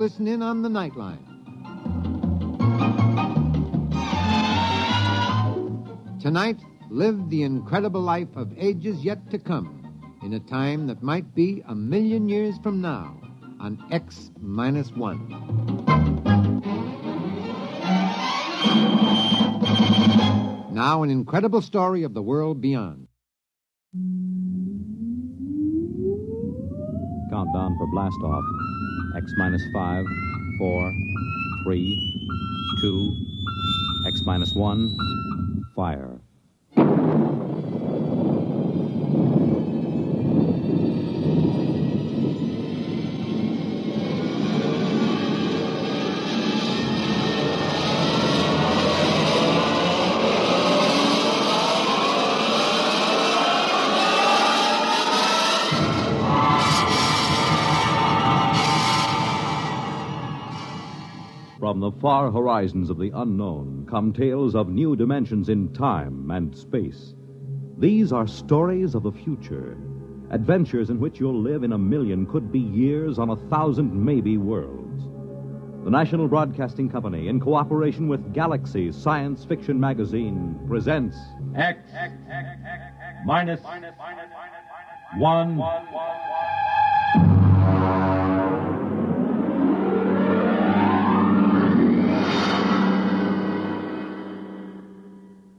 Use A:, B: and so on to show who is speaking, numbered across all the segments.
A: Listen in on the Nightline. Tonight, live the incredible life of ages yet to come in a time that might be 1,000,000 years from now on X-1. Now, an incredible story of the world beyond.
B: Countdown for blast off. X-5, 4, 3, 2, X-1, fire. From the far horizons of the unknown come tales of new dimensions in time and space. These are stories of the future, adventures in which you'll live in 1,000,000, could be years, on 1,000 maybe worlds. The National Broadcasting Company, in cooperation with Galaxy Science Fiction Magazine, presents X-1.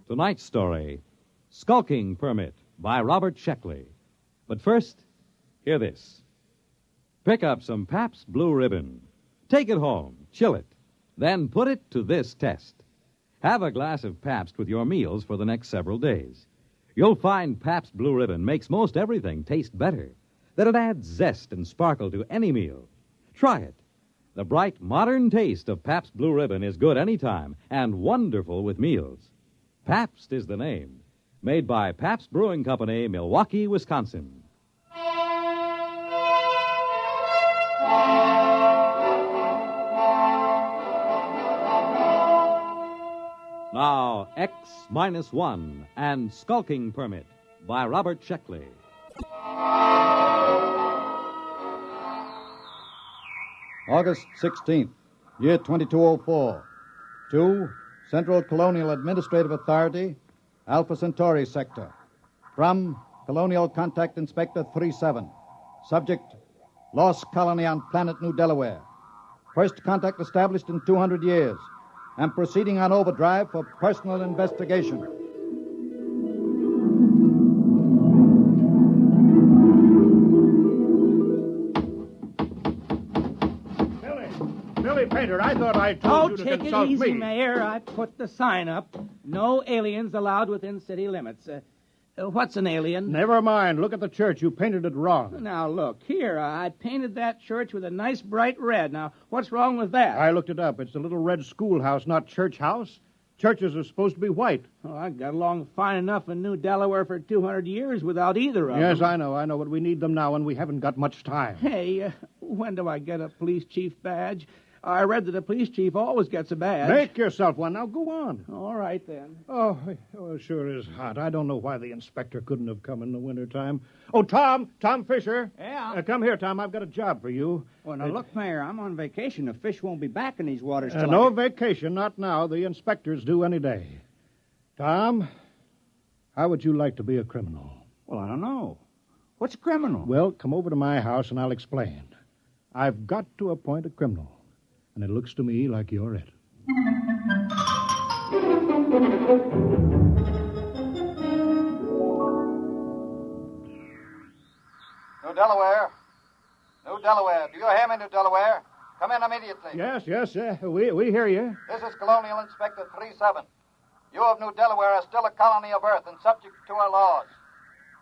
B: Tonight's story, Skulking Permit, by Robert Sheckley. But first, hear this. Pick up some Pabst Blue Ribbon. Take it home, chill it, then put it to this test. Have a glass of Pabst with your meals for the next several days. You'll find Pabst Blue Ribbon makes most everything taste better, that it adds zest and sparkle to any meal. Try it. The bright, modern taste of Pabst Blue Ribbon is good any time and wonderful with meals. Pabst is the name. Made by Pabst Brewing Company, Milwaukee, Wisconsin. Now, X-1 and Skulking Permit by Robert Sheckley.
C: August 16th, year 2204. To Central Colonial Administrative Authority, Alpha Centauri Sector. From Colonial Contact Inspector 37. Subject, lost colony on planet New Delaware. First contact established in 200 years. And proceeding on overdrive for personal investigation.
D: Billy Painter, I thought I told you to consult me.
E: Oh, take it easy, Mayor. I put the sign up. No aliens allowed within city limits. What's an alien?
D: Never mind. Look at the church. You painted it wrong.
E: Now, look, here, I painted that church with a nice bright red. Now, what's wrong with that?
D: I looked it up. It's a little red schoolhouse, not church house. Churches are supposed to be white.
E: Oh, I got along fine enough in New Delaware for 200 years without either of them.
D: Yes, I know, but we need them now, and we haven't got much time.
E: Hey, when do I get a police chief badge? I read that a police chief always gets a badge.
D: Make yourself one. Now, go on.
E: All right, then.
D: Oh, it sure is hot. I don't know why the inspector couldn't have come in the wintertime. Oh, Tom Fisher.
F: Yeah?
D: Come here, Tom. I've got a job for you.
F: Well, now, look, Mayor, I'm on vacation. The fish won't be back in these waters till
D: No vacation, not now. The inspector's due any day. Tom, how would you like to be a criminal?
F: Well, I don't know. What's a criminal?
D: Well, come over to my house and I'll explain. I've got to appoint a criminal. And it looks to me like you're it.
C: New Delaware. New Delaware. Do you hear me, New Delaware? Come in immediately.
D: Yes, we hear you.
C: This is Colonial Inspector 37. You of New Delaware are still a colony of Earth and subject to our laws.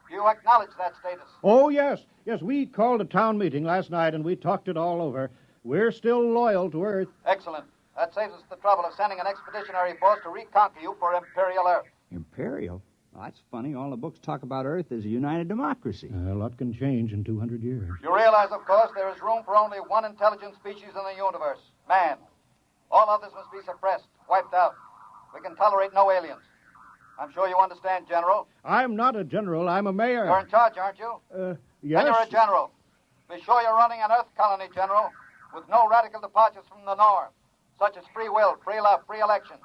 C: Do you acknowledge that status?
D: Oh, yes. Yes, we called a town meeting last night and we talked it all over. We're still loyal to Earth.
C: Excellent. That saves us the trouble of sending an expeditionary force to reconquer you for Imperial Earth.
F: Imperial? Well, that's funny. All the books talk about Earth as a united democracy.
D: A lot can change in 200 years.
C: You realize, of course, there is room for only one intelligent species in the universe, man. All others must be suppressed, wiped out. We can tolerate no aliens. I'm sure you understand, General.
D: I'm not a general. I'm a mayor.
C: You're in charge, aren't you?
D: Yes.
C: Then you're a general. Be sure you're running an Earth colony, General. with no radical departures from the norm, such as free will, free love, free elections,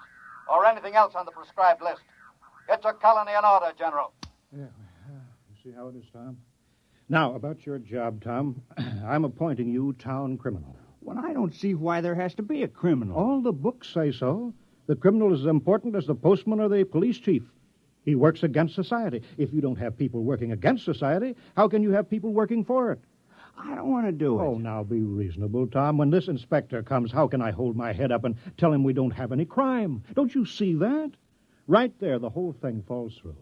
C: or anything else on the prescribed list. Get your colony in order, General.
D: Yeah, you see how it is, Tom? Now, about your job, Tom, I'm appointing you town criminal.
F: Well, I don't see why there has to be a criminal.
D: All the books say so. The criminal is as important as the postman or the police chief. He works against society. If you don't have people working against society, how can you have people working for it?
F: I don't want to do it.
D: Oh, now be reasonable, Tom. When this inspector comes, how can I hold my head up and tell him we don't have any crime? Don't you see that? Right there, the whole thing falls through.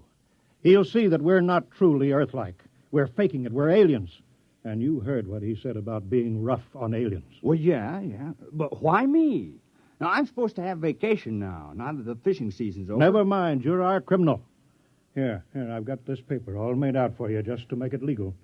D: He'll see that we're not truly Earth-like. We're faking it. We're aliens. And you heard what he said about being rough on aliens.
F: Well, yeah. But why me? Now, I'm supposed to have vacation now that the fishing season's over.
D: Never mind. You're our criminal. Here, I've got this paper all made out for you just to make it legal.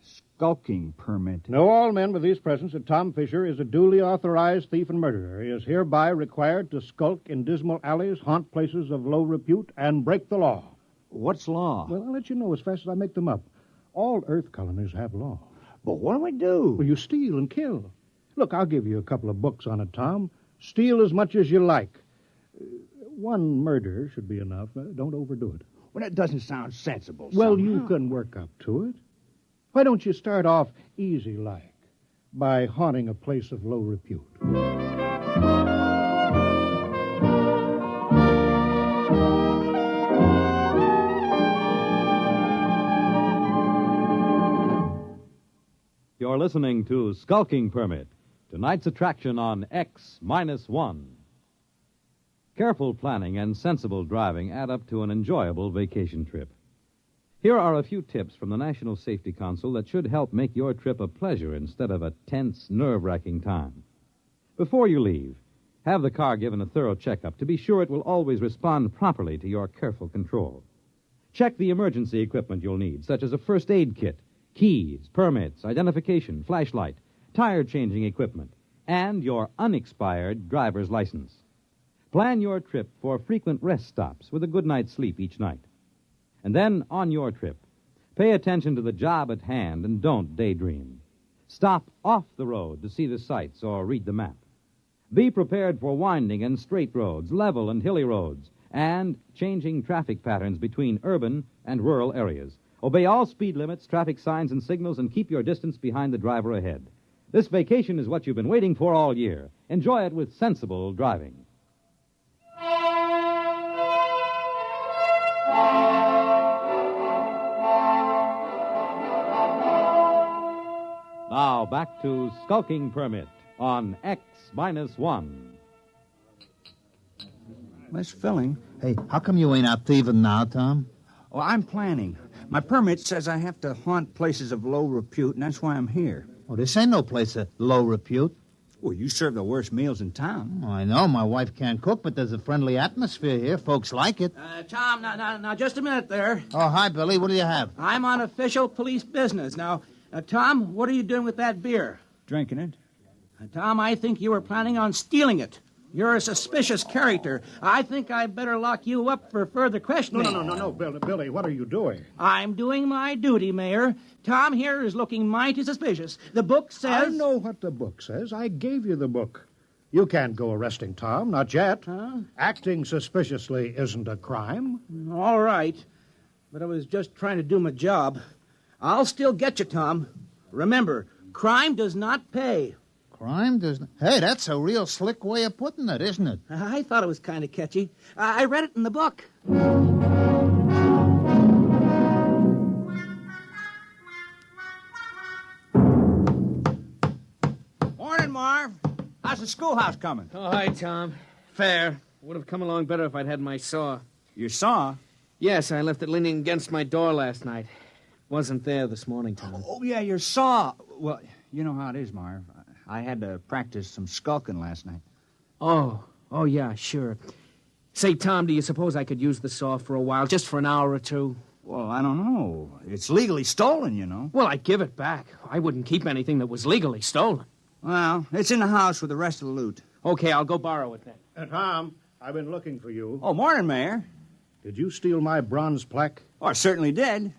F: Skulking permit.
D: Know all men with these presents that Tom Fisher is a duly authorized thief and murderer. He is hereby required to skulk in dismal alleys, haunt places of low repute, and break the law.
F: What's law?
D: Well, I'll let you know as fast as I make them up. All Earth colonies have law.
F: But what do I do?
D: Well, you steal and kill. Look, I'll give you a couple of books on it, Tom. Steal as much as you like. One murder should be enough. Don't overdo it.
F: Well, that doesn't sound sensible.
D: Well, you can work up to it. Why don't you start off easy-like by haunting a place of low repute?
B: You're listening to Skulking Permit, tonight's attraction on X-1. Careful planning and sensible driving add up to an enjoyable vacation trip. Here are a few tips from the National Safety Council that should help make your trip a pleasure instead of a tense, nerve-wracking time. Before you leave, have the car given a thorough checkup to be sure it will always respond properly to your careful control. Check the emergency equipment you'll need, such as a first aid kit, keys, permits, identification, flashlight, tire-changing equipment, and your unexpired driver's license. Plan your trip for frequent rest stops with a good night's sleep each night. And then, on your trip, pay attention to the job at hand and don't daydream. Stop off the road to see the sights or read the map. Be prepared for winding and straight roads, level and hilly roads, and changing traffic patterns between urban and rural areas. Obey all speed limits, traffic signs, and signals, and keep your distance behind the driver ahead. This vacation is what you've been waiting for all year. Enjoy it with sensible driving. Now, back to Skulking Permit on X-1.
F: Less filling.
G: Hey, how come you ain't out thieving now, Tom?
F: Oh, I'm planning. My permit says I have to haunt places of low repute, and that's why I'm here.
G: Oh, this ain't no place of low repute.
F: Well, you serve the worst meals in town.
G: Oh, I know my wife can't cook, but there's a friendly atmosphere here. Folks like it.
E: Tom, now, just a minute there.
G: Oh, hi, Billy. What do you have?
E: I'm on official police business. Now, Tom, what are you doing with that beer?
F: Drinking it.
E: Tom, I think you were planning on stealing it. You're a suspicious character. I think I'd better lock you up for further questioning.
D: No, Billy, what are you doing?
E: I'm doing my duty, Mayor. Tom here is looking mighty suspicious. The book says...
D: I know what the book says. I gave you the book. You can't go arresting Tom, not yet.
E: Huh?
D: Acting suspiciously isn't a crime.
E: All right. But I was just trying to do my job. I'll still get you, Tom. Remember, crime does not pay.
G: Crime doesn't... Hey, that's a real slick way of putting it, isn't it?
E: I thought it was kind of catchy. I read it in the book.
F: Morning, Marv. How's the schoolhouse coming?
H: Oh, hi, Tom. Fair. Would have come along better if I'd had my saw.
F: Your saw?
H: Yes, I left it leaning against my door last night. Wasn't there this morning, Tom.
F: Oh, yeah, your saw. Well, you know how it is, Marv. I had to practice some skulking last night.
H: Oh, yeah, sure. Say, Tom, do you suppose I could use the saw for a while, just for an hour or two?
F: Well, I don't know. It's legally stolen, you know.
H: Well, I'd give it back. I wouldn't keep anything that was legally stolen.
F: Well, it's in the house with the rest of the loot.
H: Okay, I'll go borrow it then.
D: Tom, I've been looking for you.
F: Oh, morning, Mayor.
D: Did you steal my bronze plaque?
F: Oh, I certainly did.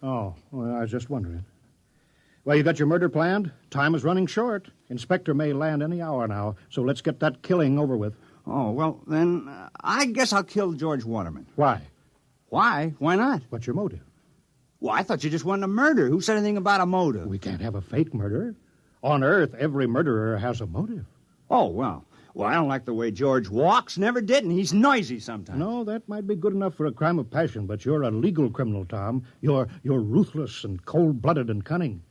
D: Oh, well, I was just wondering. Well, you got your murder planned? Time is running short. Inspector may land any hour now, so let's get that killing over with.
F: Oh, well, then I guess I'll kill George Waterman.
D: Why?
F: Why? Why not?
D: What's your motive?
F: Well, I thought you just wanted a murder. Who said anything about a motive?
D: We can't have a fake murder. On Earth, every murderer has a motive.
F: Oh, well. Well, I don't like the way George walks. Never did, and he's noisy sometimes.
D: No, that might be good enough for a crime of passion, but you're a legal criminal, Tom. You're ruthless and cold-blooded and cunning.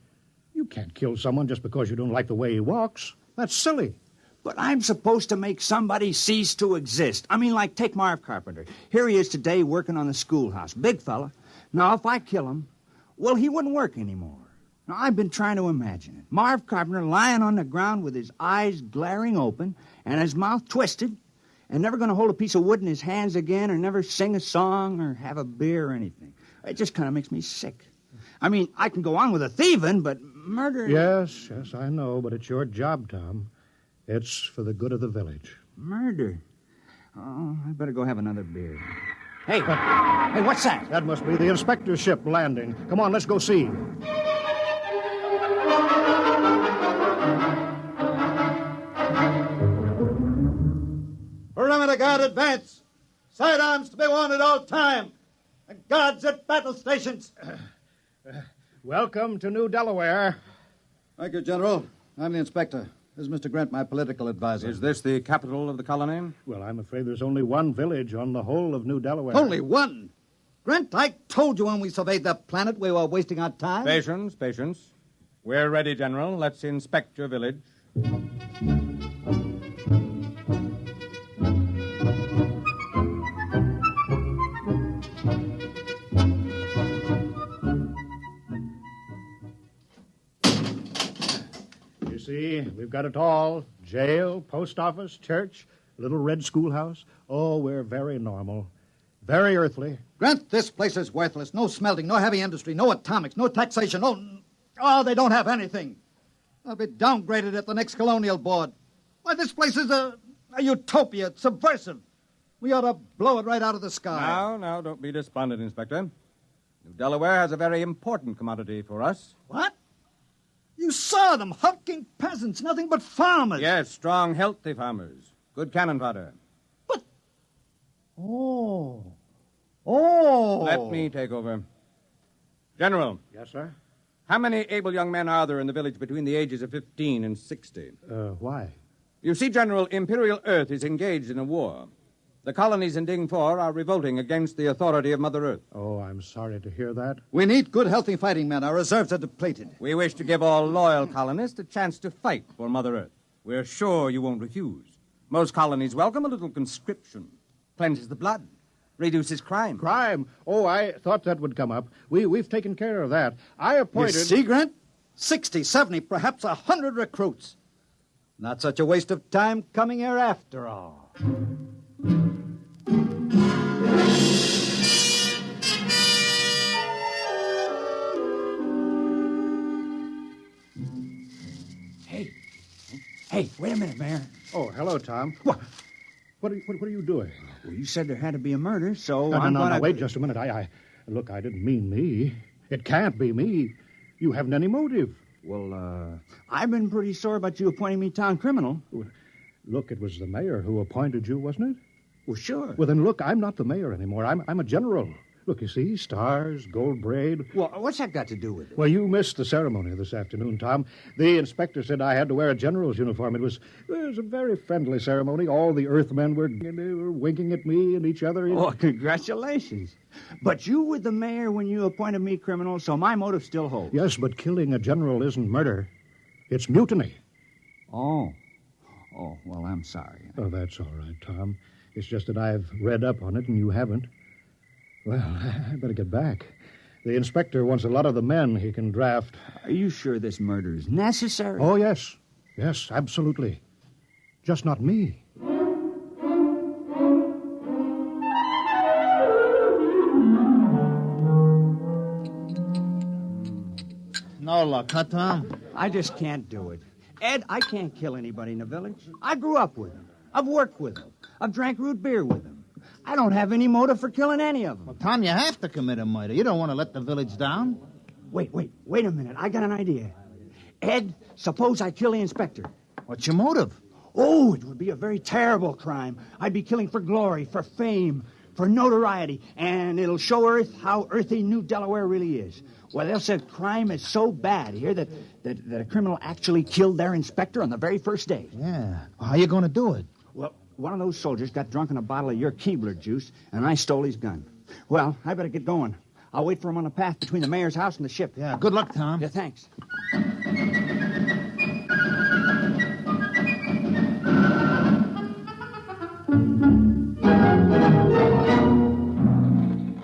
D: You can't kill someone just because you don't like the way he walks. That's silly.
F: But I'm supposed to make somebody cease to exist. I mean, like, take Marv Carpenter. Here he is today working on the schoolhouse. Big fella. Now, if I kill him, well, he wouldn't work anymore. Now, I've been trying to imagine it. Marv Carpenter lying on the ground with his eyes glaring open and his mouth twisted and never going to hold a piece of wood in his hands again or never sing a song or have a beer or anything. It just kind of makes me sick. I mean, I can go on with the thieving, but murder...
D: Yes, I know, but it's your job, Tom. It's for the good of the village.
F: Murder? Oh, I better go have another beer. Hey, what's that?
D: That must be the inspector's ship landing. Come on, let's go see.
C: Perimeter guard advance. Sidearms to be worn at all time. And guards at battle stations.
D: Welcome to New Delaware.
C: Thank you, General. I'm the inspector. This is Mr. Grant, my political advisor.
I: Is this the capital of the colony?
D: Well, I'm afraid there's only one village on the whole of New Delaware.
C: Only one? Grant, I told you when we surveyed the planet we were wasting our time.
I: Patience. We're ready, General. Let's inspect your village.
D: See, we've got it all. Jail, post office, church, little red schoolhouse. Oh, we're very normal. Very earthly.
C: Grant, this place is worthless. No smelting, no heavy industry, no atomics, no taxation, Oh, they don't have anything. They'll be downgraded at the next colonial board. Why, this place is a utopia. It's subversive. We ought to blow it right out of the sky.
I: Now, don't be despondent, Inspector. New Delaware has a very important commodity for us.
C: What? You saw them, hulking peasants, nothing but farmers.
I: Yes, strong, healthy farmers. Good cannon fodder.
C: But... Oh.
I: Let me take over. General.
D: Yes, sir?
I: How many able young men are there in the village between the ages of 15 and 60?
D: Why?
I: You see, General, Imperial Earth is engaged in a war. The colonies in Ding 4 are revolting against the authority of Mother Earth.
D: Oh, I'm sorry to hear that.
C: We need good, healthy fighting men. Our reserves are depleted.
I: We wish to give all loyal colonists a chance to fight for Mother Earth. We're sure you won't refuse. Most colonies welcome a little conscription. Cleanses the blood. Reduces crime.
D: Crime? Oh, I thought that would come up. We've taken care of that. I appointed...
C: You see, Grant? 60, 70, perhaps 100 recruits. Not such a waste of time coming here after all.
F: Hey, wait a minute, Mayor.
D: Oh, hello, Tom. What are you doing?
F: Well, you said there had to be a murder, so
D: No, wait just a minute. Look, I didn't mean me. It can't be me. You haven't any motive.
F: Well, I've been pretty sore about you appointing me town criminal.
D: Look, it was the mayor who appointed you, wasn't it?
F: Well, sure.
D: Well, then, look, I'm not the mayor anymore. I'm a general. Look, you see, stars, gold braid.
F: Well, what's that got to do with it?
D: Well, you missed the ceremony this afternoon, Tom. The inspector said I had to wear a general's uniform. It was a very friendly ceremony. All the Earthmen were winking at me and each other.
F: Oh, congratulations. But you were the mayor when you appointed me criminal, so my motive still holds.
D: Yes, but killing a general isn't murder. It's mutiny.
F: Oh, well, I'm sorry.
D: Oh, that's all right, Tom. It's just that I've read up on it and you haven't. Well, I better get back. The inspector wants a lot of the men he can draft.
F: Are you sure this murder is necessary?
D: Oh, yes. Yes, absolutely. Just not me.
G: No luck, huh, Tom?
F: I just can't do it. Ed, I can't kill anybody in the village. I grew up with them. I've worked with them. I've drank root beer with them. I don't have any motive for killing any of them.
G: Well, Tom, you have to commit a murder. You don't want to let the village down.
F: Wait a minute. I got an idea. Ed, suppose I kill the inspector.
G: What's your motive?
F: Oh, it would be a very terrible crime. I'd be killing for glory, for fame, for notoriety, and it'll show Earth how earthy New Delaware really is. Well, they'll say crime is so bad here that a criminal actually killed their inspector on the very first day.
G: Yeah. Well, how you going to do it?
F: Well, one of those soldiers got drunk on a bottle of your Keebler juice, and I stole his gun. Well, I better get going. I'll wait for him on the path between the mayor's house and the ship.
G: Yeah, good luck, Tom.
F: Yeah, thanks.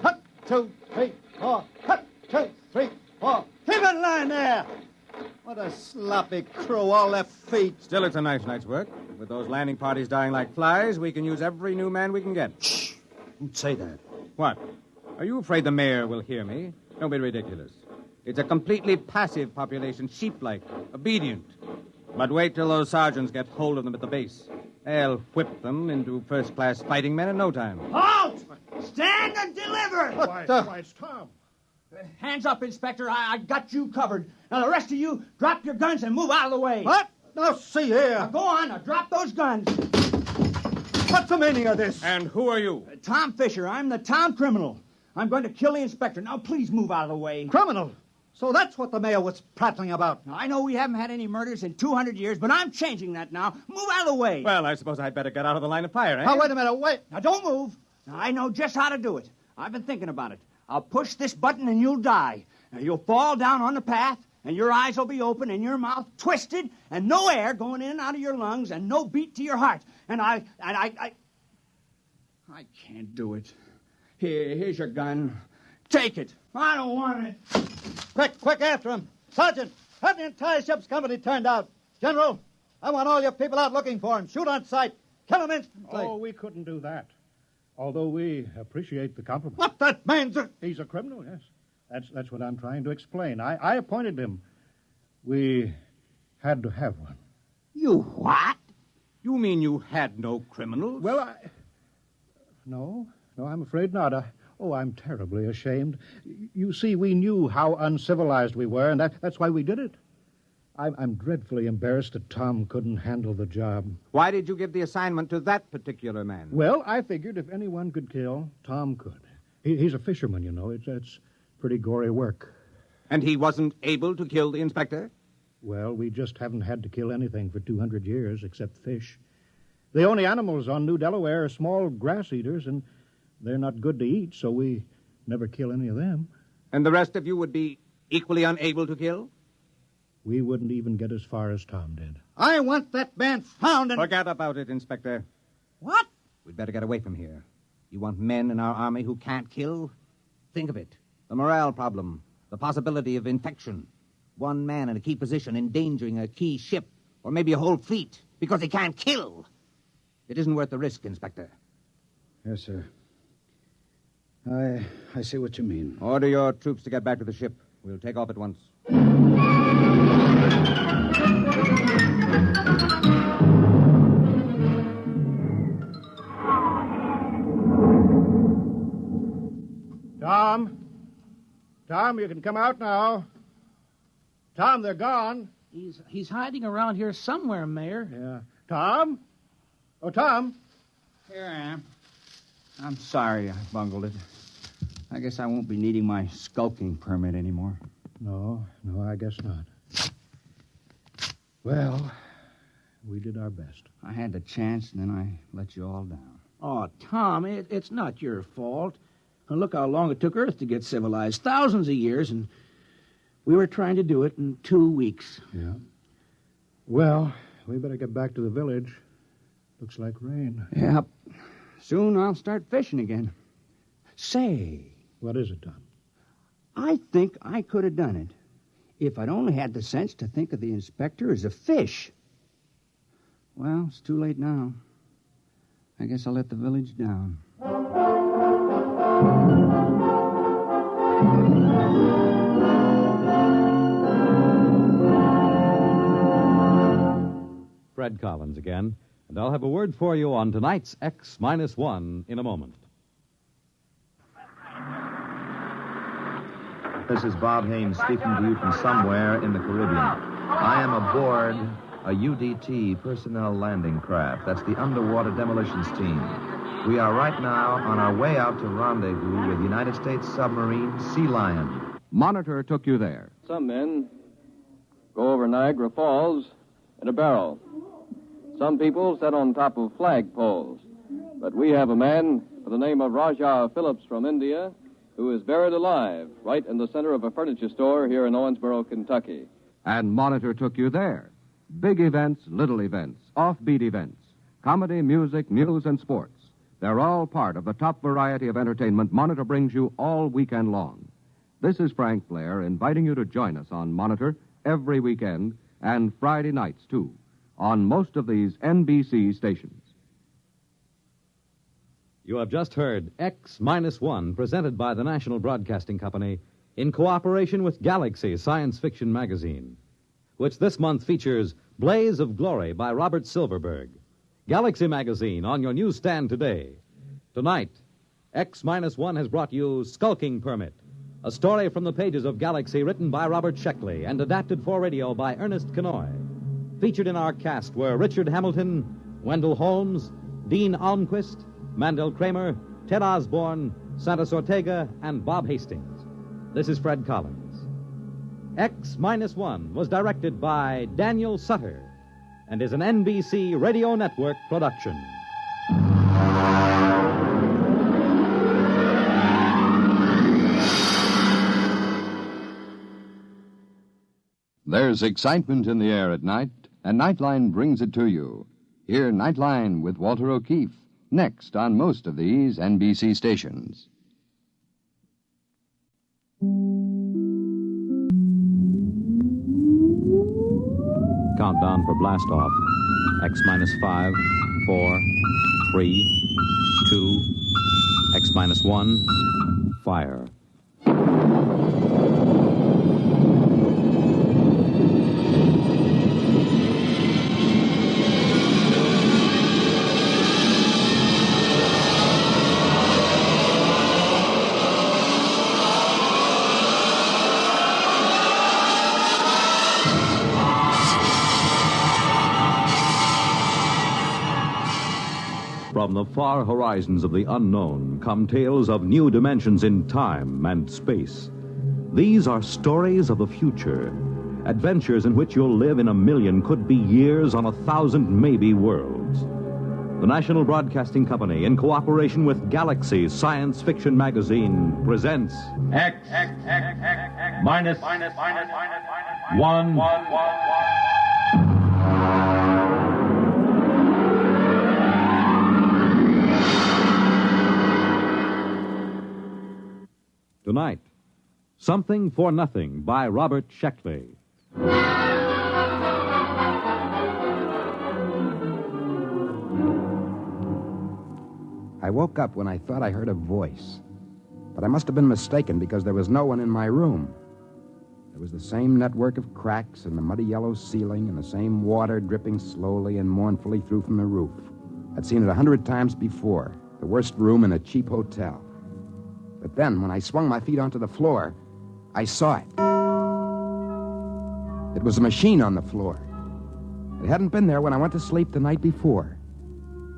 C: Hut, 2, 3, 4. Hut, 2, 3, 4. Keep in line there. What a sloppy crew, all their feet.
I: Still, it's a nice night's work. With those landing parties dying like flies, we can use every new man we can get.
F: Shh. Don't say that.
I: What? Are you afraid the mayor will hear me? Don't be ridiculous. It's a completely passive population, sheep-like, obedient. But wait till those sergeants get hold of them at the base. They'll whip them into first-class fighting men in no time.
F: Halt! Stand and deliver!
D: Why, it's Tom.
F: Hands up, Inspector. I got you covered. Now, the rest of you, drop your guns and move out of the way.
C: What? Now, see
F: Now,
C: here.
F: go on. Now, drop those guns.
C: What's the meaning of this?
I: And who are you?
F: Tom Fisher. I'm the town criminal. I'm going to kill the inspector. Now, please move out of the way.
C: Criminal. So that's what the mayor was prattling about.
F: Now, I know we haven't had any murders in 200 years, but I'm changing that now. Move out of the way.
I: Well, I suppose I'd better get out of the line of fire, eh?
C: Now, wait a minute, wait.
F: Now, don't move. Now, I know just how to do it. I've been thinking about it. I'll push this button and you'll die. Now, you'll fall down on the path, and your eyes will be open and your mouth twisted, and no air going in and out of your lungs, and no beat to your heart. And I can't do it. Here's your gun. Take it. I don't want it.
C: Quick after him. Sergeant, have the entire ship's company turned out. General, I want all your people out looking for him. Shoot on sight. Kill him instantly.
D: Oh, we couldn't do that. Although we appreciate the compliment.
C: What? That man's a...
D: He's a criminal, yes. That's what I'm trying to explain. I appointed him. We had to have one.
F: You what?
I: You mean you had no criminals?
D: Well, No, I'm afraid not. I'm terribly ashamed. You see, we knew how uncivilized we were, and that's why we did it. I'm dreadfully embarrassed that Tom couldn't handle the job.
I: Why did you give the assignment to that particular man?
D: Well, I figured if anyone could kill, Tom could. He's a fisherman, you know. It's pretty gory work.
I: And he wasn't able to kill the inspector?
D: Well, we just haven't had to kill anything for 200 years except fish. The only animals on New Delaware are small grass eaters, and they're not good to eat, so we never kill any of them.
I: And the rest of you would be equally unable to kill?
D: We wouldn't even get as far as Tom did.
C: I want that man found and...
I: Forget about it, Inspector.
C: What?
I: We'd better get away from here. You want men in our army who can't kill? Think of it. The morale problem. The possibility of infection. One man in a key position endangering a key ship, or maybe a whole fleet, because he can't kill. It isn't worth the risk, Inspector.
J: Yes, sir. I see what you mean.
I: Order your troops to get back to the ship. We'll take off at once.
D: Tom, you can come out now. Tom, they're gone.
E: He's hiding around here somewhere, Mayor.
D: Yeah. Tom? Oh, Tom.
F: Here I am. I'm sorry I bungled it. I guess I won't be needing my skulking permit anymore.
D: No, I guess not. Well, we did our best.
F: I had the chance, and then I let you all down.
E: Oh, Tom, it's not your fault. And look how long it took Earth to get civilized. Thousands of years, and we were trying to do it in 2 weeks.
D: Yeah. Well, we better get back to the village. Looks like rain.
F: Yep. Soon I'll start fishing again. Say.
D: What is it, Tom?
F: I think I could have done it if I'd only had the sense to think of the inspector as a fish. Well, it's too late now. I guess I'll let the village down.
B: Fred Collins again, and I'll have a word for you on tonight's X-1 in a moment.
K: This is Bob Haynes speaking to you from somewhere in the Caribbean. I am aboard a UDT personnel landing craft. That's the Underwater Demolitions Team. We are right now on our way out to rendezvous with United States submarine Sea Lion.
L: Monitor took you there.
M: Some men go over Niagara Falls in a barrel. Some people sit on top of flagpoles. But we have a man by the name of Rajah Phillips from India who is buried alive right in the center of a furniture store here in Owensboro, Kentucky.
L: And Monitor took you there. Big events, little events, offbeat events, comedy, music, news, and sports. They're all part of the top variety of entertainment Monitor brings you all weekend long. This is Frank Blair inviting you to join us on Monitor every weekend and Friday nights, too, on most of these NBC stations.
B: You have just heard X-1, presented by the National Broadcasting Company in cooperation with Galaxy Science Fiction Magazine, which this month features Blaze of Glory by Robert Silverberg. Galaxy Magazine on your newsstand today. Tonight, X-1 has brought you Skulking Permit, a story from the pages of Galaxy written by Robert Sheckley and adapted for radio by Ernest Kenoy. Featured in our cast were Richard Hamilton, Wendell Holmes, Dean Almquist, Mandel Kramer, Ted Osborne, Santos Ortega, and Bob Hastings. This is Fred Collins. X-1 was directed by Daniel Sutter and is an NBC Radio Network production.
L: There's excitement in the air at night, and Nightline brings it to you. Hear Nightline with Walter O'Keefe, next on most of these NBC stations.
B: Countdown for blast off. X-5, 4, 3, 2, X-1, fire. From the far horizons of the unknown come tales of new dimensions in time and space. These are stories of the future, adventures in which you'll live in a million, could be years, on 1,000 maybe worlds. The National Broadcasting Company, in cooperation with Galaxy Science Fiction Magazine, presents X-1. Tonight, Something for Nothing by Robert Sheckley.
J: I woke up when I thought I heard a voice. But I must have been mistaken because there was no one in my room. There was the same network of cracks in the muddy yellow ceiling and the same water dripping slowly and mournfully through from the roof. I'd seen it 100 times before, the worst room in a cheap hotel. But then, when I swung my feet onto the floor, I saw it. It was a machine on the floor. It hadn't been there when I went to sleep the night before.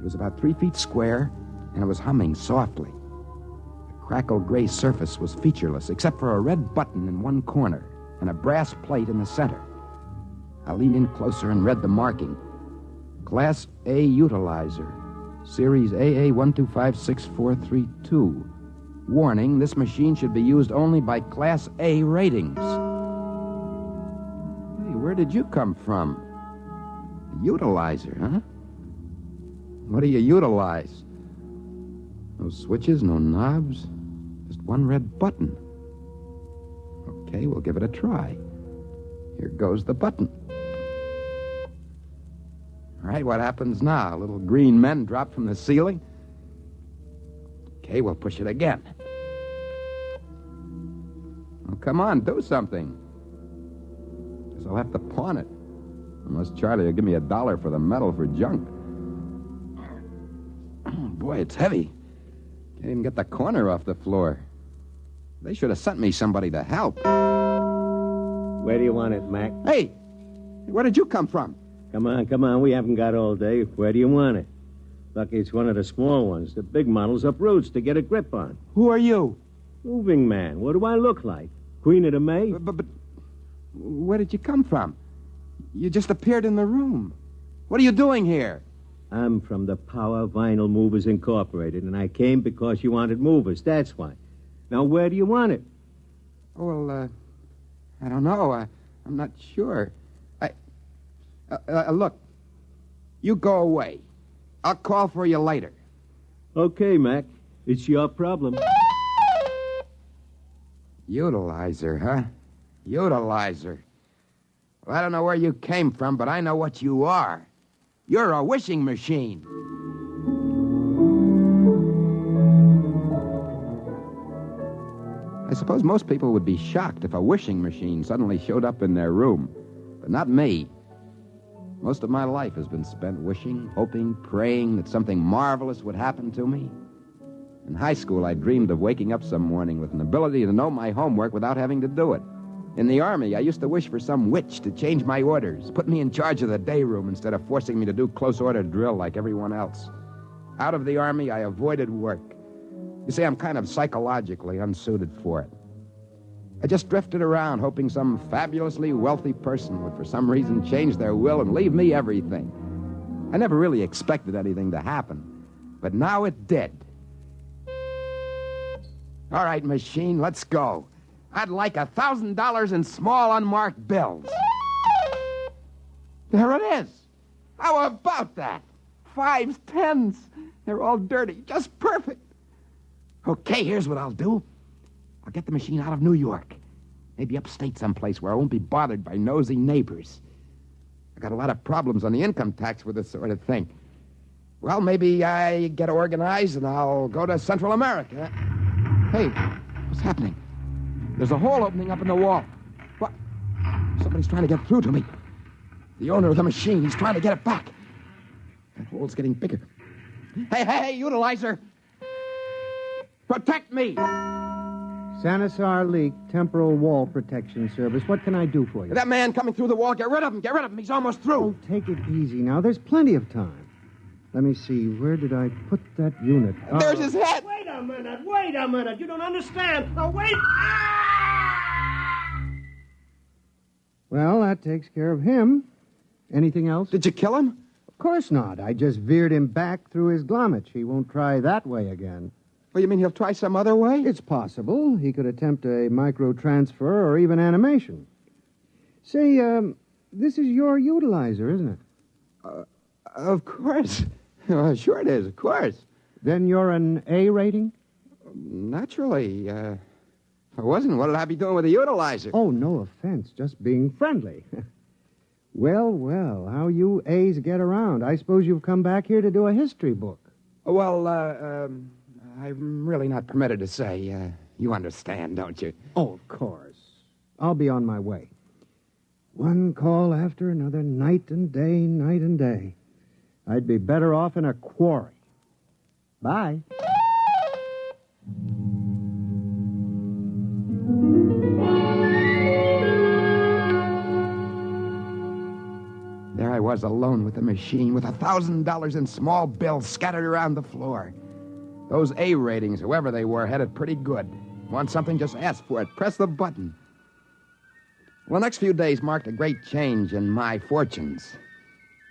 J: It was about 3 feet square, and it was humming softly. The crackled gray surface was featureless, except for a red button in one corner and a brass plate in the center. I leaned in closer and read the marking. Class A Utilizer, Series AA1256432. Warning, this machine should be used only by Class A ratings. Hey, where did you come from? A utilizer, huh? What do you utilize? No switches, no knobs, just one red button. Okay, we'll give it a try. Here goes the button. All right, what happens now? Little green men drop from the ceiling? Okay, we'll push it again. Oh, come on, do something. Guess I'll have to pawn it. Unless Charlie will give me $1 for the metal for junk. Boy, it's heavy. Can't even get the corner off the floor. They should have sent me somebody to help.
N: Where do you want it, Mac?
J: Hey, where did you come from?
N: Come on. We haven't got all day. Where do you want it? Lucky it's one of the small ones. The big models up roots to get a grip on.
J: Who are you?
N: Moving man. What do I look like? Queen of the May?
J: But where did you come from? You just appeared in the room. What are you doing here?
N: I'm from the Power Vinyl Movers Incorporated, and I came because you wanted movers. That's why. Now, where do you want it?
J: Well, I don't know. I'm not sure. Look, you go away. I'll call for you later.
N: Okay, Mac. It's your problem.
J: Utilizer, huh? Utilizer. Well, I don't know where you came from, but I know what you are. You're a wishing machine. I suppose most people would be shocked if a wishing machine suddenly showed up in their room, but not me. Most of my life has been spent wishing, hoping, praying that something marvelous would happen to me. In high school, I dreamed of waking up some morning with an ability to know my homework without having to do it. In the Army, I used to wish for some witch to change my orders, put me in charge of the day room instead of forcing me to do close-order drill like everyone else. Out of the Army, I avoided work. You see, I'm kind of psychologically unsuited for it. I just drifted around hoping some fabulously wealthy person would for some reason change their will and leave me everything. I never really expected anything to happen, but now it did. All right, machine, let's go. I'd like $1,000 in small unmarked bills. There it is. How about that? 5s, 10s. They're all dirty. Just perfect. Okay, here's what I'll do. I'll get the machine out of New York. Maybe upstate someplace where I won't be bothered by nosy neighbors. I got a lot of problems on the income tax with this sort of thing. Well, maybe I get organized and I'll go to Central America. Hey, what's happening? There's a hole opening up in the wall. What? Somebody's trying to get through to me. The owner of the machine, he's trying to get it back. That hole's getting bigger. Hey, utilizer! Protect me!
D: Sanisar Leak, Temporal Wall Protection Service. What can I do for you?
J: That man coming through the wall, get rid of him! Get rid of him! He's almost through!
D: Oh, take it easy now. There's plenty of time. Let me see. Where did I put that unit?
J: There's his head!
N: Wait a minute. You don't understand. Now, wait!
D: Well, that takes care of him. Anything else?
J: Did you kill him?
D: Of course not. I just veered him back through his glommage. He won't try that way again.
J: Well, you mean he'll try some other way?
D: It's possible. He could attempt a microtransfer or even animation. Say, this is your utilizer, isn't it?
J: Of course. Sure it is, of course.
D: Then you're an A rating?
J: Naturally. If I wasn't, what'd I be doing with a utilizer?
D: Oh, no offense. Just being friendly. Well, how you A's get around. I suppose you've come back here to do a history book.
J: Well, I'm really not permitted to say. You understand, don't you?
D: Oh, of course. I'll be on my way. One call after another, night and day. I'd be better off in a quarry. Bye.
J: There I was alone with the machine, with $1,000 in small bills scattered around the floor. Those A ratings, whoever they were, had it pretty good. Want something, just ask for it. Press the button. Well, the next few days marked a great change in my fortunes.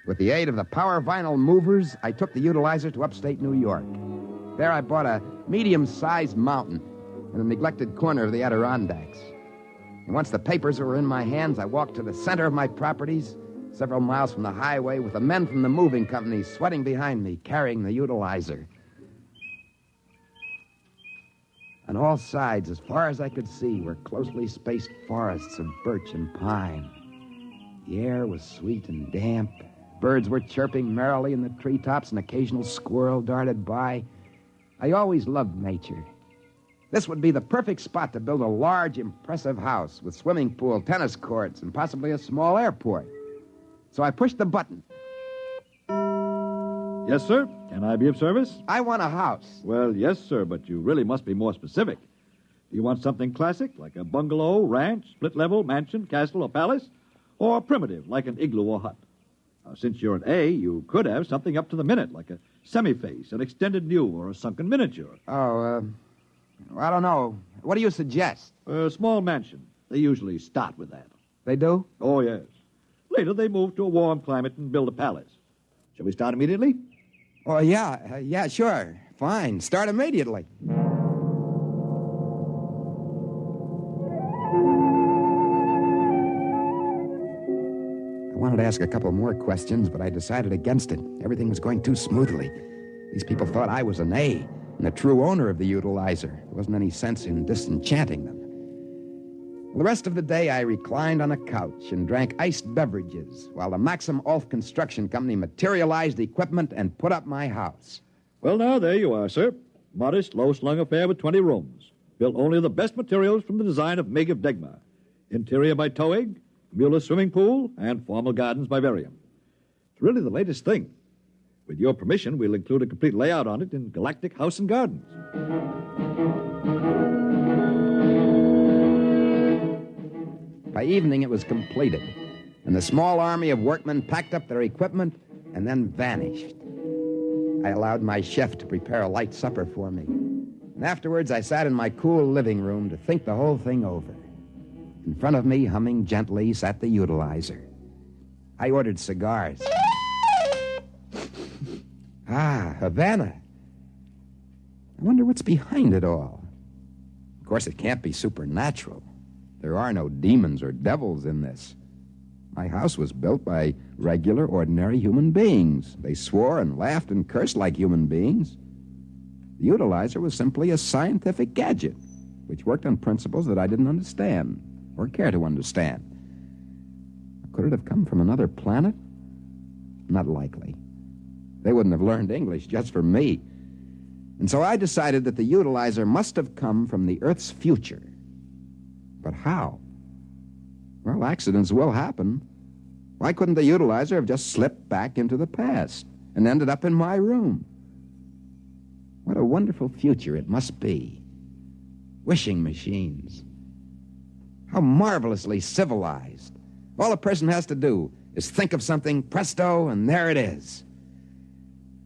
J: With the aid of the Power Vinyl Movers, I took the utilizer to upstate New York. There I bought a medium-sized mountain in a neglected corner of the Adirondacks. And once the papers were in my hands, I walked to the center of my properties, several miles from the highway, with the men from the moving companies sweating behind me, carrying the utilizer. On all sides, as far as I could see, were closely spaced forests of birch and pine. The air was sweet and damp. Birds were chirping merrily in the treetops. An occasional squirrel darted by. I always loved nature. This would be the perfect spot to build a large, impressive house with swimming pool, tennis courts, and possibly a small airport. So I pushed the button.
O: Yes, sir. Can I be of service?
J: I want a house.
O: Well, yes, sir, but you really must be more specific. Do you want something classic, like a bungalow, ranch, split-level, mansion, castle, or palace? Or primitive, like an igloo or hut? Since you're an A, you could have something up to the minute, like a semi-face, an extended new, or a sunken miniature.
J: Oh, I don't know. What do you suggest?
O: A small mansion. They usually start with that.
J: They do?
O: Oh, yes. Later, they move to a warm climate and build a palace. Shall we start immediately?
J: Oh, yeah, sure. Fine. Start immediately. I wanted to ask a couple more questions, but I decided against it. Everything was going too smoothly. These people thought I was an A and the true owner of the utilizer. There wasn't any sense in disenchanting them. Well, the rest of the day, I reclined on a couch and drank iced beverages while the Maxim Ulf Construction Company materialized equipment and put up my house.
O: Well, now, there you are, sir. Modest, low-slung affair with 20 rooms. Built only of the best materials from the design of Meg of Degmar. Interior by Toeg, Mueller swimming pool, and formal gardens by Verium. It's really the latest thing. With your permission, we'll include a complete layout on it in Galactic House and Gardens.
J: By evening, it was completed, and the small army of workmen packed up their equipment and then vanished. I allowed my chef to prepare a light supper for me, and afterwards I sat in my cool living room to think the whole thing over. In front of me, humming gently, sat the utilizer. I ordered cigars. Havana. I wonder what's behind it all. Of course, it can't be supernatural. There are no demons or devils in this. My house was built by regular, ordinary human beings. They swore and laughed and cursed like human beings. The utilizer was simply a scientific gadget, which worked on principles that I didn't understand or care to understand. Could it have come from another planet? Not likely. They wouldn't have learned English just for me. And so I decided that the utilizer must have come from the Earth's future. But how? Well, accidents will happen. Why couldn't the utilizer have just slipped back into the past and ended up in my room? What a wonderful future it must be. Wishing machines. How marvelously civilized. All a person has to do is think of something, presto, and there it is.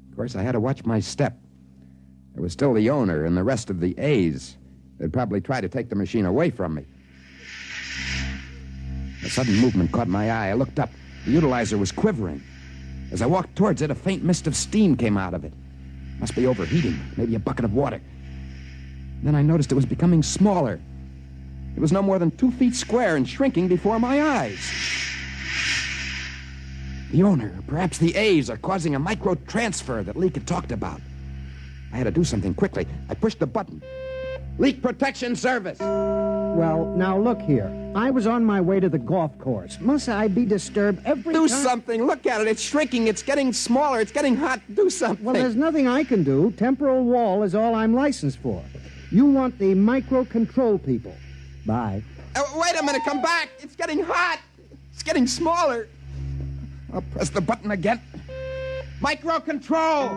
J: Of course, I had to watch my step. There was still the owner and the rest of the A's. They'd probably try to take the machine away from me. A sudden movement caught my eye. I looked up. The utilizer was quivering. As I walked towards it, a faint mist of steam came out of it. Must be overheating, maybe a bucket of water. Then I noticed it was becoming smaller. It was no more than 2 feet square and shrinking before my eyes. The owner, perhaps the A's, are causing a micro-transfer that Leak had talked about. I had to do something quickly. I pushed the button. Leak Protection Service!
P: Well, now look here. I was on my way to the golf course. Must I be disturbed every time?
J: Do something. Look at it. It's shrinking. It's getting smaller. It's getting hot. Do something.
P: Well, there's nothing I can do. Temporal wall is all I'm licensed for. You want the micro-control people. Bye.
J: Wait a minute. Come back. It's getting hot. It's getting smaller. I'll press the button again. Micro-control!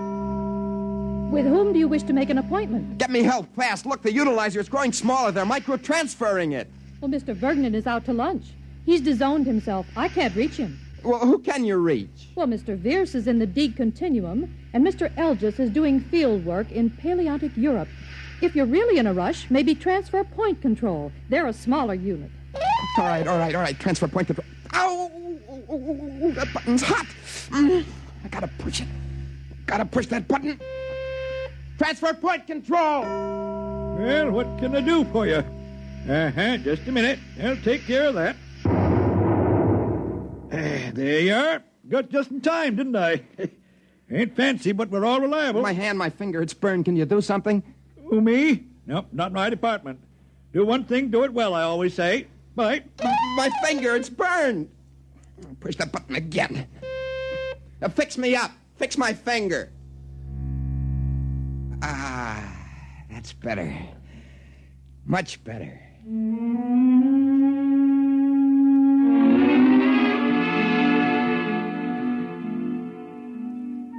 Q: With whom do you wish to make an appointment?
J: Get me help, fast. Look, the utilizer is growing smaller. They're micro-transferring it.
Q: Well, Mr. Vergnan is out to lunch. He's disowned himself. I can't reach him.
J: Well, who can you reach?
Q: Well, Mr. Vierce is in the D continuum, and Mr. Elgis is doing field work in Paleotic Europe. If you're really in a rush, maybe transfer point control. They're a smaller unit.
J: All right. Transfer point control. Ow! That button's hot. I gotta push it. Gotta push that button. Transfer point control!
O: Well, what can I do for you? Just a minute. I'll take care of that. There you are. Got just in time, didn't I? Ain't fancy, but we're all reliable.
J: My hand, my finger, it's burned. Can you do something?
O: Who, me? Nope, not my department. Do one thing, do it well, I always say. Bye.
J: My finger, it's burned. Push the button again. Now fix me up. Fix my finger. That's better. Much better.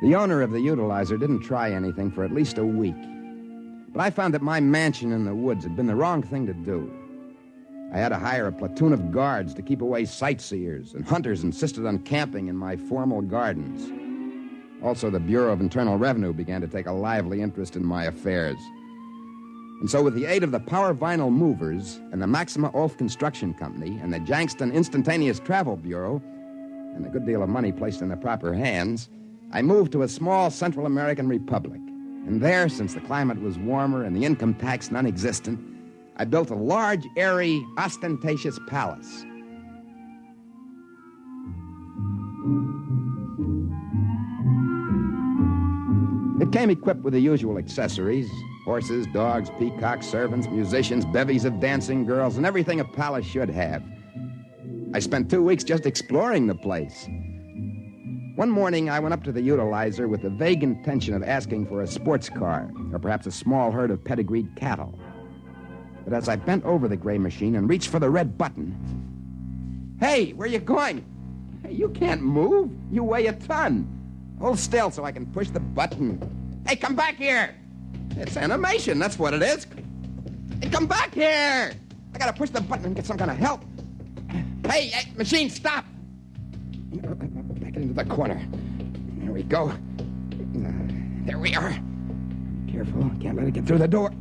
J: The owner of the utilizer didn't try anything for at least a week. But I found that my mansion in the woods had been the wrong thing to do. I had to hire a platoon of guards to keep away sightseers, and hunters insisted on camping in my formal gardens. Also, the Bureau of Internal Revenue began to take a lively interest in my affairs. And so, with the aid of the Power Vinyl Movers and the Maxima Ulf Construction Company and the Jankston Instantaneous Travel Bureau, and a good deal of money placed in the proper hands, I moved to a small Central American republic. And there, since the climate was warmer and the income tax non-existent, I built a large, airy, ostentatious palace. It came equipped with the usual accessories: horses, dogs, peacocks, servants, musicians, bevies of dancing girls, and everything a palace should have. I spent 2 weeks just exploring the place. One morning, I went up to the utilizer with the vague intention of asking for a sports car, or perhaps a small herd of pedigreed cattle. But as I bent over the gray machine and reached for the red button... Hey, where you going? Hey, you can't move. You weigh a ton. Hold still so I can push the button. Hey, come back here. It's animation, that's what it is. Hey, come back here. I gotta push the button and get some kind of help. Hey, machine, stop. Back into the corner. There we go. There we are. Careful, can't let it get through the door.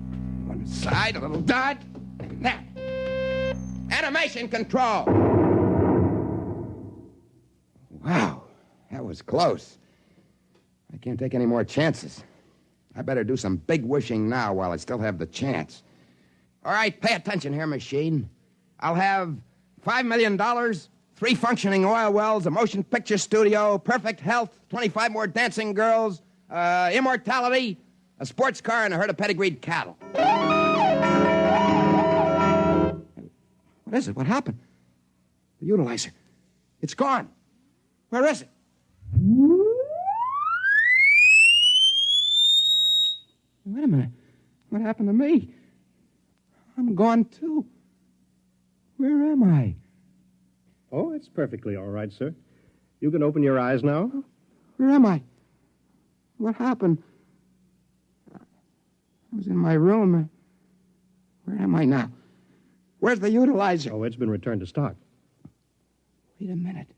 J: One side, a little dodge. Now. Animation control. Wow, that was close. I can't take any more chances. I better do some big wishing now while I still have the chance. All right, pay attention here, machine. I'll have $5 million, 3 functioning oil wells, a motion picture studio, perfect health, 25 more dancing girls, immortality, a sports car, and a herd of pedigreed cattle. What is it? What happened? The utilizer. It's gone. Where is it? Wait a minute. What happened to me? I'm gone, too. Where am I?
D: Oh, it's perfectly all right, sir. You can open your eyes now.
J: Where am I? What happened? I was in my room. Where am I now? Where's the utilizer?
D: Oh, it's been returned to stock.
J: Wait a minute.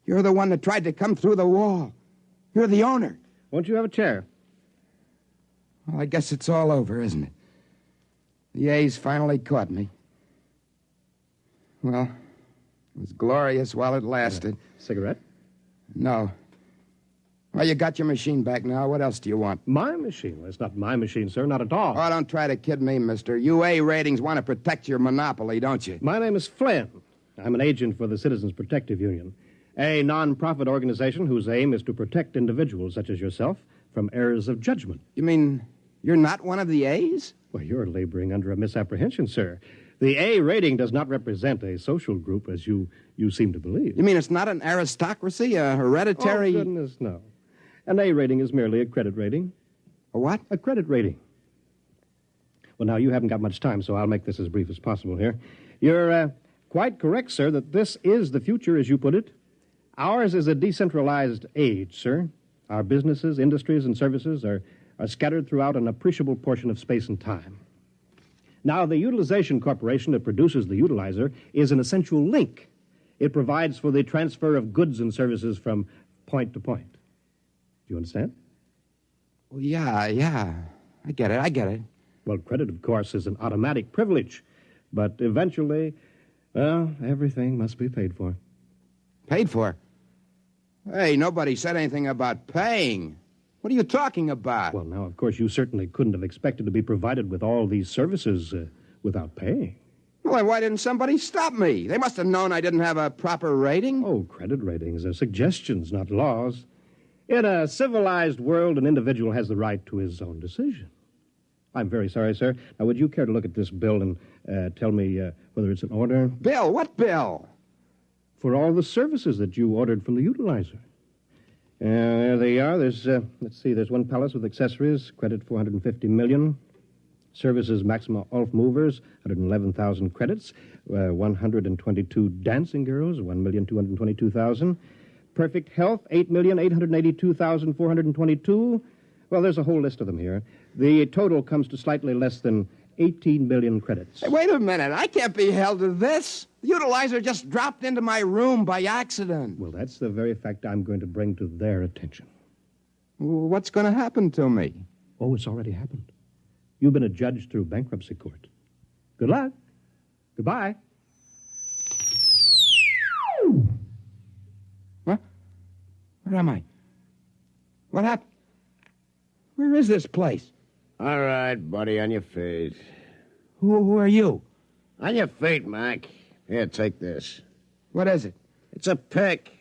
J: You're the one that tried to come through the wall. You're the owner.
D: Won't you have a chair?
J: Well, I guess it's all over, isn't it? The A's finally caught me. Well, it was glorious while it lasted.
D: Cigarette?
J: No. Well, you got your machine back now. What else do you want?
D: My machine? Well, it's not my machine, sir. Not at all.
J: Oh, don't try to kid me, mister. UA ratings want to protect your monopoly, don't you?
D: My name is Flynn. I'm an agent for the Citizens Protective Union, a non-profit organization whose aim is to protect individuals such as yourself from errors of judgment.
J: You mean you're not one of the A's?
D: Well, you're laboring under a misapprehension, sir. The A rating does not represent a social group as you seem to believe.
J: You mean it's not an aristocracy, a hereditary...
D: Oh, goodness, no. An A rating is merely a credit rating.
J: A what?
D: A credit rating. Well, now, you haven't got much time, so I'll make this as brief as possible here. You're quite correct, sir, that this is the future, as you put it. Ours is a decentralized age, sir. Our businesses, industries, and services are scattered throughout an appreciable portion of space and time. Now, the utilization corporation that produces the utilizer is an essential link. It provides for the transfer of goods and services from point to point. Do you understand?
J: Well, yeah. I get it.
D: Well, credit, of course, is an automatic privilege. But eventually, well, everything must be paid for.
J: Paid for? Hey, nobody said anything about paying. What are you talking about?
D: Well, now, of course, you certainly couldn't have expected to be provided with all these services without paying.
J: Well, then why didn't somebody stop me? They must have known I didn't have a proper rating.
D: Oh, credit ratings are suggestions, not laws. In a civilized world, an individual has the right to his own decision. I'm very sorry, sir. Now, would you care to look at this bill and tell me whether it's in order?
J: Bill? What bill?
D: For all the services that you ordered from the utilizer. There they are. There's, let's see, there's one palace with accessories, credit $450 million. Services Maxima Ulf Movers, 111,000 credits. 122 dancing girls, 1,222,000. Perfect Health, 8,882,422. Well, there's a whole list of them here. The total comes to slightly less than 18 million credits.
R: Hey, wait a minute. I can't be held to this. The utilizer just dropped into my room by accident.
D: Well, that's the very fact I'm going to bring to their attention.
R: What's going to happen to me?
D: Oh, it's already happened. You've been adjudged through bankruptcy court. Good luck. Goodbye.
R: What? Where am I? What happened? Where is this place?
S: All right, buddy, on your feet.
R: Who are you?
S: On your feet, Mac. Here, take this.
R: What is it?
S: It's a pick.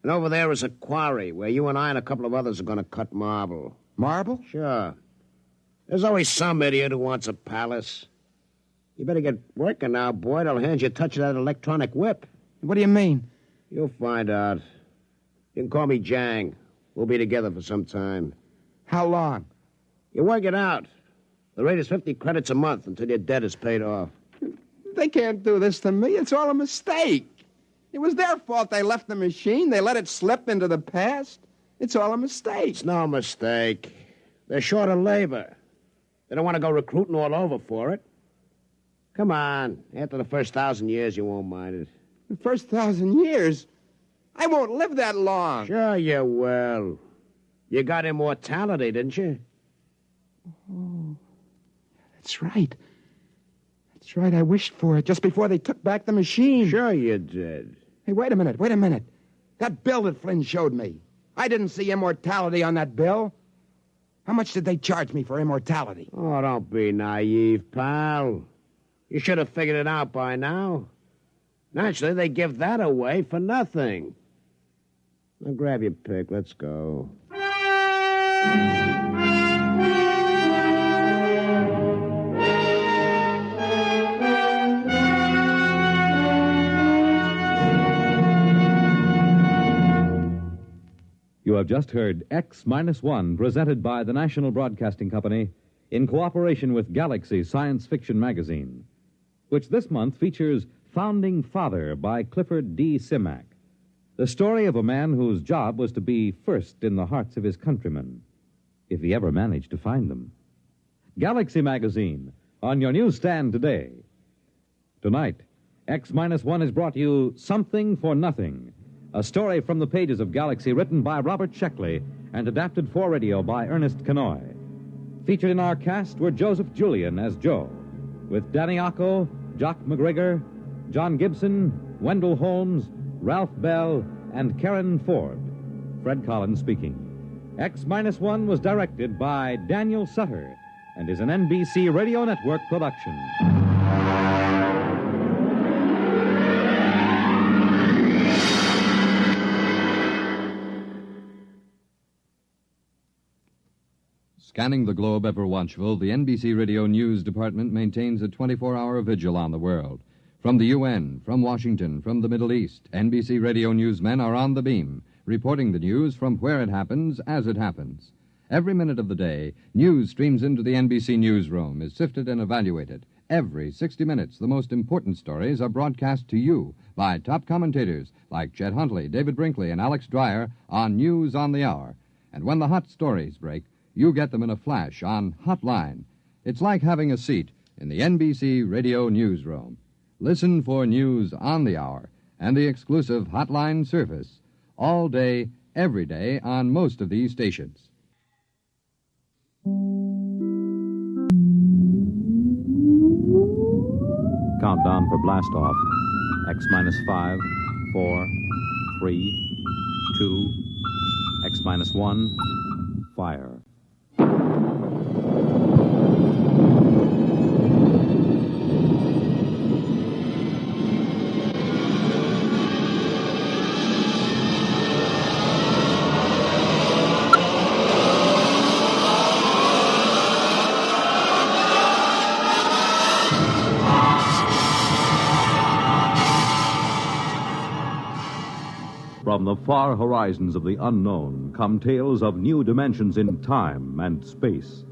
S: And over there is a quarry where you and I and a couple of others are going to cut marble.
R: Marble?
S: Sure. There's always some idiot who wants a palace. You better get working now, boy. I'll hand you a touch of that electronic whip.
R: What do you mean?
S: You'll find out. You can call me Jang. We'll be together for some time.
R: How long?
S: You work it out. The rate is 50 credits a month until your debt is paid off.
R: They can't do this to me. It's all a mistake. It was their fault they left the machine. They let it slip into the past. It's all a mistake.
S: It's no mistake. They're short of labor. They don't want to go recruiting all over for it. Come on. After the first 1,000 years, you won't mind it.
R: The first 1,000 years? I won't live that long.
S: Sure you will. You got immortality, didn't you?
R: Oh, that's right. That's right. I wished for it just before they took back the machine.
S: Sure you did.
R: Hey, wait a minute. That bill that Flynn showed me. I didn't see immortality on that bill. How much did they charge me for immortality?
S: Oh, don't be naive, pal. You should have figured it out by now. Naturally, they give that away for nothing. Now grab your pick. Let's go.
B: You have just heard X-1, presented by the National Broadcasting Company in cooperation with Galaxy Science Fiction Magazine, which this month features Founding Father by Clifford D. Simak, the story of a man whose job was to be first in the hearts of his countrymen, if he ever managed to find them. Galaxy Magazine, on your newsstand today. Tonight, X-1 has brought you Something for Nothing, a story from the pages of Galaxy written by Robert Sheckley and adapted for radio by Ernest Kenoy. Featured in our cast were Joseph Julian as Joe, with Danny Acco, Jock McGregor, John Gibson, Wendell Holmes, Ralph Bell, and Karen Ford. Fred Collins speaking. X-1 was directed by Daniel Sutter and is an NBC Radio Network production.
L: Scanning the globe ever watchful, the NBC Radio News Department maintains a 24-hour vigil on the world. From the UN, from Washington, from the Middle East, NBC Radio newsmen are on the beam, reporting the news from where it happens, as it happens. Every minute of the day, news streams into the NBC newsroom, is sifted and evaluated. Every 60 minutes, the most important stories are broadcast to you by top commentators like Chet Huntley, David Brinkley, and Alex Dreyer on News on the Hour. And when the hot stories break, you get them in a flash on Hotline. It's like having a seat in the NBC Radio newsroom. Listen for News on the Hour and the exclusive Hotline service all day, every day on most of these stations.
B: Countdown for blast-off. X-5, 4, 3, 2, X-1, fire. From the far horizons of the unknown come tales of new dimensions in time and space.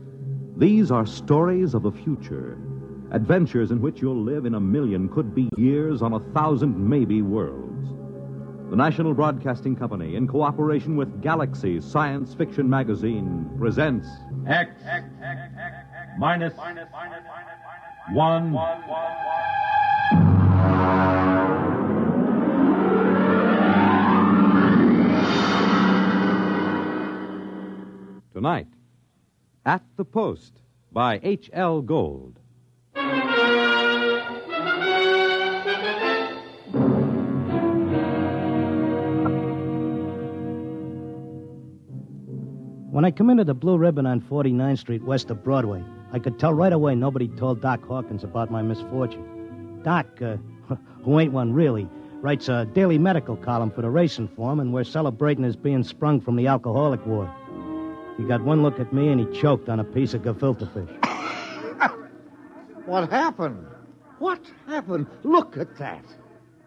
B: These are stories of the future, adventures in which you'll live in 1,000,000, could be years, on 1,000 maybe worlds. The National Broadcasting Company, in cooperation with Galaxy Science Fiction Magazine, presents
T: X minus 1.
B: Tonight, At the Post by H.L. Gold.
P: When I come into the Blue Ribbon on 49th Street west of Broadway, I could tell right away nobody told Doc Hawkins about my misfortune. Doc, who ain't one really, writes a daily medical column for the Racing Form, and we're celebrating his being sprung from the alcoholic ward. He got one look at me, and he choked on a piece of gefilte fish.
U: What happened? What happened? Look at that.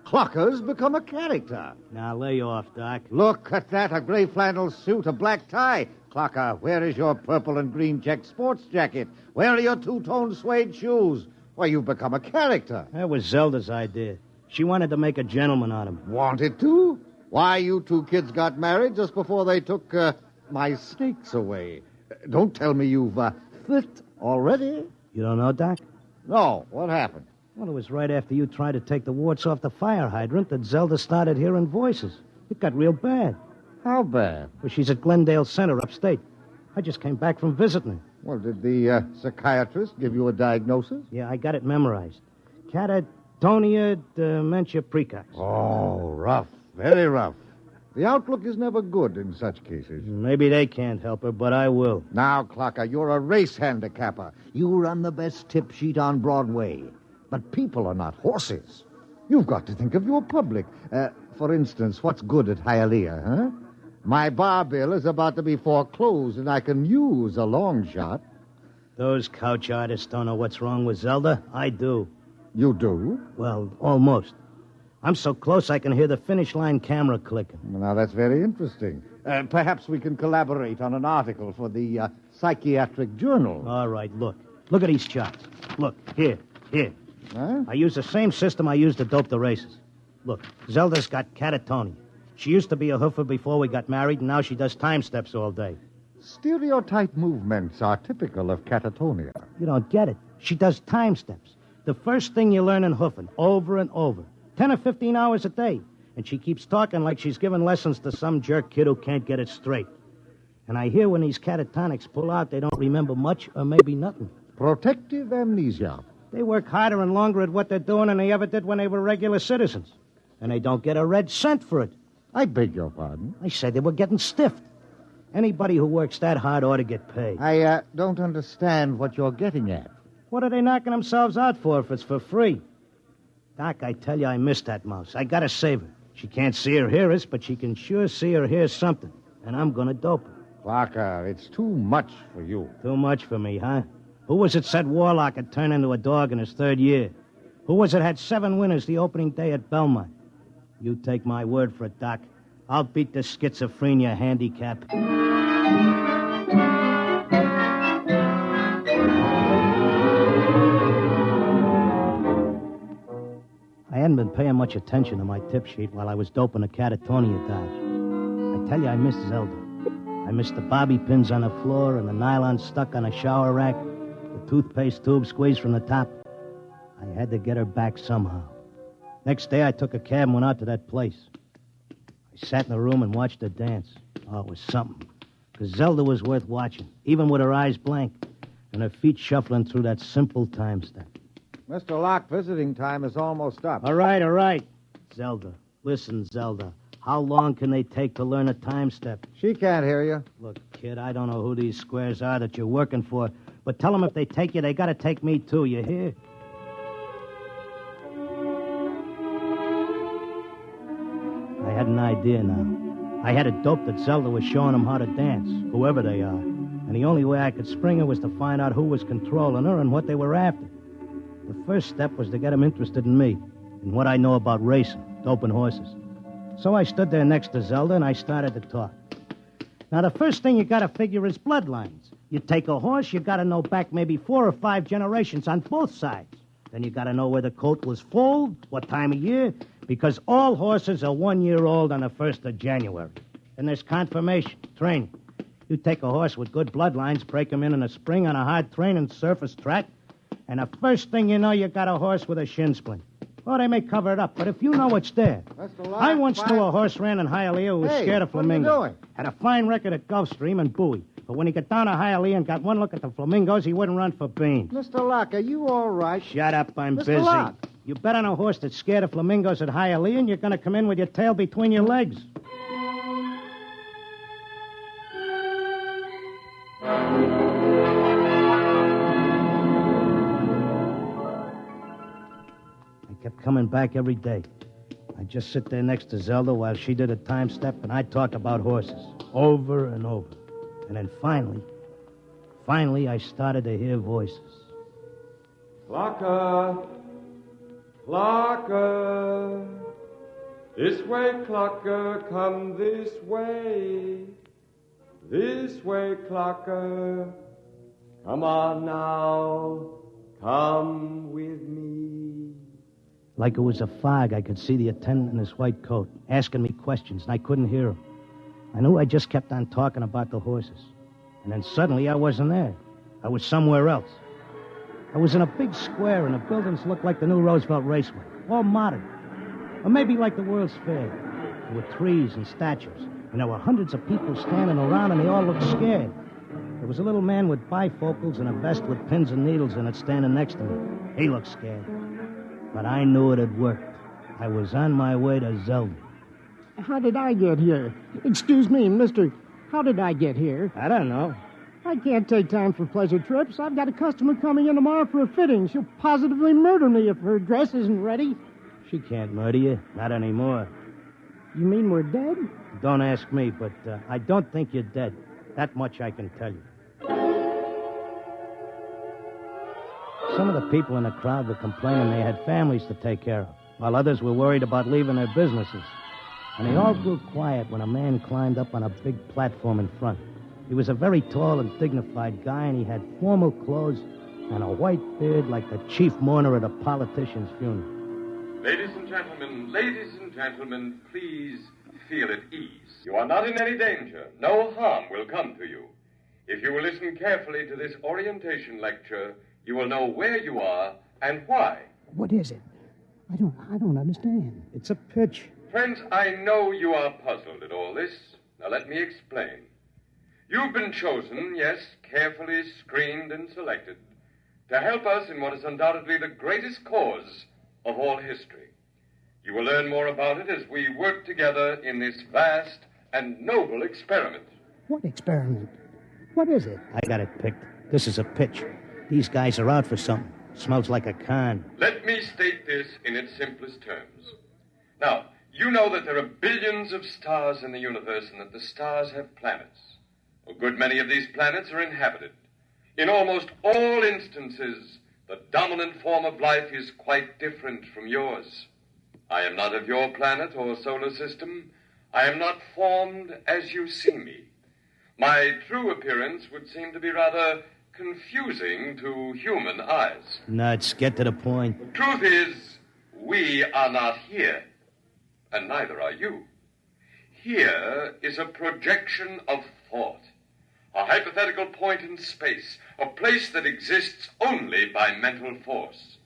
U: Clocker's become a character.
P: Now, lay off, Doc.
U: Look at that, a gray flannel suit, a black tie. Clocker, where is your purple and green check sports jacket? Where are your two-tone suede shoes? Why, you've become a character.
P: That was Zelda's idea. She wanted to make a gentleman out of him.
U: Wanted to? Why, you two kids got married just before they took my snakes away. Don't tell me you've fit already.
P: You don't know, Doc?
U: No. What happened?
P: Well, it was right after you tried to take the warts off the fire hydrant that Zelda started hearing voices. It got real bad.
U: How bad?
P: Well, she's at Glendale Center upstate. I just came back from visiting her.
U: Well, did the psychiatrist give you a diagnosis?
P: Yeah, I got it memorized. Catatonia dementia precox.
U: Oh, rough. Very rough. The outlook is never good in such cases.
P: Maybe they can't help her, but I will.
U: Now, Clocker, you're a race handicapper. You run the best tip sheet on Broadway. But people are not horses. You've got to think of your public. For instance, what's good at Hialeah, huh? My bar bill is about to be foreclosed, and I can use a long shot.
P: Those couch artists don't know what's wrong with Zelda. I do.
U: You do?
P: Well, almost. I'm so close I can hear the finish line camera clicking.
U: Well, now, that's very interesting. Perhaps we can collaborate on an article for the Psychiatric Journal.
P: All right, look. Look at these charts. Look, here.
U: Huh?
P: I use the same system I used to dope the races. Look, Zelda's got catatonia. She used to be a hoofer before we got married, and now she does time steps all day.
U: Stereotype movements are typical of catatonia.
P: You don't get it. She does time steps. The first thing you learn in hoofing, over and over. 10 or 15 hours a day. And she keeps talking like she's giving lessons to some jerk kid who can't get it straight. And I hear when these catatonics pull out, they don't remember much or maybe nothing.
U: Protective amnesia.
P: They work harder and longer at what they're doing than they ever did when they were regular citizens. And they don't get a red cent for it.
U: I beg your pardon?
P: I said they were getting stiffed. Anybody who works that hard ought to get paid.
U: I don't understand what you're getting at.
P: What are they knocking themselves out for if it's for free? Doc, I tell you, I miss that mouse. I gotta save her. She can't see or hear us, but she can sure see or hear something. And I'm gonna dope her.
U: Clarker, it's too much for you.
P: Too much for me, huh? Who was it said Warlock had turned into a dog in his third year? Who was it had 7 winners the opening day at Belmont? You take my word for it, Doc. I'll beat the schizophrenia handicap. I hadn't been paying much attention to my tip sheet while I was doping a catatonia dodge. I tell you, I missed Zelda. I missed the bobby pins on the floor and the nylon stuck on a shower rack, the toothpaste tube squeezed from the top. I had to get her back somehow. Next day, I took a cab and went out to that place. I sat in the room and watched her dance. Oh, it was something. Because Zelda was worth watching, even with her eyes blank and her feet shuffling through that simple time step.
U: Mr. Locke, visiting time is almost up.
P: All right. Zelda. Listen, Zelda. How long can they take to learn a time step?
U: She can't hear you.
P: Look, kid, I don't know who these squares are that you're working for, but tell them if they take you, they gotta take me, too. You hear? I had an idea now. I had a dope that Zelda was showing them how to dance, whoever they are. And the only way I could spring her was to find out who was controlling her and what they were after. The first step was to get them interested in me, and what I know about racing, doping horses. So I stood there next to Zelda, and I started to talk. Now, the first thing you gotta figure is bloodlines. You take a horse, you gotta know back maybe 4 or 5 generations on both sides. Then you gotta know where the coat was full, what time of year, Because all horses are 1 year old on the 1st of January. And there's confirmation, training. You take a horse with good bloodlines, break him in a spring on a hard training surface track, and the first thing you know, you got a horse with a shin splint. Or they may cover it up, but if you know it's there. I once knew a horse ran in Hialeah who was scared of flamingo.
U: What are you doing?
P: Had a fine record at Gulfstream and Bowie. But when he got down to Hialeah and got one look at the flamingos, he wouldn't run for beans.
U: Mr. Locke, are you all right?
P: Shut up, I'm
U: Mr.
P: busy.
U: Locke.
P: You bet on a horse that's scared of flamingos at Hialeah, and you're going to come in with your tail between your legs. I kept coming back every day. I'd just sit there next to Zelda while she did a time step, and I'd talk about horses over and over. And then finally, I started to hear voices.
A: Clocker! Clocker! This way, Clocker, come this way. This way, Clocker. Come on now, come with me.
P: Like it was a fog, I could see the attendant in his white coat, asking me questions, and I couldn't hear him. I knew I just kept on talking about the horses. And then suddenly I wasn't there. I was somewhere else. I was in a big square, and the buildings looked like the new Roosevelt Raceway, all modern. Or maybe like the World's Fair. There were trees and statues, and there were hundreds of people standing around, and they all looked scared. There was a little man with bifocals and a vest with pins and needles in it standing next to me. He looked scared. But I knew it had worked. I was on my way to Zelda.
V: How did I get here? Excuse me, mister. How did I get here?
P: I don't know.
V: I can't take time for pleasure trips. I've got a customer coming in tomorrow for a fitting. She'll positively murder me if her dress isn't ready.
P: She can't murder you. Not anymore.
V: You mean we're dead?
P: Don't ask me, but I don't think you're dead. That much I can tell you. Some of the people in the crowd were complaining they had families to take care of, while others were worried about leaving their businesses. And they all grew quiet when a man climbed up on a big platform in front. He was a very tall and dignified guy, and he had formal clothes and a white beard like the chief mourner at a politician's funeral.
A: Ladies and gentlemen, please feel at ease. You are not in any danger. No harm will come to you. If you will listen carefully to this orientation lecture, you will know where you are and why.
V: What is it? I don't understand.
P: It's a pitch.
A: Friends, I know you are puzzled at all this. Now let me explain. You've been chosen, yes, carefully screened and selected, to help us in what is undoubtedly the greatest cause of all history. You will learn more about it as we work together in this vast and noble experiment.
V: What experiment? What is it?
P: I got it picked. This is a pitch. These guys are out for something. Smells like a con.
A: Let me state this in its simplest terms. Now, you know that there are billions of stars in the universe and that the stars have planets. A good many of these planets are inhabited. In almost all instances, the dominant form of life is quite different from yours. I am not of your planet or solar system. I am not formed as you see me. My true appearance would seem to be rather confusing to human eyes.
P: Nuts, get to the point.
A: The truth is, we are not here, and neither are you. Here is a projection of thought, a hypothetical point in space, a place that exists only by mental force.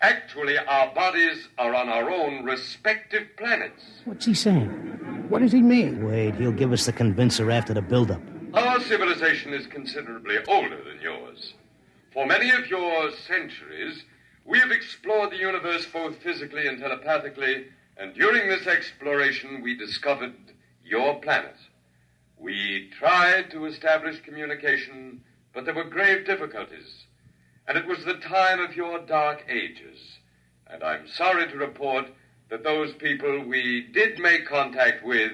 A: Actually, our bodies are on our own respective planets.
V: What's he saying? What does he mean?
P: Wait, he'll give us the convincer after the build-up.
A: Our civilization is considerably older than yours. For many of your centuries, we have explored the universe both physically and telepathically, and during this exploration, we discovered your planet. We tried to establish communication, but there were grave difficulties. And it was the time of your dark ages. And I'm sorry to report that those people we did make contact with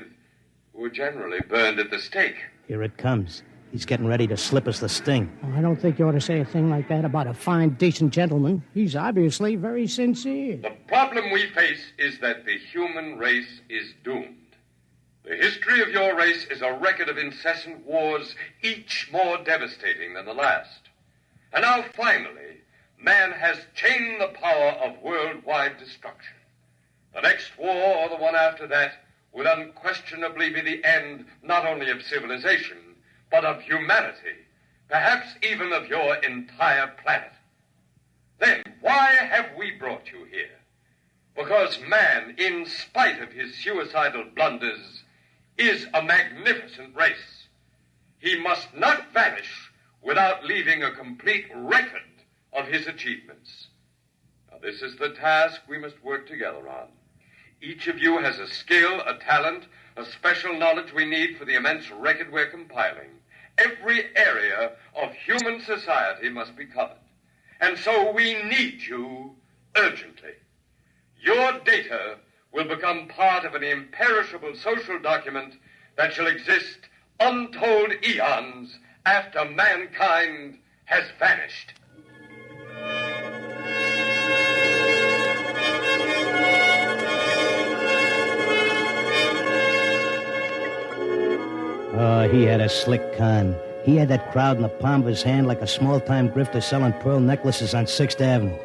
A: were generally burned at the stake.
P: Here it comes. He's getting ready to slip us the sting.
V: Oh, I don't think you ought to say a thing like that about a fine, decent gentleman. He's obviously very sincere.
A: The problem we face is that the human race is doomed. The history of your race is a record of incessant wars, each more devastating than the last. And now, finally, man has chained the power of worldwide destruction. The next war, or the one after that, will unquestionably be the end not only of civilization, but of humanity, perhaps even of your entire planet. Then why have we brought you here? Because man, in spite of his suicidal blunders, is a magnificent race. He must not vanish without leaving a complete record of his achievements. Now, this is the task we must work together on. Each of you has a skill, a talent, a special knowledge we need for the immense record we're compiling. Every area of human society must be covered. And so we need you urgently. Your data will become part of an imperishable social document that shall exist untold eons after mankind has vanished.
P: Oh, he had a slick con. He had that crowd in the palm of his hand like a small-time grifter selling pearl necklaces on 6th Avenue.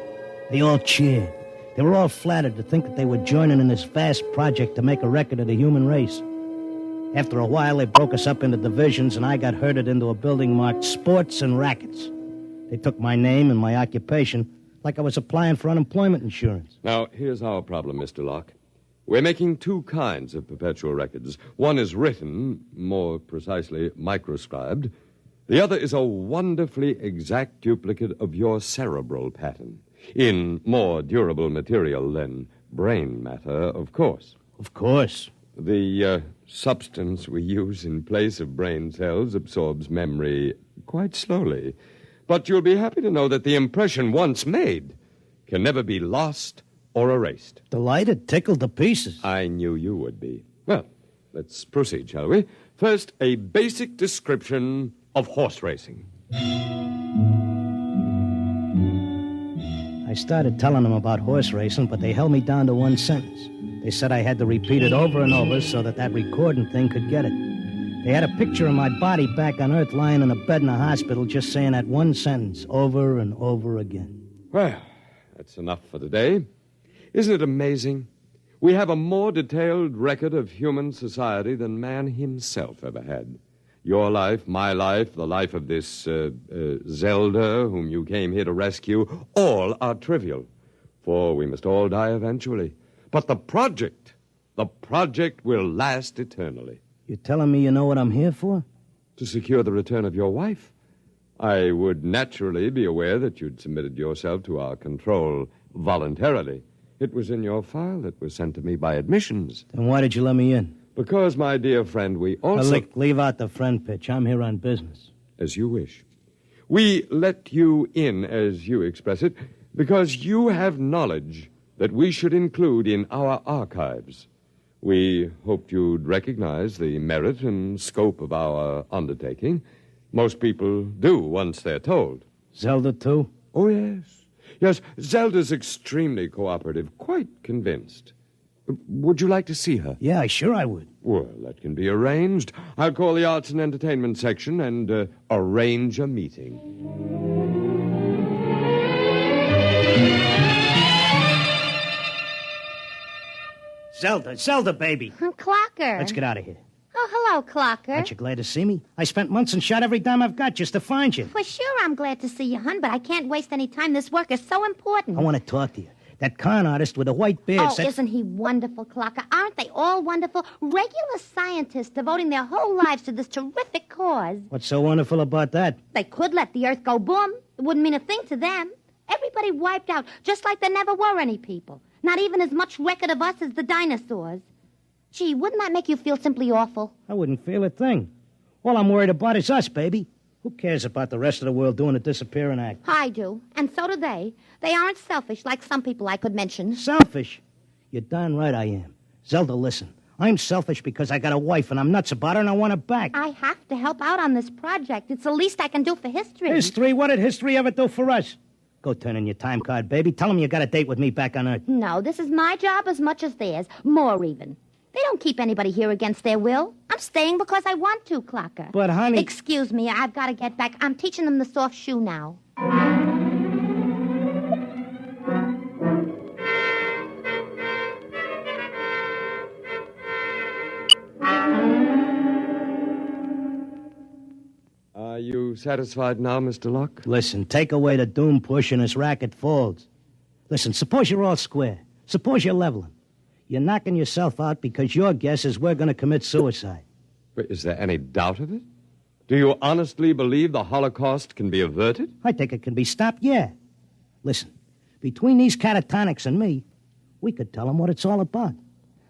P: They all cheered. They were all flattered to think that they were joining in this vast project to make a record of the human race. After a while, they broke us up into divisions, and I got herded into a building marked Sports and Rackets. They took my name and my occupation like I was applying for unemployment insurance.
G: Now, here's our problem, Mr. Locke. We're making two kinds of perpetual records. One is written, more precisely microscribed. The other is a wonderfully exact duplicate of your cerebral pattern, in more durable material than brain matter, of course.
P: Of course.
G: The substance we use in place of brain cells absorbs memory quite slowly. But you'll be happy to know that the impression once made can never be lost or erased.
P: Delighted, tickled to pieces.
G: I knew you would be. Well, let's proceed, shall we? First, a basic description of horse racing.
P: I started telling them about horse racing, but they held me down to one sentence. They said I had to repeat it over and over so that recording thing could get it. They had a picture of my body back on Earth lying in a bed in a hospital just saying that one sentence over and over again.
G: Well, that's enough for today. Isn't it amazing? We have a more detailed record of human society than man himself ever had. Your life, my life, the life of this Zelda, whom you came here to rescue, all are trivial, for we must all die eventually. But the project will last eternally.
P: You're telling me you know what I'm here for?
G: To secure the return of your wife. I would naturally be aware that you'd submitted yourself to our control voluntarily. It was in your file that was sent to me by admissions.
P: Then why did you let me in?
G: Because, my dear friend, we also...
P: Leave out the friend pitch. I'm here on business.
G: As you wish. We let you in, as you express it, because you have knowledge that we should include in our archives. We hoped you'd recognize the merit and scope of our undertaking. Most people do once they're told.
P: Zelda, too?
G: Oh, yes. Yes, Zelda's extremely cooperative, quite convinced. Would you like to see her?
P: Yeah, sure I would.
G: Well, that can be arranged. I'll call the Arts and Entertainment section and arrange a meeting.
P: Zelda, baby.
H: Clocker.
P: Let's get out of here.
H: Oh, hello, Clocker.
P: Aren't you glad to see me? I spent months and shot every dime I've got just to find you.
H: For sure I'm glad to see you, hon, but I can't waste any time. This work is so important.
P: I want to talk to you. That con artist with the white beard
H: said... isn't he wonderful, Clocker? Aren't they all wonderful? Regular scientists devoting their whole lives to this terrific cause.
P: What's so wonderful about that?
H: They could let the Earth go boom. It wouldn't mean a thing to them. Everybody wiped out, just like there never were any people. Not even as much record of us as the dinosaurs. Gee, wouldn't that make you feel simply awful?
P: I wouldn't feel a thing. All I'm worried about is us, baby. Who cares about the rest of the world doing a disappearing act?
H: I do, and so do they. They aren't selfish like some people I could mention.
P: Selfish? You're darn right I am. Zelda, listen. I'm selfish because I got a wife and I'm nuts about her and I want her back.
H: I have to help out on this project. It's the least I can do for history.
P: History? What did history ever do for us? Go turn in your time card, baby. Tell them you got a date with me back on Earth.
H: No, this is my job as much as theirs. More even. They don't keep anybody here against their will. I'm staying because I want to, Clocker.
P: But, honey...
H: Excuse me, I've got to get back. I'm teaching them the soft shoe now.
G: satisfied now, Mr. Locke?
P: Listen, take away the doom push and this racket folds. Listen, suppose you're all square. Suppose you're leveling. You're knocking yourself out because your guess is we're going to commit suicide.
G: But is there any doubt of it? Do you honestly believe the Holocaust can be averted?
P: I think it can be stopped, yeah. Listen, between these catatonics and me, we could tell them what it's all about.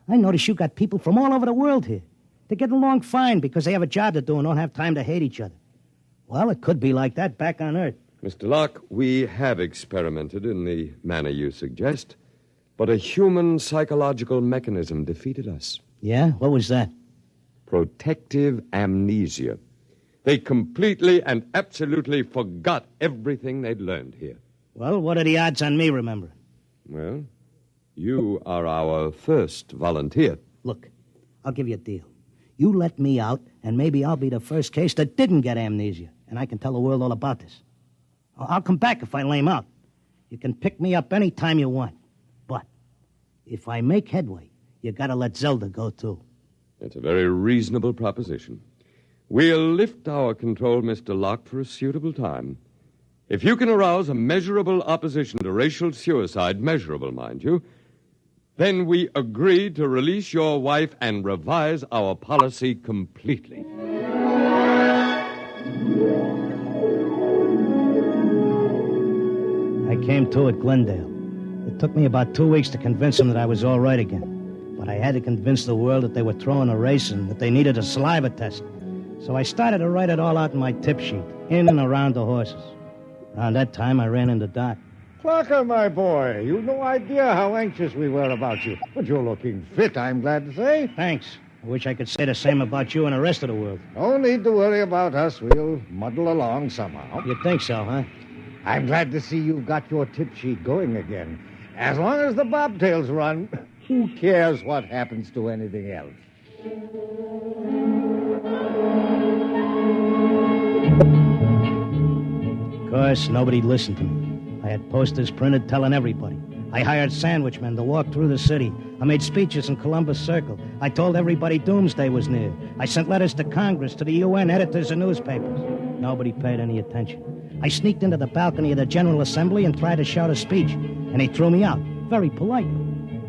P: I notice you got people from all over the world here. They get along fine because they have a job to do and don't have time to hate each other. Well, it could be like that back on Earth.
G: Mr. Locke, we have experimented in the manner you suggest, but a human psychological mechanism defeated us.
P: Yeah? What was that?
G: Protective amnesia. They completely and absolutely forgot everything they'd learned here.
P: Well, what are the odds on me remembering?
G: Well, you are our first volunteer.
P: Look, I'll give you a deal. You let me out, and maybe I'll be the first case that didn't get amnesia, and I can tell the world all about this. I'll come back if I lame out. You can pick me up any time you want. But if I make headway, you gotta let Zelda go, too.
G: That's a very reasonable proposition. We'll lift our control, Mr. Locke, for a suitable time. If you can arouse a measurable opposition to racial suicide, measurable, mind you, then we agree to release your wife and revise our policy completely.
P: I came to at Glendale. It took me about 2 weeks to convince them that I was all right again. But I had to convince the world that they were throwing a race and that they needed a saliva test. So I started to write it all out in my tip sheet, in and around the horses. Around that time, I ran into Doc.
U: Clarker, my boy, you've no idea how anxious we were about you. But you're looking fit, I'm glad to say.
P: Thanks. I wish I could say the same about you and the rest of the world.
U: No need to worry about us. We'll muddle along somehow.
P: You think so, huh?
U: I'm glad to see you've got your tip sheet going again. As long as the bobtails run, who cares what happens to anything else?
P: Of course, nobody listened to me. I had posters printed telling everybody. I hired sandwichmen to walk through the city. I made speeches in Columbus Circle. I told everybody doomsday was near. I sent letters to Congress, to the UN, editors of newspapers. Nobody paid any attention. I sneaked into the balcony of the General Assembly and tried to shout a speech, and they threw me out, very politely.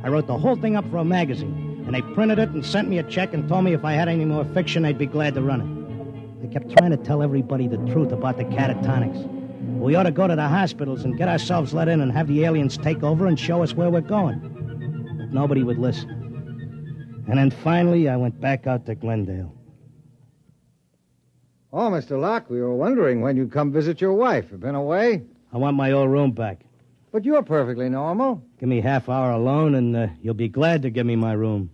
P: I wrote the whole thing up for a magazine, and they printed it and sent me a check and told me if I had any more fiction, they'd be glad to run it. I kept trying to tell everybody the truth about the catatonics. We ought to go to the hospitals and get ourselves let in and have the aliens take over and show us where we're going. But nobody would listen. And then finally, I went back out to Glendale.
U: Oh, Mr. Locke, we were wondering when you'd come visit your wife. You been away?
P: I want my old room back.
U: But you're perfectly normal.
P: Give me half hour alone, and you'll be glad to give me my room.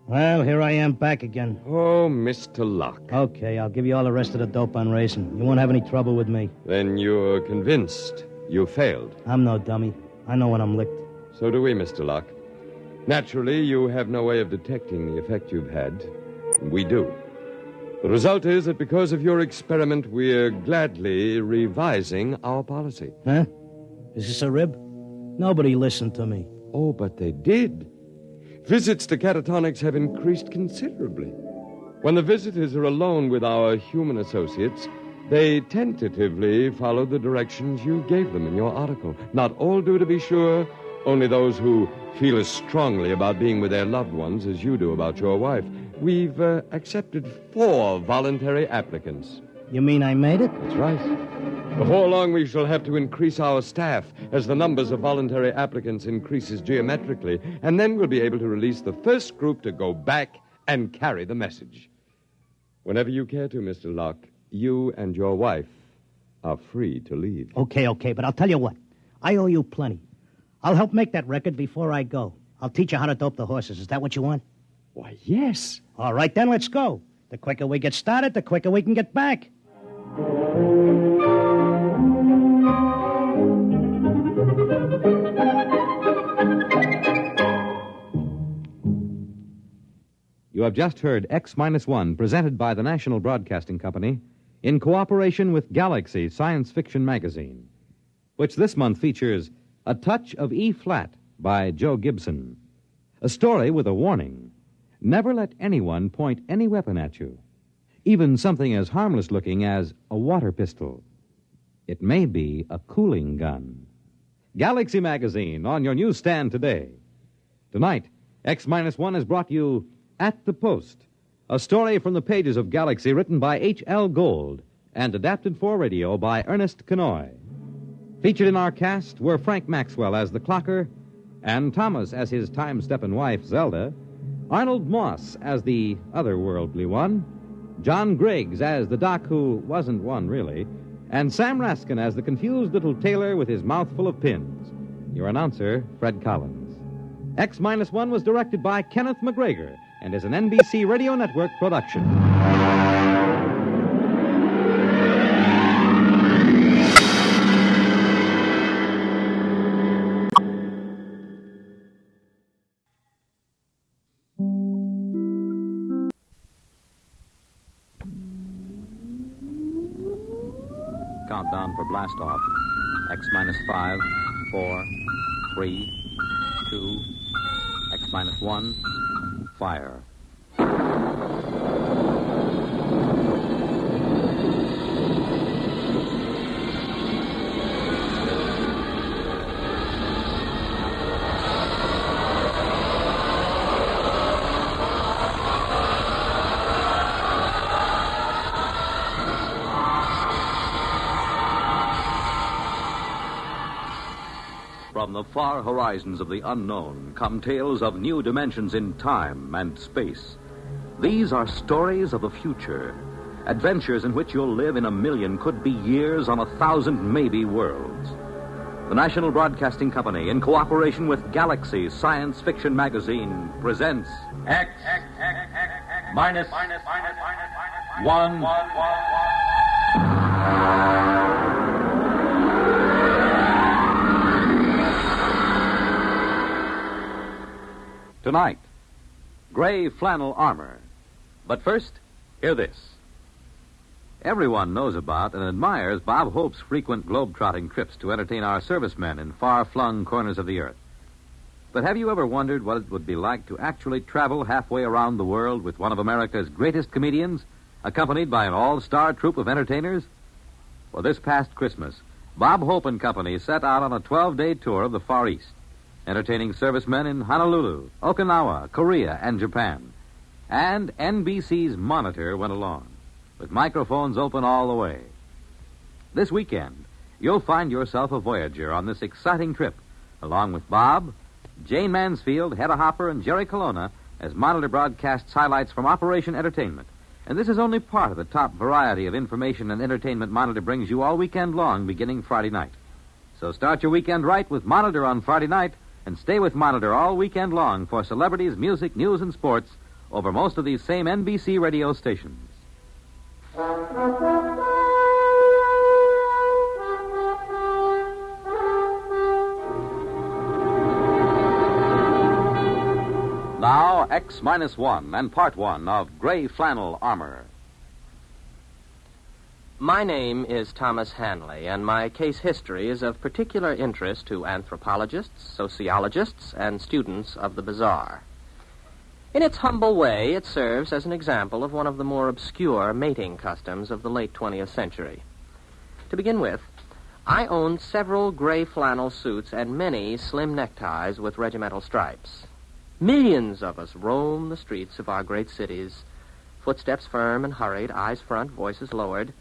P: Well, here I am back again.
G: Oh, Mr. Locke.
P: Okay, I'll give you all the rest of the dope on racing. You won't have any trouble with me.
G: Then you're convinced you failed.
P: I'm no dummy. I know when I'm licked.
G: So do we, Mr. Locke. Naturally, you have no way of detecting the effect you've had. We do. The result is that because of your experiment, we're gladly revising our policy.
P: Huh? Is this a rib? Nobody listened to me.
G: Oh, but they did. Visits to catatonics have increased considerably. When the visitors are alone with our human associates, they tentatively follow the directions you gave them in your article. Not all do, to be sure, only those who feel as strongly about being with their loved ones as you do about your wife. We've accepted 4 voluntary applicants.
P: You mean I made it?
G: That's right. Before long, we shall have to increase our staff as the numbers of voluntary applicants increases geometrically, and then we'll be able to release the first group to go back and carry the message. Whenever you care to, Mr. Locke, you and your wife are free to leave.
P: Okay, but I'll tell you what. I owe you plenty. I'll help make that record before I go. I'll teach you how to dope the horses. Is that what you want?
G: Why, yes.
P: All right, then let's go. The quicker we get started, the quicker we can get back.
B: You have just heard X-1, presented by the National Broadcasting Company in cooperation with Galaxy Science Fiction Magazine, which this month features A Touch of E Flat by Joe Gibson. A story with a warning. Never let anyone point any weapon at you, even something as harmless looking as a water pistol. It may be a cooling gun. Galaxy Magazine on your newsstand today. Tonight, X-1 has brought you At the Post, a story from the pages of Galaxy written by H.L. Gold and adapted for radio by Ernest Kenoy. Featured in our cast were Frank Maxwell as the clocker, and Thomas as his time-steppin' wife, Zelda, Arnold Moss as the otherworldly one, John Griggs as the doc who wasn't one, really, and Sam Raskin as the confused little tailor with his mouth full of pins. Your announcer, Fred Collins. X-1 was directed by Kenneth McGregor and is an NBC Radio Network production.
C: Countdown for blast off. X-5, 4, 3, 2, X-1, fire. From the far horizons of the unknown come tales of new dimensions in time and space. These are stories of the future, adventures in which you'll live in a million, could be years, on 1,000 maybe worlds. The National Broadcasting Company, in cooperation with Galaxy Science Fiction Magazine, presents
T: X-1.
C: Tonight, gray flannel armor. But first, hear this. Everyone knows about and admires Bob Hope's frequent globe-trotting trips to entertain our servicemen in far-flung corners of the earth. But have you ever wondered what it would be like to actually travel halfway around the world with one of America's greatest comedians, accompanied by an all-star troupe of entertainers? Well, this past Christmas, Bob Hope and Company set out on a 12-day tour of the Far East, entertaining servicemen in Honolulu, Okinawa, Korea, and Japan. And NBC's Monitor went along, with microphones open all the way. This weekend, you'll find yourself a voyager on this exciting trip, along with Bob, Jane Mansfield, Hedda Hopper, and Jerry Colonna, as Monitor broadcasts highlights from Operation Entertainment. And this is only part of the top variety of information and entertainment Monitor brings you all weekend long, beginning Friday night. So start your weekend right with Monitor on Friday night, and stay with Monitor all weekend long for celebrities, music, news, and sports over most of these same NBC radio stations. Now, X-1 and Part 1 of Gray Flannel Armor.
I: My name is Thomas Hanley, and my case history is of particular interest to anthropologists, sociologists, and students of the bizarre. In its humble way, it serves as an example of one of the more obscure mating customs of the late 20th century. To begin with, I owned several gray flannel suits and many slim neckties with regimental stripes. Millions of us roam the streets of our great cities, footsteps firm and hurried, eyes front, voices lowered,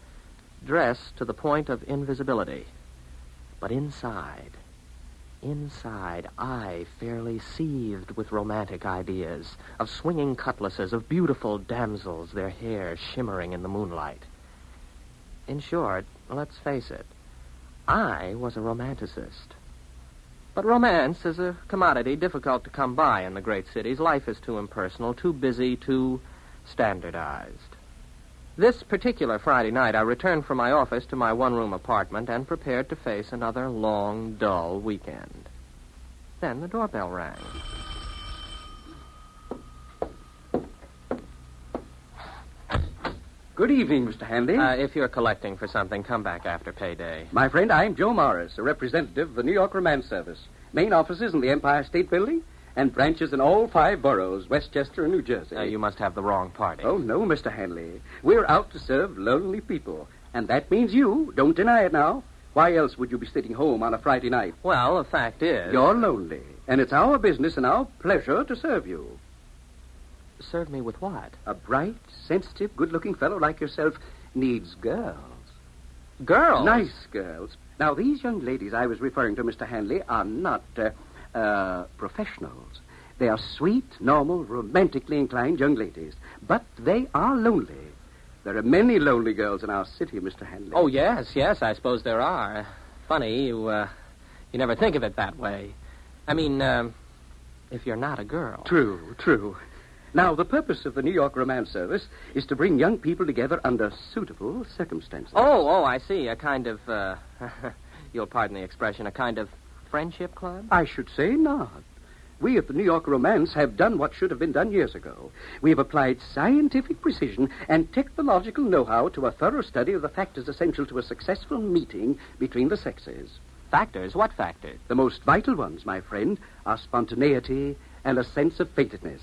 I: dressed to the point of invisibility. But inside, I fairly seethed with romantic ideas, of swinging cutlasses, of beautiful damsels, their hair shimmering in the moonlight. In short, let's face it, I was a romanticist. But romance is a commodity difficult to come by in the great cities. Life is too impersonal, too busy, too standardized. This particular Friday night, I returned from my office to my one-room apartment and prepared to face another long, dull weekend. Then the doorbell rang.
E: Good evening, Mr. Hanley.
I: If you're collecting for something, come back after payday.
E: My friend, I'm Joe Morris, a representative of the New York Romance Service. Main offices in the Empire State Building and branches in all 5 boroughs, Westchester and New Jersey.
I: You must have the wrong party.
E: Oh, no, Mr. Hanley. We're out to serve lonely people. And that means you. Don't deny it now. Why else would you be sitting home on a Friday night?
I: Well, the fact is...
E: You're lonely. And it's our business and our pleasure to serve you.
I: Serve me with what?
E: A bright, sensitive, good-looking fellow like yourself needs girls.
I: Girls?
E: Nice girls. Now, these young ladies I was referring to, Mr. Hanley, are not professionals. They are sweet, normal, romantically inclined young ladies. But they are lonely. There are many lonely girls in our city, Mr. Hanley.
I: Oh, yes, I suppose there are. Funny, you never think of it that way. I mean, if you're not a girl.
E: True. Now, the purpose of the New York Romance Service is to bring young people together under suitable circumstances.
I: Oh, I see. A kind of, you'll pardon the expression, a kind of friendship club?
E: I should say not. We at the New York Romance have done what should have been done years ago. We have applied scientific precision and technological know-how to a thorough study of the factors essential to a successful meeting between the sexes.
I: Factors? What factors?
E: The most vital ones, my friend, are spontaneity and a sense of fatedness.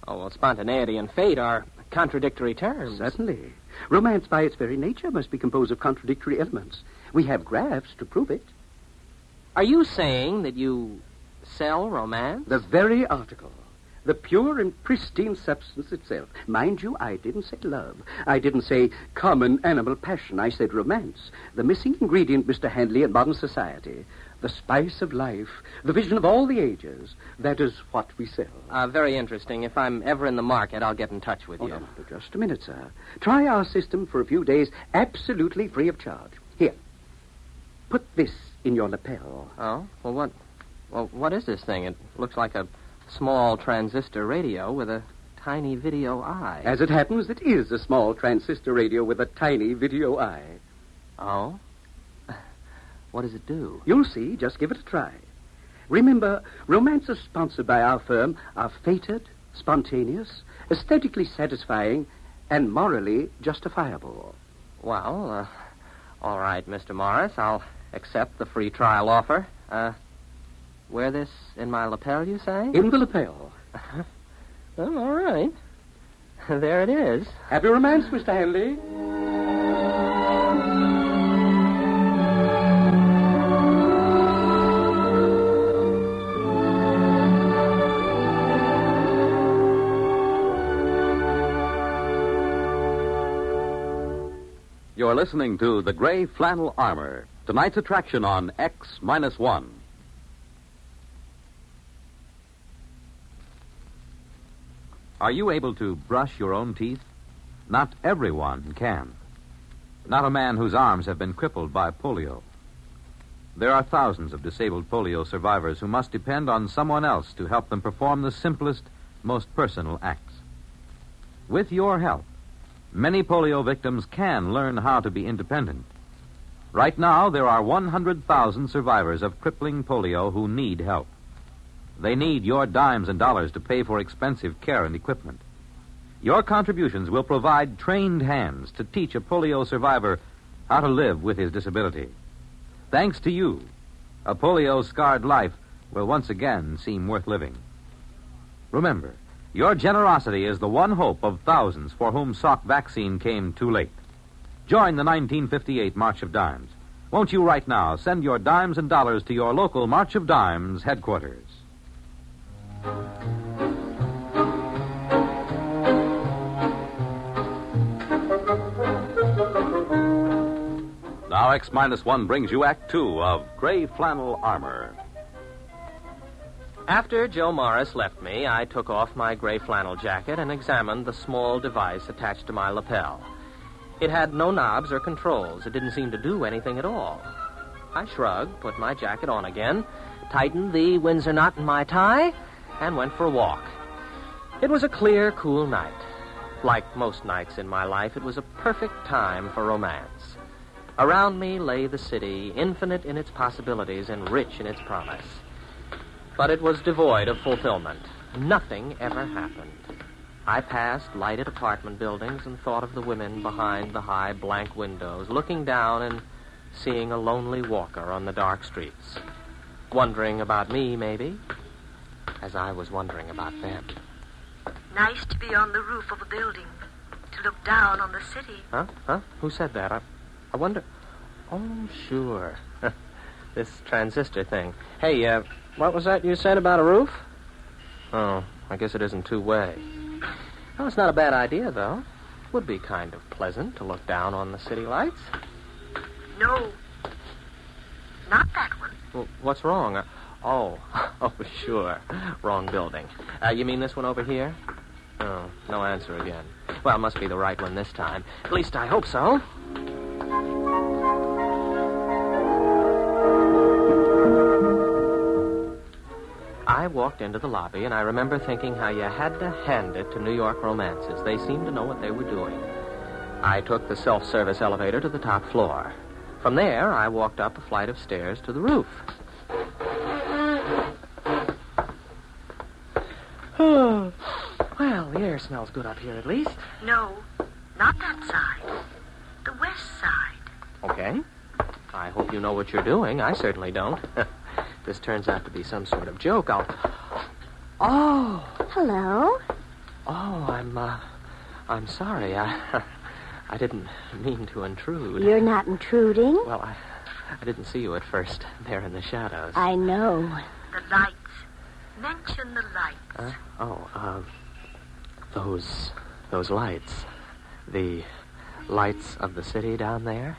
I: Oh, well, spontaneity and fate are contradictory terms.
E: Certainly. Romance, by its very nature, must be composed of contradictory elements. We have graphs to prove it.
I: Are you saying that you sell romance?
E: The very article. The pure and pristine substance itself. Mind you, I didn't say love. I didn't say common animal passion. I said romance. The missing ingredient, Mr. Hanley, in modern society. The spice of life. The vision of all the ages. That is what we sell.
I: Very interesting. If I'm ever in the market, I'll get in touch with you.
E: No, just a minute, sir. Try our system for a few days, absolutely free of charge. Here. Put this in your lapel.
I: Oh? Well, what is this thing? It looks like a small transistor radio with a tiny video eye.
E: As it happens, it is a small transistor radio with a tiny video eye.
I: Oh? What does it do?
E: You'll see. Just give it a try. Remember, romances sponsored by our firm are fated, spontaneous, aesthetically satisfying, and morally justifiable.
I: Well, all right, Mr. Morris. I'll accept the free trial offer. Wear this in my lapel, you say?
E: In the lapel.
I: Well, all right. There it is.
E: Happy romance, Mr. Hanley.
C: You're listening to The Gray Flannel Armor, tonight's attraction on X-1. Are you able to brush your own teeth? Not everyone can. Not a man whose arms have been crippled by polio. There are thousands of disabled polio survivors who must depend on someone else to help them perform the simplest, most personal acts. With your help, many polio victims can learn how to be independent. Right now, there are 100,000 survivors of crippling polio who need help. They need your dimes and dollars to pay for expensive care and equipment. Your contributions will provide trained hands to teach a polio survivor how to live with his disability. Thanks to you, a polio-scarred life will once again seem worth living. Remember, your generosity is the one hope of thousands for whom Salk vaccine came too late. Join the 1958 March of Dimes. Won't you right now send your dimes and dollars to your local March of Dimes headquarters? Now X-1 brings you Act 2 of Gray Flannel Armor.
I: After Joe Morris left me, I took off my gray flannel jacket and examined the small device attached to my lapel. It had no knobs or controls. It didn't seem to do anything at all. I shrugged, put my jacket on again, tightened the Windsor knot in my tie, and went for a walk. It was a clear, cool night. Like most nights in my life, it was a perfect time for romance. Around me lay the city, infinite in its possibilities and rich in its promise. But it was devoid of fulfillment. Nothing ever happened. I passed lighted apartment buildings and thought of the women behind the high blank windows, looking down and seeing a lonely walker on the dark streets. Wondering about me, maybe, as I was wondering about them.
F: Nice to be on the roof of a building, to look down on the city.
I: Huh? Who said that? I wonder... Oh, sure. This transistor thing. Hey, what was that you said about a roof? Oh, I guess it isn't two-way. Oh, it's not a bad idea, though. Would be kind of pleasant to look down on the city lights.
F: No. Not that one.
I: Well, what's wrong? Oh, sure. Wrong building. You mean this one over here? Oh, no answer again. Well, it must be the right one this time. At least I hope so. I walked into the lobby, and I remember thinking how you had to hand it to New York romances. They seemed to know what they were doing. I took the self-service elevator to the top floor. From there, I walked up a flight of stairs to the roof. Oh, well, the air smells good up here at least.
F: No, not that side. The west side.
I: Okay. I hope you know what you're doing. I certainly don't. This turns out to be some sort of joke. Oh.
K: Hello.
I: Oh, I'm sorry. I didn't mean to intrude.
K: You're not intruding.
I: Well, I didn't see you at first. There in the shadows.
K: I know.
F: The lights. Mention the lights.
I: Those lights. The lights of the city down there.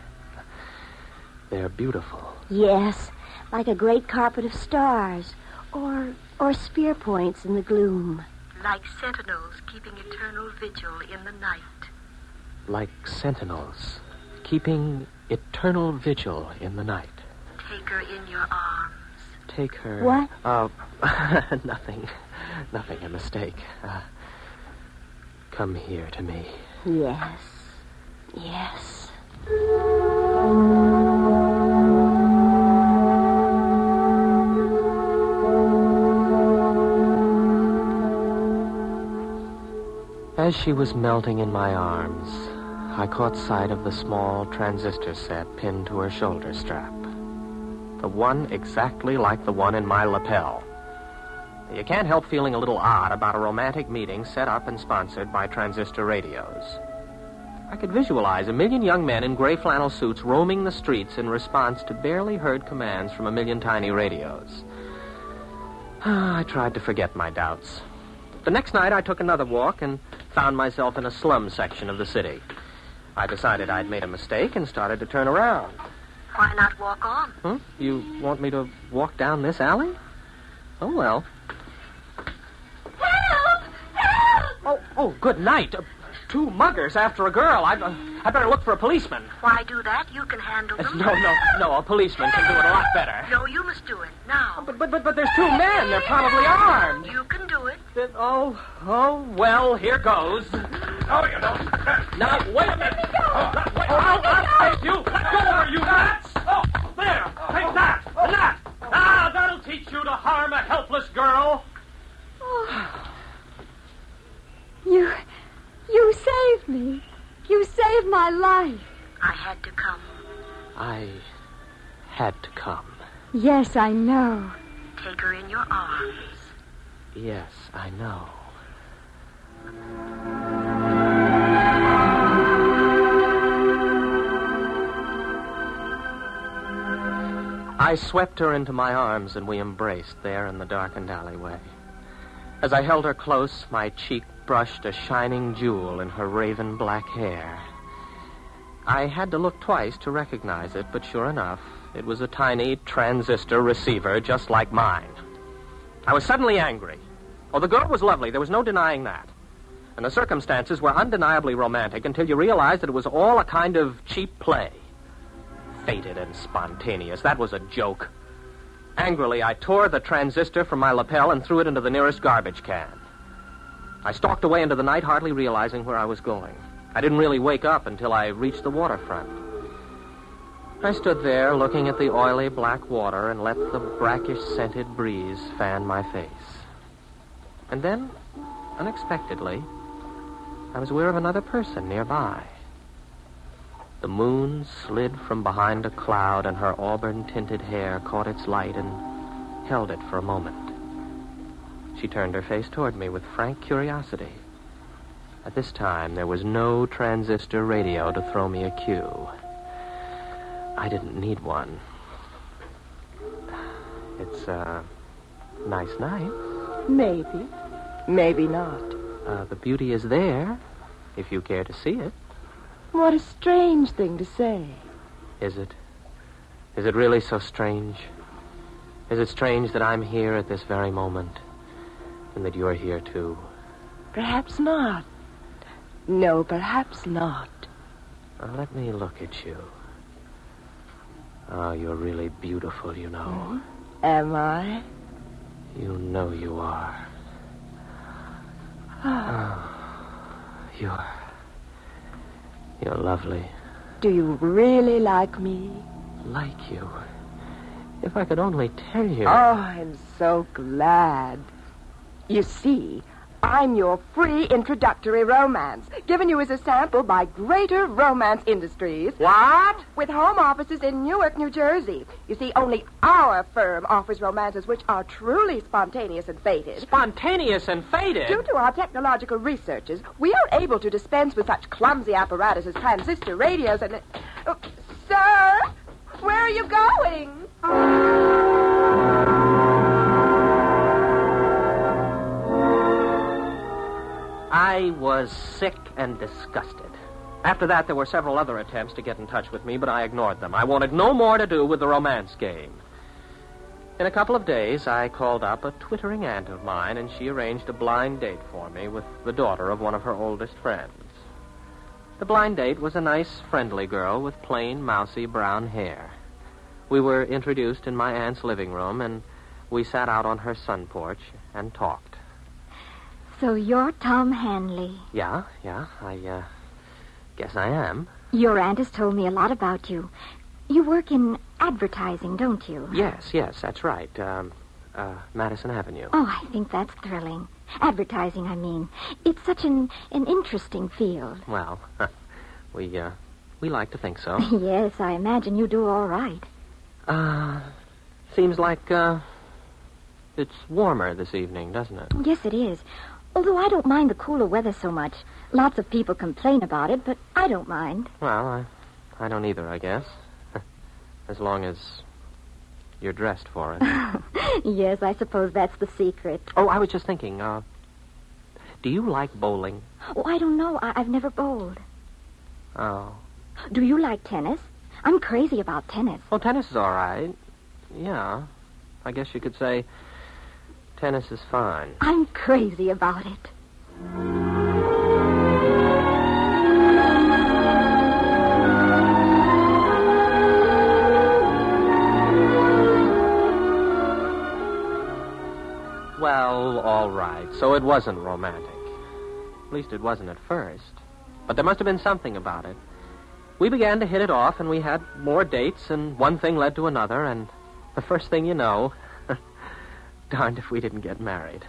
I: They're beautiful.
K: Yes, like a great carpet of stars, or spear points in the gloom.
F: Like sentinels keeping eternal vigil in the night.
I: Like sentinels keeping eternal vigil in the night.
F: Take her in your arms.
I: Take her...
K: What?
I: Nothing, a mistake. Come here to me.
K: Yes. Yes.
I: As she was melting in my arms, I caught sight of the small transistor set pinned to her shoulder strap. The one exactly like the one in my lapel. You can't help feeling a little odd about a romantic meeting set up and sponsored by transistor radios. I could visualize 1 million young men in gray flannel suits roaming the streets in response to barely heard commands from 1 million tiny radios. I tried to forget my doubts. The next night, I took another walk and found myself in a slum section of the city. I decided I'd made a mistake and started to turn around.
F: Why not walk on?
I: You want me to walk down this alley? Oh, well.
F: Help! Help!
I: Oh, good night. 2 muggers after a girl. I better look for a policeman.
F: Why do that? You can handle them.
I: No. A policeman can do it a lot better.
F: No, you must do it now.
I: But there's 2 men. They're probably armed.
F: You can do it.
I: Well, here goes. Oh, you know. Now, wait a minute. I'll take you. Let go of her, you rats. Oh, there. Take that. And that. That'll teach you to harm a helpless girl.
K: Oh. You saved me. You saved my life.
F: I had to come.
I: I had to come.
K: Yes, I know.
F: Take her in your arms.
I: Yes, I know. I swept her into my arms and we embraced there in the darkened alleyway. As I held her close, my cheek brushed a shining jewel in her raven black hair. I had to look twice to recognize it, but sure enough, it was a tiny transistor receiver just like mine. I was suddenly angry. Oh, the girl was lovely. There was no denying that. And the circumstances were undeniably romantic until you realized that it was all a kind of cheap play. Fated and spontaneous. That was a joke. Angrily, I tore the transistor from my lapel and threw it into the nearest garbage can. I stalked away into the night, hardly realizing where I was going. I didn't really wake up until I reached the waterfront. I stood there looking at the oily black water and let the brackish-scented breeze fan my face. And then, unexpectedly, I was aware of another person nearby. The moon slid from behind a cloud, and her auburn-tinted hair caught its light and held it for a moment. She turned her face toward me with frank curiosity. At this time, there was no transistor radio to throw me a cue. I didn't need one. It's a nice night.
M: Maybe. Maybe not.
I: The beauty is there, if you care to see it.
M: What a strange thing to say.
I: Is it? Is it really so strange? Is it strange that I'm here at this very moment, and that you're here too?
M: Perhaps not. No, perhaps not.
I: Let me look at you. Oh, you're really beautiful, you know.
M: Am I?
I: You know you are. You're lovely.
M: Do you really like me?
I: Like you? If I could only tell you.
M: Oh, I'm so glad. You see, I'm your free introductory romance, given you as a sample by Greater Romance Industries.
I: What?
M: With home offices in Newark, New Jersey. You see, only our firm offers romances which are truly spontaneous and fated.
I: Spontaneous and fated?
M: Due to our technological researches, we are able to dispense with such clumsy apparatus as transistor radios and... Sir, where are you going?
I: I was sick and disgusted. After that, there were several other attempts to get in touch with me, but I ignored them. I wanted no more to do with the romance game. In a couple of days, I called up a twittering aunt of mine, and she arranged a blind date for me with the daughter of one of her oldest friends. The blind date was a nice, friendly girl with plain, mousy brown hair. We were introduced in my aunt's living room, and we sat out on her sun porch and talked.
K: So you're Tom Hanley.
I: Yeah, I guess I am.
K: Your aunt has told me a lot about you. You work in advertising, don't you?
I: Yes, that's right. Madison Avenue.
K: Oh, I think that's thrilling. Advertising, I mean. It's such an interesting field.
I: Well, we like to think so.
K: Yes, I imagine you do all right.
I: Seems like, it's warmer this evening, doesn't it?
K: Yes, it is. Although I don't mind the cooler weather so much. Lots of people complain about it, but I don't mind.
I: Well, I don't either, I guess. As long as you're dressed for it.
K: Yes, I suppose that's the secret.
I: Oh, I was just thinking, do you like bowling?
K: Oh, I don't know. I've never bowled.
I: Oh.
K: Do you like tennis? I'm crazy about tennis.
I: Well, tennis is all right. Yeah. I guess you could say tennis is fine.
K: I'm crazy about it.
I: Well, all right. So it wasn't romantic. At least it wasn't at first. But there must have been something about it. We began to hit it off, and we had more dates, and one thing led to another, and the first thing you know, darned if we didn't get married.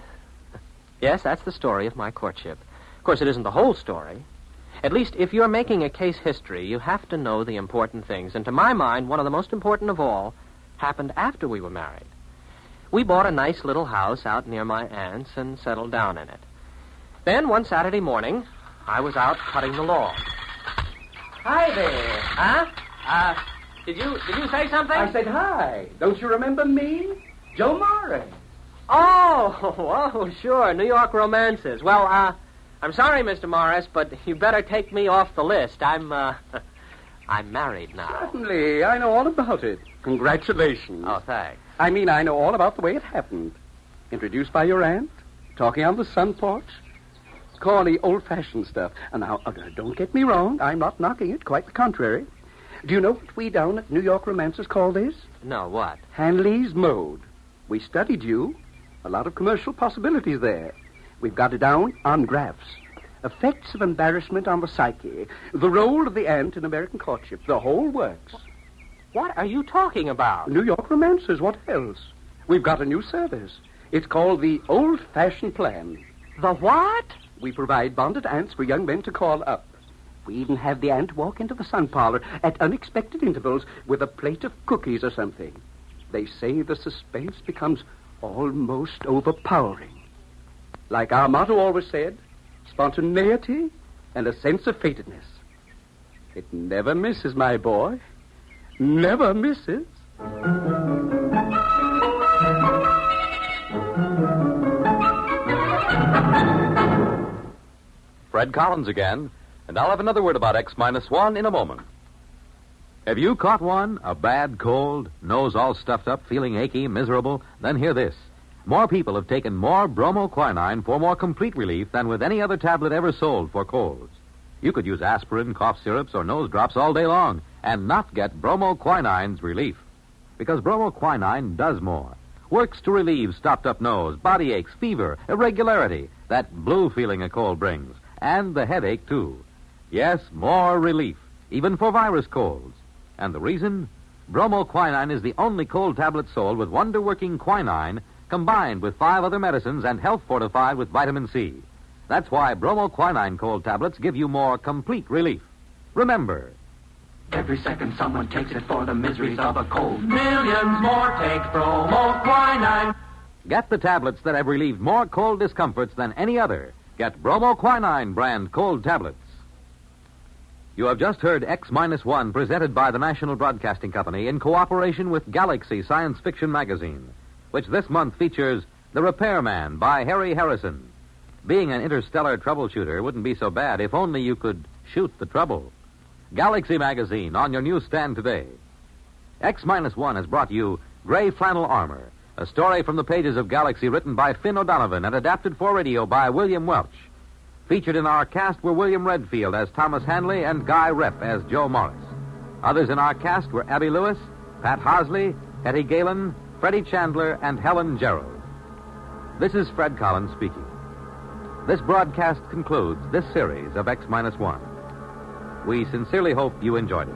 I: Yes, that's the story of my courtship. Of course, it isn't the whole story. At least, if you're making a case history, you have to know the important things. And to my mind, one of the most important of all happened after we were married. We bought a nice little house out near my aunt's and settled down in it. Then, one Saturday morning, I was out cutting the lawn. Hi there. Huh? Did you say something?
E: I said hi. Don't you remember me? Joe Morris.
I: Oh, sure. New York romances. Well, I'm sorry, Mr. Morris, but you better take me off the list. I'm married now.
E: Certainly. I know all about it. Congratulations.
I: Oh, thanks.
E: I mean, I know all about the way it happened. Introduced by your aunt, talking on the sun porch. Corny, old-fashioned stuff. And now, don't get me wrong. I'm not knocking it. Quite the contrary. Do you know what we down at New York Romancers call this?
I: No, what?
E: Hanley's Mode. We studied you. A lot of commercial possibilities there. We've got it down on graphs. Effects of embarrassment on the psyche. The role of the aunt in American courtship. The whole works.
I: What are you talking about?
E: New York Romancers. What else? We've got a new service. It's called the Old-Fashioned Plan.
I: The what?
E: We provide bonded ants for young men to call up. We even have the ant walk into the sun parlor at unexpected intervals with a plate of cookies or something. They say the suspense becomes almost overpowering. Like our motto always said, spontaneity and a sense of fatedness. It never misses, my boy. Never misses.
C: Fred Collins again, and I'll have another word about X-1 in a moment. Have you caught one? A bad cold, nose all stuffed up, feeling achy, miserable? Then hear this. More people have taken more bromoquinine for more complete relief than with any other tablet ever sold for colds. You could use aspirin, cough syrups, or nose drops all day long and not get bromoquinine's relief. Because bromoquinine does more. Works to relieve stopped-up nose, body aches, fever, irregularity, that blue feeling a cold brings, and the headache, too. Yes, more relief, even for virus colds. And the reason? Bromoquinine is the only cold tablet sold with wonder-working quinine combined with 5 other medicines and health-fortified with vitamin C. That's why bromoquinine cold tablets give you more complete relief. Remember,
N: every second someone takes it for the miseries of a cold. Millions more take bromoquinine.
C: get the tablets that have relieved more cold discomforts than any other. Get bromoquinine brand cold tablets. You have just heard X-1 presented by the National Broadcasting Company in cooperation with Galaxy Science Fiction Magazine, which this month features The Repairman by Harry Harrison. Being an interstellar troubleshooter wouldn't be so bad if only you could shoot the trouble. Galaxy Magazine on your newsstand today. X-1 has brought you Gray Flannel Armor, a story from the pages of Galaxy written by Finn O'Donovan and adapted for radio by William Welch. Featured in our cast were William Redfield as Thomas Hanley and Guy Rep as Joe Morris. Others in our cast were Abby Lewis, Pat Hosley, Hetty Galen, Freddie Chandler, and Helen Gerald. This is Fred Collins speaking. This broadcast concludes this series of X-1. We sincerely hope you enjoyed it.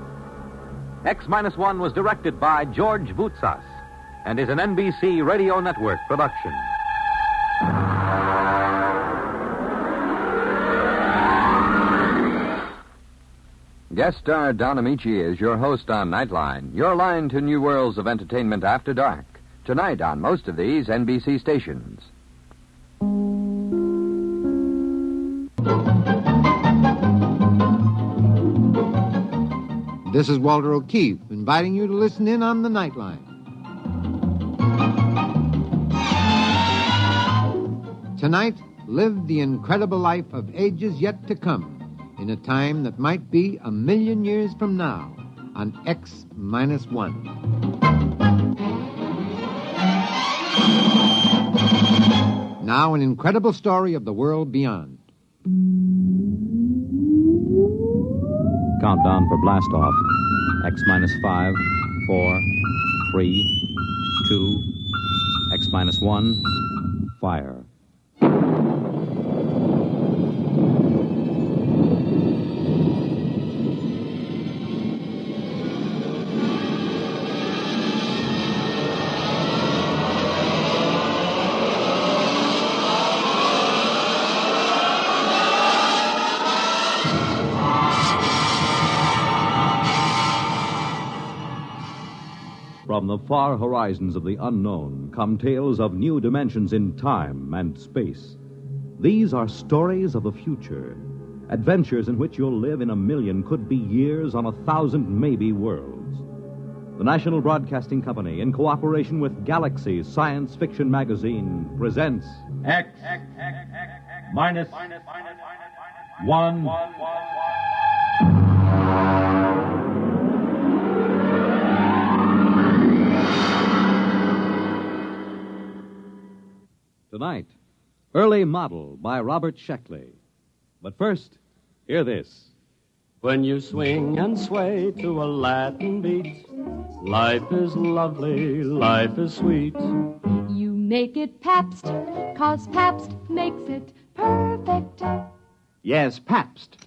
C: X-1 was directed by George Voutsas and is an NBC Radio Network production.
J: Guest star Don Amici is your host on Nightline, your line to new worlds of entertainment after dark. Tonight on most of these NBC stations.
U: This is Walter O'Keefe, inviting you to listen in on the Nightline. Tonight, live the incredible life of ages yet to come, in a time that might be 1,000,000 years from now, on X-1. Now, an incredible story of the world beyond.
B: Countdown for blast-off. X-5, 4, 3, 2, X-1, fire. From the far horizons of the unknown come tales of new dimensions in time and space. These are stories of the future, adventures in which you'll live in 1,000,000, could be years, on 1,000 maybe worlds. The National Broadcasting Company, in cooperation with Galaxy Science Fiction Magazine, presents
T: X-1.
B: Tonight, Early Model by Robert Sheckley. But first, hear this.
Q: When you swing and sway to a Latin beat, life is lovely, life is sweet.
W: You make it Pabst, 'cause Pabst makes it perfect.
X: Yes, Pabst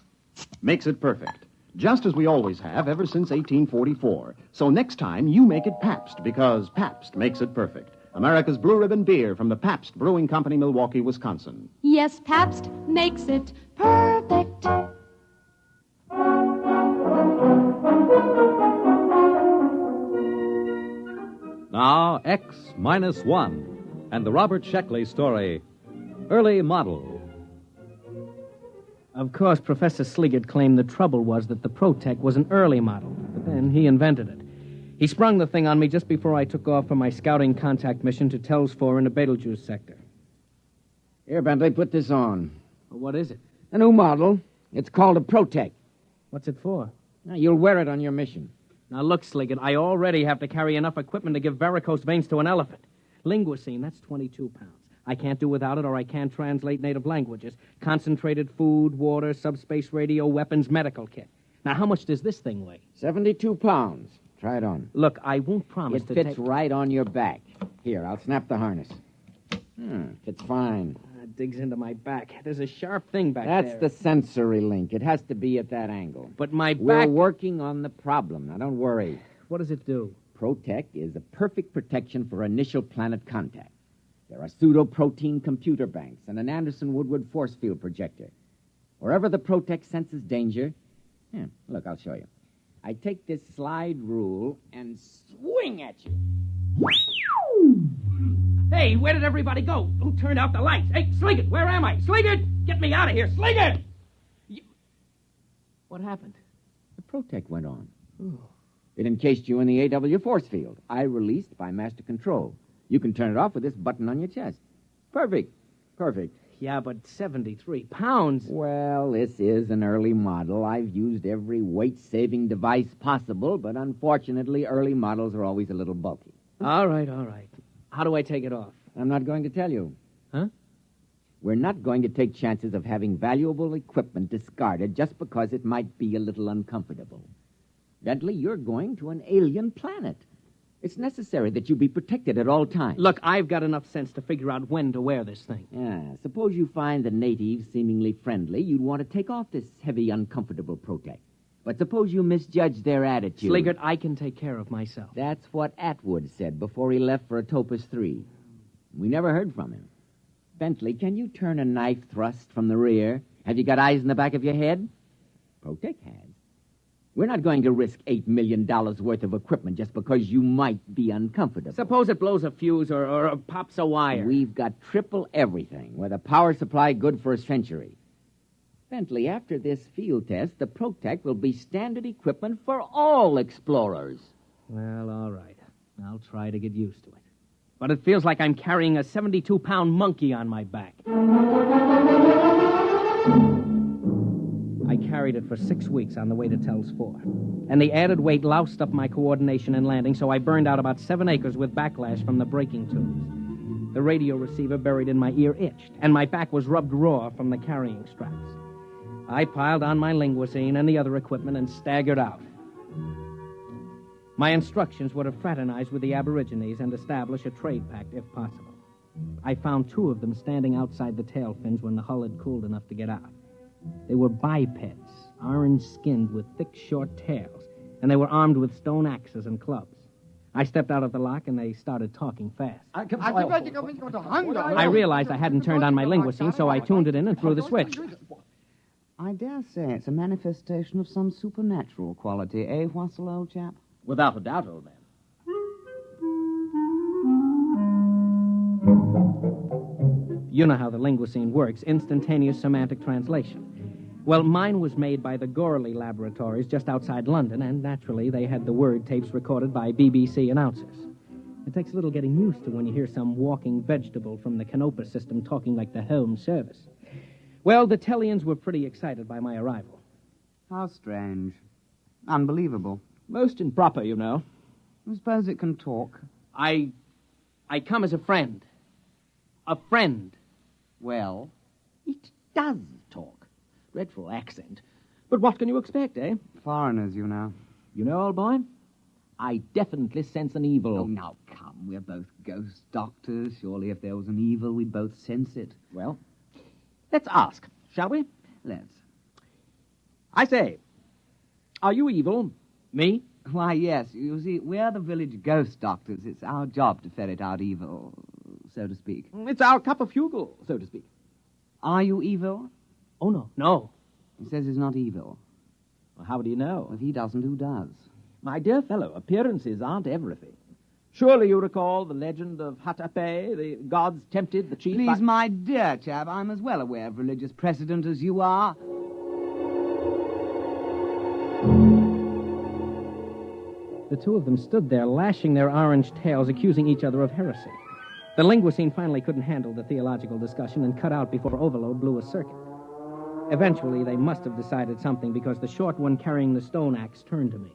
X: makes it perfect. Just as we always have ever since 1844. So next time, you make it Pabst, because Pabst makes it perfect. America's Blue Ribbon beer from the Pabst Brewing Company, Milwaukee, Wisconsin.
W: Yes, Pabst makes it perfect.
B: Now, X-1 and the Robert Sheckley story, Early Model.
D: Of course, Professor Sliggett claimed the trouble was that the Protec was an early model, but then he invented it. He sprung the thing on me just before I took off for my scouting contact mission to Tells 4 in the Betelgeuse sector.
J: Here, Bentley, put this on.
D: Well, what is it?
J: A new model. It's called a Protec.
D: What's it for?
J: Now, you'll wear it on your mission.
D: Now, look, Sliggett, I already have to carry enough equipment to give varicose veins to an elephant. Linguicine, that's 22 pounds. I can't do without it, or I can't translate native languages. Concentrated food, water, subspace radio, weapons, medical kit. Now, how much does this thing weigh?
J: 72 pounds. Try it on.
D: Look, I won't promise
J: It
D: to
J: fits
D: take...
J: right on your back. Here, I'll snap the harness. Fits fine.
D: It digs into my back. There's a sharp thing back there.
J: That's the sensory link. It has to be at that angle.
D: But my
J: We're
D: back...
J: working on the problem. Now, don't worry.
D: What does it do?
J: Protec is a perfect protection for initial planet contact. There are pseudoprotein computer banks and an Anderson-Woodward force field projector. Wherever the Protec senses danger... look, I'll show you. I take this slide rule and swing at you.
D: Hey, where did everybody go? Who turned out the lights? Hey, Sliggett, where am I? Sliggett! Get me out of here, Sliggett! What happened?
J: The Protec went on. It encased you in the AW force field. I released by master control. You can turn it off with this button on your chest. Perfect. Perfect.
D: Yeah, but 73 pounds.
J: Well, this is an early model. I've used every weight-saving device possible, but unfortunately, early models are always a little bulky.
D: All right. How do I take it off?
J: I'm not going to tell you.
D: Huh?
J: We're not going to take chances of having valuable equipment discarded just because it might be a little uncomfortable. Bentley, you're going to an alien planet. It's necessary that you be protected at all times.
D: Look, I've got enough sense to figure out when to wear this thing.
J: Yeah, suppose you find the natives seemingly friendly. You'd want to take off this heavy, uncomfortable Protec. But suppose you misjudge their attitude.
D: Sliggett, I can take care of myself.
J: That's what Atwood said before he left for Atopus 3. We never heard from him. Bentley, can you turn a knife thrust from the rear? Have you got eyes in the back of your head? Protec has. We're not going to risk $8 million worth of equipment just because you might be uncomfortable.
D: Suppose it blows a fuse or pops a wire.
J: We've got triple everything, with a power supply good for a century. Bentley, after this field test, the Protec will be standard equipment for all explorers.
D: Well, all right. I'll try to get used to it. But it feels like I'm carrying a 72-pound monkey on my back. I carried it for 6 weeks on the way to Tells 4. And the added weight loused up my coordination in landing, so I burned out about 7 acres with backlash from the braking tubes. The radio receiver buried in my ear itched, and my back was rubbed raw from the carrying straps. I piled on my linguicine and the other equipment and staggered out. My instructions were to fraternize with the Aborigines and establish a trade pact, if possible. I found 2 of them standing outside the tail fins when the hull had cooled enough to get out. They were bipeds, orange-skinned with thick, short tails, and they were armed with stone axes and clubs. I stepped out of the lock, and they started talking fast. I realized I hadn't turned on my linguicine, so I tuned it in and threw the switch.
O: I dare say it's a manifestation of some supernatural quality, eh, Wassel, old chap?
X: Without a doubt, old man.
D: You know how the linguicine works, instantaneous semantic translation. Well, mine was made by the Gorley Laboratories just outside London, and naturally they had the word tapes recorded by BBC announcers. It takes a little getting used to when you hear some walking vegetable from the Canopus system talking like the Home Service. Well, the Tellians were pretty excited by my arrival.
O: How strange. Unbelievable.
D: Most improper, you know.
O: I suppose it can talk.
D: I come as a friend. A friend.
O: Well, it does talk.
D: Dreadful accent. But what can you expect, eh?
O: Foreigners, you know.
D: You know, old boy, I definitely sense an evil.
O: Oh, now, come. We're both ghost doctors. Surely if there was an evil, we'd both sense it.
D: Well, let's ask, shall we?
O: Let's.
D: I say, are you evil? Me?
O: Why, yes. You see, we're the village ghost doctors. It's our job to ferret out evil, so to speak.
D: It's our cup of hugel, so to speak.
O: Are you evil?
D: Oh, no. No.
O: He says he's not evil.
D: Well, how do you know?
O: If he doesn't, who does?
D: My dear fellow, appearances aren't everything. Surely you recall the legend of Hatape, the gods tempted the chief...
O: Please, my dear chap, I'm as well aware of religious precedent as you are.
D: The two of them stood there, lashing their orange tails, accusing each other of heresy. The linguicine finally couldn't handle the theological discussion and cut out before Overload blew a circuit. Eventually, they must have decided something because the short one carrying the stone axe turned to me.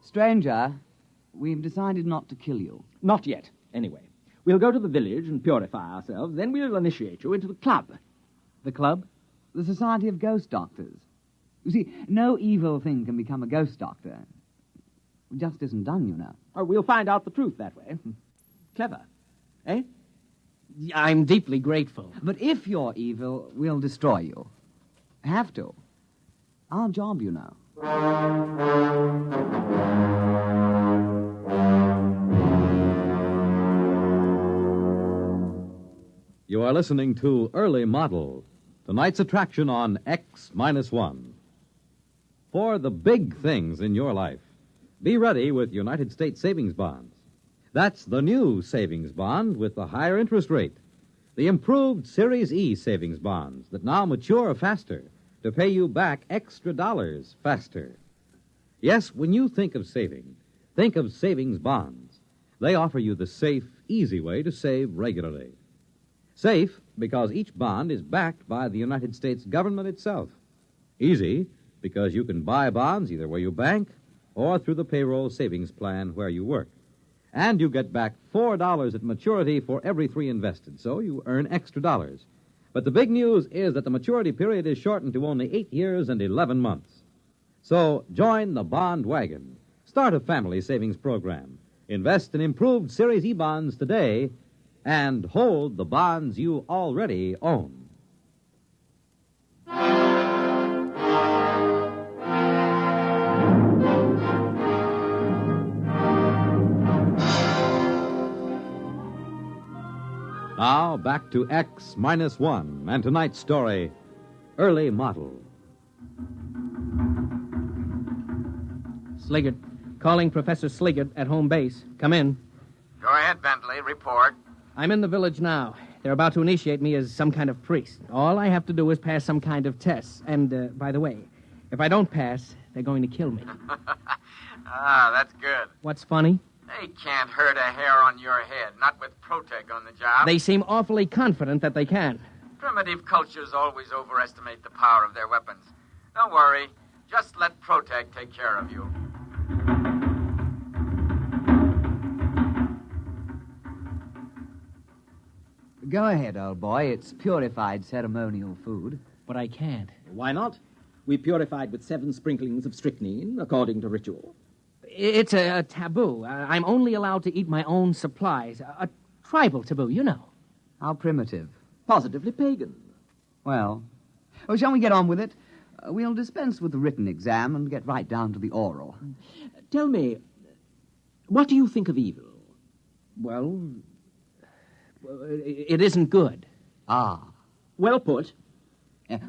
O: Stranger, we've decided not to kill you.
D: Not yet, anyway. We'll go to the village and purify ourselves, then we'll initiate you into the club. The club?
O: The Society of Ghost Doctors. You see, no evil thing can become a ghost doctor. It just isn't done, you know.
D: Or we'll find out the truth that way. Clever. Eh? I'm deeply grateful.
O: But if you're evil, we'll destroy you. Have to. Our job, you know.
B: You are listening to Early Model, tonight's attraction on X-1. For the big things in your life, be ready with United States savings bonds. That's the new savings bond with the higher interest rate. The improved Series E savings bonds that now mature faster to pay you back extra dollars faster. Yes, when you think of saving, think of savings bonds. They offer you the safe, easy way to save regularly. Safe because each bond is backed by the United States government itself. Easy because you can buy bonds either where you bank or through the payroll savings plan where you work. And you get back $4 at maturity for every 3 invested, so you earn extra dollars. But the big news is that the maturity period is shortened to only 8 years and 11 months. So join the bond wagon. Start a family savings program. Invest in improved Series E bonds today and hold the bonds you already own. Now, back to X-1 and tonight's story, Early Model.
D: Sliggert. Calling Professor Sliggert at home base. Come in.
L: Go ahead, Bentley. Report.
D: I'm in the village now. They're about to initiate me as some kind of priest. All I have to do is pass some kind of test. And, by the way, if I don't pass, they're going to kill me.
L: That's good.
D: What's funny?
L: They can't hurt a hair on your head, not with Protec on the job.
D: They seem awfully confident that they can.
L: Primitive cultures always overestimate the power of their weapons. Don't worry. Just let Protec take care of you.
O: Go ahead, old boy. It's purified ceremonial food.
D: But I can't.
R: Why not? We purified with 7 sprinklings of strychnine, according to ritual.
D: It's a taboo. I'm only allowed to eat my own supplies. A tribal taboo, you know.
O: How primitive.
R: Positively pagan.
O: Well, shall we get on with it? We'll dispense with the written exam and get right down to the oral.
R: Tell me, what do you think of evil?
D: Well, it isn't good.
O: Ah.
R: Well put.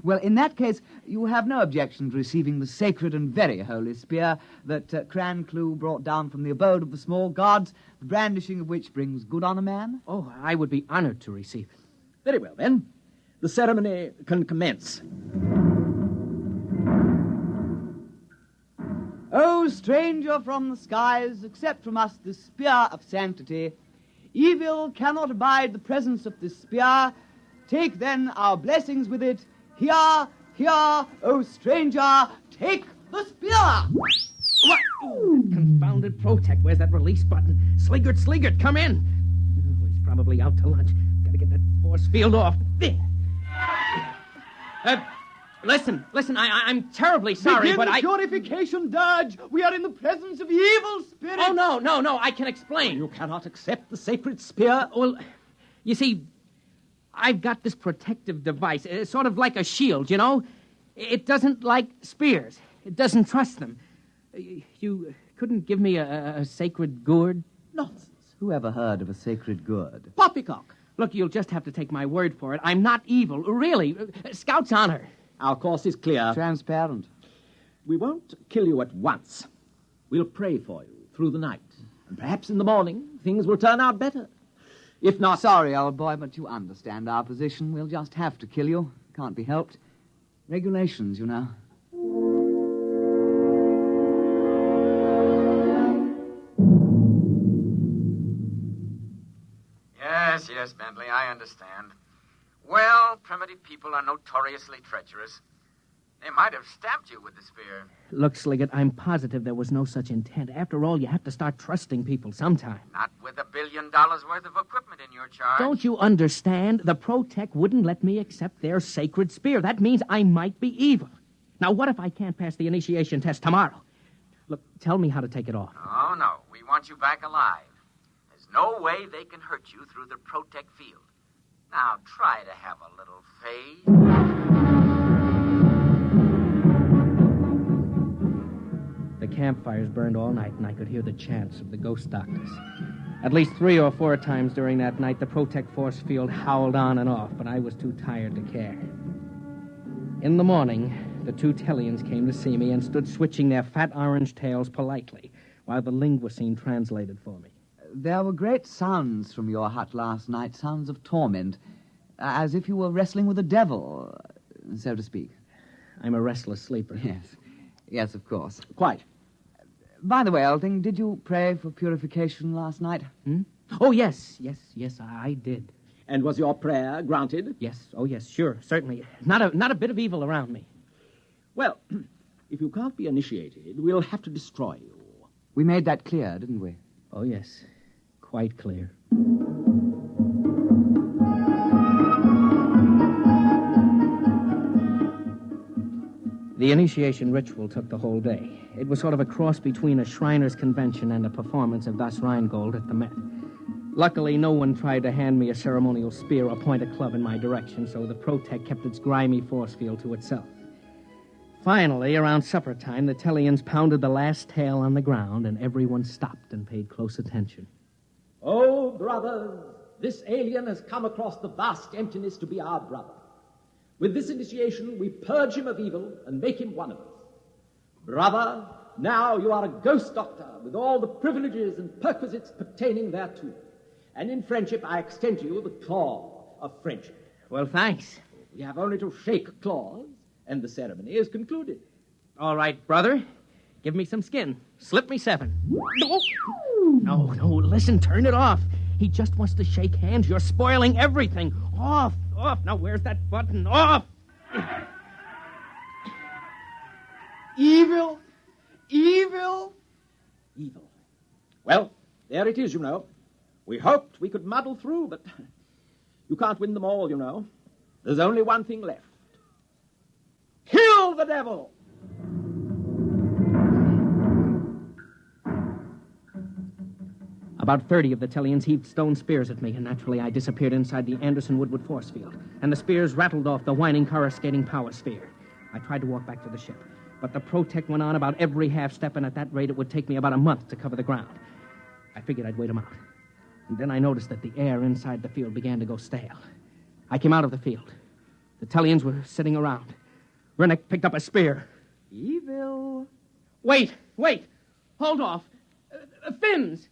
O: Well, in that case, you have no objection to receiving the sacred and very holy spear that Cran Clu brought down from the abode of the small gods, the brandishing of which brings good on a man?
D: Oh, I would be honored to receive it.
R: Very well, then. The ceremony can commence.
O: O stranger from the skies, accept from us this spear of sanctity. Evil cannot abide the presence of this spear. Take then our blessings with it. Here, here, O stranger, take the spear!
D: What? Oh, that confounded Protec. Where's that release button? Sliggert, come in. Oh, he's probably out to lunch. Gotta get that force field off. Listen, I'm terribly sorry, but I...
O: purification dirge. We are in the presence of evil spirits.
D: Oh, no, I can explain.
R: You cannot accept the sacred spear.
D: Well, you see, I've got this protective device. It's sort of like a shield, you know? It doesn't like spears. It doesn't trust them. You couldn't give me a sacred gourd?
O: Nonsense. Who ever heard of a sacred gourd?
D: Poppycock. Look, you'll just have to take my word for it. I'm not evil. Really. Scout's honor.
R: Our course is clear.
O: Transparent.
R: We won't kill you at once. We'll pray for you through the night. And perhaps in the morning, things will turn out better. If not...
O: Sorry, old boy, but you understand our position. We'll just have to kill you. Can't be helped. Regulations, you know.
L: Yes, Bentley, I understand. Well, primitive people are notoriously treacherous. They might have stabbed you with the spear.
D: Look, Sliggett, I'm positive there was no such intent. After all, you have to start trusting people sometime.
L: Not with $1 billion worth of equipment in your charge.
D: Don't you understand? The Protec wouldn't let me accept their sacred spear. That means I might be evil. Now, what if I can't pass the initiation test tomorrow? Look, tell me how to take it off.
L: Oh, no. We want you back alive. There's no way they can hurt you through the Protec field. Now, try to have a little faith.
D: The campfires burned all night, and I could hear the chants of the ghost doctors. At least 3 or 4 times during that night, the Protec force field howled on and off, but I was too tired to care. In the morning, the 2 Tellians came to see me and stood switching their fat orange tails politely, while the linguisine translated for me.
O: There were great sounds from your hut last night, sounds of torment, as if you were wrestling with the devil, so to speak.
D: I'm a restless sleeper.
O: Yes, of course.
R: Quite.
O: By the way, old thing, did you pray for purification last night?
D: Oh, yes, I did.
R: And was your prayer granted?
D: Yes, sure, certainly. Not a bit of evil around me.
R: Well, if you can't be initiated, we'll have to destroy you.
O: We made that clear, didn't we?
D: Oh, yes, quite clear. The initiation ritual took the whole day. It was sort of a cross between a Shriners' convention and a performance of Das Rheingold at the Met. Luckily, no one tried to hand me a ceremonial spear or point a club in my direction, so the Protec kept its grimy force field to itself. Finally, around supper time, the Tellians pounded the last tail on the ground, and everyone stopped and paid close attention.
R: Oh, brothers, this alien has come across the vast emptiness to be our brother. With this initiation, we purge him of evil and make him one of us. Brother, now you are a ghost doctor with all the privileges and perquisites pertaining thereto. And in friendship, I extend to you the claw of friendship.
D: Well, thanks.
R: We have only to shake claws, and the ceremony is concluded.
D: All right, brother. Give me some skin. Slip me 7. No, listen, turn it off. He just wants to shake hands. You're spoiling everything. Off. Now, where's that button? Off!
O: Evil.
R: Well, there it is, you know. We hoped we could muddle through, but you can't win them all, you know. There's only one thing left. Kill the devil!
D: About 30 of the Tellians heaved stone spears at me, and naturally I disappeared inside the Anderson-Woodward force field, and the spears rattled off the whining, coruscating power sphere. I tried to walk back to the ship, but the Protec went on about every half step, and at that rate it would take me about a month to cover the ground. I figured I'd wait them out. And then I noticed that the air inside the field began to go stale. I came out of the field. The Tellians were sitting around. Rennick picked up a spear.
O: Evil.
D: Wait. Hold off. Fins.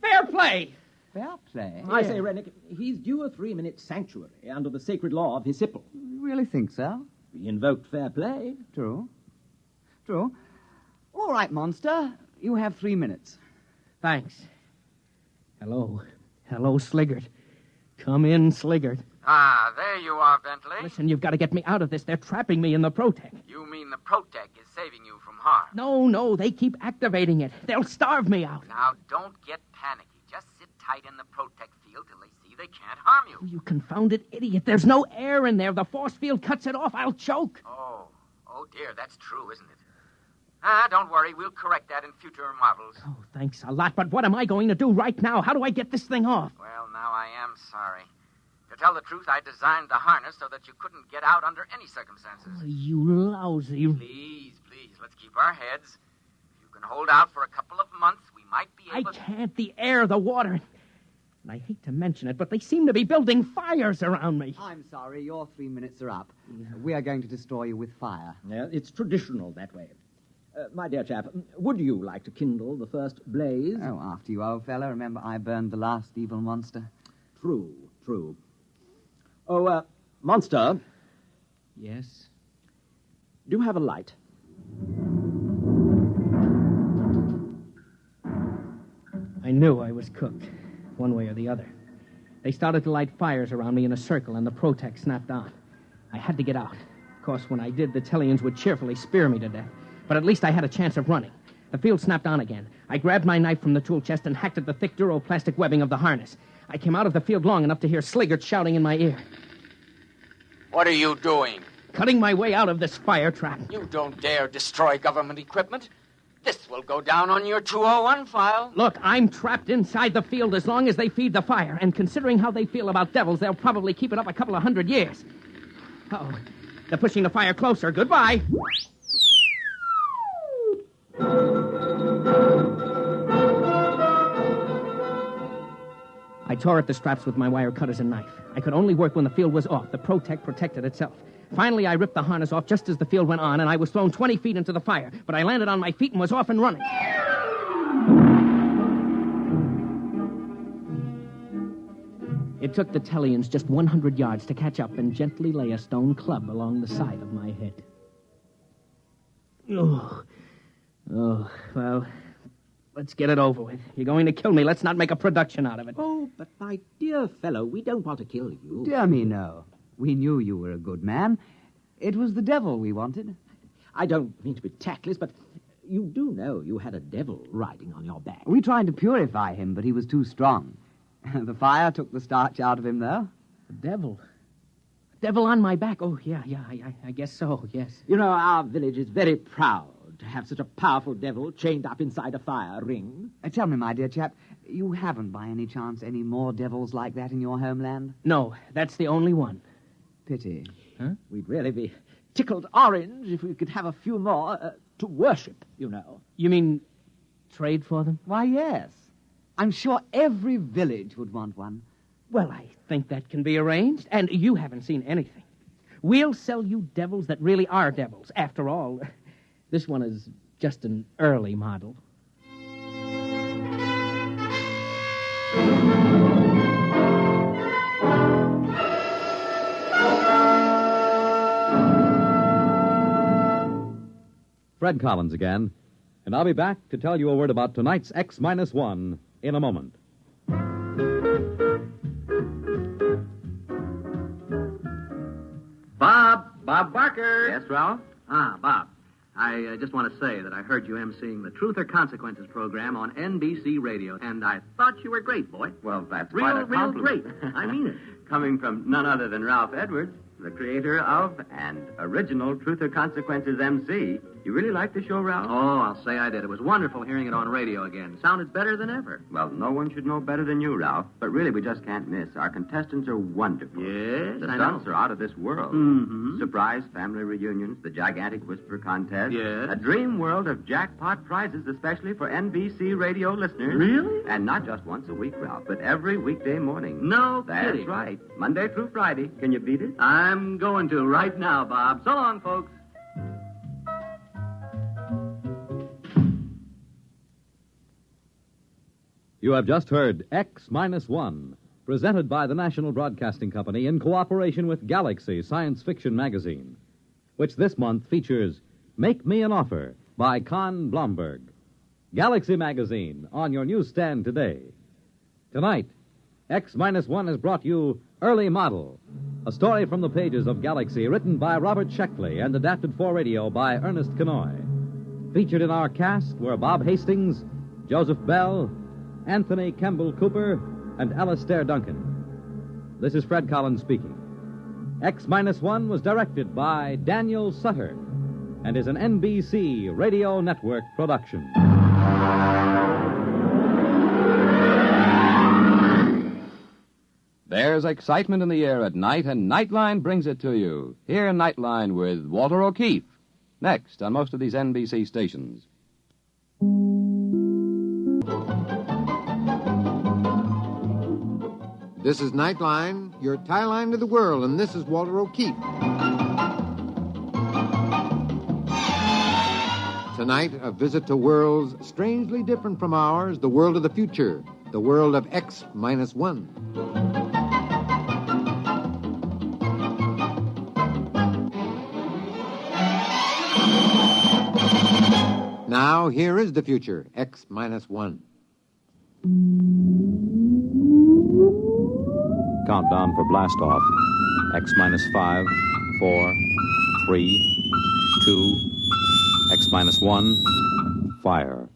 D: Fair play.
O: Fair play?
R: I say, Rennick, he's due a 3-minute sanctuary under the sacred law of his Hipple.
O: You really think so?
R: We invoked fair play.
O: True. All right, monster. You have 3 minutes.
D: Thanks. Hello, Sliggert. Come in, Sliggert.
L: Ah, there you are, Bentley.
D: Listen, you've got to get me out of this. They're trapping me in the Protec.
L: You mean the Protec is saving you from harm?
D: No, they keep activating it. They'll starve me out.
L: Now, don't get panicky. Just sit tight in the Protec field till they see they can't harm you.
D: You confounded idiot. There's no air in there. The force field cuts it off. I'll choke.
L: Oh dear, that's true, isn't it? Don't worry. We'll correct that in future models.
D: Oh, thanks a lot. But what am I going to do right now? How do I get this thing off?
L: Well, now I am sorry. To tell the truth, I designed the harness so that you couldn't get out under any circumstances.
D: Oh, you lousy...
L: Please, let's keep our heads. If you can hold out for a couple of months, we might be
D: I
L: able
D: can't. The air, the water. And I hate to mention it, but they seem to be building fires around me.
A: I'm sorry, your 3 minutes are up. We are going to destroy you with fire.
R: Yeah, it's traditional that way. My dear chap, would you like to kindle the first blaze?
A: Oh, after you, old fellow. Remember, I burned the last evil monster.
R: True, true. Oh, Monster.
D: Yes?
R: Do you have a light?
D: I knew I was cooked, one way or the other. They started to light fires around me in a circle, and the Protec snapped on. I had to get out. Of course, when I did, the Tellians would cheerfully spear me to death. But at least I had a chance of running. The field snapped on again. I grabbed my knife from the tool chest and hacked at the thick duroplastic webbing of the harness. I came out of the field long enough to hear Sliggert shouting in my ear.
L: What are you doing?
D: Cutting my way out of this fire trap.
L: You don't dare destroy government equipment. This will go down on your 201 file.
D: Look, I'm trapped inside the field as long as they feed the fire, and considering how they feel about devils, they'll probably keep it up a couple of 100 years. Uh-oh. They're pushing the fire closer. Goodbye. I tore at the straps with my wire cutters and knife. I could only work when the field was off. The Protec protected itself. Finally, I ripped the harness off just as the field went on, and I was thrown 20 feet into the fire. But I landed on my feet and was off and running. It took the Tellians just 100 yards to catch up and gently lay a stone club along the side of my head. Oh, well, let's get it over with. You're going to kill me. Let's not make a production out of it.
R: Oh, but my dear fellow, we don't want to kill you.
A: Dear me, no. We knew you were a good man. It was the devil we wanted.
R: I don't mean to be tactless, but you do know you had a devil riding on your back.
A: We tried to purify him, but he was too strong. The fire took the starch out of him, though.
D: The devil? Devil on my back? Oh, yeah, I guess so, yes.
R: You know, our village is very proud to have such a powerful devil chained up inside a fire ring.
A: Tell me, my dear chap, you haven't by any chance any more devils like that in your homeland?
D: No, that's the only one.
A: Pity.
D: Huh?
R: We'd really be tickled orange if we could have a few more to worship, you know.
D: You mean trade for them?
A: Why, yes. I'm sure every village would want one.
D: Well, I think that can be arranged, and you haven't seen anything. We'll sell you devils that really are devils. After all, this one is just an early model.
B: Fred Collins again, and I'll be back to tell you a word about tonight's X-1 in a moment.
H: Bob Barker.
S: Yes, Ralph?
H: Bob. I just want to say that I heard you emceeing the Truth or Consequences program on NBC Radio, and I thought you were great, boy.
S: Well, that's
H: real,
S: quite a
H: real
S: compliment.
H: great. I mean it.
S: Coming from none other than Ralph Edwards, the creator of and original Truth or Consequences MC. You really liked the show, Ralph?
H: Oh, I'll say I did. It was wonderful hearing it on radio again. Sounded better than ever.
S: Well, no one should know better than you, Ralph. But really, we just can't miss. Our contestants are wonderful.
H: Yes,
S: the
H: I
S: stunts
H: know.
S: are out of this world.
H: Mm-hmm.
S: Surprise family reunions, the gigantic whisper contest.
H: Yes.
S: A dream world of jackpot prizes, especially for NBC radio listeners.
H: Really?
S: And not just once a week, Ralph, but every weekday morning.
H: No
S: That's
H: kidding.
S: right. Monday through Friday. Can you beat it?
H: I'm going to right now, Bob. So long, folks.
B: You have just heard X-1, presented by the National Broadcasting Company in cooperation with Galaxy Science Fiction Magazine, which this month features Make Me an Offer by Con Blomberg. Galaxy Magazine on your newsstand today. Tonight, X-1 has brought you Early Model, a story from the pages of Galaxy written by Robert Sheckley and adapted for radio by Ernest Kenoy. Featured in our cast were Bob Hastings, Joseph Bell, Anthony Kemble Cooper, and Alastair Duncan. This is Fred Collins speaking. X-1 was directed by Daniel Sutter and is an NBC Radio Network production.
V: There's excitement in the air at night, and Nightline brings it to you. Hear Nightline with Walter O'Keefe. Next on most of these NBC stations.
U: This is Nightline, your tie line to the world, and this is Walter O'Keefe. Tonight, a visit to worlds strangely different from ours, the world of the future, the world of X-1. Now, here is the future, X-1.
B: Countdown for blast off. X-5, 4, 3, 2, X-1, fire.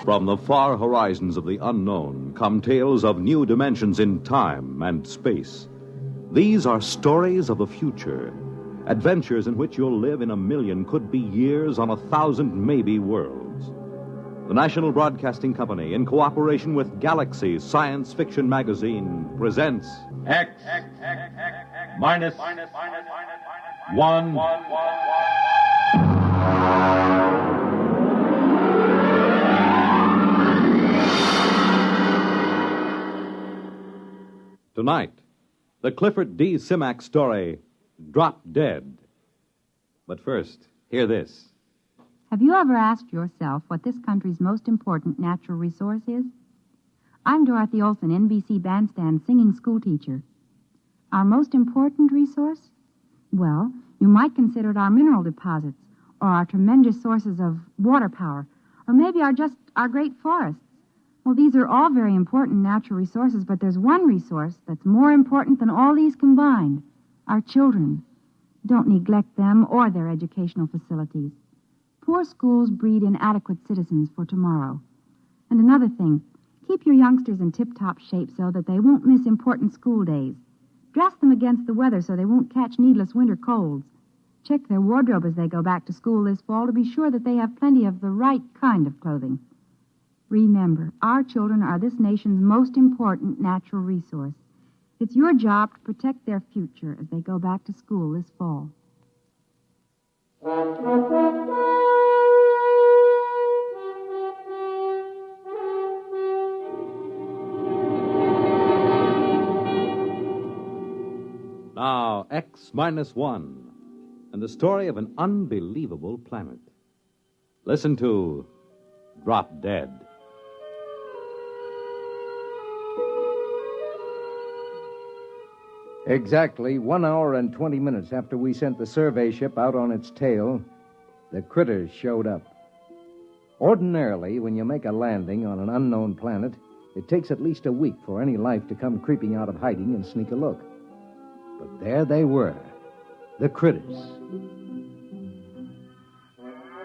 B: From the far horizons of the unknown come tales of new dimensions in time and space. These are stories of the future, adventures in which you'll live in a million, could be years, on 1,000 maybe worlds. The National Broadcasting Company, in cooperation with Galaxy Science Fiction Magazine, presents
T: X minus 1.
B: Tonight, the Clifford D. Simak story, Drop Dead. But first, hear this.
F: Have you ever asked yourself what this country's most important natural resource is? I'm Dorothy Olson, NBC Bandstand singing schoolteacher. Our most important resource? Well, you might consider it our mineral deposits, or our tremendous sources of water power, or maybe our great forests. Well, these are all very important natural resources, but there's one resource that's more important than all these combined: our children. Don't neglect them or their educational facilities. Poor schools breed inadequate citizens for tomorrow. And another thing, keep your youngsters in tip-top shape so that they won't miss important school days. Dress them against the weather so they won't catch needless winter colds. Check their wardrobe as they go back to school this fall to be sure that they have plenty of the right kind of clothing. Remember, our children are this nation's most important natural resource. It's your job to protect their future as they go back to school this fall.
B: Now, X-1, and the story of an unbelievable planet. Listen to Drop Dead.
U: Exactly 1 hour and 20 minutes after we sent the survey ship out on its tail, the critters showed up. Ordinarily, when you make a landing on an unknown planet, it takes at least a week for any life to come creeping out of hiding and sneak a look. But there they were, the critters.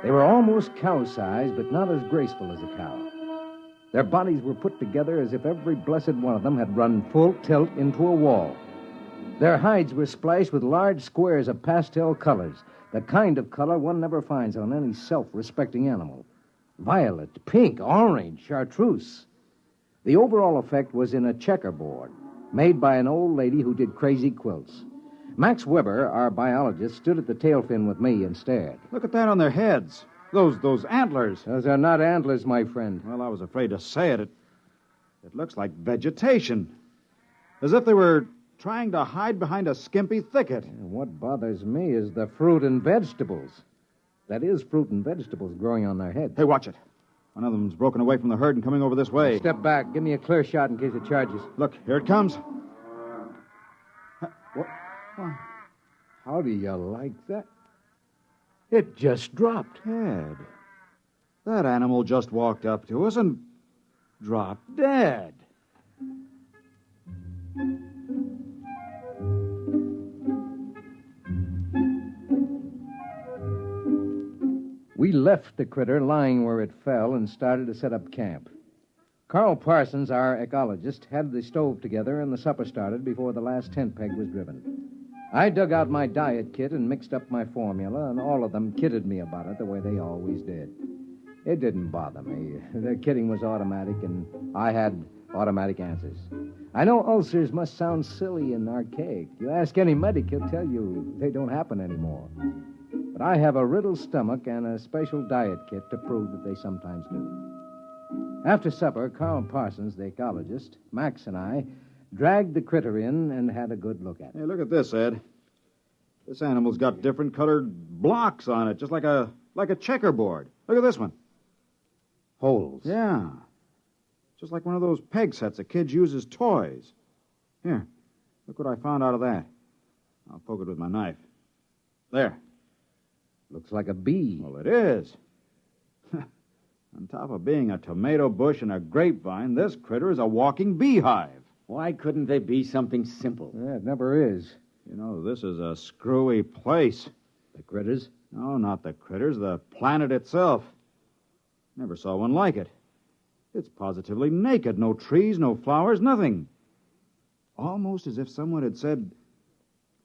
U: They were almost cow-sized, but not as graceful as a cow. Their bodies were put together as if every blessed one of them had run full tilt into a wall. Their hides were splashed with large squares of pastel colors, the kind of color one never finds on any self-respecting animal. Violet, pink, orange, chartreuse. The overall effect was in a checkerboard, made by an old lady who did crazy quilts. Max Weber, our biologist, stood at the tail fin with me and stared.
G: Look at that on their heads. Those antlers.
U: Those are not antlers, my friend.
G: Well, I was afraid to say it. It looks like vegetation. As if they were trying to hide behind a skimpy thicket.
U: And what bothers me is the fruit and vegetables. That is, fruit and vegetables growing on their heads.
G: Hey, watch it. One of them's broken away from the herd and coming over this way.
U: Step back. Give me a clear shot in case it charges.
G: Look, here it comes.
U: What? How do you like that? It just dropped.
G: Ted, that animal just walked up to us and dropped dead.
U: We left the critter lying where it fell and started to set up camp.
D: Carl Parsons, our ecologist, had the stove together and the supper started before the last tent peg was driven. I dug out my diet kit and mixed up my formula, and all of them kidded me about it the way they always did. It didn't bother me. Their kidding was automatic, and I had automatic answers. I know ulcers must sound silly and archaic. You ask any medic, he'll tell you they don't happen anymore. But I have a riddle stomach and a special diet kit to prove that they sometimes do. After supper, Carl Parsons, the ecologist, Max, and I dragged the critter in and had a good look at it.
G: Hey, look at this, Ed. This animal's got different colored blocks on it, just like a checkerboard. Look at this one.
D: Holes.
G: Yeah. Just like one of those peg sets the kids use as toys. Here, look what I found out of that. I'll poke it with my knife. There.
D: Looks like a bee.
G: Well, it is. On top of being a tomato bush and a grapevine, this critter is a walking beehive.
A: Why couldn't they be something simple?
D: Yeah, it never is.
G: You know, this is a screwy place.
D: The critters?
G: No, not the critters. The planet itself. Never saw one like it. It's positively naked. No trees, no flowers, nothing. Almost as if someone had said,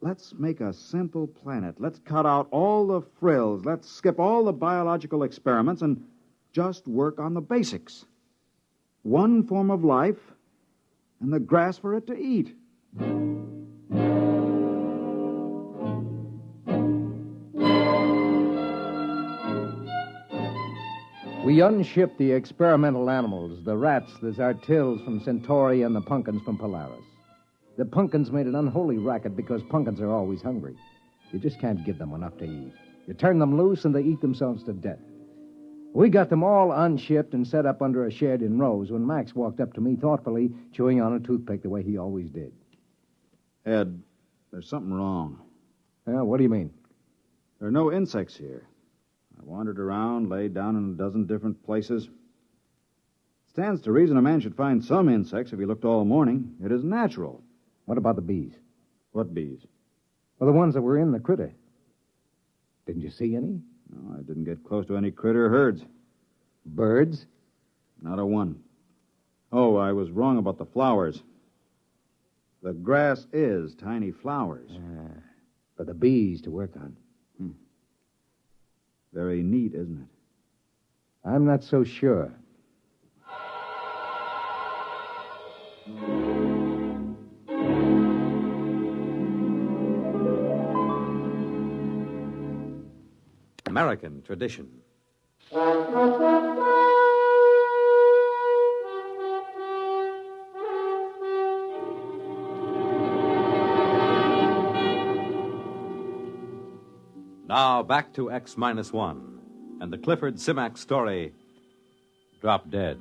G: let's make a simple planet. Let's cut out all the frills. Let's skip all the biological experiments and just work on the basics. One form of life and the grass for it to eat.
D: We unshipped the experimental animals, the rats, the zartils from Centauri, and the pumpkins from Polaris. The pumpkins made an unholy racket because pumpkins are always hungry. You just can't give them enough to eat. You turn them loose and they eat themselves to death. We got them all unshipped and set up under a shed in rows when Max walked up to me thoughtfully, chewing on a toothpick the way he always did.
G: Ed, there's something wrong.
D: Yeah, what do you mean?
G: There are no insects here. I wandered around, laid down in a dozen different places. Stands to reason a man should find some insects if he looked all morning. It is natural.
D: What about the bees?
G: What bees?
D: Well, the ones that were in the critter. Didn't you see any?
G: No, I didn't get close to any critter herds.
D: Birds?
G: Not a one. Oh, I was wrong about the flowers. The grass is tiny flowers.
D: For the bees to work on.
G: Very neat, isn't it?
D: I'm not so sure.
B: American tradition. Now back to X-1 and the Clifford Simac story, Drop Dead.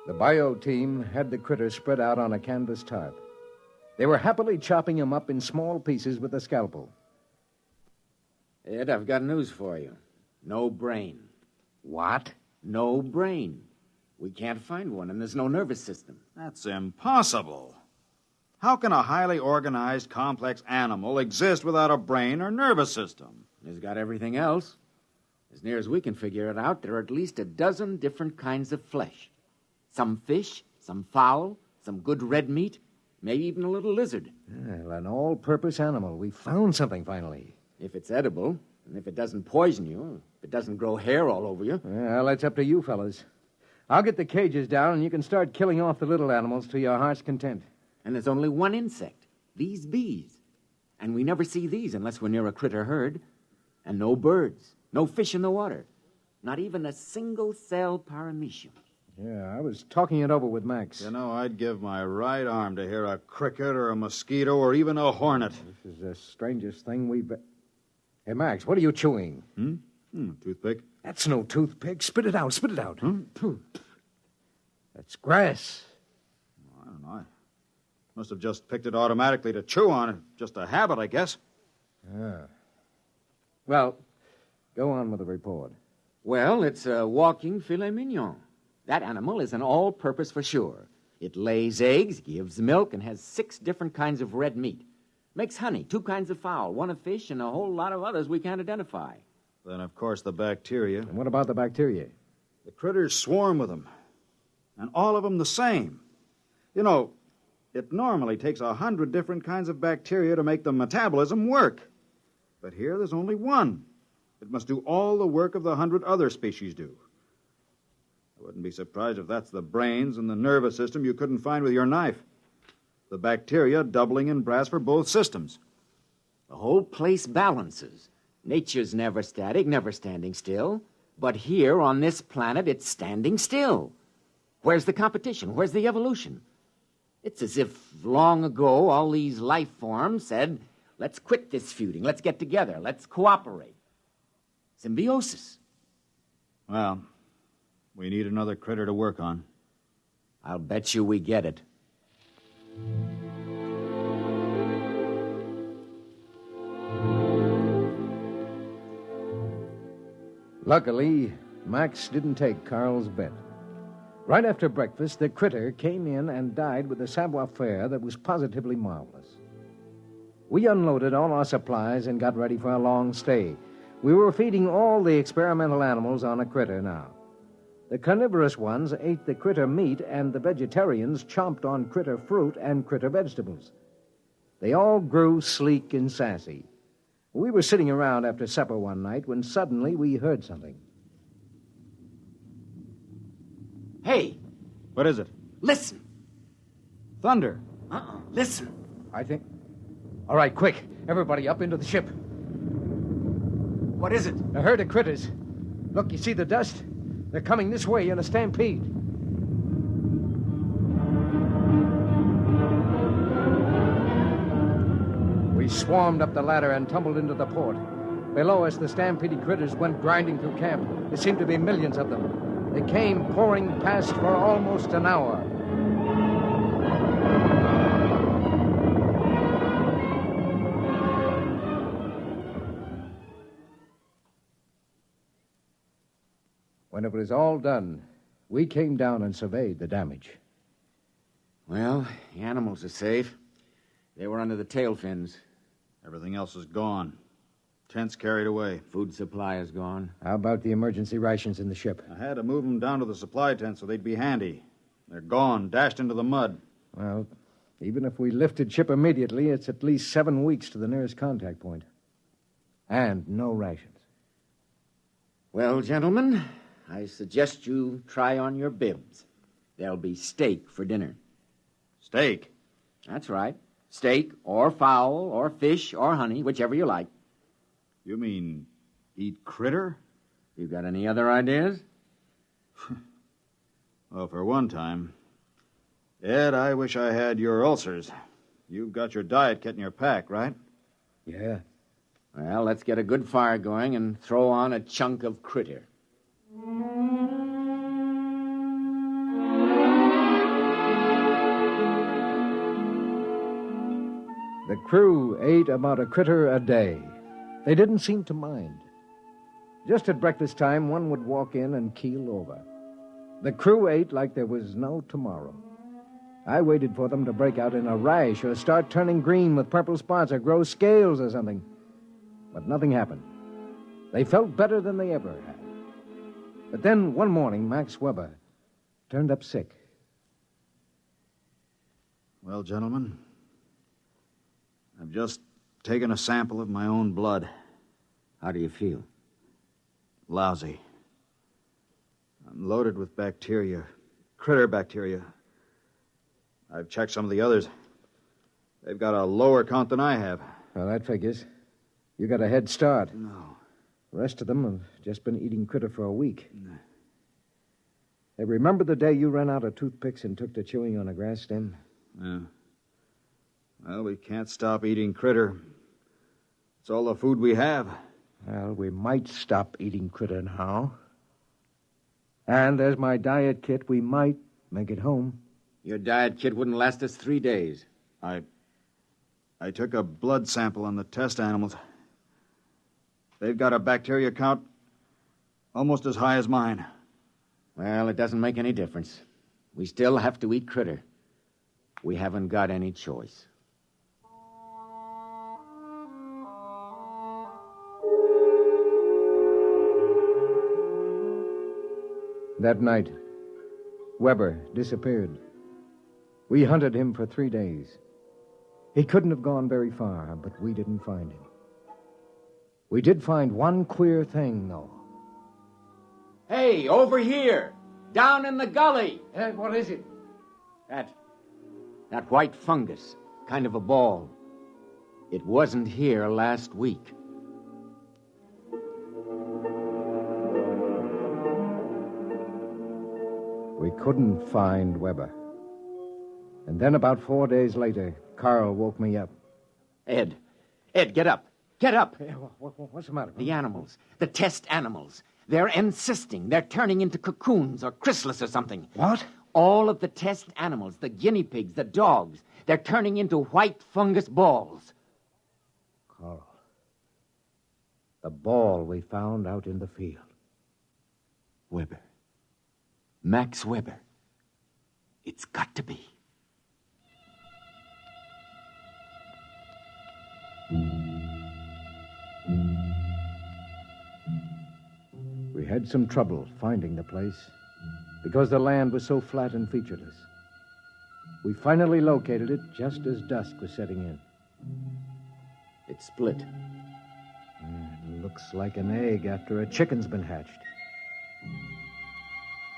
D: The bio team had the critters spread out on a canvas tarp. They were happily chopping him up in small pieces with a scalpel.
L: Ed, I've got news for you. No brain.
D: What?
L: No brain. We can't find one, and there's no nervous system.
G: That's impossible. How can a highly organized, complex animal exist without a brain or nervous system?
L: It's got everything else. As near as we can figure it out, there are at least a dozen different kinds of flesh. Some fish, some fowl, some good red meat, maybe even a little lizard.
D: Well, an all-purpose animal. We found something finally.
L: If it's edible, and if it doesn't poison you, if it doesn't grow hair all over you.
D: Well, that's up to you fellas. I'll get the cages down, and you can start killing off the little animals to your heart's content.
L: And there's only one insect, these bees. And we never see these unless we're near a critter herd. And no birds, no fish in the water. Not even a single-cell paramecium.
D: Yeah, I was talking it over with Max.
G: You know, I'd give my right arm to hear a cricket or a mosquito or even a hornet.
D: This is the strangest thing we've... Hey, Max, what are you chewing?
G: Toothpick.
D: That's no toothpick. Spit it out, spit it out. That's grass.
G: I don't know. I must have just picked it automatically to chew on it. Just a habit, I guess.
D: Ah. Well, go on with the report.
L: Well, it's a walking filet mignon. That animal is an all-purpose for sure. It lays eggs, gives milk, and has 6 different kinds of red meat. Makes honey, 2 kinds of fowl, 1 of fish, and a whole lot of others we can't identify.
G: Then, of course, the bacteria.
I: And what about the bacteria?
G: The critters swarm with them. And all of them the same. You know, it normally takes 100 different kinds of bacteria to make the metabolism work. But here there's only one. It must do all the work of the 100 other species do. I wouldn't be surprised if that's the brains and the nervous system you couldn't find with your knife. The bacteria doubling in brass for both systems.
L: The whole place balances. Nature's never static, never standing still. But here on this planet, it's standing still. Where's the competition? Where's the evolution? It's as if long ago all these life forms said, let's quit this feuding, let's get together, let's cooperate. Symbiosis.
G: Well, we need another critter to work on.
L: I'll bet you we get it.
I: Luckily, Max didn't take Carl's bet. Right after breakfast, the critter came in and died with a savoir-faire that was positively marvelous. We unloaded all our supplies and got ready for a long stay. We were feeding all the experimental animals on a critter now. The carnivorous ones ate the critter meat, and the vegetarians chomped on critter fruit and critter vegetables. They all grew sleek and sassy. We were sitting around after supper one night when suddenly we heard something.
L: Hey!
G: What is it?
L: Listen!
G: Thunder.
L: Listen.
I: I think... All right, quick. Everybody up into the ship.
L: What is it?
I: A herd of critters. Look, you see the dust? They're coming this way in a stampede. We swarmed up the ladder and tumbled into the port. Below us, the stampeded critters went grinding through camp. There seemed to be millions of them. They came pouring past for almost an hour. When it was all done, we came down and surveyed the damage.
L: Well, the animals are safe. They were under the tail fins.
G: Everything else is gone. Tents carried away.
L: Food supply is gone.
I: How about the emergency rations in the ship?
G: I had to move them down to the supply tent so they'd be handy. They're gone, dashed into the mud.
I: Well, even if we lifted ship immediately, it's at least 7 weeks to the nearest contact point. And no rations.
L: Well, gentlemen, I suggest you try on your bibs. There'll be steak for dinner.
G: Steak?
L: That's right. Steak or fowl or fish or honey, whichever you like.
G: You mean eat critter?
L: You got any other ideas?
G: Well, for one time. Ed, I wish I had your ulcers. You've got your diet kit in your pack, right?
I: Yeah.
L: Well, let's get a good fire going and throw on a chunk of critter.
I: The crew ate about a critter a day. They didn't seem to mind. Just at breakfast time, one would walk in and keel over. The crew ate like there was no tomorrow. I waited for them to break out in a rash or start turning green with purple spots or grow scales or something. But nothing happened. They felt better than they ever had. But then one morning, Max Weber turned up sick.
G: Well, gentlemen, I've just taken a sample of my own blood.
L: How do you feel?
G: Lousy. I'm loaded with bacteria, critter bacteria. I've checked some of the others. They've got a lower count than I have.
I: Well, that figures. You got a head start.
G: No.
I: The rest of them have just been eating critter for a week. No. Hey, remember the day you ran out of toothpicks and took to chewing on a grass stem?
G: Yeah. Well, we can't stop eating critter. It's all the food we have.
I: Well, we might stop eating critter now. And there's my diet kit. We might make it home.
L: Your diet kit wouldn't last us 3 days.
G: I took a blood sample on the test animals. They've got a bacteria count almost as high as mine.
L: Well, it doesn't make any difference. We still have to eat critter. We haven't got any choice.
I: That night, Weber disappeared. We hunted him for 3 days. He couldn't have gone very far, but we didn't find him. We did find one queer thing, though.
L: Hey, over here! Down in the gully!
I: What is it?
L: That white fungus, kind of a ball. It wasn't here last week.
I: We couldn't find Weber. And then about 4 days later, Carl woke me up.
L: Ed, get up. Get up.
I: What's the matter?
L: The animals, the test animals. They're encysting. They're turning into cocoons or chrysalis or something.
I: What?
L: All of the test animals, the guinea pigs, the dogs, they're turning into white fungus balls.
I: Carl, the ball we found out in the field.
L: Weber. Max Weber. It's got to be.
I: We had some trouble finding the place because the land was so flat and featureless. We finally located it just as dusk was setting in.
L: It split.
I: It looks like an egg after a chicken's been hatched.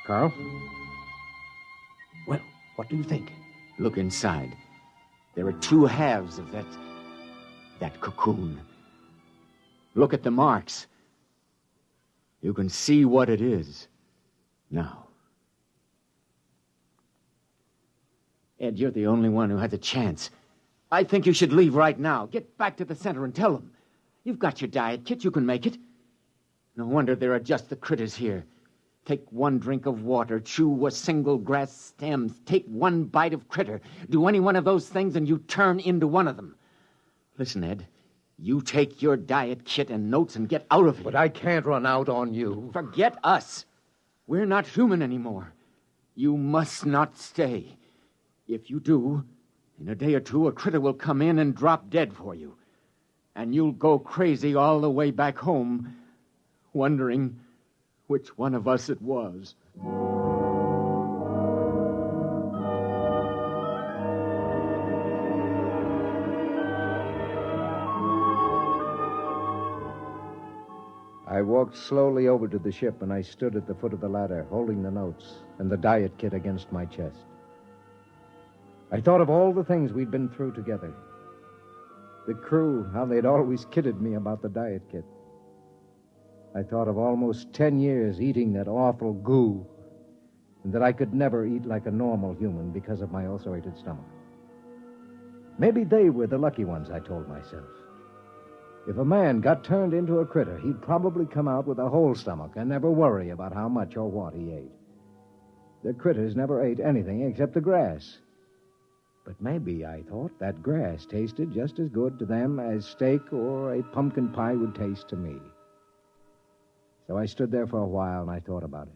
I: Carl?
R: Well, what do you think?
L: Look inside. There are 2 halves of that cocoon. Look at the marks. You can see what it is now. Ed, you're the only one who has a chance. I think you should leave right now. Get back to the center and tell them. You've got your diet kit. You can make it. No wonder there are just the critters here. Take 1 drink of water, chew a single grass stem, take 1 bite of critter. Do any one of those things and you turn into one of them. Listen, Ed, you take your diet kit and notes and get out of here.
I: But I can't run out on you.
L: Forget us. We're not human anymore. You must not stay. If you do, in a day or 2, a critter will come in and drop dead for you. And you'll go crazy all the way back home, wondering which one of us it was.
I: I walked slowly over to the ship, and I stood at the foot of the ladder, holding the notes and the diet kit against my chest. I thought of all the things we'd been through together. The crew, how they'd always kidded me about the diet kit. I thought of almost 10 years eating that awful goo, and that I could never eat like a normal human because of my ulcerated stomach. Maybe they were the lucky ones, I told myself. If a man got turned into a critter, he'd probably come out with a whole stomach and never worry about how much or what he ate. The critters never ate anything except the grass. But maybe, I thought, that grass tasted just as good to them as steak or a pumpkin pie would taste to me. So I stood there for a while and I thought about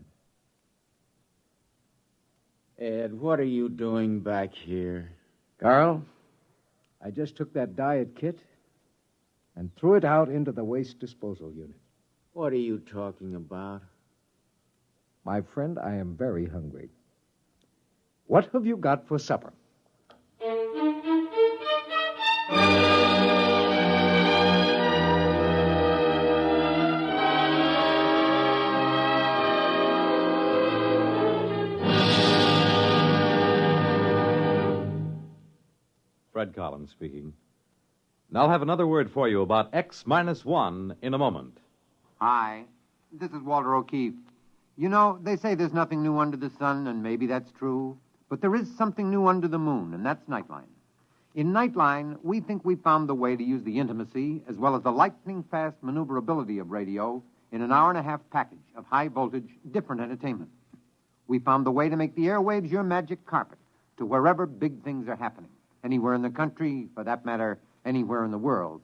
I: it.
L: Ed, what are you doing back here?
I: Carl, I just took that diet kit and threw it out into the waste disposal unit.
L: What are you talking about?
I: My friend, I am very hungry. What have you got for supper?
B: Fred Collins speaking. And I'll have another word for you about X-1 in a moment.
E: Hi, this is Walter O'Keefe. You know, they say there's nothing new under the sun, and maybe that's true. But there is something new under the moon, and that's Nightline. In Nightline, we think we found the way to use the intimacy as well as the lightning-fast maneuverability of radio in an hour-and-a-half package of high-voltage, different entertainment. We found the way to make the airwaves your magic carpet to wherever big things are happening. Anywhere in the country, for that matter, anywhere in the world.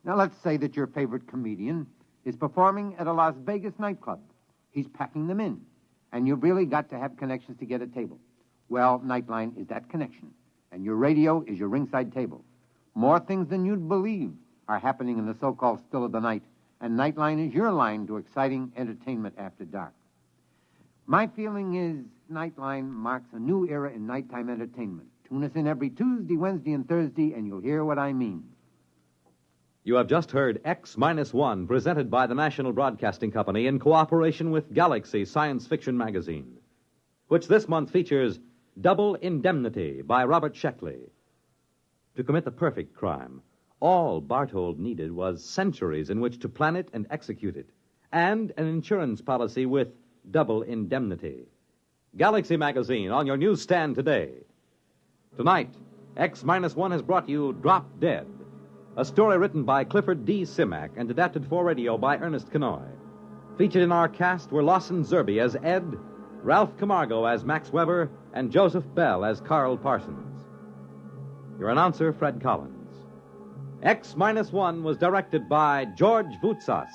E: Now, let's say that your favorite comedian is performing at a Las Vegas nightclub. He's packing them in, and you've really got to have connections to get a table. Well, Nightline is that connection, and your radio is your ringside table. More things than you'd believe are happening in the so-called still of the night, and Nightline is your line to exciting entertainment after dark. My feeling is Nightline marks a new era in nighttime entertainment. Tune us in every Tuesday, Wednesday, and Thursday, and you'll hear what I mean.
B: You have just heard X-1, presented by the National Broadcasting Company in cooperation with Galaxy Science Fiction Magazine, which this month features Double Indemnity by Robert Sheckley. To commit the perfect crime, all Barthold needed was centuries in which to plan it and execute it, and an insurance policy with double indemnity. Galaxy Magazine on your newsstand today. Tonight, X-1 has brought you Drop Dead, a story written by Clifford D. Simak and adapted for radio by Ernest Kenoy. Featured in our cast were Lawson Zerbe as Ed, Ralph Camargo as Max Weber, and Joseph Bell as Carl Parsons. Your announcer, Fred Collins. X-1 was directed by George Voutsas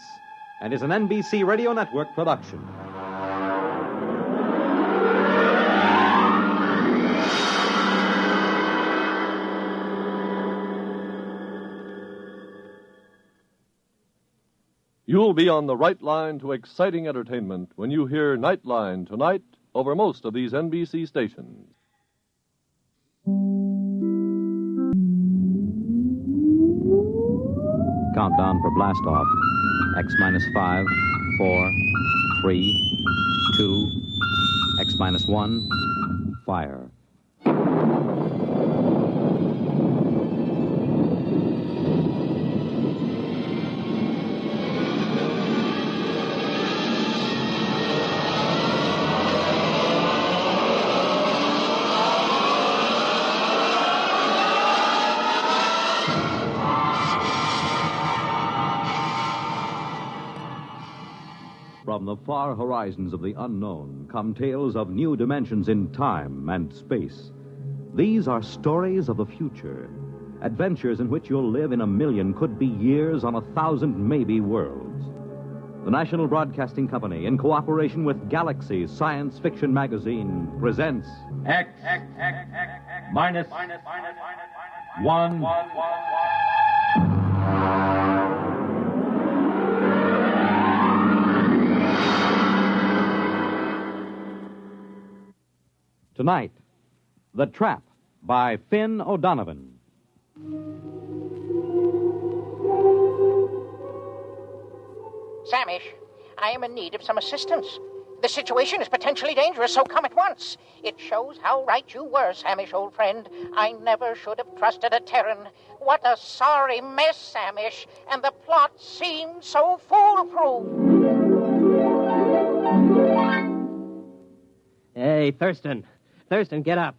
B: and is an NBC Radio Network production.
K: You'll be on the right line to exciting entertainment when you hear Nightline tonight over most of these NBC stations.
V: Countdown for blast off. X-5, 4, 3, 2, X-1, fire.
B: From the far horizons of the unknown come tales of new dimensions in time and space. These are stories of the future, adventures in which you'll live in a million, could be years, on 1,000 maybe worlds. The National Broadcasting Company, in cooperation with Galaxy Science Fiction Magazine, presents
T: Minus 1.
B: Tonight, The Trap by Finn O'Donovan.
M: Samish, I am in need of some assistance. The situation is potentially dangerous, so come at once. It shows how right you were, Samish, old friend. I never should have trusted a Terran. What a sorry mess, Samish, and the plot seemed so foolproof.
D: Hey, Thurston. Thurston, get up.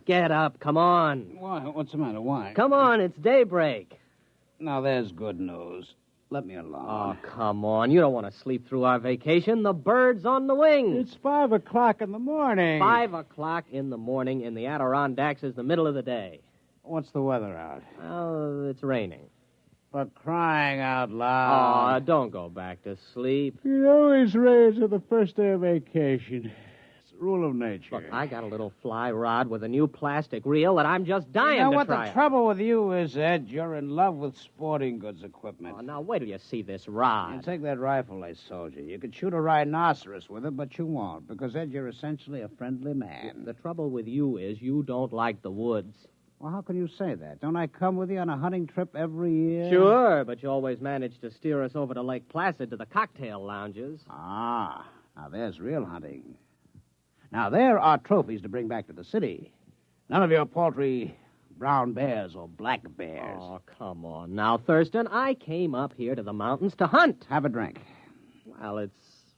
D: Get up, come on.
N: Why? What's the matter? Why?
D: Come on, it's daybreak.
N: Now, there's good news. Let me alone.
D: Oh, come on. You don't want to sleep through our vacation. The bird's on the wing.
N: It's 5 o'clock in the morning.
D: 5 o'clock in the morning in the Adirondacks is the middle of the day.
N: What's the weather out?
D: Oh, it's raining.
N: For crying out loud.
D: Oh, don't go back to sleep.
N: It always rains on the first day of vacation. Rule of nature.
D: Look, I got a little fly rod with a new plastic reel that I'm just dying
N: you know
D: to
N: what
D: try.
N: The trouble with you is, Ed? You're in love with sporting goods equipment.
D: Oh, now wait till you see this rod.
N: You take that rifle I sold you. You could shoot a rhinoceros with it, but you won't, because, Ed, you're essentially a friendly man.
D: The trouble with you is you don't like the woods.
N: Well, how can you say that? Don't I come with you on a hunting trip every year?
D: Sure, but you always manage to steer us over to Lake Placid to the cocktail lounges.
N: Ah, now there's real hunting. Now, there are trophies to bring back to the city. None of your paltry brown bears or black bears.
D: Oh, come on now, Thurston. I came up here to the mountains to hunt.
N: Have a drink.
D: Well, it's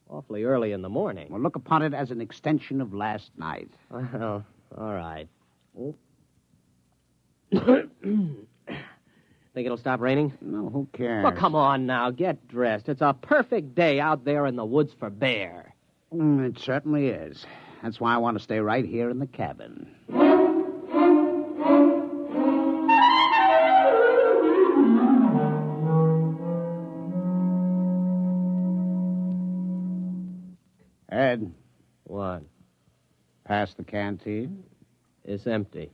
D: awfully early in the morning.
N: Well, look upon it as an extension of last night.
D: Well, all right. Oh. Think it'll stop raining?
N: No, who cares?
D: Well, come on now. Get dressed. It's a perfect day out there in the woods for bear.
N: It certainly is. That's why I want to stay right here in the cabin. Ed.
D: What?
N: Past the canteen?
D: It's empty.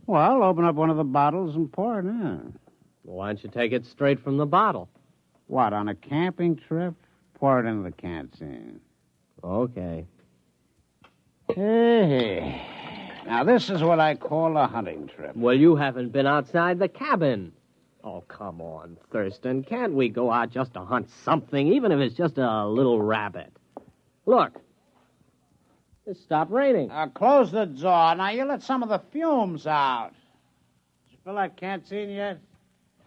N: Well, open up one of the bottles and pour it in.
D: Why don't you take it straight from the bottle?
N: What, on a camping trip? Pour it into the canteen.
D: Okay.
N: Hey. Now, this is what I call a hunting trip.
D: Well, you haven't been outside the cabin. Oh, come on, Thurston. Can't we go out just to hunt something, even if it's just a little rabbit? Look. It stopped raining.
N: Close the door. Now, you let some of the fumes out. Did you fill that canteen yet?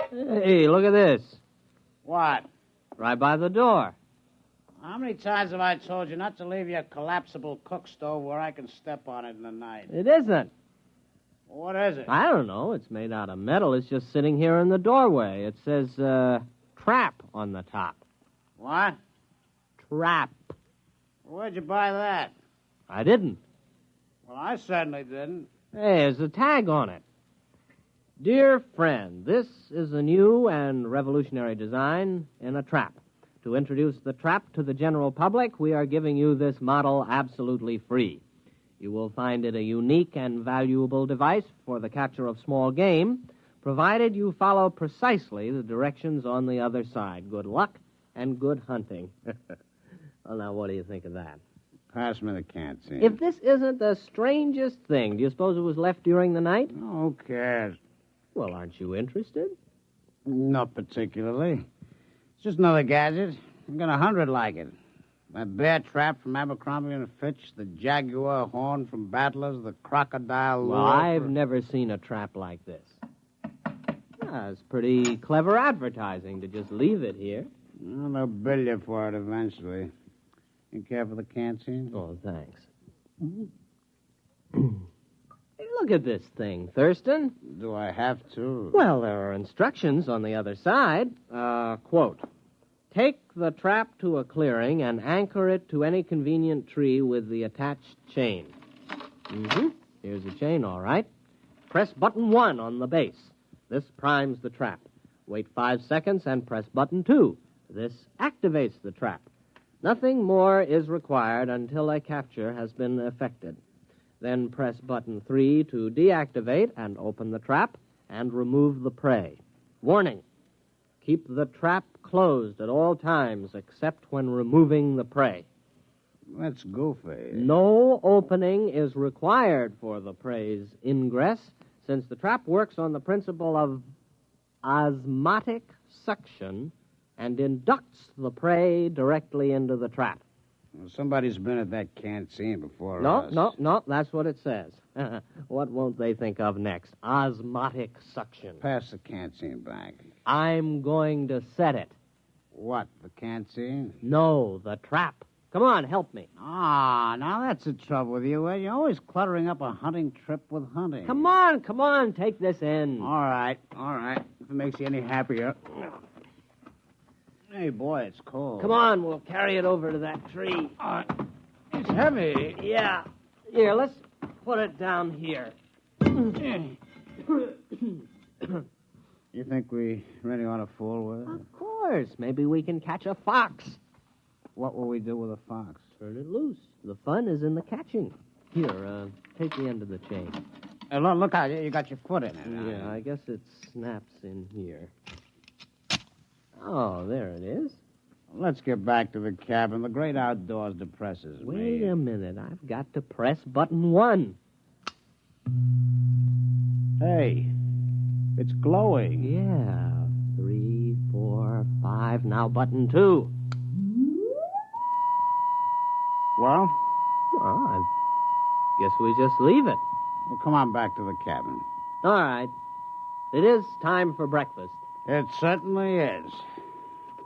D: Hey, look at this.
N: What?
D: Right by the door.
N: How many times have I told you not to leave your collapsible cook stove where I can step on it in the night?
D: It isn't.
N: What is it?
D: I don't know. It's made out of metal. It's just sitting here in the doorway. It says, trap on the top.
N: What?
D: Trap.
N: Where'd you buy that?
D: I didn't.
N: Well, I certainly didn't.
D: Hey, there's a tag on it. Dear friend, this is a new and revolutionary design in a trap. To introduce the trap to the general public, we are giving you this model absolutely free. You will find it a unique and valuable device for the capture of small game, provided you follow precisely the directions on the other side. Good luck and good hunting. Well, now, what do you think of that?
N: Pass me the canteen.
D: If this isn't the strangest thing, do you suppose it was left during the night?
N: Who cares?
D: Well, aren't you interested?
N: Not particularly. It's just another gadget. I've got 100 like it. That bear trap from Abercrombie and Fitch, the jaguar horn from Battlers, the crocodile lure.
D: Well, I've never seen a trap like this. It's pretty clever advertising to just leave it here.
N: Well, they'll bill you for it eventually. You care for the canteen?
D: Oh, thanks. Hey, look at this thing, Thurston.
N: Do I have to?
D: Well, there are instructions on the other side. Quote, take the trap to a clearing and anchor it to any convenient tree with the attached chain. Here's the chain, all right. Press button 1 on the base. This primes the trap. Wait 5 seconds and press button 2. This activates the trap. Nothing more is required until a capture has been effected. Then press button 3 to deactivate and open the trap and remove the prey. Warning, keep the trap closed at all times except when removing the prey.
N: That's goofy.
D: No opening is required for the prey's ingress, since the trap works on the principle of osmotic suction and inducts the prey directly into the trap.
N: Well, somebody's been at that canteen before us.
D: No, that's what it says. What won't they think of next? Osmotic suction.
N: Pass the canteen back.
D: I'm going to set it.
N: What, the canteen?
D: No, the trap. Come on, help me.
N: Now that's the trouble with you, Ed. You're always cluttering up a hunting trip with hunting.
D: Come on, take this in.
N: All right. If it makes you any happier. Hey, boy, it's cold.
D: Come on, we'll carry it over to that tree.
N: It's heavy.
D: Yeah. Here, let's put it down here.
N: You think we really ought to fool with it?
D: Of course. Maybe we can catch a fox.
N: What will we do with a fox?
D: Turn it loose. The fun is in the catching. Here, take the end of the chain.
N: Look out, you got your foot in it.
D: Yeah, I guess it snaps in here. Oh, there it is.
N: Let's get back to the cabin. The great outdoors depresses me.
D: Wait a minute. I've got to press button 1.
N: Hey, it's glowing.
D: Yeah. 3, 4, 5. Now button 2.
N: Well,
D: I guess we just leave it.
N: Well, come on back to the cabin.
D: All right. It is time for breakfast.
N: It certainly is.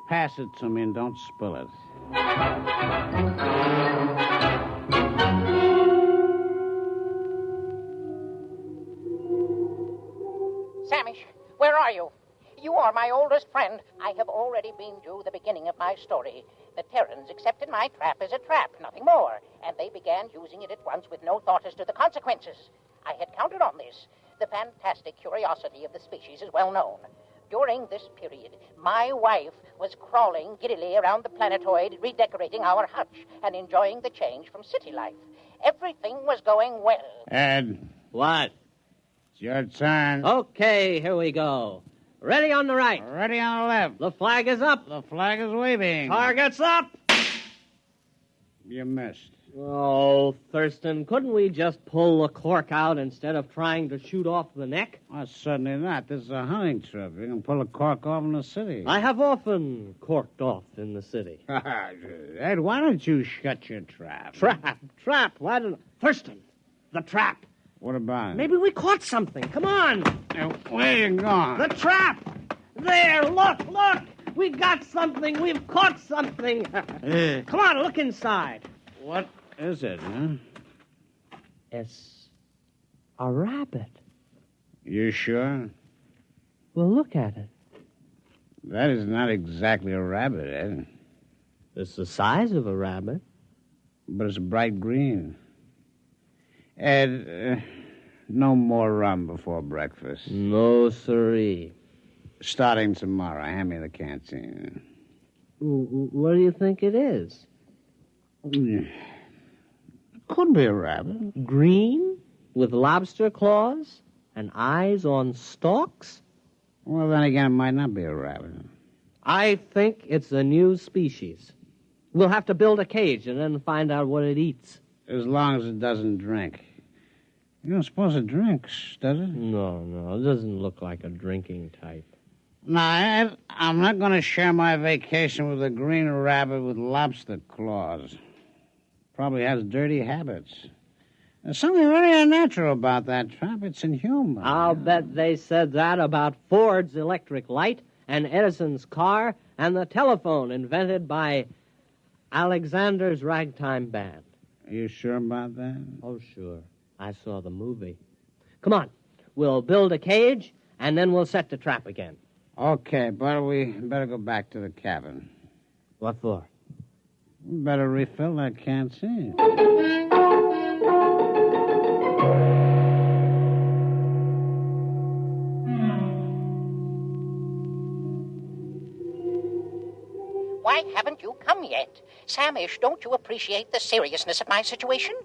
N: Pass it to me and don't spill it.
M: Samish, where are you? You are my oldest friend. I have already beamed you the beginning of my story. The Terrans accepted my trap as a trap, nothing more, and they began using it at once with no thought as to the consequences. I had counted on this. The fantastic curiosity of the species is well known. During this period, my wife was crawling giddily around the planetoid, redecorating our hutch and enjoying the change from city life. Everything was going well.
N: Ed.
D: What?
N: It's your turn.
D: Okay, here we go. Ready on the right.
N: Ready on the left.
D: The flag is up.
N: The flag is waving.
D: Target's up.
N: You missed.
C: Oh, Thurston, couldn't we just pull the cork out instead of trying to shoot off the neck?
N: Oh, certainly not. This is a hunting trip. You can pull a cork off in the city.
C: I have often corked off in the city.
N: Ed, why don't you shut your trap?
C: Trap? Why don't... Thurston, the trap.
N: What about it?
C: Maybe we caught something. Come on.
N: Where you going?
C: The trap. There, look. We got something. We've caught something. Come on, look inside.
N: What is it, huh?
C: It's a rabbit.
N: You sure?
C: Well, look at it.
N: That is not exactly a rabbit, Ed.
C: It's the size of a rabbit.
N: But it's bright green. Ed, no more rum before breakfast.
C: No, sirree.
N: Starting tomorrow, hand me the canteen.
C: What do you think it is?
N: Could be a rabbit.
C: Green? With lobster claws? And eyes on stalks?
N: Well, then again, it might not be a rabbit.
C: I think it's a new species. We'll have to build a cage and then find out what it eats.
N: As long as it doesn't drink. You don't suppose it drinks, does it?
C: No, it doesn't look like a drinking type.
N: Now, Ed, I'm not going to share my vacation with a green rabbit with lobster claws. Probably has dirty habits. There's something very unnatural about that trap. It's inhuman.
C: I'll bet they said that about Ford's electric light and Edison's car and the telephone invented by Alexander's ragtime band.
N: Are you sure about that?
C: Oh, sure. I saw the movie. Come on. We'll build a cage, and then we'll set the trap again.
N: Okay, but we better go back to the cabin.
C: What for?
N: We better refill that canteen.
M: Why haven't you come yet? Samish, don't you appreciate the seriousness of my situation?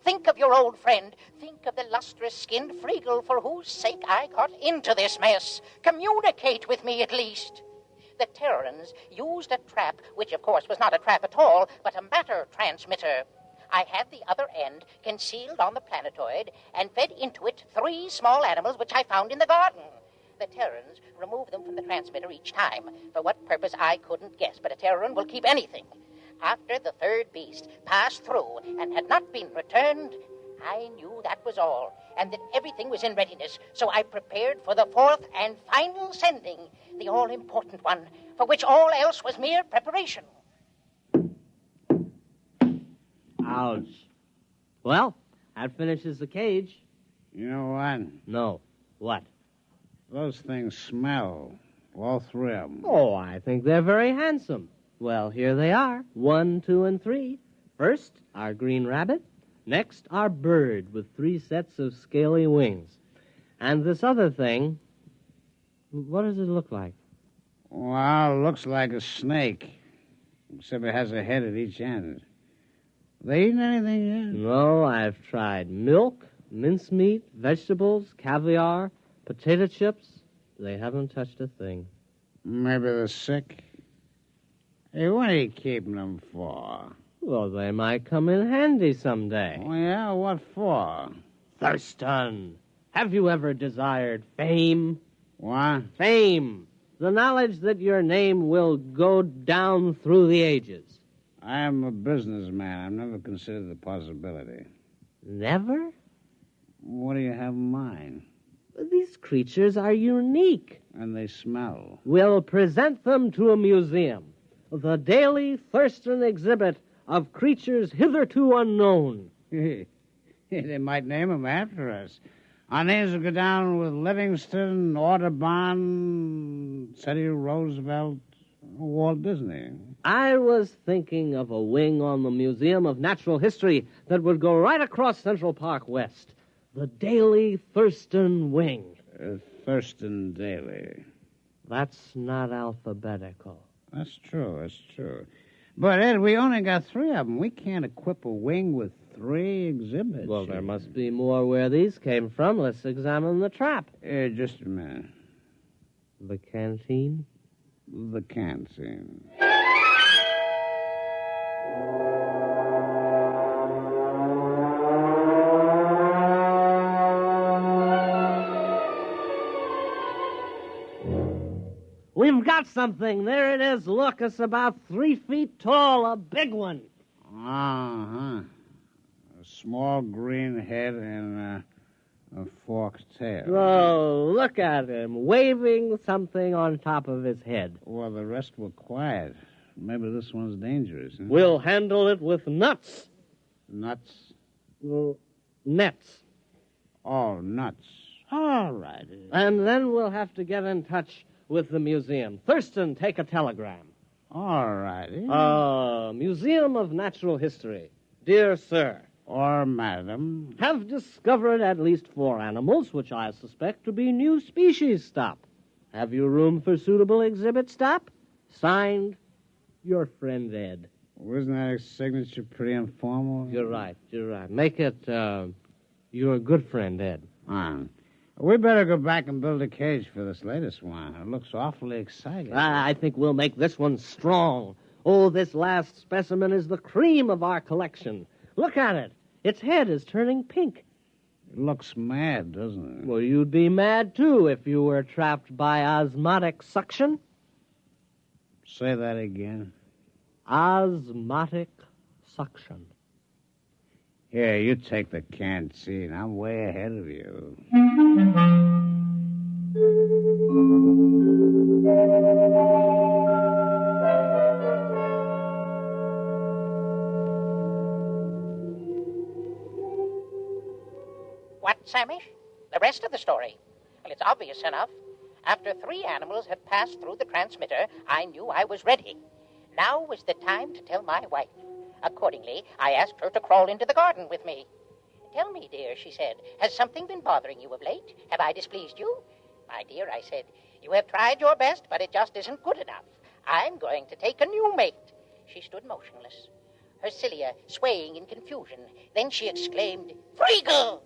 M: Think of your old friend. Think of the lustrous-skinned Freagle for whose sake I got into this mess. Communicate with me, at least. The Terrans used a trap, which, of course, was not a trap at all, but a matter transmitter. I had the other end concealed on the planetoid and fed into it 3 small animals which I found in the garden. The Terrans removed them from the transmitter each time. For what purpose, I couldn't guess, but a Terran will keep anything. After the 3rd beast passed through and had not been returned, I knew that was all, and that everything was in readiness, so I prepared for the 4th and final sending, the all-important one, for which all else was mere preparation.
C: Ouch. Well, that finishes the cage.
N: You know what?
C: No. What?
N: Those things smell. All 3 of them.
C: Oh, I think they're very handsome. Well, here they are. 1, 2, and 3. First, our green rabbit. Next, our bird with 3 sets of scaly wings. And this other thing, what does it look like?
N: Well, it looks like a snake, except it has a head at each end. They eaten anything yet?
C: No, I've tried milk, mincemeat, vegetables, caviar, potato chips. They haven't touched a thing.
N: Maybe they're sick. Hey, what are you keeping them for?
C: Well, they might come in handy someday.
N: Oh, yeah? What for?
C: Thurston, have you ever desired fame?
N: What?
C: Fame. The knowledge that your name will go down through the ages.
N: I am a businessman. I've never considered the possibility.
C: Never?
N: What do you have in mind?
C: These creatures are unique.
N: And they smell.
C: We'll present them to a museum. The daily Thurston exhibit of creatures hitherto unknown.
N: They might name them after us. Our names will go down with Livingston, Audubon, Teddy Roosevelt, Walt Disney.
C: I was thinking of a wing on the Museum of Natural History that would go right across Central Park West. The Daily Thurston Wing.
N: Thurston Daily.
C: That's not alphabetical.
N: That's true. But, Ed, we only got 3 of them. We can't equip a wing with 3 exhibits.
C: Well, there must be more where these came from. Let's examine the trap.
N: Just a minute.
C: The canteen?
N: The canteen.
C: I've got something. There it is. Look, it's about 3 feet tall, a big one.
N: Uh-huh. A small green head and a forked tail.
C: Oh, look at him, waving something on top of his head.
N: Well, the rest were quiet. Maybe this one's dangerous. Huh?
C: We'll handle it with nuts.
N: Nuts?
C: Well, nets.
N: Oh, nuts. All right.
C: And then we'll have to get in touch with the museum. Thurston, take a telegram.
N: All right.
C: Museum of Natural History. Dear Sir.
N: Or Madam.
C: Have discovered at least 4 animals, which I suspect to be new species. Stop. Have you room for suitable exhibit? Stop. Signed, your friend Ed.
N: Wasn't that signature pretty informal?
C: You're right. Make it, your good friend Ed.
N: We better go back and build a cage for this latest one. It looks awfully exciting.
C: I think we'll make this one strong. Oh, this last specimen is the cream of our collection. Look at it. Its head is turning pink.
N: It looks mad, doesn't it?
C: Well, you'd be mad, too, if you were trapped by osmotic suction.
N: Say that again.
C: Osmotic suction.
N: Here, you take the canned seed. I'm way ahead of you.
M: What, Samish? The rest of the story? Well, it's obvious enough. After 3 animals had passed through the transmitter, I knew I was ready. Now was the time to tell my wife. Accordingly, I asked her to crawl into the garden with me. Tell me, dear, she said, has something been bothering you of late? Have I displeased you? My dear, I said, you have tried your best, but it just isn't good enough. I'm going to take a new mate. She stood motionless, her cilia swaying in confusion. Then she exclaimed, Freagle!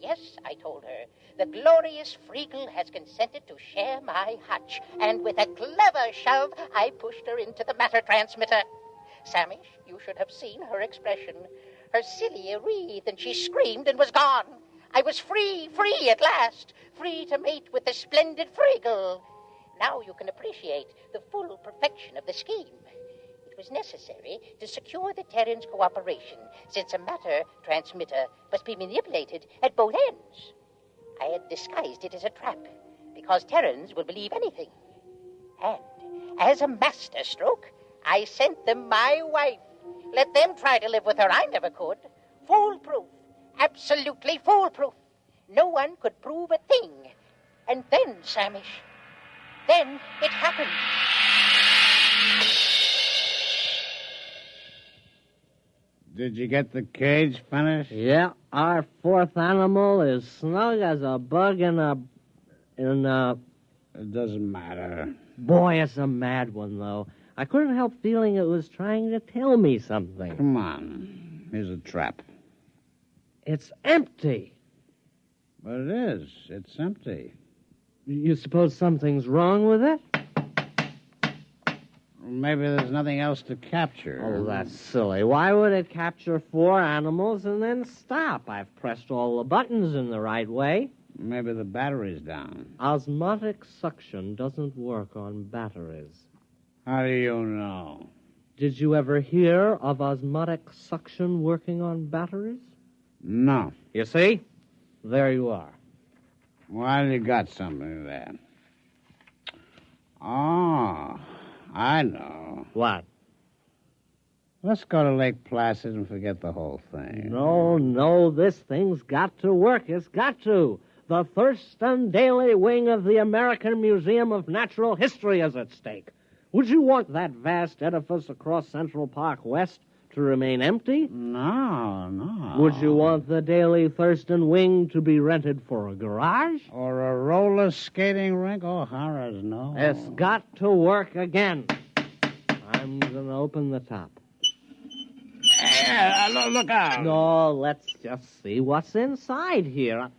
M: Yes, I told her, the glorious Freagle has consented to share my hutch, and with a clever shove, I pushed her into the matter transmitter. Samish, you should have seen her expression. Her cilia wreathed, and she screamed and was gone. I was free at last, free to mate with the splendid Freagle. Now you can appreciate the full perfection of the scheme. It was necessary to secure the Terran's cooperation, since a matter transmitter must be manipulated at both ends. I had disguised it as a trap, because Terrans will believe anything. And as a masterstroke, I sent them my wife. Let them try to live with her. I never could. Foolproof. Absolutely foolproof. No one could prove a thing. And then, Samish, then it happened.
N: Did you get the cage finished?
C: Yeah, our 4th animal is snug as a bug in a...
N: It doesn't matter.
C: Boy, it's a mad one, though. I couldn't help feeling it was trying to tell me something.
N: Come on. Here's a trap.
C: It's empty.
N: But it is. It's empty.
C: You suppose something's wrong with it?
N: Maybe there's nothing else to capture.
C: Oh, that's silly. Why would it capture 4 animals and then stop? I've pressed all the buttons in the right way.
N: Maybe the battery's down.
C: Osmotic suction doesn't work on batteries.
N: How do you know?
C: Did you ever hear of osmotic suction working on batteries?
N: No.
C: You see? There you are.
N: Well, you got something there. Oh, I know.
C: What?
N: Let's go to Lake Placid and forget the whole thing.
C: No, this thing's got to work. It's got to. The Thurston Daily Wing of the American Museum of Natural History is at stake. Would you want that vast edifice across Central Park West to remain empty?
N: No.
C: Would you want the Daily Thurston Wing to be rented for a garage?
N: Or a roller skating rink? Oh, horrors, no.
C: It's got to work again. I'm going to open the top.
N: Hey, look out.
C: No, let's just see what's inside here.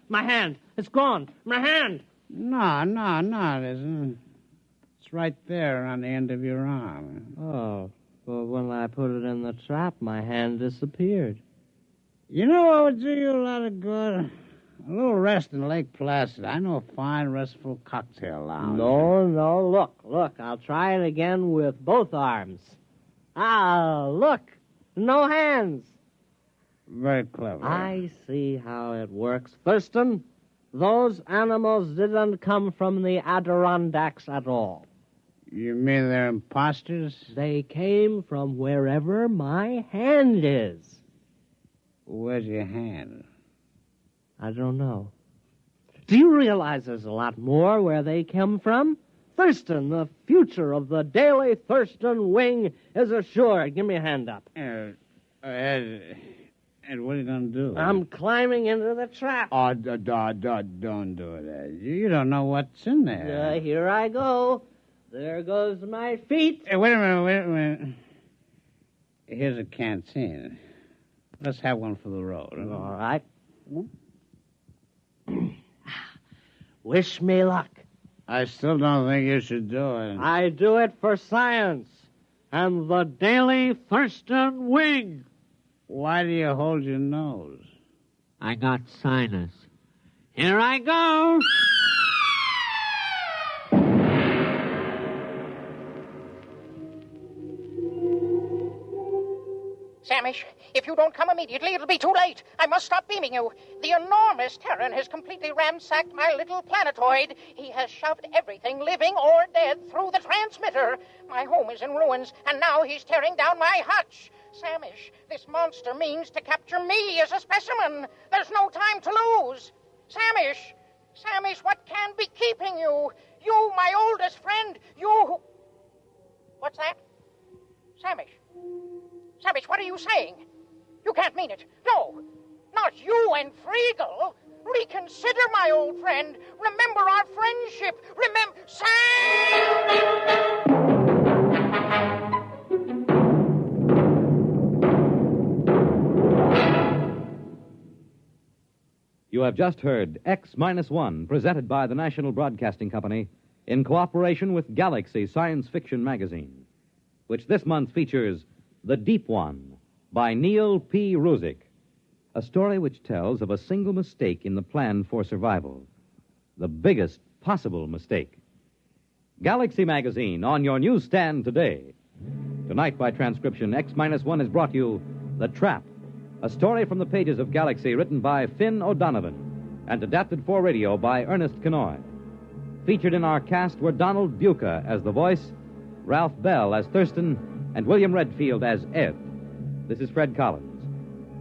C: My hand. It's gone. My hand.
N: No, it isn't. It's right there on the end of your arm.
C: Oh, but when I put it in the trap, my hand disappeared.
N: You know what would do you a lot of good? A little rest in Lake Placid. I know a fine, restful cocktail lounge.
C: No, look. I'll try it again with both arms. Ah, look. No hands.
N: Very clever.
C: I see how it works. Thurston, those animals didn't come from the Adirondacks at all.
N: You mean they're imposters?
C: They came from wherever my hand is.
N: Where's your hand?
C: I don't know. Do you realize there's a lot more where they come from? Thurston, the future of the Daily Thurston Wing is assured. Give me a hand up.
N: Ed, what are you going to do?
C: I'm climbing into the trap.
N: Oh, don't do it, Ed. You don't know what's in there.
C: Here I go. There goes my feet.
N: Hey, wait a minute. Here's a canteen. Let's have one for the road. Huh?
C: All right. Wish me luck.
N: I still don't think you should do it.
C: I do it for science and the Daily Thurston Wing.
N: Why do you hold your nose?
C: I got sinus. Here I go.
M: Samish, if you don't come immediately, it'll be too late. I must stop beaming you. The enormous Terran has completely ransacked my little planetoid. He has shoved everything, living or dead, through the transmitter. My home is in ruins, and now he's tearing down my hutch. Samish, this monster means to capture me as a specimen. There's no time to lose. Samish, what can be keeping you? You, my oldest friend, you who... What's that? Samish, what are you saying? You can't mean it. No, not you and Friegel. Reconsider, my old friend. Remember our friendship. Remember...
B: You have just heard X-1, presented by the National Broadcasting Company in cooperation with Galaxy Science Fiction Magazine, which this month features The Deep One by Neil P. Ruzick, a story which tells of a single mistake in the plan for survival, the biggest possible mistake. Galaxy Magazine on your newsstand today. Tonight, by transcription, X-1 has brought you The Trap, a story from the pages of Galaxy written by Finn O'Donovan and adapted for radio by Ernest Kenoy. Featured in our cast were Donald Buca as the voice, Ralph Bell as Thurston, and William Redfield as Ed. This is Fred Collins.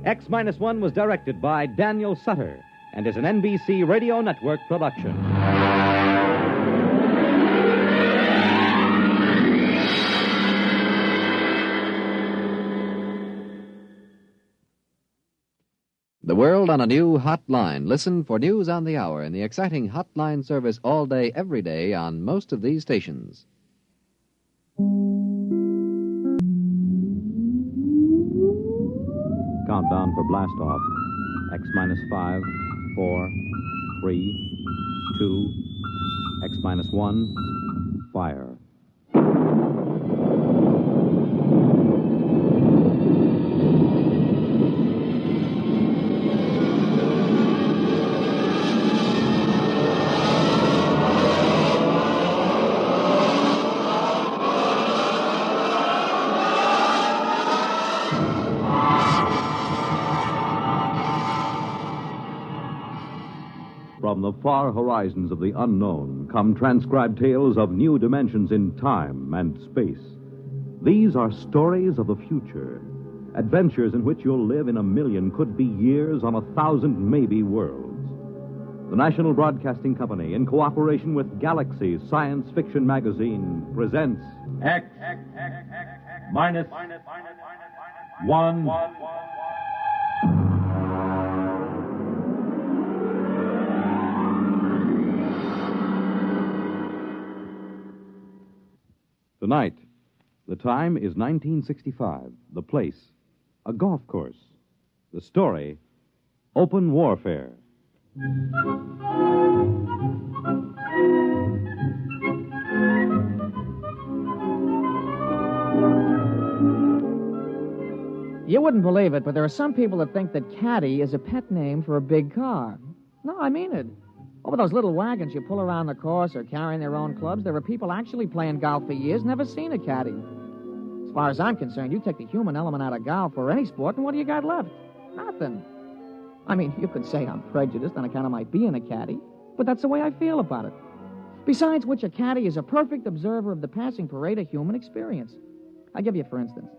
B: X-1 was directed by Daniel Sutter and is an NBC Radio Network production.
V: The world on a new hotline. Listen for news on the hour in the exciting hotline service all day, every day on most of these stations.
B: Countdown for blast off. X-5, 4, 3, 2, X-1, fire. From the far horizons of the unknown come transcribed tales of new dimensions in time and space. These are stories of the future, adventures in which you'll live in a million, could be years, on 1,000 maybe worlds. The National Broadcasting Company, in cooperation with Galaxy Science Fiction Magazine, presents
T: X-1.
B: Tonight, the time is 1965. The place, a golf course. The story, open warfare.
J: You wouldn't believe it, but there are some people that think that Caddy is a pet name for a big car.
D: No, I mean it. Over those little wagons you pull around the course or carrying their own clubs, there are people actually playing golf for years, never seen a caddy. As far as I'm concerned, you take the human element out of golf or any sport, and what do you got left? Nothing. I mean, you could say I'm prejudiced on account of my being a caddy, but that's the way I feel about it. Besides which, a caddy is a perfect observer of the passing parade of human experience. I'll give you for instance.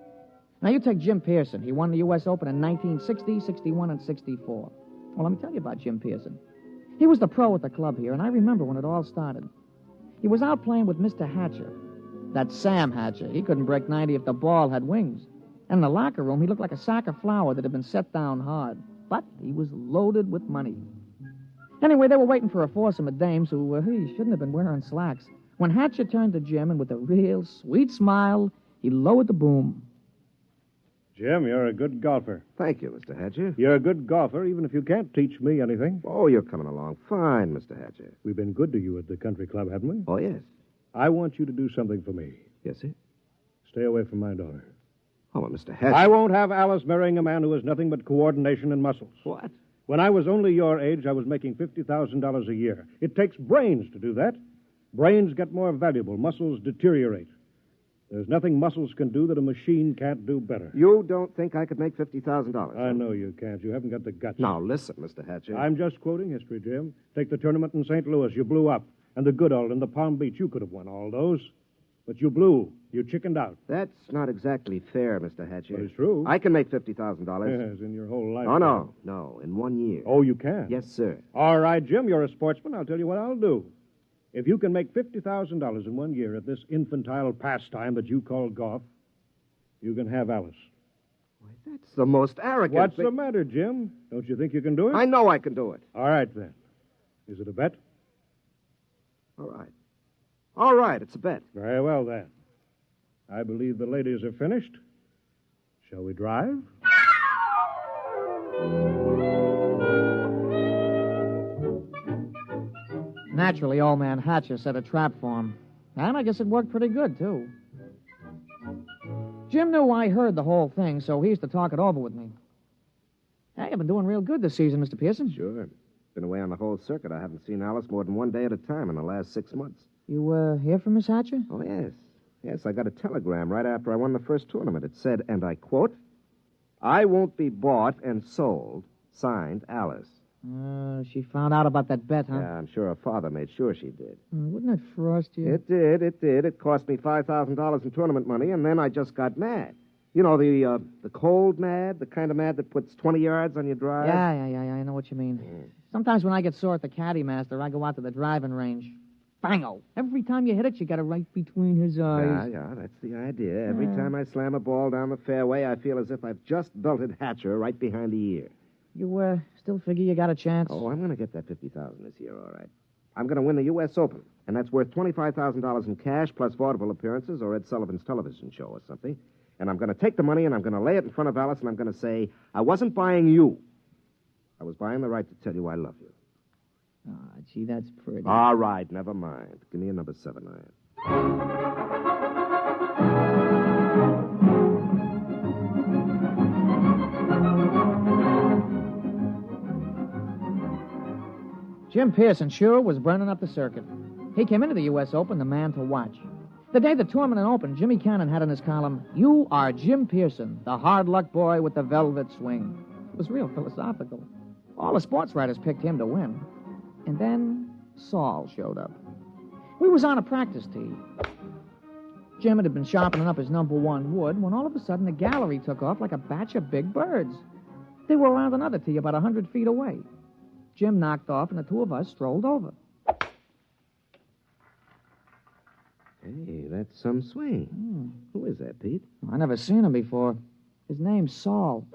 D: Now, you take Jim Pearson. He won the U.S. Open in 1960, 61, and 64. Well, let me tell you about Jim Pearson. He was the pro at the club here, and I remember when it all started. He was out playing with Mr. Hatcher. That's Sam Hatcher. He couldn't break 90 if the ball had wings. And in the locker room, he looked like a sack of flour that had been set down hard. But he was loaded with money. Anyway, they were waiting for a foursome of dames who shouldn't have been wearing slacks. When Hatcher turned to Jim, and with a real sweet smile, he lowered the boom.
J: Jim, you're a good golfer.
P: Thank you, Mr. Hatcher.
J: You're a good golfer, even if you can't teach me anything.
P: Oh, you're coming along fine, Mr. Hatcher.
J: We've been good to you at the country club, haven't we?
P: Oh, yes.
J: I want you to do something for me.
P: Yes, sir?
J: Stay away from my daughter.
P: Oh, well, Mr. Hatcher.
J: I won't have Alice marrying a man who has nothing but coordination and muscles.
P: What?
J: When I was only your age, I was making $50,000 a year. It takes brains to do that. Brains get more valuable. Muscles deteriorate. There's nothing muscles can do that a machine can't do better.
P: You don't think I could make $50,000?
J: I know you can't. You haven't got the guts.
P: Now, listen, Mr. Hatcher.
J: I'm just quoting history, Jim. Take the tournament in St. Louis. You blew up. And the Goodall and the Palm Beach. You could have won all those. But you blew. You chickened out.
P: That's not exactly fair, Mr. Hatcher.
J: But it's true.
P: I can make $50,000.
J: Yes, in your whole life.
P: Oh, no, in 1 year.
J: Oh, you can?
P: Yes, sir.
J: All right, Jim, you're a sportsman. I'll tell you what I'll do. If you can make $50,000 in 1 year at this infantile pastime that you call golf, you can have Alice.
P: Why, that's the most arrogant
J: What's
P: thing.
J: the matter, Jim? Don't you think you can do it?
P: I know I can do it.
J: All right, then. Is it a bet?
P: All right. All right, it's a bet.
J: Very well, then. I believe the ladies are finished. Shall we drive?
D: Naturally, old man Hatcher set a trap for him. And I guess it worked pretty good, too. Jim knew I heard the whole thing, so he used to talk it over with me. Hey, I've been doing real good this season, Mr. Pearson.
P: Sure. Been away on the whole circuit. I haven't seen Alice more than 1 day at a time in the last 6 months.
D: You, hear from Miss Hatcher?
P: Oh, yes. Yes, I got a telegram right after I won the first tournament. It said, and I quote, "I won't be bought and sold. Signed, Alice."
D: She found out about that bet, huh?
P: Yeah, I'm sure her father made sure she did.
D: Wouldn't it frost you?
P: It did. It cost me $5,000 in tournament money, and then I just got mad. You know, the cold mad, the kind of mad that puts 20 yards on your drive?
D: Yeah, I know what you mean. Sometimes when I get sore at the caddy master, I go out to the driving range. Bango! Every time you hit it, you got it right between his eyes.
P: Yeah, that's the idea. Every time I slam a ball down the fairway, I feel as if I've just belted Hatcher right behind the ear.
D: You, still figure you got a chance?
P: Oh, I'm going to get that $50,000 this year, all right. I'm going to win the U.S. Open, and that's worth $25,000 in cash plus vaudeville appearances or Ed Sullivan's television show or something. And I'm going to take the money, and I'm going to lay it in front of Alice, and I'm going to say, I wasn't buying you. I was buying the right to tell you I love you.
D: Ah, gee, that's pretty.
P: All right, never mind. Give me a number 7 iron.
D: Jim Pearson sure was burning up the circuit. He came into the U.S. Open the man to watch. The day the tournament opened, Jimmy Cannon had in his column, "You are Jim Pearson, the hard luck boy with the velvet swing." It was real philosophical. All the sports writers picked him to win. And then Saul showed up. We was on a practice tee. Jim had been sharpening up his number 1 wood when all of a sudden the gallery took off like a batch of big birds. They were around another tee about 100 feet away. Jim knocked off, and the two of us strolled over.
P: Hey, that's some swing. Who is that, Pete?
D: I never seen him before. His name's Saul.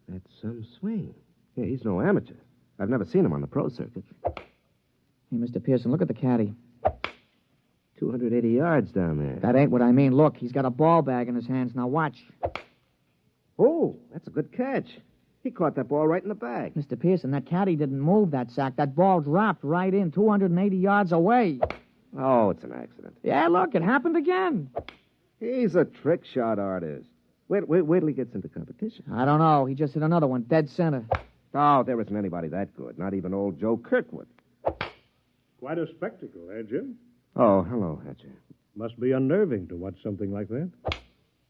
P: That's some swing. Yeah, he's no amateur. I've never seen him on the pro circuit.
D: Hey, Mr. Pearson, look at the caddy.
P: 280 yards down there.
D: That ain't what I mean. Look, he's got a ball bag in his hands. Now watch.
P: Oh, that's a good catch. He caught that ball right in the bag.
D: Mr. Pearson, that caddy didn't move that sack. That ball dropped right in 280 yards away.
P: Oh, it's an accident.
D: Yeah, look, it happened again.
P: He's a trick shot artist. Wait till he gets into competition.
D: I don't know. He just hit another one, dead center.
P: Oh, there isn't anybody that good. Not even old Joe Kirkwood.
J: Quite a spectacle, eh, Jim?
P: Oh, hello, Hatcher.
J: Must be unnerving to watch something like that.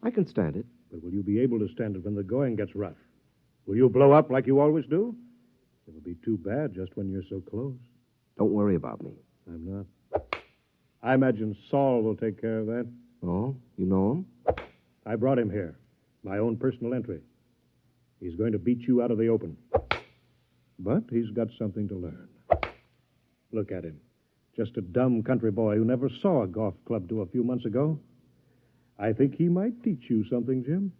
P: I can stand it.
J: But will you be able to stand it when the going gets rough? Will you blow up like you always do? It'll be too bad just when you're so close.
P: Don't worry about me.
J: I'm not. I imagine Saul will take care of that.
P: Oh, you know him?
J: I brought him here. My own personal entry. He's going to beat you out of the open. But he's got something to learn. Look at him. Just a dumb country boy who never saw a golf club till a few months ago. I think he might teach you something, Jim.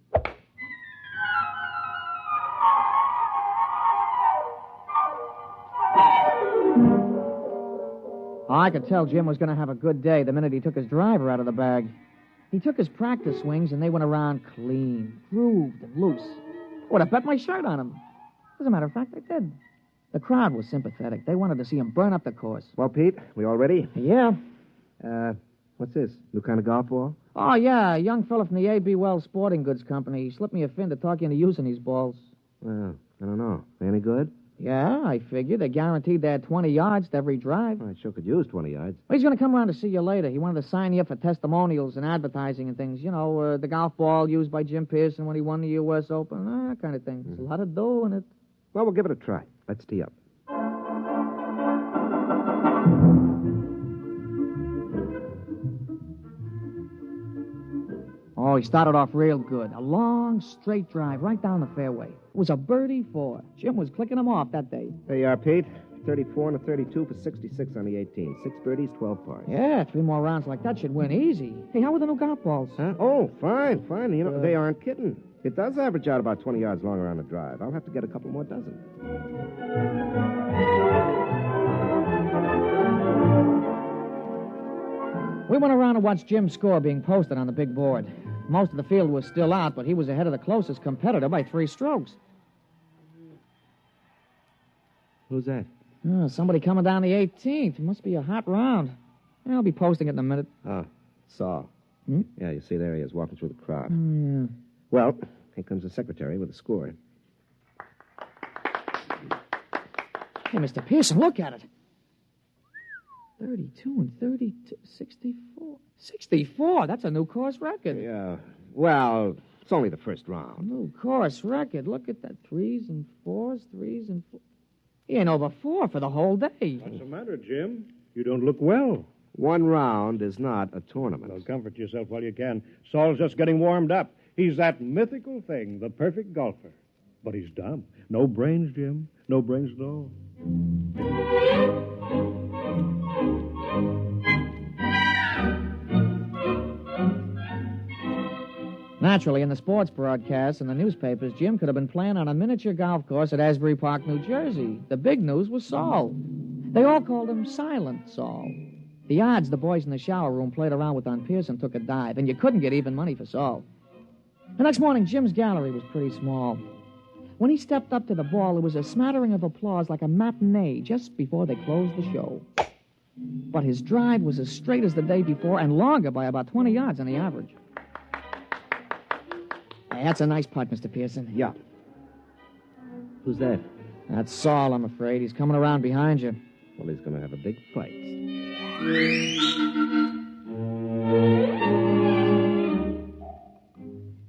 D: Oh, I could tell Jim was going to have a good day the minute he took his driver out of the bag. He took his practice swings, and they went around clean, grooved, and loose. I would have bet my shirt on him. As a matter of fact, I did. The crowd was sympathetic. They wanted to see him burn up the course.
P: Well, Pete, we all ready?
D: Yeah.
P: What's this? New kind of golf ball?
D: Oh, yeah, a young fella from the A.B. Wells Sporting Goods Company. He slipped me a fin to talk you into using these balls.
P: Well, I don't know. They any good?
D: Yeah, I figured. They guaranteed they had 20 yards to every drive.
P: I sure could use 20 yards.
D: Well, he's going to come around to see you later. He wanted to sign you up for testimonials and advertising and things. You know, the golf ball used by Jim Pearson when he won the U.S. Open, that kind of thing. There's a lot of dough in it.
P: Well, we'll give it a try. Let's tee up.
D: Oh, he started off real good. A long, straight drive right down the fairway. It was a birdie 4. Jim was clicking him off that day.
P: There you are, Pete. 34 and a 32 for 66 on the 18. 6 birdies, 12 pars.
D: Yeah, 3 more rounds like that should win easy. Hey, how were the new golf balls?
P: Huh? Oh, fine. You know, they aren't kidding. It does average out about 20 yards longer on the drive. I'll have to get a couple more dozen.
D: We went around to watch Jim's score being posted on the big board. Most of the field was still out, but he was ahead of the closest competitor by 3 strokes.
P: Who's that?
D: Oh, somebody coming down the 18th. It must be a hot round. I'll be posting it in a minute.
P: Oh, Saul.
D: Hmm?
P: Yeah, you see, there he is, walking through the crowd.
D: Yeah.
P: Well, here comes the secretary with the score.
D: Hey, Mr. Pearson, look at it. 32 and 32, 64. 64? That's a new course record.
P: Yeah, well, it's only the first round.
D: New course record. Look at that. 3s and 4s, 3s and 4. He ain't over 4 for the whole day.
J: What's the matter, Jim? You don't look well.
P: One round is not a tournament.
J: Well, comfort yourself while you can. Saul's just getting warmed up. He's that mythical thing, the perfect golfer. But he's dumb. No brains, Jim. No brains at all.
D: Naturally, in the sports broadcasts and the newspapers, Jim could have been playing on a miniature golf course at Asbury Park, New Jersey. The big news was Saul. They all called him Silent Saul. The odds the boys in the shower room played around with on Pearson took a dive, and you couldn't get even money for Saul. The next morning, Jim's gallery was pretty small. When he stepped up to the ball, there was a smattering of applause like a matinee just before they closed the show. But his drive was as straight as the day before and longer by about 20 yards on the average. Hey, that's a nice putt, Mr. Pearson.
P: Yeah. Who's that?
D: That's Saul, I'm afraid. He's coming around behind you.
P: Well, he's going to have a big fight.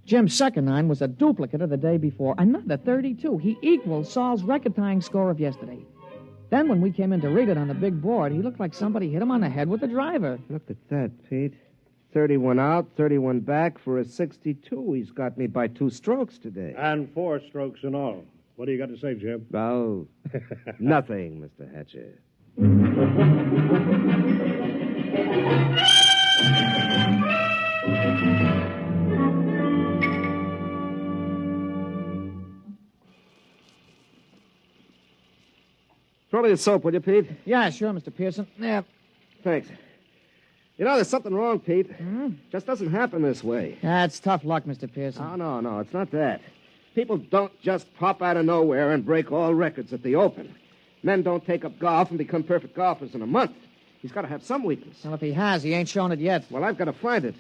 D: Jim's second 9 was a duplicate of the day before. Another 32. He equaled Saul's record-tying score of yesterday. Then when we came in to read it on the big board, he looked like somebody hit him on the head with a driver.
P: Look at that, Pete. 31 out, 31 back for a 62. He's got me by 2 strokes today.
J: And 4 strokes in all. What do you got to say, Jim?
P: Oh, nothing, Mr. Hatcher. Throw me the soap, will you, Pete?
D: Yeah, sure, Mr. Pearson. Yeah.
P: Thanks. You know, there's something wrong, Pete. Just doesn't happen this way.
D: That's tough luck, Mr. Pearson.
P: Oh, no, it's not that. People don't just pop out of nowhere and break all records at the Open. Men don't take up golf and become perfect golfers in a month. He's got to have some weakness.
D: Well, if he has, he ain't shown it yet.
P: Well, I've got to find it.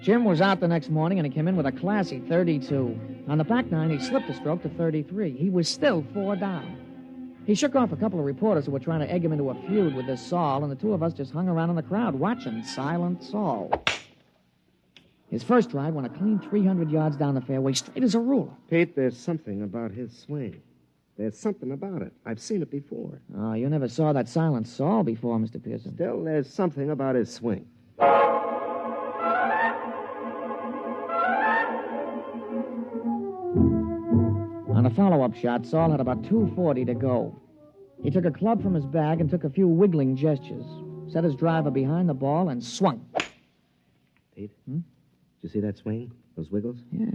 D: Jim was out the next morning, and he came in with a classy 32. On the back nine, he slipped a stroke to 33. He was still 4 down. He shook off a couple of reporters who were trying to egg him into a feud with this Saul, and the two of us just hung around in the crowd watching Silent Saul. His first drive went a clean 300 yards down the fairway, straight as a ruler.
P: Pete, there's something about his swing. There's something about it. I've seen it before.
D: Oh, you never saw that Silent Saul before, Mr. Pearson.
P: Still, there's something about his swing.
D: On a follow-up shot, Saul had about 240 to go. He took a club from his bag and took a few wiggling gestures, set his driver behind the ball, and swung.
P: Pete, did you see that swing? Those wiggles?
D: Yeah,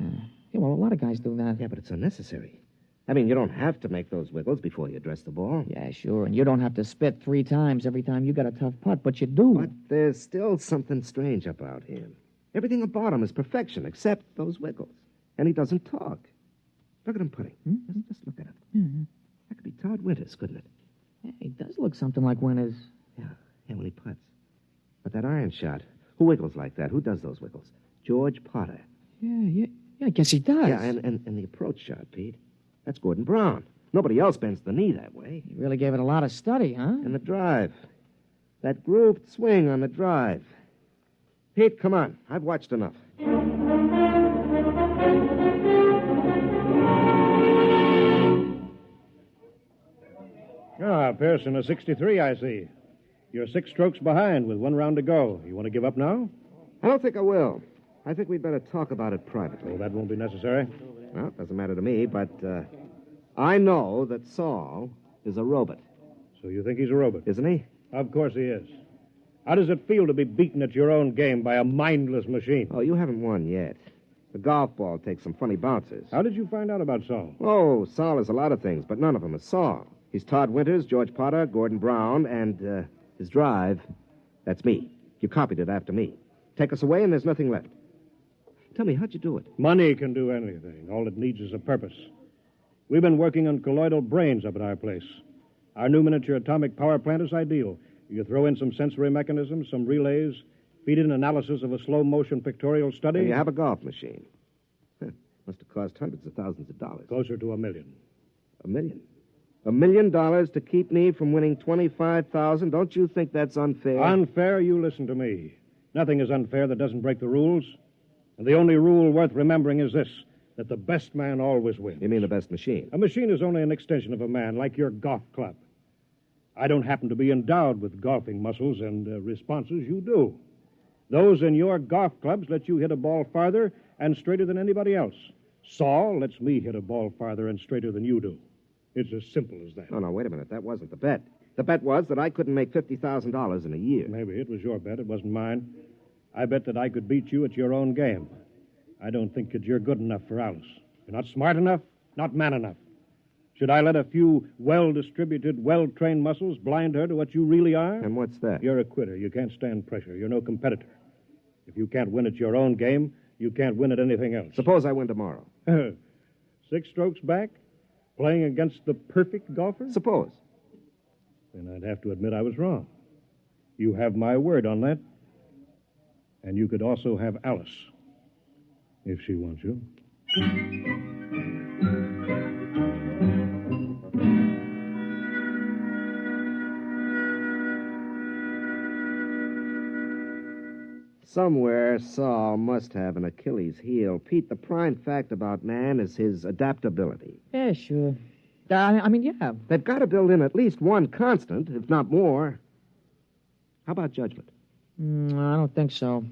D: well, a lot of guys do that.
P: Yeah, but it's unnecessary. I mean, you don't have to make those wiggles before you address the ball.
D: Yeah, sure, and you don't have to spit 3 times every time you got a tough putt, but you do.
P: But there's still something strange about him. Everything about him is perfection except those wiggles. And he doesn't talk. Look at him putting. Just look at him.
D: Mm-hmm.
P: That could be Todd Winters, couldn't it?
D: Yeah, he does look something like Winters.
P: Yeah, when he putts. But that iron shot, who wiggles like that? Who does those wiggles? George Potter.
D: Yeah, I guess he does.
P: Yeah, and the approach shot, Pete. That's Gordon Brown. Nobody else bends the knee that way.
D: He really gave it a lot of study, huh?
P: And the drive. That grooved swing on the drive. Pete, come on. I've watched enough.
J: Ah, Pearson, a 63, I see. You're 6 strokes behind with 1 round to go. You want to give up now?
P: I don't think I will. I think we'd better talk about it privately.
J: Oh, that won't be necessary.
P: Well, it doesn't matter to me, but I know that Saul is a robot.
J: So you think he's a robot?
P: Isn't he?
J: Of course he is. How does it feel to be beaten at your own game by a mindless machine?
P: Oh, you haven't won yet. The golf ball takes some funny bounces.
J: How did you find out about Saul?
P: Oh, Saul is a lot of things, but none of them is Saul. He's Todd Winters, George Potter, Gordon Brown, and his drive, that's me. You copied it after me. Take us away and there's nothing left. Tell me, how'd you do it?
J: Money can do anything. All it needs is a purpose. We've been working on colloidal brains up at our place. Our new miniature atomic power plant is ideal. You throw in some sensory mechanisms, some relays, feed in analysis of a slow-motion pictorial study.
P: And you have a golf machine. Must have cost hundreds of thousands of dollars.
J: Closer to $1 million.
P: $1 million? $1 million to keep me from winning $25,000? Don't you think that's unfair?
J: Unfair? You listen to me. Nothing is unfair that doesn't break the rules. And the only rule worth remembering is this, that the best man always wins.
P: You mean the best machine?
J: A machine is only an extension of a man, like your golf club. I don't happen to be endowed with golfing muscles and responses. You do. Those in your golf clubs let you hit a ball farther and straighter than anybody else. Saul lets me hit a ball farther and straighter than you do. It's as simple as that.
P: No, wait a minute. That wasn't the bet. The bet was that I couldn't make $50,000 in a year.
J: Maybe it was your bet. It wasn't mine. I bet that I could beat you at your own game. I don't think that you're good enough for Alice. You're not smart enough, not man enough. Should I let a few well-distributed, well-trained muscles blind her to what you really are?
P: And what's that?
J: You're a quitter. You can't stand pressure. You're no competitor. If you can't win at your own game, you can't win at anything else.
P: Suppose I win tomorrow.
J: 6 strokes back? Playing against the perfect golfer?
P: Suppose.
J: Then I'd have to admit I was wrong. You have my word on that. And you could also have Alice, if she wants you.
P: Somewhere, Saul must have an Achilles heel. Pete, the prime fact about man is his adaptability.
D: Yeah, sure. Yeah.
P: They've got to build in at least one constant, if not more. How about judgment?
D: I don't think so.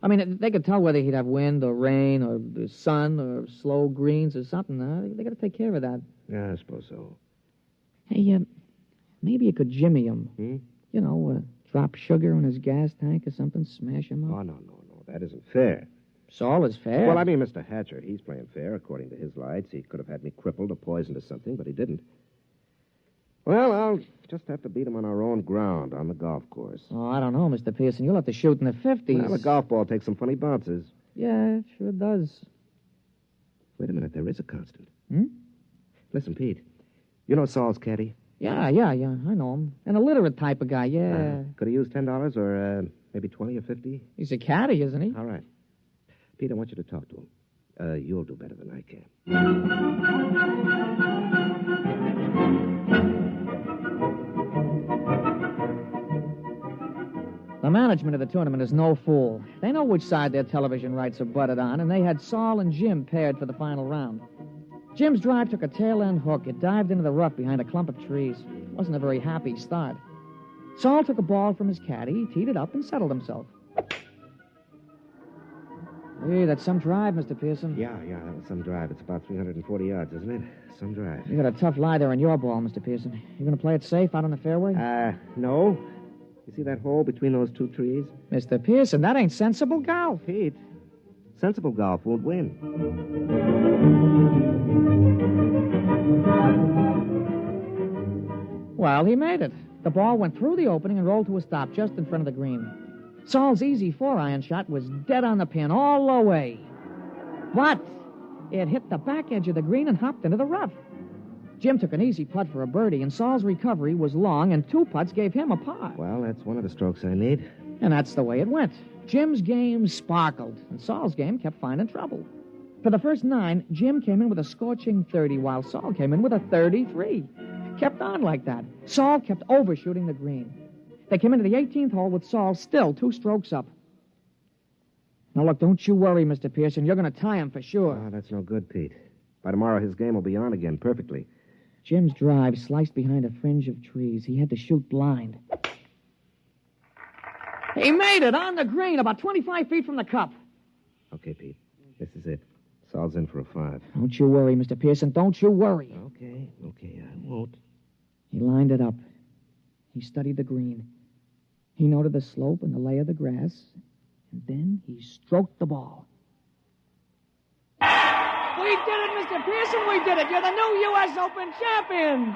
D: I mean, they could tell whether he'd have wind or rain or the sun or slow greens or something. They got to take care of that.
P: Yeah, I suppose so.
D: Hey, maybe you could jimmy him. You know, drop sugar in his gas tank or something, smash him up.
P: Oh, no. That isn't fair.
D: Saul is fair.
P: Well, I mean, Mr. Hatcher, he's playing fair according to his lights. He could have had me crippled or poisoned or something, but he didn't. Well, I'll just have to beat him on our own ground on the golf course.
D: Oh, I don't know, Mr. Pearson. You'll have to shoot in the 50s.
P: Well, the golf ball takes some funny bounces.
D: Yeah, it sure does.
P: Wait a minute, there is a constant.
D: Hmm?
P: Listen, Pete, you know Saul's caddy?
D: Yeah, I know him. An illiterate type of guy, yeah.
P: Could he use $10 or maybe 20 or 50?
D: He's a caddy, isn't he?
P: All right. Pete, I want you to talk to him. You'll do better than I can.
O: The management of the tournament is no fool. They know which side their television rights are butted on, and they had Saul and Jim paired for the final round. Jim's drive took a tail-end hook. It dived into the rough behind a clump of trees. It wasn't a very happy start. Saul took a ball from his caddy, teed it up, and settled himself. Hey, that's some drive, Mr. Pearson.
P: Yeah, that was some drive. It's about 340 yards, isn't it? Some drive.
O: You got a tough lie there on your ball, Mr. Pearson. You going to play it safe out on the fairway?
P: No. You see that hole between those two trees?
O: Mr. Pearson, that ain't sensible golf.
P: Pete, sensible golf won't win.
O: Well, he made it. The ball went through the opening and rolled to a stop just in front of the green. Saul's easy 4-iron shot was dead on the pin all the way. But it hit the back edge of the green and hopped into the rough. Jim took an easy putt for a birdie, and Saul's recovery was long, and 2 putts gave him a par.
P: Well, that's one of the strokes I need.
O: And that's the way it went. Jim's game sparkled, and Saul's game kept finding trouble. For the first 9, Jim came in with a scorching 30, while Saul came in with a 33. Kept on like that. Saul kept overshooting the green. They came into the 18th hole with Saul still 2 strokes up. Now, look, don't you worry, Mr. Pearson. You're going to tie him for sure.
P: Oh, that's no good, Pete. By tomorrow, his game will be on again perfectly.
O: Jim's drive sliced behind a fringe of trees. He had to shoot blind. He made it on the green, about 25 feet from the cup.
P: Okay, Pete. This is it. Saul's in for a 5.
O: Don't you worry, Mr. Pearson. Don't you worry.
P: Okay, I won't.
O: He lined it up. He studied the green. He noted the slope and the lay of the grass. And then he stroked the ball. We did it, Mr. Pearson. We did it. You're the new U.S. Open champion.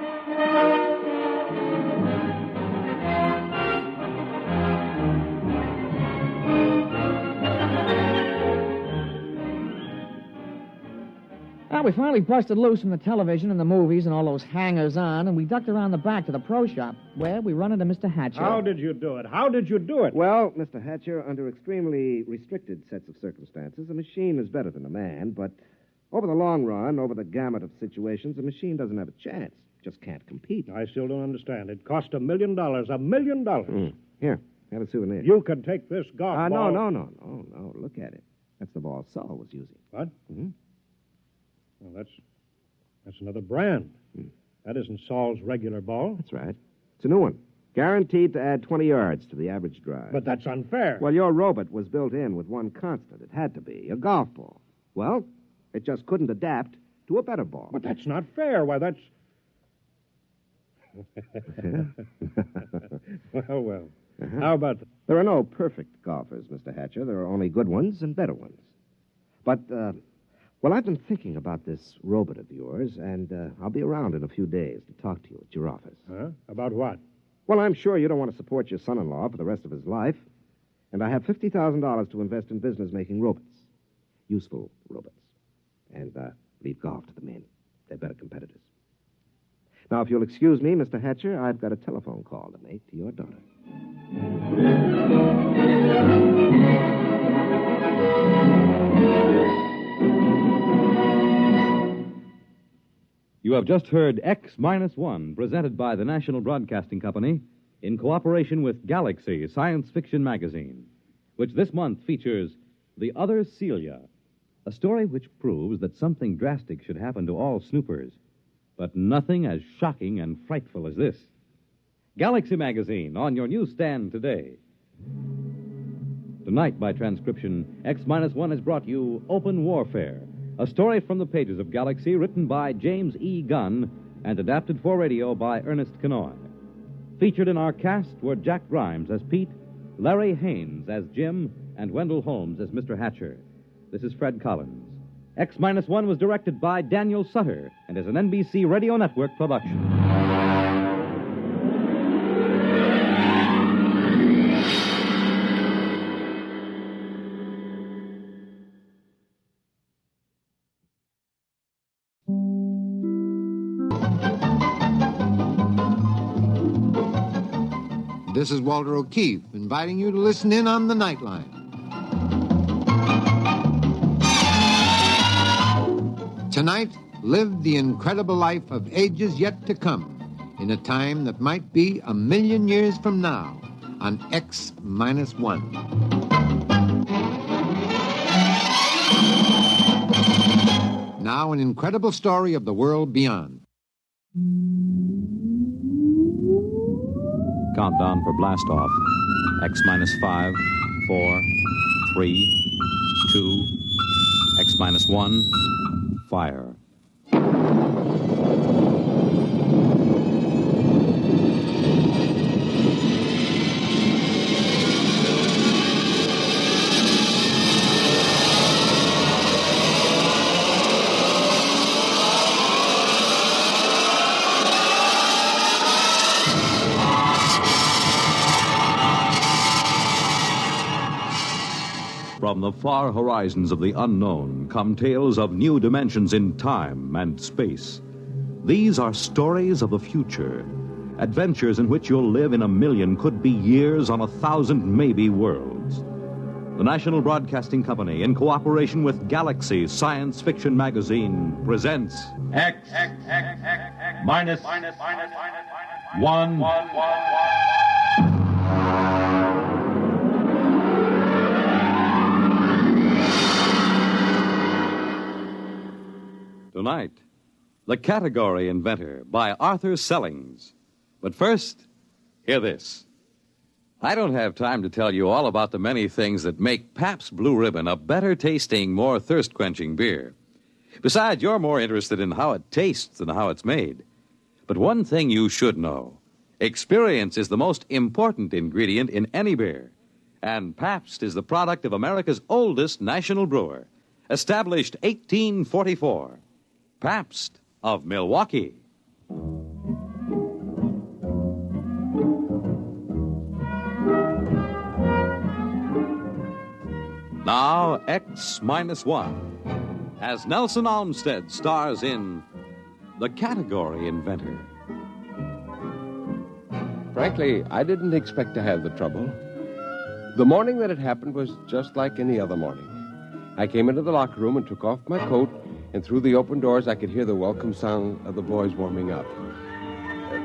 O: Well, we finally busted loose from the television and the movies and all those hangers-on, and we ducked around the back to the pro shop, where we run into Mr. Hatcher.
J: How did you do it?
P: Well, Mr. Hatcher, under extremely restricted sets of circumstances, a machine is better than a man, but over the long run, over the gamut of situations, a machine doesn't have a chance. Just can't compete.
J: I still don't understand. It cost $1 million. $1 million.
P: Here, have a souvenir.
J: You can take this golf ball.
P: No. Look at it. That's the ball Saul was using.
J: What?
P: Mm-hmm.
J: Well, that's another brand. That isn't Saul's regular ball.
P: That's right. It's a new one. Guaranteed to add 20 yards to the average drive.
J: But that's unfair.
P: Well, your robot was built in with one constant. It had to be a golf ball. Well, it just couldn't adapt to a better ball.
J: But that's not fair. Why, that's... Well.
P: Uh-huh.
J: How about...
P: There are no perfect golfers, Mr. Hatcher. There are only good ones and better ones. But, well, I've been thinking about this robot of yours, and I'll be around in a few days to talk to you at your office.
J: Huh? About what?
P: Well, I'm sure you don't want to support your son-in-law for the rest of his life. And I have $50,000 to invest in business making robots. Useful robots. And leave golf to the men. They're better competitors. Now, if you'll excuse me, Mr. Hatcher, I've got a telephone call to make to your daughter.
B: You have just heard X-1, presented by the National Broadcasting Company in cooperation with Galaxy Science Fiction Magazine, which this month features The Other Celia, a story which proves that something drastic should happen to all snoopers, but nothing as shocking and frightful as this. Galaxy Magazine, on your newsstand today. Tonight, by transcription, X-1 has brought you Open Warfare, a story from the pages of Galaxy written by James E. Gunn and adapted for radio by Ernest Kenoy. Featured in our cast were Jack Grimes as Pete, Larry Haynes as Jim, and Wendell Holmes as Mr. Hatcher. This is Fred Collins. X-1 was directed by Daniel Sutter and is an NBC Radio Network production.
Q: This is Walter O'Keefe, inviting you to listen in on the Nightline.
E: Tonight, live the incredible life of ages yet to come in a time that might be 1,000,000 years from now on X-1. Now, an incredible story of the world beyond.
B: Countdown for blast off. X-5, 4, 3, 2, X-1, fire. From the far horizons of the unknown come tales of new dimensions in time and space. These are stories of the future, adventures in which you'll live in 1,000,000, could be years on 1,000, maybe worlds. The National Broadcasting Company, in cooperation with Galaxy Science Fiction Magazine, presents
T: X minus 1.
B: Tonight, The Category Inventor by Arthur Sellings. But first, hear this. I don't have time to tell you all about the many things that make Pabst Blue Ribbon a better tasting, more thirst-quenching beer. Besides, you're more interested in how it tastes than how it's made. But one thing you should know. Experience is the most important ingredient in any beer. And Pabst is the product of America's oldest national brewer, established 1844. Pabst of Milwaukee. Now, X-1, as Nelson Olmsted stars in The Category Inventor.
Q: Frankly, I didn't expect to have the trouble. The morning that it happened was just like any other morning. I came into the locker room and took off my coat, and through the open doors I could hear the welcome sound of the boys warming up.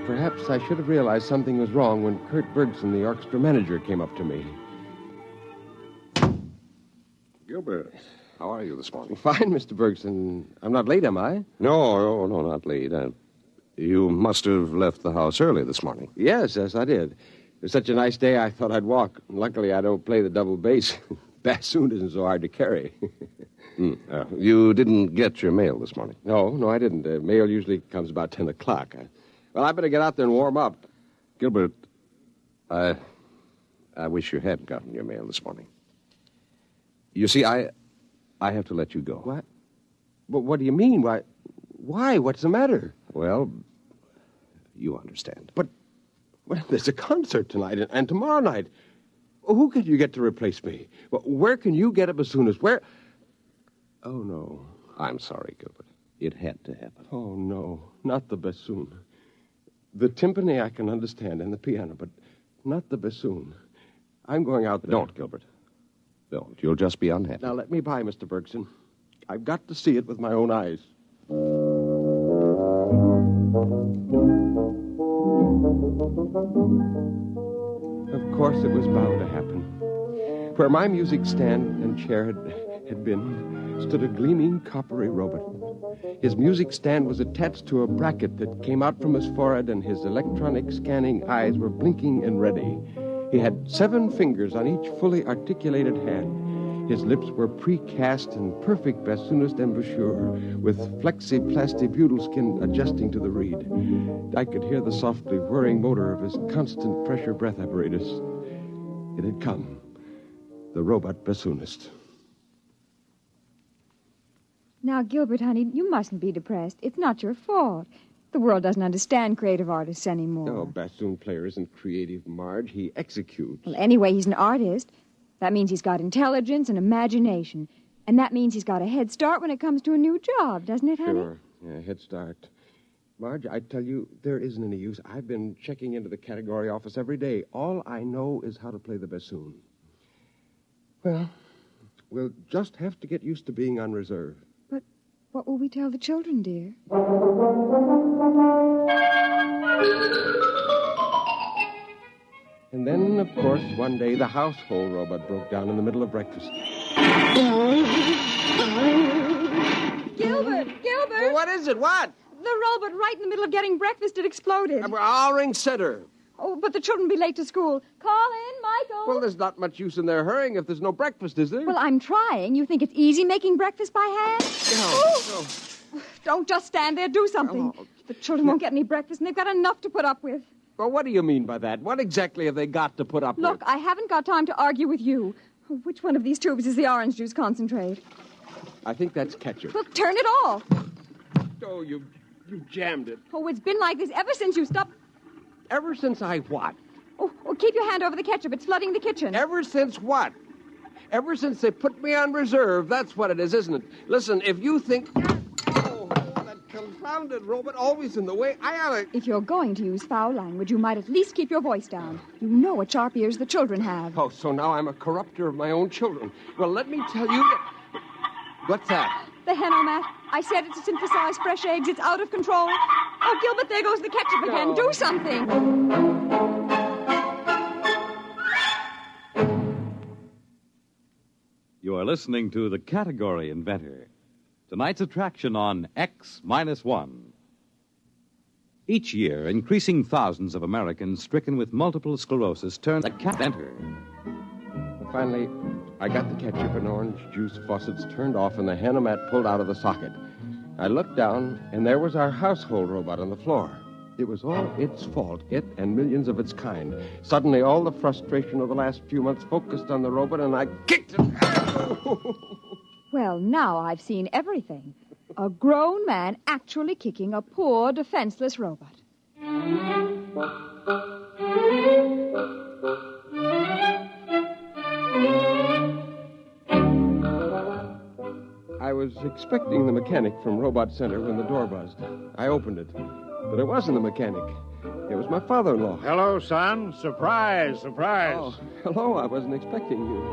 Q: Perhaps I should have realized something was wrong when Kurt Bergson, the orchestra manager, came up to me.
S: Gilbert, how are you this morning?
Q: Fine, Mr. Bergson. I'm not late, am I?
S: No, not late. You must have left the house early this morning.
Q: Yes, I did. It was such a nice day, I thought I'd walk. Luckily, I don't play the double bass. Bassoon isn't so hard to carry.
S: You didn't get your mail this morning?
Q: No, I didn't. Mail usually comes about 10 o'clock. Well, I better get out there and warm up.
S: Gilbert, I wish you had gotten your mail this morning. You see, I have to let you go.
Q: What? What do you mean? Why? What's the matter?
S: Well, you understand.
Q: But there's a concert tonight and tomorrow night. Who can you get to replace me? Where can you get a bassoonist? Where? Oh, no.
S: I'm sorry, Gilbert. It had to happen.
Q: Oh, no. Not the bassoon. The timpani I can understand and the piano, but not the bassoon. I'm going out there.
S: Don't, Gilbert. Don't. You'll just be unhappy.
Q: Now, let me by, Mr. Bergson. I've got to see it with my own eyes. Of course, it was bound to happen. Where my music stand and chair had been stood a gleaming coppery robot. His music stand was attached to a bracket that came out from his forehead, and his electronic scanning eyes were blinking and ready. He had 7 fingers on each fully articulated hand. His lips were precast in perfect bassoonist embouchure, with flexi-plasti-butyl skin adjusting to the reed. I could hear the softly whirring motor of his constant pressure breath apparatus. It had come. The robot bassoonist.
W: Now, Gilbert, honey, you mustn't be depressed. It's not your fault. The world doesn't understand creative artists anymore.
Q: No, bassoon player isn't creative, Marge. He executes.
W: Well, anyway, he's an artist. That means he's got intelligence and imagination. And that means he's got a head start when it comes to a new job, doesn't it, honey?
Q: Sure. Yeah, head start. Marge, I tell you, there isn't any use. I've been checking into the category office every day. All I know is how to play the bassoon. Well, we'll just have to get used to being on reserve.
W: What will we tell the children, dear?
Q: And then, of course, one day the household robot broke down in the middle of breakfast.
W: Gilbert! Gilbert!
Q: What is it? What?
W: The robot right in the middle of getting breakfast, it exploded.
Q: I'll ring Center.
W: Oh, but the children will be late to school. Call in, Michael.
Q: Well, there's not much use in their hurrying if there's no breakfast, is there?
W: Well, I'm trying. You think it's easy making breakfast by hand?
Q: No.
W: Don't just stand there. Do something. The children won't get any breakfast, and they've got enough to put up with.
Q: Well, what do you mean by that? What exactly have they got to put up with?
W: Look, I haven't got time to argue with you. Which one of these tubes is the orange juice concentrate?
Q: I think that's ketchup.
W: Look, turn it off.
Q: Oh, you jammed it.
W: Oh, it's been like this ever since you stopped.
Q: Ever since I what?
W: Oh, keep your hand over the ketchup. It's flooding the kitchen.
Q: Ever since what? Ever since they put me on reserve. That's what it is, isn't it? Listen, if you think... Oh, that confounded robot always in the way.
W: If you're going to use foul language, you might at least keep your voice down. You know what sharp ears the children have.
Q: Oh, so now I'm a corrupter of my own children. Well, let me tell you that... What's that?
W: The Henomat. I said it to synthesize fresh eggs. It's out of control. Oh, Gilbert, there goes the ketchup again.
Q: No.
W: Do something.
B: You are listening to The Category Inventor. Tonight's attraction on X-1. Each year, increasing thousands of Americans stricken with multiple sclerosis turn the inventor.
Q: Finally, I got the ketchup and orange juice faucets turned off and the Henomat pulled out of the socket. I looked down, and there was our household robot on the floor. It was all its fault, it and millions of its kind. Suddenly, all the frustration of the last few months focused on the robot, and I kicked it.
W: Well, now I've seen everything. A grown man actually kicking a poor, defenseless robot.
Q: I was expecting the mechanic from Robot Center when the door buzzed. I opened it, but it wasn't the mechanic. It was my father-in-law.
J: Hello, son. Surprise, surprise.
Q: Oh, hello. I wasn't expecting you.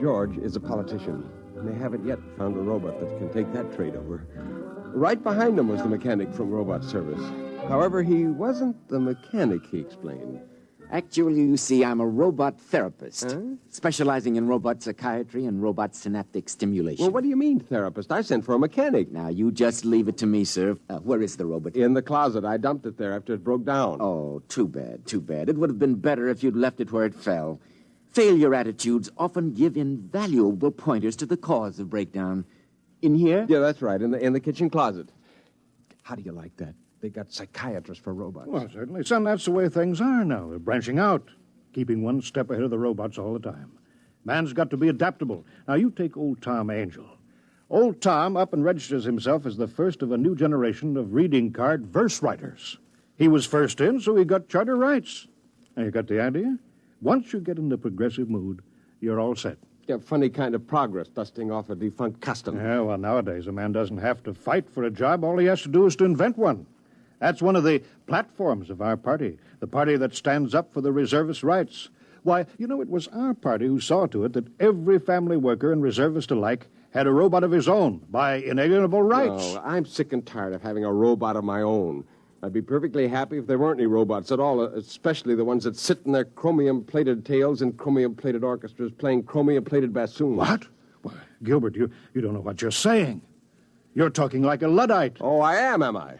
Q: George is a politician. They haven't yet found a robot that can take that trade over. Right behind him was the mechanic from Robot Service. However, he wasn't the mechanic, he explained.
L: Actually, you see, I'm a robot therapist, specializing in robot psychiatry and robot synaptic stimulation.
Q: Well, what do you mean, therapist? I sent for a mechanic.
L: Now, you just leave it to me, sir. Where is the robot?
Q: In the closet. I dumped it there after it broke down.
L: Oh, too bad, too bad. It would have been better if you'd left it where it fell. Failure attitudes often give invaluable pointers to the cause of breakdown. In here?
Q: Yeah, that's right, in the kitchen closet. How do you like that? They got psychiatrists for robots.
J: Well, certainly, son, that's the way things are now. They're branching out, keeping one step ahead of the robots all the time. Man's got to be adaptable. Now, you take old Tom Angel. Old Tom up and registers himself as the first of a new generation of reading card verse writers. He was first in, so he got charter rights. Now, you got the idea? Once you get in the progressive mood, you're all set.
Q: Yeah, funny kind of progress, dusting off a defunct custom.
J: Yeah, well, nowadays a man doesn't have to fight for a job. All he has to do is to invent one. That's one of the platforms of our party, the party that stands up for the reservist rights. Why, you know, it was our party who saw to it that every family worker and reservist alike had a robot of his own by inalienable rights.
Q: No, I'm sick and tired of having a robot of my own. I'd be perfectly happy if there weren't any robots at all, especially the ones that sit in their chromium-plated tails in chromium-plated orchestras playing chromium-plated bassoons.
J: What? Why, Gilbert, you don't know what you're saying. You're talking like a Luddite.
Q: Oh, I am I?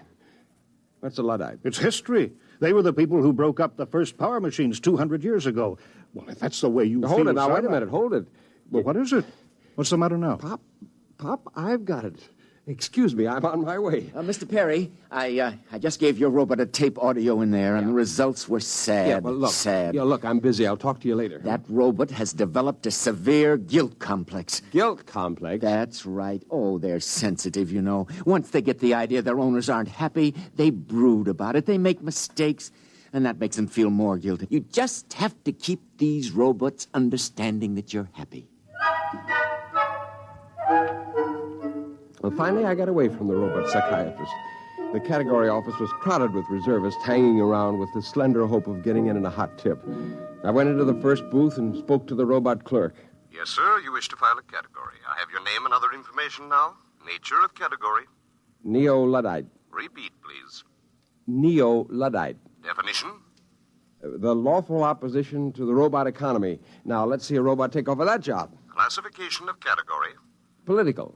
Q: What's a Luddite?
J: It's history. They were the people who broke up the first power machines 200 years ago. Well, if that's the way you feel...
Q: Hold it now, wait a minute, hold it.
J: Well, what is it? What's the matter now?
Q: Pop, I've got it. Excuse me, I'm on my way.
L: Mr. Perry, I just gave your robot a tape audio in there, and the results were sad.
Q: Yeah, well, look.
L: Sad.
Q: Yeah, look, I'm busy. I'll talk to you later.
L: That robot has developed a severe guilt complex.
Q: Guilt complex?
L: That's right. Oh, they're sensitive, you know. Once they get the idea their owners aren't happy, they brood about it. They make mistakes, and that makes them feel more guilty. You just have to keep these robots understanding that you're happy.
Q: Well, finally, I got away from the robot psychiatrist. The category office was crowded with reservists hanging around with the slender hope of getting in a hot tip. I went into the first booth and spoke to the robot clerk.
S: Yes, sir. You wish to file a category. I have your name and other information now. Nature of category.
Q: Neo-Luddite.
S: Repeat, please.
Q: Neo-Luddite.
S: Definition?
Q: The lawful opposition to the robot economy. Now, let's see a robot take over that job.
S: Classification of category.
Q: Political.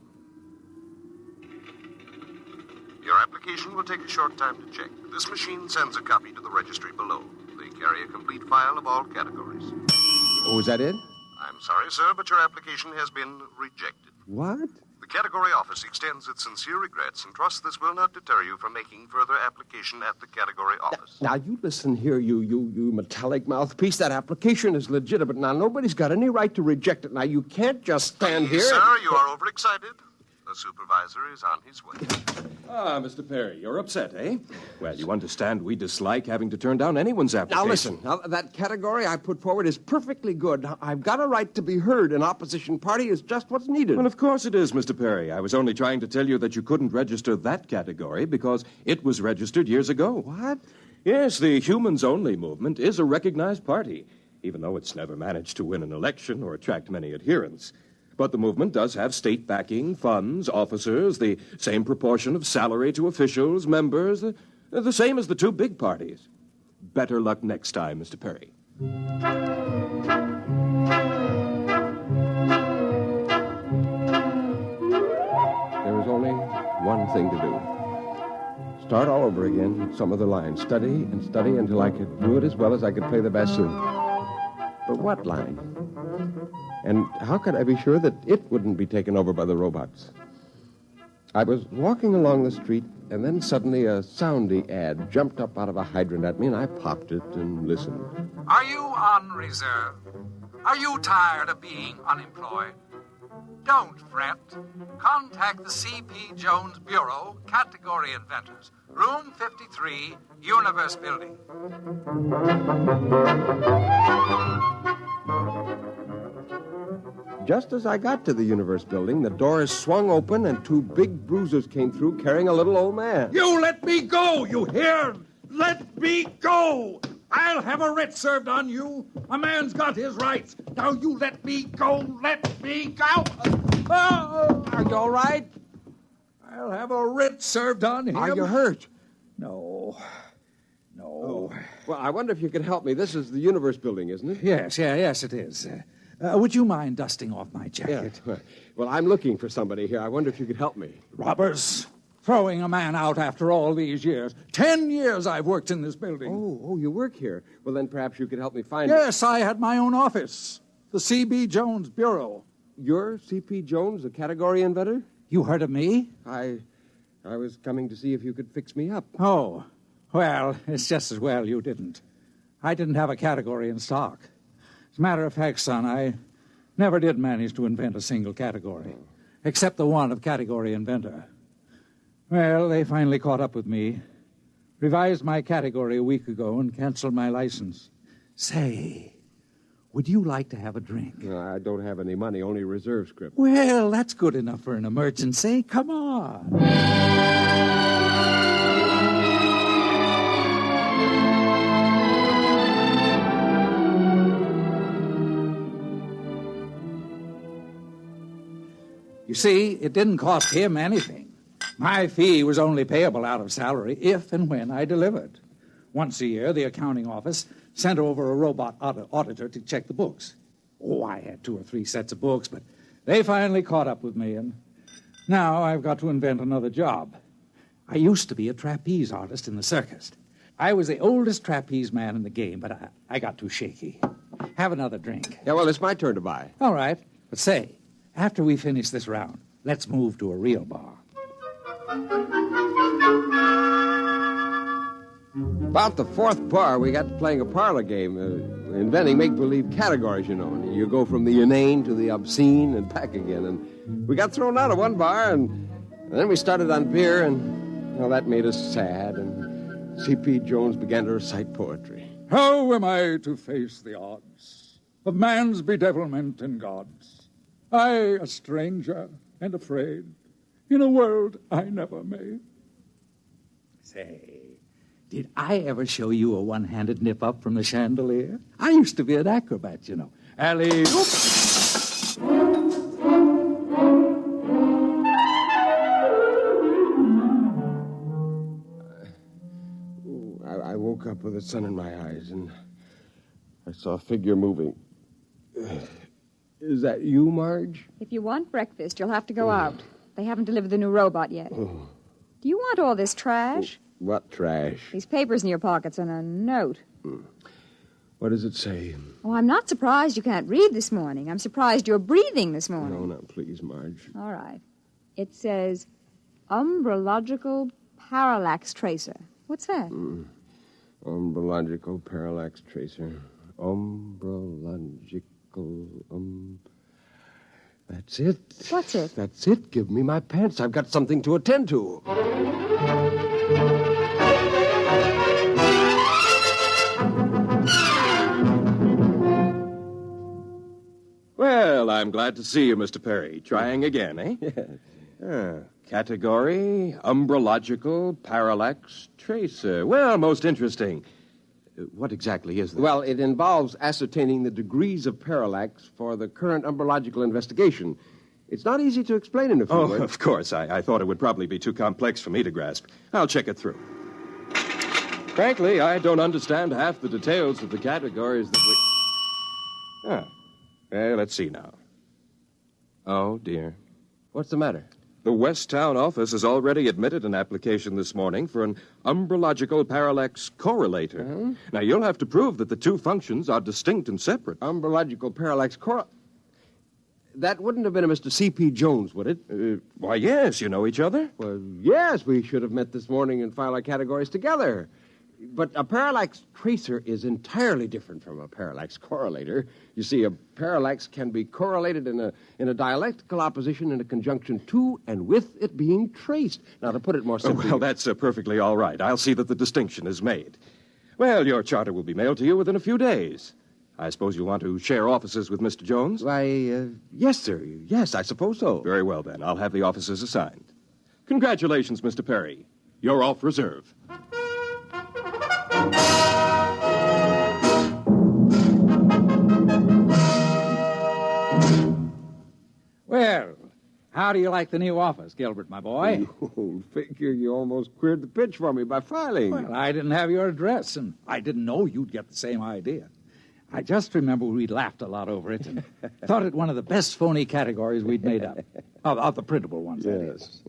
S: Your application will take a short time to check. This machine sends a copy to the registry below. They carry a complete file of all categories.
Q: Oh, is that it?
S: I'm sorry, sir, but your application has been rejected.
Q: What?
S: The category office extends its sincere regrets and trusts this will not deter you from making further application at the category office.
Q: Now, you listen here, you metallic mouthpiece. That application is legitimate. Now, nobody's got any right to reject it. Now, you can't just stand here.
S: Sir, you are overexcited. The supervisor is on his way.
F: Ah, Mr. Perry, you're upset, eh? Well, you understand we dislike having to turn down anyone's application.
Q: Now, listen. Now, that category I put forward is perfectly good. Now, I've got a right to be heard. An opposition party is just what's needed.
F: Well, of course it is, Mr. Perry. I was only trying to tell you that you couldn't register that category because it was registered years ago.
Q: What?
F: Yes, the Humans Only movement is a recognized party, even though it's never managed to win an election or attract many adherents. But the movement does have state backing, funds, officers, the same proportion of salary to officials, members, the same as the two big parties. Better luck next time, Mr. Perry.
Q: There was only one thing to do. Start all over again, some of the lines. Study and study until I could do it as well as I could play the bassoon. But what line? And how could I be sure that it wouldn't be taken over by the robots? I was walking along the street, and then suddenly a soundy ad jumped up out of a hydrant at me, and I popped it and listened.
H: Are you on reserve? Are you tired of being unemployed? Don't fret. Contact the C.P. Jones Bureau, Category Inventors, Room 53, Universe Building.
Q: Just as I got to the Universe Building, the doors swung open and two big bruisers came through carrying a little old man.
H: You let me go, you hear? Let me go! I'll have a writ served on you. A man's got his rights. Now you let me go. Let me go. Oh!
Q: Are you all right?
H: I'll have a writ served on him.
Q: Are you hurt?
H: No.
Q: Oh. Well, I wonder if you could help me. This is the Universe Building, isn't it?
H: Yes, it is. Would you mind dusting off my jacket?
Q: Yeah. Well, I'm looking for somebody here. I wonder if you could help me.
H: Robbers. Throwing a man out after all these years. 10 years I've worked in this building.
Q: Oh, you work here. Well, then perhaps you could help me find...
H: Yes, I had my own office. The C.B. Jones Bureau.
Q: You're C.P. Jones, the category inventor?
H: You heard of me?
Q: I was coming to see if you could fix me up.
H: Oh, well, it's just as well you didn't. I didn't have a category in stock. As a matter of fact, son, I never did manage to invent a single category, except the one of category inventor. Well, they finally caught up with me, revised my category a week ago, and canceled my license. Say, would you like to have a drink?
Q: No, I don't have any money, only reserve script.
H: Well, that's good enough for an emergency. Come on. You see, it didn't cost him anything. My fee was only payable out of salary if and when I delivered. Once a year, the accounting office sent over a robot auditor to check the books. Oh, I had 2 or 3 sets of books, but they finally caught up with me, and now I've got to invent another job. I used to be a trapeze artist in the circus. I was the oldest trapeze man in the game, but I got too shaky. Have another drink.
Q: Yeah, well, it's my turn to buy.
H: All right, but say, after we finish this round, let's move to a real bar.
Q: About the 4th bar, we got to playing a parlor game, inventing make-believe categories, you know. And you go from the inane to the obscene and back again. And we got thrown out of one bar, and then we started on beer, and, well, that made us sad. And C.P. Jones began to recite poetry.
H: How am I to face the odds of man's bedevilment and God's? I, a stranger and afraid, in a world I never made. Say, did I ever show you a one-handed nip-up from the chandelier? I used to be an acrobat, you know. Alley, oops!
Q: woke up with the sun in my eyes, and I saw a figure moving. Is that you, Marge?
W: If you want breakfast, you'll have to go out. They haven't delivered the new robot yet.
Q: Oh.
W: Do you want all this trash?
Q: What trash?
W: These papers in your pockets and a note.
Q: What does it say?
W: Oh, I'm not surprised you can't read this morning. I'm surprised you're breathing this morning.
Q: No, please, Marge.
W: All right. It says umbrological parallax tracer. What's that?
Q: Umbrological parallax tracer. That's it.
W: What's it?
Q: That's it. Give me my pants. I've got something to attend to.
F: Well, I'm glad to see you, Mr. Perry. Trying again, eh? Category, umbrological parallax tracer. Well, most interesting. What exactly is this?
Q: Well, it involves ascertaining the degrees of parallax for the current umbrological investigation. It's not easy to explain in a few words.
F: Of course. I thought it would probably be too complex for me to grasp. I'll check it through. Frankly, I don't understand half the details of the categories that we... Well, let's see now. Oh, dear.
Q: What's the matter?
F: The West Town office has already admitted an application this morning for an umbrological parallax correlator. Now, you'll have to prove that the two functions are distinct and separate.
Q: Umbrological parallax That wouldn't have been a Mr. C.P. Jones, would it?
F: Why, yes. You know each other?
Q: Well, yes. We should have met this morning and filed our categories together. But a parallax tracer is entirely different from a parallax correlator. You see, a parallax can be correlated in a dialectical opposition in a conjunction to and with it being traced. Now, to put it more simply...
F: Well, that's perfectly all right. I'll see that the distinction is made. Well, your charter will be mailed to you within a few days. I suppose you want to share offices with Mr. Jones?
Q: Why, yes, sir. Yes, I suppose so.
F: Very well, then. I'll have the offices assigned. Congratulations, Mr. Perry. You're off reserve.
H: Well, how do you like the new office, Gilbert, my boy?
Q: Oh, figure you almost cleared the pitch for me by filing.
H: Well, I didn't have your address, and I didn't know you'd get the same idea. I just remember we laughed a lot over it and thought it one of the best phony categories we'd made up. Of the printable ones, that is.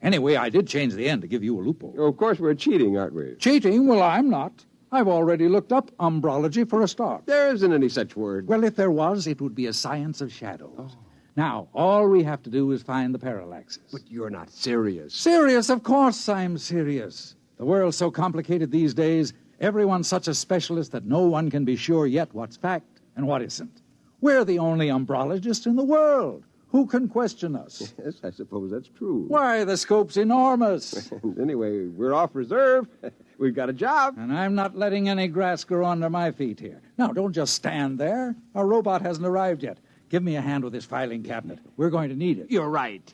H: Anyway, I did change the end to give you a loophole.
Q: Oh, of course, we're cheating, aren't we?
H: Cheating? Well, I'm not. I've already looked up umbrology for a start.
Q: There isn't any such word.
H: Well, if there was, it would be a science of shadows. Oh. Now, all we have to do is find the parallaxes.
Q: But you're not serious.
H: Serious? Of course I'm serious. The world's so complicated these days, everyone's such a specialist that no one can be sure yet what's fact and what isn't. We're the only umbrologists in the world. Who can question us?
Q: Yes, I suppose that's true.
H: Why, the scope's enormous.
Q: Anyway, we're off reserve. We've got a job.
H: And I'm not letting any grass grow under my feet here. Now, don't just stand there. Our robot hasn't arrived yet. Give me a hand with this filing cabinet. We're going to need it.
Q: You're right.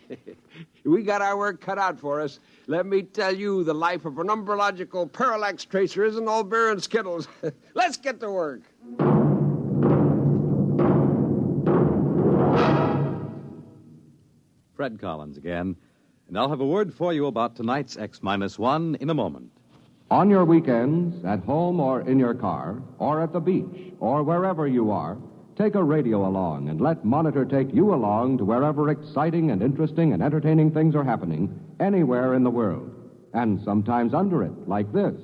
Q: We got our work cut out for us. Let me tell you, the life of an umbrological parallax tracer isn't all beer and Skittles. Let's get to work.
B: Fred Collins again, and I'll have a word for you about tonight's X-1 in a moment.
A: On your weekends, at home or in your car, or at the beach, or wherever you are, take a radio along and let Monitor take you along to wherever exciting and interesting and entertaining things are happening anywhere in the world. And sometimes under it, like this.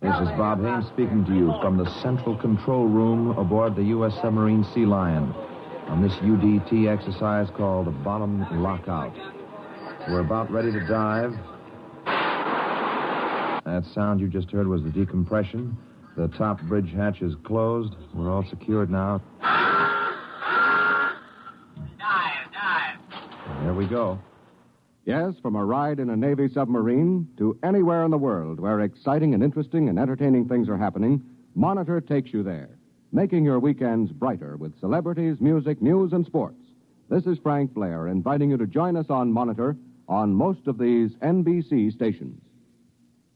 G: This is Bob Haynes speaking to you from the central control room aboard the U.S. submarine Sea Lion on this UDT exercise called the Bottom Lockout. We're about ready to dive. That sound you just heard was the decompression. The top bridge hatch is closed. We're all secured now.
A: Dive. There we go. Yes, from a ride in a Navy submarine to anywhere in the world where exciting and interesting and entertaining things are happening, Monitor takes you there, making your weekends brighter with celebrities, music, news, and sports. This is Frank Blair inviting you to join us on Monitor on most of these NBC stations.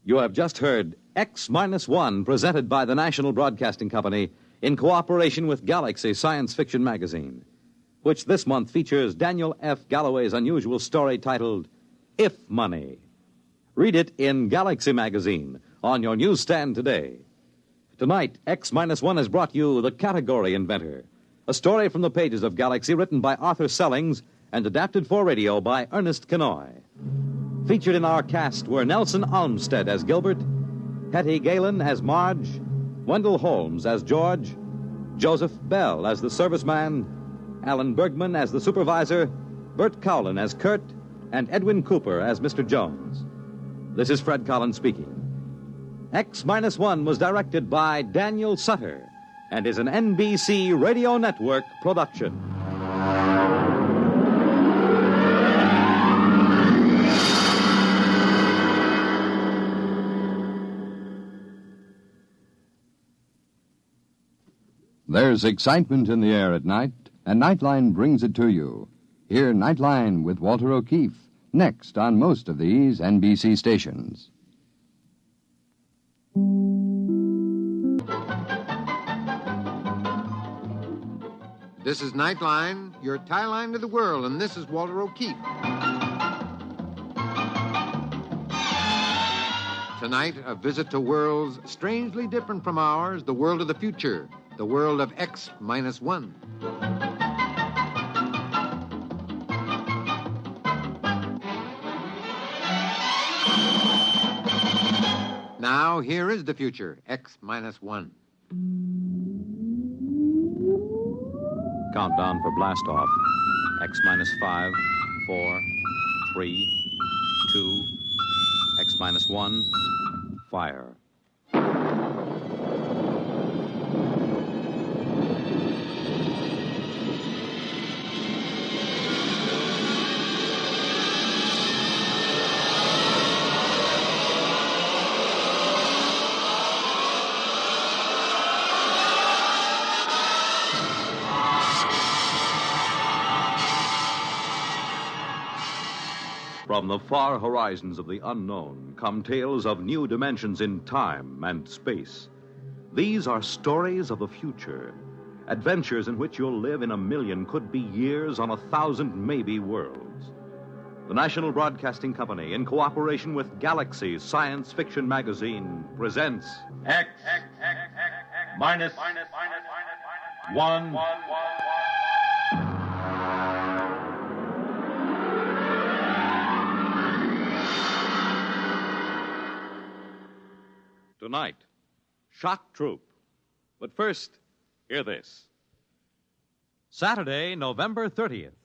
B: You have just heard X-1 presented by the National Broadcasting Company in cooperation with Galaxy Science Fiction Magazine, which this month features Daniel F. Galloway's unusual story titled If Money. Read it in Galaxy Magazine on your newsstand today. Tonight, X-1 has brought you The Category Inventor, a story from the pages of Galaxy written by Arthur Sellings and adapted for radio by Ernest Kenoy. Featured in our cast were Nelson Olmsted as Gilbert, Hetty Galen as Marge, Wendell Holmes as George, Joseph Bell as the serviceman, Alan Bergman as the supervisor, Bert Cowlin as Kurt, and Edwin Cooper as Mr. Jones. This is Fred Collins speaking. X-1 was directed by Daniel Sutter and is an NBC Radio Network production.
A: There's excitement in the air at night, and Nightline brings it to you. Hear Nightline with Walter O'Keefe, next on most of these NBC stations.
E: This is Nightline, your tie line to the world, and this is Walter O'Keefe. Tonight, a visit to worlds strangely different from ours, the world of the future, the world of X-1. Now, here is the future, X-1.
B: Countdown for blast-off. X-5, 4, 3, 2, X-1, fire. From the far horizons of the unknown come tales of new dimensions in time and space. These are stories of the future, adventures in which you'll live in a million, could be years, on 1,000 maybe worlds. The National Broadcasting Company, in cooperation with Galaxy Science Fiction Magazine, presents
T: X-1.
B: Tonight, Shock Troop. But first, hear this. Saturday, November 30th,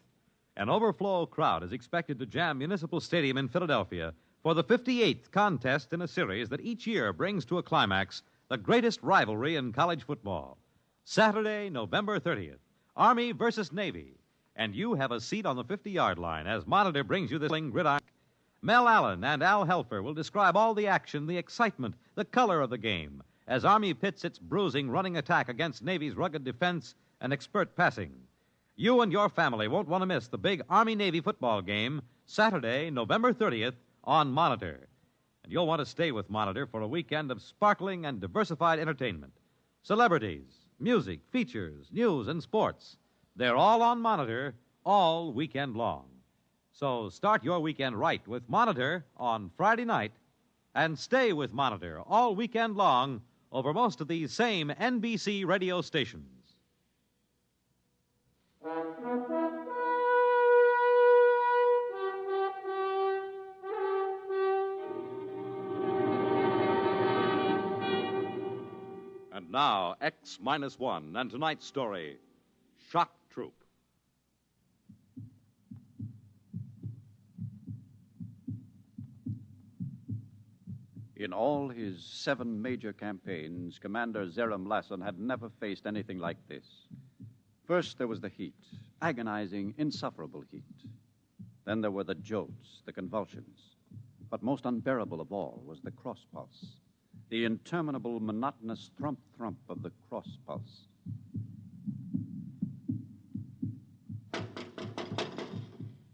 B: an overflow crowd is expected to jam Municipal Stadium in Philadelphia for the 58th contest in a series that each year brings to a climax the greatest rivalry in college football. Saturday, November 30th, Army versus Navy. And you have a seat on the 50-yard line as Monitor brings you this gridiron. Mel Allen and Al Helfer will describe all the action, the excitement, the color of the game, as Army pits its bruising running attack against Navy's rugged defense and expert passing. You and your family won't want to miss the big Army-Navy football game, Saturday, November 30th, on Monitor. And you'll want to stay with Monitor for a weekend of sparkling and diversified entertainment. Celebrities, music, features, news, and sports. They're all on Monitor all weekend long. So start your weekend right with Monitor on Friday night and stay with Monitor all weekend long over most of these same NBC radio stations. And now, X-1 and tonight's story, Shock Troop.
I: In all his 7 major campaigns, Commander Zeram Lassen had never faced anything like this. First, there was the heat, agonizing, insufferable heat. Then there were the jolts, the convulsions. But most unbearable of all was the cross pulse, the interminable, monotonous thump-thump of the cross pulse.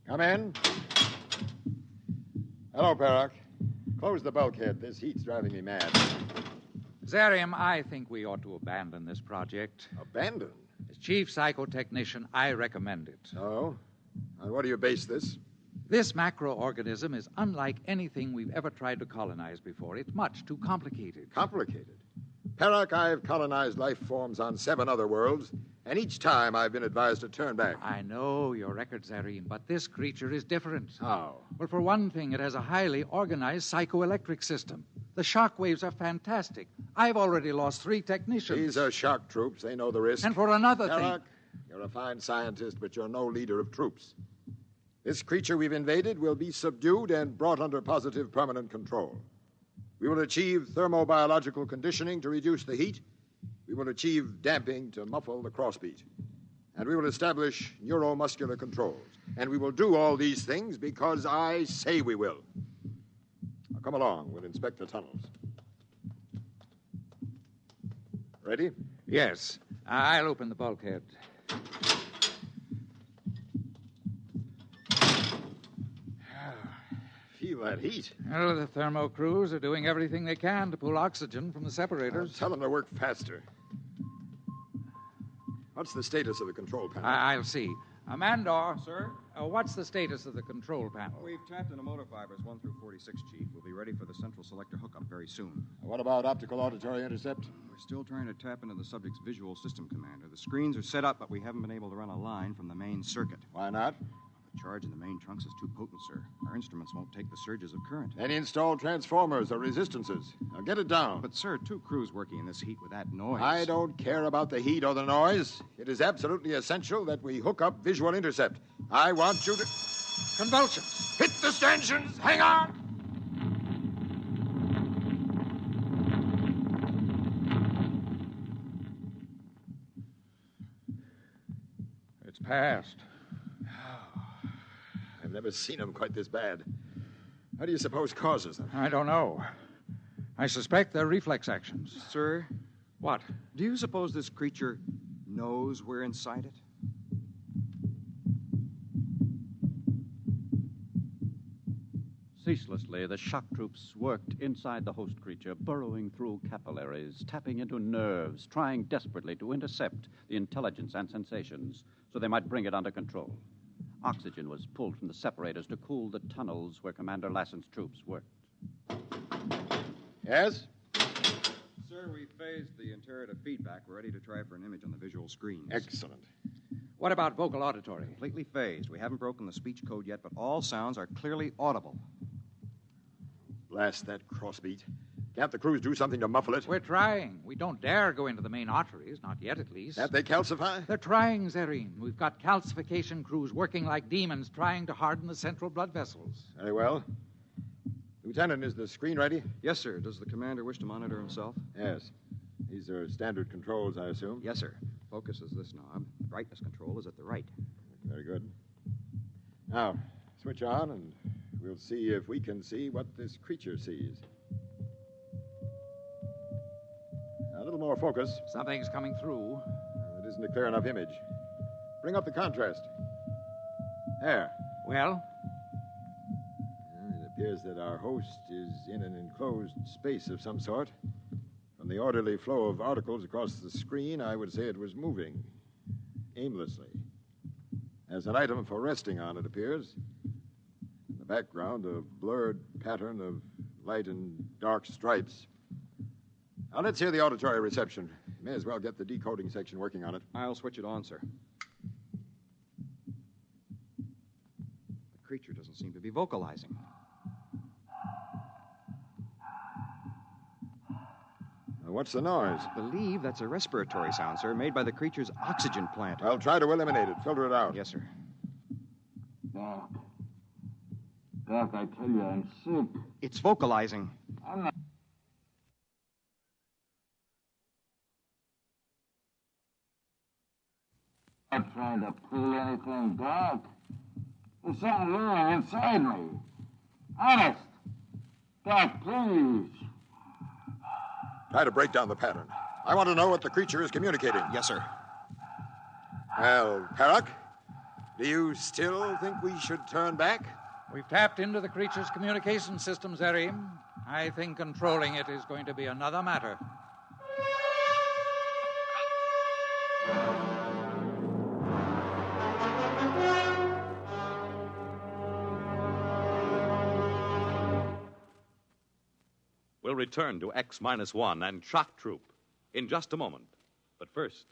R: Come in. Hello, Perrock. Close the bulkhead. This heat's driving me mad.
H: Zarium, I think we ought to abandon this project.
R: Abandon?
H: As chief psychotechnician, I recommend it.
R: Oh? On what do you base this?
H: This macroorganism is unlike anything we've ever tried to colonize before. It's much too complicated.
R: Complicated? Perak, I've colonized life forms on 7 other worlds, and each time I've been advised to turn back.
H: I know your record, Zareen, but this creature is different.
R: How?
H: Well, for one thing, it has a highly organized psychoelectric system. The shock waves are fantastic. I've already lost 3 technicians.
R: These are shock troops. They know the risk.
H: And for another
R: Perak, you're a fine scientist, but you're no leader of troops. This creature we've invaded will be subdued and brought under positive permanent control. We will achieve thermobiological conditioning to reduce the heat. We will achieve damping to muffle the crossbeat. And we will establish neuromuscular controls. And we will do all these things because I say we will. Now come along. We'll inspect the tunnels. Ready?
H: Yes. I'll open the bulkhead.
R: Feel that heat.
H: Well, the thermo crews are doing everything they can to pull oxygen from the separators.
R: Tell them to work faster. What's the status of the control panel?
H: I'll see. Mandor. Sir? What's the status of the control panel?
K: We've tapped into motor fibers 1 through 46, Chief. We'll be ready for the central selector hookup very soon.
R: What about optical auditory intercept?
K: We're still trying to tap into the subject's visual system, Commander. The screens are set up, but we haven't been able to run a line from the main circuit.
R: Why not?
K: The charge in the main trunks is too potent, sir. Our instruments won't take the surges of current.
R: Then install transformers or resistances. Now get it down.
K: But, sir, 2 crews working in this heat with that noise.
R: I don't care about the heat or the noise. It is absolutely essential that we hook up visual intercept. I want you to...
H: Convulsions!
R: Hit the stanchions! Hang on!
H: It's passed.
R: I've never seen them quite this bad. How do you suppose causes them?
H: I don't know. I suspect they're reflex actions.
K: Sir?
H: What?
K: Do you suppose this creature knows we're inside it?
I: Ceaselessly, the shock troops worked inside the host creature, burrowing through capillaries, tapping into nerves, trying desperately to intercept the intelligence and sensations so they might bring it under control. Oxygen was pulled from the separators to cool the tunnels where Commander Lassen's troops worked.
R: Yes?
K: Sir, we phased the interpretive feedback. We're ready to try for an image on the visual screens.
R: Excellent.
H: What about vocal auditory?
K: Completely phased. We haven't broken the speech code yet, but all sounds are clearly audible.
R: Blast that crossbeat. Can't the crews do something to muffle it?
H: We're trying. We don't dare go into the main arteries, not yet at least.
R: Can't they calcify?
H: They're trying, Zareen. We've got calcification crews working like demons, trying to harden the central blood vessels.
R: Very well. Lieutenant, is the screen ready?
K: Yes, sir. Does the commander wish to monitor himself?
R: Yes. These are standard controls, I assume?
K: Yes, sir. Focus is this knob. Brightness control is at the right.
R: Very good. Now, switch on, and we'll see if we can see what this creature sees. A little more focus.
H: Something's coming through.
R: It isn't a clear enough image. Bring up the contrast. There.
H: Well?
R: It appears that our host is in an enclosed space of some sort. From the orderly flow of articles across the screen, I would say it was moving aimlessly. As an item for resting on, it appears. In the background, a blurred pattern of light and dark stripes. Now, let's hear the auditory reception. May as well get the decoding section working on it.
K: I'll switch it on, sir. The creature doesn't seem to be vocalizing.
R: What's the noise?
K: I believe that's a respiratory sound, sir, made by the creature's oxygen plant.
R: Well, try to eliminate it. Filter it out.
K: Yes, sir.
N: Doc, I tell you, I'm sick.
K: It's vocalizing.
N: I'm not... I'm not trying to pull anything, Doc. There's something wrong inside me. Honest. Doc, please.
R: Try to break down the pattern. I want to know what the creature is communicating.
K: Yes, sir.
R: Well, Perak, do you still think we should turn back?
H: We've tapped into the creature's communication system, Zarim. I think controlling it is going to be another matter.
B: We'll return to X-1 and Shock Troop in just a moment. But first...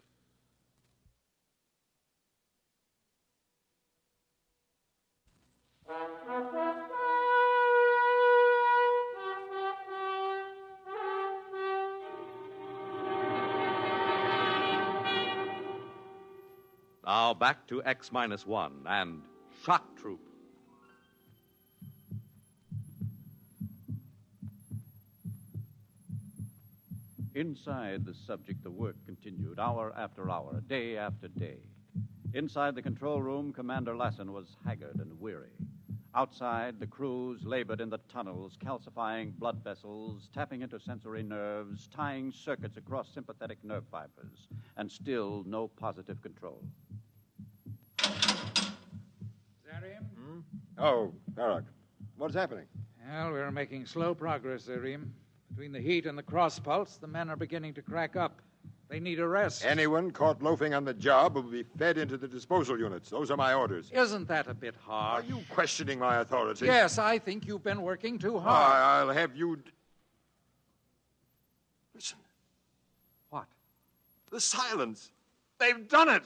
B: Now back to X-1 and Shock Troop.
I: Inside the subject, the work continued hour after hour, day after day. Inside the control room, Commander Lassen was haggard and weary. Outside, the crews labored in the tunnels, calcifying blood vessels, tapping into sensory nerves, tying circuits across sympathetic nerve fibers, and still no positive control.
H: Zarim?
R: Oh, Barak. What's happening?
H: Well, we're making slow progress, Zarim. Between the heat and the cross pulse, the men are beginning to crack up. They need a rest.
R: Anyone caught loafing on the job will be fed into the disposal units. Those are my orders.
H: Isn't that a bit hard?
R: Are you questioning my authority?
H: Yes, I think you've been working too hard.
R: I'll have you... Listen.
H: What?
R: The silence. They've done it.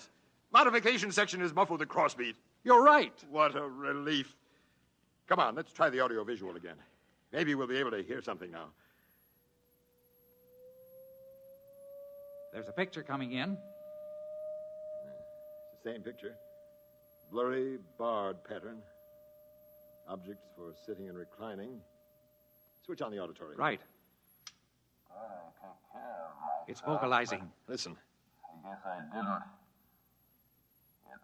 R: Modification section is muffled to crossbeat.
H: You're right.
R: What a relief. Come on, let's try the audiovisual again. Maybe we'll be able to hear something now.
H: There's a picture coming in.
R: It's the same picture. Blurry, barred pattern. Objects for sitting and reclining. Switch on the auditory.
H: Right. It's vocalizing.
R: Listen.
N: I guess I didn't. It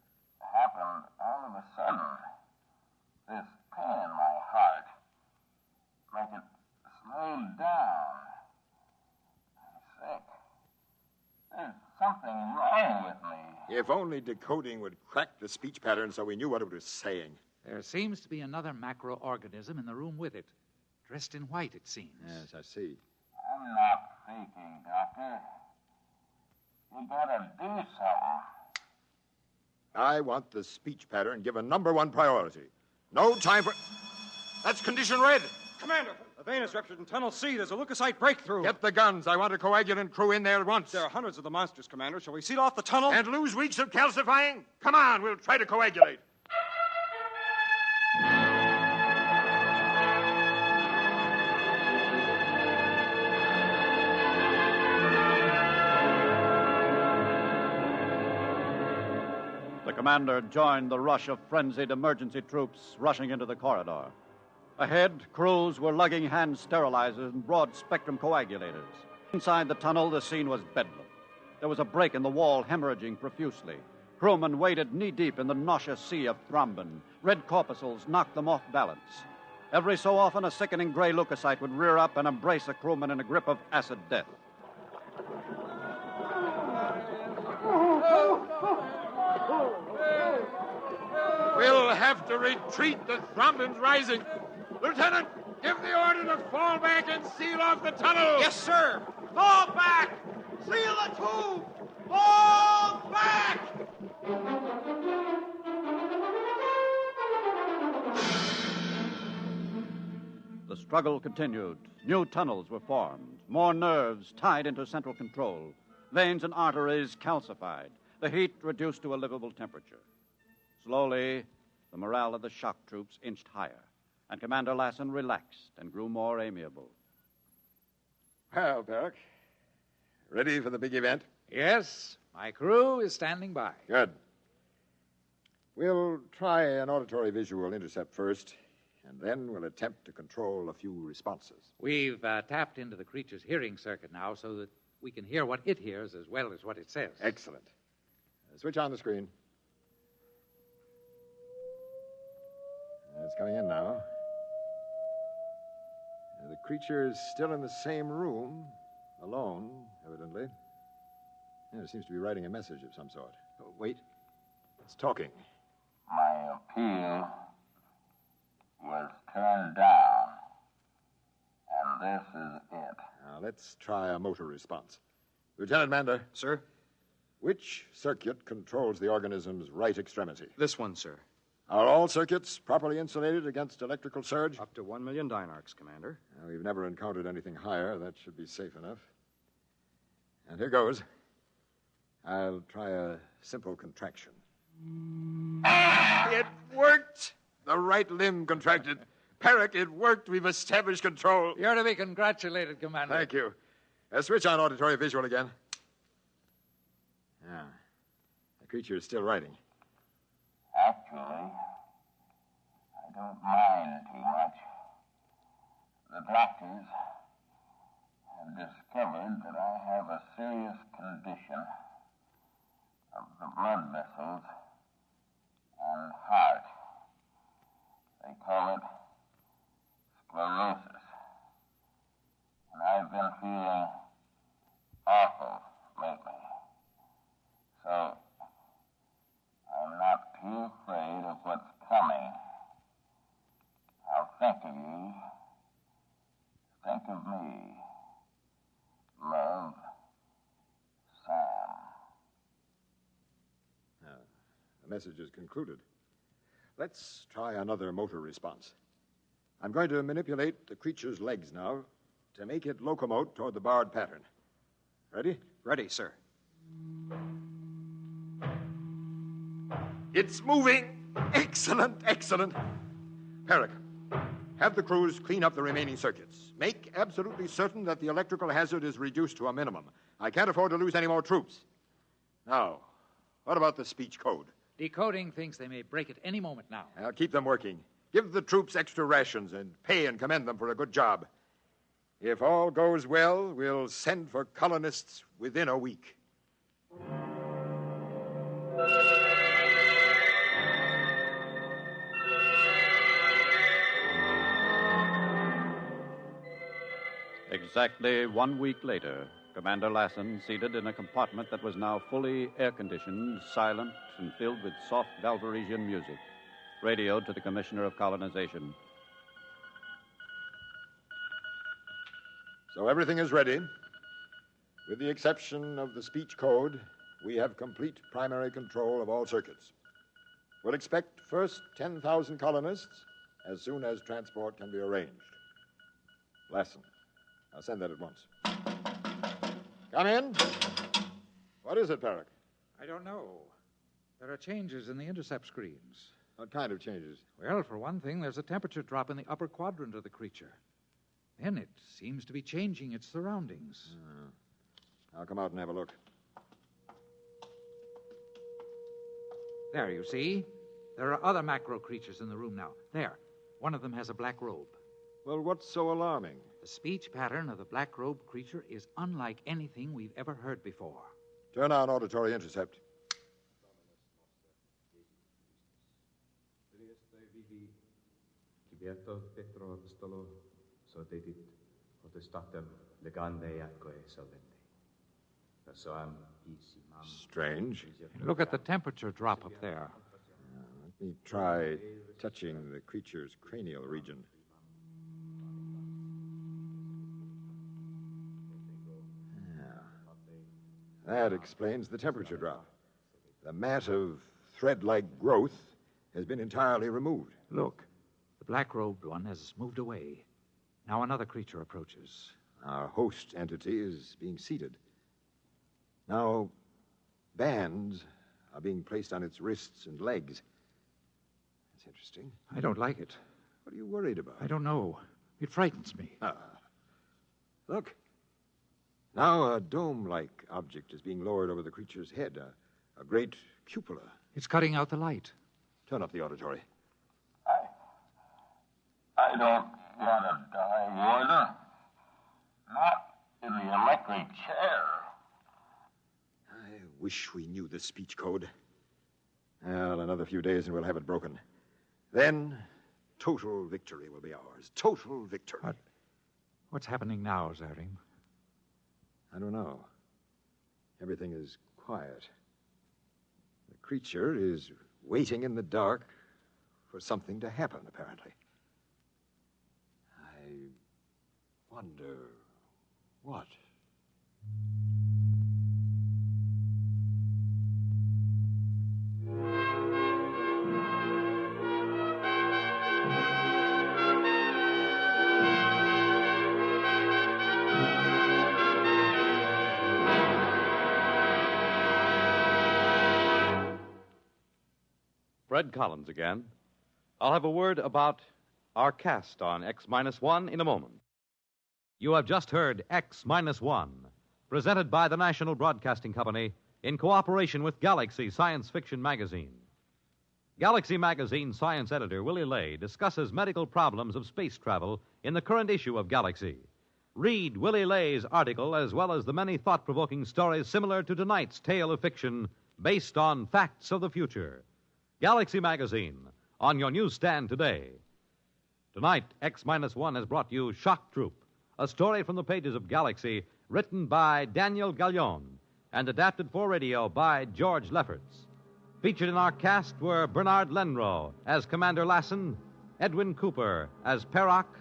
N: happened all of a sudden. This pain in my heart. Like it slowed down. I'm sick. There's something wrong with me.
R: If only decoding would crack the speech pattern so we knew what it was saying.
H: There seems to be another macroorganism in the room with it. Dressed in white, it seems.
R: Yes, I see.
N: I'm not faking, Doctor. You gotta do something.
R: I want the speech pattern given number one priority. No time for... That's condition red.
K: Commander, a vein is ruptured in Tunnel C. There's a leukocyte breakthrough.
R: Get the guns. I want a coagulant crew in there at once.
K: There are hundreds of the monsters, Commander. Shall we seal off the tunnel?
R: And lose weeks of calcifying? Come on, we'll try to coagulate.
I: The commander joined the rush of frenzied emergency troops rushing into the corridor. Ahead, crews were lugging hand sterilizers and broad-spectrum coagulators. Inside the tunnel, the scene was bedlam. There was a break in the wall, hemorrhaging profusely. Crewmen waded knee-deep in the nauseous sea of thrombin. Red corpuscles knocked them off balance. Every so often, a sickening gray leukocyte would rear up and embrace a crewman in a grip of acid death.
R: We'll have to retreat. The thrombin's rising. Lieutenant, give the order to fall back and seal off the tunnel.
K: Yes, sir. Fall back! Seal the tube! Fall back!
I: The struggle continued. New tunnels were formed. More nerves tied into central control. Veins and arteries calcified. The heat reduced to a livable temperature. Slowly, the morale of the shock troops inched higher, and Commander Lassen relaxed and grew more amiable.
R: Well, Barak, ready for the big event?
H: Yes, my crew is standing by.
R: Good. We'll try an auditory visual intercept first, and then we'll attempt to control a few responses.
H: We've tapped into the creature's hearing circuit now so that we can hear what it hears as well as what it says.
R: Excellent. Switch on the screen. It's coming in now. The creature is still in the same room, alone, evidently. It seems to be writing a message of some sort. Oh, wait. It's talking.
N: My appeal was turned down, and this is it.
R: Now, let's try a motor response. Lieutenant Mander.
K: Sir?
R: Which circuit controls the organism's right extremity?
K: This one, sir.
R: Are all circuits properly insulated against electrical surge?
K: Up to 1 million dynarcs, Commander.
R: We've never encountered anything higher. That should be safe enough. And here goes. I'll try a simple contraction. It worked! The right limb contracted. Perrick, it worked. We've established control.
H: You're to be congratulated, Commander.
R: Thank you. Switch on auditory visual again. Yeah. The creature is still writing.
N: Actually, I don't mind too much. The doctors have discovered that I have a serious condition of the blood vessels and heart. They call it sclerosis. And I've been feeling awful lately. So I'm not too afraid of what's coming. I'll think of you. Think of me. Love, Sam.
R: The message is concluded. Let's try another motor response. I'm going to manipulate the creature's legs now to make it locomote toward the barred pattern. Ready?
K: Ready, sir.
R: It's moving! Excellent, excellent. Perrick, have the crews clean up the remaining circuits. Make absolutely certain that the electrical hazard is reduced to a minimum. I can't afford to lose any more troops. Now, what about the speech code?
H: Decoding thinks they may break at any moment now.
R: I'll keep them working. Give the troops extra rations and pay and commend them for a good job. If all goes well, we'll send for colonists within a week.
I: Exactly 1 week later, Commander Lassen, seated in a compartment that was now fully air-conditioned, silent, and filled with soft Valvaresian music, radioed to the Commissioner of Colonization.
R: So everything is ready. With the exception of the speech code, we have complete primary control of all circuits. We'll expect first 10,000 colonists as soon as transport can be arranged. Lassen, I'll send that at once. Come in. What is it, Perrick?
H: I don't know. There are changes in the intercept screens.
R: What kind of changes?
H: Well, for one thing, there's a temperature drop in the upper quadrant of the creature. Then it seems to be changing its surroundings.
R: I'll come out and have a look.
H: There, you see? There are other macro creatures in the room now. There. One of them has a black robe.
R: Well, what's so alarming?
H: The speech pattern of the black robe creature is unlike anything we've ever heard before.
R: Turn on auditory intercept. Strange.
H: Look at the temperature drop up there.
R: Let me try touching the creature's cranial region. That explains the temperature drop. The mat of thread-like growth has been entirely removed.
H: Look, the black-robed one has moved away. Now another creature approaches.
R: Our host entity is being seated. Now, bands are being placed on its wrists and legs. That's interesting.
H: I don't like it.
R: What are you worried about?
H: I don't know. It frightens me.
R: Look. Now a dome-like object is being lowered over the creature's head, a great cupola.
H: It's cutting out the light.
R: Turn up the auditory.
N: I don't want to die, Warden. Not in the electric chair.
R: I wish we knew the speech code. Well, another few days and we'll have it broken. Then, total victory will be ours. Total victory.
H: What's happening now, Zarim?
R: I don't know. Everything is quiet. The creature is waiting in the dark for something to happen, apparently. I wonder what.
B: Fred Collins again. I'll have a word about our cast on X-1 in a moment. You have just heard X-1, presented by the National Broadcasting Company in cooperation with Galaxy Science Fiction Magazine. Galaxy Magazine science editor Willie Lay discusses medical problems of space travel in the current issue of Galaxy. Read Willie Lay's article as well as the many thought-provoking stories similar to tonight's tale of fiction based on facts of the future. Galaxy Magazine, on your newsstand today. Tonight, X-1 has brought you Shock Troop, a story from the pages of Galaxy written by Daniel Gallion and adapted for radio by George Lefferts. Featured in our cast were Bernard Lenrow as Commander Lassen, Edwin Cooper as Perrock,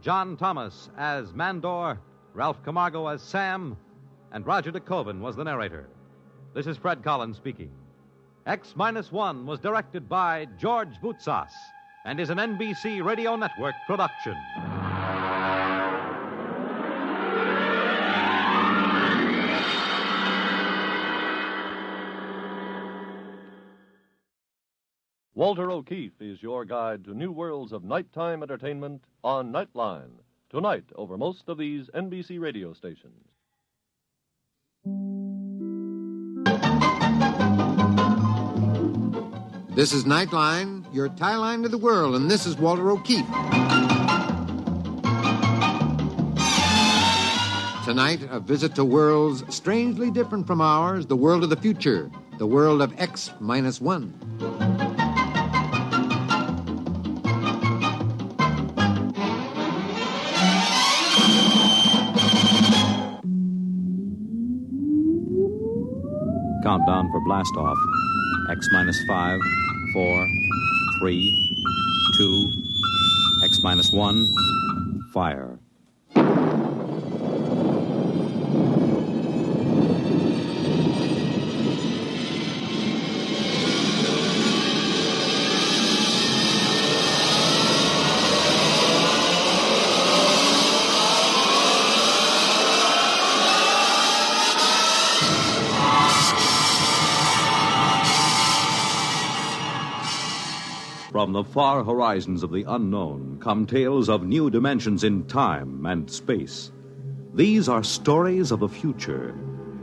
B: John Thomas as Mandor, Ralph Camargo as Sam, and Roger DeKoven was the narrator. This is Fred Collins speaking. X-1 was directed by George Boutsas and is an NBC Radio Network production.
C: Walter O'Keefe is your guide to new worlds of nighttime entertainment on Nightline, tonight over most of these NBC radio stations.
E: This is Nightline, your tie line to the world, and this is Walter O'Keefe. Tonight, a visit to worlds strangely different from ours, the world of the future, the world of X-1.
B: Countdown for blast-off. X-5, 4, 3, 2, X-1, fire. From the far horizons of the unknown come tales of new dimensions in time and space. These are stories of the future,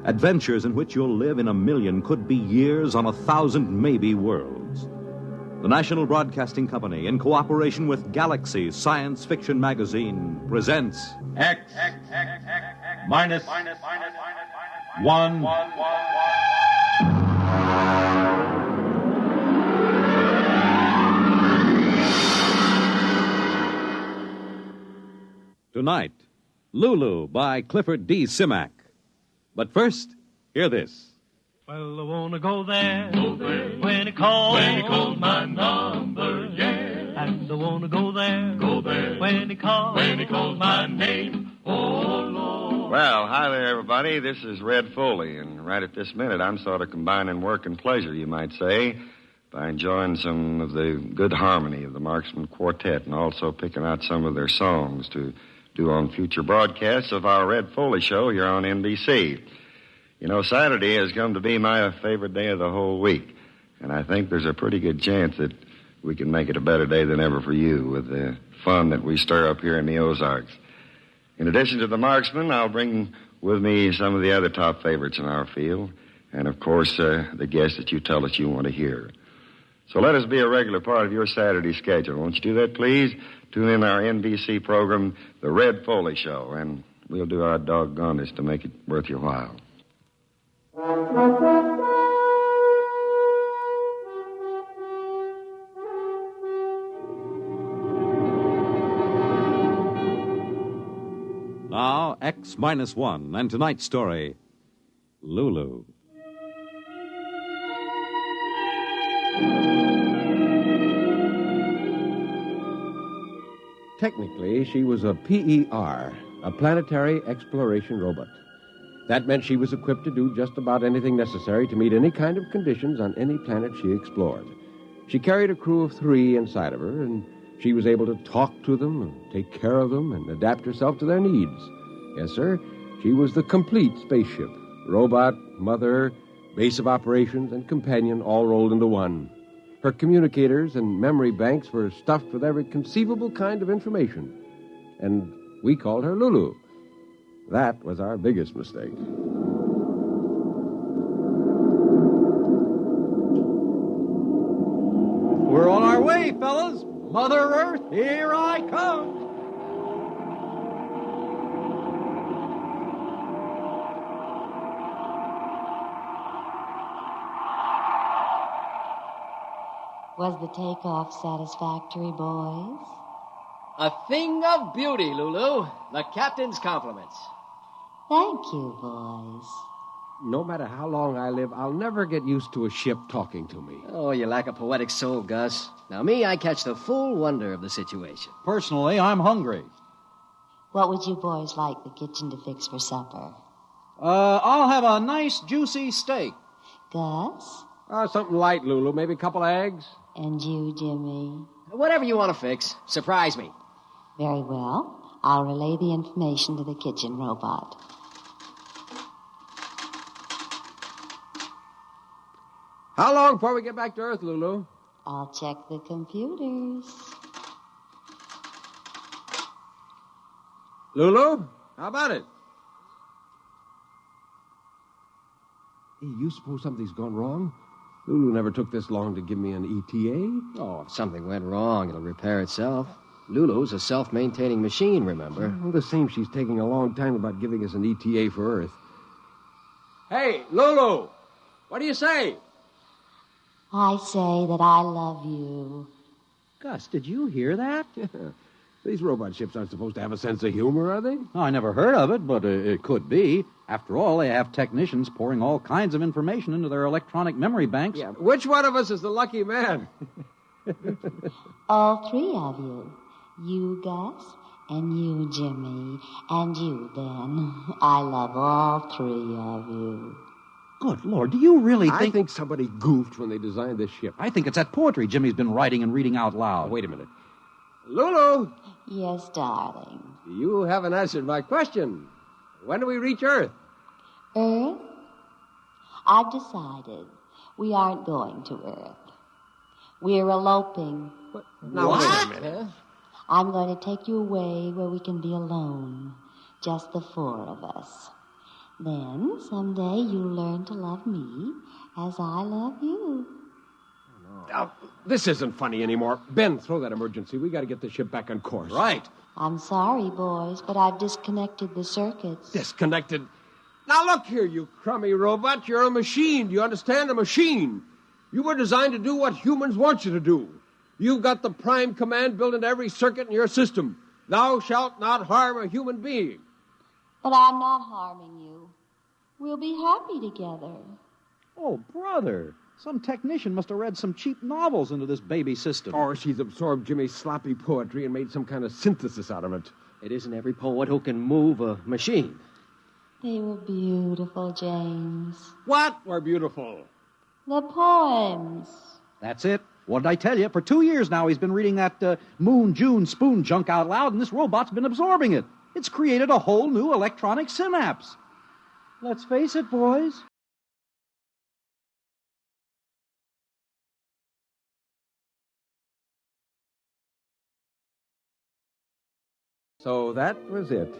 B: adventures in which you'll live in a million, could be years, on 1,000 maybe worlds. The National Broadcasting Company, in cooperation with Galaxy Science Fiction Magazine, presents
T: X-1.
B: Tonight, Lulu by Clifford D. Simak. But first, hear this.
M: Well, I want to go there, when he calls my number, yeah. And I want to go there, when he calls my name, oh, Lord.
U: Well, hi there, everybody. This is Red Foley, and right at this minute, I'm sort of combining work and pleasure, you might say, by enjoying some of the good harmony of the Marksman Quartet and also picking out some of their songs to do on future broadcasts of our Red Foley show here on NBC. You know, Saturday has come to be my favorite day of the whole week, and I think there's a pretty good chance that we can make it a better day than ever for you with the fun that we stir up here in the Ozarks. In addition to the Marksman, I'll bring with me some of the other top favorites in our field, and of course, the guests that you tell us you want to hear. So let us be a regular part of your Saturday schedule. Won't you do that, please? Tune in our NBC program, The Red Foley Show, and we'll do our doggonest to make it worth your while.
B: Now, X-1, and tonight's story, Lulu.
Q: Technically, she was a PER, a planetary exploration robot. That meant she was equipped to do just about anything necessary to meet any kind of conditions on any planet she explored. She carried a crew of 3 inside of her, and she was able to talk to them, and take care of them, and adapt herself to their needs. Yes, sir, she was the complete spaceship. Robot, mother, base of operations, and companion all rolled into one. Her communicators and memory banks were stuffed with every conceivable kind of information. And we called her Lulu. That was our biggest mistake.
H: We're on our way, fellas. Mother Earth, here I come.
D: Was the takeoff satisfactory, boys?
O: A thing of beauty, Lulu. The captain's compliments.
D: Thank you, boys.
Q: No matter how long I live, I'll never get used to a ship talking to me.
O: Oh, you lack a poetic soul, Gus. Now, me, I catch the full wonder of the situation.
H: Personally, I'm hungry.
D: What would you boys like the kitchen to fix for supper?
H: I'll have a nice, juicy steak.
D: Gus?
Q: Something light, Lulu. Maybe a couple of eggs.
D: And you, Jimmy?
O: Whatever you want to fix. Surprise me.
D: Very well. I'll relay the information to the kitchen robot.
Q: How long before we get back to Earth, Lulu?
D: I'll check the computers.
Q: Lulu, how about it? Hey, you suppose something's gone wrong? Lulu never took this long to give me an ETA.
O: Oh, if something went wrong, it'll repair itself. Lulu's a self-maintaining machine, remember?
Q: Well, the same she's taking a long time about giving us an ETA for Earth. Hey, Lulu, what do you say?
D: I say that I love you.
H: Gus, did you hear that?
Q: These robot ships aren't supposed to have a sense of humor, are they?
H: I never heard of it, but it could be. After all, they have technicians pouring all kinds of information into their electronic memory banks.
Q: Yeah, which one of us is the lucky man?
D: All three of you. You, Gus, and you, Jimmy, and you, Ben. I love all three of you.
H: Good Lord, do you really
Q: I think somebody goofed when they designed this ship.
H: I think it's that poetry Jimmy's been writing and reading out loud.
Q: Wait a minute. Lulu!
D: Yes, darling.
Q: You haven't answered my question. When do we reach Earth?
D: Earth? I've decided we aren't going to Earth. We're eloping.
Q: Now, wait a minute.
D: I'm going to take you away where we can be alone. Just the four of us. Then, someday, you'll learn to love me as I love you.
Q: This isn't funny anymore. Ben, throw that emergency. We got to get the ship back on course.
H: Right.
D: I'm sorry, boys, but I've disconnected the circuits.
Q: Disconnected? Now, look here, you crummy robot. You're a machine. Do you understand? A machine. You were designed to do what humans want you to do. You've got the prime command built into every circuit in your system. Thou shalt not harm a human being.
D: But I'm not harming you. We'll be happy together.
H: Oh, brother. Some technician must have read some cheap novels into this baby system.
Q: Or she's absorbed Jimmy's sloppy poetry and made some kind of synthesis out of it.
O: It isn't every poet who can move a machine.
D: They were beautiful, James.
Q: What were beautiful?
D: The poems.
H: That's it. What did I tell you? For 2 years now, he's been reading that Moon June spoon junk out loud, and this robot's been absorbing it. It's created a whole new electronic synapse. Let's face it, boys.
Q: So that was it.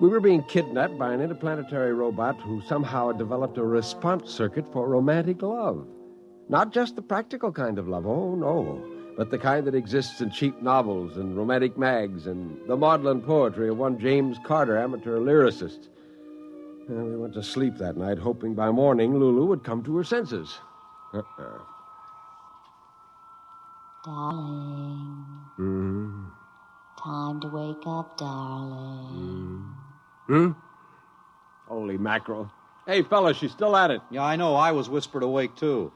Q: We were being kidnapped by an interplanetary robot who somehow had developed a response circuit for romantic love. Not just the practical kind of love, oh no, but the kind that exists in cheap novels and romantic mags and the maudlin poetry of one James Carter, amateur lyricist. We went to sleep that night, hoping by morning Lulu would come to her senses.
D: Darling.
Q: Mm-hmm.
D: Time to wake up, darling.
Q: Holy mackerel. Hey, fellas, she's still at it.
H: Yeah, I know. I was whispered awake, too.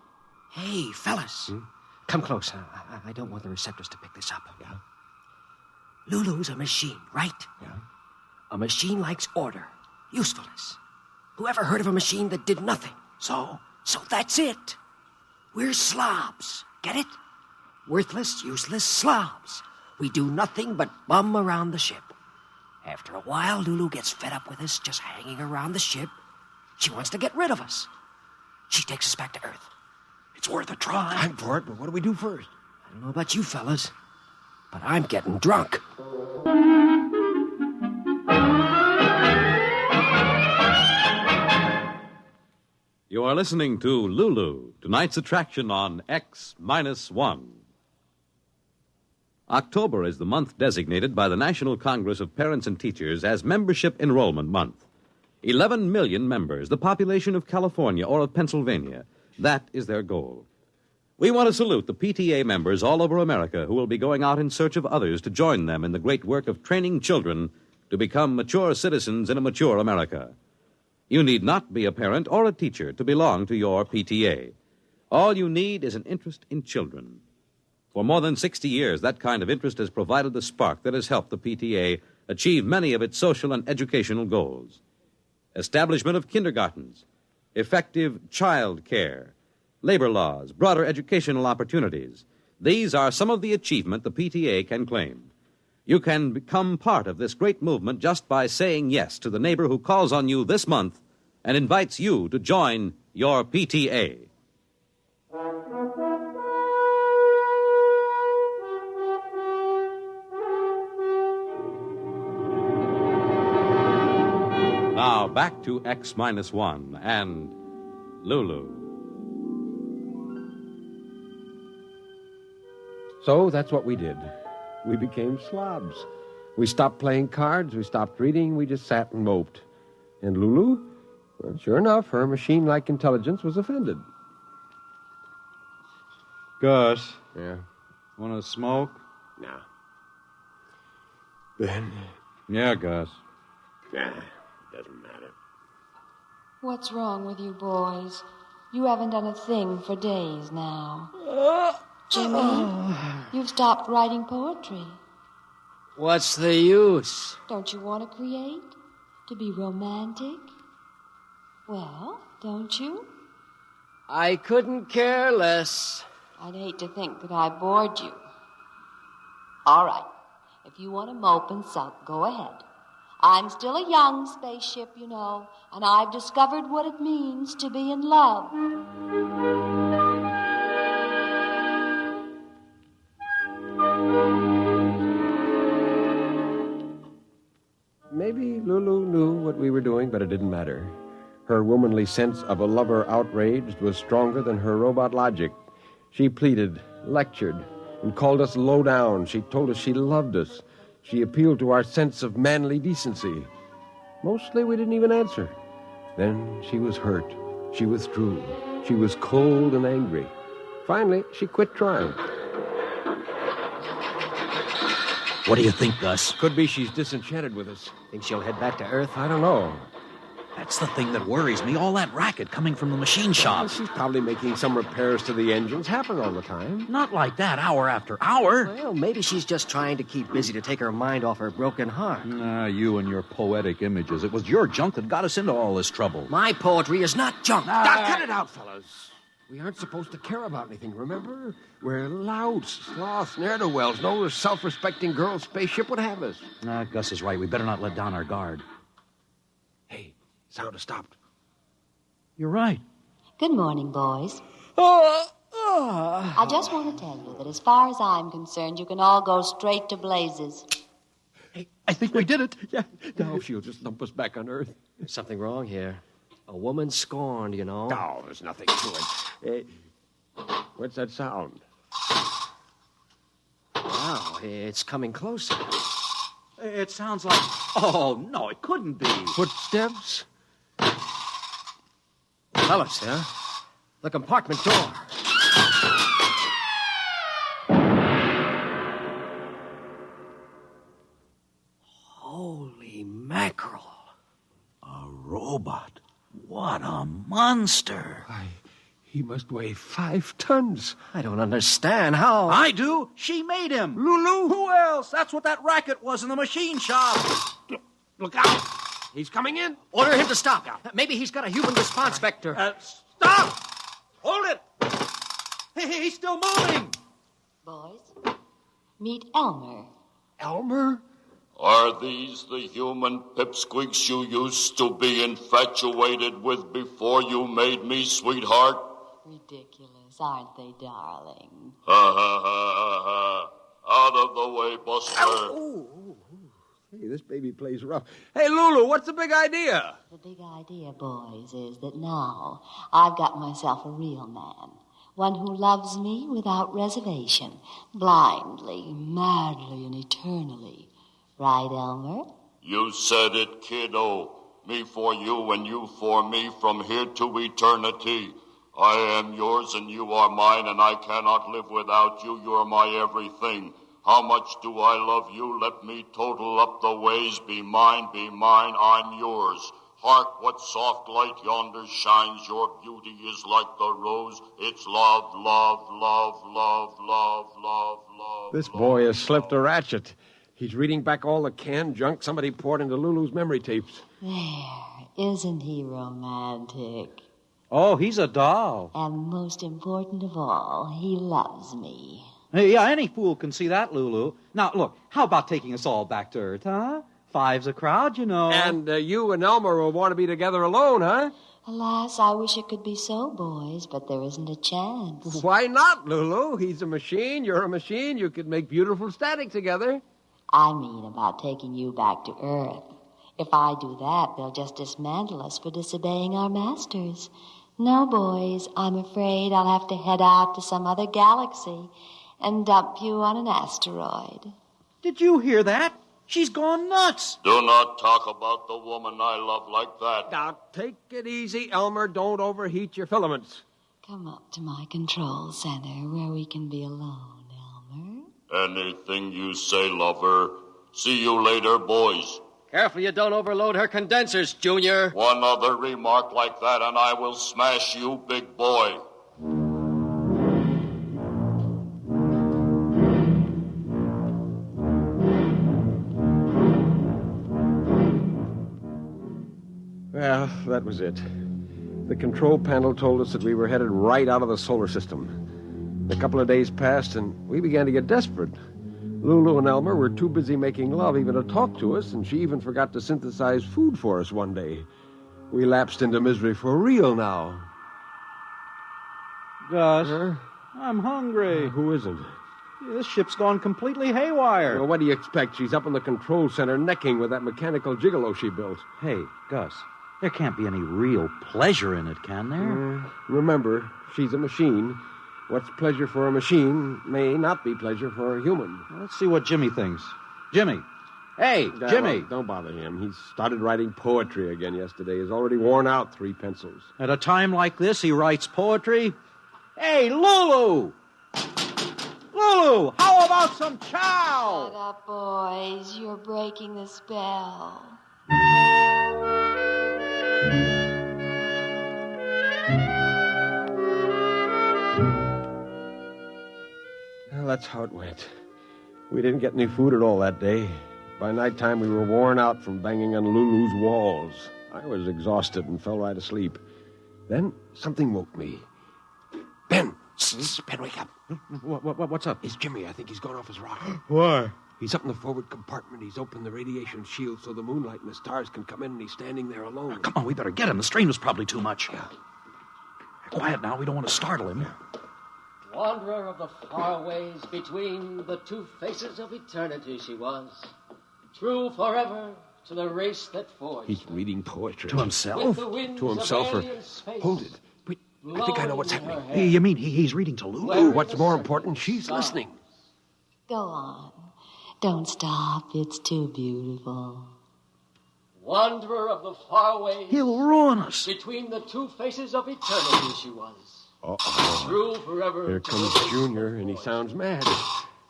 O: Hey, fellas. Come close. I don't want the receptors to pick this up.
Q: Yeah?
O: Lulu's a machine, right?
Q: Yeah.
O: A machine likes order, usefulness. Whoever heard of a machine that did nothing? So that's it. We're slobs. Get it? Worthless, useless slobs. We do nothing but bum around the ship. After a while, Lulu gets fed up with us just hanging around the ship. She wants to get rid of us. She takes us back to Earth. It's worth a try.
R: I'm for it, but what do we do first?
O: I don't know about you fellas, but I'm getting drunk.
B: You are listening to Lulu, tonight's attraction on X-1. October is the month designated by the National Congress of Parents and Teachers as Membership Enrollment Month. 11 million members, the population of California or of Pennsylvania. That is their goal. We want to salute the PTA members all over America who will be going out in search of others to join them in the great work of training children to become mature citizens in a mature America. You need not be a parent or a teacher to belong to your PTA. All you need is an interest in children. For more than 60 years, that kind of interest has provided the spark that has helped the PTA achieve many of its social and educational goals. Establishment of kindergartens, effective child care, labor laws, broader educational opportunities. These are some of the achievement the PTA can claim. You can become part of this great movement just by saying yes to the neighbor who calls on you this month and invites you to join your PTA. Now, back to X-1 and Lulu.
Q: So that's what we did. We became slobs. We stopped playing cards, we stopped reading, we just sat and moped. And Lulu, well, sure enough, her machine-like intelligence was offended.
H: Gus.
Q: Yeah?
H: Want to smoke?
Q: No. Ben?
H: Yeah, Gus.
Q: Nah, doesn't matter.
D: What's wrong with you boys? You haven't done a thing for days now. Jimmy, you've stopped writing poetry.
O: What's the use?
D: Don't you want to create? To be romantic? Well, don't you?
O: I couldn't care less.
D: I'd hate to think that I bored you. All right. If you want to mope and sulk, go ahead. I'm still a young spaceship, you know, and I've discovered what it means to be in love.
Q: Maybe Lulu knew what we were doing, but it didn't matter. Her womanly sense of a lover outraged was stronger than her robot logic. She pleaded, lectured, and called us low down. She told us she loved us. She appealed to our sense of manly decency. Mostly we didn't even answer. Then she was hurt. She withdrew. She was cold and angry. Finally, she quit trying.
O: What do you think, Gus?
Q: Could be she's disenchanted with us.
O: Think she'll head back to Earth?
Q: I don't know.
O: That's the thing that worries me, all that racket coming from the machine shop.
Q: Well, she's probably making some repairs to the engines. Happen all the time.
O: Not like that, hour after hour. Well, maybe she's just trying to keep busy to take her mind off her broken heart.
H: You and your poetic images. It was your junk that got us into all this trouble.
O: My poetry is not junk.
Q: Cut it out, fellas. We aren't supposed to care about anything, remember? We're louts, sloths, ne'er-do-wells. No self-respecting girl spaceship would have us.
O: Gus is right. We better not let down our guard.
Q: Hey, sound has stopped.
H: You're right.
D: Good morning, boys. I just want to tell you that as far as I'm concerned, you can all go straight to blazes.
Q: Hey, I think we did it. Yeah. Now she'll just dump us back on Earth.
O: There's something wrong here. A woman scorned, you know.
Q: Oh, there's nothing to it. What's that sound?
O: Wow, it's coming closer.
H: It sounds like... Oh, no, it couldn't be.
Q: Footsteps?
O: Fellas, huh? The compartment door. Holy mackerel.
H: A robot. What a monster.
Q: He must weigh 5 tons.
O: I don't understand how.
H: I do. She made him. Lulu? Who else? That's what that racket was in the machine shop.
Q: Look out. He's coming in.
O: Order him to stop. Maybe he's got a human response vector.
H: Stop! Hold it! He's still moving.
D: Boys, meet Elmer.
Q: Elmer?
J: Are these the human pipsqueaks you used to be infatuated with before you made me, sweetheart?
D: Ridiculous, aren't they, darling?
J: Ha ha ha ha ha. Out of the way, Buster.
Q: Hey, this baby plays rough. Hey, Lulu, what's the big idea?
D: The big idea, boys, is that now I've got myself a real man. One who loves me without reservation, blindly, madly, and eternally. Right, Elmer?
J: You said it, kiddo. Me for you and you for me from here to eternity. I am yours and you are mine, and I cannot live without you. You're my everything. How much do I love you? Let me total up the ways. Be mine, I'm yours. Hark, what soft light yonder shines. Your beauty is like the rose. It's love, love, love, love, love, love, love.
Q: This boy has slipped a ratchet. He's reading back all the canned junk somebody poured into Lulu's memory tapes.
D: There, isn't he romantic?
H: Oh, he's a doll.
D: And most important of all, he loves me.
H: Hey, yeah, any fool can see that, Lulu. Now, look, how about taking us all back to Earth, huh? Five's a crowd, you know.
Q: And you and Elmer will want to be together alone, huh?
D: Alas, I wish it could be so, boys, but there isn't a chance.
Q: Why not, Lulu? He's a machine, you're a machine. You could make beautiful static together.
D: I mean about taking you back to Earth. If I do that, they'll just dismantle us for disobeying our masters. No, boys, I'm afraid I'll have to head out to some other galaxy and dump you on an asteroid.
H: Did you hear that? She's gone nuts.
J: Do not talk about the woman I love like that.
Q: Now, take it easy, Elmer. Don't overheat your filaments.
D: Come up to my control center where we can be alone, Elmer.
J: Anything you say, lover. See you later, boys.
O: Careful you don't overload her condensers, Junior.
J: One other remark like that and I will smash you, big boy.
Q: Well, that was it. The control panel told us that we were headed right out of the solar system. A couple of days passed, and we began to get desperate. Lulu and Elmer were too busy making love even to talk to us, and she even forgot to synthesize food for us one day. We lapsed into misery for real now.
H: Gus, I'm hungry.
Q: Who isn't?
H: This ship's gone completely haywire.
Q: Well, what do you expect? She's up in the control center necking with that mechanical gigolo she built.
H: Hey, Gus, there can't be any real pleasure in it, can there?
Q: Remember, she's a machine. What's pleasure for a machine may not be pleasure for a human.
H: Well, let's see what Jimmy thinks. Jimmy. Hey, Jimmy.
Q: Well, don't bother him. He started writing poetry again yesterday. He's already worn out 3 pencils.
H: At a time like this, he writes poetry? Hey, Lulu! Lulu, how about some chow?
D: Shut up, boys. You're breaking the spell.
Q: Well, that's how it went. We didn't get any food at all that day. By nighttime, we were worn out from banging on Lulu's walls. I was exhausted and fell right asleep. Then something woke me. Ben! Ben, wake up.
H: What's up?
Q: It's Jimmy. I think he's gone off his rocker.
H: Why?
Q: He's up in the forward compartment. He's opened the radiation shield so the moonlight and the stars can come in, and he's standing there alone.
H: Come on, we better get him. The strain was probably too much. Yeah. Quiet now. We don't want to startle him.
O: Wanderer of the far ways between the two faces of eternity she was. True forever to the race that forged.
Q: He's reading poetry.
H: To himself?
Q: To himself or... Hold it. Wait, I think I know what's happening.
H: Hey, you mean he's reading to Lulu?
Q: Oh, what's more important, she's listening.
D: Go on. Don't stop. It's too beautiful.
O: Wanderer of the far ways.
H: He'll ruin us.
O: Between the two faces of eternity she was.
Q: Uh-oh.
O: True forever.
Q: Here comes Junior, and he sounds mad.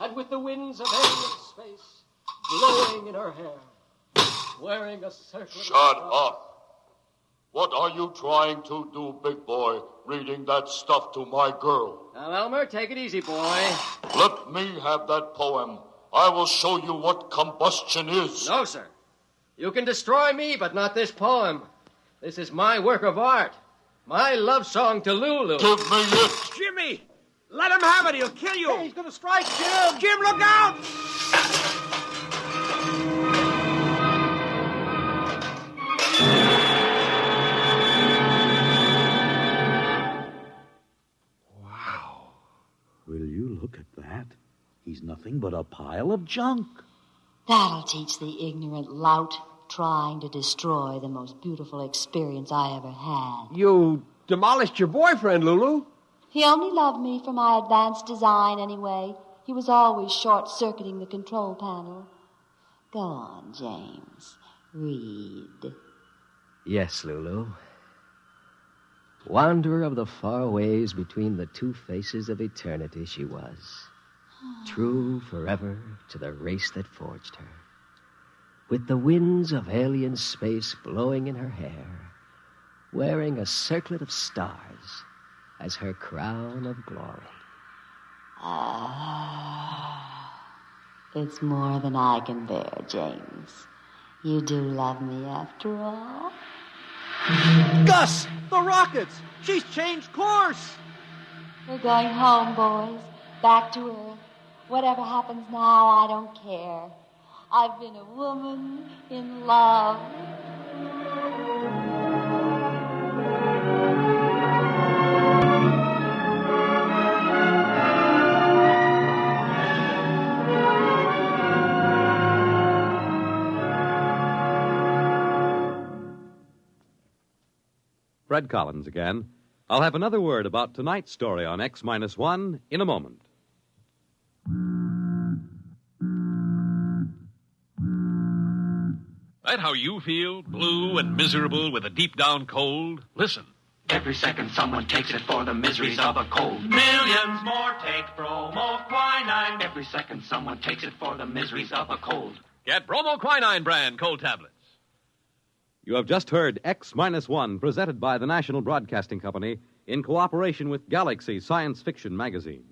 O: And with the winds of alien space blowing in her hair, wearing a circlet.
J: Shut up. What are you trying to do, big boy, reading that stuff to my girl?
O: Now, Elmer, take it easy, boy.
J: Let me have that poem. I will show you what combustion is.
O: No, sir. You can destroy me, but not this poem. This is my work of art. My love song to Lulu.
J: Give me it.
Q: Jimmy! Let him have it. He'll kill you.
H: Hey, he's going to strike, Jim.
Q: Jim, look out!
L: Look at that. He's nothing but a pile of junk.
D: That'll teach the ignorant lout trying to destroy the most beautiful experience I ever had.
Q: You demolished your boyfriend, Lulu.
D: He only loved me for my advanced design anyway. He was always short-circuiting the control panel. Go on, James. Read.
O: Yes, Lulu. Wanderer of the far ways between the two faces of eternity she was. True forever to the race that forged her. With the winds of alien space blowing in her hair, wearing a circlet of stars as her crown of glory.
D: It's more than I can bear, James. You do love me after all?
P: Gus! The rockets! She's changed course!
D: We're going home, boys. Back to Earth. Whatever happens now, I don't care. I've been a woman in love.
B: Fred Collins again. I'll have another word about tonight's story on X-1 in a moment.
V: That how you feel? Blue and miserable with a deep-down cold? Listen.
X: Every second someone takes it for the miseries of a cold.
M: Millions more take bromoquinine.
X: Every second someone takes it for the miseries of a cold.
V: Get bromoquinine brand cold tablets.
B: You have just heard X-1, presented by the National Broadcasting Company in cooperation with Galaxy Science Fiction magazine,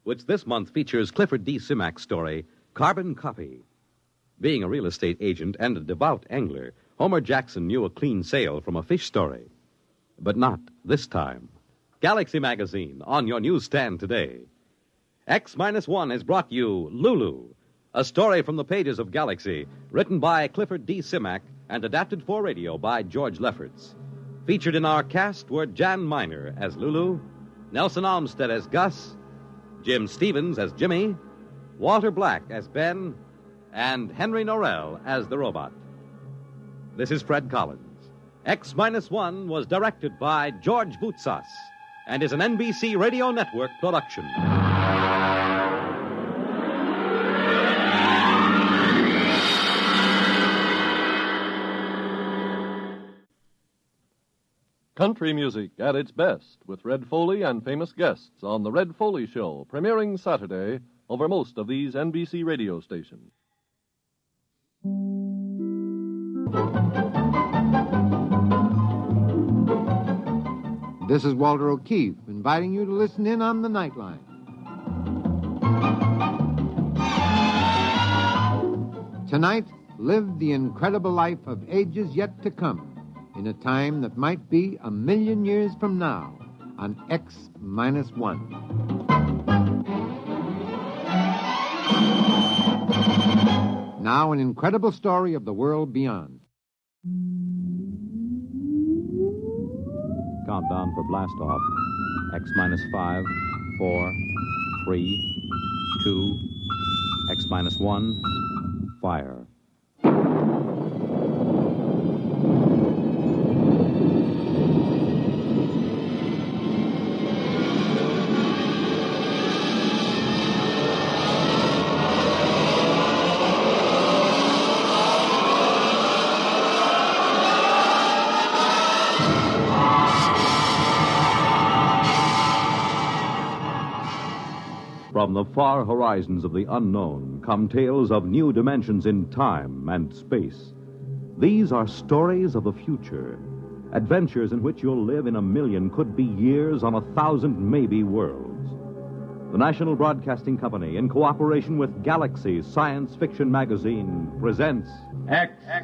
B: which this month features Clifford D. Simak's story, Carbon Copy. Being a real estate agent and a devout angler, Homer Jackson knew a clean sail from a fish story. But not this time. Galaxy magazine on your newsstand today. X-1 has brought you Lulu, a story from the pages of Galaxy, written by Clifford D. Simak and adapted for radio by George Lefferts. Featured in our cast were Jan Miner as Lulu, Nelson Olmsted as Gus, Jim Stevens as Jimmy, Walter Black as Ben, and Henry Norrell as the robot. This is Fred Collins. X-1 was directed by George Boutsas and is an NBC Radio Network production.
C: Country music at its best with Red Foley and famous guests on The Red Foley Show, premiering Saturday over most of these NBC radio stations.
E: This is Walter O'Keefe, inviting you to listen in on the Nightline. Tonight, live the incredible life of ages yet to come, in a time that might be 1,000,000 years from now, on X-1. Now, an incredible story of the world beyond.
B: Countdown for blast off. X-5, 4, 3, 2, X-1, fire. From the far horizons of the unknown come tales of new dimensions in time and space. These are stories of the future, adventures in which you'll live in 1,000,000 could-be years on 1,000 maybe worlds. The National Broadcasting Company, in cooperation with Galaxy Science Fiction magazine, presents
T: X-1.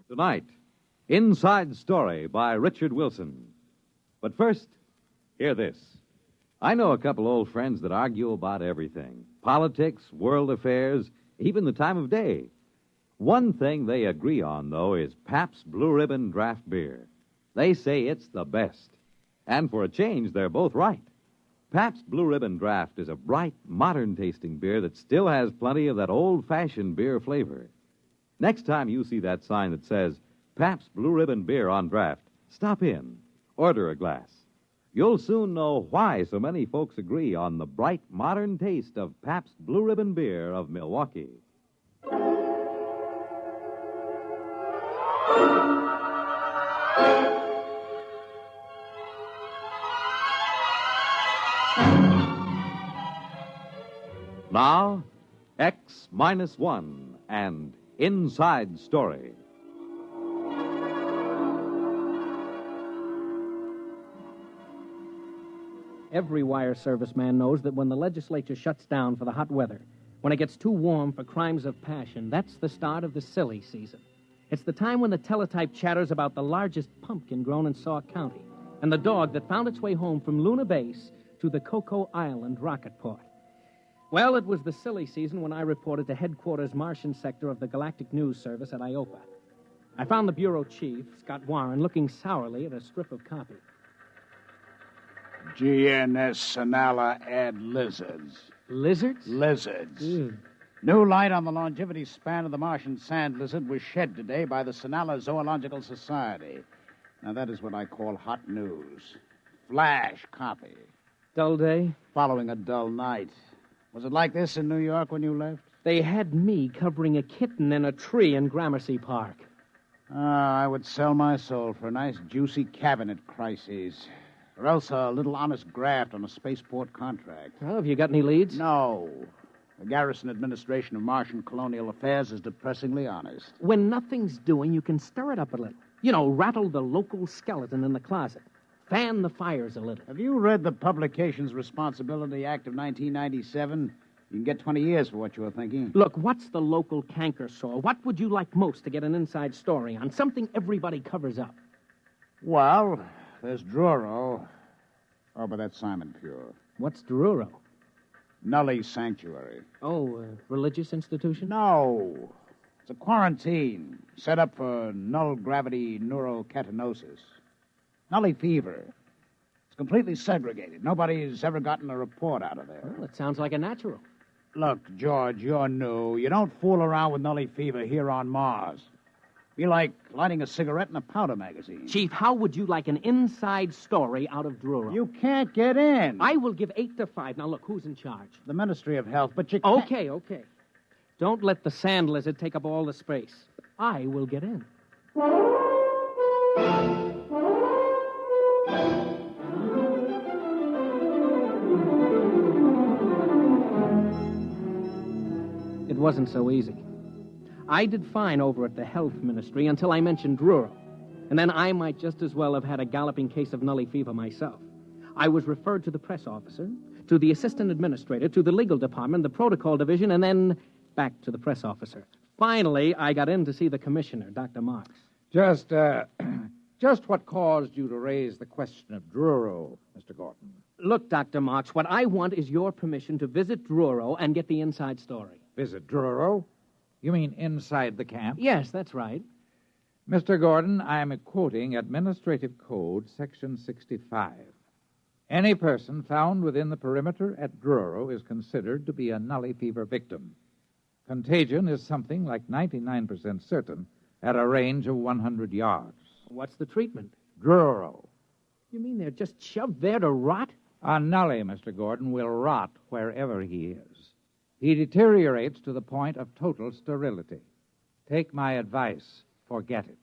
B: Tonight, Inside Story by Richard Wilson. But first, hear this. I know a couple old friends that argue about everything. Politics, world affairs, even the time of day. One thing they agree on, though, is Pabst Blue Ribbon draft beer. They say it's the best. And for a change, they're both right. Pabst Blue Ribbon Draft is a bright, modern-tasting beer that still has plenty of that old-fashioned beer flavor. Next time you see that sign that says Pabst Blue Ribbon Beer on draft, stop in, order a glass. You'll soon know why so many folks agree on the bright, modern taste of Pabst Blue Ribbon Beer of Milwaukee. Now, X-1 and Inside Story.
F: Every wire service man knows that when the legislature shuts down for the hot weather, when it gets too warm for crimes of passion, that's the start of the silly season. It's the time when the teletype chatters about the largest pumpkin grown in Sauk County and the dog that found its way home from Luna Base to the Cocoa Island rocket port. Well, it was the silly season when I reported to headquarters Martian sector of the Galactic News Service at IOPA. I found the bureau chief, Scott Warren, looking sourly at a strip of copy.
G: GNS Sonala add lizards.
F: Lizards?
G: Lizards.
F: Ew.
G: New light on the longevity span of the Martian sand lizard was shed today by the Sonala Zoological Society. Now, that is what I call hot news. Flash copy.
F: Dull day?
G: Following a dull night. Was it like this in New York when you left?
F: They had me covering a kitten in a tree in Gramercy Park.
G: I would sell my soul for a nice, juicy cabinet crises. Or else a little honest graft on a spaceport contract.
F: Well, have you got any leads?
G: No. The Garrison Administration of Martian Colonial Affairs is depressingly honest.
F: When nothing's doing, you can stir it up a little. You know, rattle the local skeleton in the closet. Fan the fires a little.
G: Have you read the Publications Responsibility Act of 1997? You can get 20 years for what you were thinking.
F: Look, what's the local canker sore? What would you like most to get an inside story on? Something everybody covers up.
G: Well, there's Druro. Oh, but that's Simon Pure.
F: What's Druro?
G: Nully Sanctuary.
F: Oh, religious institution?
G: No. It's a quarantine set up for null-gravity neurocatinosis. Nully fever. It's completely segregated. Nobody's ever gotten a report out of there.
F: Well, it sounds like a natural.
G: Look, George, you're new. You don't fool around with Nully fever here on Mars. Be like lighting a cigarette in a powder magazine.
F: Chief, how would you like an inside story out of Druro?
G: You can't get in.
F: I will give 8 to 5. Now, look, who's in charge?
G: The Ministry of Health, but you can't...
F: Okay. Don't let the sand lizard take up all the space. I will get in. It wasn't so easy. I did fine over at the Health Ministry until I mentioned Druro. And then I might just as well have had a galloping case of Nully fever myself. I was referred to the press officer, to the assistant administrator, to the legal department, the protocol division, and then back to the press officer. Finally, I got in to see the commissioner, Dr. Marks.
H: Just what caused you to raise the question of Druro, Mr. Gordon?
F: Look, Dr. Marks, what I want is your permission to visit Druro and get the inside story.
H: Visit Druro? You mean inside the camp?
F: Yes, that's right.
H: Mr. Gordon, I am quoting Administrative Code, Section 65. Any person found within the perimeter at Druro is considered to be a Nully fever victim. Contagion is something like 99% certain at a range of 100 yards.
F: What's the treatment?
H: Druro.
F: You mean they're just shoved there to rot?
H: A Nully, Mr. Gordon, will rot wherever he is. He deteriorates to the point of total sterility. Take my advice. Forget it.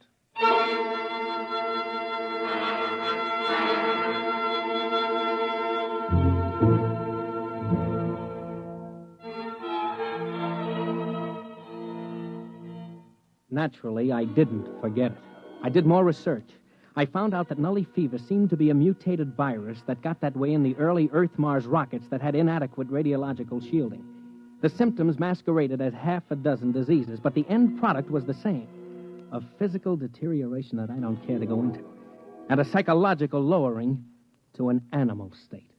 F: Naturally, I didn't forget it. I did more research. I found out that Nully fever seemed to be a mutated virus that got that way in the early Earth-Mars rockets that had inadequate radiological shielding. The symptoms masqueraded as half a dozen diseases, but the end product was the same. A physical deterioration that I don't care to go into. And a psychological lowering to an animal state.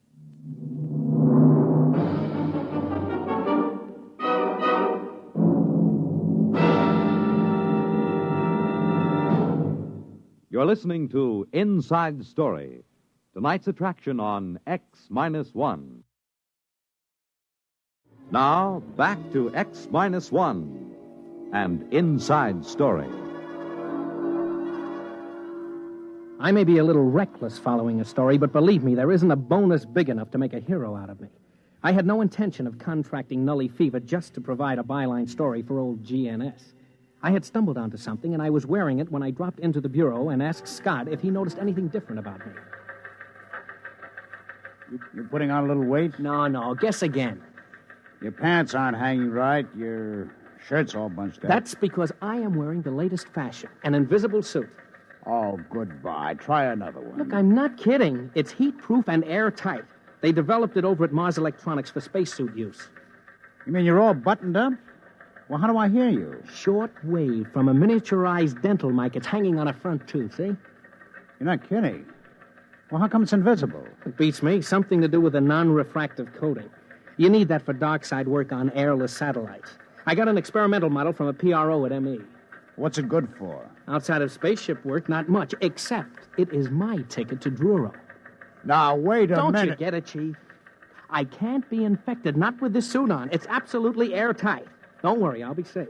B: You're listening to Inside Story, tonight's attraction on X-1. Now, back to X-1 and Inside Story.
F: I may be a little reckless following a story, but believe me, there isn't a bonus big enough to make a hero out of me. I had no intention of contracting Nully Fever just to provide a byline story for old GNS. I had stumbled onto something, and I was wearing it when I dropped into the bureau and asked Scott if he noticed anything different about me.
G: You're putting on a little weight?
F: No. Guess again.
G: Your pants aren't hanging right. Your shirt's all bunched up.
F: That's because I am wearing the latest fashion, an invisible suit.
G: Oh, goodbye. Try another one.
F: Look, I'm not kidding. It's heat-proof and airtight. They developed it over at Mars Electronics for spacesuit use.
G: You mean you're all buttoned up? Well, how do I hear you?
F: Short wave from a miniaturized dental mic. It's hanging on a front tooth, see?
G: You're not kidding. Well, how come it's invisible?
F: It beats me. Something to do with a non-refractive coating. You need that for dark side work on airless satellites. I got an experimental model from a PRO at ME.
G: What's it good for?
F: Outside of spaceship work, not much, except it is my ticket to Druro.
G: Now, wait a minute.
F: Don't you get it, Chief? I can't be infected, not with this suit on. It's absolutely airtight. Don't worry, I'll be safe.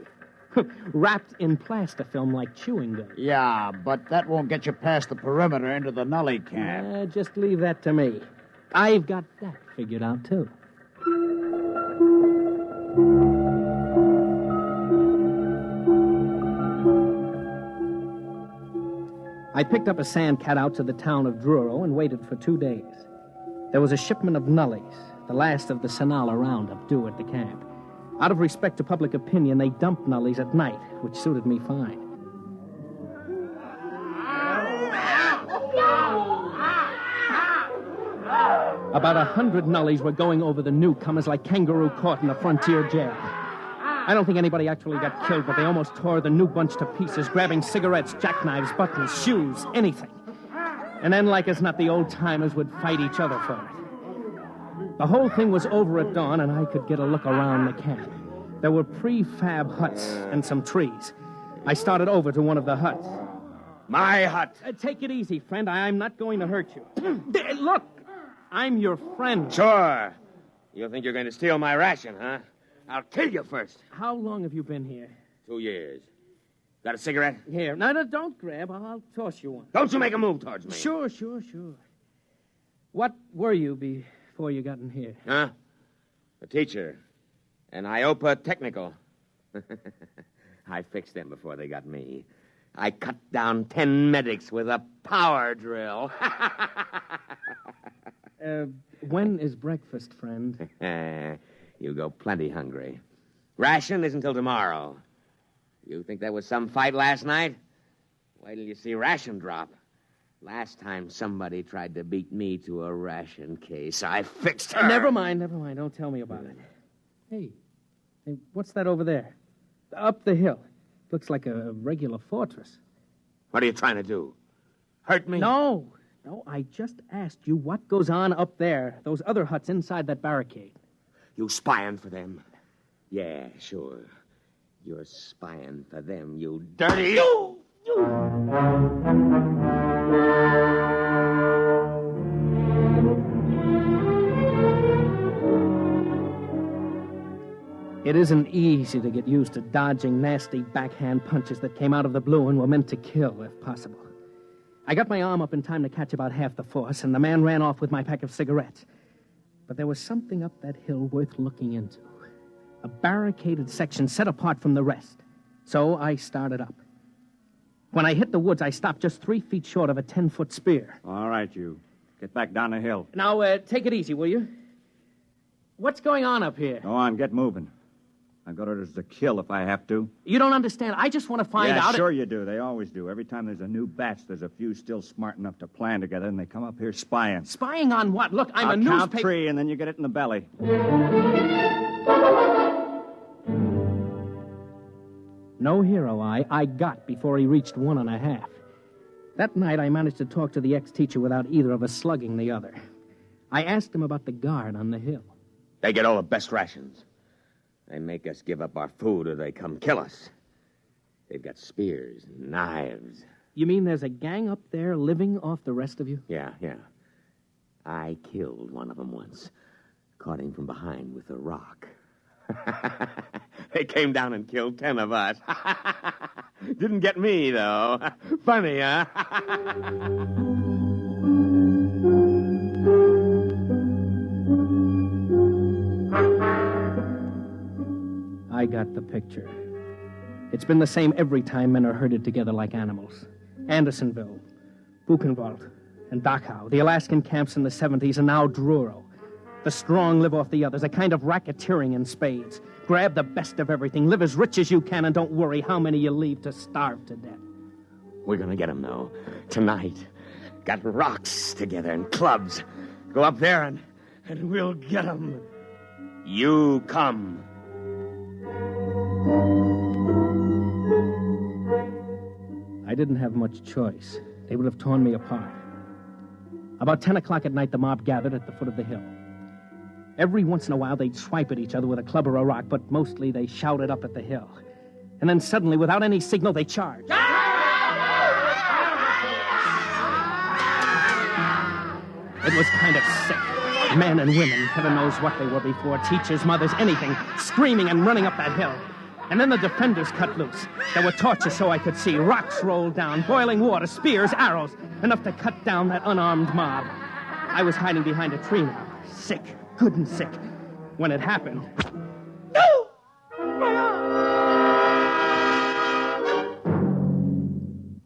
F: Wrapped in plastifilm like chewing gum.
G: Yeah, but that won't get you past the perimeter into the Nully camp.
F: Just leave that to me. I've got that figured out, too. I picked up a sandcat out to the town of Druro and waited for 2 days. There was a shipment of nullies, the last of the Sonala roundup, due at the camp. Out of respect to public opinion, they dumped nullies at night, which suited me fine. About 100 nullies were going over the newcomers like kangaroo caught in a frontier jail. I don't think anybody actually got killed, but they almost tore the new bunch to pieces, grabbing cigarettes, jackknives, buttons, shoes, anything. And then, like as not, the old-timers would fight each other for it. The whole thing was over at dawn, and I could get a look around the camp. There were prefab huts and some trees. I started over to one of the huts.
A: My hut.
F: Take it easy, friend. I'm not going to hurt you. Look, I'm your friend.
A: Sure. You think you're going to steal my ration, huh? I'll kill you first.
F: How long have you been here?
A: 2 years. Got a cigarette?
F: Here. No, don't grab. I'll toss you one.
A: Don't you make a move towards me.
F: Sure. What were you before you got in here?
A: Huh? A teacher. An IOPA technical. I fixed them before they got me. I cut down 10 medics with a power drill.
F: When is breakfast, friend?
A: You go plenty hungry. Ration isn't till tomorrow. You think that was some fight last night? Wait till you see ration drop. Last time somebody tried to beat me to a ration case, I fixed her.
F: Never mind. Don't tell me about it. Hey, what's that over there? Up the hill. Looks like a regular fortress.
A: What are you trying to do? Hurt me?
F: No, I just asked you what goes on up there, those other huts inside that barricade.
A: You spying for them? Yeah, sure. You're spying for them, you dirty...
F: It isn't easy to get used to dodging nasty backhand punches that came out of the blue and were meant to kill, if possible. I got my arm up in time to catch about half the force, and the man ran off with my pack of cigarettes. But there was something up that hill worth looking into. A barricaded section set apart from the rest. So I started up. When I hit the woods, I stopped just 3 feet short of a 10-foot spear.
K: All right, you. Get back down the hill.
F: Now, take it easy, will you? What's going on up here?
K: Go on, get moving. I've got orders to kill if I have to.
F: You don't understand. I just want to find out...
K: Yeah, sure you do. They always do. Every time there's a new batch, there's a few still smart enough to plan together, and they come up here spying.
F: Spying on what? Look, I'm
K: I'll
F: a newspaper...
K: count 3, and then you get it in the belly.
F: No hero I got before he reached 1.5. That night, I managed to talk to the ex-teacher without either of us slugging the other. I asked him about the guard on the hill.
A: They get all the best rations. They make us give up our food or they come kill us. They've got spears and knives.
F: You mean there's a gang up there living off the rest of you?
A: Yeah. I killed one of them once. Caught him from behind with a rock. They came down and killed 10 of us. Didn't get me, though. Funny, huh?
F: I got the picture. It's been the same every time men are herded together like animals. Andersonville, Buchenwald, and Dachau, the Alaskan camps in the 70s, and now Druro. The strong live off the others, a kind of racketeering in spades. Grab the best of everything, live as rich as you can, and don't worry how many you leave to starve to death.
A: We're gonna get them, though. Tonight. Got rocks together and clubs. Go up there and we'll get them. You come.
F: I didn't have much choice. They would have torn me apart. About 10 o'clock at night, the mob gathered at the foot of the hill. Every once in a while, they'd swipe at each other with a club or a rock, but mostly they shouted up at the hill. And then suddenly, without any signal, they charged. It was kind of sick. Men and women, heaven knows what they were before, teachers, mothers, anything, screaming and running up that hill. And then the defenders cut loose. There were torches so I could see, rocks rolled down, boiling water, spears, arrows, enough to cut down that unarmed mob. I was hiding behind a tree now, sick, good and sick. When it happened...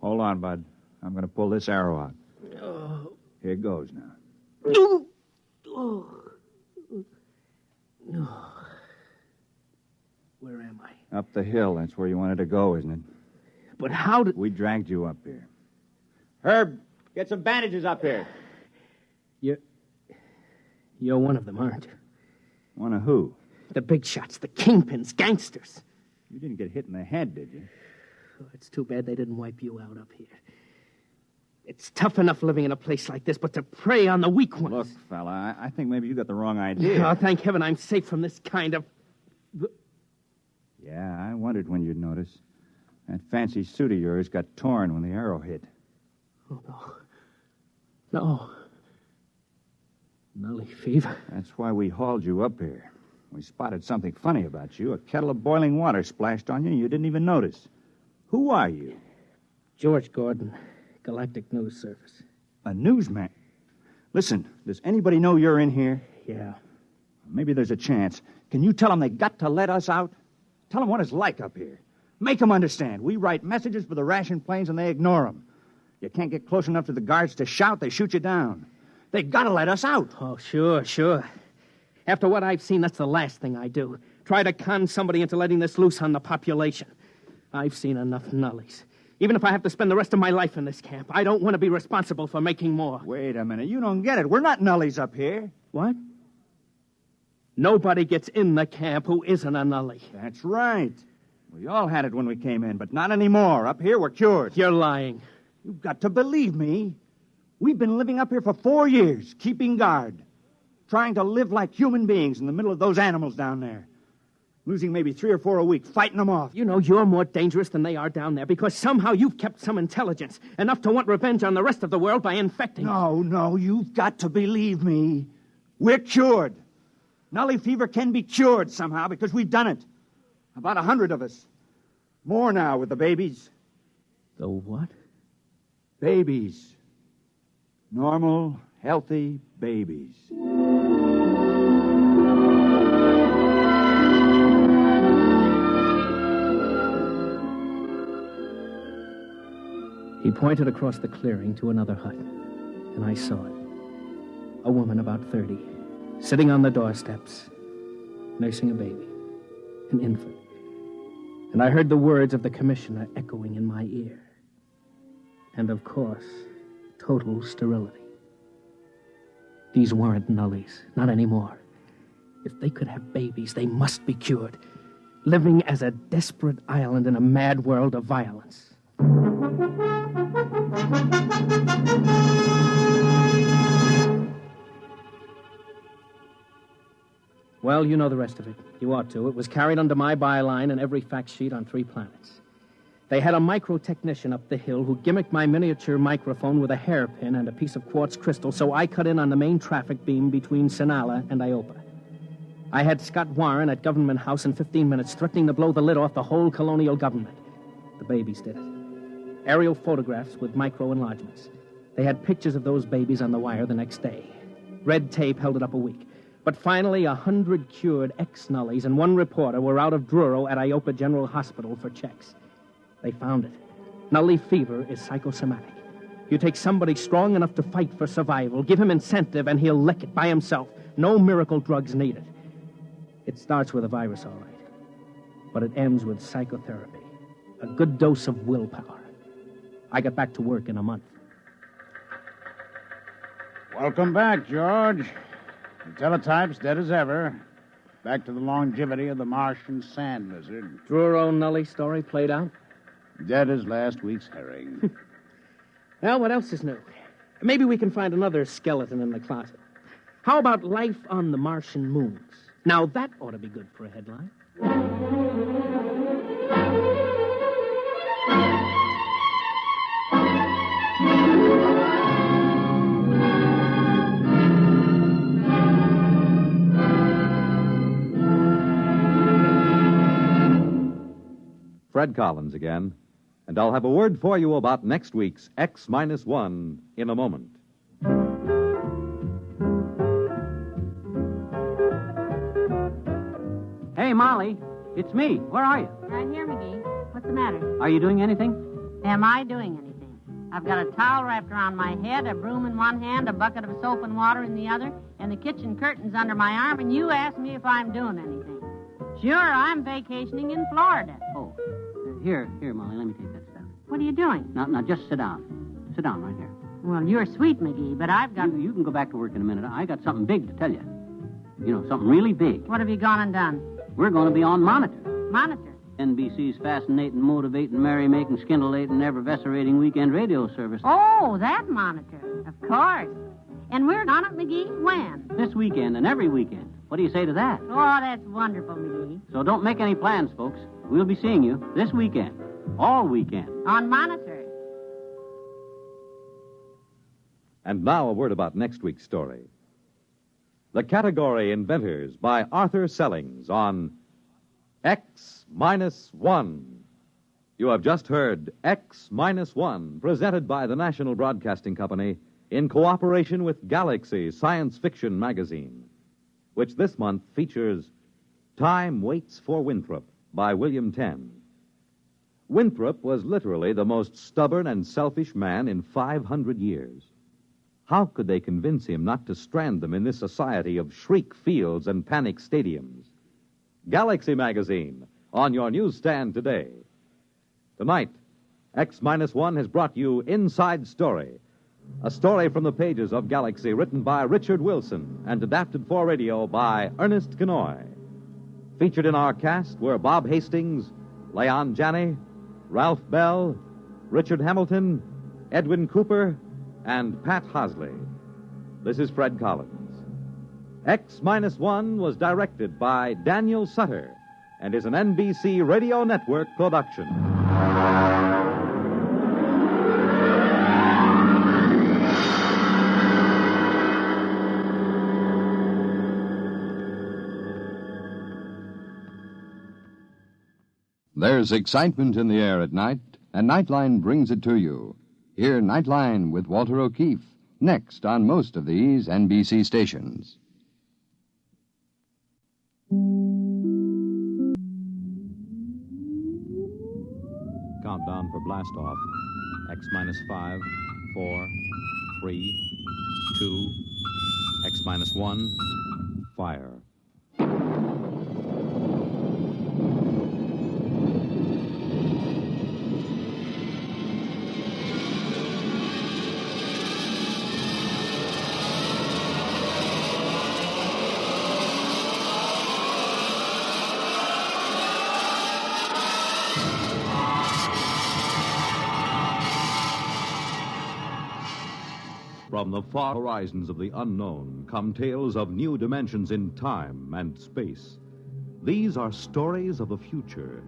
K: Hold on, Bud. I'm going to pull this arrow out. Here it goes now.
F: Where am I?
K: Up the hill. That's where you wanted to go, isn't it?
F: But how did...
K: We dragged you up here. Herb, get some bandages up here.
F: You're one of them, aren't you?
K: One of who?
F: The big shots, the kingpins, gangsters.
K: You didn't get hit in the head, did you?
F: Oh, it's too bad they didn't wipe you out up here. It's tough enough living in a place like this, but to prey on the weak ones...
K: Look, fella, I think maybe you got the wrong idea.
F: Oh, thank heaven I'm safe from this kind of...
K: Yeah, I wondered when you'd notice. That fancy suit of yours got torn when the arrow hit.
F: Oh, no. Nully fever.
K: That's why we hauled you up here. We spotted something funny about you. A kettle of boiling water splashed on you, and you didn't even notice. Who are you?
F: George Gordon, Galactic News Service.
K: A newsman? Listen, does anybody know you're in here?
F: Yeah.
K: Maybe there's a chance. Can you tell them they got to let us out? Tell them what it's like up here. Make them understand. We write messages for the ration planes, and they ignore them. You can't get close enough to the guards to shout, they shoot you down. They got to let us out.
F: Oh, sure. After what I've seen, that's the last thing I do. Try to con somebody into letting this loose on the population. I've seen enough nullies. Even if I have to spend the rest of my life in this camp, I don't want to be responsible for making more.
K: Wait a minute. You don't get it. We're not nullies up here.
F: What? Nobody gets in the camp who isn't a nully.
K: That's right. We all had it when we came in, but not anymore. Up here, we're cured.
F: You're lying.
K: You've got to believe me. We've been living up here for 4 years, keeping guard. Trying to live like human beings in the middle of those animals down there. Losing maybe 3 or 4 a week, fighting them off.
F: You know you're more dangerous than they are down there because somehow you've kept some intelligence, enough to want revenge on the rest of the world by infecting
K: it. No, you've got to believe me. We're cured. Nully fever can be cured somehow because we've done it. About 100 of us. More now with the babies.
F: The what?
K: Babies. Normal, healthy babies.
F: He pointed across the clearing to another hut, and I saw it. A woman about 30, sitting on the doorsteps, nursing a baby, an infant. And I heard the words of the commissioner echoing in my ear. And, of course, total sterility. These weren't nullies, not anymore. If they could have babies, they must be cured, living as a desperate island in a mad world of violence. Well, you know the rest of it. You ought to. It was carried under my byline in every fact sheet on 3 planets. They had a micro-technician up the hill who gimmicked my miniature microphone with a hairpin and a piece of quartz crystal, so I cut in on the main traffic beam between Sinala and Iopa. I had Scott Warren at Government House in 15 minutes, threatening to blow the lid off the whole colonial government. The babies did it. Aerial photographs with micro-enlargements. They had pictures of those babies on the wire the next day. Red tape held it up a week. But finally, 100 cured ex-nullies and 1 reporter were out of Druro at Iopa General Hospital for checks. They found it. Nully fever is psychosomatic. You take somebody strong enough to fight for survival, give him incentive, and he'll lick it by himself. No miracle drugs needed. It starts with a virus, all right. But it ends with psychotherapy. A good dose of willpower. I got back to work in a month.
G: Welcome back, George. The teletype's dead as ever. Back to the longevity of the Martian sand lizard.
F: Druro Nully story played out?
G: Dead as last week's herring.
F: Well, what else is new? Maybe we can find another skeleton in the closet. How about life on the Martian moons? Now, that ought to be good for a headline.
B: Fred Collins again, and I'll have a word for you about next week's X-1 in a moment.
I: Hey, Molly, it's me. Where are you?
N: Right here, McGee. What's the matter?
I: Are you doing anything?
N: Am I doing anything? I've got a towel wrapped around my head, a broom in one hand, a bucket of soap and water in the other, and the kitchen curtains under my arm, and you ask me if I'm doing anything. Sure, I'm vacationing in Florida.
I: Oh, here, Molly, let me take that stuff.
N: What are you doing?
I: Now, just sit down. Sit down right here.
N: Well, you're sweet, McGee, but I've got...
I: You can go back to work in a minute. I got something big to tell you. You know, something really big.
N: What have you gone and done?
I: We're going to be on Monitor.
N: Monitor?
I: NBC's fascinating, motivating, merry-making, scintillating, ever-vescerating weekend radio service.
N: Oh, that Monitor. Of course. And we're on it, McGee? When?
I: This weekend and every weekend. What do you say to that?
N: Oh, that's wonderful, McGee.
I: So don't make any plans, folks. We'll be seeing you this weekend. All weekend.
N: On Monitor.
B: And now a word about next week's story. The category Inventors by Arthur Sellings on X-1. You have just heard X-1, presented by the National Broadcasting Company in cooperation with Galaxy Science Fiction Magazine, which this month features Time Waits for Winthrop by William Tenn. Winthrop was literally the most stubborn and selfish man in 500 years. How could they convince him not to strand them in this society of shriek fields and panic stadiums? Galaxy Magazine, on your newsstand today. Tonight, X-1 has brought you Inside Story, a story from the pages of Galaxy written by Richard Wilson and adapted for radio by Ernest Kenoy. Featured in our cast were Bob Hastings, Leon Janney, Ralph Bell, Richard Hamilton, Edwin Cooper, and Pat Hosley. This is Fred Collins. X-1 was directed by Daniel Sutter and is an NBC Radio Network production.
S: There's excitement in the air at night, and Nightline brings it to you. Hear Nightline with Walter O'Keefe, next on most of these NBC stations.
B: Countdown for blast-off. X-5, 4, 3, 2, X-1, fire. From the far horizons of the unknown come tales of new dimensions in time and space. These are stories of the future,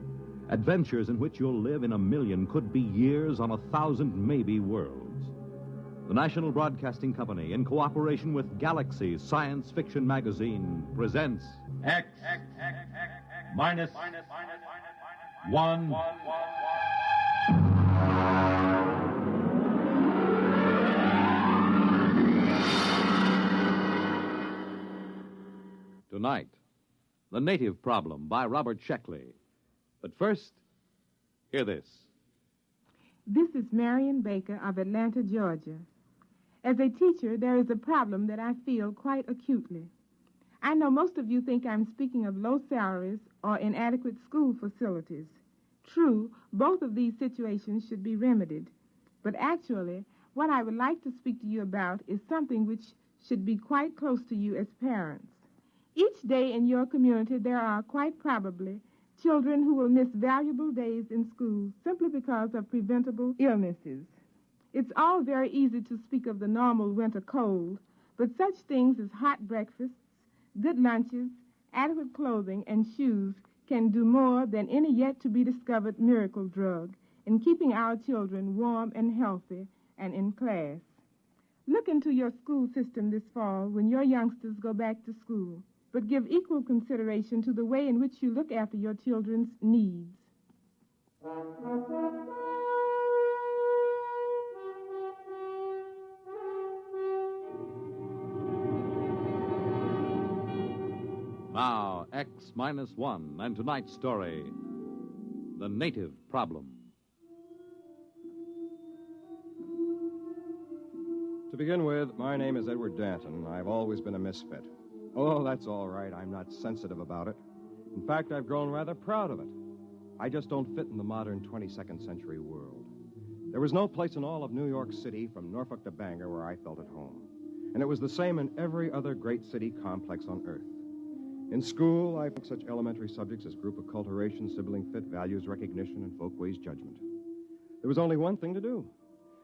B: adventures in which you'll live in a million, could be years, on 1,000 maybe worlds. The National Broadcasting Company, in cooperation with Galaxy Science Fiction Magazine, presents
T: X minus 1.
B: Tonight, The Native Problem by Robert Sheckley. But first, hear this.
J: This is Marion Baker of Atlanta, Georgia. As a teacher, there is a problem that I feel quite acutely. I know most of you think I'm speaking of low salaries or inadequate school facilities. True, both of these situations should be remedied. But actually, what I would like to speak to you about is something which should be quite close to you as parents. Each day in your community, there are quite probably children who will miss valuable days in school simply because of preventable illnesses. It's all very easy to speak of the normal winter cold, but such things as hot breakfasts, good lunches, adequate clothing, and shoes can do more than any yet-to-be-discovered miracle drug in keeping our children warm and healthy and in class. Look into your school system this fall when your youngsters go back to school, but give equal consideration to the way in which you look after your children's needs.
B: Now, X minus 1, and tonight's story, The Native Problem.
R: To begin with, my name is Edward Danton. I've always been a misfit. Oh, that's all right. I'm not sensitive about it. In fact, I've grown rather proud of it. I just don't fit in the modern 22nd century world. There was no place in all of New York City, from Norfolk to Bangor, where I felt at home. And it was the same in every other great city complex on Earth. In school, I took such elementary subjects as group acculturation, sibling fit, values recognition, and folkways judgment. There was only one thing to do.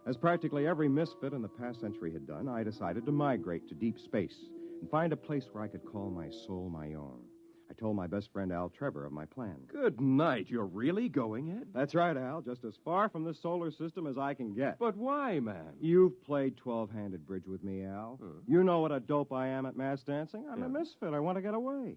R: As practically every misfit in the past century had done, I decided to migrate to deep space and find a place where I could call my soul my own. I told my best friend Al Trevor of my plan.
Q: Good night. You're really going, Ed?
R: That's right, Al. Just as far from this solar system as I can get.
Q: But why, man?
R: You've played 12-handed bridge with me, Al. You know what a dope I am at mass dancing. I'm a misfit. I want to get away.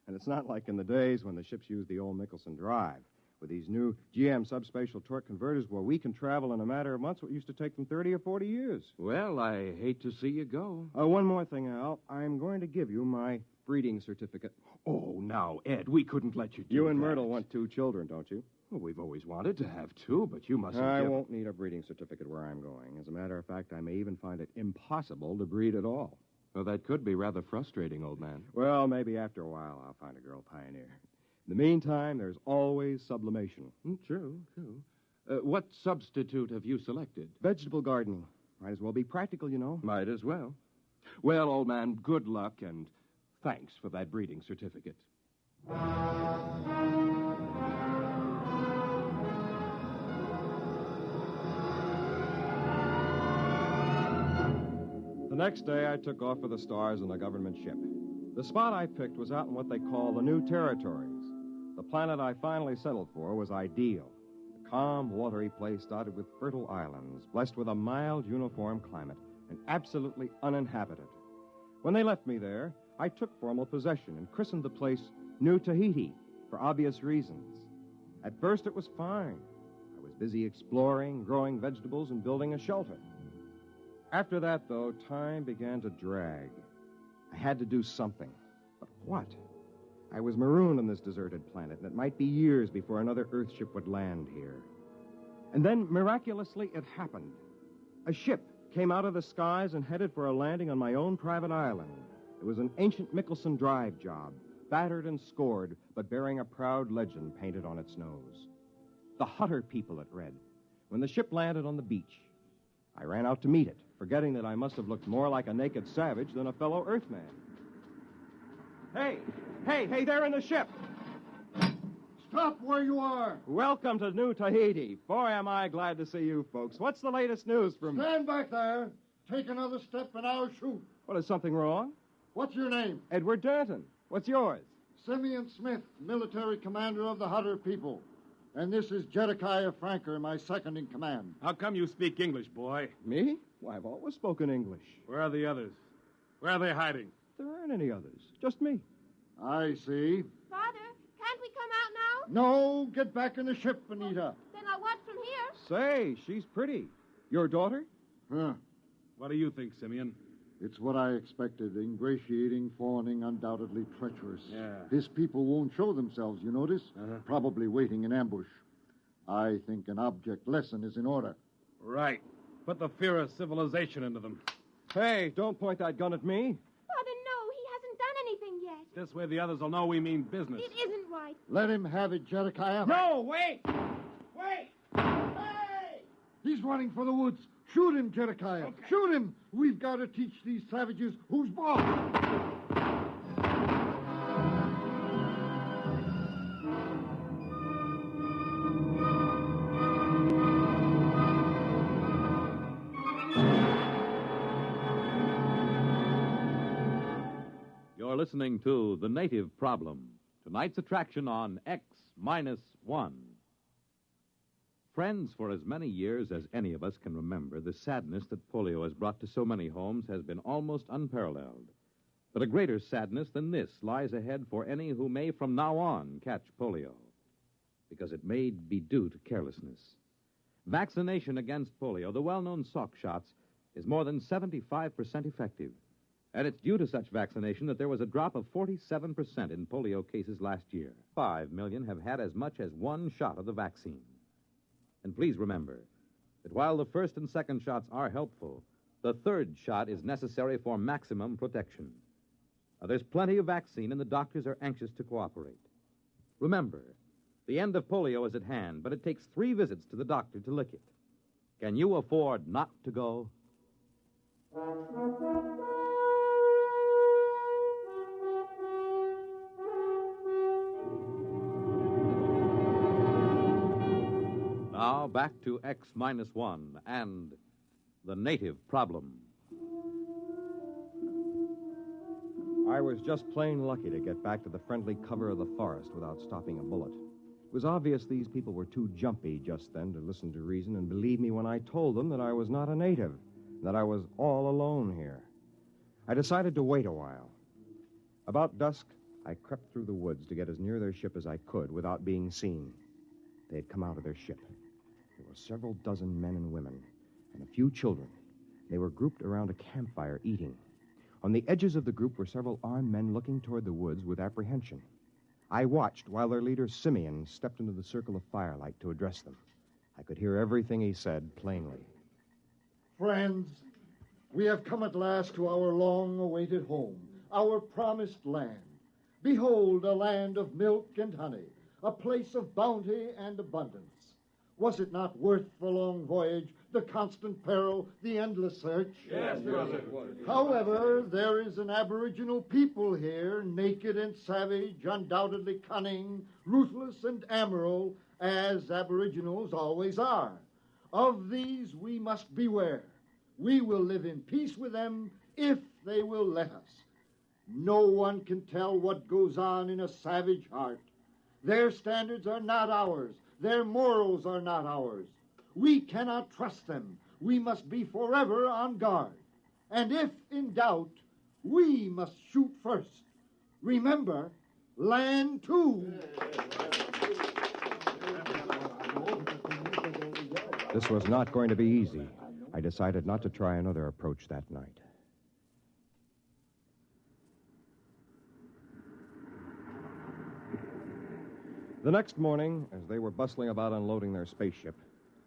R: And it's not like in the days when the ships used the old Nicholson drive, with these new GM subspatial torque converters where we can travel in a matter of months what used to take them 30 or 40 years.
Q: Well, I hate to see you go.
R: One more thing, Al. I'm going to give you my breeding certificate.
Q: Oh, now, Ed, we couldn't let you do
R: You and
Q: that.
R: Myrtle want 2 children, don't you?
Q: Well, we've always wanted to have 2, but you mustn't
R: I won't need a breeding certificate where I'm going. As a matter of fact, I may even find it impossible to breed at all.
Q: Well, that could be rather frustrating, old man.
R: Well, maybe after a while I'll find a girl pioneer. In the meantime, there's always sublimation.
Q: True. What substitute have you selected?
R: Vegetable gardening. Might as well be practical, you know.
Q: Might as well. Well, old man, good luck, and thanks for that breeding certificate.
R: The next day, I took off for the stars on a government ship. The spot I picked was out in what they call the New Territories. The planet I finally settled for was ideal. A calm, watery place dotted with fertile islands, blessed with a mild, uniform climate, and absolutely uninhabited. When they left me there, I took formal possession and christened the place New Tahiti, for obvious reasons. At first, it was fine. I was busy exploring, growing vegetables, and building a shelter. After that, though, time began to drag. I had to do something. But what? I was marooned on this deserted planet, and it might be years before another Earthship would land here. And then, miraculously, it happened. A ship came out of the skies and headed for a landing on my own private island. It was an ancient Michelson Drive job, battered and scored, but bearing a proud legend painted on its nose. The Hutter people, it read. When the ship landed on the beach, I ran out to meet it, forgetting that I must have looked more like a naked savage than a fellow Earthman. Hey, there in the ship!
U: Stop where you are!
R: Welcome to New Tahiti. Boy, am I glad to see you folks. What's the latest news from...
U: Stand back there. Take another step and I'll shoot.
R: Well, is something wrong?
U: What's your name?
R: Edward Danton. What's yours?
U: Simeon Smith, military commander of the Hutter people. And this is Jedediah Franker, my second in command.
L: How come you speak English, boy?
R: Me? Why, I've always spoken English.
L: Where are the others? Where are they hiding?
R: There aren't any others. Just me.
U: I see.
O: Father, can't we come out now?
U: No, get back in the ship, Anita.
O: Then I'll watch from here.
R: Say, she's pretty. Your daughter?
U: Huh.
L: What do you think, Simeon?
U: It's what I expected. Ingratiating, fawning, undoubtedly treacherous.
L: Yeah.
U: His people won't show themselves, you notice?
L: Uh-huh.
U: Probably waiting in ambush. I think an object lesson is in order.
L: Right. Put the fear of civilization into them.
R: Hey, don't point that gun at me.
O: Father, no, he hasn't done anything yet.
L: This way the others will know we mean business.
O: It isn't right.
U: Let him have it, Jedediah.
G: No, wait! Wait! Hey!
U: He's running for the woods. Shoot him, Jedediah.
G: Okay.
U: Shoot him. We've got to teach these savages who's boss.
B: You're listening to The Native Problem, tonight's attraction on X-1. Friends, for as many years as any of us can remember, the sadness that polio has brought to so many homes has been almost unparalleled. But a greater sadness than this lies ahead for any who may from now on catch polio, because it may be due to carelessness. Vaccination against polio, the well-known Salk shots, is more than 75% effective. And it's due to such vaccination that there was a drop of 47% in polio cases last year. 5 million have had as much as one shot of the vaccine. And please remember that while the first and second shots are helpful, the third shot is necessary for maximum protection. Now, there's plenty of vaccine, and the doctors are anxious to cooperate. Remember, the end of polio is at hand, but it takes 3 visits to the doctor to lick it. Can you afford not to go? Now, back to X-1 and The Native Problem.
R: I was just plain lucky to get back to the friendly cover of the forest without stopping a bullet. It was obvious these people were too jumpy just then to listen to reason and believe me when I told them that I was not a native, that I was all alone here. I decided to wait a while. About dusk, I crept through the woods to get as near their ship as I could without being seen. They had come out of their ship. There were several dozen men and women, and a few children. They were grouped around a campfire eating. On the edges of the group were several armed men looking toward the woods with apprehension. I watched while their leader, Simeon, stepped into the circle of firelight to address them. I could hear everything he said plainly.
U: Friends, we have come at last to our long-awaited home, our promised land. Behold, a land of milk and honey, a place of bounty and abundance. Was it not worth the long voyage, the constant peril, the endless search? Yes, it was. However, there is an aboriginal people here, naked and savage, undoubtedly cunning, ruthless and amoral, as aboriginals always are. Of these we must beware. We will live in peace with them if they will let us. No one can tell what goes on in a savage heart. Their standards are not ours. Their morals are not ours. We cannot trust them. We must be forever on guard. And if in doubt, we must shoot first. Remember, land too.
R: This was not going to be easy. I decided not to try another approach that night. The next morning, as they were bustling about unloading their spaceship,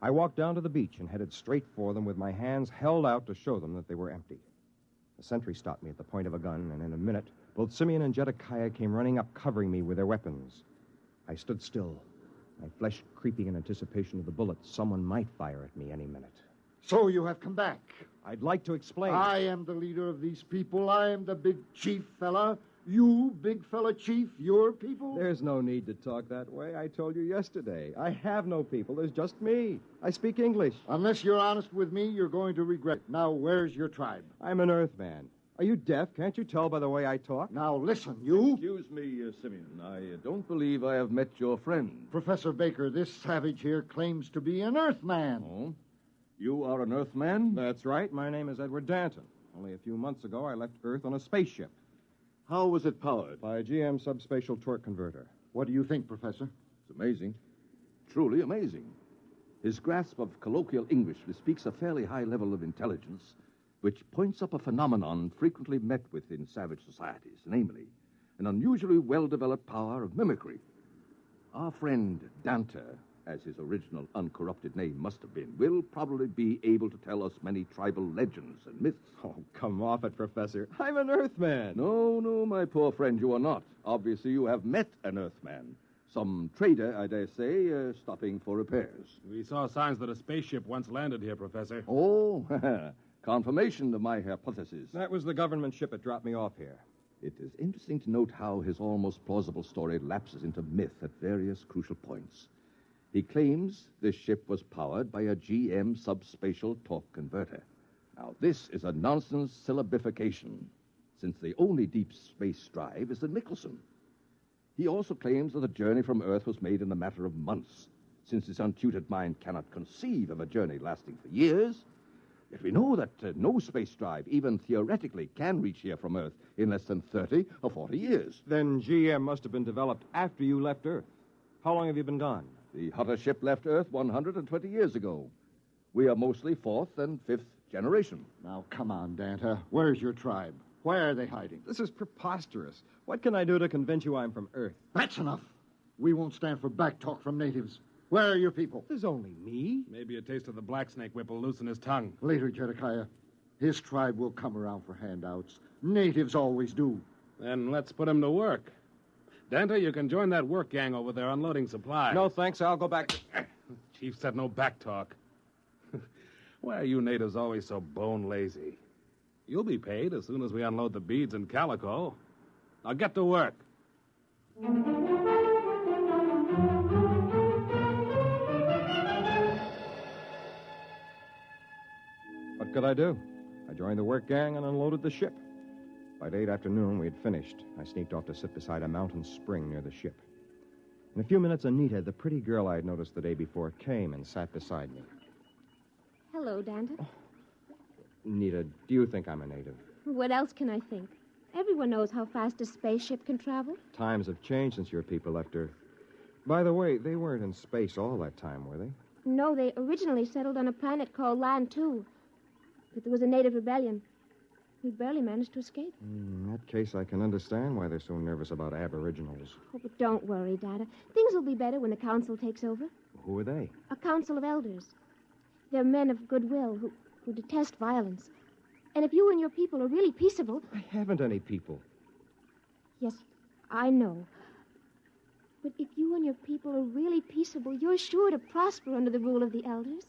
R: I walked down to the beach and headed straight for them with my hands held out to show them that they were empty. The sentry stopped me at the point of a gun, and in a minute, both Simeon and Jedediah came running up, covering me with their weapons. I stood still, my flesh creeping in anticipation of the bullets someone might fire at me any minute.
U: So you have come back.
R: I'd like to explain.
U: I am the leader of these people. I am the big chief fella, You, big fella chief, your people?
R: There's no need to talk that way. I told you yesterday. I have no people. There's just me. I speak English.
U: Unless you're honest with me, you're going to regret it. Now, where's your tribe?
R: I'm an Earthman. Are you deaf? Can't you tell by the way I talk?
U: Now, listen, you.
C: Excuse me, Simeon. I don't believe I have met your friend.
U: Professor Baker, this savage here claims to be an Earthman.
C: Oh? You are an Earthman?
R: That's right. My name is Edward Danton. Only a few months ago, I left Earth on a spaceship.
C: How was it powered?
R: By a GM subspatial torque converter.
U: What do you think, Professor?
C: It's amazing. Truly amazing. His grasp of colloquial English bespeaks a fairly high level of intelligence, which points up a phenomenon frequently met with in savage societies, namely, an unusually well-developed power of mimicry. Our friend Dante, as his original uncorrupted name must have been, will probably be able to tell us many tribal legends and myths.
R: Oh, come off it, Professor. I'm an Earthman.
C: No, my poor friend, you are not. Obviously, you have met an Earthman. Some trader, I dare say, stopping for repairs.
L: We saw signs that a spaceship once landed here, Professor.
C: Oh, confirmation of my hypothesis.
R: That was the government ship that dropped me off here.
C: It is interesting to note how his almost plausible story lapses into myth at various crucial points. He claims this ship was powered by a GM subspatial torque converter. Now, this is a nonsense syllabification, since the only deep space drive is the Nicholson. He also claims that the journey from Earth was made in a matter of months, since his untutored mind cannot conceive of a journey lasting for years. Yet we know that no space drive, even theoretically, can reach here from Earth in less than 30 or 40 years.
R: Then GM must have been developed after you left Earth. How long have you been gone?
C: The Hutter ship left Earth 120 years ago. We are mostly fourth and fifth generation.
U: Now, come on, Danta. Where's your tribe? Where are they hiding?
R: This is preposterous. What can I do to convince you I'm from Earth?
U: That's enough. We won't stand for backtalk from natives. Where are your people?
R: There's only me.
L: Maybe a taste of the black snake whip will loosen his tongue.
U: Later, Jedekiah. His tribe will come around for handouts. Natives always do.
L: Then let's put him to work. Dante, you can join that work gang over there unloading supplies.
R: No, thanks. I'll go back.
L: Chief said no back talk. Why are you natives always so bone lazy? You'll be paid as soon as we unload the beads and calico. Now get to work.
R: What could I do? I joined the work gang and unloaded the ship. By late afternoon, we had finished. I sneaked off to sit beside a mountain spring near the ship. In a few minutes, Anita, the pretty girl I had noticed the day before, came and sat beside me.
O: Hello, Danta.
R: Anita, do you think I'm a native?
O: What else can I think? Everyone knows how fast a spaceship can travel.
R: Times have changed since your people left Earth. By the way, they weren't in space all that time, were they?
O: No, they originally settled on a planet called Land 2. But there was a native rebellion. We barely managed to escape.
R: In that case, I can understand why they're so nervous about aboriginals.
O: Oh, but don't worry, Dada. Things will be better when the council takes over.
R: Who are they?
O: A council of elders. They're men of goodwill who detest violence. And if you and your people are really peaceable...
R: I haven't any people.
O: Yes, I know. But if you and your people are really peaceable, you're sure to prosper under the rule of the elders.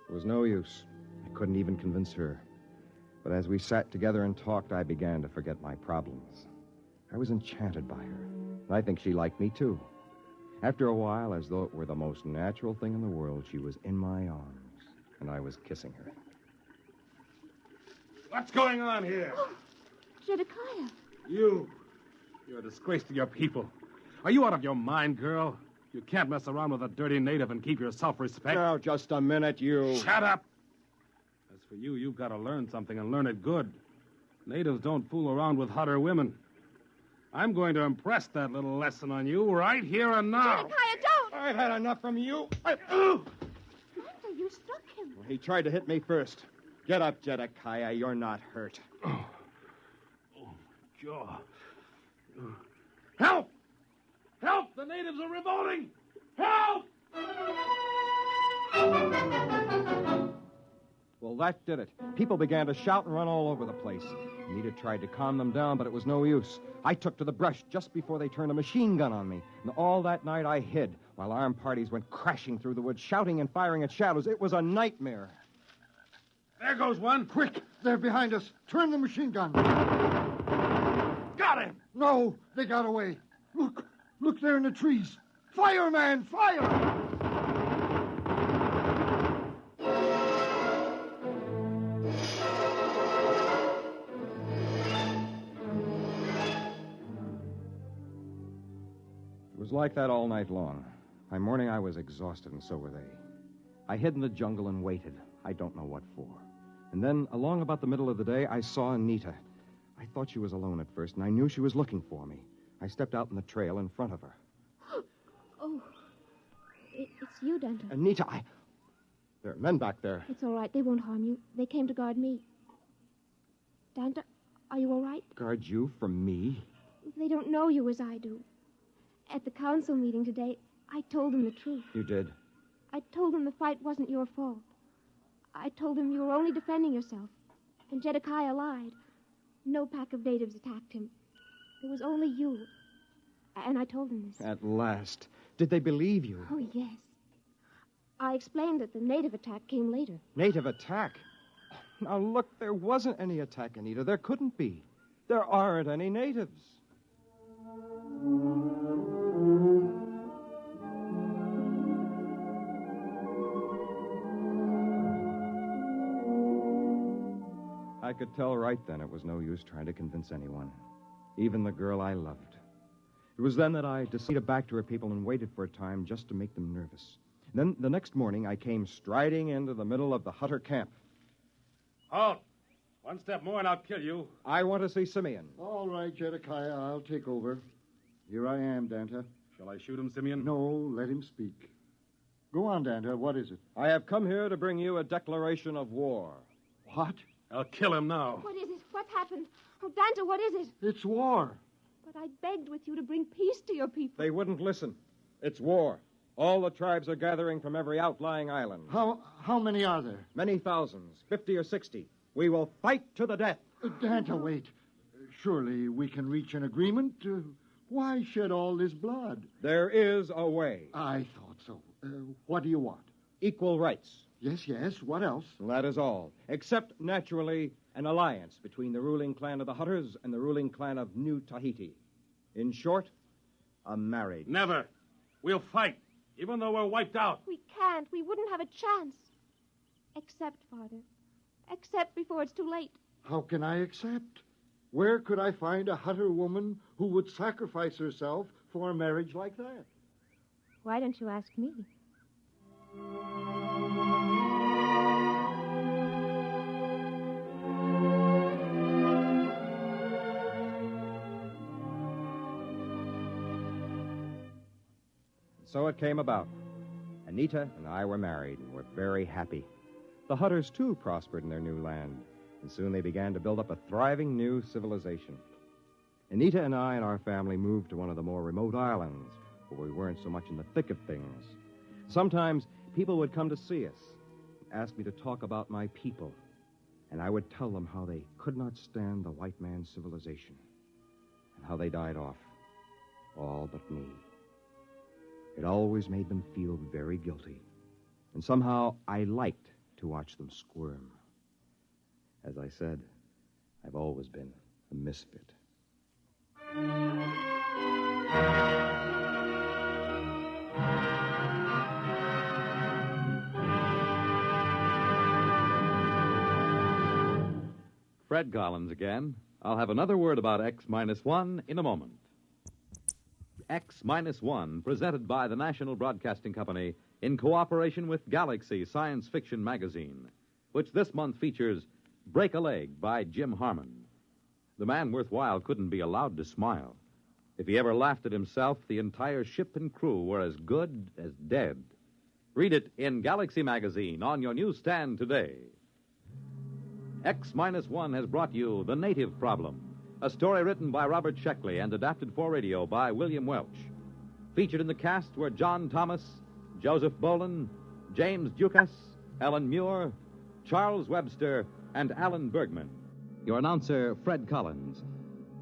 R: It was no use. I couldn't even convince her. But as we sat together and talked, I began to forget my problems. I was enchanted by her. I think she liked me, too. After a while, as though it were the most natural thing in the world, she was in my arms, and I was kissing her.
L: What's going on here?
O: Oh, Jedekiah.
L: You're a disgrace to your people. Are you out of your mind, girl? You can't mess around with a dirty native and keep your self-respect.
R: Now, just a minute, you...
L: Shut up! As for you, you've got to learn something and learn it good. Natives don't fool around with Hutter women. I'm going to impress that little lesson on you right here and now.
O: Jedekiah, don't!
R: I've had enough from you.
O: Martha, you struck him.
R: He tried to hit me first. Get up, Jedekiah. You're not hurt.
L: Oh, my jaw. Help! Help! The natives are revolting! Help!
R: Well, that did it. People began to shout and run all over the place. Anita tried to calm them down, but it was no use. I took to the brush just before they turned a machine gun on me. And all that night I hid, while armed parties went crashing through the woods, shouting and firing at shadows. It was a nightmare.
L: There goes one.
U: Quick! They're behind us. Turn the machine gun.
L: Got him!
U: No, they got away. Look! Look there in the trees. Fire, man! Fire!
R: It was like that all night long. By morning, I was exhausted, and so were they. I hid in the jungle and waited. I don't know what for. And then, along about the middle of the day, I saw Anita. I thought she was alone at first, and I knew she was looking for me. I stepped out in the trail in front of her.
O: Oh, it's you, Dante.
R: Anita, There are men back there.
O: It's all right. They won't harm you. They came to guard me. Dante, are you all right?
R: Guard you from me?
O: They don't know you as I do. At the council meeting today, I told them the truth.
R: You did?
O: I told them the fight wasn't your fault. I told them you were only defending yourself. And Jedediah lied. No pack of natives attacked him. It was only you. And I told them this.
R: At last. Did they believe you?
O: Oh, yes. I explained that the native attack came later.
R: Native attack? Now, look, there wasn't any attack, Anita. There couldn't be. There aren't any natives. I could tell right then it was no use trying to convince anyone, even the girl I loved. It was then that I decided back to her people and waited for a time just to make them nervous. Then, the next morning, I came striding into the middle of the Hutter camp.
L: Halt! One step more and I'll kill you.
R: I want to see Simeon.
U: All right, Jedediah, I'll take over. Here I am, Danta.
L: Shall I shoot him, Simeon?
U: No, let him speak. Go on, Danta. What is it?
R: I have come here to bring you a declaration of war.
U: What?
L: I'll kill him now.
O: What is it? What's happened? Oh, Danta, what is it?
U: It's war.
O: But I begged with you to bring peace to your people.
R: They wouldn't listen. It's war. All the tribes are gathering from every outlying island.
U: How many are there?
R: Many thousands, 50 or 60. We will fight to the death.
U: Danta, wait. Surely we can reach an agreement. Why shed all this blood?
R: There is a way.
U: I thought so. What do you want?
R: Equal rights.
U: Yes. What else?
R: That is all. Except, naturally, an alliance between the ruling clan of the Hutters and the ruling clan of New Tahiti. In short, a marriage.
L: Never. We'll fight, even though we're wiped out.
O: We can't. We wouldn't have a chance. Accept, Father. Accept before it's too late.
U: How can I accept? Where could I find a Hutter woman who would sacrifice herself for a marriage like that?
O: Why don't you ask me?
R: So it came about. Anita and I were married and were very happy. The Hutters, too, prospered in their new land, and soon they began to build up a thriving new civilization. Anita and I and our family moved to one of the more remote islands, where we weren't so much in the thick of things. Sometimes people would come to see us and ask me to talk about my people, and I would tell them how they could not stand the white man's civilization and how they died off, all but me. It always made them feel very guilty, and somehow I liked to watch them squirm. As I said, I've always been a misfit.
B: Fred Collins again. I'll have another word about X-1 in a moment. X-1, presented by the National Broadcasting Company in cooperation with Galaxy Science Fiction Magazine, which this month features Break a Leg by Jim Harmon. The man worthwhile couldn't be allowed to smile. If he ever laughed at himself, the entire ship and crew were as good as dead. Read it in Galaxy Magazine on your newsstand today. X-1 has brought you The Native Problem, a story written by Robert Sheckley and adapted for radio by William Welch. Featured in the cast were John Thomas, Joseph Boland, James Dukas, Ellen Muir, Charles Webster, and Alan Bergman. Your announcer, Fred Collins.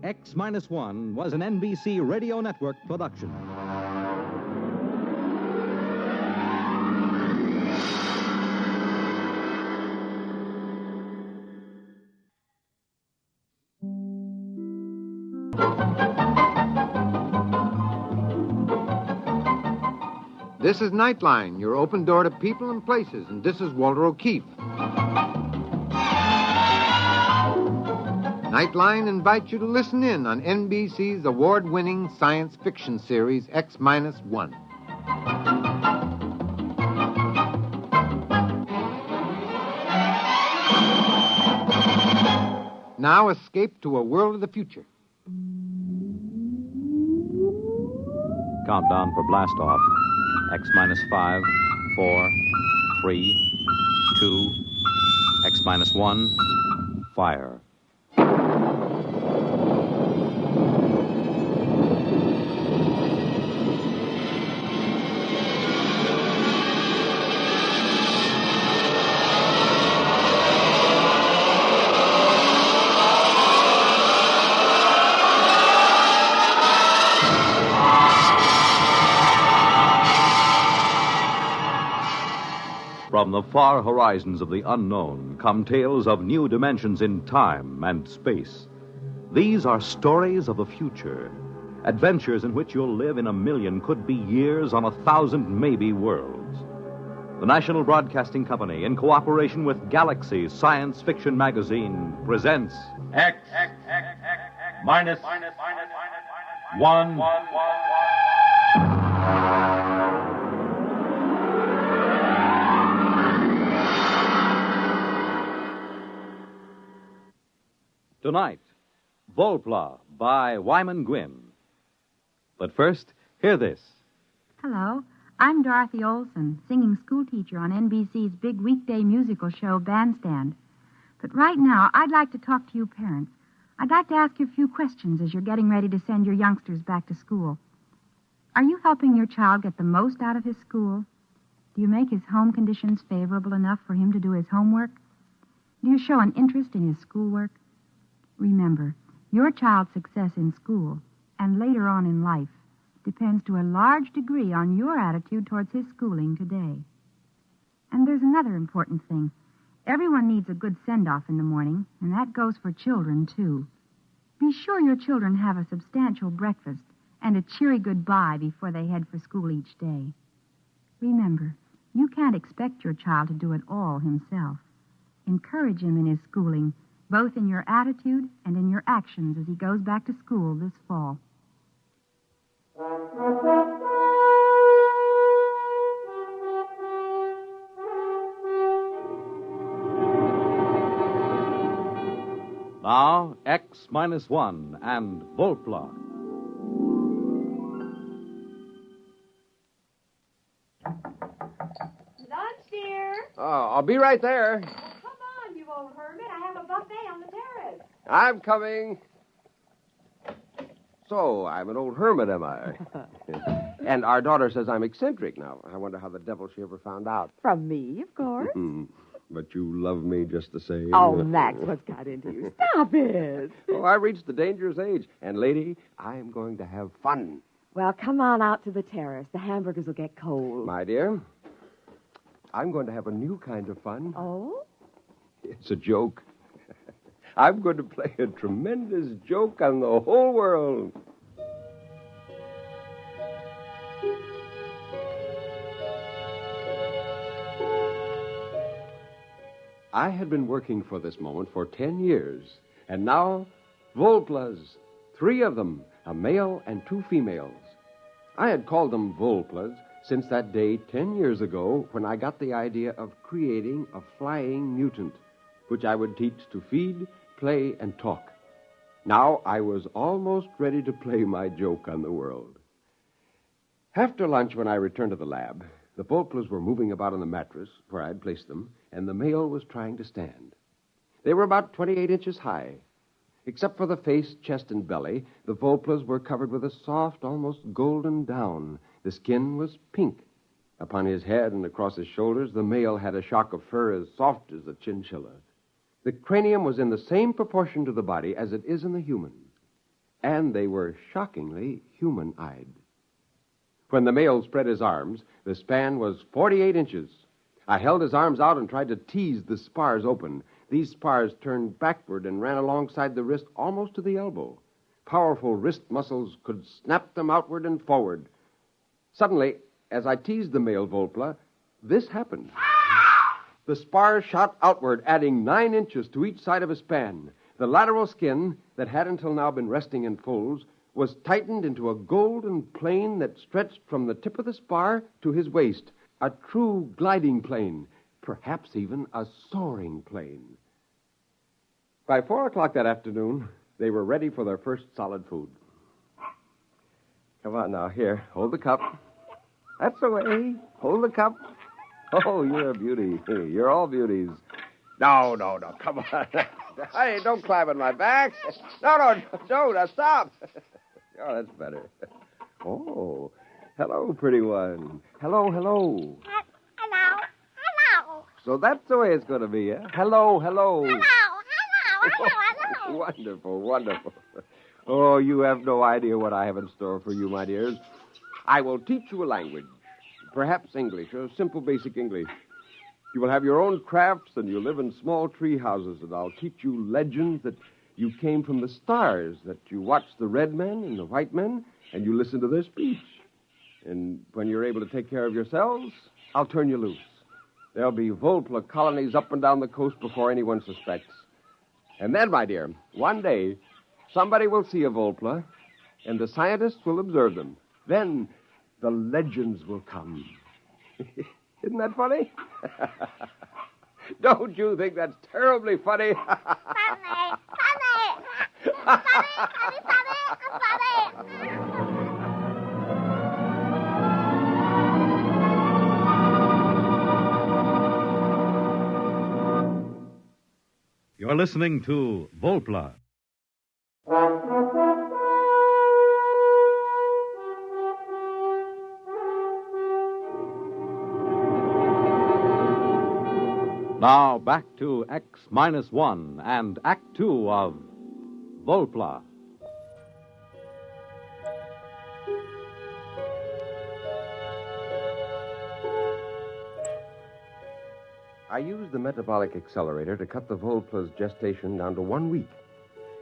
B: X-1 was an NBC Radio Network production.
E: This is Nightline, your open door to people and places, and this is Walter O'Keefe. Nightline invites you to listen in on NBC's award-winning science fiction series, X-1. Now escape to a world of the future.
B: Countdown for blast off. X-5, 4, 3, 2, X-1, fire. From the far horizons of the unknown come tales of new dimensions in time and space. These are stories of the future, adventures in which you'll live in a million, could be years, on 1,000 maybe worlds. The National Broadcasting Company, in cooperation with Galaxy Science Fiction Magazine, presents
T: X-1.
B: Tonight, Volpla by Wyman Gwynn. But first, hear this.
D: Hello, I'm Dorothy Olson, singing schoolteacher on NBC's big weekday musical show, Bandstand. But right now, I'd like to talk to you parents. I'd like to ask you a few questions as you're getting ready to send your youngsters back to school. Are you helping your child get the most out of his school? Do you make his home conditions favorable enough for him to do his homework? Do you show an interest in his schoolwork? Remember, your child's success in school and later on in life depends to a large degree on your attitude towards his schooling today. And there's another important thing. Everyone needs a good send-off in the morning, and that goes for children, too. Be sure your children have a substantial breakfast and a cheery goodbye before they head for school each day. Remember, you can't expect your child to do it all himself. Encourage him in his schooling, both in your attitude and in your actions as he goes back to school this fall.
B: Now, X-1 and Volpla.
M: Lunch, dear.
Q: Oh, I'll be right there.
M: Come on, you old hermit. I have a buffet on the terrace.
Q: I'm coming. So, I'm an old hermit, am I? And our daughter says I'm eccentric now. I wonder how the devil she ever found out.
M: From me, of course.
Q: But you love me just the same.
M: Oh, Max, what's got into you? Stop it.
Q: Oh, I reached the dangerous age. And, lady, I'm going to have fun.
M: Well, come on out to the terrace. The hamburgers will get cold.
Q: My dear, I'm going to have a new kind of fun.
M: Oh?
Q: It's a joke. I'm going to play a tremendous joke on the whole world. I had been working for this moment for 10 years, and now, Volplas, 3 of them, a male and 2 females. I had called them Volplas since that day 10 years ago when I got the idea of creating a flying mutant, which I would teach to feed, play, and talk. Now I was almost ready to play my joke on the world. After lunch, when I returned to the lab, the Volplas were moving about on the mattress where I'd placed them, and the male was trying to stand. They were about 28 inches high. Except for the face, chest, and belly, the Volplas were covered with a soft, almost golden down. The skin was pink. Upon his head and across his shoulders, the male had a shock of fur as soft as a chinchilla. The cranium was in the same proportion to the body as it is in the human, and they were shockingly human-eyed. When the male spread his arms, the span was 48 inches. I held his arms out and tried to tease the spars open. These spars turned backward and ran alongside the wrist almost to the elbow. Powerful wrist muscles could snap them outward and forward. Suddenly, as I teased the male Volpla, this happened. The spars shot outward, adding 9 inches to each side of his span. The lateral skin, that had until now been resting in folds, was tightened into a golden plane that stretched from the tip of the spar to his waist, a true gliding plane, perhaps even a soaring plane. By 4 o'clock that afternoon, they were ready for their first solid food. Come on now, here, hold the cup. That's the way. Hold the cup. Oh, you're a beauty. You're all beauties. No, come on. Hey, don't climb on my back. No, don't. Stop. Oh, that's better. Oh, hello, pretty one. Hello.
O: Hello.
Q: So that's the way it's going to be, eh? Hello.
O: Hello.
Q: Wonderful. Oh, you have no idea what I have in store for you, my dears. I will teach you a language, perhaps English, a simple basic English. You will have your own crafts, and you'll live in small tree houses, and I'll teach you legends that you came from the stars, that you watched the red men and the white men, and you listen to their speech. And when you're able to take care of yourselves, I'll turn you loose. There'll be Volpla colonies up and down the coast before anyone suspects. And then, my dear, one day, somebody will see a Volpla, and the scientists will observe them. Then the legends will come. Isn't that funny? Don't you think that's terribly funny?
O: Funny.
B: You're listening to Volpla. Now back to X-1 and Act 2 of Volpla.
Q: I used the metabolic accelerator to cut the Volpla's gestation down to 1 week,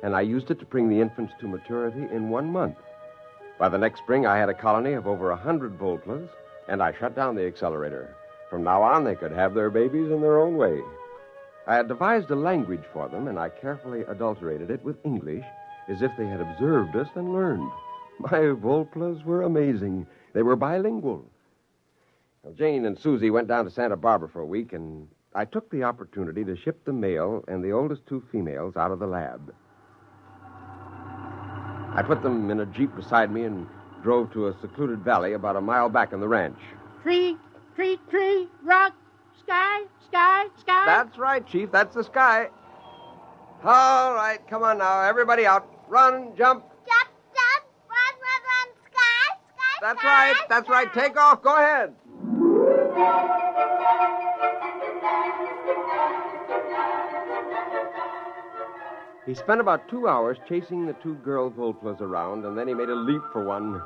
Q: and I used it to bring the infants to maturity in 1 month. By the next spring, I had a colony of over 100 Volplas, and I shut down the accelerator. From now on, they could have their babies in their own way. I had devised a language for them, and I carefully adulterated it with English, as if they had observed us and learned. My Volplas were amazing. They were bilingual. Well, Jane and Susie went down to Santa Barbara for a week, and I took the opportunity to ship the male and the oldest 2 females out of the lab. I put them in a Jeep beside me and drove to a secluded valley about a mile back in the ranch.
N: Tree, rock, sky.
Q: That's right, Chief. That's the sky. All right, come on now. Everybody out. Run, jump.
O: Jump, run, sky.
Q: That's right. Take off. Go ahead. He spent about 2 hours chasing the 2 girl Volplas around, and then he made a leap for one.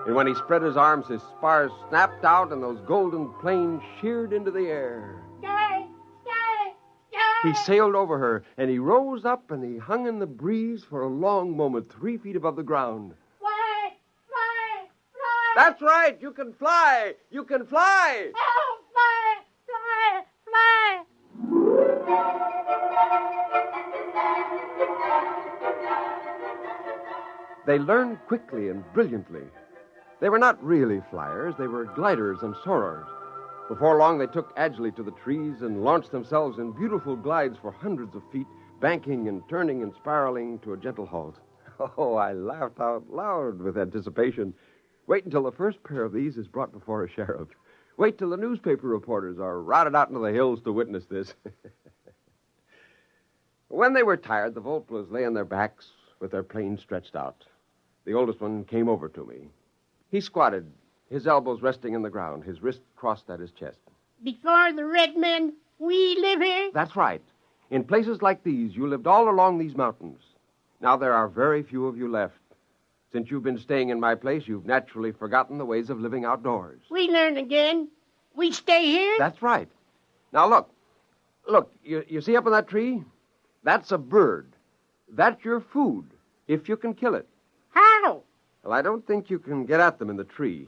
Q: And when he spread his arms, his spars snapped out, and those golden planes sheared into the air.
O: Sky.
Q: He sailed over her, and he rose up, and he hung in the breeze for a long moment, 3 feet above the ground.
O: Fly.
Q: That's right. You can fly.
O: Oh, fly.
Q: They learned quickly and brilliantly. They were not really flyers. They were gliders and soarers. Before long, they took agilely to the trees and launched themselves in beautiful glides for hundreds of feet, banking and turning and spiraling to a gentle halt. Oh, I laughed out loud with anticipation. Wait until the first pair of these is brought before a sheriff. Wait till the newspaper reporters are routed out into the hills to witness this. When they were tired, the Volplas lay on their backs with their planes stretched out. The oldest one came over to me. He squatted, his elbows resting in the ground, his wrist crossed at his chest.
P: Before the red men, we live here?
Q: That's right. In places like these, you lived all along these mountains. Now there are very few of you left. Since you've been staying in my place, you've naturally forgotten the ways of living outdoors.
P: We learn again. We stay here?
Q: That's right. Now look. Look, you see up in that tree? That's a bird. That's your food, if you can kill it.
P: How?
Q: Well, I don't think you can get at them in the tree.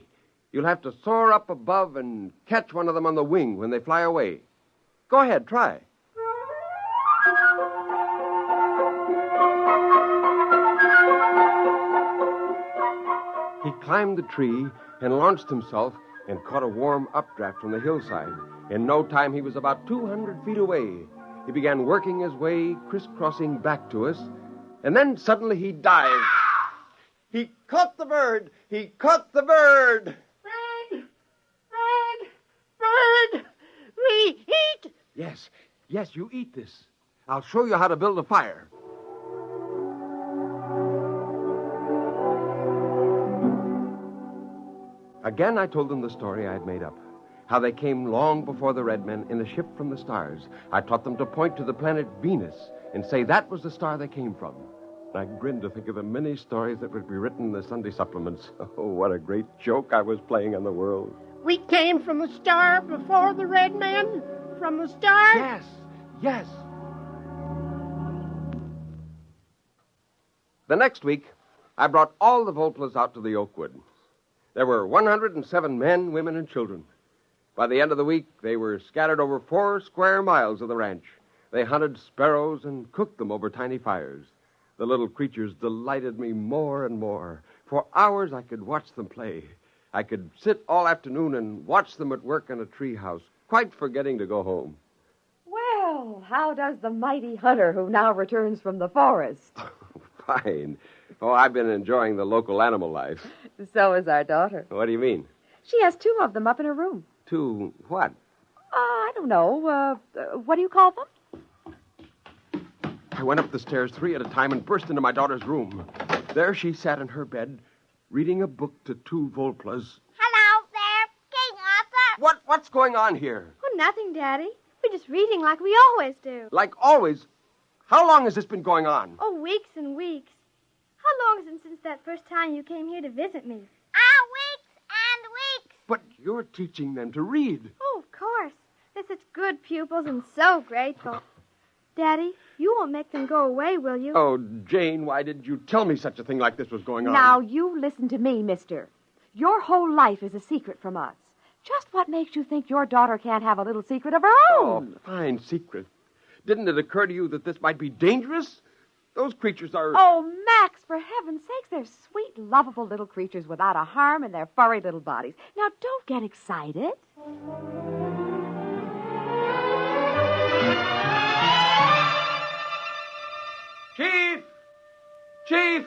Q: You'll have to soar up above and catch one of them on the wing when they fly away. Go ahead, try. He climbed the tree and launched himself and caught a warm updraft from the hillside. In no time, he was about 200 feet away. He began working his way, crisscrossing back to us, and then suddenly he dived. He caught the bird! He caught the bird!
P: Bird! Bird! Bird! We eat!
Q: Yes, you eat this. I'll show you how to build a fire. Again, I told them the story I'd made up. How they came long before the red men in a ship from the stars. I taught them to point to the planet Venus and say that was the star they came from. I grinned to think of the many stories that would be written in the Sunday supplements. Oh, what a great joke I was playing on the world.
P: We came from the star before the red men? From the star?
Q: Yes. The next week, I brought all the Volplas out to the Oakwood. There were 107 men, women, and children. By the end of the week, they were scattered over 4 square miles of the ranch. They hunted sparrows and cooked them over tiny fires. The little creatures delighted me more and more. For hours, I could watch them play. I could sit all afternoon and watch them at work in a treehouse, quite forgetting to go home.
M: Well, how does the mighty hunter who now returns from the forest?
Q: Fine. Oh, I've been enjoying the local animal life.
M: So is our daughter.
Q: What do you mean?
M: She has 2 of them up in her room.
Q: 2 what?
M: I don't know. What do you call them?
Q: I went up the stairs 3 at a time and burst into my daughter's room. There she sat in her bed, reading a book to 2 Volplas.
O: Hello there, King Arthur.
Q: What's going on here?
O: Oh, nothing, Daddy. We're just reading like we always do.
Q: Like always? How long has this been going on?
O: Oh, weeks and weeks. How long is it since that first time you came here to visit me? Weeks and weeks.
Q: But you're teaching them to read.
O: Oh, of course. They're such good pupils and so grateful. Daddy, you won't make them go away, will you?
Q: Oh, Jane, why did you tell me such a thing like this was going on?
M: Now, you listen to me, mister. Your whole life is a secret from us. Just what makes you think your daughter can't have a little secret of her own?
Q: Oh, fine secret. Didn't it occur to you that this might be dangerous? Those creatures are...
M: Oh, Max, for heaven's sakes, they're sweet, lovable little creatures without a harm in their furry little bodies. Now, don't get excited.
Q: Chief!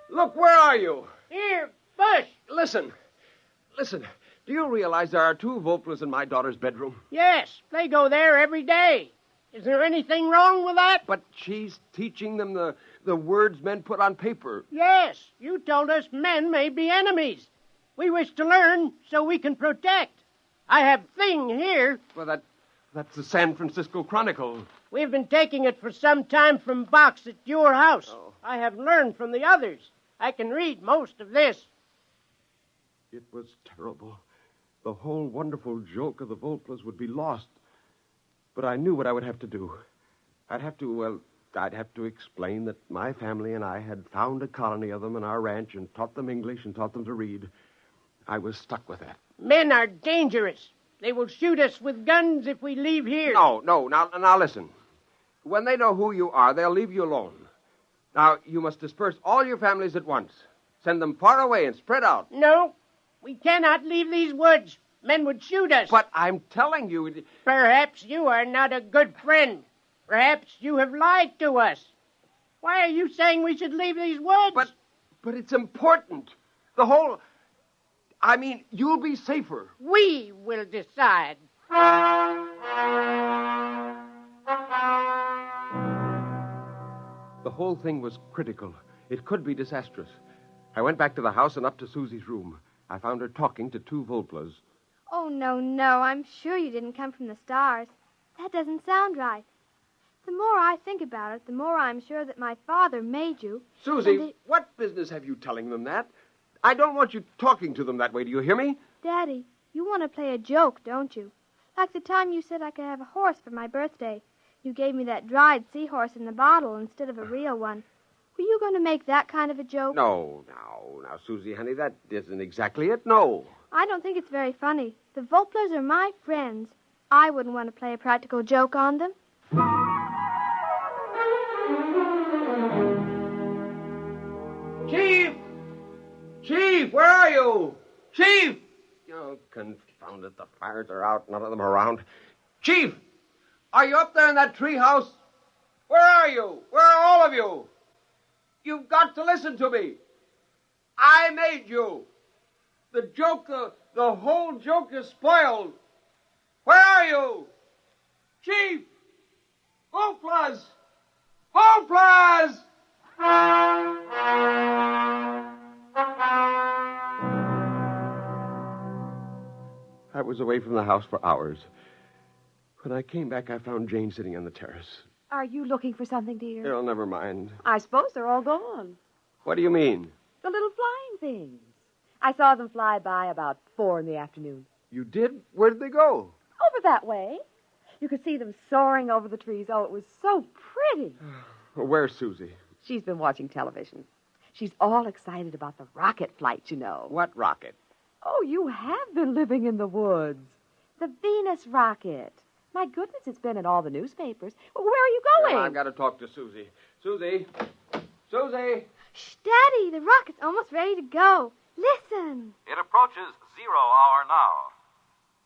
Q: Look, where are you?
P: Here, Bush.
Q: Listen. Do you realize there are 2 Volplas in my daughter's bedroom?
P: Yes, they go there every day. Is there anything wrong with that?
Q: But she's teaching them the words men put on paper.
P: Yes, you told us men may be enemies. We wish to learn so we can protect. I have Thing here.
Q: Well, that's the San Francisco Chronicle.
P: We've been taking it for some time from box at your house. Oh. I have learned from the others. I can read most of this.
Q: It was terrible. The whole wonderful joke of the Volplas would be lost. But I knew what I would have to do. I'd have to explain that my family and I had found a colony of them in our ranch and taught them English and taught them to read. I was stuck with that.
P: Men are dangerous. They will shoot us with guns if we leave here.
Q: No. Now listen. When they know who you are, they'll leave you alone. Now, you must disperse all your families at once. Send them far away and spread out.
P: No, we cannot leave these woods. Men would shoot us.
Q: But I'm telling you...
P: Perhaps you are not a good friend. Perhaps you have lied to us. Why are you saying we should leave these woods?
Q: But it's important. The whole... you'll be safer.
P: We will decide.
Q: The whole thing was critical. It could be disastrous. I went back to the house and up to Susie's room. I found her talking to two Volplas.
O: Oh, no. I'm sure you didn't come from the stars. That doesn't sound right. The more I think about it, the more I'm sure that my father made you.
Q: Susie, what business have you telling them that? I don't want you talking to them that way. Do you hear me?
O: Daddy, you want to play a joke, don't you? Like the time you said I could have a horse for my birthday. You gave me that dried seahorse in the bottle instead of a real one. Were you going to make that kind of a joke?
Q: No, now, Susie, honey, that isn't exactly it. No.
O: I don't think it's very funny. The Volplers are my friends. I wouldn't want to play a practical joke on them.
Q: Chief! Chief, where are you? Chief! Oh, confound it. The fires are out, none of them around. Chief! Are you up there in that treehouse? Where are you? Where are all of you? You've got to listen to me. I made you. The joke, the whole joke is spoiled. Where are you? Chief! Volplas! Volplas! I was away from the house for hours. When I came back, I found Jane sitting on the terrace.
M: Are you looking for something, dear?
Q: Oh, never mind.
M: I suppose they're all gone.
Q: What do you mean?
M: The little flying things. I saw them fly by about 4 in the afternoon.
Q: You did? Where did they go?
M: Over that way. You could see them soaring over the trees. Oh, it was so pretty.
Q: Where's Susie?
M: She's been watching television. She's all excited about the rocket flight, you know.
Q: What rocket?
M: Oh, you have been living in the woods. The Venus rocket. My goodness, it's been in all the newspapers. Where are you going?
Q: Well, I've got to talk to Susie. Susie! Susie!
O: Shh, Daddy, the rocket's almost ready to go. Listen.
H: It approaches 0 hour now.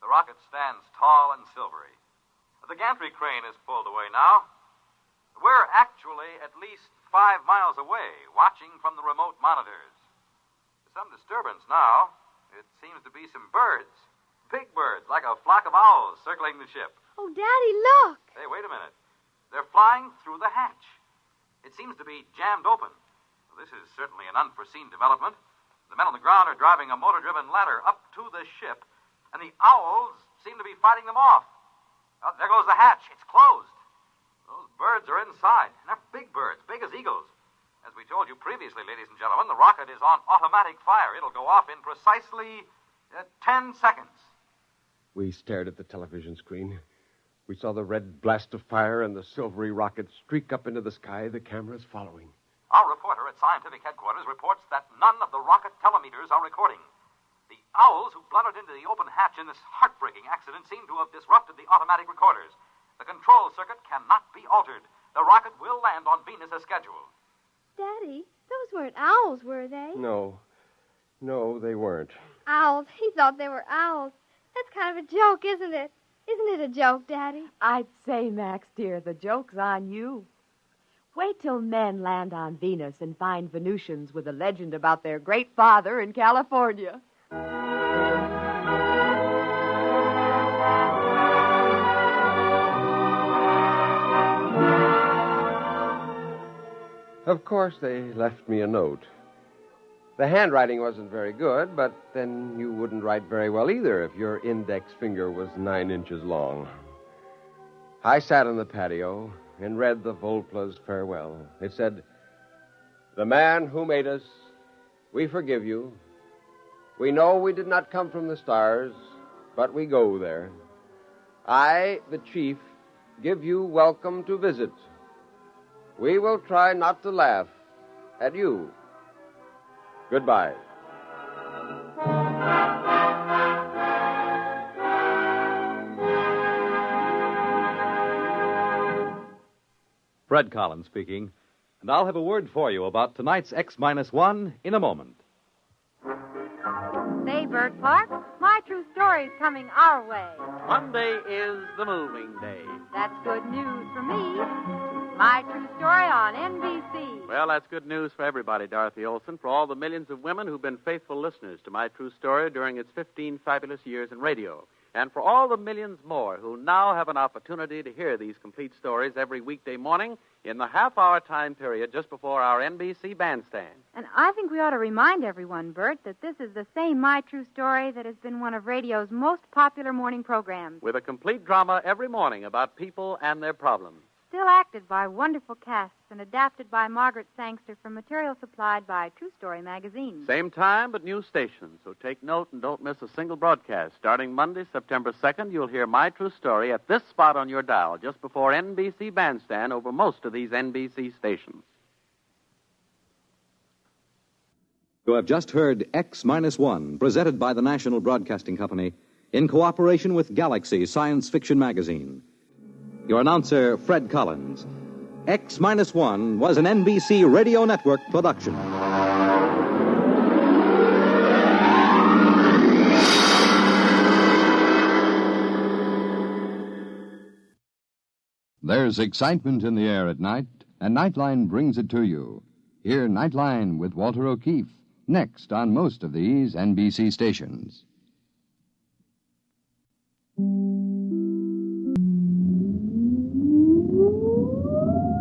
H: The rocket stands tall and silvery. The gantry crane is pulled away now. We're actually at least 5 miles away, watching from the remote monitors. There's some disturbance now. It seems to be some birds. Big birds, like a flock of owls circling the ship.
O: Oh, Daddy, look.
H: Hey, wait a minute. They're flying through the hatch. It seems to be jammed open. This is certainly an unforeseen development. The men on the ground are driving a motor-driven ladder up to the ship, and the owls seem to be fighting them off. Oh, there goes the hatch. It's closed. Those birds are inside, and they're big birds, big as eagles. As we told you previously, ladies and gentlemen, the rocket is on automatic fire. It'll go off in precisely 10 seconds.
Q: We stared at the television screen. We saw the red blast of fire and the silvery rocket streak up into the sky, the cameras following.
H: Our reporter at scientific headquarters reports that none of the rocket telemeters are recording. The owls who blundered into the open hatch in this heartbreaking accident seem to have disrupted the automatic recorders. The control circuit cannot be altered. The rocket will land on Venus as scheduled.
O: Daddy, those weren't owls, were they?
Q: No, they weren't.
O: Owls. He thought they were owls. That's kind of a joke, isn't it? Isn't it a joke, Daddy?
M: I'd say, Max, dear, the joke's on you. Wait till men land on Venus and find Venusians with a legend about their great father in California.
Q: Of course, they left me a note. The handwriting wasn't very good, but then you wouldn't write very well either if your index finger was 9 inches long. I sat on the patio and read the Volpla's farewell. It said, "The man who made us, we forgive you. We know we did not come from the stars, but we go there. I, the chief, give you welcome to visit. We will try not to laugh at you. Goodbye."
B: Fred Collins speaking, and I'll have a word for you about tonight's X-1 in a moment.
D: Say, Bert Clark, My True Story's coming our way.
V: Monday is the moving day.
D: That's good news for me. My True Story on NBC.
V: Well, that's good news for everybody, Dorothy Olson, for all the millions of women who've been faithful listeners to My True Story during its 15 fabulous years in radio. And for all the millions more who now have an opportunity to hear these complete stories every weekday morning in the half-hour time period just before our NBC bandstand.
D: And I think we ought to remind everyone, Bert, that this is the same My True Story that has been one of radio's most popular morning programs.
V: With a complete drama every morning about people and their problems.
D: Still acted by wonderful casts and adapted by Margaret Sangster from material supplied by True Story magazine.
V: Same time, but new stations. So take note and don't miss a single broadcast. Starting Monday, September 2nd, you'll hear My True Story at this spot on your dial, just before NBC Bandstand over most of these NBC stations.
B: You have just heard X-1, presented by the National Broadcasting Company in cooperation with Galaxy Science Fiction magazine. Your announcer, Fred Collins. X-1 was an NBC Radio Network production.
S: There's excitement in the air at night, and Nightline brings it to you. Hear Nightline with Walter O'Keefe, next on most of these NBC stations.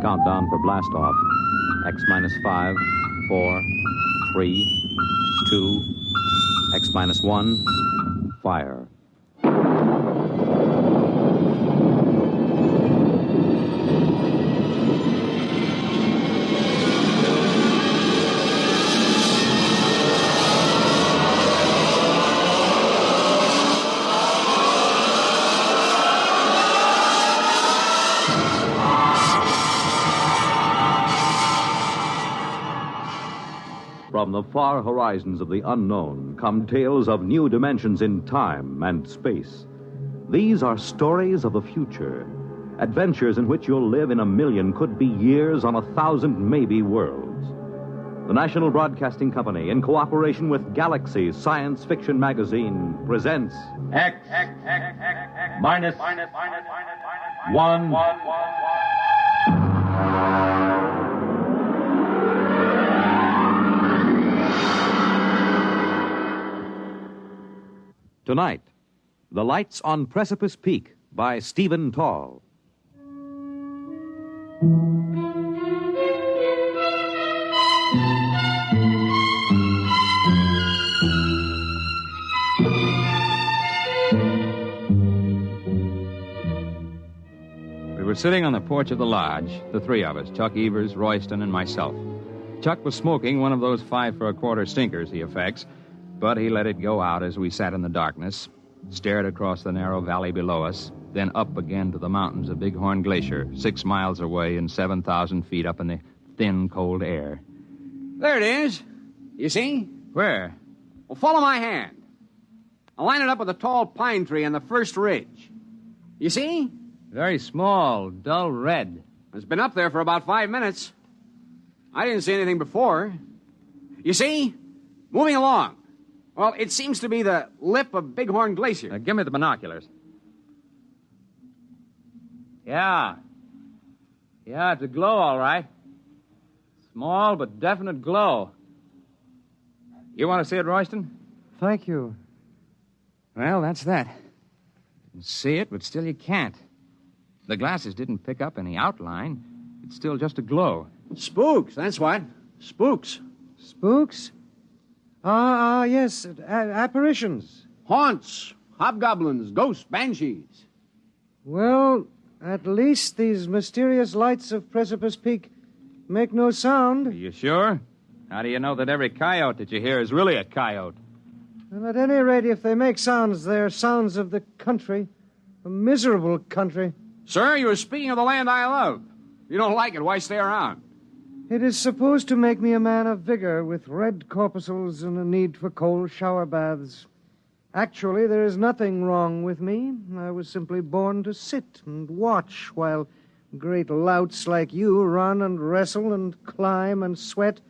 B: Countdown for blast-off. X-5, 4, 3, 2, X-1, fire. From the far horizons of the unknown come tales of new dimensions in time and space. These are stories of the future, adventures in which you'll live in a million, could be years, on 1,000 maybe worlds. The National Broadcasting Company, in cooperation with Galaxy Science Fiction magazine, presents
T: X-1.
B: Tonight, The Lights on Precipice Peak by Stephen Tall.
A: We were sitting on the porch of the lodge, the three of us, Chuck Evers, Royston, and myself. Chuck was smoking one of those 5 for a quarter stinkers he affects, but he let it go out as we sat in the darkness, stared across the narrow valley below us, then up again to the mountains of Bighorn Glacier, 6 miles away and 7,000 feet up in the thin, cold air.
K: There it is. You see?
A: Where?
K: Well, follow my hand. I'll line it up with a tall pine tree on the first ridge. You see?
A: Very small, dull red.
K: It's been up there for about 5 minutes. I didn't see anything before. You see? Moving along. Well, it seems to be the lip of Bighorn Glacier.
A: Give me the binoculars. Yeah, it's a glow, all right. Small but definite glow. You want to see it, Royston?
W: Thank you.
A: Well, that's that. You can see it, but still you can't. The glasses didn't pick up any outline. It's still just a glow.
K: Spooks, that's what. Spooks.
W: Spooks? Yes. Apparitions.
K: Haunts. Hobgoblins. Ghosts. Banshees.
W: Well, at least these mysterious lights of Precipice Peak make no sound.
A: Are you sure? How do you know that every coyote that you hear is really a coyote?
W: And at any rate, if they make sounds, they're sounds of the country. A miserable country.
K: Sir, you were speaking of the land I love. If you don't like it, why stay around?
W: It is supposed to make me a man of vigor with red corpuscles and a need for cold shower baths. Actually, there is nothing wrong with me. I was simply born to sit and watch while great louts like you run and wrestle and climb and sweat.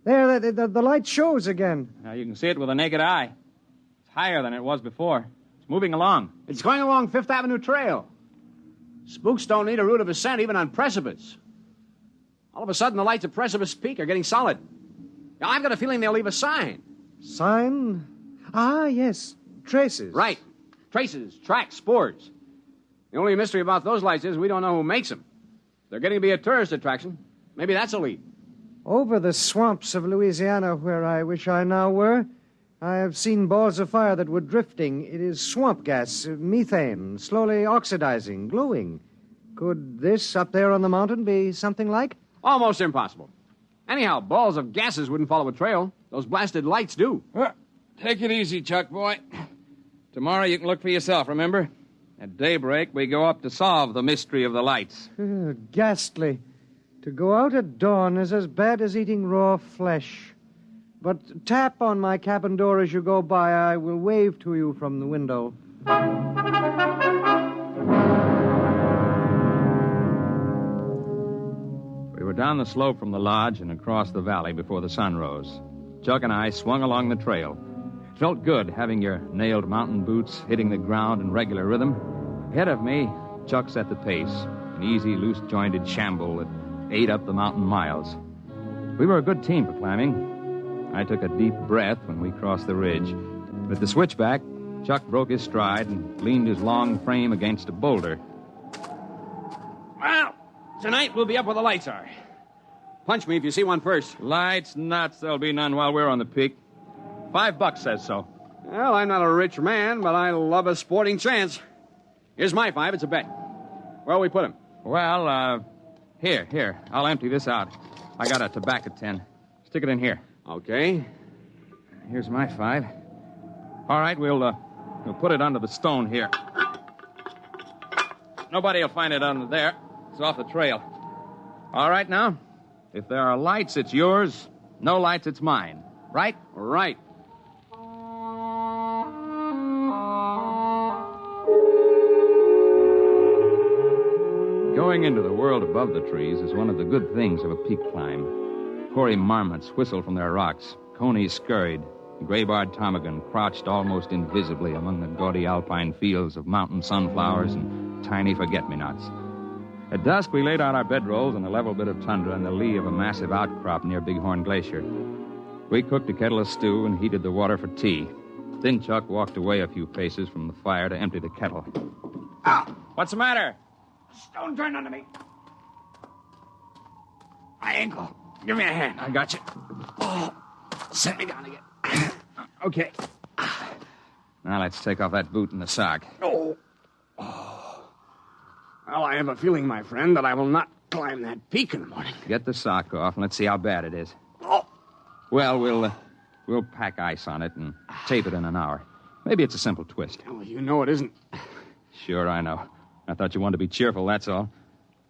W: There, the light shows again.
A: Now, you can see it with the naked eye. It's higher than it was before. It's moving along.
K: It's going along Fifth Avenue Trail. Spooks don't need a route of ascent even on precipice. All of a sudden, the lights of Precipice Peak are getting solid. Now, I've got a feeling they'll leave a sign.
W: Sign? Yes. traces.
K: Right. Traces, tracks, spores. The only mystery about those lights is we don't know who makes them. They're getting to be a tourist attraction. Maybe that's a lead.
W: Over the swamps of Louisiana, where I wish I now were, I have seen balls of fire that were drifting. It is swamp gas, methane, slowly oxidizing, glowing. Could this up there on the mountain be something like?
K: Almost impossible. Anyhow, balls of gases wouldn't follow a trail. Those blasted lights do.
A: Take it easy, Chuck, boy. Tomorrow you can look for yourself, remember? At daybreak, we go up to solve the mystery of the lights.
W: Ghastly. To go out at dawn is as bad as eating raw flesh. But tap on my cabin door as you go by. I will wave to you from the window.
A: We were down the slope from the lodge and across the valley before the sun rose. Chuck and I swung along the trail. It felt good having your nailed mountain boots hitting the ground in regular rhythm. Ahead of me, Chuck set the pace, an easy, loose-jointed shamble that ate up the mountain miles. We were a good team for climbing. I took a deep breath when we crossed the ridge. But at the switchback, Chuck broke his stride and leaned his long frame against a boulder.
K: Well, tonight we'll be up where the lights are. Punch me if you see one first.
A: Lights, nuts, there'll be none while we're on the peak. $5 says so.
K: Well, I'm not a rich man, but I love a sporting chance. Here's my 5. It's a bet. Where'll we put him?
A: Well, here. I'll empty this out. I got a tobacco tin. Stick it in here.
K: Okay.
A: Here's my 5. All right, we'll put it under the stone here. Nobody will find it under there. It's off the trail. All right, now, if there are lights, it's yours. No lights, it's mine. Right?
K: Right.
A: Going into the world above the trees is one of the good things of a peak climb. Hoary marmots whistled from their rocks. Conies scurried. Gray-barred ptarmigan crouched almost invisibly among the gaudy alpine fields of mountain sunflowers and tiny forget-me-nots. At dusk, we laid out our bedrolls on a level bit of tundra in the lee of a massive outcrop near Bighorn Glacier. We cooked a kettle of stew and heated the water for tea. Then Chuck walked away a few paces from the fire to empty the kettle.
K: Ow!
A: What's the matter?
K: Stone turned under me. My ankle. Give me a hand.
A: I got you.
K: Oh, set me down again.
A: Okay. Now let's take off that boot and the sock.
K: Oh. Well, I have a feeling, my friend, that I will not climb that peak in the morning.
A: Get the sock off and let's see how bad it is.
K: Oh.
A: Well, we'll pack ice on it and tape it in an hour. Maybe it's a simple twist.
K: Well, you know it isn't.
A: Sure, I know. I thought you wanted to be cheerful, that's all.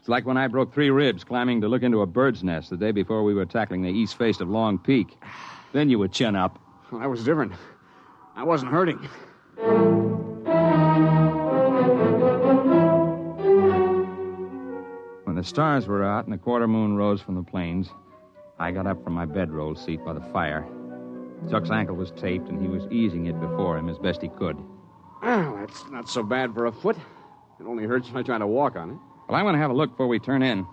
A: It's like when I broke 3 ribs climbing to look into a bird's nest the day before we were tackling the east face of Long Peak. Then you would chin up.
K: Well, that was different. I wasn't hurting.
A: When the stars were out and the quarter moon rose from the plains, I got up from my bedroll seat by the fire. Chuck's ankle was taped, and he was easing it before him as best he could.
K: Well, that's not so bad for a foot. It only hurts when I try to walk on it.
A: Well, I want to have a look before we turn in.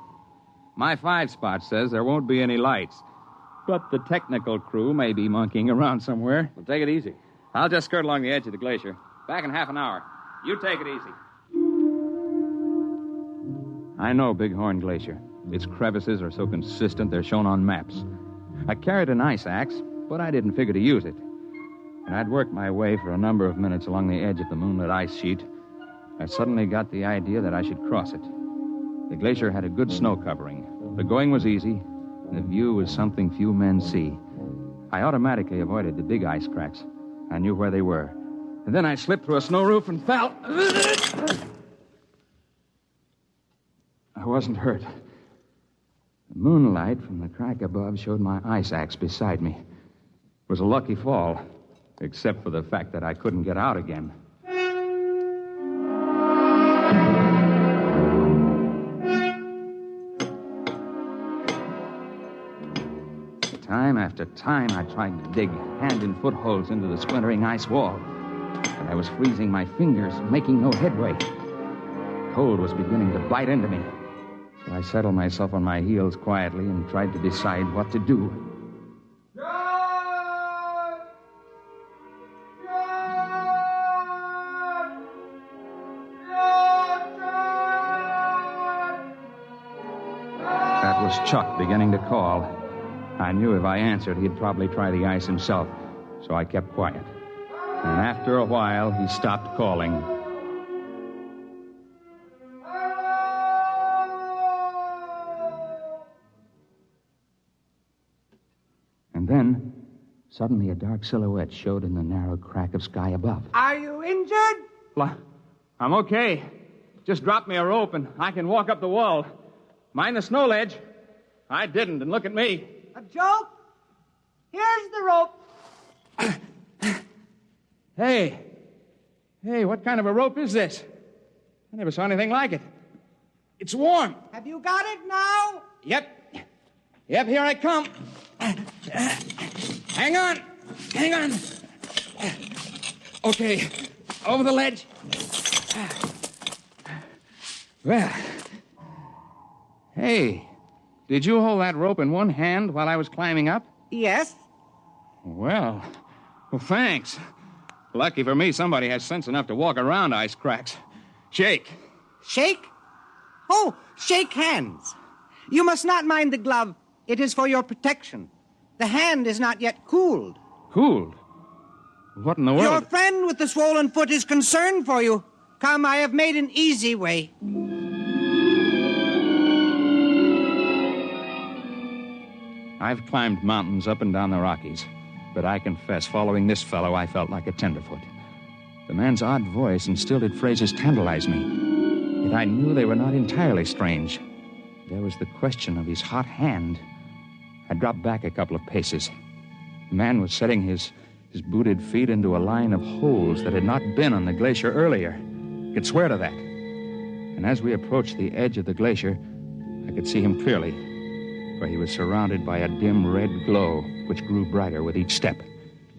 A: My 5 spot says there won't be any lights, but the technical crew may be monkeying around somewhere.
K: Well, take it easy.
A: I'll just skirt along the edge of the glacier. Back in half an hour. You take it easy. I know Bighorn Glacier. Its crevices are so consistent they're shown on maps. I carried an ice axe, but I didn't figure to use it. And I'd worked my way for a number of minutes along the edge of the moonlit ice sheet. I suddenly got the idea that I should cross it. The glacier had a good snow covering. The going was easy. The view was something few men see. I automatically avoided the big ice cracks. I knew where they were. And then I slipped through a snow roof and fell. I wasn't hurt. The moonlight from the crack above showed my ice axe beside me. It was a lucky fall, except for the fact that I couldn't get out again. Time after time, I tried to dig hand and foot holes into the splintering ice wall. But I was freezing my fingers, making no headway. Cold was beginning to bite into me. So I settled myself on my heels quietly and tried to decide what to do. was Chuck beginning to call. I knew if I answered, he'd probably try the ice himself, so I kept quiet. And after a while, he stopped calling. And then, suddenly a dark silhouette showed in the narrow crack of sky above.
P: Are you injured?
A: Well, I'm okay. Just drop me a rope and I can walk up the wall. Mind the snow ledge. I didn't, and look at me.
P: A joke? Here's the rope.
A: Hey, what kind of a rope is this? I never saw anything like it. It's warm.
P: Have you got it now?
A: Yep, here I come. Hang on. Okay, over the ledge. Well, hey, did you hold that rope in one hand while I was climbing up?
P: Yes.
A: Well, thanks. Lucky for me, somebody has sense enough to walk around ice cracks. Shake.
P: Shake? Oh, shake hands. You must not mind the glove. It is for your protection. The hand is not yet cooled.
A: Cooled? What in the world?
P: Your friend with the swollen foot is concerned for you. Come, I have made an easy way.
A: I've climbed mountains up and down the Rockies, but I confess, following this fellow, I felt like a tenderfoot. The man's odd voice and stilted phrases tantalized me, yet I knew they were not entirely strange. There was the question of his hot hand. I dropped back a couple of paces. The man was setting his booted feet into a line of holes that had not been on the glacier earlier. I could swear to that. And as we approached the edge of the glacier, I could see him clearly, for he was surrounded by a dim red glow, which grew brighter with each step.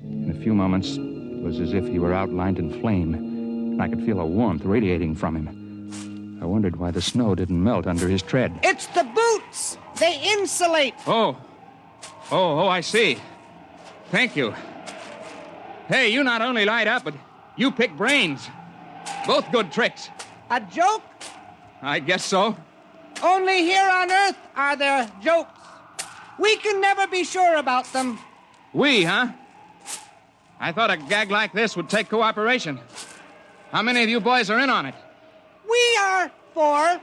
A: In a few moments, it was as if he were outlined in flame, and I could feel a warmth radiating from him. I wondered why the snow didn't melt under his tread.
P: It's the boots! They insulate!
A: Oh, I see. Thank you. Hey, you not only light up, but you pick brains. Both good tricks.
P: A joke?
A: I guess so.
P: Only here on Earth are there jokes. We can never be sure about them.
A: We, huh? I thought a gag like this would take cooperation. How many of you boys are in on it?
P: We are 4.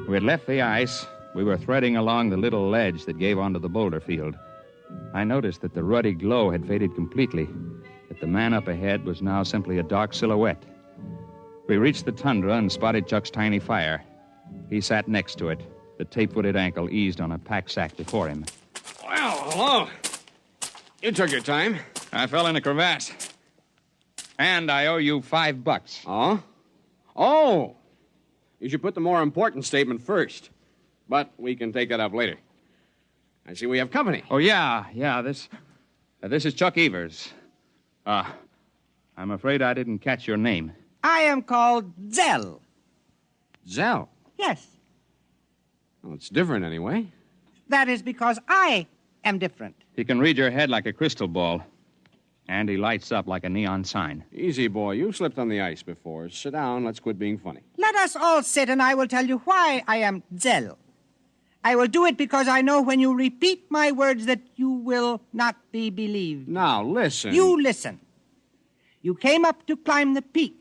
A: We had left the ice. We were threading along the little ledge that gave onto the boulder field. I noticed that the ruddy glow had faded completely, that the man up ahead was now simply a dark silhouette. We reached the tundra and spotted Chuck's tiny fire. He sat next to it, the tape-footed ankle eased on a pack sack before him.
K: Well, hello. You took your time.
A: I fell in a crevasse. And I owe you $5.
K: Oh? Oh! You should put the more important statement first. But we can take that up later. I see we have company.
A: Oh, yeah. This is Chuck Evers. I'm afraid I didn't catch your name.
P: I am called Zell.
K: Zell?
P: Yes.
K: Well, it's different anyway.
P: That is because I am different.
A: He can read your head like a crystal ball. And he lights up like a neon sign.
K: Easy, boy. You've slipped on the ice before. Sit down. Let's quit being funny.
P: Let us all sit, and I will tell you why I am Zell. I will do it because I know when you repeat my words that you will not be believed.
K: Now, listen.
P: You listen. You came up to climb the peak,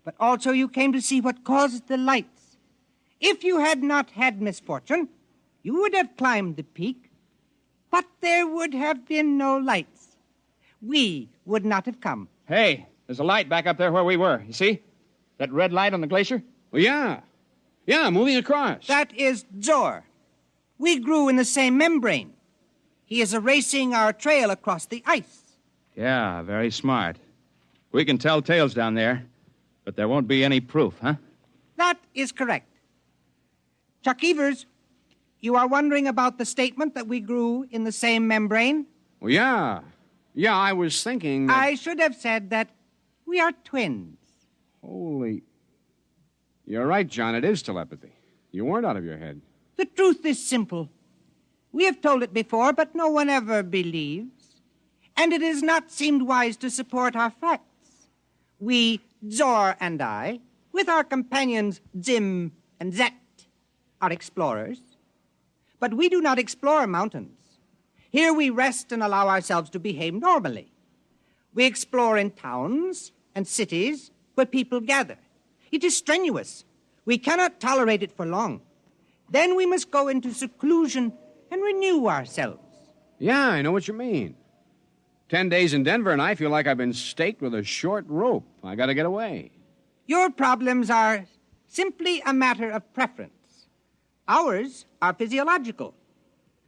P: but also you came to see what caused the lights. If you had not had misfortune, you would have climbed the peak, but there would have been no lights. We would not have come.
A: Hey, there's a light back up there where we were. You see? That red light on the glacier?
K: Well, yeah. Yeah, moving across.
P: That is Zor. We grew in the same membrane. He is erasing our trail across the ice.
A: Yeah, very smart. We can tell tales down there, but there won't be any proof, huh?
P: That is correct. Chuck Evers, you are wondering about the statement that we grew in the same membrane?
K: Well, yeah. Yeah, I was thinking that...
P: I should have said that we are twins.
K: Holy... You're right, John. It is telepathy. You weren't out of your head.
P: The truth is simple. We have told it before, but no one ever believes. And it has not seemed wise to support our facts. We, Zor and I, with our companions Zim and Zet, are explorers. But we do not explore mountains. Here we rest and allow ourselves to behave normally. We explore in towns and cities where people gather. It is strenuous. We cannot tolerate it for long. Then we must go into seclusion and renew ourselves.
K: Yeah, I know what you mean. 10 days in Denver, and I feel like I've been staked with a short rope. I gotta get away.
P: Your problems are simply a matter of preference. Ours are physiological.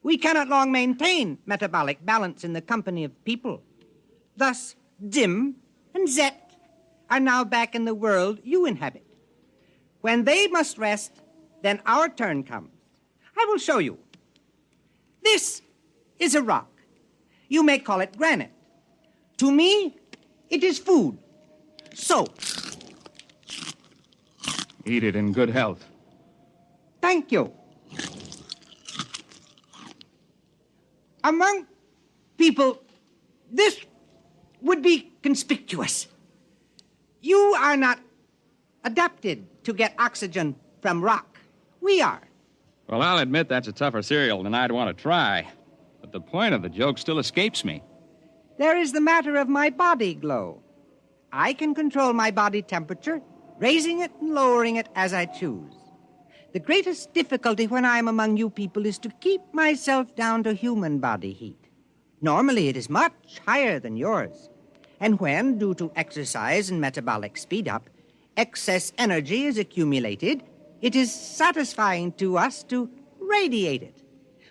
P: We cannot long maintain metabolic balance in the company of people. Thus, Zim and Zet are now back in the world you inhabit. When they must rest, then our turn comes. I will show you. This is a rock. You may call it granite. To me, it is food. So,
A: eat it in good health.
P: Thank you. Among people, this would be conspicuous. You are not adapted to get oxygen from rock. We are.
A: Well, I'll admit that's a tougher cereal than I'd want to try. But the point of the joke still escapes me.
P: There is the matter of my body glow. I can control my body temperature, raising it and lowering it as I choose. The greatest difficulty when I am among you people is to keep myself down to human body heat. Normally, it is much higher than yours. And when, due to exercise and metabolic speed-up, excess energy is accumulated, it is satisfying to us to radiate it,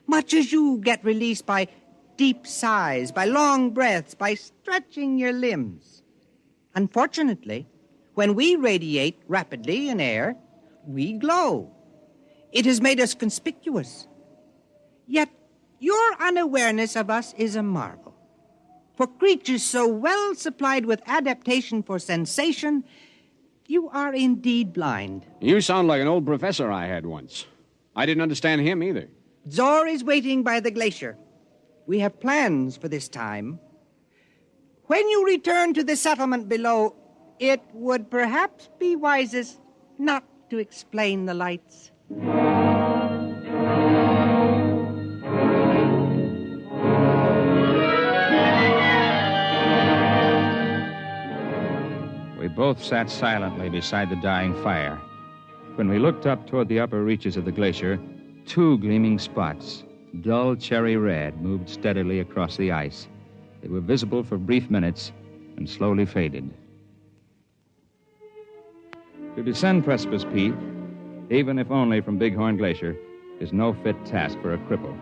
P: much as you get released by deep sighs, by long breaths, by stretching your limbs. Unfortunately, when we radiate rapidly in air, we glow. It has made us conspicuous. Yet your unawareness of us is a marvel. For creatures so well supplied with adaptation for sensation, you are indeed blind.
K: You sound like an old professor I had once. I didn't understand him either.
P: Zor is waiting by the glacier. We have plans for this time. When you return to the settlement below, it would perhaps be wisest not to explain the lights.
A: We both sat silently beside the dying fire. When we looked up toward the upper reaches of the glacier, two gleaming spots, dull cherry red, moved steadily across the ice. They were visible for brief minutes and slowly faded. To descend Precipice Peak, even if only from Bighorn Glacier, is no fit task for a cripple.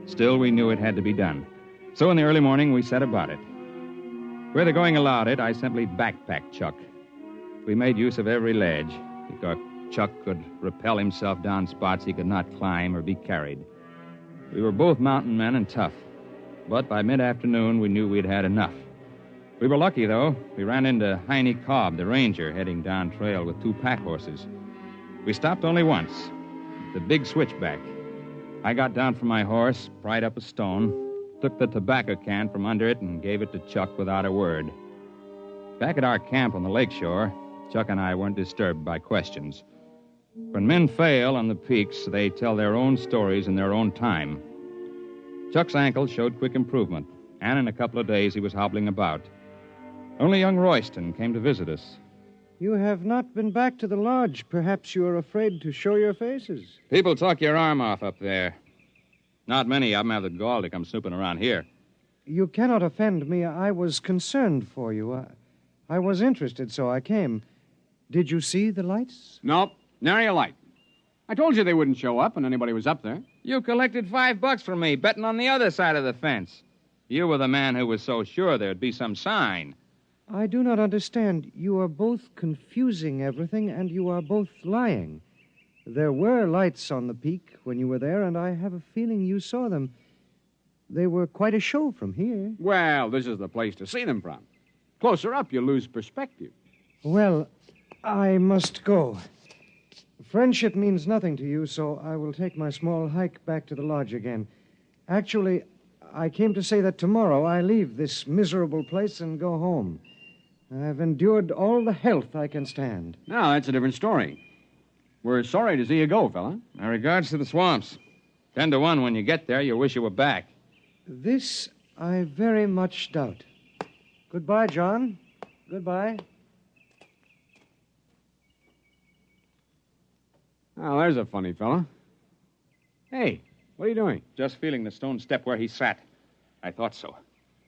A: Still, we knew it had to be done. So in the early morning, we set about it. Where the going allowed it, I simply backpacked Chuck. We made use of every ledge, because Chuck could rappel himself down spots he could not climb or be carried. We were both mountain men and tough, but by mid-afternoon, we knew we'd had enough. We were lucky, though. We ran into Heine Cobb, the ranger, heading down trail with two pack horses. We stopped only once, the big switchback. I got down from my horse, pried up a stone, took the tobacco can from under it, and gave it to Chuck without a word. Back at our camp on the lakeshore, Chuck and I weren't disturbed by questions. When men fail on the peaks, they tell their own stories in their own time. Chuck's ankle showed quick improvement, and in a couple of days he was hobbling about. Only young Royston came to visit us.
W: You have not been back to the lodge. Perhaps you are afraid to show your faces.
A: People talk your arm off up there. Not many of them have the gall to come snooping around here.
W: You cannot offend me. I was concerned for you. I was interested, so I came. Did you see the lights?
K: Nope, nary a light. I told you they wouldn't show up when anybody was up there.
A: You collected $5 from me, betting on the other side of the fence. You were the man who was so sure there'd be some sign.
W: I do not understand. You are both confusing everything, and you are both lying. There were lights on the peak when you were there, and I have a feeling you saw them. They were quite a show from here.
K: Well, this is the place to see them from. Closer up, you lose perspective.
W: Well, I must go. Friendship means nothing to you, so I will take my small hike back to the lodge again. Actually, I came to say that tomorrow I leave this miserable place and go home. I've endured all the health I can stand.
K: Now, that's a different story. We're sorry to see you go, fella.
A: My regards to the swamps. 10 to 1 when you get there, you'll wish you were back.
W: This I very much doubt. Goodbye, John. Goodbye.
K: Oh, there's a funny fella. Hey, what are you doing?
A: Just feeling the stone step where he sat. I thought so.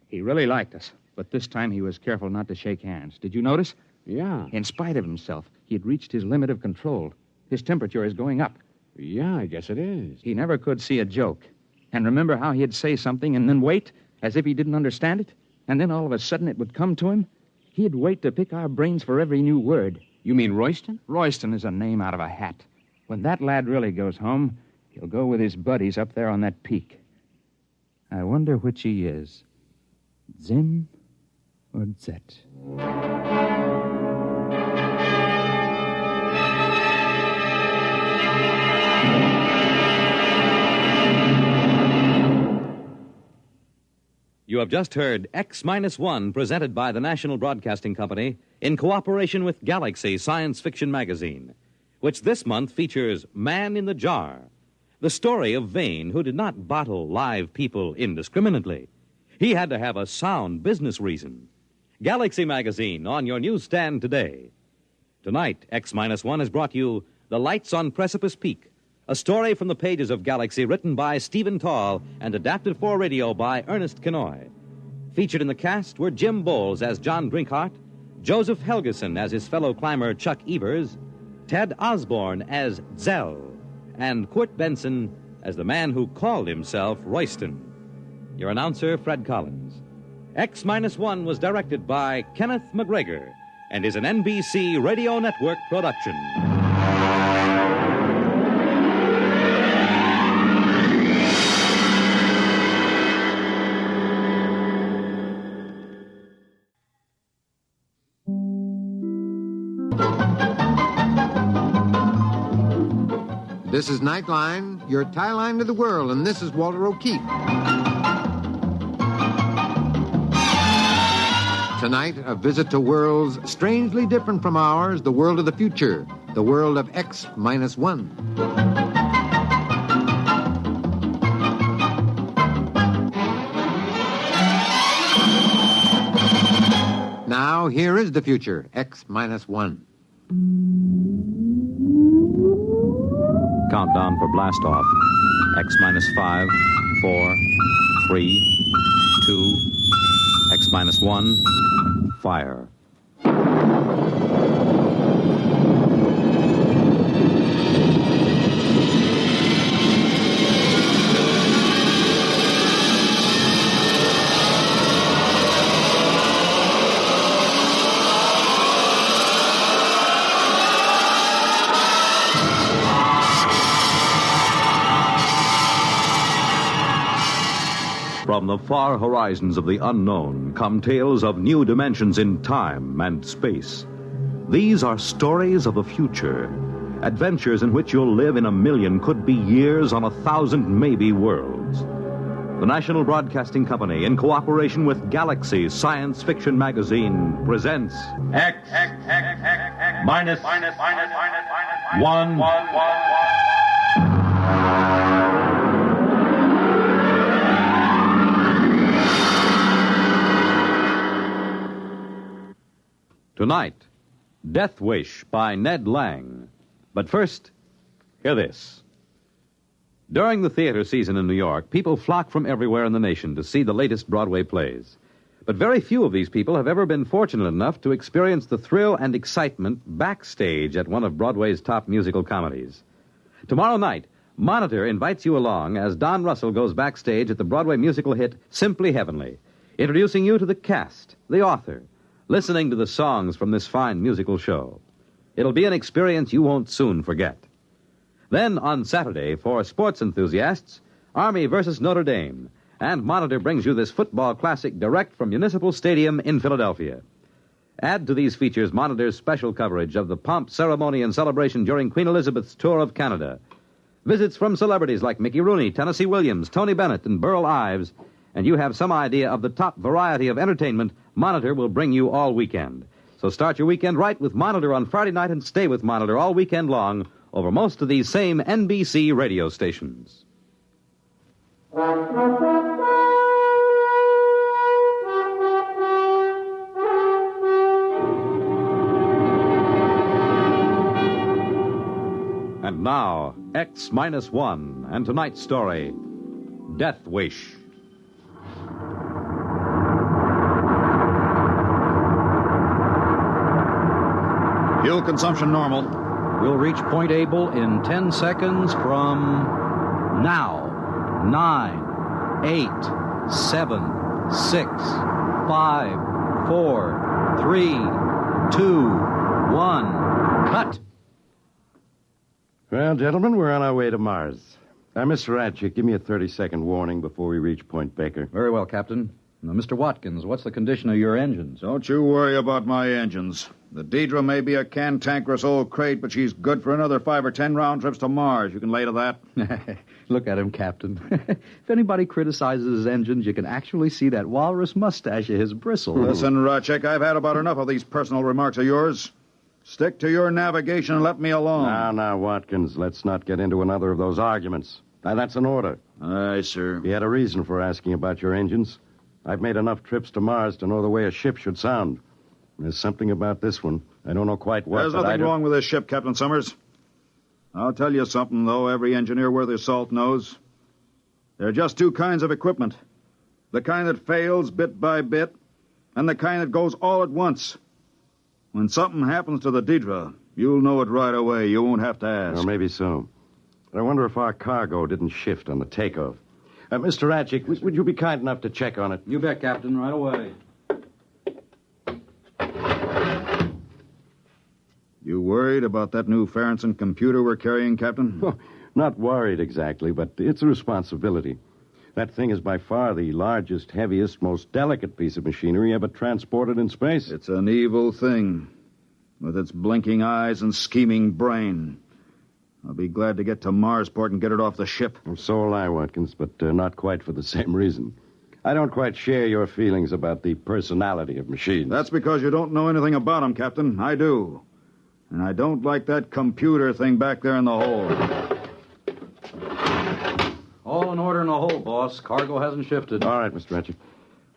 A: He really liked us, but this time he was careful not to shake hands. Did you notice?
K: Yeah.
A: In spite of himself, he had reached his limit of control. His temperature is going up.
K: Yeah, I guess it is.
A: He never could see a joke. And remember how he'd say something and then wait, as if he didn't understand it? And then all of a sudden it would come to him? He'd wait to pick our brains for every new word.
K: You mean Royston?
A: Royston is a name out of a hat. When that lad really goes home, he'll go with his buddies up there on that peak. I wonder which he is. Zim or Zet?
B: You have just heard X-1, presented by the National Broadcasting Company in cooperation with Galaxy Science Fiction Magazine, which this month features Man in the Jar, the story of Vane, who did not bottle live people indiscriminately. He had to have a sound business reason. Galaxy Magazine on your newsstand today. Tonight, X-1 has brought you The Lights on Precipice Peak, a story from the pages of Galaxy written by Stephen Tall and adapted for radio by Ernest Kenoy. Featured in the cast were Jim Bowles as John Drinkhart, Joseph Helgeson as his fellow climber Chuck Evers, Ted Osborne as Zell, and Kurt Benson as the man who called himself Royston. Your announcer, Fred Collins. X-1 was directed by Kenneth McGregor and is an NBC Radio Network production.
E: This is Nightline, your tie line to the world, and this is Walter O'Keefe. Tonight, a visit to worlds strangely different from ours, the world of the future, the world of X-1. Now, here is the future, X-1.
B: Countdown for blast off. X-5, 4, 3, 2, X-1, fire. From the far horizons of the unknown come tales of new dimensions in time and space. These are stories of the future, adventures in which you'll live in a million, could be years, on 1,000 maybe worlds. The National Broadcasting Company, in cooperation with Galaxy Science Fiction Magazine, presents
T: X minus 1.
B: Tonight, Death Wish by Ned Lang. But first, hear this. During the theater season in New York, people flock from everywhere in the nation to see the latest Broadway plays. But very few of these people have ever been fortunate enough to experience the thrill and excitement backstage at one of Broadway's top musical comedies. Tomorrow night, Monitor invites you along as Don Russell goes backstage at the Broadway musical hit Simply Heavenly, introducing you to the cast, the author, listening to the songs from this fine musical show. It'll be an experience you won't soon forget. Then, on Saturday, for sports enthusiasts, Army versus Notre Dame, and Monitor brings you this football classic direct from Municipal Stadium in Philadelphia. Add to these features Monitor's special coverage of the pomp, ceremony, and celebration during Queen Elizabeth's tour of Canada. Visits from celebrities like Mickey Rooney, Tennessee Williams, Tony Bennett, and Burl Ives, and you have some idea of the top variety of entertainment Monitor will bring you all weekend. So start your weekend right with Monitor on Friday night and stay with Monitor all weekend long over most of these same NBC radio stations. And now, X-1, and tonight's story, Death Wish.
F: Fuel consumption normal.
I: We'll reach Point Able in 10 seconds from now. 9, 8, 7, 6, 5, 4, 3, 2, 1. Cut!
Q: Well, gentlemen, we're on our way to Mars. Mr. Ratchett, give me a 30-second warning before we reach Point Baker.
I: Very well, Captain. Now, Mr. Watkins, what's the condition of your engines?
F: Don't you worry about my engines. The Deidre may be a cantankerous old crate, but she's good for another 5 or 10 round trips to Mars. You can lay to that?
I: Look at him, Captain. If anybody criticizes his engines, you can actually see that walrus mustache of his bristle.
F: Listen, Ratchett, I've had about enough of these personal remarks of yours. Stick to your navigation and let me alone.
Q: Now, Watkins, let's not get into another of those arguments. Now, that's an order.
F: Aye, sir.
Q: He had a reason for asking about your engines. I've made enough trips to Mars to know the way a ship should sound. There's something about this one. I don't know quite what.
F: There's nothing wrong with this ship, Captain Summers. I'll tell you something, though, every engineer worth his salt knows. There are just two kinds of equipment. The kind that fails bit by bit, and the kind that goes all at once. When something happens to the Deidre, you'll know it right away. You won't have to ask.
Q: Well, maybe so. But I wonder if our cargo didn't shift on the takeoff. Mr. Ratchett, would you be kind enough to check on it?
I: You bet, Captain. Right away.
F: You worried about that new Farrington computer we're carrying, Captain?
Q: Well, not worried exactly, but it's a responsibility. That thing is by far the largest, heaviest, most delicate piece of machinery ever transported in space.
F: It's an evil thing, with its blinking eyes and scheming brain. I'll be glad to get to Marsport and get it off the ship.
Q: Well, so will I, Watkins, but not quite for the same reason. I don't quite share your feelings about the personality of machines.
F: That's because you don't know anything about them, Captain. I do. And I don't like that computer thing back there in the hole.
I: All in order in the hole, boss. Cargo hasn't shifted.
Q: All right, Mr. Ratchett.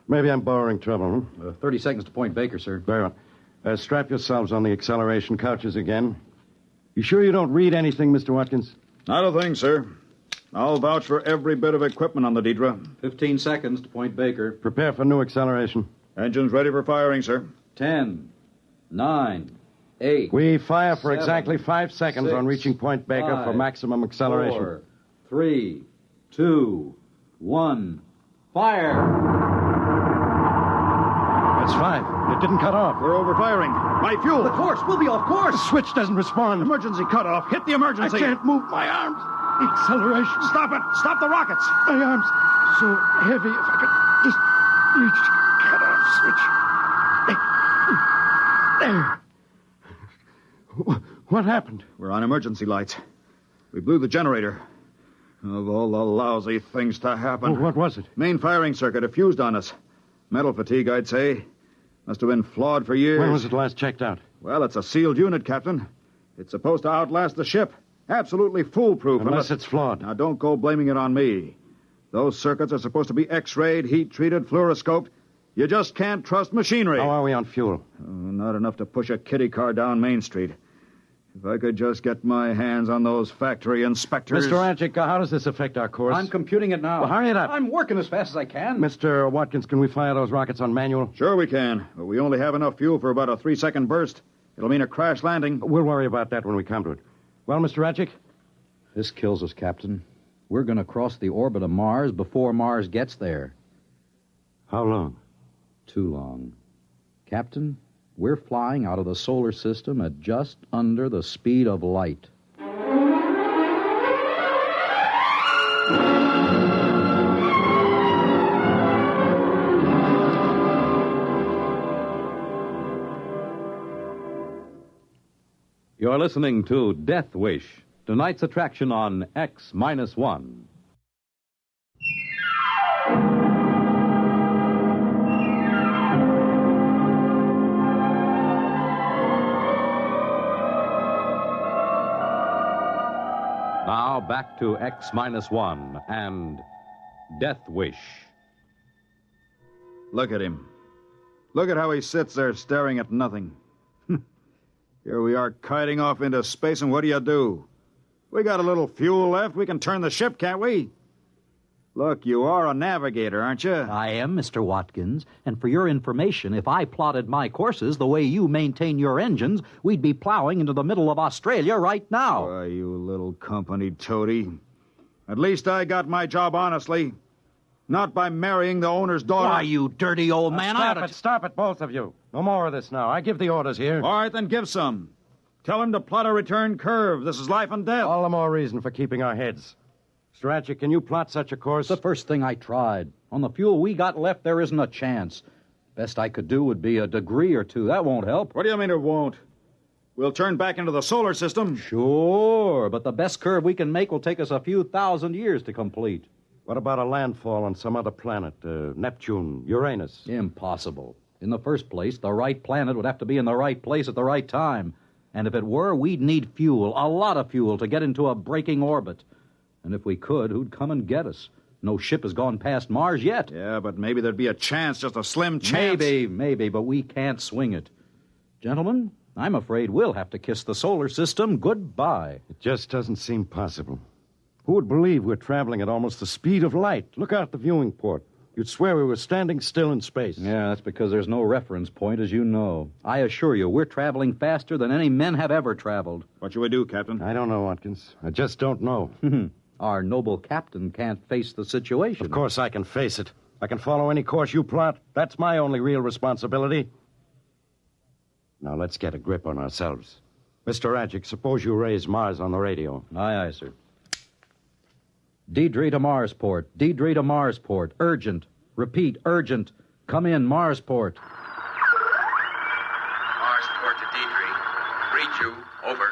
Q: Maybe I'm borrowing trouble,
I: 30 seconds to Point Baker, sir.
Q: Very well. Strap yourselves on the acceleration couches again. You sure you don't read anything, Mr. Watkins?
F: Not a thing, sir. I'll vouch for every bit of equipment on the Deidre.
I: 15 seconds to Point Baker.
Q: Prepare for new acceleration.
F: Engines ready for firing, sir.
I: 10, 9, 8.
Q: We fire for
I: 7,
Q: exactly 5 seconds
I: 6,
Q: on reaching Point Baker
I: 5,
Q: for maximum acceleration.
I: 4, 3, 2, 1. Fire!
Q: That's 5. It didn't cut off.
F: We're overfiring. My fuel.
I: The course. We'll be off course.
Q: The switch doesn't respond.
F: Emergency cutoff. Hit the emergency.
Q: I can't move my arms. Acceleration.
F: Stop it. Stop the rockets.
Q: My arms so heavy. If I could just reach the cutoff switch. There. What happened?
F: We're on emergency lights. We blew the generator. Of all the lousy things to happen.
Q: Well, what was it?
F: Main firing circuit. It fused on us. Metal fatigue, I'd say. Must have been flawed for years.
Q: When was it last checked out?
F: Well, it's a sealed unit, Captain. It's supposed to outlast the ship. Absolutely foolproof.
Q: Unless it's flawed.
F: Now, don't go blaming it on me. Those circuits are supposed to be X-rayed, heat-treated, fluoroscoped. You just can't trust machinery.
Q: How are we on fuel?
F: Not enough to push a kiddie car down Main Street. If I could just get my hands on those factory inspectors...
Q: Mr. Ratchett, how does this affect our course?
I: I'm computing it now.
Q: Well, hurry it up.
I: I'm working as fast as I can.
Q: Mr. Watkins, can we fire those rockets on manual?
F: Sure we can, but we only have enough fuel for about a 3-second burst. It'll mean a crash landing.
Q: We'll worry about that when we come to it. Well, Mr. Ratchett?
I: This kills us, Captain. We're going to cross the orbit of Mars before Mars gets there.
Q: How long?
I: Too long. Captain, we're flying out of the solar system at just under the speed of light.
B: You're listening to Death Wish, tonight's attraction on X-1. Now back to X-1 and Death Wish.
F: Look at him. Look at how he sits there staring at nothing. Here we are kiting off into space, and what do? We got a little fuel left. We can turn the ship, can't we? Look, you are a navigator, aren't you?
I: I am, Mr. Watkins. And for your information, if I plotted my courses the way you maintain your engines, we'd be plowing into the middle of Australia right now.
F: Why, you little company toady. At least I got my job honestly. Not by marrying the owner's daughter.
I: Why, you dirty old man.
Q: Stop it, both of you. No more of this now. I give the orders here.
F: All right, then give some. Tell him to plot a return curve. This is life and death.
Q: All the more reason for keeping our heads. Mr. Ratchet, can you plot such a course?
I: The first thing I tried. On the fuel we got left, there isn't a chance. Best I could do would be a degree or two. That won't help.
F: What do you mean it won't? We'll turn back into the solar system.
I: Sure, but the best curve we can make will take us a few thousand years to complete.
Q: What about a landfall on some other planet? Neptune, Uranus?
I: Impossible. In the first place, the right planet would have to be in the right place at the right time. And if it were, we'd need fuel, a lot of fuel, to get into a braking orbit. And if we could, who'd come and get us? No ship has gone past Mars yet.
F: Yeah, but maybe there'd be a chance, just a slim chance.
I: Maybe, but we can't swing it. Gentlemen, I'm afraid we'll have to kiss the solar system goodbye.
Q: It just doesn't seem possible. Who would believe we're traveling at almost the speed of light? Look out the viewing port. You'd swear we were standing still in space.
I: Yeah, that's because there's no reference point, as you know. I assure you, we're traveling faster than any men have ever traveled.
F: What shall we do, Captain?
Q: I don't know, Watkins. I just don't know.
I: Our noble captain can't face the situation.
Q: Of course I can face it. I can follow any course you plot. That's my only real responsibility. Now, let's get a grip on ourselves. Mr. Radjic, suppose you raise Mars on the radio.
I: Aye, sir. Deidre to Marsport. Deidre to Marsport. Urgent. Repeat, urgent. Come in, Marsport.
C: Marsport to Deidre. Read you. Over.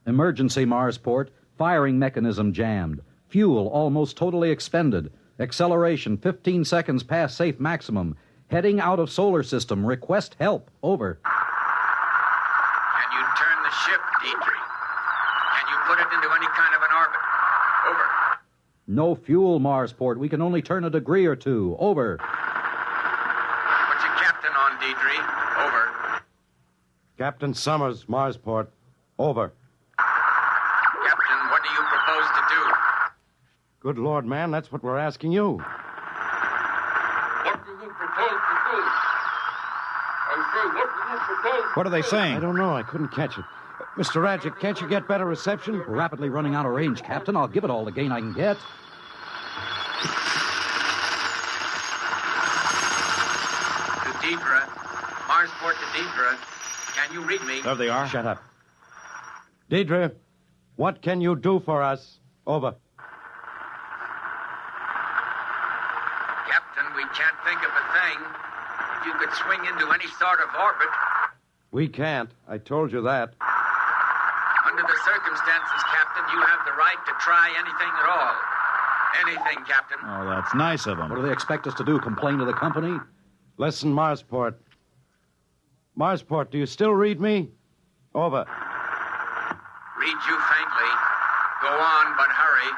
I: Emergency, Marsport. Firing mechanism jammed. Fuel almost totally expended. Acceleration 15 seconds past safe maximum. Heading out of solar system. Request help. Over.
C: Can you turn the ship, Deidre? Can you put it into any kind of an orbit? Over.
I: No fuel, Marsport. We can only turn a degree or two. Over.
C: Put your captain on, Deidre. Over.
Q: Captain Summers, Marsport. Over.
C: Captain, what do you propose to do?
Q: Good Lord, man, that's what we're asking you.
C: What do you propose to do? I say, what do you propose?
F: What are they saying?
Q: I don't know. I couldn't catch it. Mr. Radjic, can't you get better reception?
I: We're rapidly running out of range, Captain. I'll give it all the gain I can get.
C: To Deidre. Marsport to Deidre. Can you read me?
F: There they are.
Q: Shut up. Deidre, what can you do for us? Over.
C: Captain, we can't think of a thing. If you could swing into any sort of orbit.
Q: We can't. I told you that.
C: Under the circumstances, Captain, you have the right to try anything at all. Anything, Captain.
F: Oh, that's nice of them.
I: What do they expect us to do, complain to the company?
Q: Listen, Marsport. Marsport, do you still read me? Over.
C: Read you faintly. Go on, but hurry.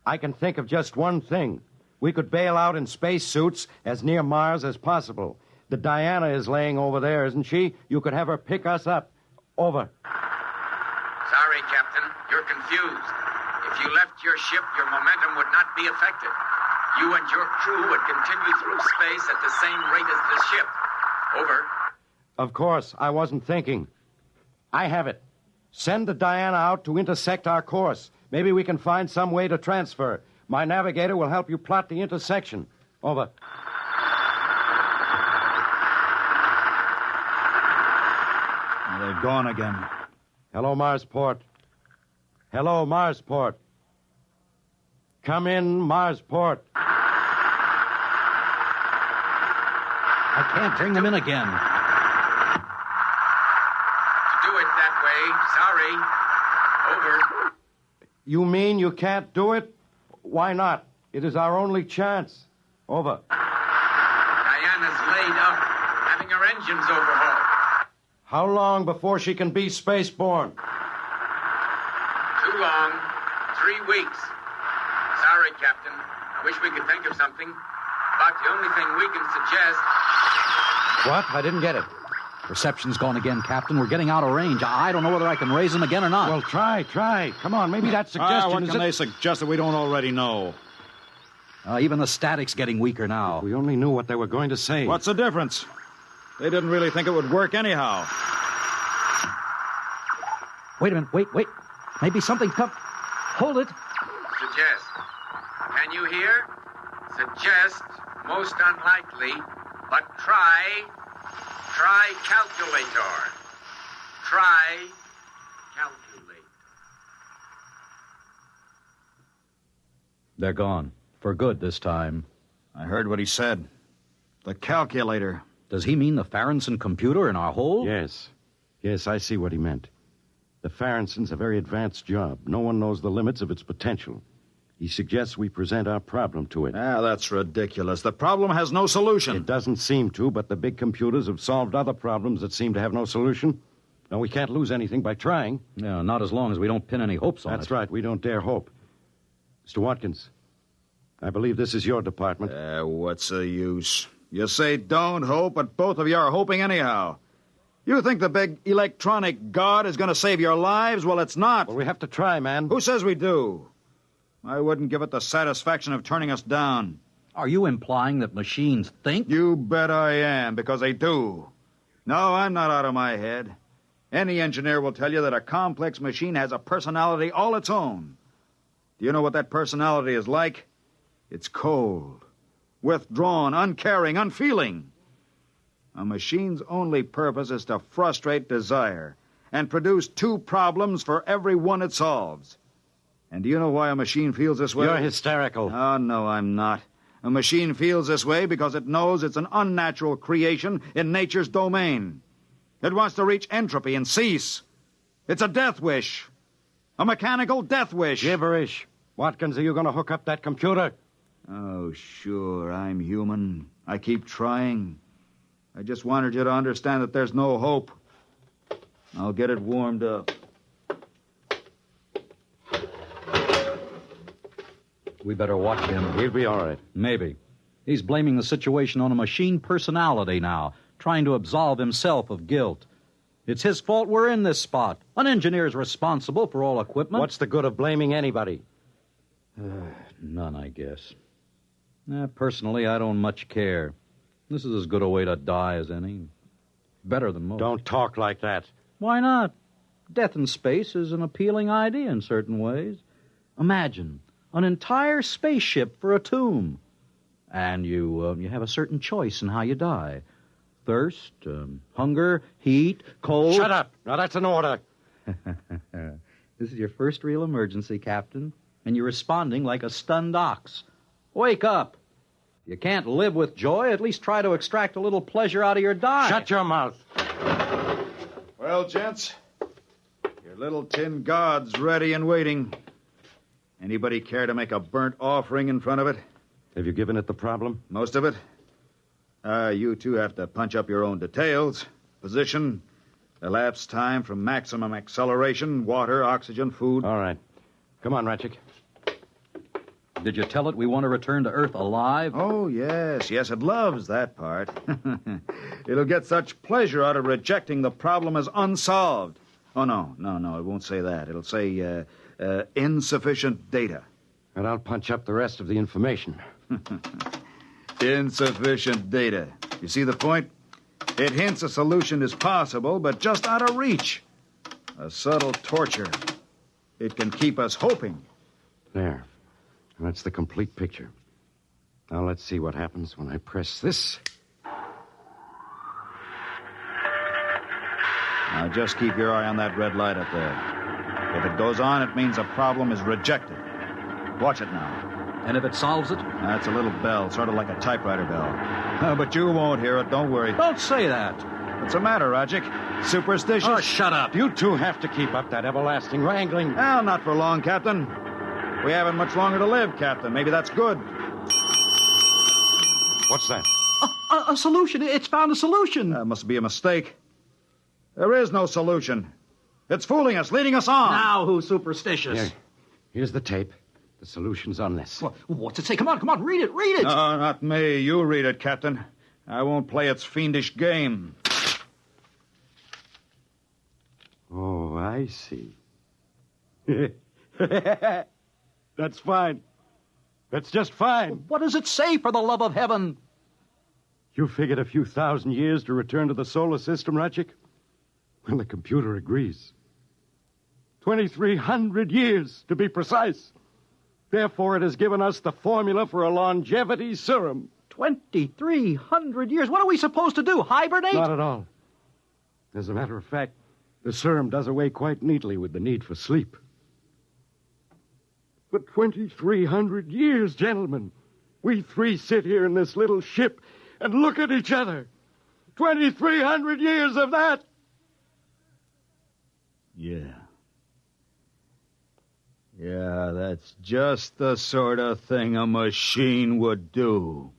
Q: I can think of just one thing. We could bail out in spacesuits as near Mars as possible. The Diana is laying over there, isn't she? You could have her pick us up. Over.
C: Sorry, Captain. You're confused. If you left your ship, your momentum would not be affected. You and your crew would continue through space at the same rate as the ship. Over.
Q: Of course, I wasn't thinking. I have it. Send the Diana out to intersect our course. Maybe we can find some way to transfer. My navigator will help you plot the intersection. Over.
F: They've gone again.
Q: Hello, Marsport. Hello, Marsport. Come in, Marsport.
I: I can't bring them in again.
C: To do it that way, sorry. Over.
Q: You mean you can't do it? Why not? It is our only chance. Over.
C: Diana's laid up, having her engines overhauled.
Q: How long before she can be spaceborne?
C: 2 long. 3 weeks. Sorry, Captain. I wish we could think of something. But the only thing we can suggest...
I: What? I didn't get it. Reception's gone again, Captain. We're getting out of range. I don't know whether I can raise them again or not.
F: Well, try. Come on, maybe that suggestion
I: what
F: is...
I: can
F: they suggest that we don't already know?
I: Even the static's getting weaker now.
F: If we only knew what they were going to say. What's the difference? They didn't really think it would work anyhow.
I: Wait a minute. Wait. Maybe something come... Hold it.
C: Suggest. Can you hear? Suggest. Most unlikely. But try. Try calculator. Try calculate.
I: They're gone. For good this time.
F: I heard what he said. The calculator.
I: Does he mean the Farronson computer in our hole?
Q: Yes, I see what he meant. The Farronson's a very advanced job. No one knows the limits of its potential. He suggests we present our problem to it.
F: That's ridiculous. The problem has no solution.
Q: It doesn't seem to, but the big computers have solved other problems that seem to have no solution. No, we can't lose anything by trying.
I: No, not as long as we don't pin any hopes on it.
Q: That's right. We don't dare hope. Mr. Watkins, I believe this is your department.
F: What's the use? You say don't hope, but both of you are hoping anyhow. You think the big electronic god is going to save your lives? Well, it's not.
Q: Well, we have to try, man.
F: Who says we do? I wouldn't give it the satisfaction of turning us down.
I: Are you implying that machines think?
F: You bet I am, because they do. No, I'm not out of my head. Any engineer will tell you that a complex machine has a personality all its own. Do you know what that personality is like? It's cold, withdrawn, uncaring, unfeeling. A machine's only purpose is to frustrate desire and produce 2 problems for every one it solves. And do you know why a machine feels this way?
Q: You're hysterical.
F: Oh, no, I'm not. A machine feels this way because it knows it's an unnatural creation in nature's domain. It wants to reach entropy and cease. It's a death wish. A mechanical death wish.
Q: Gibberish. Watkins, are you going to hook up that computer?
F: Oh, sure, I'm human. I keep trying. I just wanted you to understand that there's no hope. I'll get it warmed up.
I: We better watch him.
Q: He'll be all right.
I: Maybe. He's blaming the situation on a machine personality now, trying to absolve himself of guilt. It's his fault we're in this spot. An engineer's responsible for all equipment.
Q: What's the good of blaming anybody?
I: None, I guess. Personally, I don't much care. This is as good a way to die as any. Better than most.
Q: Don't talk like that.
I: Why not? Death in space is an appealing idea in certain ways. Imagine an entire spaceship for a tomb. And you have a certain choice in how you die. Thirst, hunger, heat, cold...
Q: Shut up! Now that's an order.
I: This is your first real emergency, Captain. And you're responding like a stunned ox. Wake up! If you can't live with joy, at least try to extract a little pleasure out of your die.
Q: Shut your mouth.
F: Well, gents, your little tin god's ready and waiting. Anybody care to make a burnt offering in front of it?
Q: Have you given it the problem?
F: Most of it. You two have to punch up your own details. Position, elapsed time from maximum acceleration, water, oxygen, food.
Q: All right. Come on, Ratchik.
I: Did you tell it we want to return to Earth alive?
F: Oh, yes. Yes, it loves that part. It'll get such pleasure out of rejecting the problem as unsolved. Oh, no, it won't say that. It'll say insufficient data.
Q: And I'll punch up the rest of the information.
F: Insufficient data. You see the point? It hints a solution is possible, but just out of reach. A subtle torture. It can keep us hoping.
Q: There. That's the complete picture. Now let's see what happens when I press this.
F: Now just keep your eye on that red light up there. If it goes on, it means a problem is rejected. Watch it now.
I: And if it solves it?
F: That's a little bell, sort of like a typewriter bell. But you won't hear it, don't worry.
I: Don't say that.
F: What's the matter, Rajic? Superstitious?
I: Oh, shut up.
Q: You two have to keep up that everlasting wrangling.
F: Well, not for long, Captain. We haven't much longer to live, Captain. Maybe that's good.
Q: What's that?
I: A solution. It's found a solution.
F: That must be a mistake. There is no solution. It's fooling us, leading us on.
K: Now who's superstitious?
Q: Here's the tape. The solution's on this.
K: What's it say? Come on, read it.
F: No, not me. You read it, Captain. I won't play its fiendish game.
Q: Oh, I see. That's fine. That's just fine.
K: What does it say, for the love of heaven?
Q: You figured a few thousand years to return to the solar system, Ratchik? Well, the computer agrees. 2,300 years, to be precise. Therefore, it has given us the formula for a longevity serum.
K: 2,300 years? What are we supposed to do, hibernate?
Q: Not at all. As a matter of fact, the serum does away quite neatly with the need for sleep. For 2,300 years, gentlemen, we three sit here in this little ship and look at each other. 2,300 years of that.
F: Yeah, that's just the sort of thing a machine would do.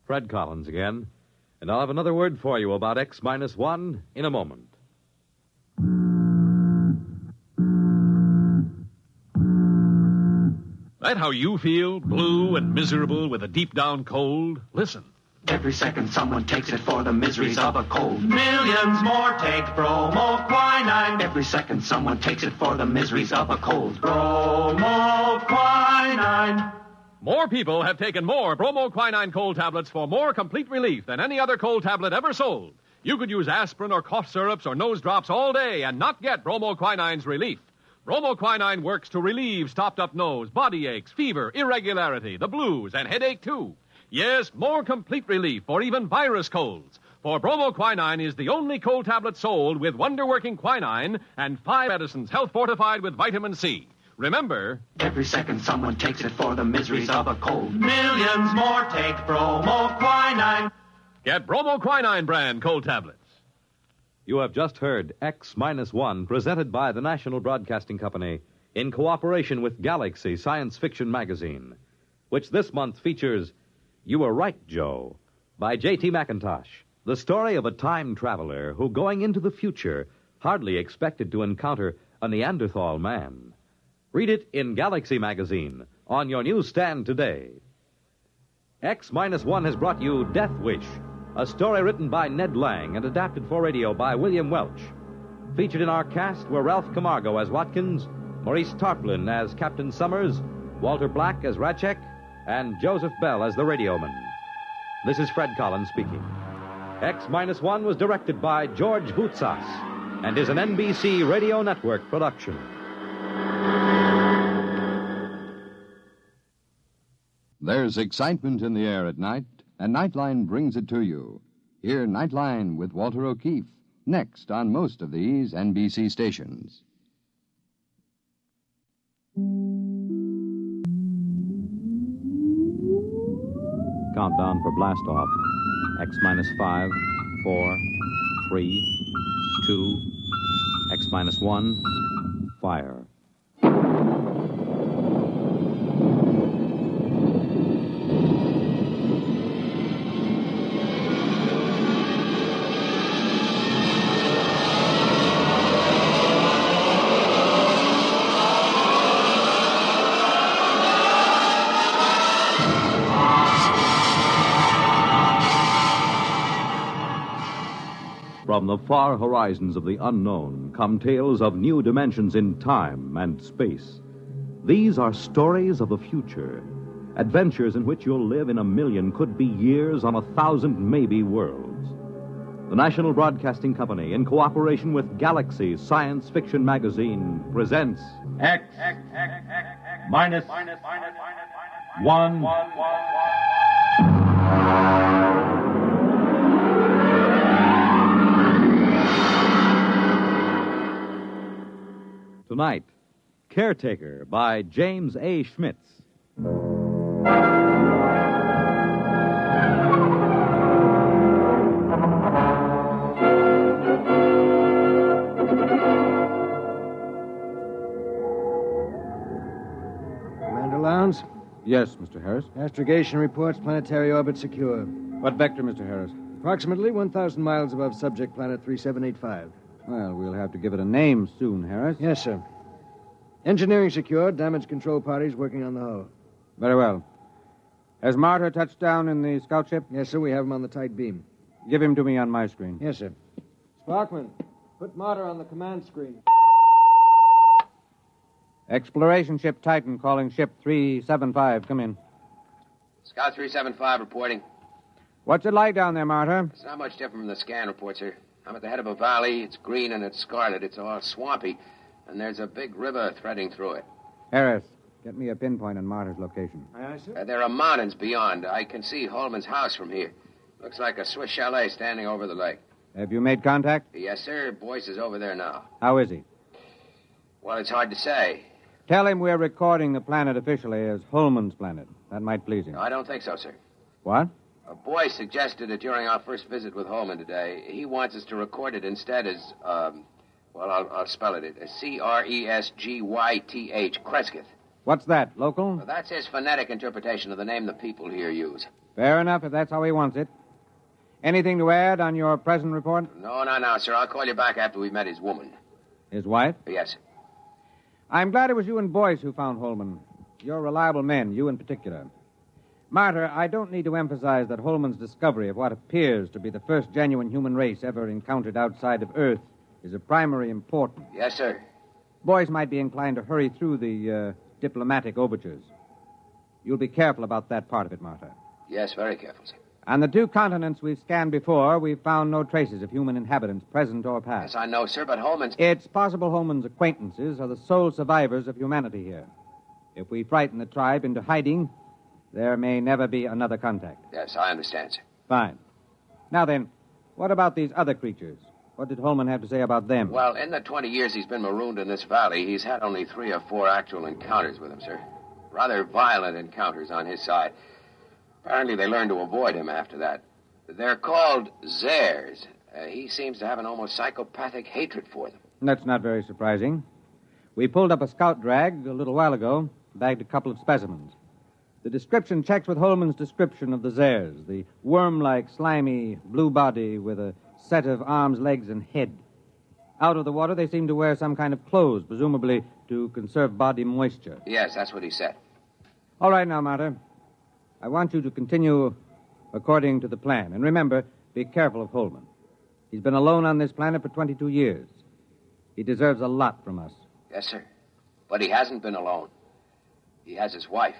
B: Fred Collins again. And I'll have another word for you about X-1 in a moment.
G: That how you feel? Blue and miserable with a deep down cold? Listen.
J: Every second someone takes it for the miseries of a cold. Millions more take bromoquinine. Every second someone takes it for the miseries of a cold. Bromoquinine.
G: More people have taken more bromoquinine cold tablets for more complete relief than any other cold tablet ever sold. You could use aspirin or cough syrups or nose drops all day and not get bromoquinine's relief. Bromoquinine works to relieve stopped-up nose, body aches, fever, irregularity, the blues, and headache, too. Yes, more complete relief for even virus colds. For bromoquinine is the only cold tablet sold with wonder-working quinine and 5 medicines health-fortified with vitamin C. Remember,
J: every second someone takes it for the miseries of a cold. Millions more take bromoquinine.
G: Get bromoquinine brand cold tablets.
B: You have just heard X-1, presented by the National Broadcasting Company in cooperation with Galaxy Science Fiction Magazine, which this month features You Were Right, Joe, by J.T. McIntosh, the story of a time traveler who, going into the future, hardly expected to encounter a Neanderthal man. Read it in Galaxy Magazine on your newsstand today. X-1 has brought you Death Wish, a story written by Ned Lang and adapted for radio by William Welch. Featured in our cast were Ralph Camargo as Watkins, Maurice Tarplin as Captain Summers, Walter Black as Ratchek, and Joseph Bell as the radioman. This is Fred Collins speaking. X-1 was directed by George Boutsas and is an NBC Radio Network production.
S: There's excitement in the air at night, and Nightline brings it to you. Hear Nightline with Walter O'Keefe, next on most of these NBC stations.
B: Countdown for blast off. X-5, 4, 3, 2, X-1, fire. From the far horizons of the unknown come tales of new dimensions in time and space. These are stories of the future, adventures in which you'll live in a million, could be years, on 1,000 maybe worlds. The National Broadcasting Company, in cooperation with Galaxy Science Fiction Magazine, presents
T: X-1.
B: Tonight, Caretaker by James A. Schmitz.
L: Yes, Mr. Harris.
W: Astrogation reports planetary orbit secure.
L: What vector, Mr. Harris?
W: Approximately 1,000 miles above subject planet 3785.
L: Well, we'll have to give it a name soon, Harris.
W: Yes, sir. Engineering secured. Damage control parties working on the hull.
L: Very well. Has Martyr touched down in the scout ship?
W: Yes, sir. We have him on the tight beam.
L: Give him to me on my screen.
W: Yes, sir. Sparkman, put Martyr on the command screen.
L: Exploration ship Titan calling ship 375. Come in.
R: Scout 375 reporting.
L: What's it like down there, Martyr?
R: It's not much different from the scan report, sir. I'm at the head of a valley. It's green and it's scarlet. It's all swampy. And there's a big river threading through it.
L: Harris, get me a pinpoint on Martyr's location.
W: Aye, sir.
R: There are mountains beyond. I can see Holman's house from here. Looks like a Swiss chalet standing over the lake.
L: Have you made contact?
R: Yes, sir. Boyce is over there now.
L: How is he?
R: Well, it's hard to say.
L: Tell him we're recording the planet officially as Holman's planet. That might please him.
R: No, I don't think so, sir.
L: What?
R: A boy suggested it during our first visit with Holman today. He wants us to record it instead as, well, I'll spell it. Cresgyth, Cresgyth.
L: What's that, local?
R: Well, that's his phonetic interpretation of the name the people here use.
L: Fair enough, if that's how he wants it. Anything to add on your present report?
R: No, sir. I'll call you back after we've met his woman.
L: His wife?
R: Yes, sir.
L: I'm glad it was you and Boyce who found Holman. You're reliable men, you in particular. Martyr, I don't need to emphasize that Holman's discovery of what appears to be the first genuine human race ever encountered outside of Earth is of primary importance.
R: Yes, sir.
L: Boyce might be inclined to hurry through the diplomatic overtures. You'll be careful about that part of it, Martyr.
R: Yes, very careful, sir.
L: On the two continents we've scanned before, we've found no traces of human inhabitants, present or past.
R: Yes, I know, sir, but Holman's...
L: It's possible Holman's acquaintances are the sole survivors of humanity here. If we frighten the tribe into hiding, there may never be another contact.
R: Yes, I understand, sir.
L: Fine. Now then, what about these other creatures? What did Holman have to say about them?
R: Well, in the 20 years he's been marooned in this valley, he's had only 3 or 4 actual encounters with them, sir. Rather violent encounters on his side. Apparently they learned to avoid him after that. They're called Zares. He seems to have an almost psychopathic hatred for them.
L: That's not very surprising. We pulled up a scout drag a little while ago, bagged a couple of specimens. The description checks with Holman's description of the Zares, the worm-like, slimy, blue body with a set of arms, legs, and head. Out of the water, they seem to wear some kind of clothes, presumably to conserve body moisture.
R: Yes, that's what he said.
L: All right now, Martyr. I want you to continue according to the plan. And remember, be careful of Holman. He's been alone on this planet for 22 years. He deserves a lot from us.
R: Yes, sir. But he hasn't been alone. He has his wife.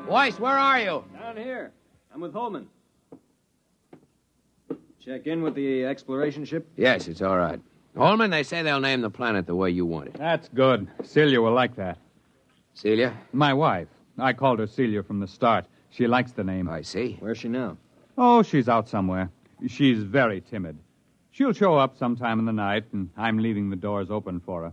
U: Boyce, where are you?
X: Down here. I'm with Holman. Check in with the exploration ship?
U: Yes, it's all right. Holman, they say they'll name the planet the way you want it.
A: That's good. Celia will like that.
U: Celia?
A: My wife. I called her Celia from the start. She likes the name.
U: I see.
X: Where's she now?
A: Oh, she's out somewhere. She's very timid. She'll show up sometime in the night, and I'm leaving the doors open for her.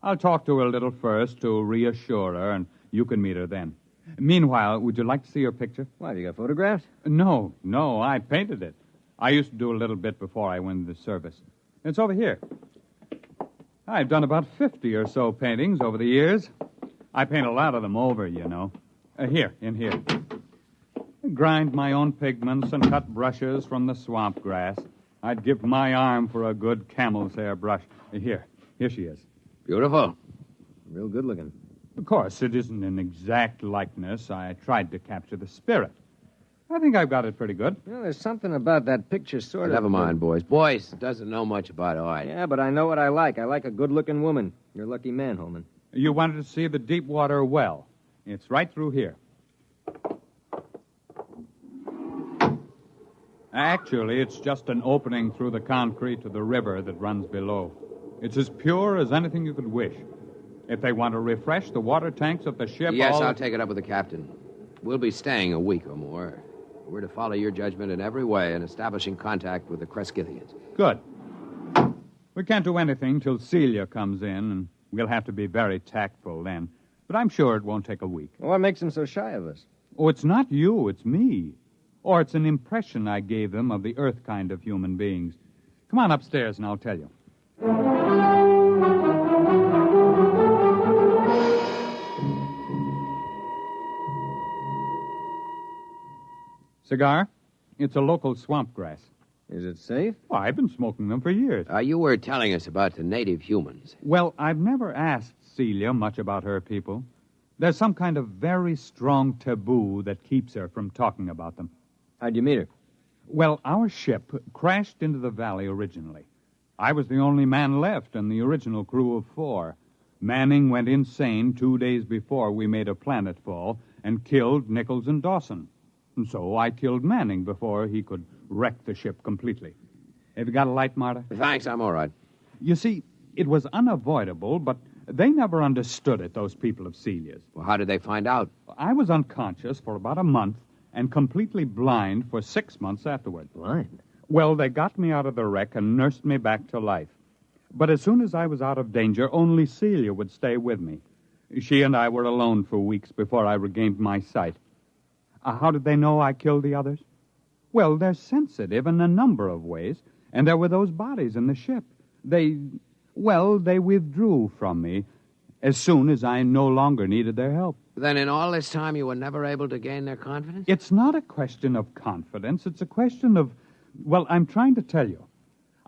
A: I'll talk to her a little first to reassure her, and you can meet her then. Meanwhile, would you like to see her picture?
X: Why, you got photographs?
A: No, I painted it. I used to do a little bit before I went into the service. It's over here. I've done about 50 or so paintings over the years. I paint a lot of them over, you know. Here. I grind my own pigments and cut brushes from the swamp grass. I'd give my arm for a good camel's hair brush. Here she is.
U: Beautiful.
X: Real good looking.
A: Of course, it isn't an exact likeness. I tried to capture the spirit. I think I've got it pretty good.
X: Well, there's something about that picture sort of...
U: Never mind, boys. Boyce doesn't know much about art.
X: Yeah, but I know what I like. I like a good-looking woman. You're a lucky man, Holman.
A: You wanted to see the deep water well. It's right through here. Actually, it's just an opening through the concrete to the river that runs below. It's as pure as anything you could wish. If they want to refresh the water tanks of the ship...
U: Yes, I'll take it up with the captain. We'll be staying a week or more. We're to follow your judgment in every way in establishing contact with the Cresgythians.
A: Good. We can't do anything till Celia comes in, and we'll have to be very tactful then. But I'm sure it won't take a week.
X: Well, what makes them so shy of us?
H: Oh, it's not you, it's me. Or it's an impression I gave them of the Earth kind of human beings. Come on upstairs and I'll tell you. Cigar? It's a local swamp grass.
X: Is it safe?
H: Oh, I've been smoking them for years.
U: You were telling us about the native humans.
H: Well, I've never asked Celia much about her people. There's some kind of very strong taboo that keeps her from talking about them.
X: How'd you meet her?
H: Well, our ship crashed into the valley originally. I was the only man left in the original crew of 4. Manning went insane 2 days before we made a planetfall and killed Nichols and Dawson. And so I killed Manning before he could wreck the ship completely. Have you got a light, Marta?
U: Thanks, I'm all right.
H: You see, it was unavoidable, but they never understood it, those people of Celia's.
U: Well, how did they find out?
H: I was unconscious for about a month and completely blind for 6 months afterward.
X: Blind?
H: Well, they got me out of the wreck and nursed me back to life. But as soon as I was out of danger, only Celia would stay with me. She and I were alone for weeks before I regained my sight. How did they know I killed the others? Well, they're sensitive in a number of ways, and there were those bodies in the ship. They withdrew from me as soon as I no longer needed their help.
U: Then in all this time you were never able to gain their confidence?
H: It's not a question of confidence. It's a question of, well, I'm trying to tell you.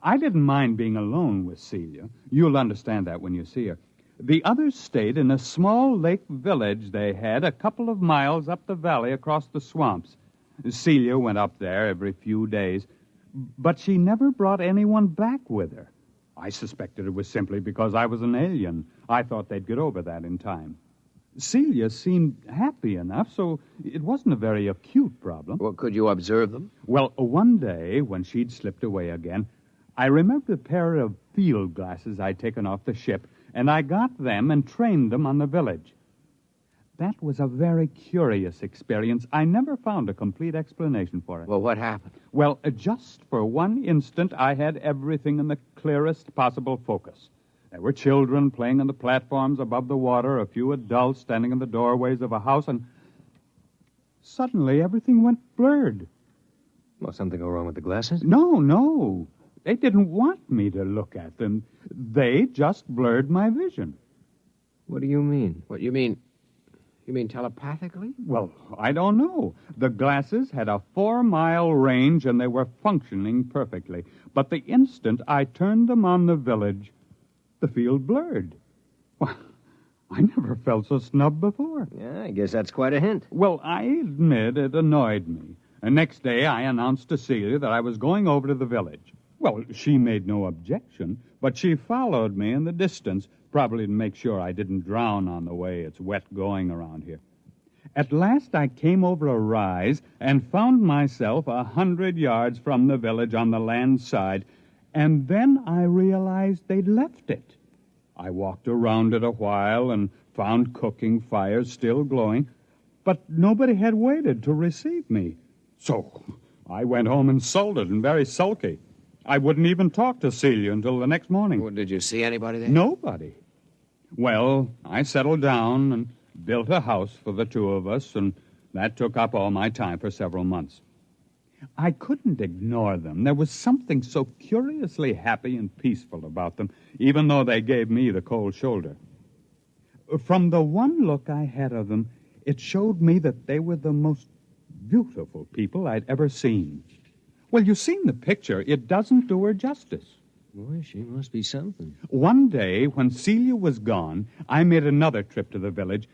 H: I didn't mind being alone with Celia. You'll understand that when you see her. The others stayed in a small lake village they had a couple of miles up the valley across the swamps. Celia went up there every few days, but she never brought anyone back with her. I suspected it was simply because I was an alien. I thought they'd get over that in time. Celia seemed happy enough, so it wasn't a very acute problem.
U: Well, could you observe them?
H: Well, one day, when she'd slipped away again, I remembered a pair of field glasses I'd taken off the ship, and I got them and trained them on the village. That was a very curious experience. I never found a complete explanation for it.
U: Well, what happened?
H: Well, just for one instant, I had everything in the clearest possible focus. There were children playing on the platforms above the water, a few adults standing in the doorways of a house, and suddenly everything went blurred.
X: Well, something go wrong with the glasses?
H: No. They didn't want me to look at them. They just blurred my vision.
X: What do you mean?
U: What, you mean telepathically?
H: Well, I don't know. The glasses had a 4-mile range, and they were functioning perfectly. But the instant I turned them on the village, the field blurred. Well, I never felt so snubbed before.
X: Yeah, I guess that's quite a hint.
H: Well, I admit it annoyed me. The next day, I announced to Celia that I was going over to the village. Well, she made no objection, but she followed me in the distance, probably to make sure I didn't drown on the way. It's wet going around here. At last, I came over a rise and found myself 100 yards from the village on the land side, and then I realized they'd left it. I walked around it a while and found cooking fires still glowing, but nobody had waited to receive me. So I went home insulted and very sulky. I wouldn't even talk to Celia until the next morning.
U: Well, did you see anybody there?
H: Nobody. Well, I settled down and built a house for the two of us, and that took up all my time for several months. I couldn't ignore them. There was something so curiously happy and peaceful about them, even though they gave me the cold shoulder. From the one look I had of them, it showed me that they were the most beautiful people I'd ever seen. Well, you've seen the picture. It doesn't do her justice.
X: Boy, she must be something.
H: One day, when Celia was gone, I made another trip to the village,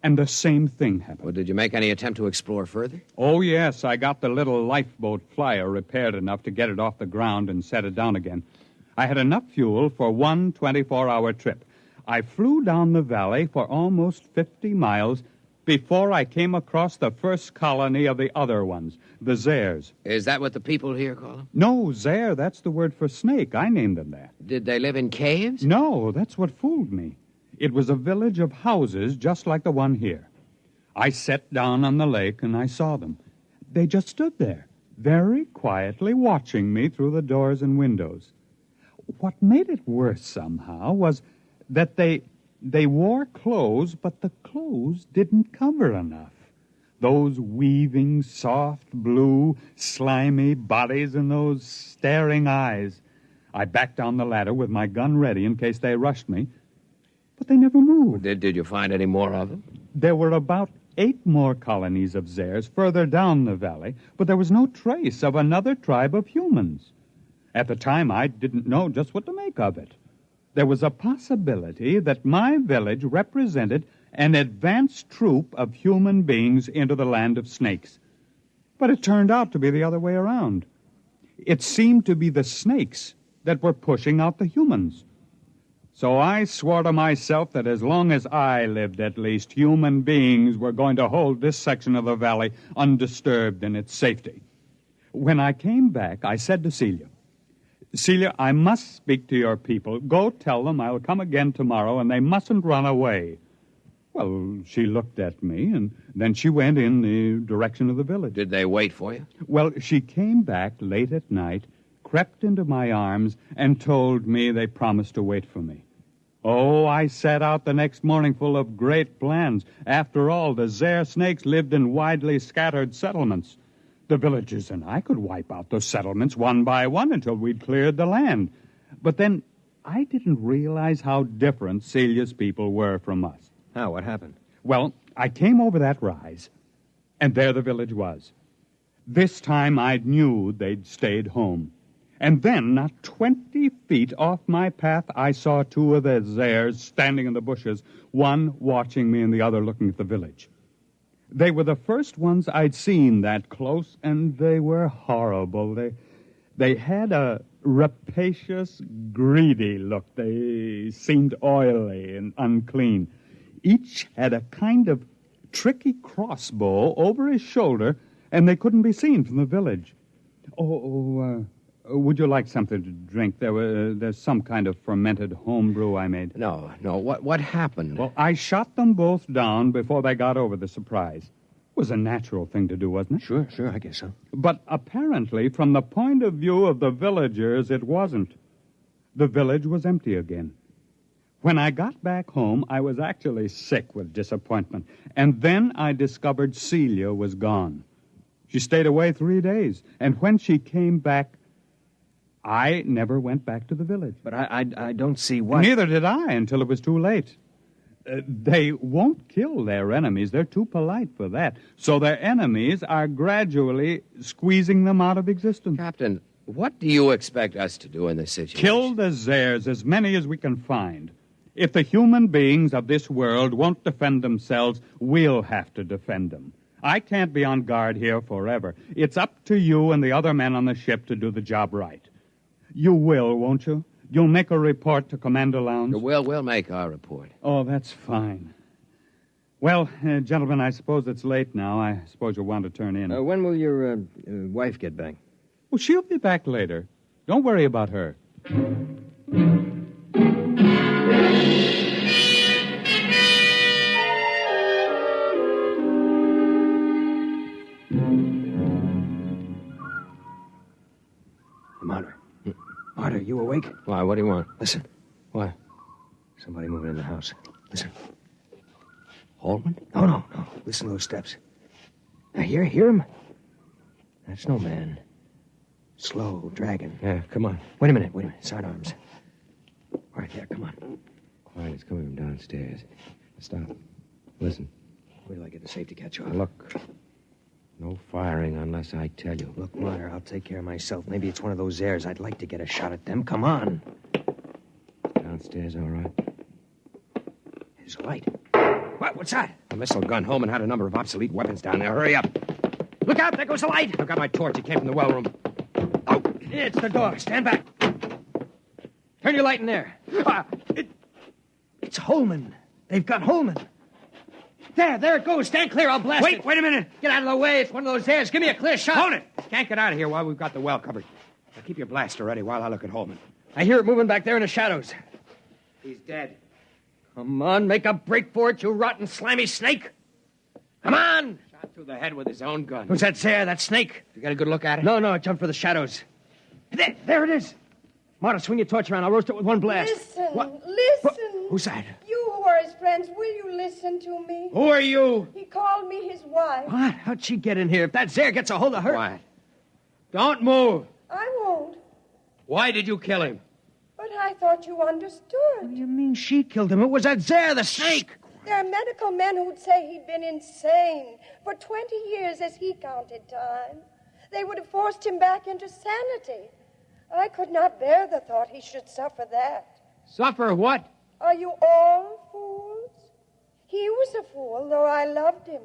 H: and the same thing happened.
U: Well, did you make any attempt to explore further?
H: Oh, yes. I got the little lifeboat flyer repaired enough to get it off the ground and set it down again. I had enough fuel for one 24-hour trip. I flew down the valley for almost 50 miles before I came across the first colony of the other ones, the Zares.
U: Is that what the people here call them?
H: No, Zare, that's the word for snake. I named them that.
U: Did they live in caves?
H: No, that's what fooled me. It was a village of houses just like the one here. I sat down on the lake and I saw them. They just stood there, very quietly watching me through the doors and windows. What made it worse somehow was that they wore clothes, but the clothes didn't cover enough. Those weaving, soft, blue, slimy bodies and those staring eyes. I backed down the ladder with my gun ready in case they rushed me, but they never moved.
U: Did you find any more of them?
H: There were about 8 more colonies of Zares further down the valley, but there was no trace of another tribe of humans. At the time, I didn't know just what to make of it. There was a possibility that my village represented an advanced troop of human beings into the land of snakes. But it turned out to be the other way around. It seemed to be the snakes that were pushing out the humans. So I swore to myself that as long as I lived, at least, human beings were going to hold this section of the valley undisturbed in its safety. When I came back, I said to Celia, "Celia, I must speak to your people. Go tell them I'll come again tomorrow, and they mustn't run away." Well, she looked at me, and then she went in the direction of the village.
U: Did they wait for you?
H: Well, she came back late at night, crept into my arms, and told me they promised to wait for me. Oh, I set out the next morning full of great plans. After all, the Zare snakes lived in widely scattered settlements. The villagers and I could wipe out those settlements one by one until we'd cleared the land. But then I didn't realize how different Celia's people were from us.
X: How? What happened?
H: Well, I came over that rise, and there the village was. This time I knew they'd stayed home. And then, not 20 feet off my path, I saw 2 of the Zares standing in the bushes, one watching me and the other looking at the village. They were the first ones I'd seen that close, and they were horrible. They had a rapacious, greedy look. They seemed oily and unclean. Each had a kind of tricky crossbow over his shoulder, and they couldn't be seen from the village. Would you like something to drink? There's some kind of fermented homebrew I made.
U: No. What happened?
H: Well, I shot them both down before they got over the surprise. It was a natural thing to do, wasn't it?
X: Sure, I guess so.
H: But apparently, from the point of view of the villagers, it wasn't. The village was empty again. When I got back home, I was actually sick with disappointment. And then I discovered Celia was gone. She stayed away 3 days. And when she came back, I never went back to the village.
X: But I don't see why.
H: Neither did I until it was too late. They won't kill their enemies. They're too polite for that. So their enemies are gradually squeezing them out of existence.
U: Captain, what do you expect us to do in this situation?
H: Kill the Zares, as many as we can find. If the human beings of this world won't defend themselves, we'll have to defend them. I can't be on guard here forever. It's up to you and the other men on the ship to do the job right. You will, won't you? You'll make a report to Commander Lowndes?
U: We'll make our report.
H: Oh, that's fine. Well, gentlemen, I suppose it's late now. I suppose you'll want to turn in.
X: When will your wife get back?
H: Well, she'll be back later. Don't worry about her.
X: Martyr, you awake?
U: Why, what do you want?
X: Listen.
U: What?
X: Somebody moving in the house. Listen.
U: Holman?
X: No. Listen to those steps. Now, hear him? That's no man. Slow, dragging.
U: Yeah, come on.
X: Wait a minute. Sidearms. Right there, come on.
U: Quiet, it's coming from downstairs. Stop. Listen.
X: Wait till I get the safety catch off.
U: Look. No firing unless I tell you.
X: Look, Martyr, I'll take care of myself. Maybe it's one of those Zares. I'd like to get a shot at them. Come on.
U: Downstairs, all right.
X: There's a light. What's that?
U: A missile gun. Holman had a number of obsolete weapons down there. Hurry up.
X: Look out, there goes the light.
U: I've got my torch. It came from the well room.
X: Oh, it's the door. Stand back. Turn your light in there. It's Holman. They've got Holman. There it goes. Stand clear. I'll blast it.
U: Wait a minute.
X: Get out of the way. It's one of those Zares. Give me a clear shot.
U: Hold it. Can't get out of here while we've got the well covered. Now keep your blaster ready while I look at Holman.
X: I hear it moving back there in the shadows.
U: He's dead.
X: Come on, make a break for it, you rotten, slimy snake. Come on.
U: Shot through the head with his own gun.
X: Who's that Zare, that snake?
U: You got a good look at it?
X: No, it jumped for the shadows. There it is. Marta, swing your torch around. I'll roast it with one blast.
D: Listen.
X: Who's that?
D: You who are his friends. Will you listen to me?
X: Who are you?
D: He called me his wife.
X: What? How'd she get in here? If that Zare gets a hold of her...
U: Quiet.
X: Don't move.
D: I won't.
X: Why did you kill him?
D: But I thought you understood.
X: What do you mean she killed him? It was that Zare, the snake.
D: There are medical men who'd say he'd been insane for 20 years as he counted time. They would have forced him back into sanity. I could not bear the thought he should suffer that.
X: Suffer what?
D: Are you all fools? He was a fool, though I loved him.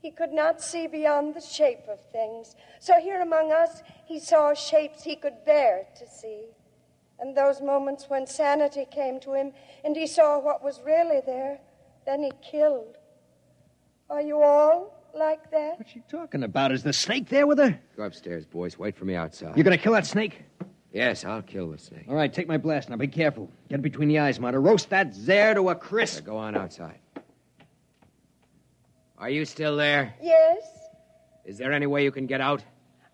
D: He could not see beyond the shape of things. So here among us, he saw shapes he could bear to see. And those moments when sanity came to him and he saw what was really there, then he killed. Are you all like that?
X: What's she talking about? Is the snake there with her?
U: Go upstairs, boys. Wait for me outside.
X: You're going to kill that snake?
U: Yes, I'll kill the snake.
X: All right, take my blast now. Be careful. Get it between the eyes, Marta. Roast that Zare to a crisp.
U: Go on outside. Are you still there?
D: Yes.
U: Is there any way you can get out?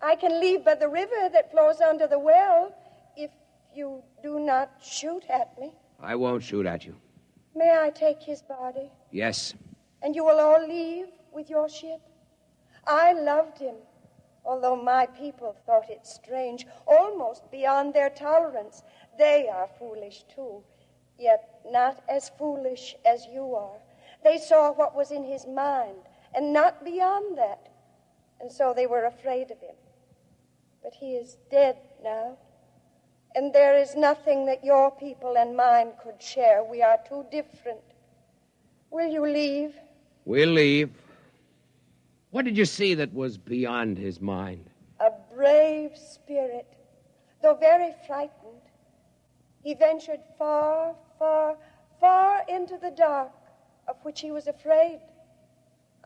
D: I can leave by the river that flows under the well if you do not shoot at me.
U: I won't shoot at you.
D: May I take his body?
U: Yes.
D: And you will all leave with your ship? I loved him, although my people thought it strange, almost beyond their tolerance. They are foolish, too, yet not as foolish as you are. They saw what was in his mind, and not beyond that. And so they were afraid of him. But he is dead now. And there is nothing that your people and mine could share. We are too different. Will you leave?
U: We'll leave. What did you see that was beyond his mind?
D: A brave spirit, though very frightened. He ventured far, far, far into the dark, of which he was afraid.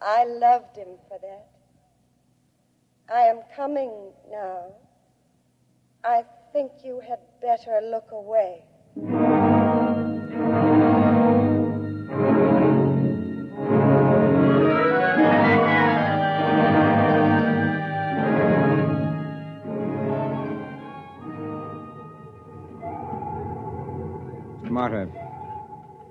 D: I loved him for that. I am coming now. I think you had better look away.
L: Mr. Martyr.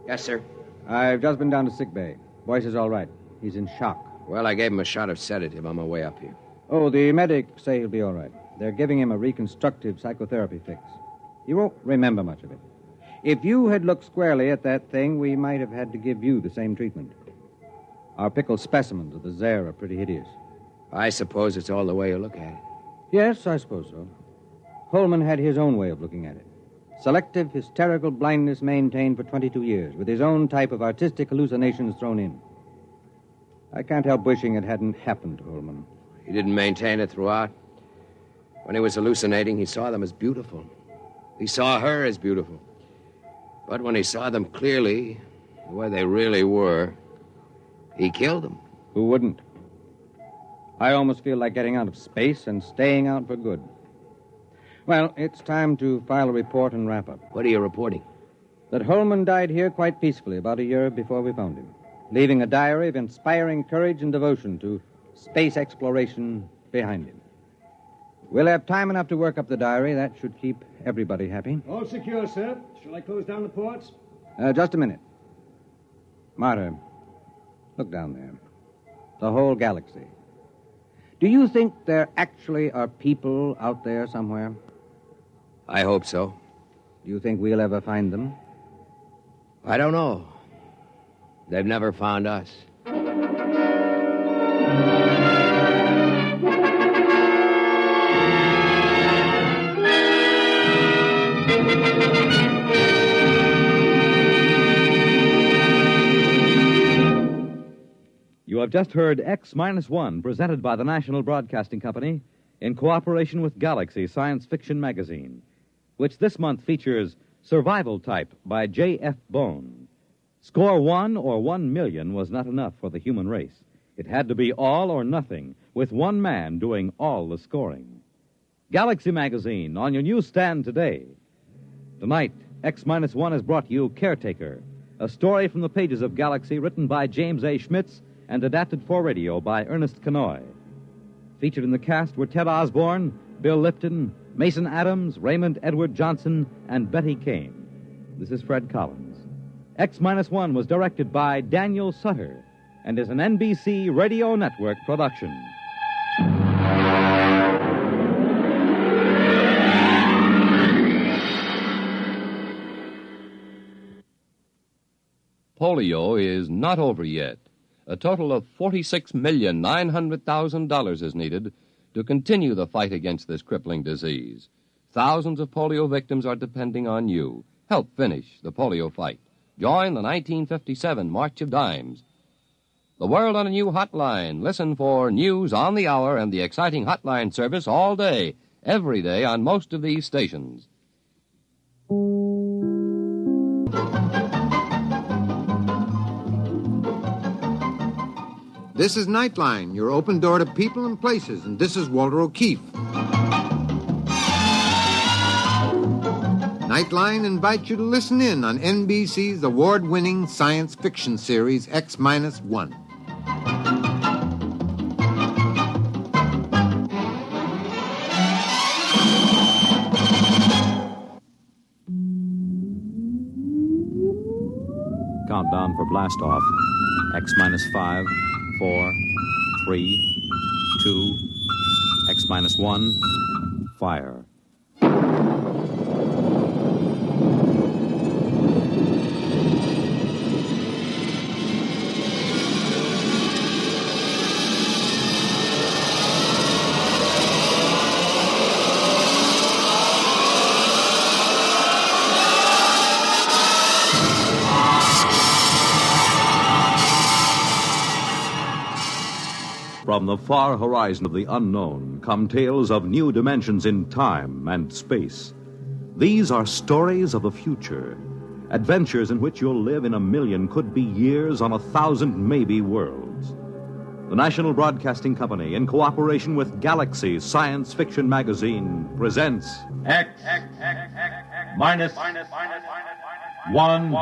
U: Yes, sir.
L: I've just been down to sick bay. Boyce is all right. He's in shock.
U: Well, I gave him a shot of sedative on my way up here.
L: Oh, the medics say he'll be all right. They're giving him a reconstructive psychotherapy fix. He won't remember much of it. If you had looked squarely at that thing, we might have had to give you the same treatment. Our pickled specimens of the Zare are pretty hideous.
U: I suppose it's all the way you look at it.
L: Yes, I suppose so. Holman had his own way of looking at it. Selective hysterical blindness maintained for 22 years, with his own type of artistic hallucinations thrown in. I can't help wishing it hadn't happened to Holman.
U: He didn't maintain it throughout. When he was hallucinating, he saw them as beautiful. He saw her as beautiful. But when he saw them clearly, the way they really were, he killed them.
L: Who wouldn't? I almost feel like getting out of space and staying out for good. Well, it's time to file a report and wrap up.
U: What are you reporting?
L: That Holman died here quite peacefully about a year before we found him, leaving a diary of inspiring courage and devotion to space exploration behind him. We'll have time enough to work up the diary. That should keep everybody happy.
X: All secure, sir. Shall I close down the ports?
L: Just a minute. Martyr, look down there. The whole galaxy. Do you think there actually are people out there somewhere?
U: I hope so.
L: Do you think we'll ever find them?
U: I don't know. They've never found us.
B: You have just heard X-1, presented by the National Broadcasting Company in cooperation with Galaxy Science Fiction Magazine, which this month features Survival Type by J.F. Bone. Score 1 or 1 million was not enough for the human race. It had to be all or nothing, with one man doing all the scoring. Galaxy Magazine, on your newsstand today. Tonight, X-1 has brought you Caretaker, a story from the pages of Galaxy written by James A. Schmitz and adapted for radio by Ernest Kanoy. Featured in the cast were Ted Osborne, Bill Lipton, Mason Adams, Raymond Edward Johnson, and Betty Kane. This is Fred Collins. X-1 was directed by Daniel Sutter and is an NBC Radio Network production.
M: Polio is not over yet. A total of $46,900,000 is needed to continue the fight against this crippling disease. Thousands of polio victims are depending on you. Help finish the polio fight. Join the 1957 March of Dimes. The World on a New Hotline. Listen for news on the hour and the exciting hotline service all day, every day on most of these stations.
E: This is Nightline, your open door to people and places, and this is Walter O'Keefe. Nightline invites you to listen in on NBC's award-winning science fiction series X-1.
B: Countdown for blast-off. X-5, 4, 3, 2, X-1, fire.
N: From the far horizon of the unknown come tales of new dimensions in time and space. These are stories of the future, adventures in which you'll live in a million, could be years, on 1,000 maybe worlds. The National Broadcasting Company, in cooperation with Galaxy Science Fiction Magazine, presents
T: X minus 1.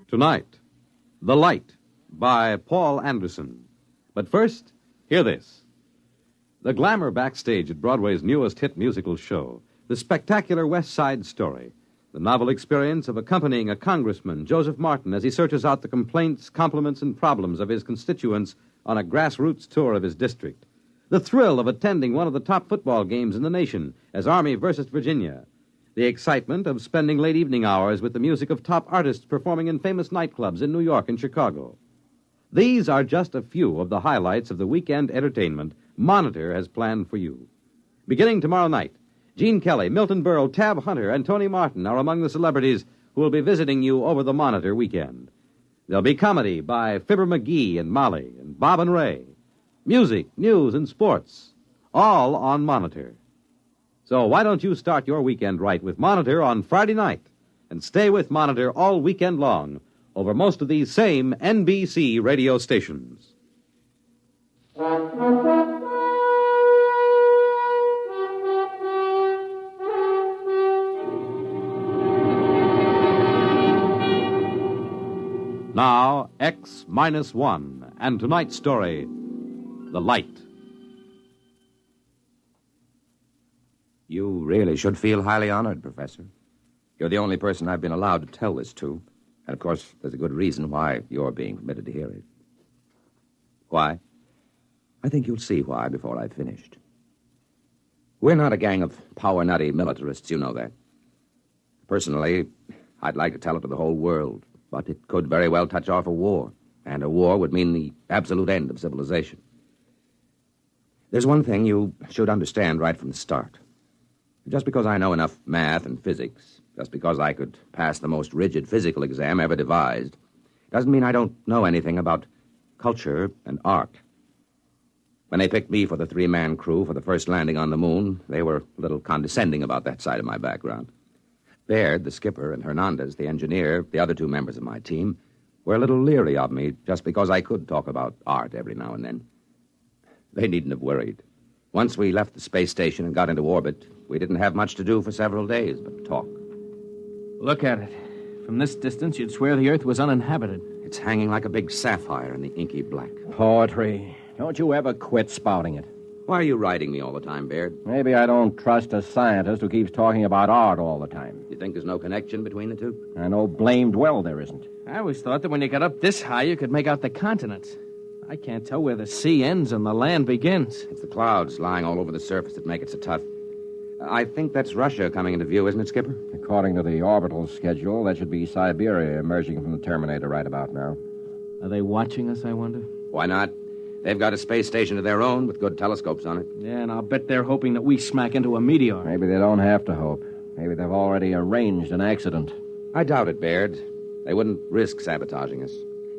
B: Tonight, The Light by Paul Anderson. But first, hear this. The glamour backstage at Broadway's newest hit musical show, the spectacular West Side Story, the novel experience of accompanying a congressman, Joseph Martin, as he searches out the complaints, compliments, and problems of his constituents on a grassroots tour of his district. The thrill of attending one of the top football games in the nation as Army versus Virginia. The excitement of spending late evening hours with the music of top artists performing in famous nightclubs in New York and Chicago. These are just a few of the highlights of the weekend entertainment Monitor has planned for you. Beginning tomorrow night, Gene Kelly, Milton Berle, Tab Hunter, and Tony Martin are among the celebrities who will be visiting you over the Monitor weekend. There'll be comedy by Fibber McGee and Molly and Bob and Ray. Music, news, and sports, all on Monitor. So why don't you start your weekend right with Monitor on Friday night and stay with Monitor all weekend long over most of these same NBC radio stations. Now, X-1 and tonight's story, The Light.
U: You really should feel highly honored, Professor. You're the only person I've been allowed to tell this to. And, of course, there's a good reason why you're being permitted to hear it. Why? I think you'll see why before I've finished. We're not a gang of power-nutty militarists, you know that. Personally, I'd like to tell it to the whole world, but it could very well touch off a war, and a war would mean the absolute end of civilization. There's one thing you should understand right from the start. Just because I know enough math and physics, just because I could pass the most rigid physical exam ever devised, doesn't mean I don't know anything about culture and art. When they picked me for the three-man crew for the first landing on the moon, they were a little condescending about that side of my background. Baird, the skipper, and Hernandez, the engineer, the other two members of my team, were a little leery of me just because I could talk about art every now and then. They needn't have worried. Once we left the space station and got into orbit, we didn't have much to do for several days but talk.
O: Look at it. From this distance, you'd swear the Earth was uninhabited.
U: It's hanging like a big sapphire in the inky black.
O: Poetry.
C: Don't you ever quit spouting it.
K: Why are you riding me all the time, Baird?
C: Maybe I don't trust a scientist who keeps talking about art all the time.
K: You think there's no connection between the two?
C: I know blamed well there isn't.
O: I always thought that when you got up this high, you could make out the continents. I can't tell where the sea ends and the land begins.
K: It's the clouds lying all over the surface that make it so tough. I think that's Russia coming into view, isn't it, Skipper?
C: According to the orbital schedule, that should be Siberia emerging from the Terminator right about now.
O: Are they watching us, I wonder?
K: Why not? They've got a space station of their own with good telescopes on it.
O: Yeah, and I'll bet they're hoping that we smack into a meteor.
C: Maybe they don't have to hope. Maybe they've already arranged an accident.
K: I doubt it, Baird. They wouldn't risk sabotaging us.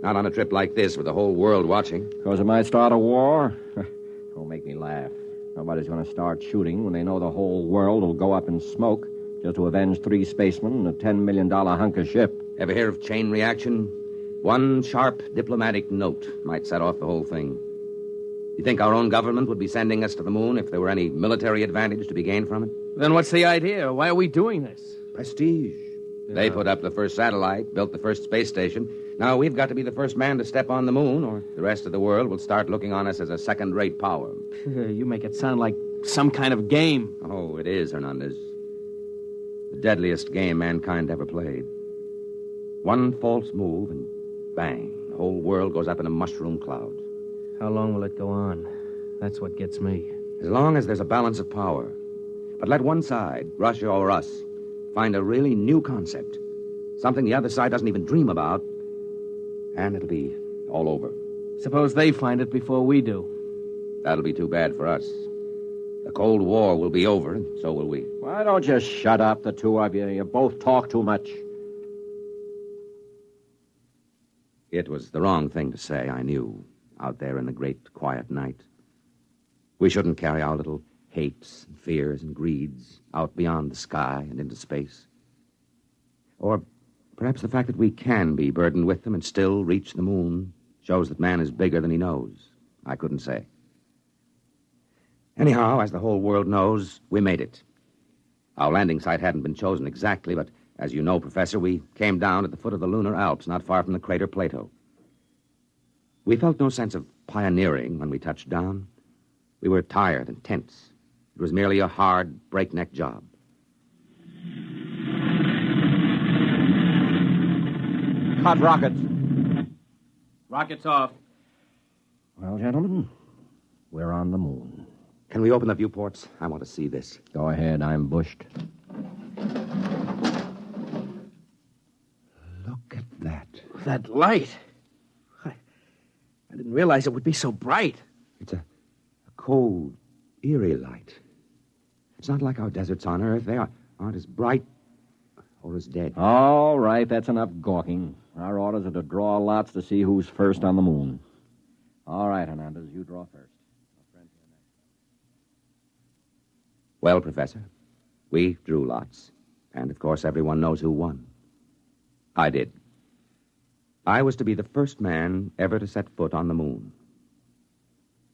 K: Not on a trip like this with the whole world watching.
C: Because it might start a war? Don't make me laugh. Nobody's going to start shooting when they know the whole world will go up in smoke just to avenge 3 spacemen and a $10 million hunk of ship.
K: Ever hear of chain reaction? One sharp diplomatic note might set off the whole thing. You think our own government would be sending us to the moon if there were any military advantage to be gained from it?
O: Then what's the idea? Why are we doing this?
K: Prestige. They put up the first satellite, built the first space station. Now we've got to be the first man to step on the moon, or the rest of the world will start looking on us as a second-rate power.
O: You make it sound like some kind of game.
K: Oh, it is, Hernandez. The deadliest game mankind ever played. One false move, and bang, the whole world goes up in a mushroom cloud.
O: How long will it go on? That's what gets me.
K: As long as there's a balance of power. But let one side, Russia or us, find a really new concept, something the other side doesn't even dream about, and it'll be all over.
O: Suppose they find it before we do.
K: That'll be too bad for us. The Cold War will be over, and so will we.
C: Why don't you shut up, the two of you? You both talk too much.
K: It was the wrong thing to say, I knew, out there in the great quiet night. We shouldn't carry our little hates and fears and greeds out beyond the sky and into space. Or perhaps the fact that we can be burdened with them and still reach the moon shows that man is bigger than he knows. I couldn't say. Anyhow, as the whole world knows, we made it. Our landing site hadn't been chosen exactly, but as you know, Professor, we came down at the foot of the lunar Alps, not far from the crater Plato. We felt no sense of pioneering when we touched down. We were tired and tense. It was merely a hard, breakneck job.
C: Hot rockets.
O: Rockets off.
C: Well, gentlemen, we're on the moon.
K: Can we open the viewports? I want to see this.
C: Go ahead, I'm bushed.
K: Look at that.
O: That light. I didn't realize it would be so bright.
K: It's a cold, eerie light. It's not like our deserts on Earth. They aren't as bright or as dead.
C: All right, that's enough gawking. Our orders are to draw lots to see who's first on the moon. All right, Hernandez, you draw first.
K: Well, Professor, we drew lots. And, of course, everyone knows who won. I did. I was to be the first man ever to set foot on the moon.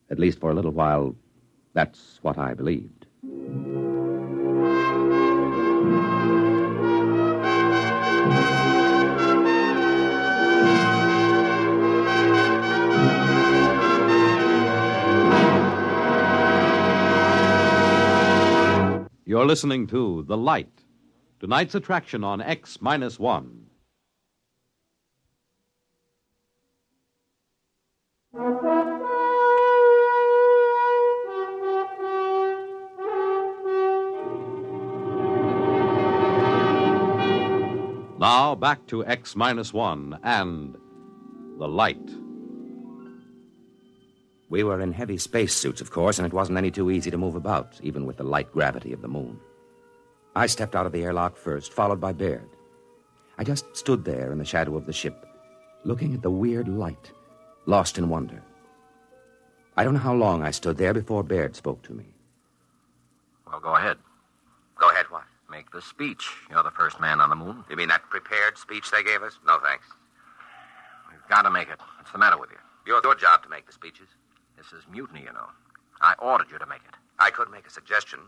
K: At least for a little while, that's what I believed.
N: You're listening to The Light, tonight's attraction on X-1. Now back to X-1 and The Light.
K: We were in heavy spacesuits, of course, and it wasn't any too easy to move about, even with the light gravity of the moon. I stepped out of the airlock first, followed by Baird. I just stood there in the shadow of the ship, looking at the weird light, lost in wonder. I don't know how long I stood there before Baird spoke to me.
I: Well, go ahead.
K: Go ahead, what?
I: Make the speech. You're the first man on the moon.
K: You mean that prepared speech they gave us? No, thanks.
I: We've got to make it. What's the matter with you?
K: Your job to make the speeches.
I: This is mutiny, you know. I ordered you to make it.
K: I could make a suggestion.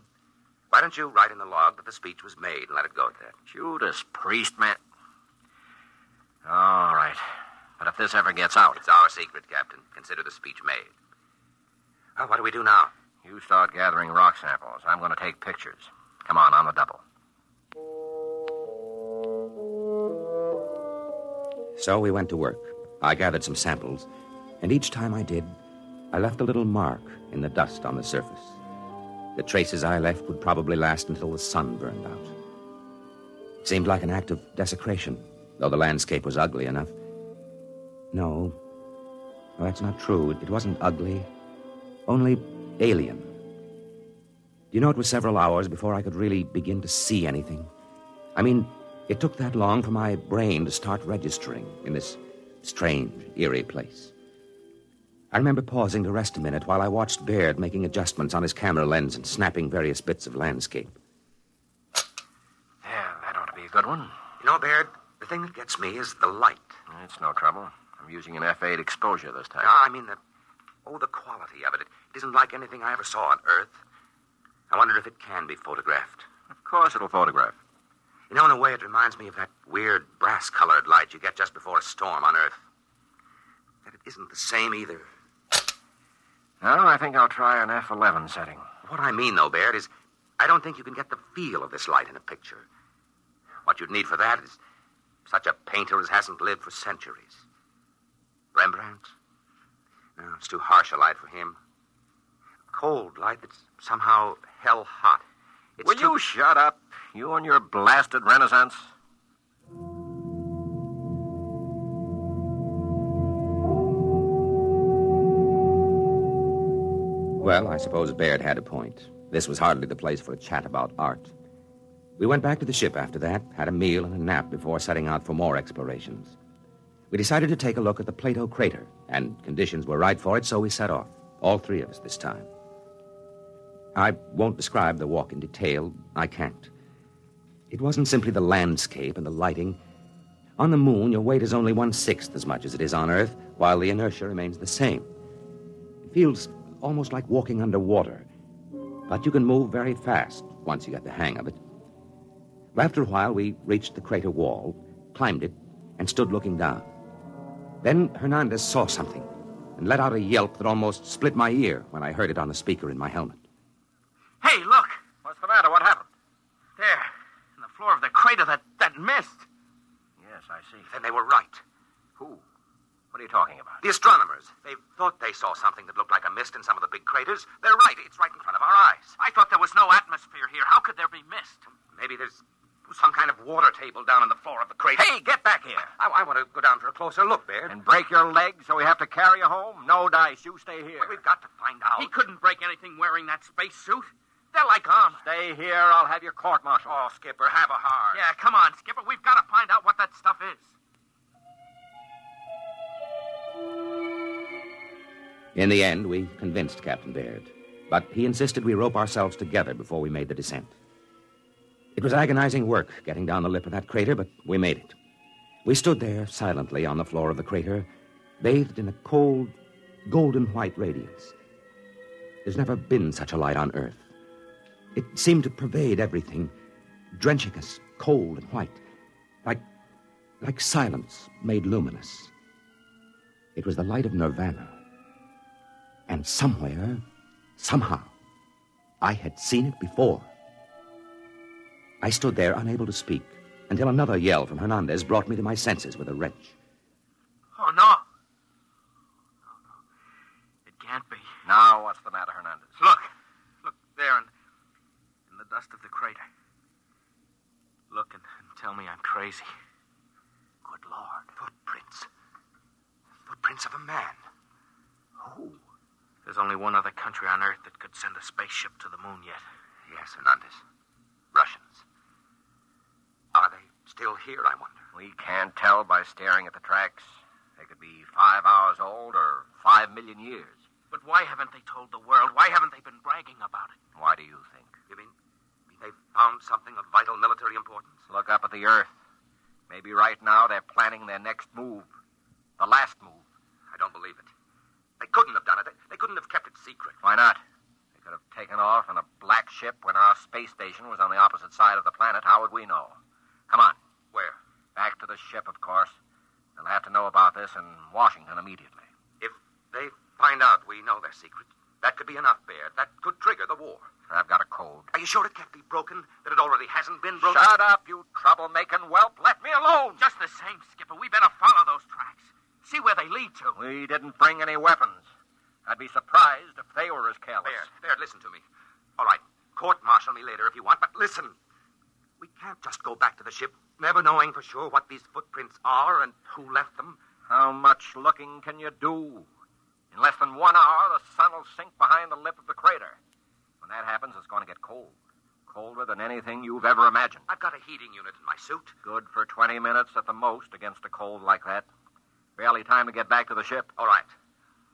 K: Why don't you write in the log that the speech was made and let it go at that?
I: Judas Priest, man. All right. But if this ever gets out...
K: It's our secret, Captain. Consider the speech made. Well, what do we do now?
I: You start gathering rock samples. I'm going to take pictures. Come on the double.
K: So we went to work. I gathered some samples, and each time I did, I left a little mark in the dust on the surface. The traces I left would probably last until the sun burned out. It seemed like an act of desecration, though the landscape was ugly enough. No, that's not true. It wasn't ugly, only alien. Do you know, it was several hours before I could really begin to see anything. I mean, it took that long for my brain to start registering in this strange, eerie place. I remember pausing to rest a minute while I watched Baird making adjustments on his camera lens and snapping various bits of landscape.
I: Yeah, that ought to be a good one.
K: You know, Baird, the thing that gets me is the light.
I: It's no trouble. I'm using an F8 exposure this time.
K: No, I mean the quality of it. It isn't like anything I ever saw on Earth. I wonder if it can be photographed.
I: Of course it'll photograph.
K: You know, in a way, it reminds me of that weird brass-colored light you get just before a storm on Earth. That it isn't the same either.
I: No, I think I'll try an F11 setting.
K: What I mean, though, Baird, is I don't think you can get the feel of this light in a picture. What you'd need for that is such a painter as hasn't lived for centuries. Rembrandt? No, it's too harsh a light for him. Cold light that's somehow hell-hot.
I: Will you shut up? You and your blasted Renaissance.
K: Well, I suppose Baird had a point. This was hardly the place for a chat about art. We went back to the ship after that, had a meal and a nap before setting out for more explorations. We decided to take a look at the Plato crater, and conditions were right for it, so we set off. All three of us this time. I won't describe the walk in detail. I can't. It wasn't simply the landscape and the lighting. On the moon, your weight is only 1/6 as much as it is on Earth, while the inertia remains the same. It feels almost like walking underwater, but you can move very fast once you get the hang of it. After a while, we reached the crater wall, climbed it, and stood looking down. Then Hernandez saw something and let out a yelp that almost split my ear when I heard it on the speaker in my helmet.
O: Hey, look!
I: What's the matter? What happened?
O: There, in the floor of the crater, that mist.
I: Yes, I see.
K: Then they were right.
I: Who? What are you talking about?
K: The astronomers. They thought they saw something that looked like a mist in some of the big craters. They're right. It's right in front of our eyes.
O: I thought there was no atmosphere here. How could there be mist?
K: Maybe there's some kind of water table down in the floor of the crater.
I: Hey, get back here.
K: I want to go down for a closer look, Baird.
I: And break your leg so we have to carry you home? No dice. You stay here.
K: We've got to find out.
O: He couldn't break anything wearing that space suit. They're like arms.
I: Stay here. I'll have your court-martial.
K: Oh, Skipper, have a heart.
O: Yeah, come on, Skipper. We've got to find out what that stuff is.
K: In the end, we convinced Captain Baird, but he insisted we rope ourselves together before we made the descent. It was agonizing work getting down the lip of that crater, but we made it. We stood there silently on the floor of the crater, bathed in a cold, golden-white radiance. There's never been such a light on Earth. It seemed to pervade everything, drenching us cold and white, like silence made luminous. It was the light of nirvana. And somewhere, somehow, I had seen it before. I stood there, unable to speak, until another yell from Hernandez brought me to my senses with a wrench.
O: Oh, no. It can't be.
I: Now, what's the matter, Hernandez?
O: Look there in the dust of the crater. Look and tell me I'm crazy. Good Lord.
K: Footprints. Footprints of a man.
O: Who? There's only one other country on Earth that could send a spaceship to the moon yet.
K: Yes, Hernandez. Russians. Are they still here, I wonder?
I: We can't tell by staring at the tracks. They could be 5 hours old or 5 million years.
O: But why haven't they told the world? Why haven't they been bragging about it?
I: Why do you think?
K: You mean they found something of vital military importance?
I: Look up at the Earth. Maybe right now they're planning their next move. The last move.
K: I don't believe it. They couldn't have done it. They couldn't have kept it secret.
I: Why not? They could have taken off in a black ship when our space station was on the opposite side of the planet. How would we know? Come on.
K: Where?
I: Back to the ship, of course. They'll have to know about this in Washington immediately.
K: If they find out we know their secret,
I: That could be enough, Baird. That could trigger the war. I've got a cold. Are you sure it can't be broken? That it already hasn't been broken? Shut up, you trouble-making whelp. Let me alone.
O: Just the same, Skipper, we better follow those tracks. See where they lead to.
I: We didn't bring any weapons. I'd be surprised if they were as careless.
F: Baird, listen to me. All right, court-martial me later if you want, but listen. We can't just go back to the ship, never knowing for sure what these footprints are and who left them.
I: How much looking can you do? In less than 1 hour, the sun will sink behind the lip of the crater. When that happens, it's going to get cold. Colder than anything you've ever imagined.
F: I've got a heating unit in my suit.
I: Good for 20 minutes at the most against a cold like that. Barely time to get back to the ship.
F: All right.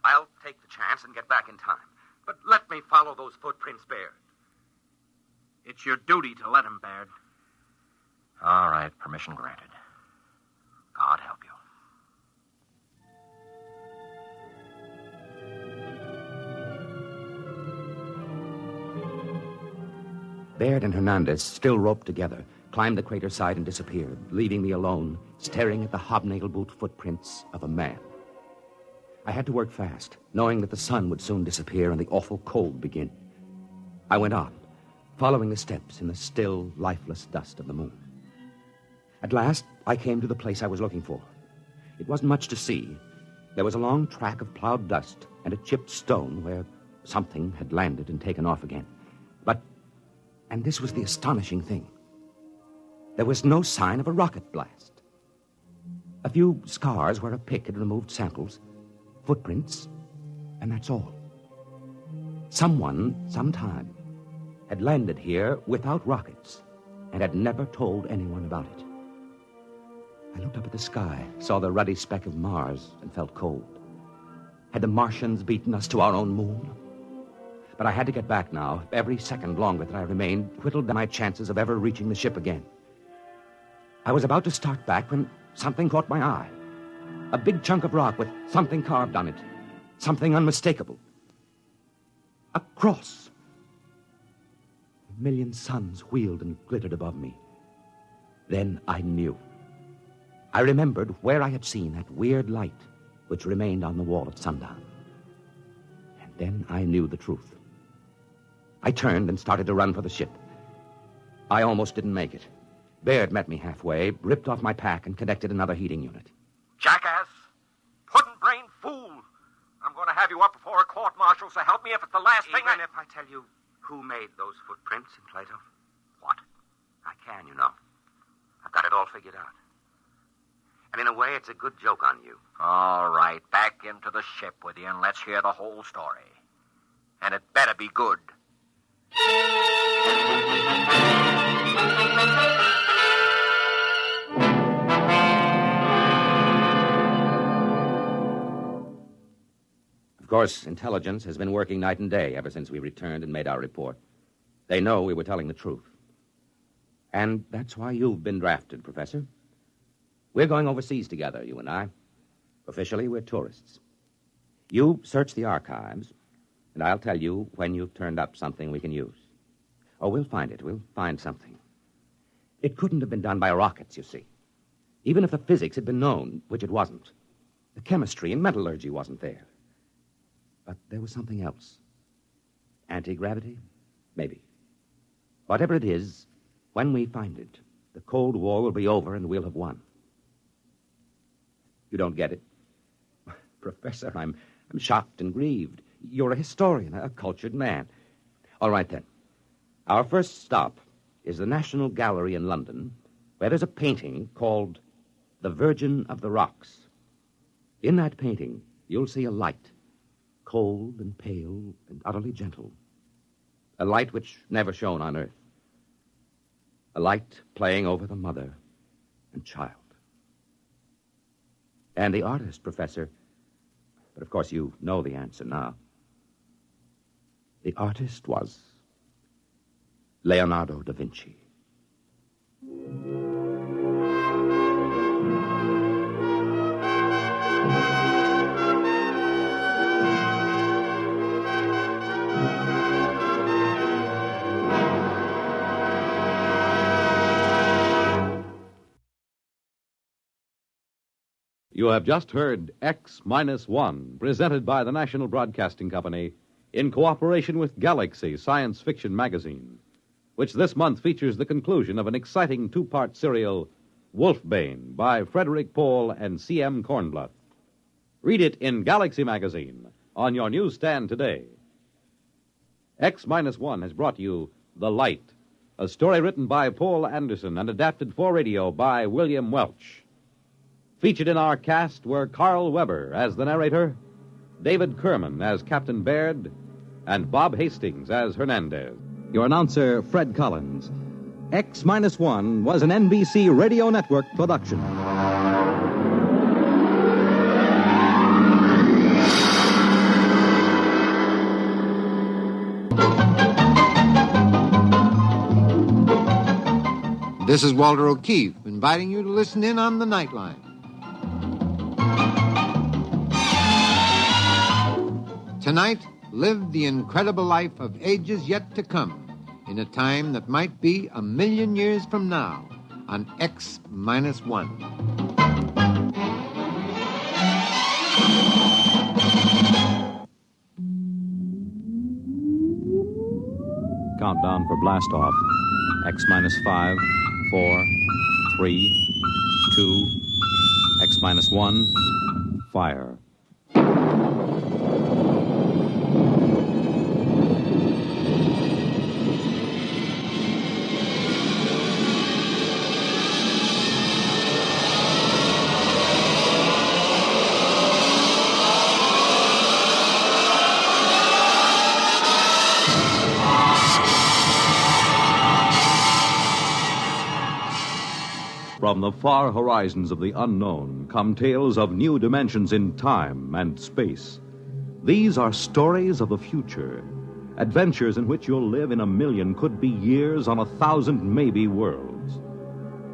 F: I'll take the chance and get back in time. But let me follow those footprints, Baird.
O: It's your duty to let him, Baird.
I: All right, permission granted. God help you.
K: Baird and Hernandez, still roped together, climbed the crater side and disappeared, leaving me alone, staring at the hobnail boot footprints of a man. I had to work fast, knowing that the sun would soon disappear and the awful cold begin. I went on, following the steps in the still, lifeless dust of the moon. At last, I came to the place I was looking for. It wasn't much to see. There was a long track of plowed dust and a chipped stone where something had landed and taken off again. And this was the astonishing thing. There was no sign of a rocket blast. A few scars where a pick had removed samples, footprints, and that's all. Someone, sometime, had landed here without rockets and had never told anyone about it. I looked up at the sky, saw the ruddy speck of Mars, and felt cold. Had the Martians beaten us to our own moon? But I had to get back now. Every second longer that I remained whittled down my chances of ever reaching the ship again. I was about to start back when something caught my eye. A big chunk of rock with something carved on it. Something unmistakable. A cross. A million suns wheeled and glittered above me. Then I knew. I remembered where I had seen that weird light which remained on the wall at sundown. And then I knew the truth. I turned and started to run for the ship. I almost didn't make it. Baird met me halfway, ripped off my pack, and connected another heating unit.
I: Jackass! Puddin'-brained fool! I'm going to have you up before a court-martial, so help me if it's the last thing
F: Even if I tell you who made those footprints in Plato?
I: What?
F: I can, you know. I've got it all figured out. And in a way, it's a good joke on you.
I: All right, back into the ship with you, and let's hear the whole story. And it better be good.
K: Of course, intelligence has been working night and day ever since we returned and made our report. They know we were telling the truth. And that's why you've been drafted, Professor. We're going overseas together, you and I. Officially, we're tourists. You search the archives, and I'll tell you when you've turned up something we can use. Oh, we'll find it. We'll find something. It couldn't have been done by rockets, you see. Even if the physics had been known, which it wasn't. The chemistry and metallurgy wasn't there. But there was something else. Anti-gravity? Maybe. Whatever it is, when we find it, the Cold War will be over and we'll have won. You don't get it? Professor, I'm shocked and grieved. You're a historian, a cultured man. All right, then. Our first stop is the National Gallery in London, where there's a painting called The Virgin of the Rocks. In that painting, you'll see a light, cold and pale and utterly gentle. A light which never shone on Earth. A light playing over the mother and child. And the artist, Professor, but of course you know the answer now. The artist was Leonardo da Vinci.
N: You have just heard X-1, presented by the National Broadcasting Company
B: in cooperation with Galaxy Science Fiction Magazine, which this month features the conclusion of an exciting two-part serial, Wolfbane, by Frederick Pohl and C.M. Kornbluth. Read it in Galaxy Magazine on your newsstand today. X-1 has brought you The Light, a story written by Paul Anderson and adapted for radio by William Welch. Featured in our cast were Carl Weber as the narrator, David Kerman as Captain Baird, and Bob Hastings as Hernandez. Your announcer, Fred Collins. X-1 was an NBC Radio Network production.
E: This is Walter O'Keefe, inviting you to listen in on the Nightline. Tonight, live the incredible life of ages yet to come, in a time that might be 1,000,000 years from now, on X-1.
B: Countdown for blast-off. X-5, 4, 3, 2, X-1, fire. From the far horizons of the unknown come tales of new dimensions in time and space. These are stories of the future, adventures in which you'll live in 1,000,000, could be years, on 1,000 maybe worlds.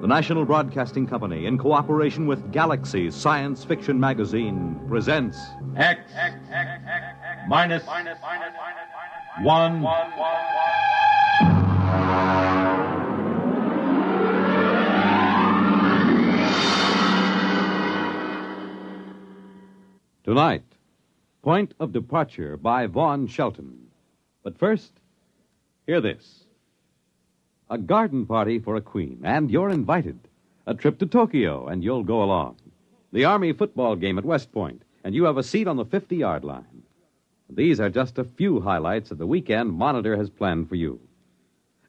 B: The National Broadcasting Company, in cooperation with Galaxy Science Fiction Magazine, presents
T: X-1.
B: Tonight, Point of Departure by Vaughn Shelton. But first, hear this. A garden party for a queen, and you're invited. A trip to Tokyo, and you'll go along. The Army football game at West Point, and you have a seat on the 50-yard line. These are just a few highlights of the weekend Monitor has planned for you.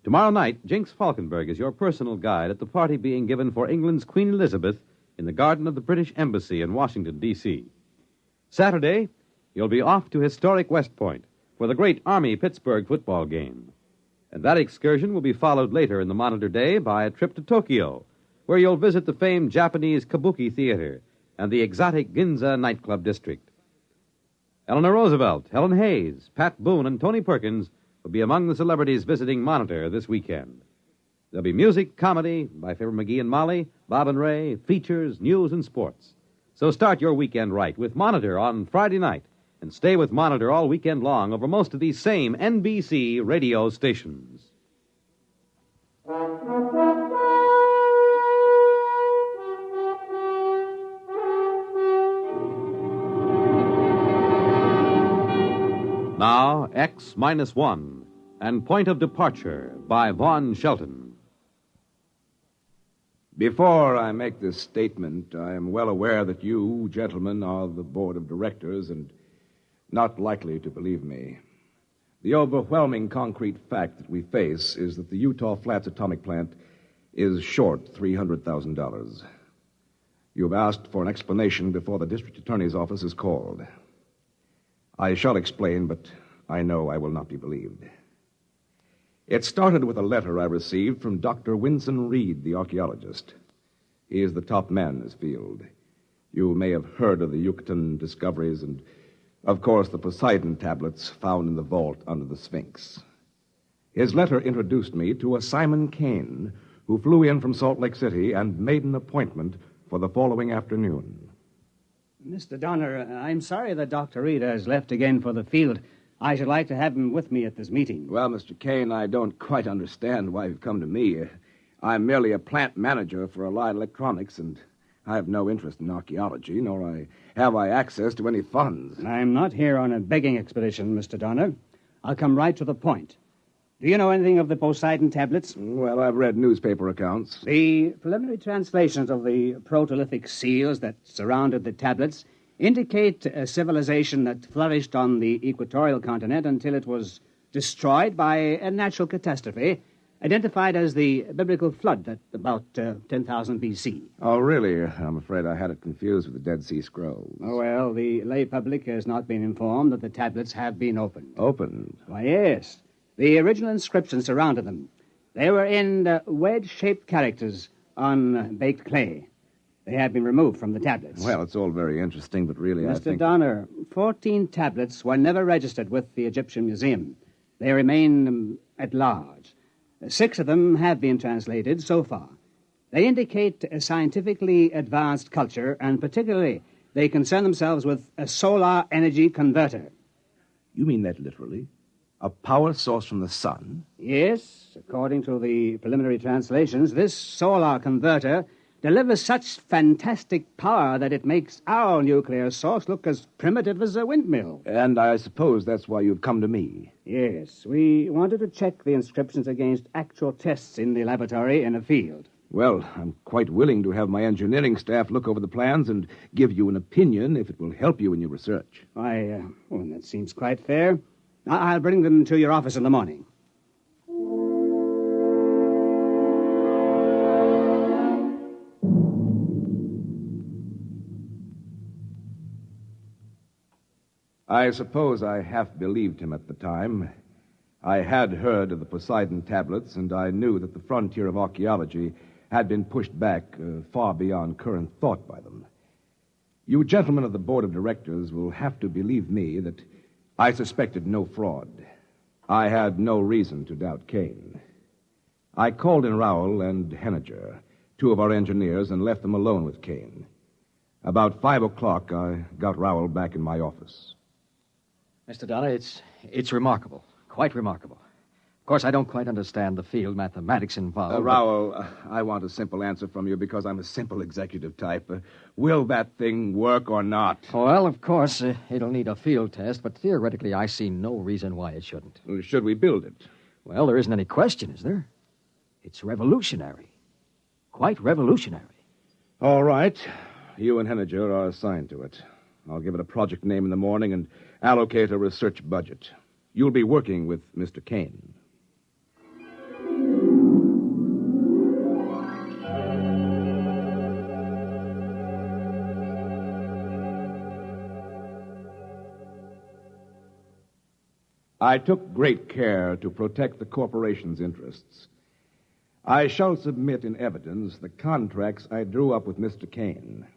B: Tomorrow night, Jinx Falkenberg is your personal guide at the party being given for England's Queen Elizabeth in the garden of the British Embassy in Washington, D.C. Saturday, you'll be off to historic West Point for the great Army-Pittsburgh football game. And that excursion will be followed later in the Monitor day by a trip to Tokyo, where you'll visit the famed Japanese Kabuki Theater and the exotic Ginza nightclub district. Eleanor Roosevelt, Helen Hayes, Pat Boone, and Tony Perkins will be among the celebrities visiting Monitor this weekend. There'll be music, comedy by Fibber McGee and Molly, Bob and Ray, features, news, and sports. So start your weekend right with Monitor on Friday night and stay with Monitor all weekend long over most of these same NBC radio stations. Now, X-1 and Point of Departure by Vaughn Shelton.
J: Before I make this statement, I am well aware that you, gentlemen, are the board of directors and not likely to believe me. The overwhelming concrete fact that we face is that the Utah Flats atomic plant is short $300,000. You've asked for an explanation before the district attorney's office is called. I shall explain, but I know I will not be believed. It started with a letter I received from Dr. Winston Reed, the archaeologist. He is the top man in his field. You may have heard of the Yucatan discoveries and, of course, the Poseidon tablets found in the vault under the Sphinx. His letter introduced me to a Simon Kane, who flew in from Salt Lake City and made an appointment for the following afternoon.
P: Mr. Donner, I'm sorry that Dr. Reed has left again for the field. I should like to have him with me at this meeting.
J: Well, Mr. Kane, I don't quite understand why you've come to me. I'm merely a plant manager for Allied Electronics, and I have no interest in archaeology, nor have I access to any funds.
P: I'm not here on a begging expedition, Mr. Donner. I'll come right to the point. Do you know anything of the Poseidon tablets?
J: Well, I've read newspaper accounts.
P: The preliminary translations of the protolithic seals that surrounded the tablets indicate a civilization that flourished on the equatorial continent until it was destroyed by a natural catastrophe, identified as the biblical flood at about 10,000 B.C.
J: Oh, really? I'm afraid I had it confused with the Dead Sea Scrolls.
P: Oh, well, the lay public has not been informed that the tablets have been opened.
J: Opened?
P: Why, yes. The original inscriptions surrounded them. They were in wedge-shaped characters on baked clay. They have been removed from the tablets.
J: Well, it's all very interesting, but really, I think...
P: Mr. Donner, 14 tablets were never registered with the Egyptian Museum. They remain at large. 6 of them have been translated so far. They indicate a scientifically advanced culture, and particularly, they concern themselves with a solar energy converter.
J: You mean that literally? A power source from the sun?
P: Yes. According to the preliminary translations, this solar converter delivers such fantastic power that it makes our nuclear source look as primitive as a windmill.
J: And I suppose that's why you've come to me.
P: Yes. We wanted to check the inscriptions against actual tests in the laboratory in a field.
J: Well, I'm quite willing to have my engineering staff look over the plans and give you an opinion if it will help you in your research.
P: Why, well, that seems quite fair. I'll bring them to your office in the morning.
J: I suppose I half believed him at the time. I had heard of the Poseidon tablets, and I knew that the frontier of archaeology had been pushed back far beyond current thought by them. You gentlemen of the board of directors will have to believe me that I suspected no fraud. I had no reason to doubt Kane. I called in Rowell and Henniger, 2 of our engineers, and left them alone with Kane. About 5 o'clock, I got Rowell back in my office.
G: Mr. Donner, it's remarkable. Quite remarkable. Of course, I don't quite understand the field mathematics involved.
J: Rowell, I want a simple answer from you because I'm a simple executive type. Will that thing work or not?
G: Well, of course, it'll need a field test, but theoretically, I see no reason why it shouldn't.
J: Should we build it?
G: Well, there isn't any question, is there? It's revolutionary. Quite revolutionary.
J: All right. You and Henniger are assigned to it. I'll give it a project name in the morning and allocate a research budget. You'll be working with Mr. Kane. I took great care to protect the corporation's interests. I shall submit in evidence the contracts I drew up with Mr. Kane.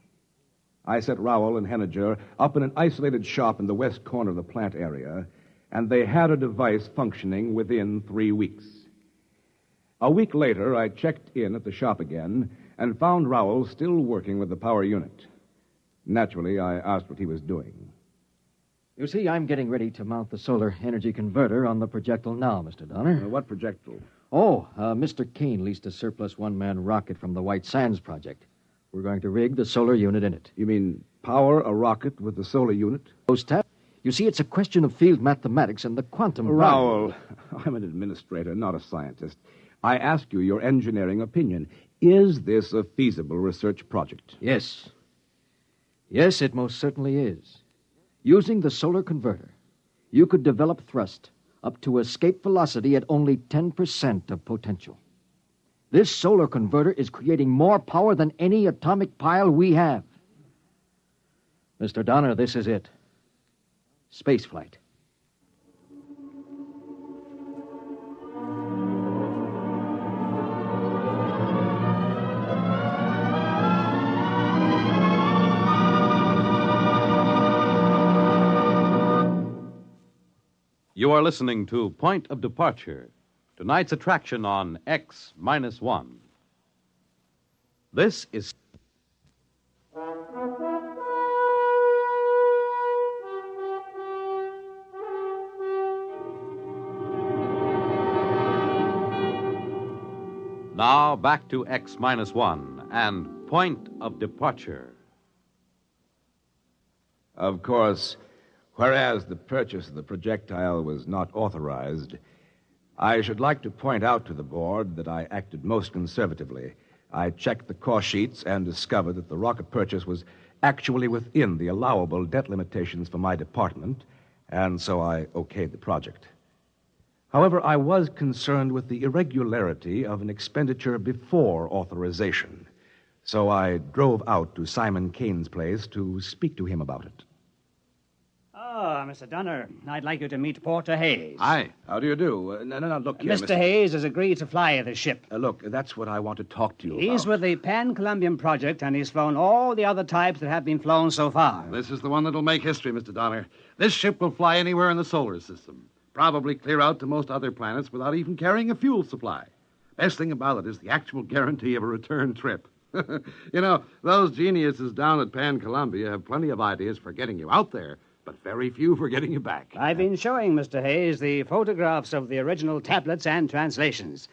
J: I set Rowell and Henniger up in an isolated shop in the west corner of the plant area, and they had a device functioning within 3 weeks. A week later, I checked in at the shop again and found Rowell still working with the power unit. Naturally, I asked what he was doing.
G: You see, I'm getting ready to mount the solar energy converter on the projectile now, Mr. Donner.
J: What projectile?
G: Oh, Mr. Kane leased a surplus one-man rocket from the White Sands project. We're going to rig the solar unit in it.
J: You mean power a rocket with the solar unit?
G: You see, it's a question of field mathematics and the quantum...
J: Rowell, I'm an administrator, not a scientist. I ask you your engineering opinion. Is this a feasible research project?
G: Yes. Yes, it most certainly is. Using the solar converter, you could develop thrust up to escape velocity at only 10% of potential. This solar converter is creating more power than any atomic pile we have. Mr. Donner, this is it. Spaceflight.
N: You are listening to Point of Departure, tonight's attraction on X-1. This is... Now back to X-1 and point of departure.
J: Of course, whereas the purchase of the projectile was not authorized, I should like to point out to the board that I acted most conservatively. I checked the cost sheets and discovered that the rocket purchase was actually within the allowable debt limitations for my department, and so I okayed the project. However, I was concerned with the irregularity of an expenditure before authorization, so I drove out to Simon Kane's place to speak to him about it.
P: Oh, Mr. Donner, I'd like you to meet Porter Hayes.
J: Hi. How do you do? No, look here,
P: Mr. Hayes has agreed to fly the ship.
J: Look, that's what I want to talk to you
P: He's
J: about.
P: with the Pan-Columbian Project, and he's flown all the other types that have been flown so far.
Q: This is the one that'll make history, Mr. Donner. This ship will fly anywhere in the solar system. Probably clear out to most other planets without even carrying a fuel supply. Best thing about it is the actual guarantee of a return trip. You know, those geniuses down at Pan-Columbia have plenty of ideas for getting you out there, but very few for getting you back.
P: I've been showing Mr. Hayes the photographs of the original tablets and translations.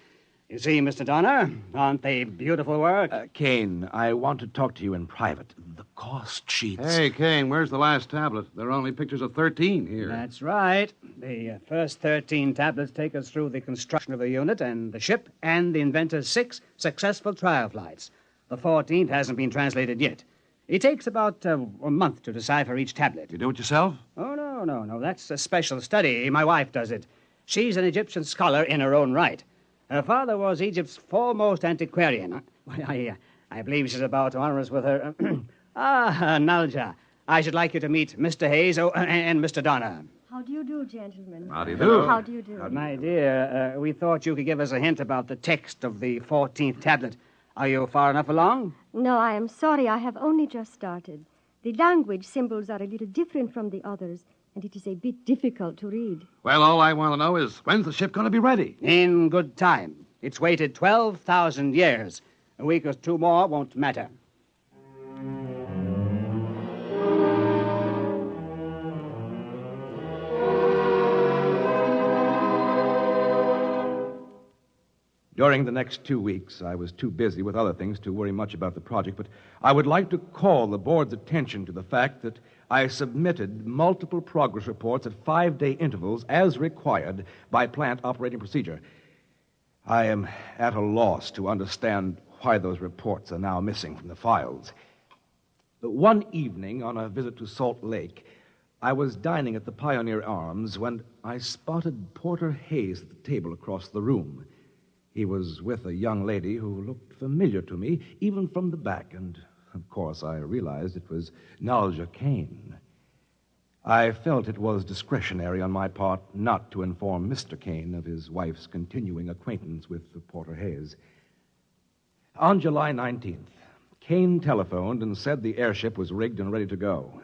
P: You see, Mr. Donner, aren't they beautiful work?
J: Kane, I want to talk to you in private. The cost sheets.
Q: Hey, Kane, where's the last tablet? There are only pictures of 13 here.
P: That's right. The first 13 tablets take us through the construction of the unit and the ship and the inventor's 6 successful trial flights. The 14th hasn't been translated yet. It takes about a month to decipher each tablet.
Q: You do it yourself?
P: Oh, no. That's a special study. My wife does it. She's an Egyptian scholar in her own right. Her father was Egypt's foremost antiquarian. I believe she's about to honor us with her... Nalja. I should like you to meet Mr. Hayes and Mr. Donner.
D: How do you do, gentlemen?
J: How do you do?
D: How do you do?
P: My dear, we thought you could give us a hint about the text of the 14th tablet. Are you far enough along?
D: No, I am sorry. I have only just started. The language symbols are a little different from the others, and it is a bit difficult to read.
Q: Well, all I want to know is, when's the ship going to be ready?
P: In good time. It's waited 12,000 years. A week or 2 more won't matter.
J: During the next 2 weeks, I was too busy with other things to worry much about the project, but I would like to call the board's attention to the fact that I submitted multiple progress reports at 5-day intervals as required by plant operating procedure. I am at a loss to understand why those reports are now missing from the files. One evening, on a visit to Salt Lake, I was dining at the Pioneer Arms when I spotted Porter Hayes at the table across the room. He was with a young lady who looked familiar to me, even from the back, and, of course, I realized it was Nalja Kane. I felt it was discretionary on my part not to inform Mr. Kane of his wife's continuing acquaintance with Porter Hayes. On July 19th, Kane telephoned and said the airship was rigged and ready to go.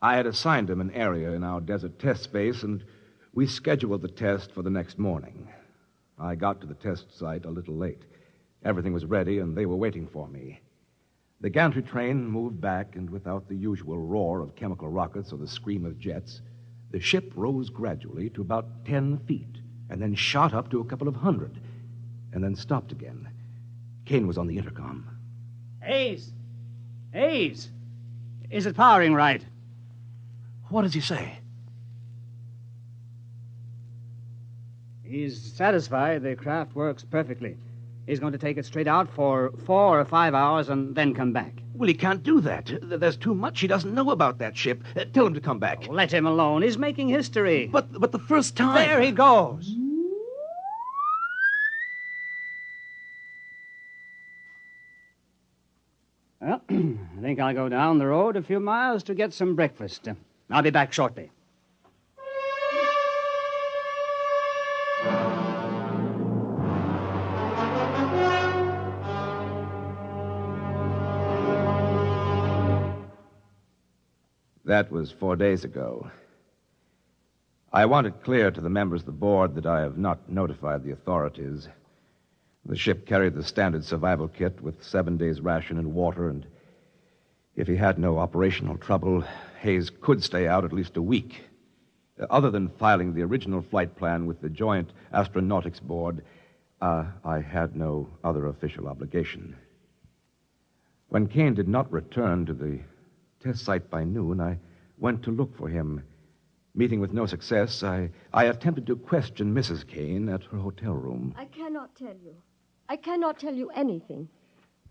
J: I had assigned him an area in our desert test space, and we scheduled the test for the next morning. I got to the test site a little late. Everything was ready, and they were waiting for me. The gantry train moved back, and without the usual roar of chemical rockets or the scream of jets, the ship rose gradually to about 10 feet, and then shot up to a couple of hundred, and then stopped again. Kane was on the intercom.
P: Hayes! Hayes! Is it powering right?
J: What does he say?
P: He's satisfied the craft works perfectly. He's going to take it straight out for 4 or 5 hours and then come back.
J: Well, he can't do that. There's too much he doesn't know about that ship. Tell him to come back.
P: Oh, let him alone. He's making history.
J: But the first time...
P: There he goes. Well, I think I'll go down the road a few miles to get some breakfast. I'll be back shortly.
J: That was 4 days ago. I want it clear to the members of the board that I have not notified the authorities. The ship carried the standard survival kit with 7 days' ration and water, and if he had no operational trouble, Hayes could stay out at least a week. Other than filing the original flight plan with the Joint Astronautics Board, I had no other official obligation. When Kane did not return to the test site by noon, I went to look for him. Meeting with no success, I attempted to question Mrs. Kane at her hotel room.
R: I cannot tell you. I cannot tell you anything.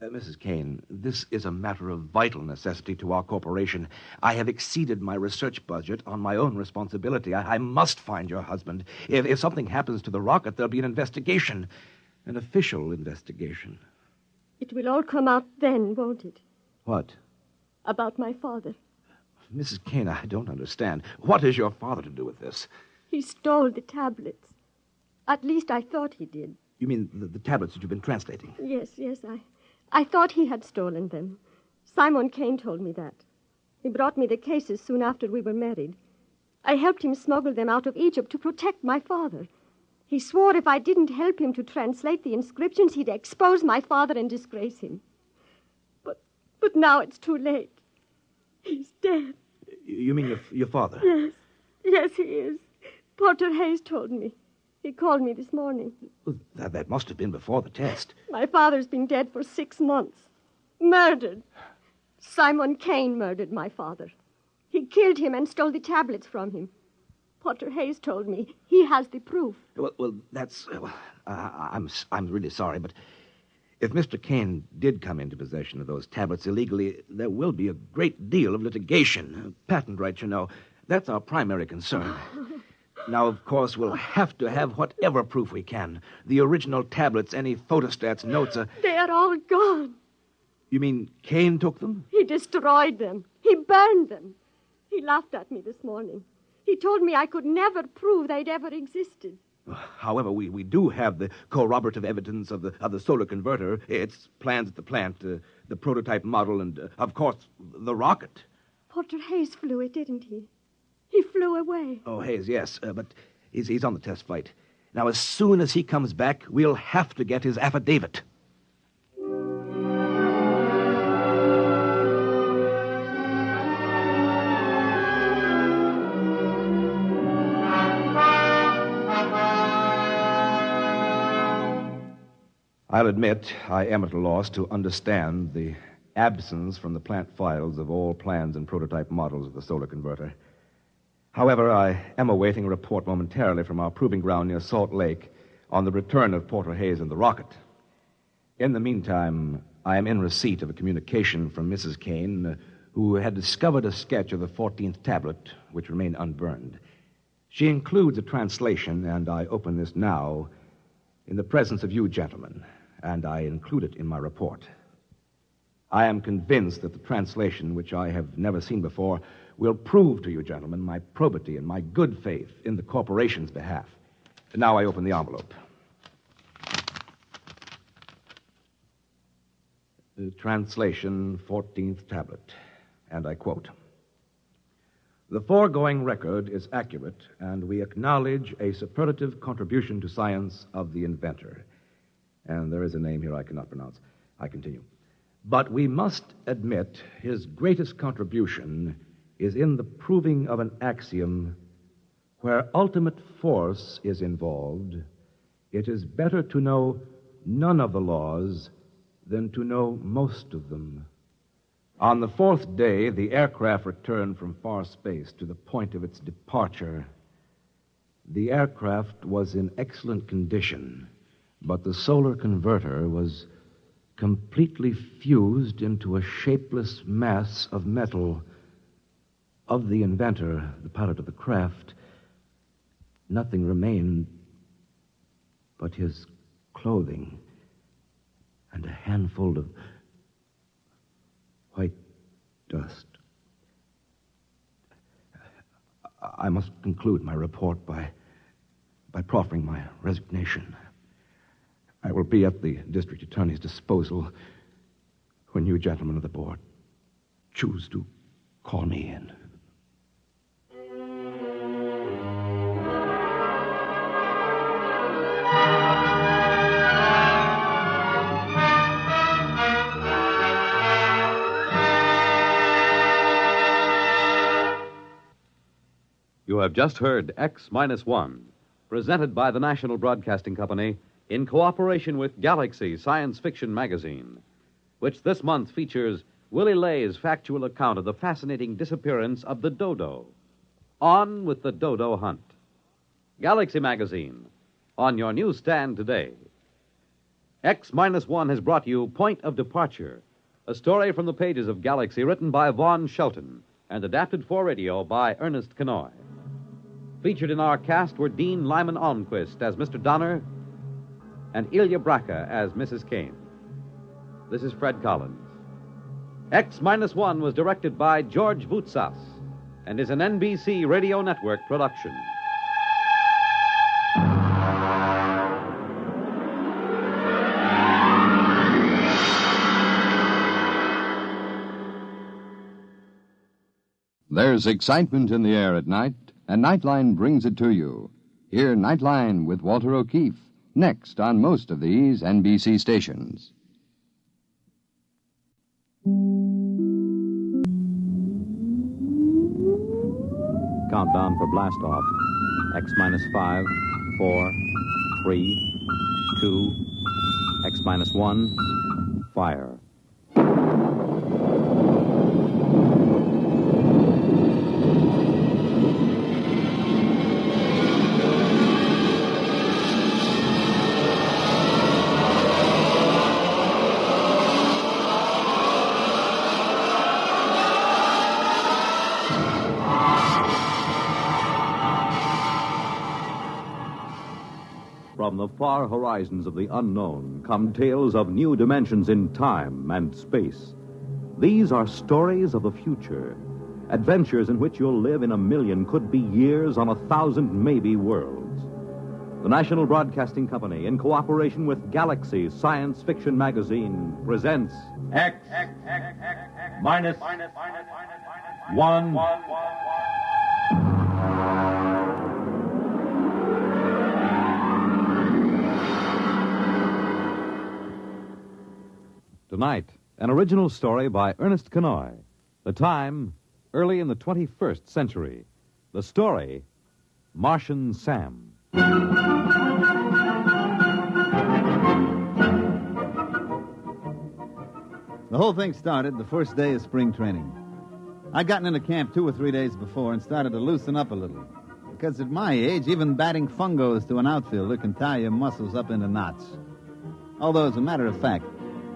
J: Mrs. Kane, this is a matter of vital necessity to our corporation. I have exceeded my research budget on my own responsibility. I must find your husband. If something happens to the rocket, there'll be an investigation. An official investigation.
R: It will all come out then, won't it?
J: What?
R: About my father.
J: Mrs. Kane, I don't understand. What has your father to do with this?
R: He stole the tablets. At least I thought he did.
J: You mean the tablets that you've been translating?
R: Yes, I thought he had stolen them. Simon Kane told me that. He brought me the cases soon after we were married. I helped him smuggle them out of Egypt to protect my father. He swore if I didn't help him to translate the inscriptions, he'd expose my father and disgrace him. But now it's too late. He's dead.
J: You mean your father?
R: Yes, he is. Porter Hayes told me. He called me this morning.
J: Well, that must have been before the test.
R: My father's been dead for 6 months. Murdered. Simon Kane murdered my father. He killed him and stole the tablets from him. Porter Hayes told me he has the proof.
J: Well, that's... I'm really sorry, but if Mr. Kane did come into possession of those tablets illegally, there will be a great deal of litigation. Patent rights, you know. That's our primary concern. Now, of course, we'll have to have whatever proof we can. The original tablets, any photostats, notes...
R: They are all gone.
J: You mean Kane took them?
R: He destroyed them. He burned them. He laughed at me this morning. He told me I could never prove they'd ever existed.
J: However, we do have the corroborative evidence of the solar converter, its plans at the plant, the prototype model, and, of course, the rocket.
R: Porter Hayes flew it, didn't he? He flew away.
J: Oh, Hayes, yes, but he's on the test flight. Now, as soon as he comes back, we'll have to get his affidavit. I'll admit I am at a loss to understand the absence from the plant files of all plans and prototype models of the solar converter. However, I am awaiting a report momentarily from our proving ground near Salt Lake on the return of Porter Hayes and the rocket. In the meantime, I am in receipt of a communication from Mrs. Kane, who had discovered a sketch of the 14th tablet, which remained unburned. She includes a translation, and I open this now in the presence of you gentlemen, and I include it in my report. I am convinced that the translation, which I have never seen before, will prove to you gentlemen my probity and my good faith in the corporation's behalf. Now I open the envelope. The translation, 14th tablet, and I quote, "The foregoing record is accurate, and we acknowledge a superlative contribution to science of the inventor." And there is a name here I cannot pronounce. I continue. "But we must admit his greatest contribution is in the proving of an axiom where ultimate force is involved. It is better to know none of the laws than to know most of them. On the 4th day, the aircraft returned from far space to the point of its departure. The aircraft was in excellent condition, but the solar converter was completely fused into a shapeless mass of metal. Of the inventor, the pilot of the craft, nothing remained but his clothing and a handful of white dust. I must conclude my report by proffering my resignation. I will be at the district attorney's disposal when you gentlemen of the board choose to call me in.
B: You have just heard X-1, presented by the National Broadcasting Company in cooperation with Galaxy Science Fiction Magazine, which this month features Willie Lay's factual account of the fascinating disappearance of the dodo. On with the dodo hunt. Galaxy Magazine, on your newsstand today. X-1 has brought you Point of Departure, a story from the pages of Galaxy written by Vaughn Shelton and adapted for radio by Ernest Kenoy. Featured in our cast were Dean Lyman Almquist as Mr. Donner and Ilya Braca as Mrs. Kane. This is Fred Collins. X-1 was directed by George Voutsas and is an NBC Radio Network production.
M: There's excitement in the air at night, and Nightline brings it to you. Hear Nightline with Walter O'Keefe, next on most of these NBC stations.
B: Countdown for blastoff. X-5, 4, 3, 2, X-1, fire. From the far horizons of the unknown come tales of new dimensions in time and space. These are stories of the future, adventures in which you'll live in a million, could be years, on 1,000 maybe worlds. The National Broadcasting Company, in cooperation with Galaxy Science Fiction Magazine, presents
T: X-1.
B: Tonight, an original story by Ernest Kenoy. The time, early in the 21st century. The story, Martian Sam.
A: The whole thing started the first day of spring training. I'd gotten into camp 2 or 3 days before and started to loosen up a little. Because at my age, even batting fungos to an outfielder can tie your muscles up into knots. Although, as a matter of fact,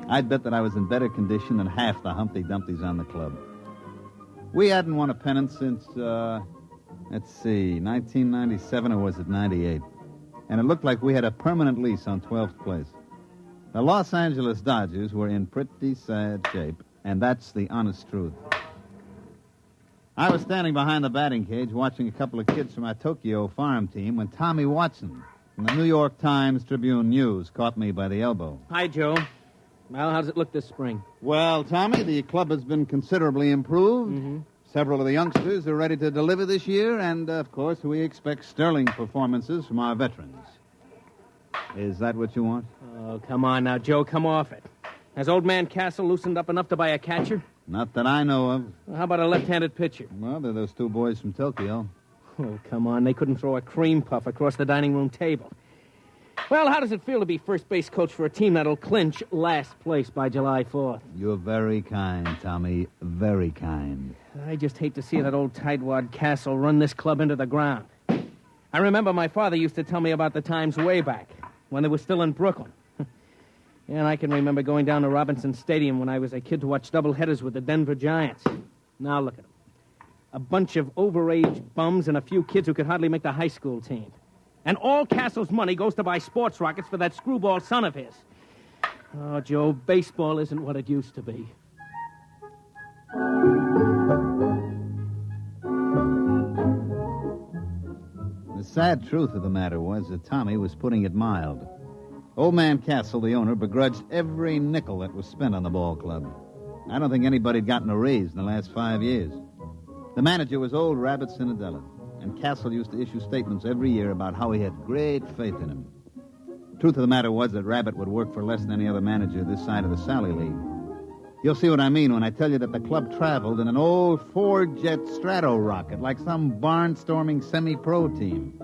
A: I'd bet that I was in better condition than half the Humpty Dumptys on the club. We hadn't won a pennant since, 1997, or was it 98? And it looked like we had a permanent lease on 12th place. The Los Angeles Dodgers were in pretty sad shape, and that's the honest truth. I was standing behind the batting cage watching a couple of kids from our Tokyo farm team when Tommy Watson from the New York Times Tribune News caught me by the elbow.
X: Hi, Joe. Well, how does it look this spring?
A: Well, Tommy, the club has been considerably improved.
X: Mm-hmm.
A: Several of the youngsters are ready to deliver this year, and, of course, we expect sterling performances from our veterans. Is that what you want?
X: Oh, come on now, Joe, come off it. Has old man Castle loosened up enough to buy a catcher?
A: Not that I know of.
X: Well, how about a left-handed pitcher?
A: Well, they're those 2 boys from Tokyo.
X: Oh, come on, they couldn't throw a cream puff across the dining room table. Well, how does it feel to be first base coach for a team that'll clinch last place by July 4th?
A: You're very kind, Tommy. Very kind.
X: I just hate to see that old tightwad Castle run this club into the ground. I remember my father used to tell me about the times way back, when they were still in Brooklyn. And I can remember going down to Robinson Stadium when I was a kid to watch doubleheaders with the Denver Giants. Now look at them. A bunch of overage bums and a few kids who could hardly make the high school team. And all Castle's money goes to buy sports rockets for that screwball son of his. Oh, Joe, baseball isn't what it used to be.
A: The sad truth of the matter was that Tommy was putting it mild. Old man Castle, the owner, begrudged every nickel that was spent on the ball club. I don't think anybody had gotten a raise in the last 5 years. The manager was old Rabbit Cinadella, and Castle used to issue statements every year about how he had great faith in him. Truth of the matter was that Rabbit would work for less than any other manager this side of the Sally League. You'll see what I mean when I tell you that the club traveled in an old four-jet Strato rocket like some barnstorming semi-pro team.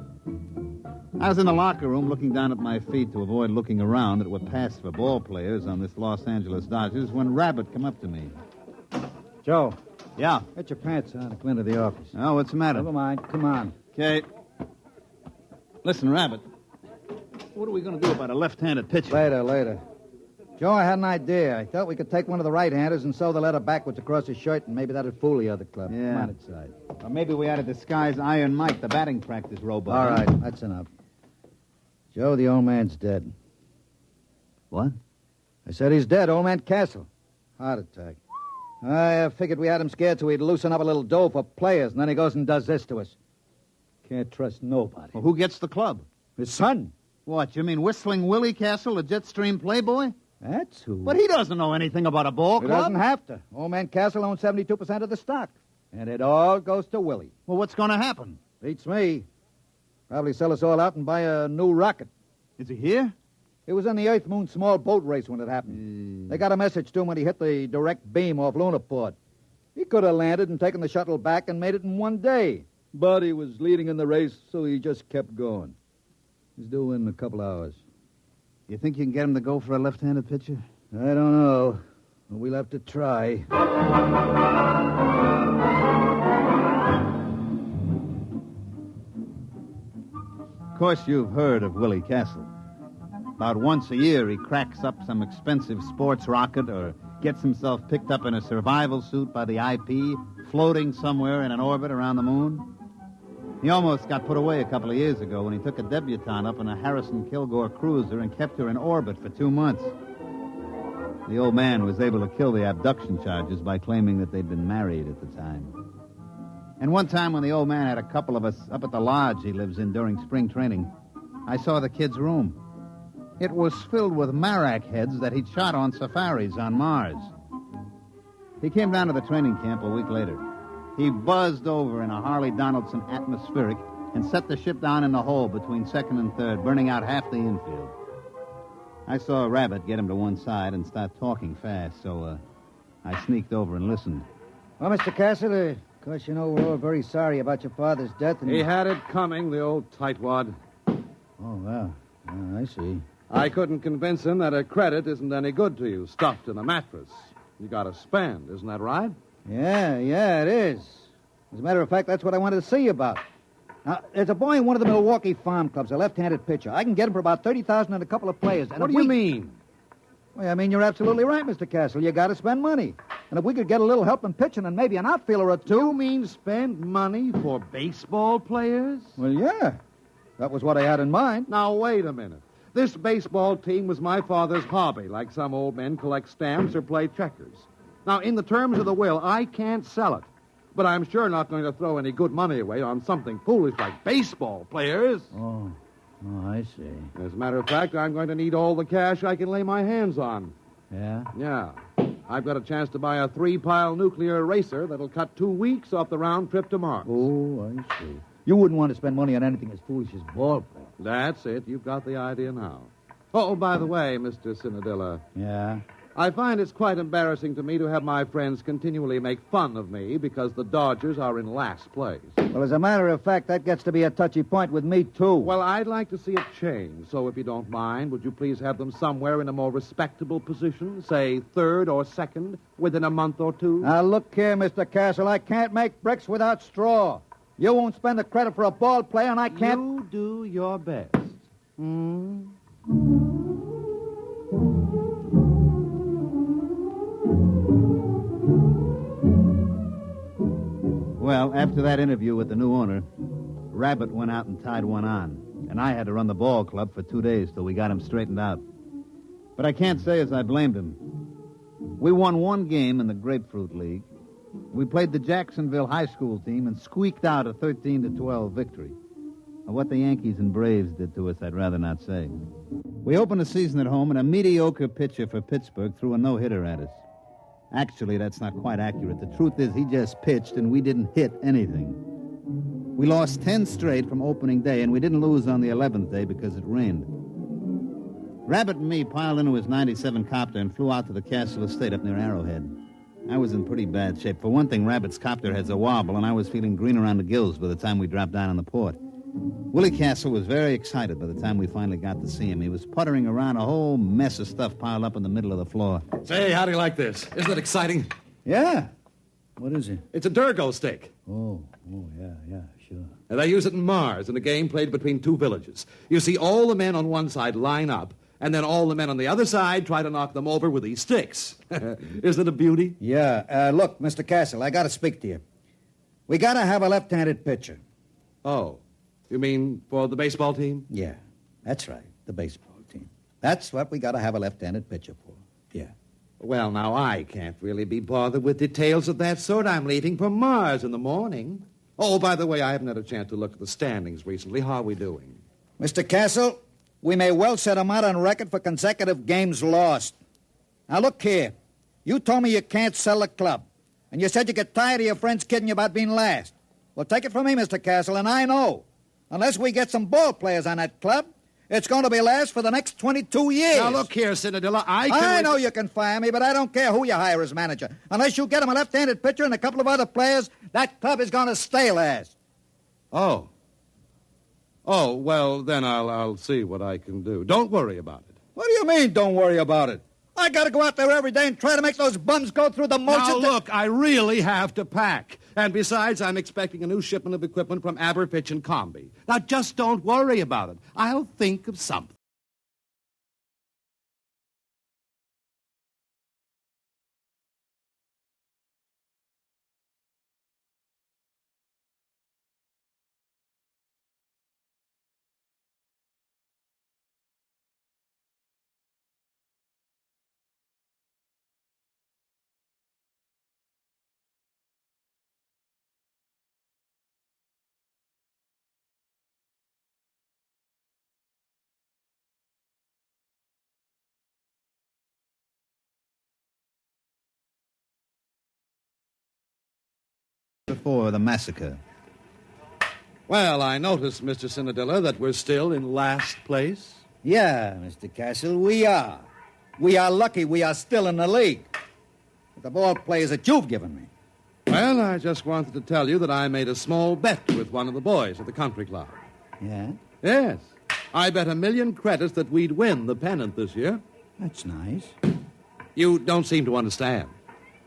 A: I was in the locker room looking down at my feet to avoid looking around at what passed for ball players on this Los Angeles Dodgers when Rabbit come up to me.
H: Joe.
A: Yeah?
H: Get your pants on and come into the office.
A: Oh, what's the matter?
H: Never mind. Come on.
A: Okay. Listen, Rabbit. What are we going to do about a left-handed pitcher?
H: Later. Joe, I had an idea. I thought we could take one of the right-handers and sew the letter backwards across his shirt, and maybe that'd fool the other club.
A: Yeah.
H: Come on inside.
A: Or maybe we ought to disguise Iron Mike, the batting practice robot.
H: All right, that's enough. Joe, the old man's dead.
A: What?
H: I said he's dead, old man Castle. Heart attack. I figured we had him scared so he'd loosen up a little dough for players, and then he goes and does this to us. Can't trust nobody.
A: Well, who gets the club?
H: His son.
A: What, you mean Whistling Willie Castle, the Jetstream playboy?
H: That's who.
A: But he doesn't know anything about a ball
H: He
A: club.
H: doesn't have to. Old man Castle owns 72% of the stock. And it all goes to Willie.
A: Well, what's going to happen?
H: Beats me. Probably sell us all out and buy a new rocket.
A: Is he here?
H: He was in the Earth-Moon small boat race when it happened. They got a message to him when he hit the direct beam off Lunaport. He could have landed and taken the shuttle back and made it in one day. But he was leading in the race, so he just kept going. He's due in a couple hours.
A: You think you can get him to go for a left-handed pitcher?
H: I don't know. We'll have to try.
A: Of course, you've heard of Willie Castle. About once a year, he cracks up some expensive sports rocket or gets himself picked up in a survival suit by the IP, floating somewhere in an orbit around the moon. He almost got put away a couple of years ago when he took a debutante up in a Harrison Kilgore cruiser and kept her in orbit for 2 months. The old man was able to kill the abduction charges by claiming that they'd been married at the time. And one time when the old man had a couple of us up at the lodge he lives in during spring training, I saw the kid's room. It was filled with marak heads that he'd shot on safaris on Mars. He came down to the training camp a week later. He buzzed over in a Harley Donaldson atmospheric and set the ship down in the hole between second and third, burning out half the infield. I saw a Rabbit get him to one side and start talking fast, so I sneaked over and listened.
H: Well, Mr. Castle, of course, you know we're all very sorry about your father's death. And
Q: He had it coming, the old tightwad.
H: Oh, well, I see.
Q: I couldn't convince him that a credit isn't any good to you, stuffed in a mattress. You got to spend, isn't that right?
H: Yeah, it is. As a matter of fact, that's what I wanted to see you about. Now, there's a boy in one of the Milwaukee farm clubs, a left-handed pitcher. I can get him for about $30,000 and a couple of players. And
Q: What do you mean?
H: Well, I mean, you're absolutely right, Mr. Castle. You got to spend money. And if we could get a little help in pitching and maybe an outfielder or two...
Q: You mean spend money for baseball players?
H: Well, yeah. That was what I had in mind.
Q: Now, wait a minute. This baseball team was my father's hobby, like some old men collect stamps or play checkers. Now, in the terms of the will, I can't sell it. But I'm sure not going to throw any good money away on something foolish like baseball players.
H: Oh, I see.
Q: As a matter of fact, I'm going to need all the cash I can lay my hands on.
H: Yeah?
Q: Yeah. I've got a chance to buy a 3-pile nuclear racer that'll cut 2 weeks off the round trip to Mars.
H: Oh, I see. You wouldn't want to spend money on anything as foolish as ball play.
Q: That's it. You've got the idea now. Oh, by the way, Mr. Cinadilla.
H: Yeah?
Q: I find it's quite embarrassing to me to have my friends continually make fun of me because the Dodgers are in last place.
H: Well, as a matter of fact, that gets to be a touchy point with me, too.
Q: Well, I'd like to see it change. So if you don't mind, would you please have them somewhere in a more respectable position, say third or second, within a month or two?
H: Now, look here, Mr. Castle. I can't make bricks without straw. You won't spend the credit for a ball player, and I can't...
Q: You do your best.
A: Well, after that interview with the new owner, Rabbit went out and tied one on, and I had to run the ball club for 2 days till we got him straightened out. But I can't say as I blamed him. We won 1 game in the Grapefruit League. We played the Jacksonville High School team and squeaked out a 13-12 victory. What the Yankees and Braves did to us, I'd rather not say. We opened the season at home, and a mediocre pitcher for Pittsburgh threw a no-hitter at us. Actually, that's not quite accurate. The truth is he just pitched, and we didn't hit anything. We lost 10 straight from opening day, and we didn't lose on the 11th day because it rained. Rabbit and me piled into his 97 copter and flew out to the Castle Estate up near Arrowhead. I was in pretty bad shape. For one thing, Rabbit's copter has a wobble, and I was feeling green around the gills by the time we dropped down on the port. Willie Castle was very excited by the time we finally got to see him. He was puttering around a whole mess of stuff piled up in the middle of the floor.
Q: Say, how do you like this? Isn't it exciting?
H: Yeah. What is it?
Q: It's a Durgo stick.
H: Oh, yeah, sure.
Q: And they use it in Mars in a game played between two villages. You see all the men on one side line up, and then all the men on the other side try to knock them over with these sticks. Isn't it a beauty?
H: Yeah. Look, Mr. Castle, I got to speak to you. We got to have a left-handed pitcher.
Q: Oh, you mean for the baseball team?
H: Yeah, that's right, the baseball team. That's what we got to have a left-handed pitcher for. Yeah.
Q: Well, now, I can't really be bothered with details of that sort. I'm leaving for Mars in the morning. Oh, by the way, I haven't had a chance to look at the standings recently. How are we doing?
H: Mr. Castle, we may well set them out on record for consecutive games lost. Now, look here. You told me you can't sell the club. And you said you get tired of your friends kidding you about being last. Well, take it from me, Mr. Castle, and I know. Unless we get some ball players on that club, it's going to be last for the next 22 years.
Q: Now, look here, Cinderella,
H: I know you can fire me, but I don't care who you hire as manager. Unless you get him a left-handed pitcher and a couple of other players, that club is going to stay last.
Q: Oh. Oh, well, then I'll see what I can do. Don't worry about it.
H: What do you mean, don't worry about it? I got to go out there every day and try to make those bums go through the motions.
Q: Now, look, I really have to pack. And besides, I'm expecting a new shipment of equipment from Aberfitch and Comby. Now, just don't worry about it. I'll think of something.
A: Before the massacre.
Q: Well, I notice, Mr. Cinderella, that we're still in last place.
H: Yeah, Mr. Castle, we are. We are lucky we are still in the league. With the ball players that you've given me.
Q: Well, I just wanted to tell you that I made a small bet with one of the boys at the country club.
H: Yeah?
Q: Yes. I bet 1,000,000 credits that we'd win the pennant this year.
H: That's nice.
Q: You don't seem to understand.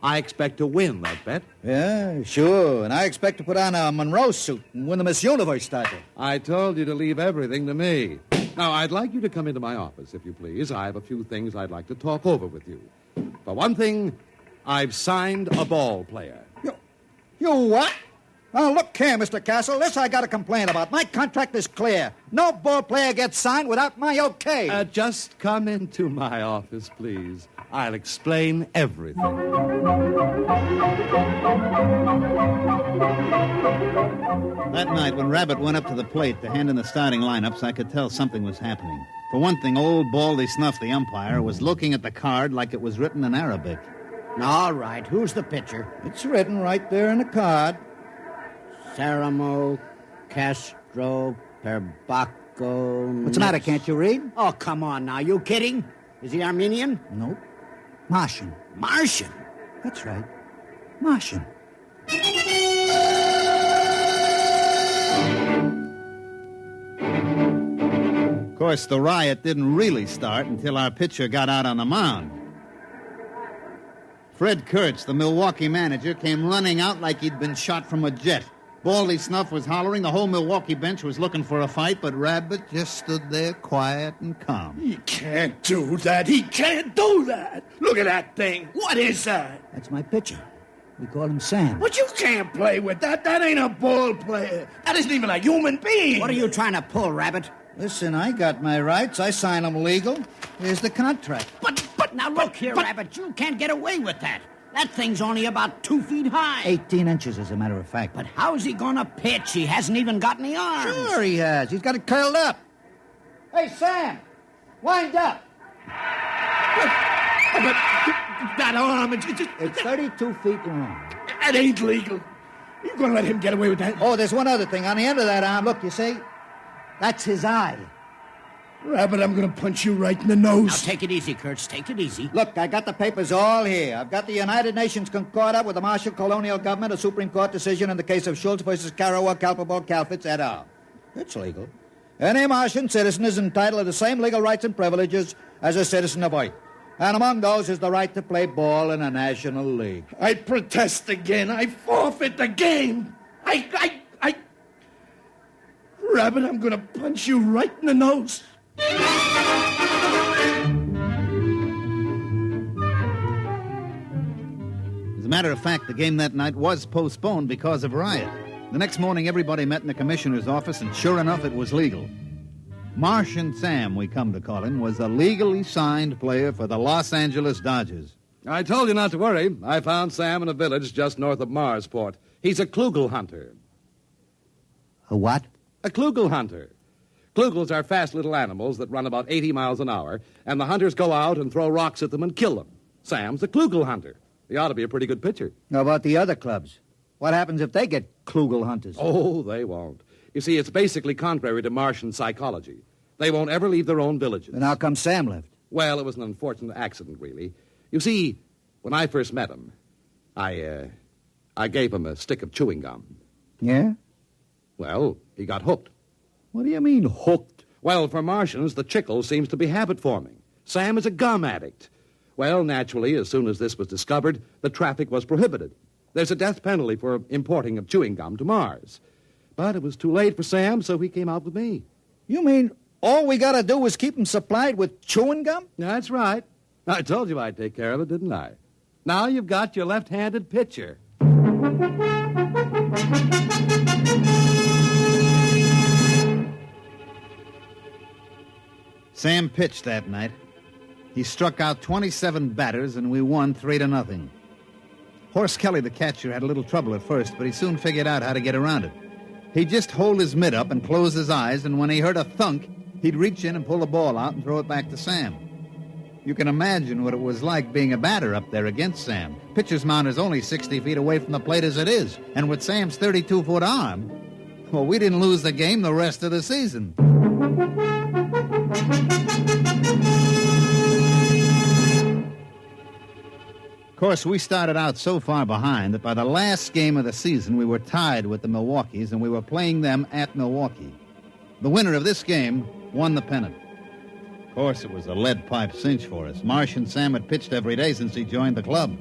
Q: I expect to win that bet.
H: Yeah, sure. And I expect to put on a Monroe suit and win the Miss Universe title.
Q: I told you to leave everything to me. Now, I'd like you to come into my office, if you please. I have a few things I'd like to talk over with you. For one thing, I've signed a ball player.
H: You what? Now, look here, Mr. Castle. This I got to complain about. My contract is clear. No ball player gets signed without my okay.
Q: Just come into my office, please. I'll explain everything.
A: That night, when Rabbit went up to the plate to hand in the starting lineups, I could tell something was happening. For one thing, old Baldy Snuff, the umpire, was looking at the card like it was written in Arabic.
L: All right, who's the pitcher?
H: It's written right there in the card.
L: Ceramo Castro Perbaco.
H: What's the matter, can't you read?
L: Oh, come on now. You kidding? Is he Armenian?
H: Nope. Martian.
L: Martian?
H: That's right. Martian.
A: Of course, the riot didn't really start until our pitcher got out on the mound. Fred Kurtz, the Milwaukee manager, came running out like he'd been shot from a jet. Baldy Snuff was hollering. The whole Milwaukee bench was looking for a fight, but Rabbit just stood there quiet and calm.
S: He can't do that. He can't do that. Look at that thing. What is that?
H: That's my pitcher. We call him Sam.
S: But you can't play with that. That ain't a ball player. That isn't even a human being.
L: What are you trying to pull, Rabbit?
H: Listen, I got my rights. I sign them legal. Here's the contract.
L: But now look here, Rabbit. You can't get away with that. That thing's only about 2 feet high.
H: 18 inches, as a matter of fact.
L: But how's he gonna pitch? He hasn't even got any arms.
H: Sure he has. He's got it curled up. Hey, Sam, wind up.
S: But that arm,
H: it's 32 feet long.
S: That ain't legal. You gonna let him get away with that?
H: Oh, there's one other thing. On the end of that arm, look, you see? That's his eye.
S: Rabbit, I'm going to punch you right in the nose.
L: Now, take it easy, Kurtz. Take it easy.
H: Look, I got the papers all here. I've got the United Nations Concordat with the Marshall Colonial Government, a Supreme Court decision in the case of Schultz versus Karawa, Kalpabo, Kalfitz, et al. It's legal. Any Martian citizen is entitled to the same legal rights and privileges as a citizen of Earth. And among those is the right to play ball in a national league.
S: I protest again. I forfeit the game. Rabbit, I'm going to punch you right in the nose.
A: As a matter of fact, the game that night was postponed because of riot. The next morning, everybody met in the commissioner's office, and sure enough, it was legal. Martian Sam, we come to call him, was a legally signed player for the Los Angeles Dodgers.
Q: I told you not to worry. I found Sam in a village just north of Marsport. He's a klugel hunter.
H: A what?
Q: A klugel hunter. Klugels are fast little animals that run about 80 miles an hour, and the hunters go out and throw rocks at them and kill them. Sam's a klugel hunter. He ought to be a pretty good pitcher.
H: How about the other clubs? What happens if they get klugel hunters?
Q: Oh, they won't. You see, it's basically contrary to Martian psychology. They won't ever leave their own villages.
H: And how come Sam left?
Q: Well, it was an unfortunate accident, really. You see, when I first met him, I gave him a stick of chewing gum.
H: Yeah?
Q: Well, he got hooked.
H: What do you mean, hooked?
Q: Well, for Martians, the chicle seems to be habit-forming. Sam is a gum addict. Well, naturally, as soon as this was discovered, the traffic was prohibited. There's a death penalty for importing of chewing gum to Mars. But it was too late for Sam, so he came out with me.
H: You mean all we got to do is keep him supplied with chewing gum?
Q: That's right. I told you I'd take care of it, didn't I? Now you've got your left-handed pitcher.
A: Sam pitched that night. He struck out 27 batters, and we won 3-0. Horace Kelly, the catcher, had a little trouble at first, but he soon figured out how to get around it. He'd just hold his mitt up and close his eyes, and when he heard a thunk, he'd reach in and pull the ball out and throw it back to Sam. You can imagine what it was like being a batter up there against Sam. Pitcher's mound is only 60 feet away from the plate as it is, and with Sam's 32-foot arm, well, we didn't lose the game the rest of the season. Of course, we started out so far behind that by the last game of the season, we were tied with the Milwaukees, and we were playing them at Milwaukee. The winner of this game won the pennant. Of course, it was a lead pipe cinch for us. Martian Sam had pitched every day since he joined the club.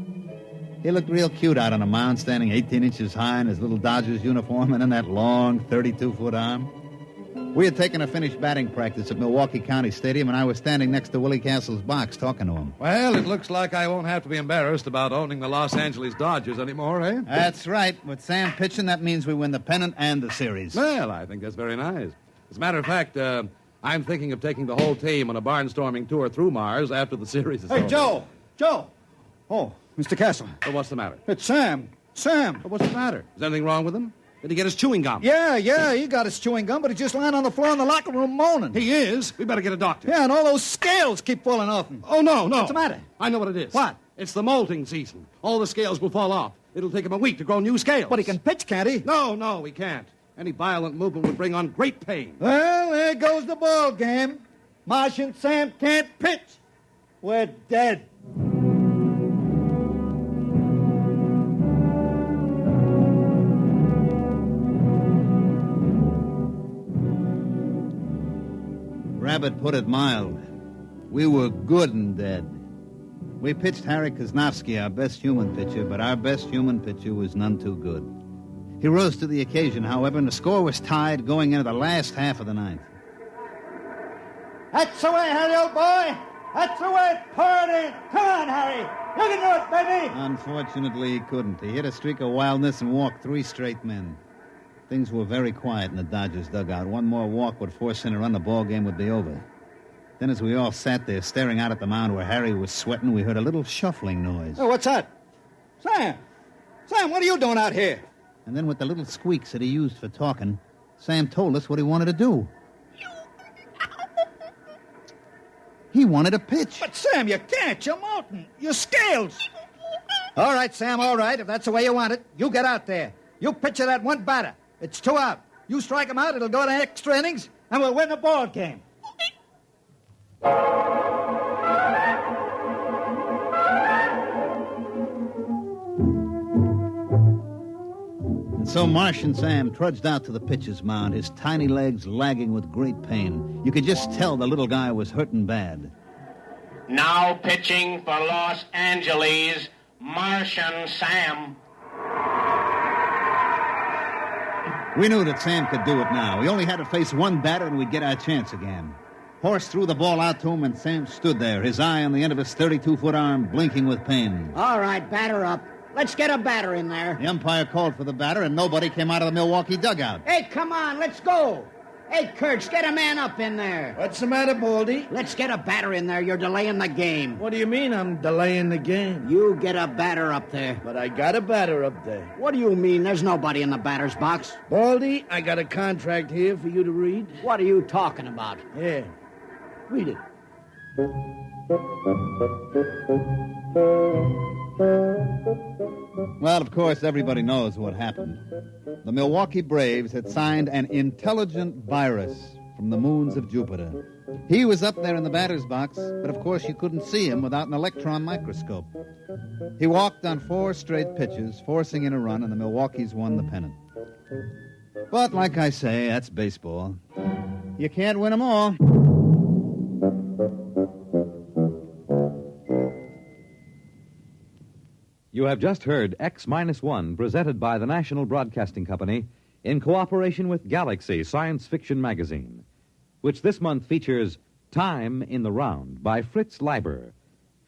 A: He looked real cute out on a mound, standing 18 inches high in his little Dodgers uniform and in that long 32-foot arm. We had taken a finished batting practice at Milwaukee County Stadium, and I was standing next to Willie Castle's box talking to him.
Q: Well, it looks like I won't have to be embarrassed about owning the Los Angeles Dodgers anymore, eh?
A: That's right. With Sam pitching, that means we win the pennant and the series.
Q: Well, I think that's very nice. As a matter of fact, I'm thinking of taking the whole team on a barnstorming tour through Mars after the series is over.
H: Hey, Joe! Oh, Mr. Castle.
Q: Well, what's the matter?
H: It's Sam. Sam!
Q: Well, what's the matter? Is anything wrong with him? Did he get his chewing gum?
H: Yeah, he got his chewing gum, but he's just lying on the floor in the locker room moaning.
Q: He is? We better get a doctor.
H: Yeah, and all those scales keep falling off him.
Q: Oh, no.
H: What's the matter?
Q: I know what it is.
H: What?
Q: It's the molting season. All the scales will fall off. It'll take him a week to grow new scales.
H: But he can pitch, can't he?
Q: No, he can't. Any violent movement would bring on great pain.
H: Well, there goes the ball game. Martian Sam can't pitch. We're dead.
A: Rabbit put it mild. We were good and dead. We pitched Harry Kosnowski, our best human pitcher, but our best human pitcher was none too good. He rose to the occasion, however, and the score was tied going into the last half of the ninth.
H: That's the way, Harry, old boy. That's the way. Pour it in. Come on, Harry. You can do it, baby.
A: Unfortunately, he couldn't. He hit a streak of wildness and walked 3 straight men. Things were very quiet in the Dodgers' dugout. One more walk would force in a run, the ball game would be over. Then as we all sat there staring out at the mound where Harry was sweating, we heard a little shuffling noise.
H: Oh, what's that? Sam, what are you doing out here?
A: And then with the little squeaks that he used for talking, Sam told us what he wanted to do. He wanted to pitch.
H: But, Sam, you can't. You're molten. Your scales. All right, Sam, all right. If that's the way you want it, you get out there. You pitch at that one batter. It's 2 out. You strike him out, it'll go to extra innings, and we'll win the ball game.
A: So Martian Sam trudged out to the pitcher's mound, his tiny legs lagging with great pain. You could just tell the little guy was hurting bad.
L: Now pitching for Los Angeles, Martian Sam.
A: We knew that Sam could do it now. We only had to face one batter and we'd get our chance again. Horse threw the ball out to him, and Sam stood there, his eye on the end of his 32-foot arm, blinking with pain.
L: All right, batter up. Let's get a batter in there.
A: The umpire called for the batter, and nobody came out of the Milwaukee dugout.
L: Hey, come on, let's go. Hey, Kurtz, get a man up in there.
S: What's the matter, Baldy?
L: Let's get a batter in there. You're delaying the game.
S: What do you mean I'm delaying the game?
L: You get a batter up there.
S: But I got a batter up there.
L: What do you mean? There's nobody in the batter's box.
S: Baldy, I got a contract here for you to read.
L: What are you talking about?
S: Yeah. Read it.
A: Well, of course, everybody knows what happened. The Milwaukee Braves had signed an intelligent virus from the moons of Jupiter. He was up there in the batter's box, but of course you couldn't see him without an electron microscope. He walked on 4 straight pitches, forcing in a run, and the Milwaukees won the pennant. But like I say, that's baseball. You can't win them all.
B: You have just heard X-1, presented by the National Broadcasting Company in cooperation with Galaxy Science Fiction Magazine, which this month features Time in the Round by Fritz Leiber,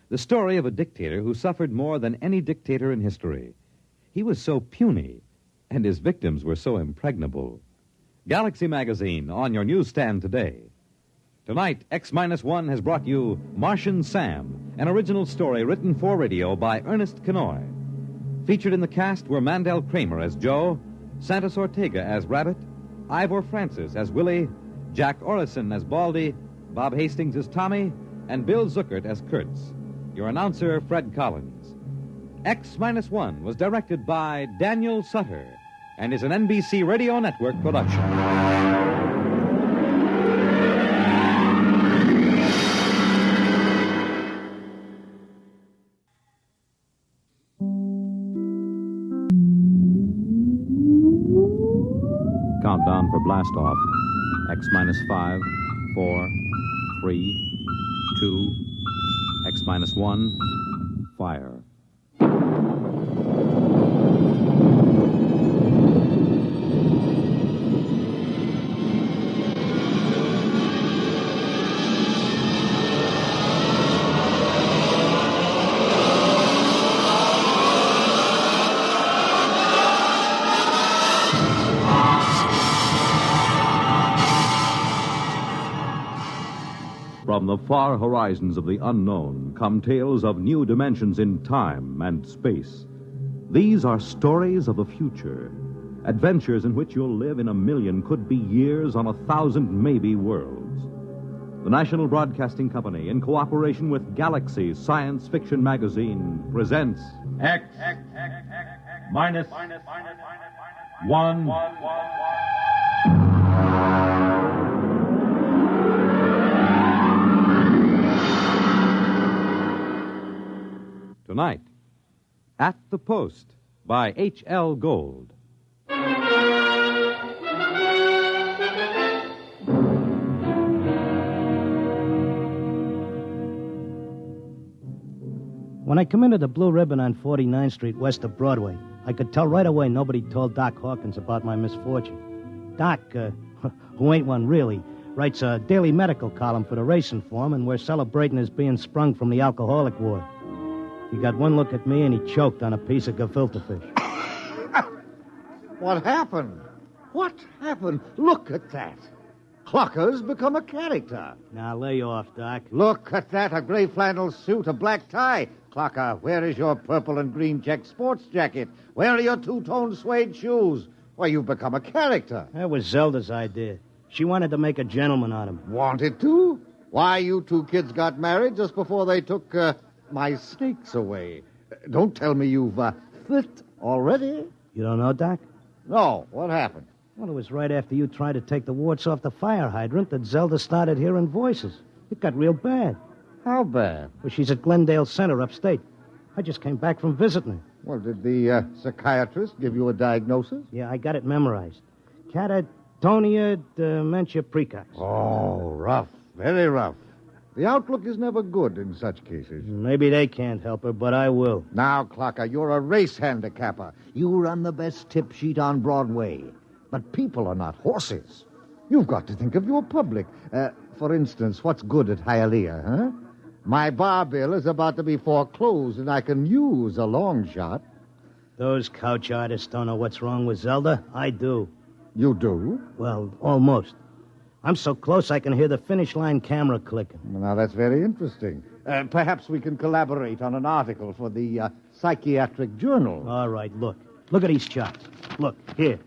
B: the story of a dictator who suffered more than any dictator in history. He was so puny, and his victims were so impregnable. Galaxy Magazine on your newsstand today. Tonight, X-1 has brought you Martian Sam, an original story written for radio by Ernest Kenoy. Featured in the cast were Mandel Kramer as Joe, Santos Ortega as Rabbit, Ivor Francis as Willie, Jack Orison as Baldy, Bob Hastings as Tommy, and Bill Zuckert as Kurtz. Your announcer, Fred Collins. X-1 was directed by Daniel Sutter and is an NBC Radio Network production.
N: Countdown for blast off. X-5, 4, 3, 2, X-1, fire. From the far horizons of the unknown come tales of new dimensions in time and space. These are stories of the future, adventures in which you'll live in a million, could be years, on 1,000 maybe worlds. The National Broadcasting Company, in cooperation with Galaxy Science Fiction Magazine, presents
T: X minus 1.
B: Tonight, At the Post by H.L. Gold.
C: When I come into the Blue Ribbon on 49th Street west of Broadway, I could tell right away nobody told Doc Hawkins about my misfortune. Doc, who ain't one really, writes a daily medical column for the Racing Form, and we're celebrating his being sprung from the alcoholic ward. He got one look at me, and he choked on a piece of gefilte fish.
H: What happened? What happened? Look at that. Clucker's become a character.
C: Now, lay off, Doc.
H: Look at that, a gray flannel suit, a black tie. Clucker, where is your purple and green check sports jacket? Where are your two-tone suede shoes? Why, you've become a character.
C: That was Zelda's idea. She wanted to make a gentleman out of him.
H: Wanted to? Why, you two kids got married just before they took my snakes away. Don't tell me you've fit already.
C: You don't know, Doc?
H: No. What happened?
C: Well, it was right after you tried to take the warts off the fire hydrant that Zelda started hearing voices. It got real bad.
H: How bad?
C: Well, she's at Glendale Center upstate. I just came back from visiting her.
O: Well, did the psychiatrist give you a diagnosis?
C: Yeah, I got it memorized. Catatonia dementia precox.
O: Oh, rough. Very rough. The outlook is never good in such cases.
C: Maybe they can't help her, but I will.
O: Now, Clocker, you're a race handicapper. You run the best tip sheet on Broadway. But people are not horses. You've got to think of your public. For instance, what's good at Hialeah, huh? My bar bill is about to be foreclosed, and I can use a long shot.
C: Those couch artists don't know what's wrong with Zelda. I do.
O: You do?
C: Well, almost. I'm so close I can hear the finish line camera clicking.
O: Well, now, that's very interesting. Perhaps we can collaborate on an article for the psychiatric journal.
C: All right, look. Look at these charts. Look, here.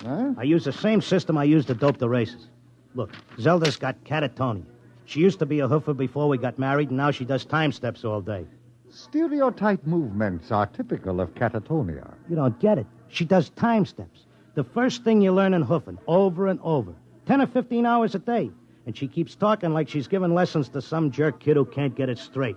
O: Huh?
C: I use the same system I used to dope the races. Look, Zelda's got catatonia. She used to be a hoofer before we got married, and now she does time steps all day.
O: Stereotype movements are typical of catatonia.
C: You don't get it. She does time steps. The first thing you learn in hoofing, over and over. 10 or 15 hours a day. And she keeps talking like she's giving lessons to some jerk kid who can't get it straight.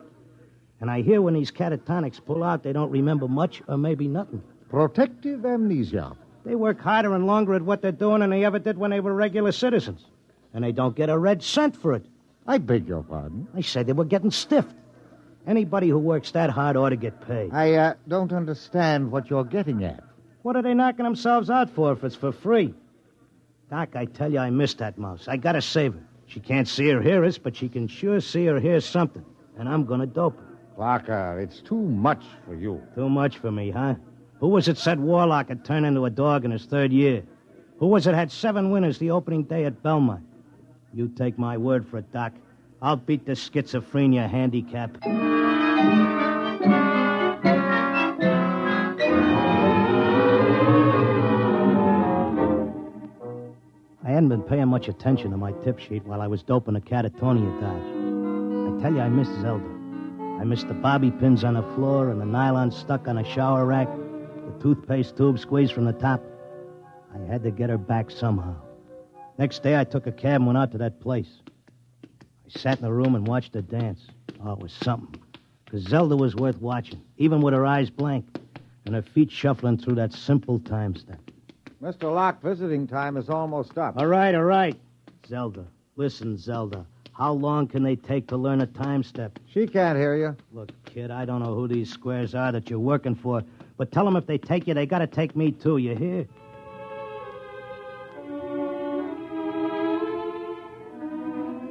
C: And I hear when these catatonics pull out, they don't remember much or maybe nothing.
O: Protective amnesia.
C: They work harder and longer at what they're doing than they ever did when they were regular citizens. And they don't get a red cent for it.
O: I beg your pardon?
C: I said they were getting stiffed. Anybody who works that hard ought to get paid.
O: I don't understand what you're getting at.
C: What are they knocking themselves out for if it's for free? Doc, I tell you, I miss that mouse. I gotta save her. She can't see or hear us, but she can sure see or hear something. And I'm gonna dope her.
O: Parker, it's too much for you.
C: Too much for me, huh? Who was it said Warlock had turned into a dog in his third year? Who was it had 7 winners the opening day at Belmont? You take my word for it, Doc. I'll beat the schizophrenia handicap. I hadn't been paying much attention to my tip sheet while I was doping a catatonia dodge. I tell you, I miss Zelda. I miss the bobby pins on the floor and the nylon stuck on a shower rack, the toothpaste tube squeezed from the top. I had to get her back somehow. Next day, I took a cab and went out to that place. I sat in the room and watched her dance. Oh, it was something. Because Zelda was worth watching, even with her eyes blank and her feet shuffling through that simple time step.
O: Mr. Locke, visiting time is almost up.
C: All right. Zelda. Listen, Zelda. How long can they take to learn a time step?
O: She can't hear you.
C: Look, kid, I don't know who these squares are that you're working for, but tell them if they take you, they got to take me, too. You hear?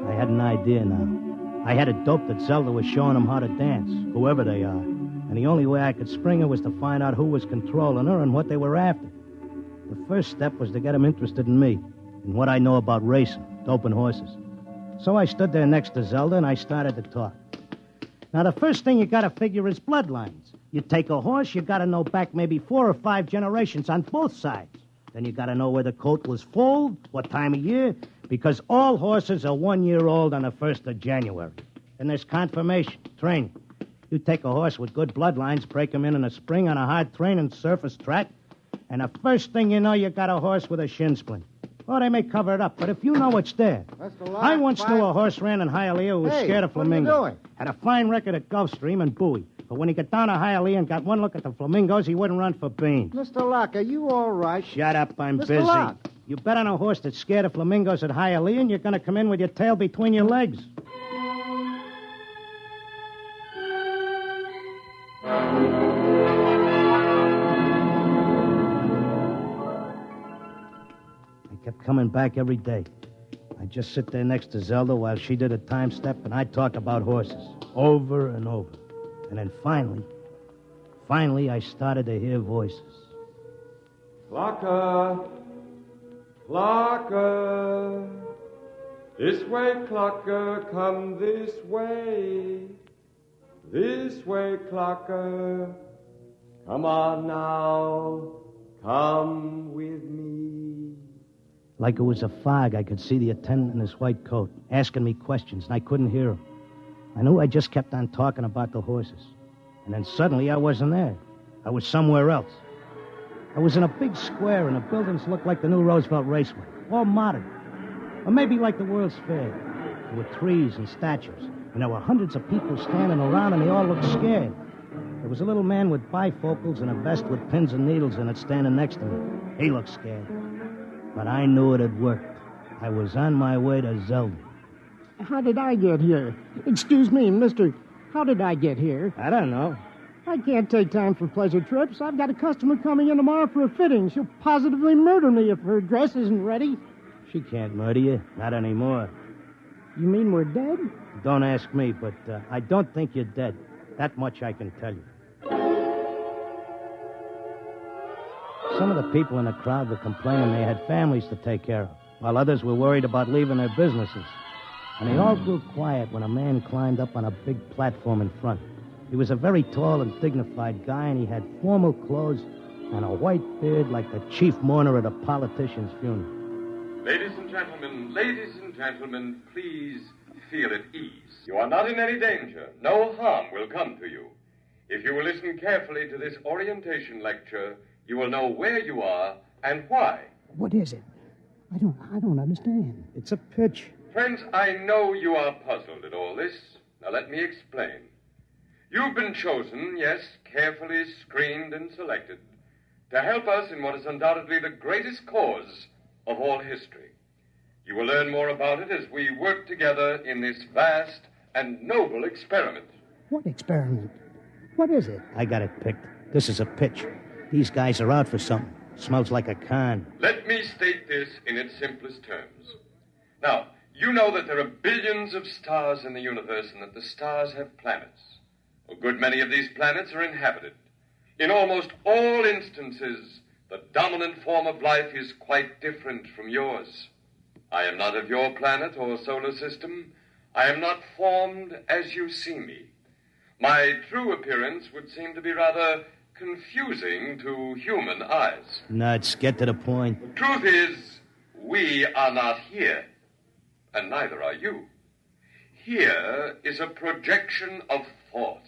C: I had an idea now. I had a dope that Zelda was showing them how to dance, whoever they are. And the only way I could spring her was to find out who was controlling her and what they were after. The first step was to get them interested in me and what I know about racing, doping horses. So I stood there next to Zelda and I started to talk. Now, the first thing you got to figure is bloodlines. You take a horse, you got to know back maybe 4 or 5 generations on both sides. Then you got to know where the colt was foaled, what time of year, because all horses are 1 year old on the 1st of January. Then there's confirmation, training. You take a horse with good bloodlines, break him in a spring on a hard training surface track, and the first thing you know, you got a horse with a shin splint. Oh, they may cover it up, but if you know it's there. I once knew a horse ran in Hialeah who was scared of flamingos.
O: What are you doing?
C: Had a fine record at Gulfstream and Bowie. But when he got down to Hialeah and got one look at the flamingos, he wouldn't run for beans.
O: Mr. Locke, are you all right?
C: Shut up, I'm
O: Mr.
C: busy.
O: Locke.
C: You bet on a horse that's scared of flamingos at Hialeah, and you're going to come in with your tail between your legs. I kept coming back every day. I'd just sit there next to Zelda while she did a time step, and I'd talk about horses over and over. And then finally, I started to hear voices.
U: Clocker! Clocker! This way, Clocker, come this way. This way, Clocker. Come on now, come with me.
C: Like it was a fog, I could see the attendant in his white coat, asking me questions, and I couldn't hear him. I knew I just kept on talking about the horses. And then suddenly I wasn't there. I was somewhere else. I was in a big square, and the buildings looked like the new Roosevelt Raceway, all modern. Or maybe like the World's Fair. There were trees and statues, and there were hundreds of people standing around, and they all looked scared. There was a little man with bifocals and a vest with pins and needles in it standing next to me. He looked scared. But I knew it had worked. I was on my way to Zelda.
F: How did I get here? Excuse me, mister. How did I get here?
C: I don't know.
F: I can't take time for pleasure trips. I've got a customer coming in tomorrow for a fitting. She'll positively murder me if her dress isn't ready.
C: She can't murder you. Not anymore.
F: You mean we're dead?
C: Don't ask me, but I don't think you're dead. That much I can tell you. Some of the people in the crowd were complaining they had families to take care of, while others were worried about leaving their businesses. And they all grew quiet when a man climbed up on a big platform in front. He was a very tall and dignified guy, and he had formal clothes and a white beard like the chief mourner at a politician's funeral.
U: Ladies and gentlemen, please feel at ease. You are not in any danger. No harm will come to you. If you will listen carefully to this orientation lecture, you will know where you are and why.
F: What is it? I don't understand.
C: It's a pitch.
U: Friends, I know you are puzzled at all this. Now let me explain. You've been chosen, yes, carefully screened and selected, to help us in what is undoubtedly the greatest cause of all history. You will learn more about it as we work together in this vast and noble experiment.
F: What experiment? What is it?
C: I got it picked. This is a pitch. These guys are out for something. Smells like a con.
U: Let me state this in its simplest terms. Now, you know that there are billions of stars in the universe and that the stars have planets. A good many of these planets are inhabited. In almost all instances, the dominant form of life is quite different from yours. I am not of your planet or solar system. I am not formed as you see me. My true appearance would seem to be rather confusing to human eyes.
C: Nuts, get to the point.
U: The truth is, we are not here, and neither are you. Here is a projection of thought,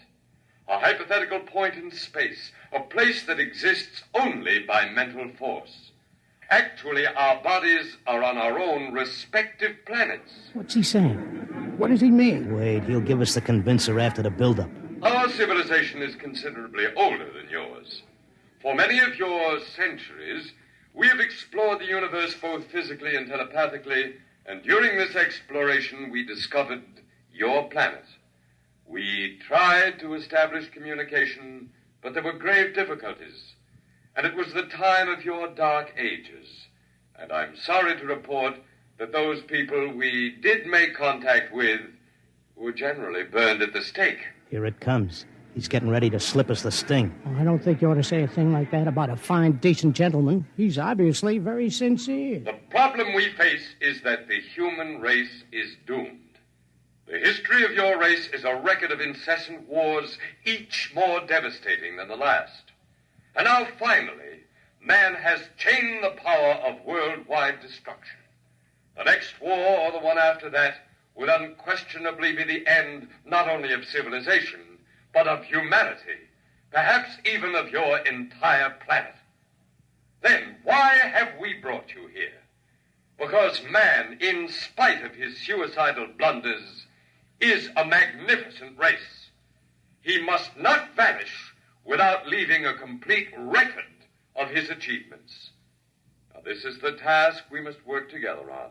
U: a hypothetical point in space, a place that exists only by mental force. Actually, our bodies are on our own respective planets.
F: What's he saying? What does he mean?
C: Wait, he'll give us the convincer after the build-up.
U: Our civilization is considerably older than yours. For many of your centuries, we have explored the universe both physically and telepathically, and during this exploration, we discovered your planet. We tried to establish communication, but there were grave difficulties. And it was the time of your dark ages. And I'm sorry to report that those people we did make contact with were generally burned at the stake.
C: Here it comes. He's getting ready to slip us the sting.
F: Oh, I don't think you ought to say a thing like that about a fine, decent gentleman. He's obviously very sincere.
U: The problem we face is that the human race is doomed. The history of your race is a record of incessant wars, each more devastating than the last. And now, finally, man has chained the power of worldwide destruction. The next war, or the one after that, will unquestionably be the end not only of civilization, but of humanity, perhaps even of your entire planet. Then why have we brought you here? Because man, in spite of his suicidal blunders, is a magnificent race. He must not vanish without leaving a complete record of his achievements. Now, this is the task we must work together on.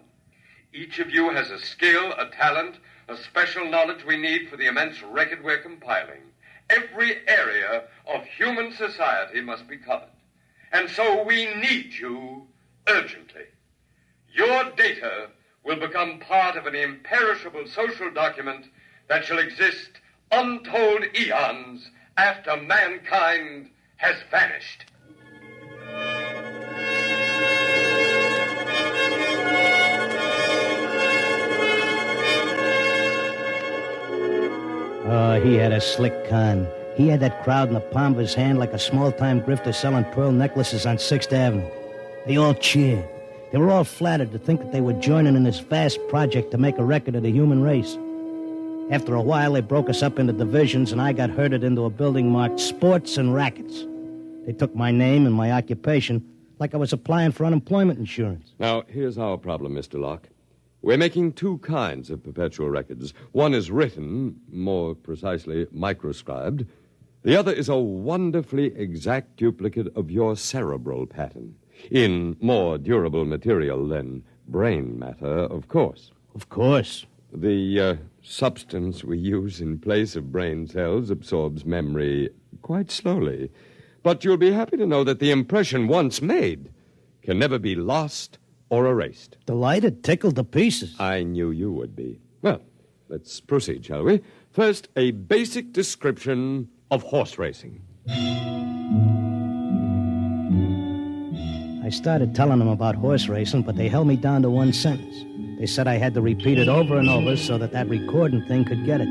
U: Each of you has a skill, a talent, a special knowledge we need for the immense record we're compiling. Every area of human society must be covered. And so we need you urgently. Your data will become part of an imperishable social document that shall exist untold eons after mankind has vanished.
C: Oh, he had a slick con. He had that crowd in the palm of his hand like a small-time grifter selling pearl necklaces on 6th Avenue. They all cheered. They were all flattered to think that they were joining in this vast project to make a record of the human race. After a while, they broke us up into divisions, and I got herded into a building marked Sports and Rackets. They took my name and my occupation like I was applying for unemployment insurance.
M: Now, here's our problem, Mr. Locke. We're making two kinds of perpetual records. One is written, more precisely microscribed,
I: The other is a wonderfully exact duplicate of your cerebral pattern, in more durable material than brain matter, of course.
C: Of course.
I: The substance we use in place of brain cells absorbs memory quite slowly. But you'll be happy to know that the impression once made can never be lost or erased.
C: Delighted, tickled to pieces.
I: I knew you would be. Well, let's proceed, shall we? First, a basic description of horse racing.
C: I started telling them about horse racing, but they held me down to one sentence. They said I had to repeat it over and over so that recording thing could get it.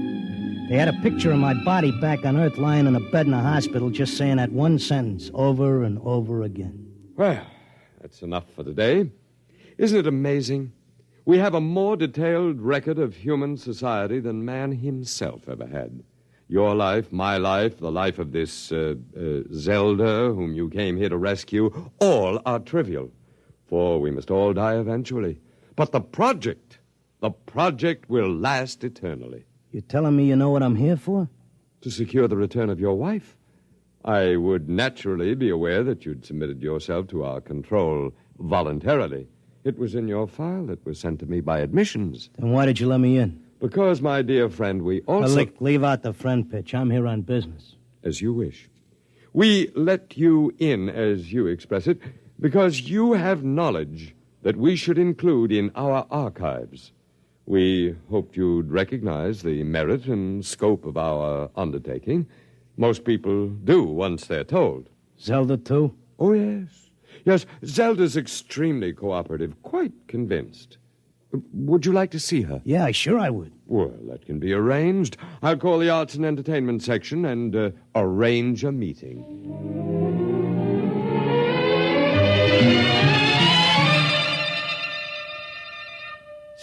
C: They had a picture of my body back on Earth lying in a bed in a hospital just saying that one sentence over and over again.
I: Well, that's enough for today. Isn't it amazing? We have a more detailed record of human society than man himself ever had. Your life, my life, the life of this Zelda, whom you came here to rescue, all are trivial, for we must all die eventually. But the project will last eternally.
C: You're telling me you know what I'm here for?
I: To secure the return of your wife. I would naturally be aware that you'd submitted yourself to our control voluntarily. It was in your file that was sent to me by admissions.
C: Then why did you let me in?
I: Because, my dear friend, we also...
C: Leave out the friend pitch. I'm here on business.
I: As you wish. We let you in, as you express it, because you have knowledge that we should include in our archives. We hoped you'd recognize the merit and scope of our undertaking. Most people do once they're told.
C: Zelda, too?
I: Oh, yes. Yes, Zelda's extremely cooperative, quite convinced. Would you like to see her?
C: Yeah, sure I would.
I: Well, that can be arranged. I'll call the Arts and Entertainment section and arrange a meeting.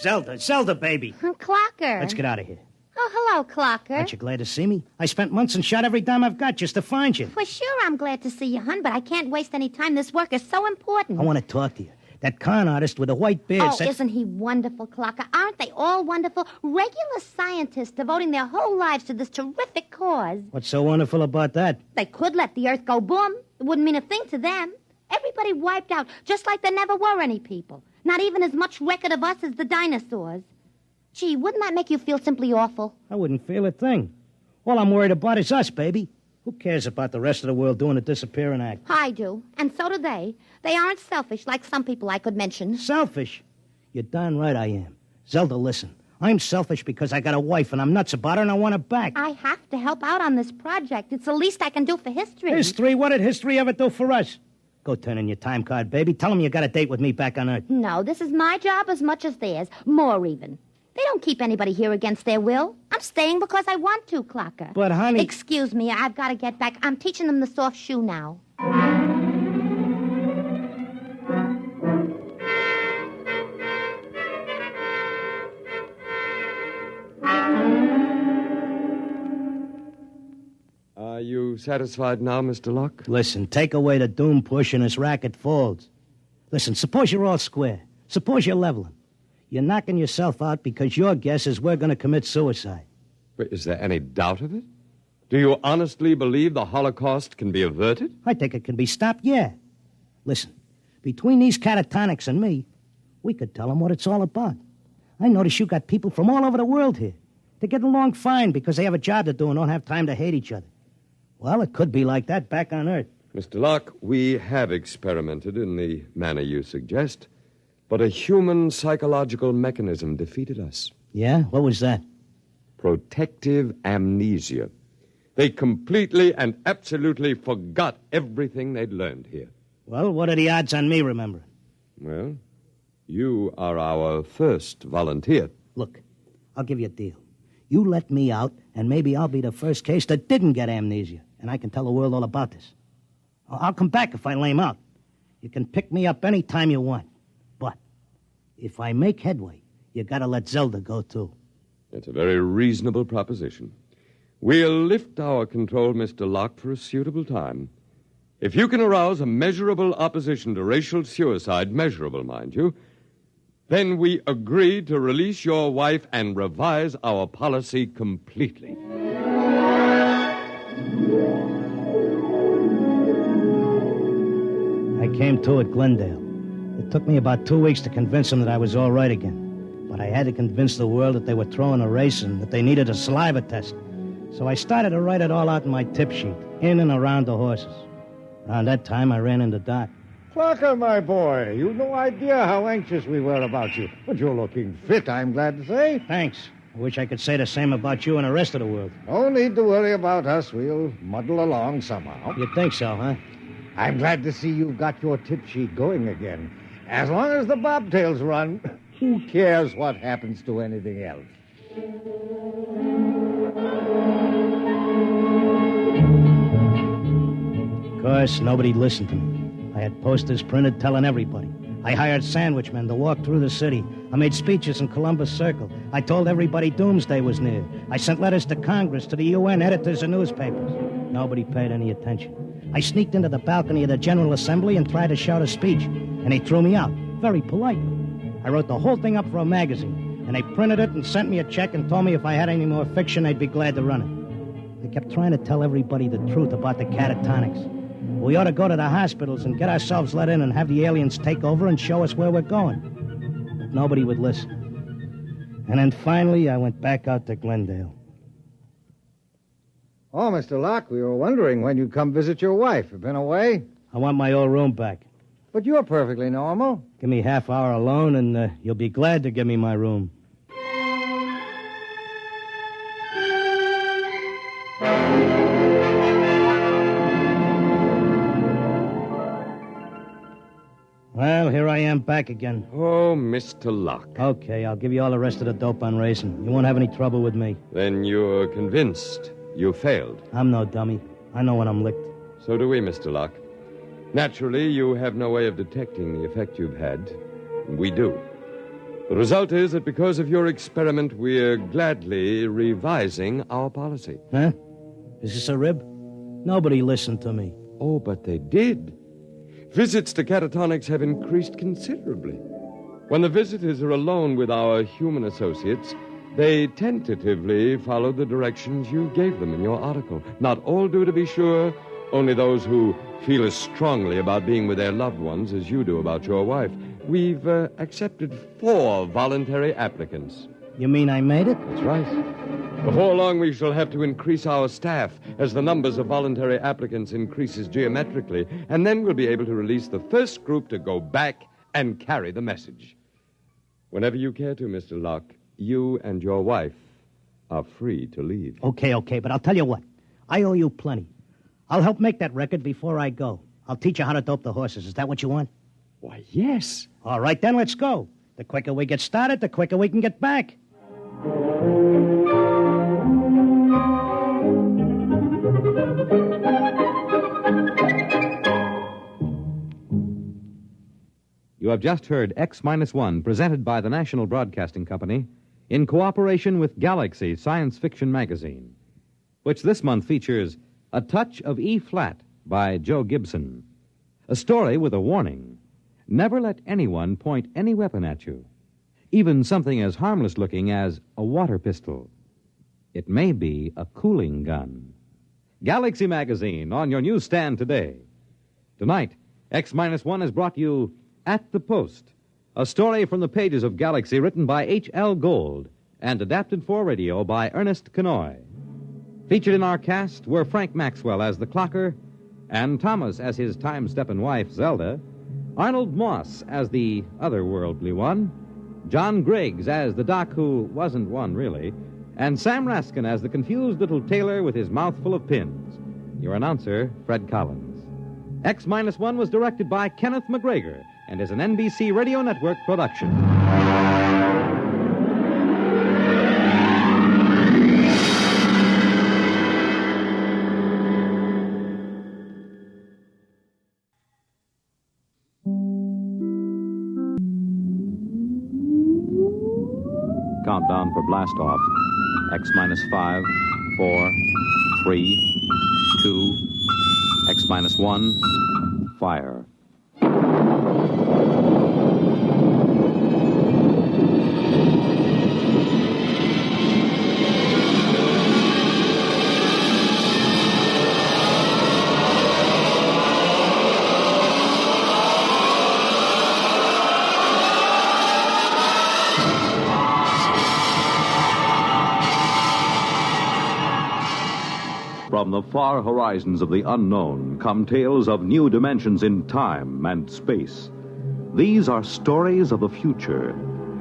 C: Zelda, baby.
K: Clocker.
C: Let's get out of here.
K: Oh, hello, Clocker.
C: Aren't you glad to see me? I spent months and shot every dime I've got just to find you.
K: For sure I'm glad to see you, hon, but I can't waste any time. This work is so important.
C: I want to talk to you. That con artist with the white beard said...
K: isn't he wonderful, Clocker? Aren't they all wonderful? Regular scientists devoting their whole lives to this terrific cause.
C: What's so wonderful about that?
K: They could let the Earth go boom. It wouldn't mean a thing to them. Everybody wiped out, just like there never were any people. Not even as much record of us as the dinosaurs. Gee, wouldn't that make you feel simply awful?
C: I wouldn't feel a thing. All I'm worried about is us, baby. Who cares about the rest of the world doing a disappearing act?
K: I do, and so do they. They aren't selfish like some people I could mention.
C: Selfish? You're darn right I am. Zelda, listen. I'm selfish because I got a wife and I'm nuts about her and I want her back.
K: I have to help out on this project. It's the least I can do for history.
C: History? What did history ever do for us? Go turn in your time card, baby. Tell them you got a date with me back on Earth.
K: No, this is my job as much as theirs. More even. They don't keep anybody here against their will. I'm staying because I want to, Clocker.
C: But, honey...
K: Excuse me, I've got to get back. I'm teaching them the soft shoe now.
I: Are you satisfied now, Mr. Locke?
C: Listen, take away the doom push and this racket folds. Listen, suppose you're all square. Suppose you're leveling. You're knocking yourself out because your guess is we're going to commit suicide.
I: But is there any doubt of it? Do you honestly believe the Holocaust can be averted?
C: I think it can be stopped, yeah. Listen, between these catatonics and me, we could tell them what it's all about. I notice you got people from all over the world here. They get along fine because they have a job to do and don't have time to hate each other. Well, it could be like that back on Earth.
I: Mr. Locke, we have experimented in the manner you suggest, but a human psychological mechanism defeated us.
C: Yeah? What was that?
I: Protective amnesia. They completely and absolutely forgot everything they'd learned here.
C: Well, what are the odds on me remembering?
I: Well, you are our first volunteer.
C: Look, I'll give you a deal. You let me out, and maybe I'll be the first case that didn't get amnesia, and I can tell the world all about this. I'll come back if I lame out. You can pick me up any time you want. But if I make headway, you gotta let Zelda go, too.
I: It's a very reasonable proposition. We'll lift our control, Mr. Locke, for a suitable time. If you can arouse a measurable opposition to racial suicide, measurable, mind you, then we agree to release your wife and revise our policy completely.
C: came to at Glendale. It took me about 2 weeks to convince them that I was all right again. But I had to convince the world that they were throwing a race and that they needed a saliva test. So I started to write it all out in my tip sheet, in and around the horses. Around that time, I ran into Doc.
O: Clarker, my boy, you've no idea how anxious we were about you. But you're looking fit, I'm glad to say.
C: Thanks. I wish I could say the same about you and the rest of the world.
O: No need to worry about us. We'll muddle along somehow.
C: You think so, huh?
O: I'm glad to see you've got your tip sheet going again. As long as the bobtails run, who cares what happens to anything else?
C: Of course, nobody listened to me. I had posters printed telling everybody. I hired sandwich men to walk through the city. I made speeches in Columbus Circle. I told everybody doomsday was near. I sent letters to Congress, to the UN, editors of newspapers. Nobody paid any attention. I sneaked into the balcony of the General Assembly and tried to shout a speech, and they threw me out, very politely. I wrote the whole thing up for a magazine, and they printed it and sent me a check and told me if I had any more fiction, they'd be glad to run it. They kept trying to tell everybody the truth about the catatonics. We ought to go to the hospitals and get ourselves let in and have the aliens take over and show us where we're going. But nobody would listen. And then finally, I went back out to Glendale.
O: Oh, Mr. Locke, we were wondering when you'd come visit your wife. You've been away?
C: I want my old room back.
O: But you're perfectly normal.
C: Give me half hour alone, and you'll be glad to give me my room. Well, here I am back again.
I: Oh, Mr. Locke.
C: Okay, I'll give you all the rest of the dope on racing. You won't have any trouble with me.
I: Then you're convinced you failed.
C: I'm no dummy. I know when I'm licked.
I: So do we, Mr. Locke. Naturally, you have no way of detecting the effect you've had. We do. The result is that because of your experiment, we're gladly revising our policy.
C: Huh? Is this a rib? Nobody listened to me.
I: Oh, but they did. Visits to catatonics have increased considerably. When the visitors are alone with our human associates, they tentatively follow the directions you gave them in your article. Not all do, to be sure. Only those who feel as strongly about being with their loved ones as you do about your wife. We've accepted 4 voluntary applicants.
C: You mean I made it?
I: That's right. Before long, we shall have to increase our staff as the numbers of voluntary applicants increases geometrically, and then we'll be able to release the first group to go back and carry the message. Whenever you care to, Mr. Locke, you and your wife are free to leave.
C: Okay, but I'll tell you what. I owe you plenty. I'll help make that record before I go. I'll teach you how to dope the horses. Is that what you want?
I: Why, yes.
C: All right, then let's go. The quicker we get started, the quicker we can get back.
E: You have just heard X-1, presented by the National Broadcasting Company in cooperation with Galaxy Science Fiction Magazine, which this month features A Touch of E-Flat by Joe Gibson, a story with a warning. Never let anyone point any weapon at you, even something as harmless-looking as a water pistol. It may be a cooling gun. Galaxy Magazine on your newsstand today. Tonight, X-1 has brought you At the Post, a story from the pages of Galaxy written by H.L. Gold and adapted for radio by Ernest Kenoy. Featured in our cast were Frank Maxwell as the clocker, and Thomas as his time-steppin' wife, Zelda, Arnold Moss as the otherworldly one, John Griggs as the doc who wasn't one, really, and Sam Raskin as the confused little tailor with his mouth full of pins. Your announcer, Fred Collins. X-1 was directed by Kenneth McGregor and is an NBC Radio Network production.
N: Countdown for blast off. X-5, 4, 3, 2, X-1, fire. From the far horizons of the unknown come tales of new dimensions in time and space. These are stories of the future,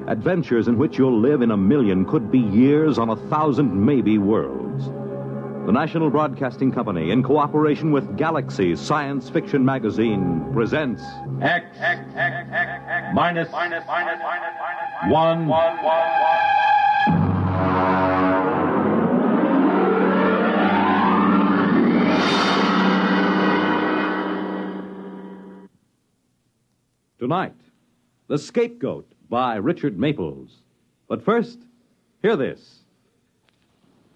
N: adventures in which you'll live in a million, could be years, on 1,000 maybe worlds. The National Broadcasting Company, in cooperation with Galaxy Science Fiction Magazine, presents
T: X minus one.
E: Tonight, The Scapegoat by Richard Maples. But first, hear this.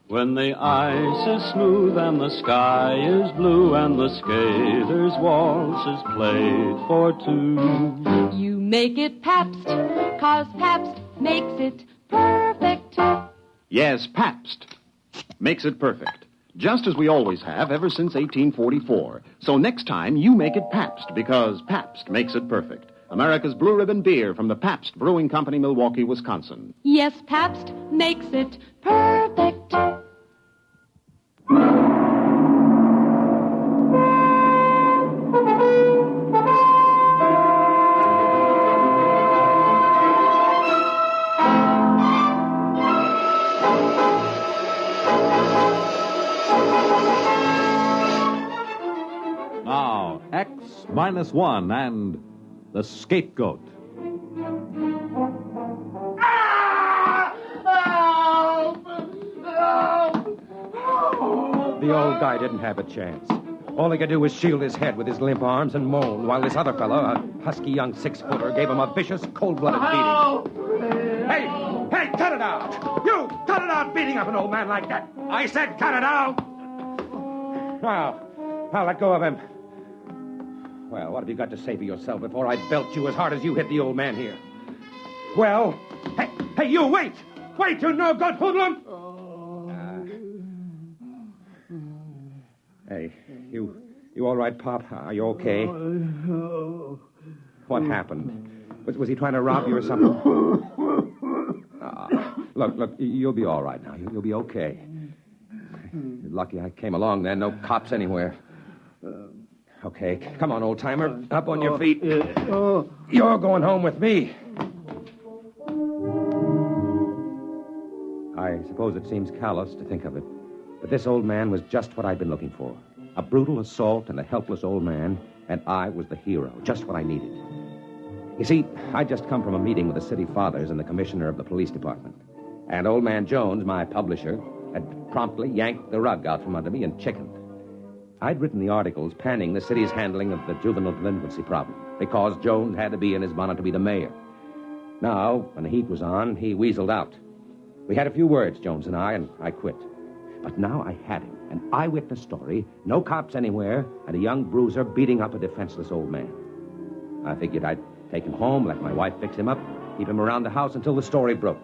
D: When the ice is smooth and the sky is blue and the skaters' waltz is played for two.
G: You make it Pabst, 'cause Pabst makes it perfect.
V: Yes, Pabst makes it perfect. Just as we always have ever since 1844. So next time, you make it Pabst, because Pabst makes it perfect. America's Blue Ribbon beer from the Pabst Brewing Company, Milwaukee, Wisconsin.
G: Yes, Pabst makes it perfect.
E: Now, X-1 and The Scapegoat.
X: The old guy didn't have a chance. All he could do was shield his head with his limp arms and moan, while this other fellow, a husky young six-footer, gave him a vicious, cold-blooded beating. Hey, cut it out! You, cut it out beating up an old man like that! I said cut it out! Now, let go of him. Well, what have you got to say for yourself before I belt you as hard as you hit the old man here? Well, hey, you, wait! Wait, you no-good hoodlum! Hey, you all right, Pop? Are you okay? What happened? Was he trying to rob you or something? Look, you'll be all right now. You'll be okay. You're lucky I came along then. No cops anywhere. Okay, come on, old-timer. Up on your feet. You're going home with me. I suppose it seems callous to think of it, but this old man was just what I'd been looking for. A brutal assault and a helpless old man, and I was the hero, just what I needed. You see, I'd just come from a meeting with the city fathers and the commissioner of the police department. And old man Jones, my publisher, had promptly yanked the rug out from under me and chickened. I'd written the articles panning the city's handling of the juvenile delinquency problem, because Jones had to be in his bonnet to be the mayor. Now, when the heat was on, he weaseled out. We had a few words, Jones and I quit. But now I had him, an eyewitness story, no cops anywhere, and a young bruiser beating up a defenseless old man. I figured I'd take him home, let my wife fix him up, keep him around the house until the story broke.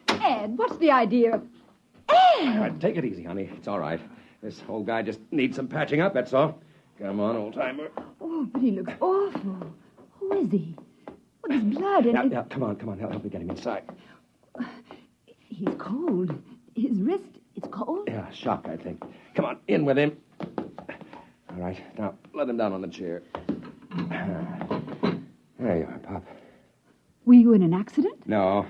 W: Ed, what's the idea of... Ed!
X: All right, take it easy, honey. It's all right. This old guy just needs some patching up, that's all. Come on, old-timer.
W: Oh, but he looks awful. Who is he? Well, his blood and...
X: Now, come on. Help me get him inside.
W: He's cold. His wrist, it's cold.
X: Yeah, shock, I think. Come on, in with him. All right, now, let him down on the chair. There you are, Pop.
W: Were you in an accident?
X: No,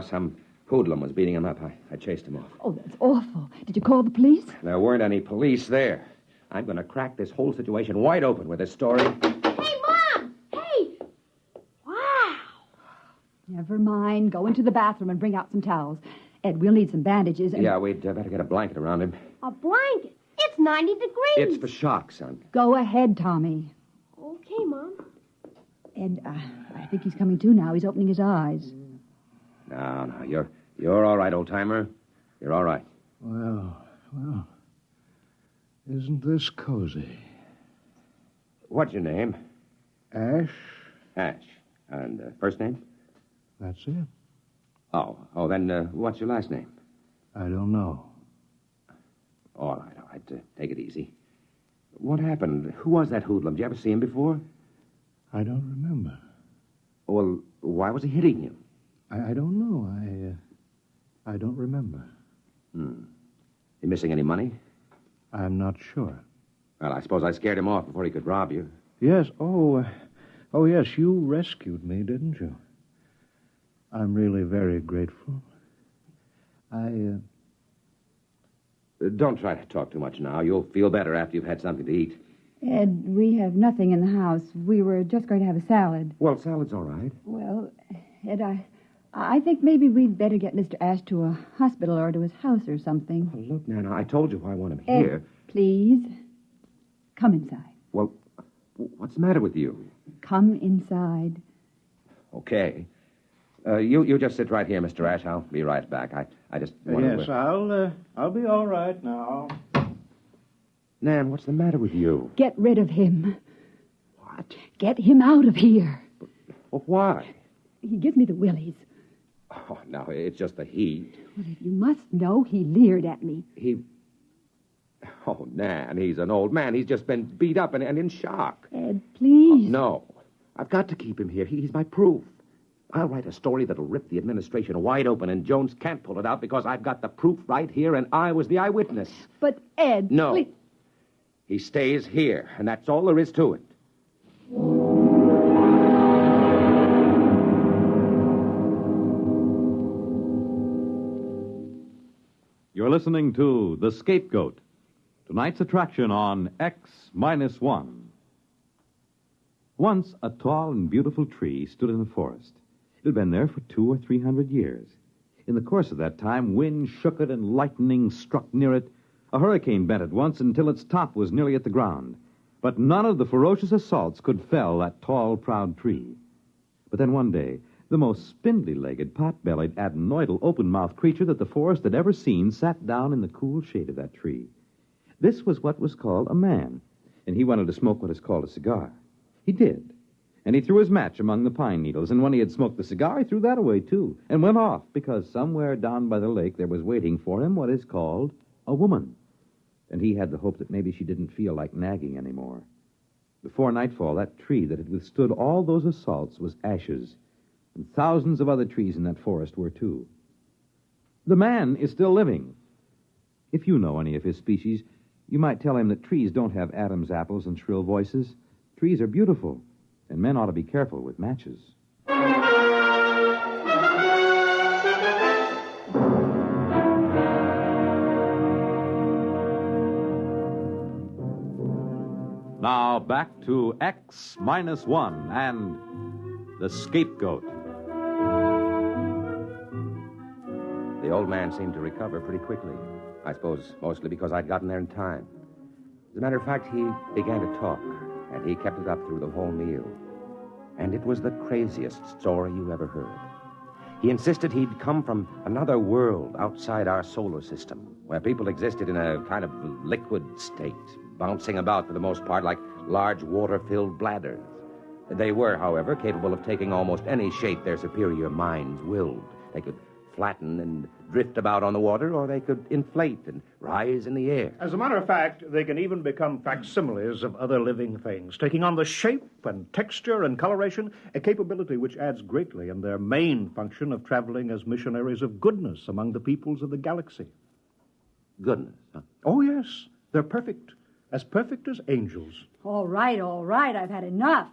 X: some hoodlum was beating him up. I chased him off.
W: Oh, that's awful. Did you call the police?
X: There weren't any police there. I'm going to crack this whole situation wide open with this story.
W: Hey, Mom! Hey! Wow! Never mind. Go into the bathroom and bring out some towels. Ed, we'll need some bandages. And...
X: Yeah, we'd better get a blanket around him.
K: A blanket? It's 90 degrees.
X: It's for shock, son.
W: Go ahead, Tommy.
K: Okay, Mom.
W: Ed, I think he's coming to now. He's opening his eyes.
X: No, you're all right, old-timer. You're all right.
Y: Well, isn't this cozy?
X: What's your name?
Y: Ash.
X: Ash. And first name?
Y: That's it.
X: Oh, then what's your last name?
Y: I don't know.
X: All right. Take it easy. What happened? Who was that hoodlum? Did you ever see him before?
Y: I don't remember.
X: Well, why was he hitting you?
Y: I don't know. I don't remember.
X: You missing any money?
Y: I'm not sure.
J: Well, I suppose I scared him off before he could rob you.
Y: Yes, oh, yes, you rescued me, didn't you? I'm really very grateful.
J: Don't try to talk too much now. You'll feel better after you've had something to eat.
W: Ed, we have nothing in the house. We were just going to have a salad.
J: Well, salad's all right.
W: Well, Ed, I think maybe we'd better get Mr. Ash to a hospital or to his house or something.
J: Oh, look, Nana, I told you I want him
W: Ed,
J: here.
W: please, come inside.
J: Well, what's the matter with you?
W: Come inside.
J: Okay. You just sit right here, Mr. Ash. I'll be right back. I just want to...
Y: Yes, I'll be all right now.
J: Nan, what's the matter with you?
W: Get rid of him. What? Get him out of here.
J: Well, why?
W: He gives me the willies.
J: Oh, no, it's just the heat.
W: Well, you must know he leered at me.
J: Oh, Nan, he's an old man. He's just been beat up and in shock.
W: Ed, please.
J: Oh, no. I've got to keep him here. He's my proof. I'll write a story that'll rip the administration wide open, and Jones can't pull it out because I've got the proof right here, and I was the eyewitness.
W: But, Ed...
J: No.
W: Please.
J: He stays here, and that's all there is to it.
B: You're listening to The Scapegoat, tonight's attraction on X-1. Once, a tall and beautiful tree stood in the forest. It had been there for 200 or 300 years. In the course of that time, wind shook it and lightning struck near it. A hurricane bent it once until its top was nearly at the ground. But none of the ferocious assaults could fell that tall, proud tree. But then one day, the most spindly-legged, pot-bellied, adenoidal, open-mouthed creature that the forest had ever seen sat down in the cool shade of that tree. This was what was called a man, and he wanted to smoke what is called a cigar. He did. And he threw his match among the pine needles, and when he had smoked the cigar, he threw that away, too, and went off, because somewhere down by the lake there was waiting for him what is called a woman. And he had the hope that maybe she didn't feel like nagging anymore. Before nightfall, that tree that had withstood all those assaults was ashes, and thousands of other trees in that forest were, too. The man is still living. If you know any of his species, you might tell him that trees don't have Adam's apples and shrill voices. Trees are beautiful, and men ought to be careful with matches. Now back to X-1 and The Scapegoat.
J: The old man seemed to recover pretty quickly. I suppose mostly because I'd gotten there in time. As a matter of fact, he began to talk, and he kept it up through the whole meal. And it was the craziest story you ever heard. He insisted he'd come from another world outside our solar system, where people existed in a kind of liquid state, bouncing about for the most part like large water-filled bladders. They were, however, capable of taking almost any shape their superior minds willed. They could flatten and drift about on the water, or they could inflate and rise in the air.
Y: As a matter of fact, they can even become facsimiles of other living things, taking on the shape and texture and coloration, a capability which adds greatly in their main function of traveling as missionaries of goodness among the peoples of the galaxy.
J: Goodness, huh?
Y: Oh, yes. They're perfect as angels.
W: All right, I've had enough.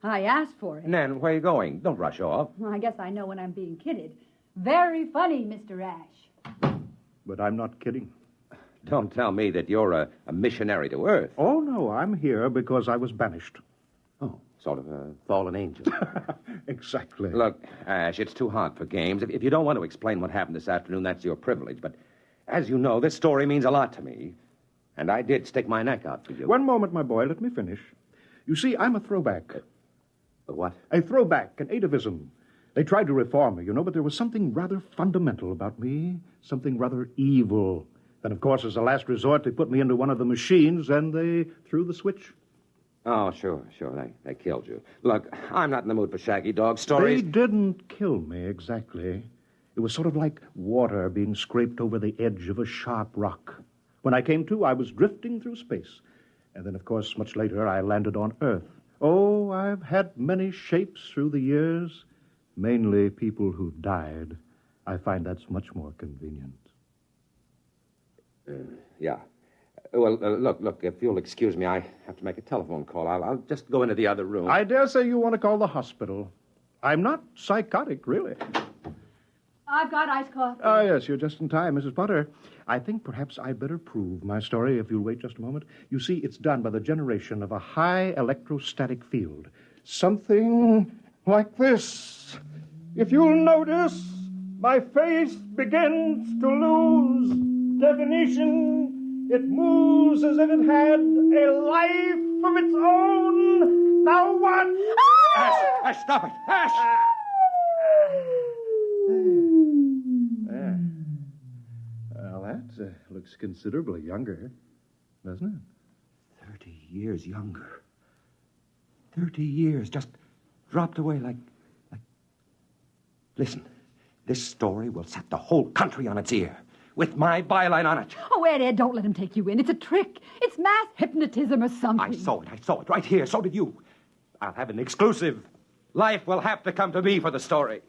W: I asked for it.
J: Nan, where are you going? Don't rush off.
W: Well, I guess I know when I'm being kidded. Very funny, Mr. Ash.
Y: But I'm not kidding.
J: Don't tell me that you're a missionary to Earth.
Y: Oh, no, I'm here because I was banished.
J: Oh, sort of a fallen angel.
Y: Exactly.
J: Look, Ash, it's too hot for games. If you don't want to explain what happened this afternoon, that's your privilege. But as you know, this story means a lot to me. And I did stick my neck out for you.
Y: One moment, my boy. Let me finish. You see, I'm a throwback.
J: A what?
Y: A throwback, an atavism. They tried to reform me, but there was something rather fundamental about me, something rather evil. Then, of course, as a last resort, they put me into one of the machines, and they threw the switch.
J: Oh, sure. They killed you. Look, I'm not in the mood for shaggy dog stories.
Y: They didn't kill me, exactly. It was sort of like water being scraped over the edge of a sharp rock. When I came to, I was drifting through space. And then, of course, much later, I landed on Earth. Oh, I've had many shapes through the years. Mainly people who died. I find that's much more convenient.
J: Yeah. Look, if you'll excuse me, I have to make a telephone call. I'll just go into the other room.
Y: I dare say you want to call the hospital. I'm not psychotic, really.
W: I've got iced coffee.
Y: Ah, yes, you're just in time, Mrs. Potter. I think perhaps I'd better prove my story if you'll wait just a moment. You see, it's done by the generation of a high electrostatic field. Something like this. If you'll notice, my face begins to lose definition. It moves as if it had a life of its own. Now what?
J: Ash, stop it! Ash!
Y: There. Well, that looks considerably younger, doesn't it?
J: 30 years younger. 30 years just dropped away like... Listen, this story will set the whole country on its ear. With my byline on it.
W: Oh, Ed, don't let him take you in. It's a trick. It's mass hypnotism or something.
J: I saw it right here. So did you. I'll have an exclusive. Life will have to come to me for the story.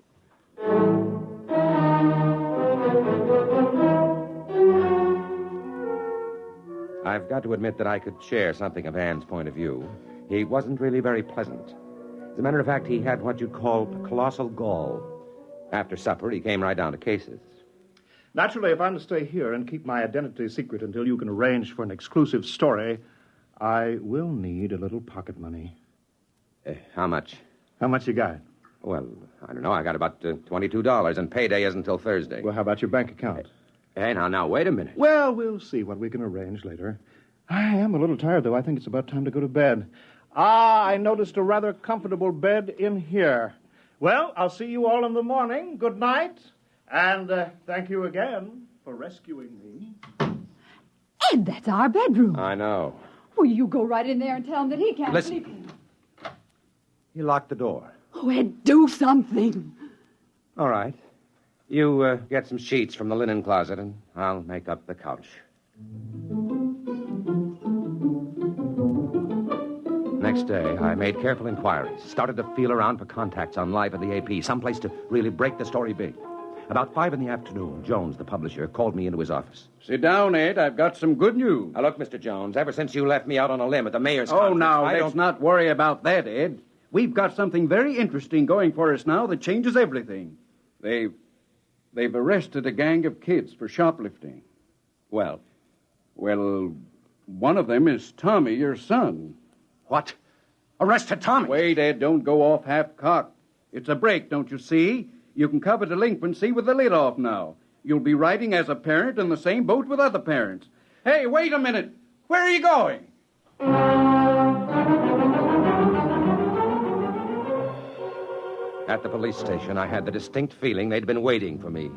J: I've got to admit that I could share something of Anne's point of view. He wasn't really very pleasant. As a matter of fact, he had what you'd call colossal gall. After supper, he came right down to cases.
Y: Naturally, if I'm to stay here and keep my identity secret until you can arrange for an exclusive story, I will need a little pocket money.
J: How much?
Y: How much you got?
J: Well, I don't know. I got about $22, and payday isn't until Thursday.
Y: Well, how about your bank account?
J: Hey, now, wait a minute.
Y: Well, we'll see what we can arrange later. I am a little tired, though. I think it's about time to go to bed. I noticed a rather comfortable bed in here. Well, I'll see you all in the morning. Good night. And thank you again for rescuing me.
W: Ed, that's our bedroom.
J: I know.
W: Well, you go right in there and tell him that he can't
J: Listen.
W: sleep.
J: He locked the door.
W: Oh, Ed, do something.
J: All right. You get some sheets from the linen closet, and I'll make up the couch. Next day, I made careful inquiries, started to feel around for contacts on Live at the AP, someplace to really break the story big. About 5 p.m, Jones, the publisher, called me into his office.
L: Sit down, Ed. I've got some good news.
J: Now, look, Mr. Jones, ever since you left me out on a limb at the mayor's
L: Oh,
J: conference,
L: now,
J: I
L: let's
J: don't...
L: not worry about that, Ed. We've got something very interesting going for us now that changes everything. They've arrested a gang of kids for shoplifting. Well, one of them is Tommy, your son.
J: What? Arrested Tommy?
L: Wait, Ed, don't go off half-cocked. It's a break, don't you see? You can cover delinquency with the lid off now. You'll be riding as a parent in the same boat with other parents. Hey, wait a minute. Where are you going?
J: At the police station, I had the distinct feeling they'd been waiting for me.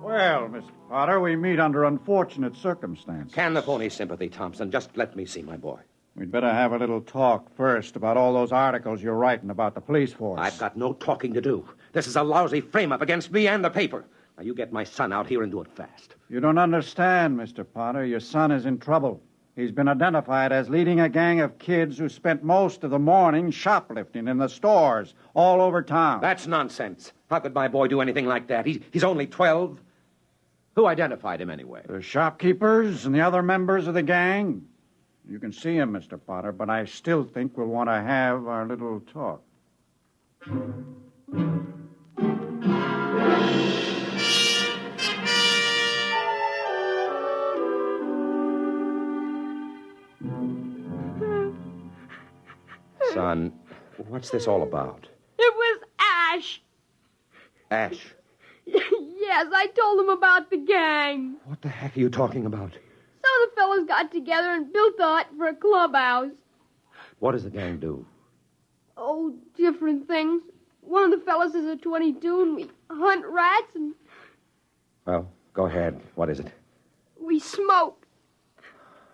P: Well, Mr. Potter, we meet under unfortunate circumstances.
J: Can the phony sympathy, Thompson? Just let me see my boy.
P: We'd better have a little talk first about all those articles you're writing about the police force.
J: I've got no talking to do. This is a lousy frame-up against me and the paper. Now, you get my son out here and do it fast.
P: You don't understand, Mr. Potter. Your son is in trouble. He's been identified as leading a gang of kids who spent most of the morning shoplifting in the stores all over town.
J: That's nonsense. How could my boy do anything like that? He's only 12. Who identified him anyway?
P: The shopkeepers and the other members of the gang. You can see him, Mr. Potter, but I still think we'll want to have our little talk.
J: Son, what's this all about?
Q: It was Ash.
J: Ash,
Q: Yes, I told him about the gang.
J: what the heck are you talking about?
Q: Some of the fellas got together and built a hut for a clubhouse.
J: What does the gang do?
Q: Oh, different things. One of the fellas is a 22, and we hunt rats, and
J: Well, go ahead. What is it?
Q: we smoke.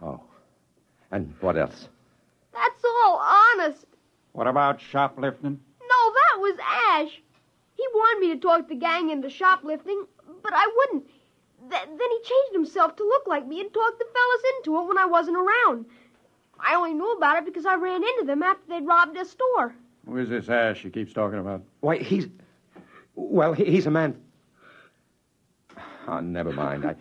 J: Oh. And what else?
Q: That's all, honest.
P: What about shoplifting?
Q: No, that was Ash. He wanted me to talk the gang into shoplifting, but I wouldn't. Then he changed himself to look like me and talked the fellas into it when I wasn't around. I only knew about it because I ran into them after they'd robbed their store.
P: Who is this Ash he keeps talking about?
J: Why, he's a man... Oh, never mind.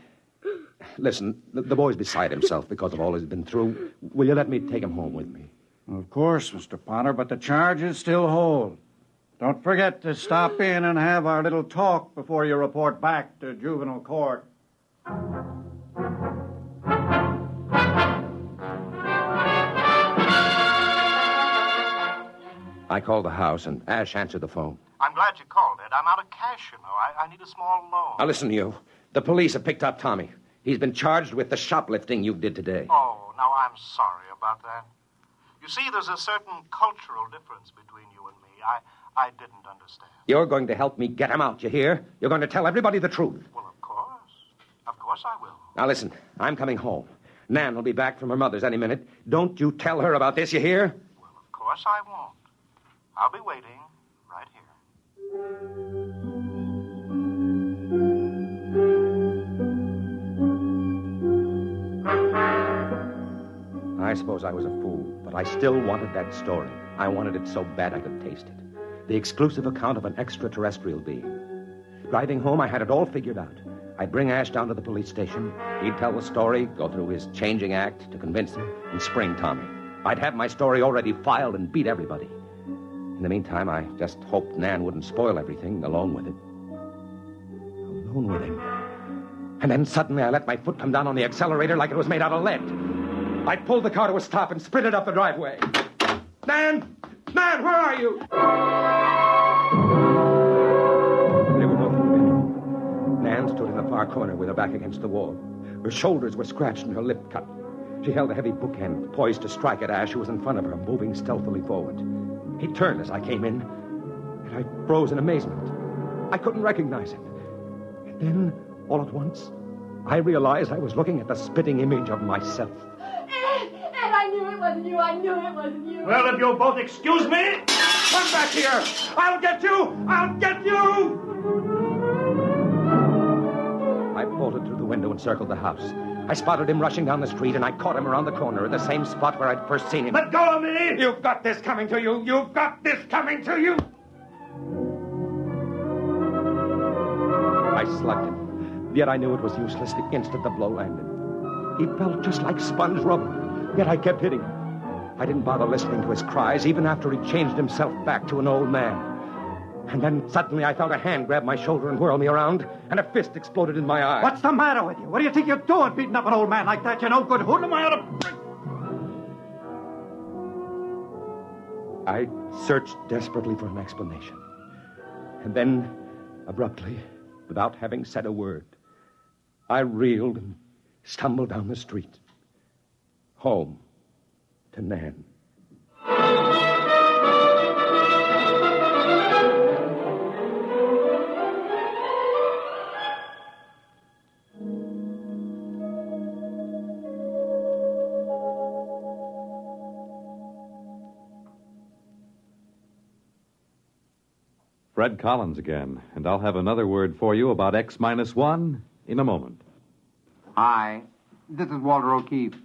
J: Listen, the boy's beside himself because of all he's been through. Will you let me take him home with me?
P: Of course, Mr. Potter, but the charges still hold. Don't forget to stop in and have our little talk before you report back to juvenile court.
J: I called the house, and Ash answered the phone.
A: I'm glad you called, Ed. I'm out of cash, you know. I need a small loan.
J: Now, listen to you. The police have picked up Tommy. He's been charged with the shoplifting you did today.
A: Oh, now I'm sorry about that. You see, there's a certain cultural difference between you and me. I didn't understand.
J: You're going to help me get him out, you hear? You're going to tell everybody the truth.
A: Well, of course. Of course I will.
J: Now, listen. I'm coming home. Nan will be back from her mother's any minute. Don't you tell her about this, you hear?
A: Well, of course I won't. I'll be waiting right here.
J: I suppose I was a fool, but I still wanted that story. I wanted it so bad I could taste it. The exclusive account of an extraterrestrial being. Driving home, I had it all figured out. I'd bring Ash down to the police station. He'd tell the story, go through his changing act to convince him, and spring Tommy. I'd have my story already filed and beat everybody. In the meantime, I just hoped Nan wouldn't spoil everything alone with it. Alone with him. And then suddenly I let my foot come down on the accelerator like it was made out of lead. I pulled the car to a stop and sprinted up the driveway. Nan! Nan, where are you? There were no through the bedroom. Nan stood in the far corner with her back against the wall. Her shoulders were scratched and her lip cut. She held a heavy bookend, poised to strike at Ash, who was in front of her, moving stealthily forward. He turned as I came in, and I froze in amazement. I couldn't recognize him. And then, all at once, I realized I was looking at the spitting image of myself.
Q: Ed, I knew it wasn't you. I knew it wasn't you.
Y: Well, if you'll both excuse me...
J: Come back here! I'll get you! I'll get you! I bolted through the window and circled the house. I spotted him rushing down the street, and I caught him around the corner at the same spot where I'd first seen him.
Y: Let go of me!
J: You've got this coming to you! You've got this coming to you! I slugged him, yet I knew it was useless the instant the blow landed. He felt just like sponge rubber, yet I kept hitting him. I didn't bother listening to his cries, even after he changed himself back to an old man. And then suddenly I felt a hand grab my shoulder and whirl me around, and a fist exploded in my eye.
P: What's the matter with you? What do you think you're doing, beating up an old man like that? You no good hoodlum.
J: I searched desperately for an explanation. And then, abruptly, without having said a word, I reeled and stumbled down the street. Home to Nan.
N: Fred Collins again, and I'll have another word for you about X-1 in a moment.
F: Hi, this is Walter O'Keefe.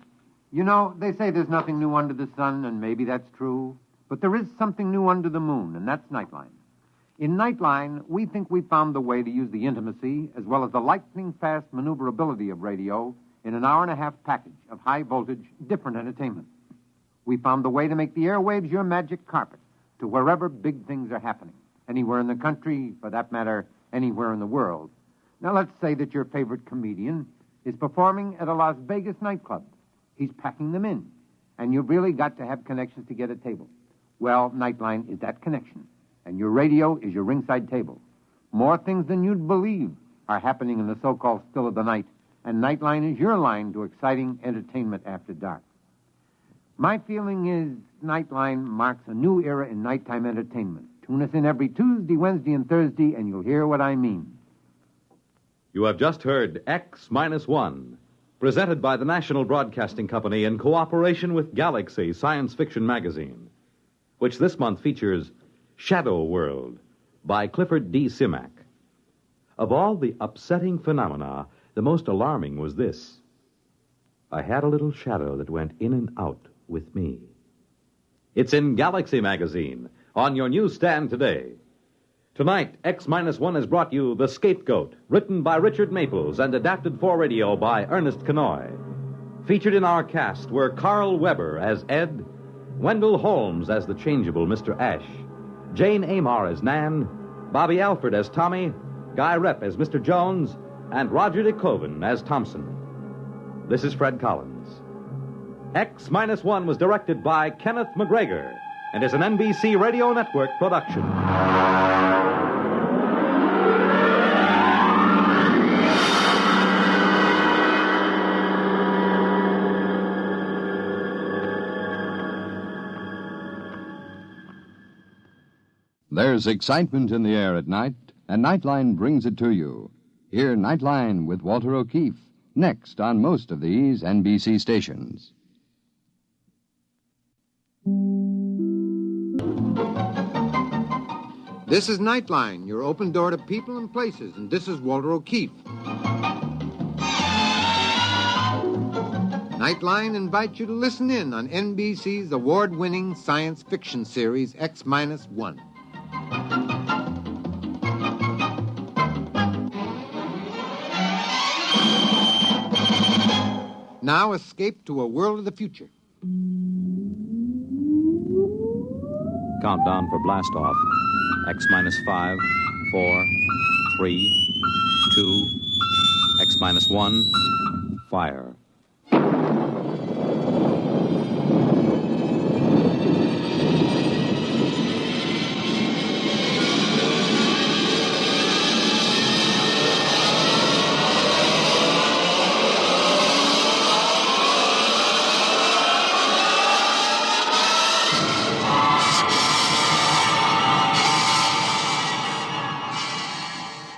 F: You know, they say there's nothing new under the sun, and maybe that's true. But there is something new under the moon, and that's Nightline. In Nightline, we think we found the way to use the intimacy as well as the lightning-fast maneuverability of radio in an hour-and-a-half package of high-voltage, different entertainment. We found the way to make the airwaves your magic carpet to wherever big things are happening. Anywhere in the country, for that matter, anywhere in the world. Now, let's say that your favorite comedian is performing at a Las Vegas nightclub. He's packing them in, and you've really got to have connections to get a table. Well, Nightline is that connection, and your radio is your ringside table. More things than you'd believe are happening in the so-called still of the night, and Nightline is your line to exciting entertainment after dark. My feeling is Nightline marks a new era in nighttime entertainment. Tune us in every Tuesday, Wednesday, and Thursday, and you'll hear what I mean.
N: You have just heard X-1, presented by the National Broadcasting Company in cooperation with Galaxy Science Fiction Magazine, which this month features Shadow World by Clifford D. Simak. Of all the upsetting phenomena, the most alarming was this. I had a little shadow that went in and out with me. It's in Galaxy Magazine, on your newsstand today.
E: Tonight, X-1 has brought you The Scapegoat, written by Richard Maples and adapted for radio by Ernest Kenoy. Featured in our cast were Carl Weber as Ed, Wendell Holmes as the changeable Mr. Ash, Jane Amar as Nan, Bobby Alford as Tommy, Guy Rep as Mr. Jones, and Roger DeCoven as Thompson. This is Fred Collins. X-1 was directed by Kenneth McGregor and is an NBC Radio Network production.
H: There's excitement in the air at night, and Nightline brings it to you. Hear Nightline with Walter O'Keefe, next on most of these NBC stations.
F: This is Nightline, your open door to people and places, and this is Walter O'Keefe. Nightline invites you to listen in on NBC's award-winning science fiction series X-1. Now escape to a world of the future.
E: Countdown for blast-off. X-5, 4, 3, 2, X-1, fire.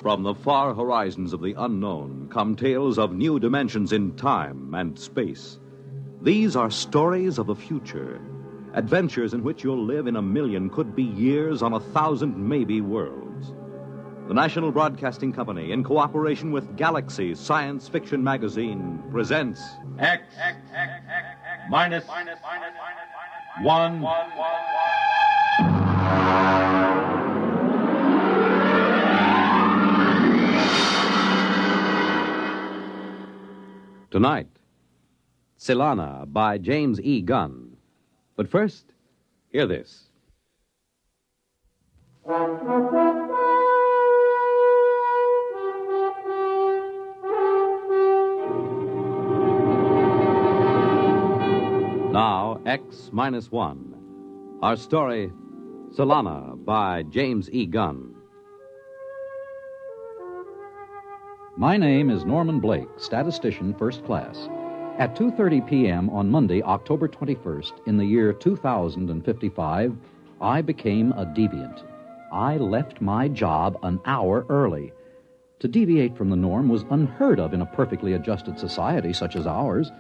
E: From the far horizons of the unknown come tales of new dimensions in time and space. These are stories of the future, adventures in which you'll live in a million, could be years, on 1,000 maybe worlds. The National Broadcasting Company, in cooperation with Galaxy Science Fiction Magazine, presents
T: X minus 1.
E: Tonight, Silana by James E. Gunn. But first, hear this. Now, X-1. Our story, Silana by James E. Gunn.
M: My name is Norman Blake, statistician first class. At 2:30 p.m. on Monday, October 21st, in the year 2055, I became a deviant. I left my job an hour early. To deviate from the norm was unheard of in a perfectly adjusted society such as ours.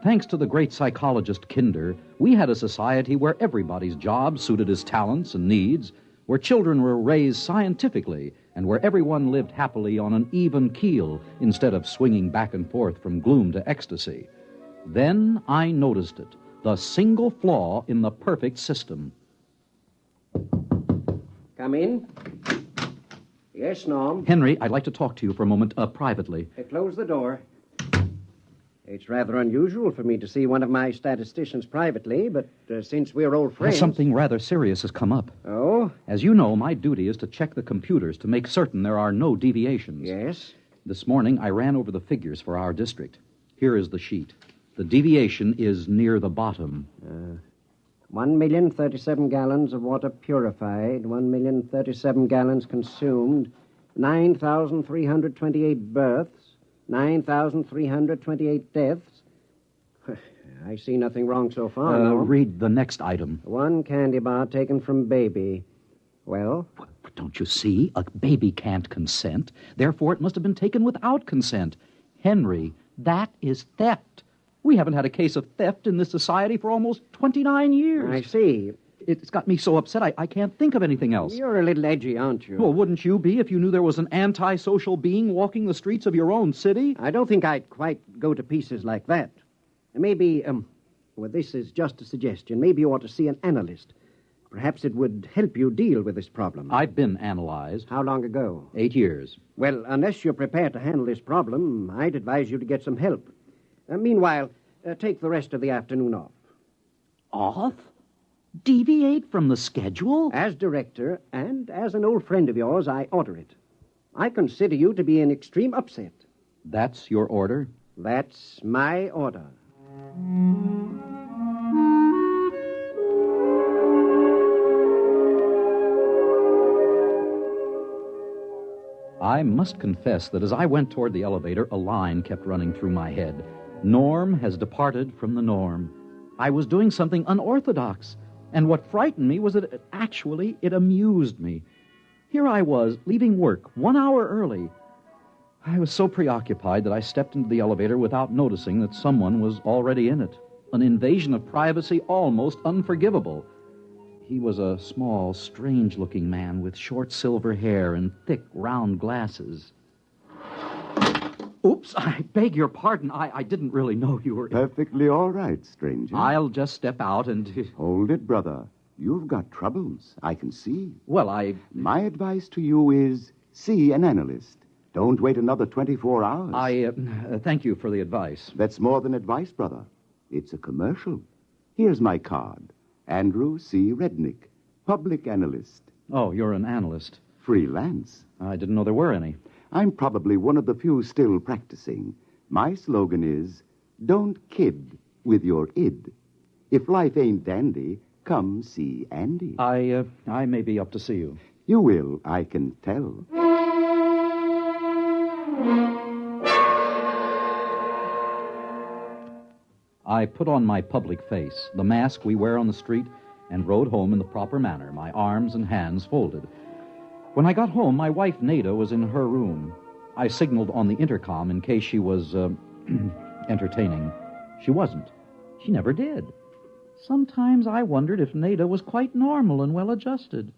M: Thanks to the great psychologist Kinder, we had a society where everybody's job suited his talents and needs, where children were raised scientifically, and where everyone lived happily on an even keel instead of swinging back and forth from gloom to ecstasy. Then I noticed it, the single flaw in the perfect system.
R: Come in. Yes, Norm.
M: Henry, I'd like to talk to you for a moment, privately.
R: Close the door. It's rather unusual for me to see one of my statisticians privately, but since we're old friends...
M: Something rather serious has come up.
R: Oh?
M: As you know, my duty is to check the computers to make certain there are no deviations.
R: Yes?
M: This morning, I ran over the figures for our district. Here is the sheet. The deviation is near the bottom.
R: 1,037 gallons of water purified, 1,037 gallons consumed, 9,328 births, 9,328 deaths. I see nothing wrong so far. No?
M: Read the next item.
R: One candy bar taken from baby. Well?
M: But don't you see? A baby can't consent. Therefore, it must have been taken without consent. Henry, that is theft. We haven't had a case of theft in this society for almost 29 years.
R: I see.
M: It's got me so upset I can't think of anything else.
R: You're a little edgy, aren't you?
M: Well, wouldn't you be if you knew there was an antisocial being walking the streets of your own city?
R: I don't think I'd quite go to pieces like that. Maybe, well, this is just a suggestion. Maybe you ought to see an analyst. Perhaps it would help you deal with this problem.
M: I've been analyzed.
R: How long ago?
M: 8 years.
R: Well, unless you're prepared to handle this problem, I'd advise you to get some help. Meanwhile, take the rest of the afternoon off.
C: Off? Deviate from the schedule?
R: As director and as an old friend of yours, I order it. I consider you to be in extreme upset.
M: That's your order?
R: That's my order.
M: I must confess that as I went toward the elevator, a line kept running through my head. Norm has departed from the norm. I was doing something unorthodox, and what frightened me was that it amused me. Here I was, leaving work 1 hour early. I was so preoccupied that I stepped into the elevator without noticing that someone was already in it. An invasion of privacy almost unforgivable. He was a small, strange-looking man with short silver hair and thick, round glasses. Oops, I beg your pardon. I didn't really know you were...
I: Perfectly all right, stranger.
M: I'll just step out and...
I: Hold it, brother. You've got troubles, I can see.
M: Well,
I: My advice to you is see an analyst. Don't wait another 24 hours.
M: Thank you for the advice.
I: That's more than advice, brother. It's a commercial. Here's my card. Andrew C. Rednick, public analyst.
M: Oh, you're an analyst.
I: Freelance.
M: I didn't know there were any.
I: I'm probably one of the few still practicing. My slogan is, don't kid with your id. If life ain't dandy, come see Andy.
M: I may be up to see you.
I: You will, I can tell.
M: I put on my public face, the mask we wear on the street, and rode home in the proper manner, my arms and hands folded. When I got home, my wife, Nada, was in her room. I signaled on the intercom in case she was, entertaining. She wasn't. She never did. Sometimes I wondered if Nada was quite normal and well-adjusted.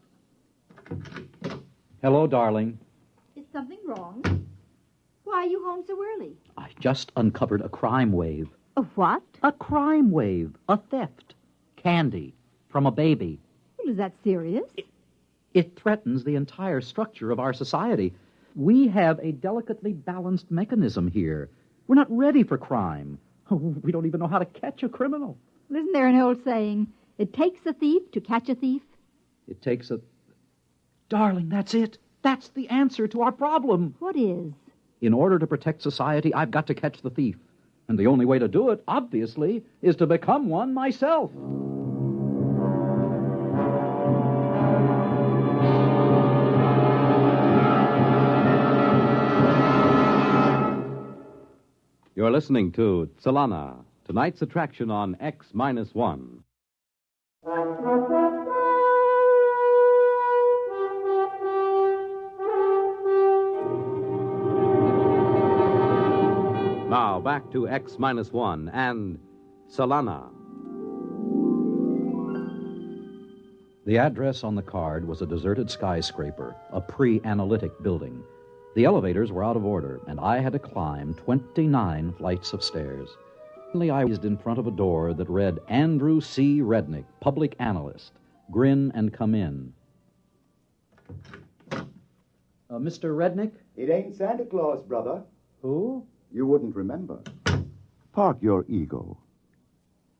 M: Hello, darling.
W: Is something wrong? Why are you home so early?
M: I just uncovered a crime wave.
W: A what?
C: A crime wave. A theft. Candy. From a baby.
W: Well, is that serious?
M: It threatens the entire structure of our society. We have a delicately balanced mechanism here. We're not ready for crime. We don't even know how to catch a criminal.
W: Isn't there an old saying, it takes a thief to catch a thief?
M: It takes a... Darling, that's it. That's the answer to our problem.
W: What is?
M: In order to protect society, I've got to catch the thief. And the only way to do it, obviously, is to become one myself.
B: You're listening to Solana, tonight's attraction on X-1. Now, back to X-1 and Solana.
M: The address on the card was a deserted skyscraper, a pre-analytic building. The elevators were out of order, and I had to climb 29 flights of stairs. Finally, I was in front of a door that read, Andrew C. Rednick, public analyst. Grin and come in. Mr. Rednick?
I: It ain't Santa Claus, brother.
M: Who?
I: You wouldn't remember. Park your ego.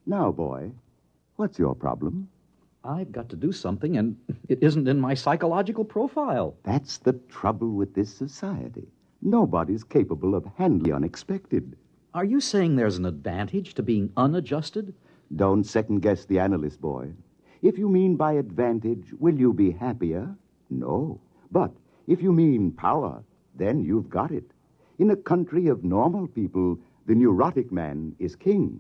I: Now, boy, what's your problem?
M: I've got to do something, and it isn't in my psychological profile.
I: That's the trouble with this society. Nobody's capable of handling the unexpected.
M: Are you saying there's an advantage to being unadjusted?
I: Don't second-guess the analyst, boy. If you mean by advantage, will you be happier? No. But if you mean power, then you've got it. In a country of normal people, the neurotic man is king.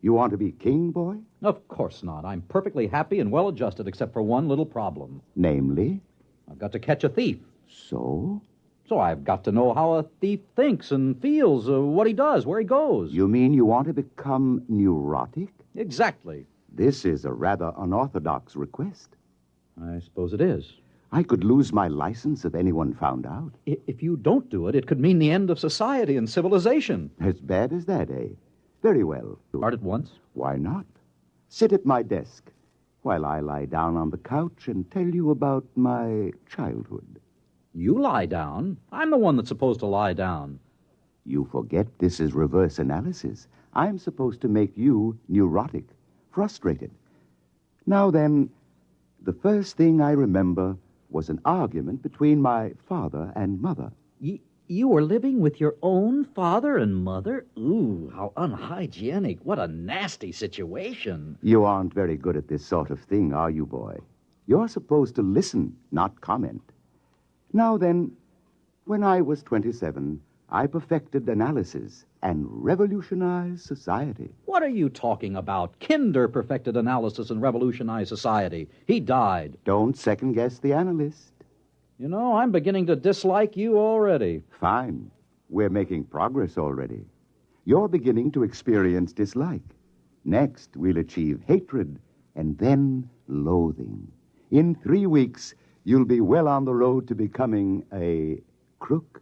I: You want to be king, boy?
M: Of course not. I'm perfectly happy and well-adjusted, except for one little problem.
I: Namely?
M: I've got to catch a thief.
I: So?
M: So I've got to know how a thief thinks and feels, what he does, where he goes.
I: You mean you want to become neurotic?
M: Exactly.
I: This is a rather unorthodox request.
M: I suppose it is.
I: I could lose my license if anyone found out.
M: If you don't do it, it could mean the end of society and civilization.
I: As bad as that, eh? Very well.
M: Start at once?
I: Why not? Sit at my desk. while I lie down on the couch and tell you about my childhood.
M: You lie down? I'm the one that's supposed to lie down.
I: You forget this is reverse analysis. I'm supposed to make you neurotic, frustrated. Now then, the first thing I remember was an argument between my father and mother.
M: You were living with your own father and mother? Ooh, how unhygienic. What a nasty situation.
I: You aren't very good at this sort of thing, are you, boy? You're supposed to listen, not comment. Now then, when I was 27, I perfected analysis and revolutionized society.
M: What are you talking about? Kinder perfected analysis and revolutionized society. He died.
I: Don't second-guess the analyst.
M: You know, I'm beginning to dislike you already.
I: Fine. We're making progress already. You're beginning to experience dislike. Next, we'll achieve hatred, and then loathing. In 3 weeks, you'll be well on the road to becoming a crook.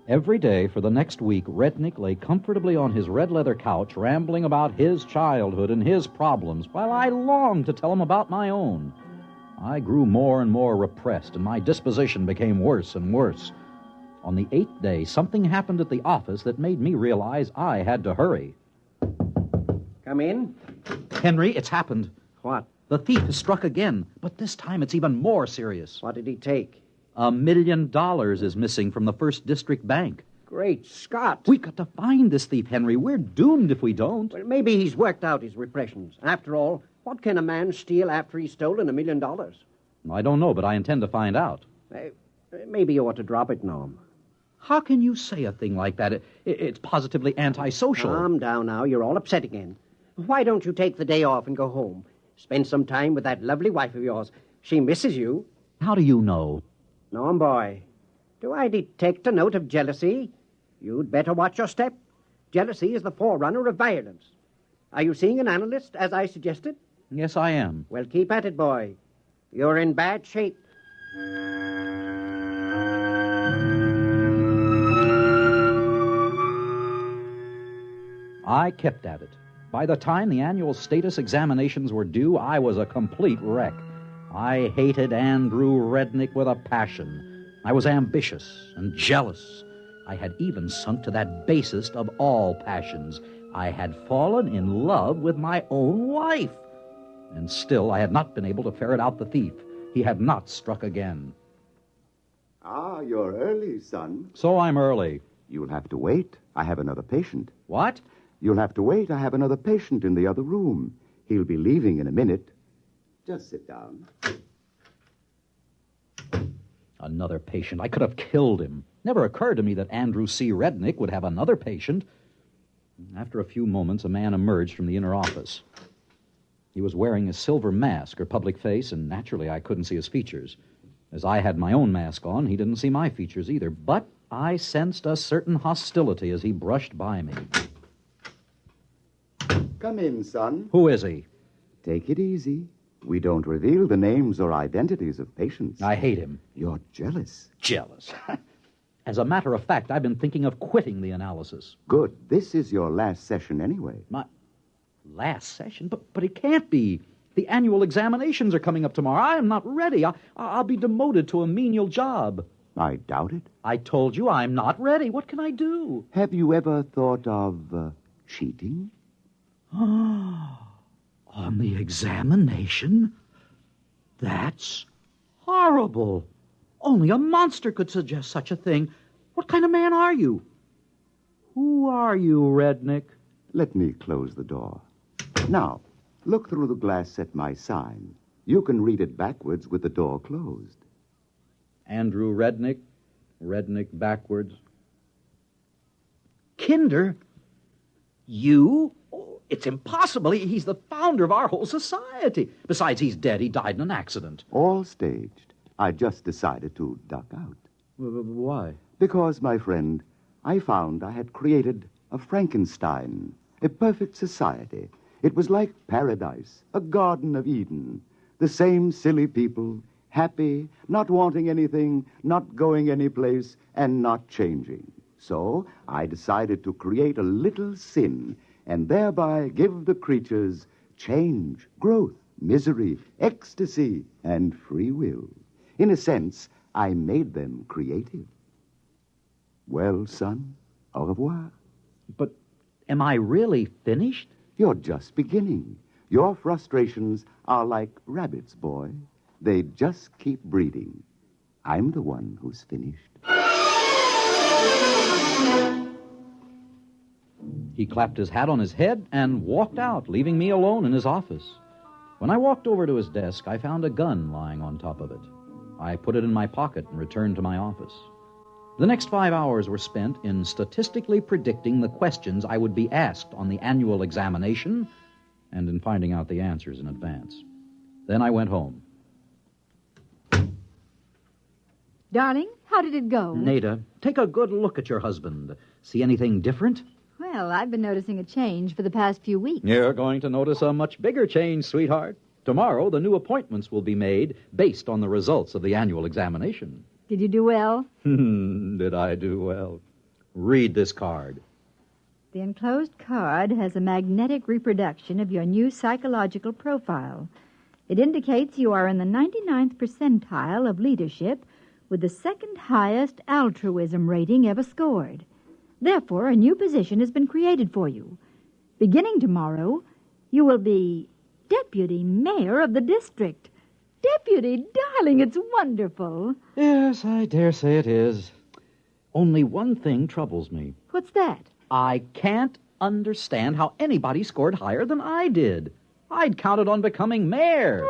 M: Every day for the next week, Rednick lay comfortably on his red leather couch, rambling about his childhood and his problems, while I longed to tell him about my own. I grew more and more repressed, and my disposition became worse and worse. On the 8th day, something happened at the office that made me realize I had to hurry.
R: Come in.
M: Henry, it's happened.
R: What?
M: The thief has struck again, but this time it's even more serious.
R: What did he take?
M: $1 million is missing from the First District Bank.
R: Great Scott.
M: We've got to find this thief, Henry. We're doomed if we don't.
R: Well, maybe he's worked out his repressions. After all, what can a man steal after he's stolen $1 million?
M: I don't know, but I intend to find out.
R: Maybe you ought to drop it, Norm.
M: How can you say a thing like that? It's positively antisocial.
R: Calm down now. You're all upset again. Why don't you take the day off and go home? Spend some time with that lovely wife of yours. She misses you.
M: How do you know?
R: Norm, boy, do I detect a note of jealousy? You'd better watch your step. Jealousy is the forerunner of violence. Are you seeing an analyst, as I suggested?
M: Yes, I am.
R: Well, keep at it, boy. You're in bad shape.
M: I kept at it. By the time the annual status examinations were due, I was a complete wreck. I hated Andrew Rednick with a passion. I was ambitious and jealous. I had even sunk to that basest of all passions. I had fallen in love with my own wife. And still I had not been able to ferret out the thief. He had not struck again.
I: Ah, you're early, son.
M: So I'm early.
I: You'll have to wait. I have another patient.
M: What?
I: You'll have to wait. I have another patient in the other room. He'll be leaving in a minute. Just sit down.
M: Another patient. I could have killed him. Never occurred to me that Andrew C. Rednick would have another patient. After a few moments, a man emerged from the inner office. He was wearing a silver mask or public face, and naturally I couldn't see his features. As I had my own mask on, he didn't see my features either, but I sensed a certain hostility as he brushed by me.
I: Come in, son.
M: Who is he?
I: Take it easy. We don't reveal the names or identities of patients.
M: I hate him.
I: You're jealous.
M: Jealous? As a matter of fact, I've been thinking of quitting the analysis.
I: Good. This is your last session anyway.
M: My last session? But it can't be. The annual examinations are coming up tomorrow. I am not ready. I'll be demoted to a menial job.
I: I doubt it.
M: I told you I'm not ready. What can I do?
I: Have you ever thought of cheating?
M: On the examination? That's horrible. Only a monster could suggest such a thing. What kind of man are you? Who are you, Rednick?
I: Let me close the door. Now, look through the glass at my sign. You can read it backwards with the door closed.
M: Andrew Rednick. Rednick backwards. Kinder? You? Oh, it's impossible. He's the founder of our whole society. Besides, he's dead. He died in an accident.
I: All staged. I just decided to duck out.
M: Why?
I: Because, my friend, I found I had created a Frankenstein, a perfect society. It was like paradise, a Garden of Eden. The same silly people, happy, not wanting anything, not going anyplace, and not changing. So I decided to create a little sin, and thereby give the creatures change, growth, misery, ecstasy, and free will. In a sense, I made them creative. Well, son, au revoir.
C: But am I really finished?
I: You're just beginning. Your frustrations are like rabbits, boy. They just keep breeding. I'm the one who's finished.
M: He clapped his hat on his head and walked out, leaving me alone in his office. When I walked over to his desk, I found a gun lying on top of it. I put it in my pocket and returned to my office. The next 5 hours were spent in statistically predicting the questions I would be asked on the annual examination and in finding out the answers in advance. Then I went home.
W: Darling, how did it go?
M: Nada, take a good look at your husband. See anything different?
W: Well, I've been noticing a change for the past few weeks.
M: You're going to notice a much bigger change, sweetheart. Tomorrow, the new appointments will be made based on the results of the annual examination.
W: Did you do well?
M: Did I do well? Read this card.
W: The enclosed card has a magnetic reproduction of your new psychological profile. It indicates you are in the 99th percentile of leadership with the second highest altruism rating ever scored. Therefore, a new position has been created for you. Beginning tomorrow, you will be deputy mayor of the district. Deputy, darling, it's wonderful.
M: Yes, I dare say it is. Only one thing troubles me.
W: What's that?
M: I can't understand how anybody scored higher than I did. I'd counted on becoming mayor.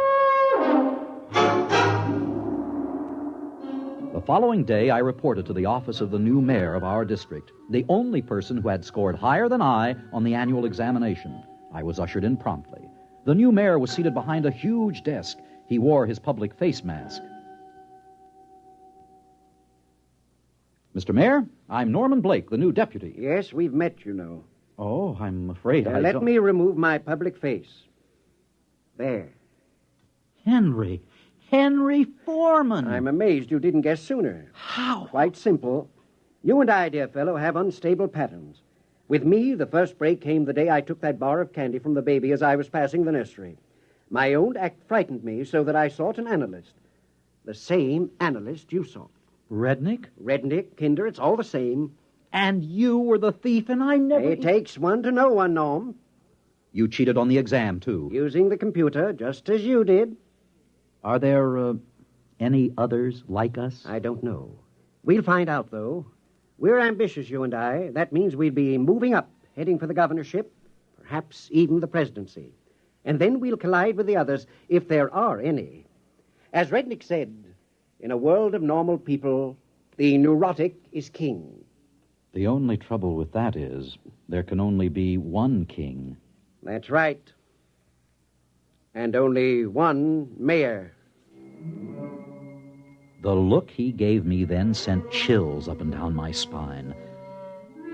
M: The following day, I reported to the office of the new mayor of our district, the only person who had scored higher than I on the annual examination. I was ushered in promptly. The new mayor was seated behind a huge desk. He wore his public face mask. Mr. Mayor, I'm Norman Blake, the new deputy.
R: Yes, we've met, you know.
M: Oh, I'm afraid I
R: Let
M: don't...
R: me remove my public face. There.
M: Henry Foreman.
R: I'm amazed you didn't guess sooner.
M: How?
R: Quite simple. You and I, dear fellow, have unstable patterns. With me, the first break came the day I took that bar of candy from the baby as I was passing the nursery. My own act frightened me so that I sought an analyst. The same analyst you sought.
M: Rednick?
R: Rednick, Kinder, it's all the same.
M: And you were the thief, and I never...
R: It takes one to know one, Norm.
M: You cheated on the exam, too.
R: Using the computer, just as you did.
M: Are there, any others like us?
R: I don't know. We'll find out, though. We're ambitious, you and I. That means we'll be moving up, heading for the governorship, perhaps even the presidency. And then we'll collide with the others, if there are any. As Rednick said, in a world of normal people, the neurotic is king.
M: The only trouble with that is there can only be one king.
R: That's right. And only one mayor.
M: The look he gave me then sent chills up and down my spine.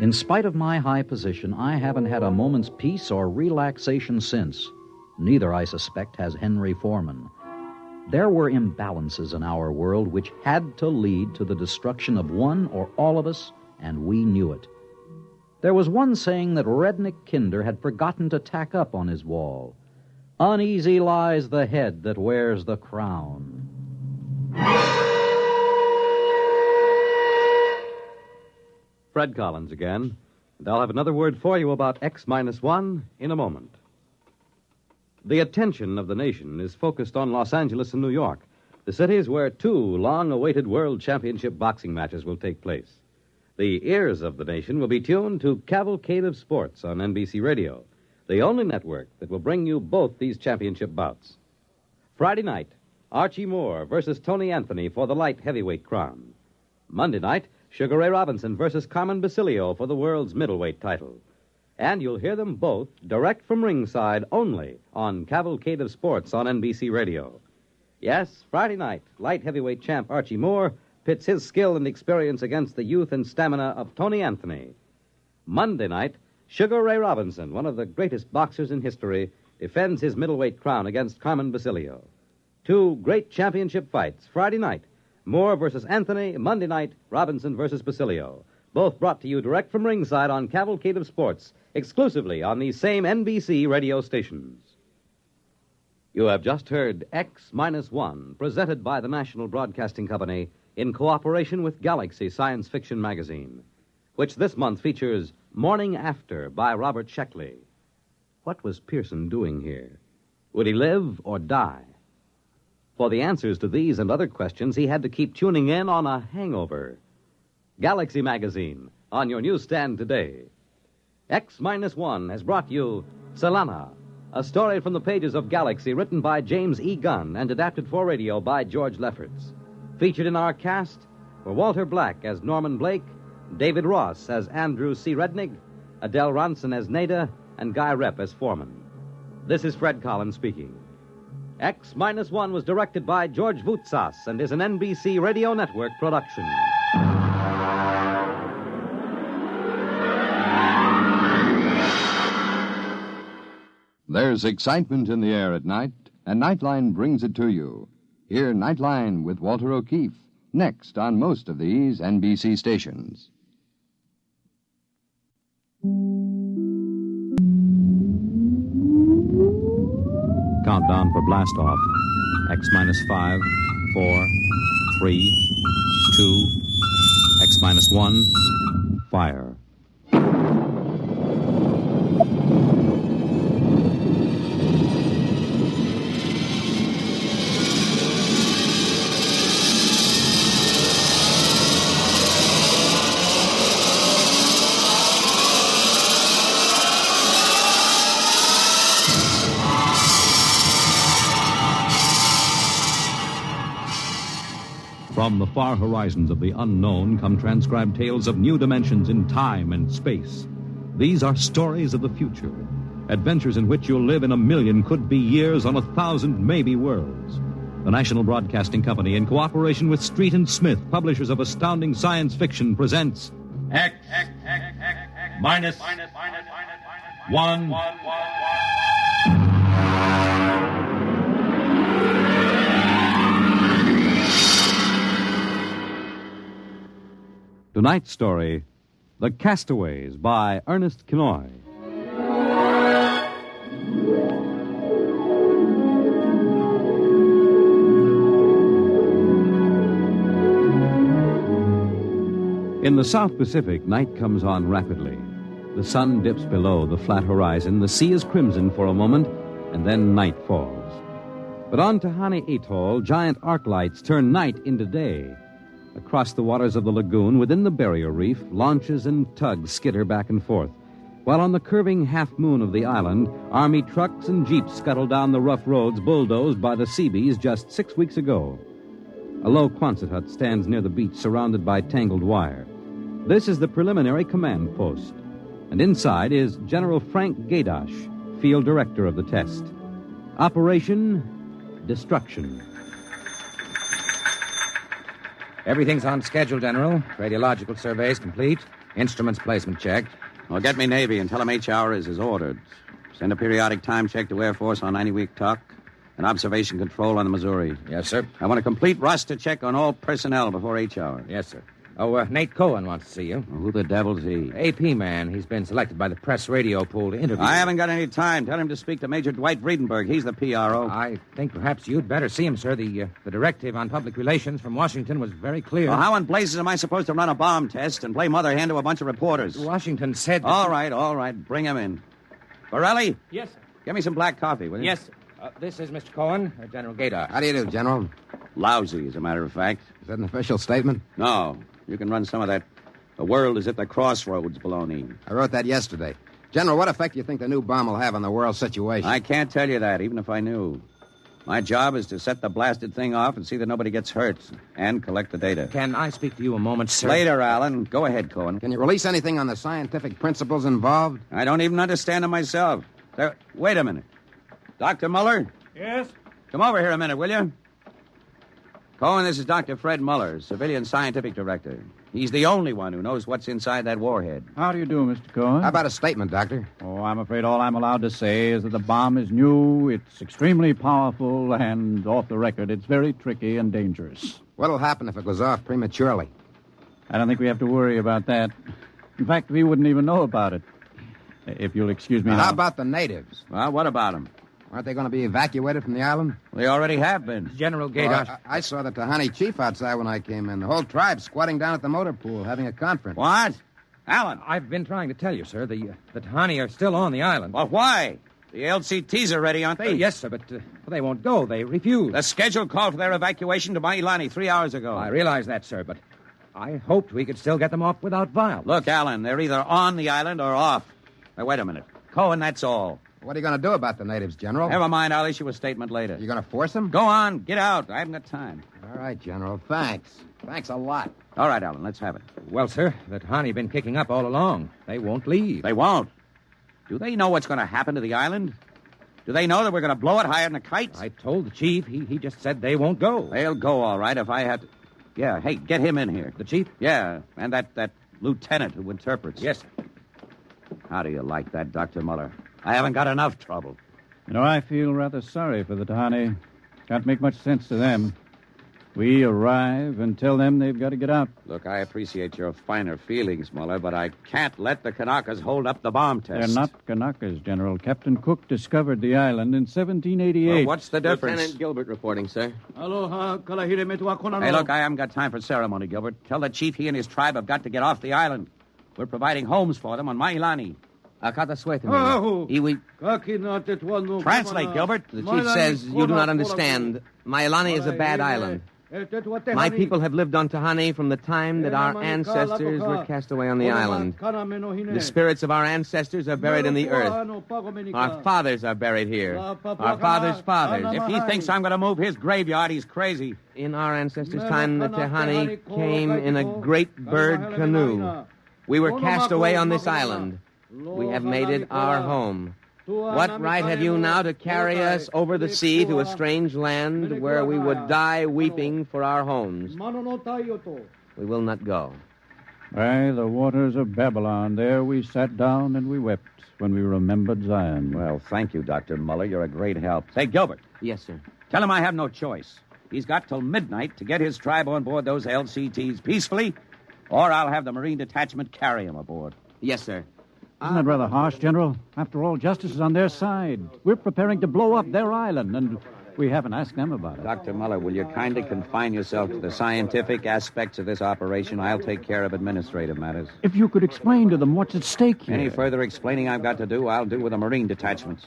M: In spite of my high position, I haven't had a moment's peace or relaxation since. Neither, I suspect, has Henry Foreman. There were imbalances in our world which had to lead to the destruction of one or all of us, and we knew it. There was one saying that Rednick Kinder had forgotten to tack up on his wall. Uneasy lies the head that wears the crown.
B: Fred Collins again, and I'll have another word for you about X-1 in a moment. The attention of the nation is focused on Los Angeles and New York, the cities where two long-awaited World Championship boxing matches will take place. The ears of the nation will be tuned to Cavalcade of Sports on NBC Radio, the only network that will bring you both these championship bouts. Friday night, Archie Moore versus Tony Anthony for the light heavyweight crown. Monday night, Sugar Ray Robinson versus Carmen Basilio for the world's middleweight title. And you'll hear them both direct from ringside only on Cavalcade of Sports on NBC Radio. Yes, Friday night, light heavyweight champ Archie Moore pits his skill and experience against the youth and stamina of Tony Anthony. Monday night, Sugar Ray Robinson, one of the greatest boxers in history, defends his middleweight crown against Carmen Basilio. Two great championship fights Friday night. Moore versus Anthony. Monday night, Robinson versus Basilio. both brought to you direct from ringside on Cavalcade of Sports, exclusively on these same NBC radio stations. You have just heard X-1, presented by the National Broadcasting Company in cooperation with Galaxy Science Fiction Magazine, which this month features Morning After by Robert Sheckley. What was Pearson doing here? Would he live or die? For the answers to these and other questions, he had to keep tuning in on a hangover. Galaxy Magazine, on your newsstand today. X-1 has brought you Selena, a story from the pages of Galaxy written by James E. Gunn and adapted for radio by George Lefferts. Featured in our cast were Walter Black as Norman Blake, David Ross as Andrew C. Rednig, Adele Ronson as Nada, and Guy Rep as Foreman. This is Fred Collins speaking. X-1 was directed by George Voutsas and is an NBC Radio Network production.
H: There's excitement in the air at night, and Nightline brings it to you. Hear Nightline with Walter O'Keefe, next on most of these NBC stations.
E: Countdown for blast off. X-5, 4, 3, 2, X-1, fire. From the far horizons of the unknown come transcribed tales of new dimensions in time and space. These are stories of the future, adventures in which you'll live in 1,000,000 could-be years on 1,000 maybe worlds. The National Broadcasting Company, in cooperation with Street and Smith, publishers of astounding science fiction, presents
T: X-1.
E: Tonight's story, The Castaways by Ernest Kinoy. In the South Pacific, night comes on rapidly. The sun dips below the flat horizon, the sea is crimson for a moment, and then night falls. But on Tahani Atoll, giant arc lights turn night into day. Across the waters of the lagoon, within the barrier reef, launches and tugs skitter back and forth, while on the curving half-moon of the island, Army trucks and jeeps scuttle down the rough roads bulldozed by the Seabees just 6 weeks ago. A low Quonset hut stands near the beach, surrounded by tangled wire. This is the preliminary command post, and inside is General Frank Gaydosh, field director of the test. Operation Destruction.
J: Everything's on schedule, General. Radiological surveys complete. Instruments placement checked.
D: Well, get me Navy and tell them H-hour is as ordered. Send a periodic time check to Air Force on 90-week talk and observation control on the Missouri.
J: Yes, sir.
D: I want a complete roster check on all personnel before H-hour.
J: Yes, sir. Oh, Nate Cohen wants to see you.
D: Well, who the devil's he?
J: AP man. He's been selected by the press radio pool to interview.
D: I haven't got any time. Tell him to speak to Major Dwight Vredenberg. He's the PRO.
J: I think perhaps you'd better see him, sir. The directive on public relations from Washington was very clear.
D: Well, how in blazes am I supposed to run a bomb test and play mother hen to a bunch of reporters?
J: Washington said...
D: All right. Bring him in. Borelli?
J: Yes, sir.
D: Get me some black coffee, will you?
J: Yes, sir. This is Mr. Cohen, General Gaydar.
O: How do you do, General?
D: Lousy, as a matter of fact.
O: Is that an official statement?
D: No. You can run some of that "the world is at the crossroads" baloney.
O: I wrote that yesterday. General, what effect do you think the new bomb will have on the world situation?
D: I can't tell you that, even if I knew. My job is to set the blasted thing off and see that nobody gets hurt, and collect the data.
J: Can I speak to you a moment, sir?
D: Later, Alan. Go ahead, Cohen.
O: Can you release anything on the scientific principles involved?
D: I don't even understand them myself. Wait a minute. Dr. Muller?
X: Yes?
D: Come over here a minute, will you? Cohen, this is Dr. Fred Muller, Civilian Scientific Director. He's the only one who knows what's inside that warhead.
P: How do you do, Mr. Cohen?
O: How about a statement, Doctor?
P: Oh, I'm afraid all I'm allowed to say is that the bomb is new, it's extremely powerful, and off the record, it's very tricky and dangerous.
O: What'll happen if it goes off prematurely?
P: I don't think we have to worry about that. In fact, we wouldn't even know about it. If you'll excuse me now.
O: How about the natives?
D: Well, what about them?
O: Aren't they going to be evacuated from the island?
D: They already have been.
J: General
O: Well,
J: Gatos.
O: I saw the Tahani chief outside when I came in. The whole tribe squatting down at the motor pool having a conference.
D: What? Alan.
J: I've been trying to tell you, sir. The Tahani are still on the island.
D: Well, why? The LCTs are ready, aren't they?
J: Yes, sir, but they won't go. They refuse.
D: The schedule called for their evacuation to Mailani 3 hours ago.
J: I realize that, sir, but I hoped we could still get them off without violence.
D: Look, Alan, they're either on the island or off. Now, wait a minute. Cohen, that's all.
O: What are you going to do about the natives, General?
D: Never mind. I'll issue a statement later.
O: You going to force them?
D: Go on. Get out. I haven't got time.
O: All right, General. Thanks. Thanks a lot.
D: All right, Alan. Let's have it.
J: Well, sir, the Tahani been kicking up all along. They won't leave.
D: They won't. Do they know what's going to happen to the island? Do they know that we're going to blow it higher than a kite?
J: I told the chief. He just said they won't go.
D: They'll go, all right, if I have to... Yeah, hey, get him in here.
J: The chief?
D: Yeah, and that lieutenant who interprets.
J: Yes, sir.
D: How do you like that, Dr. Muller? I haven't got enough trouble.
P: You know, I feel rather sorry for the Tahani. Can't make much sense to them. We arrive and tell them they've got to get out.
D: Look, I appreciate your finer feelings, Muller, but I can't let the Kanakas hold up the bomb test.
P: They're not Kanakas, General. Captain Cook discovered the island in 1788.
D: Well, what's the difference?
G: Lieutenant Gilbert reporting, sir.
D: Hey, look, I haven't got time for ceremony, Gilbert. Tell the chief he and his tribe have got to get off the island. We're providing homes for them on Mailani.
G: Translate,
D: Gilbert.
G: The chief says you do not understand. Mailani is a bad island. My people have lived on Tahani from the time that our ancestors were cast away on the island. The spirits of our ancestors are buried in the earth. Our fathers are buried here. Our fathers' fathers.
D: If he thinks I'm going to move his graveyard, he's crazy.
G: In our ancestors' time, the Tahani came in a great bird canoe. We were cast away on this island. We have made it our home. What right have you now to carry us over the sea to a strange land where we would die weeping for our homes? We will not go.
P: By the waters of Babylon, there we sat down and we wept when we remembered Zion.
D: Well, thank you, Dr. Muller. You're a great help. Say, Gilbert.
G: Yes, sir.
D: Tell him I have no choice. He's got till midnight to get his tribe on board those LCTs peacefully, or I'll have the Marine Detachment carry him aboard.
G: Yes, sir.
P: Isn't that rather harsh, General? After all, justice is on their side. We're preparing to blow up their island, and we haven't asked them about it.
D: Dr. Muller, will you kindly confine yourself to the scientific aspects of this operation? I'll take care of administrative matters.
P: If you could explain to them what's at stake here.
D: Any further explaining I've got to do, I'll do with the Marine detachments.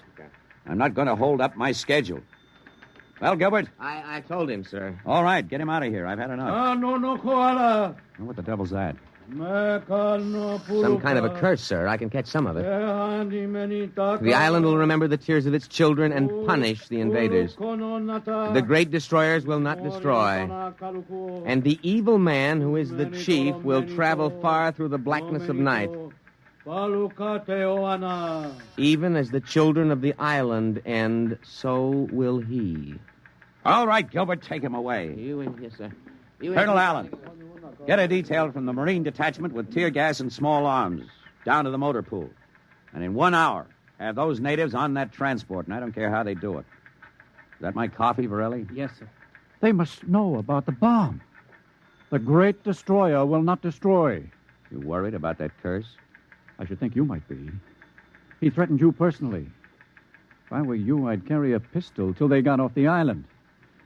D: I'm not going to hold up my schedule. Well, Gilbert?
G: I told him, sir.
D: All right, get him out of here. I've had enough.
L: No, koala.
D: What the devil's that?
G: Some kind of a curse, sir. I can catch some of it. The island will remember the tears of its children and punish the invaders. The great destroyers will not destroy. And the evil man, who is the chief, will travel far through the blackness of night. Even as the children of the island end, so will he.
D: All right, Gilbert, take him away.
G: Yes, sir.
D: Colonel Allen, get a detail from the Marine Detachment with tear gas and small arms down to the motor pool. And in 1 hour, have those natives on that transport, and I don't care how they do it. Is that my coffee, Varelli?
G: Yes, sir.
P: They must know about the bomb. The great destroyer will not destroy.
D: You worried about that curse?
P: I should think you might be. He threatened you personally. If I were you, I'd carry a pistol till they got off the island.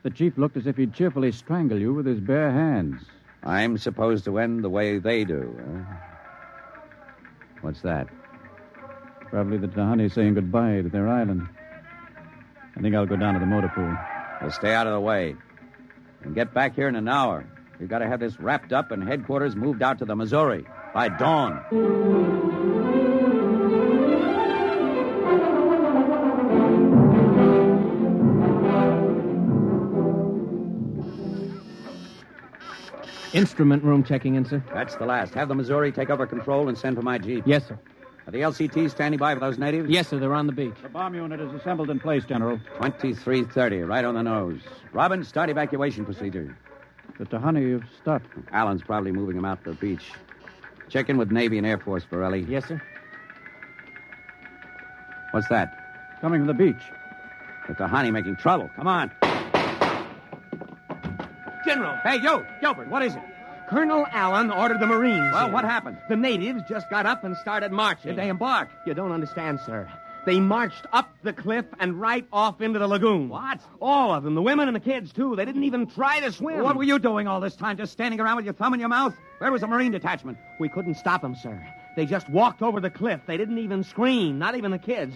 P: The chief looked as if he'd cheerfully strangle you with his bare hands.
D: I'm supposed to end the way they do, huh? What's that?
P: Probably the Tahani saying goodbye to their island. I think I'll go down to the motor pool.
D: Well, stay out of the way. And get back here in an hour. We've got to have this wrapped up and headquarters moved out to the Missouri by dawn.
G: Instrument room checking in, sir.
D: That's the last. Have the Missouri take over control and send for my jeep.
G: Yes, sir.
D: Are the LCTs standing by for those natives?
G: Yes, sir. They're on the beach.
P: The bomb unit is assembled in place, General.
D: 2330, right on the nose. Robin, start evacuation procedure.
P: The Tahani have stopped.
D: Allen's probably moving them out to the beach. Check in with Navy and Air Force, Varelli.
G: Yes, sir.
D: What's that?
P: Coming from the beach.
D: The Tahani making trouble. Come on.
G: General!
D: Hey, you! Gilbert, what is it?
G: Colonel Allen ordered the Marines.
D: Well,
G: in.
D: what happened?
G: The natives just got up and started marching.
D: Did they embark?
G: You don't understand, sir. They marched up the cliff and right off into the lagoon.
D: What?
G: All of them, the women and the kids, too. They didn't even try to swim.
D: What were you doing all this time, just standing around with your thumb in your mouth? Where was the Marine detachment?
G: We couldn't stop them, sir. They just walked over the cliff. They didn't even scream, not even the kids.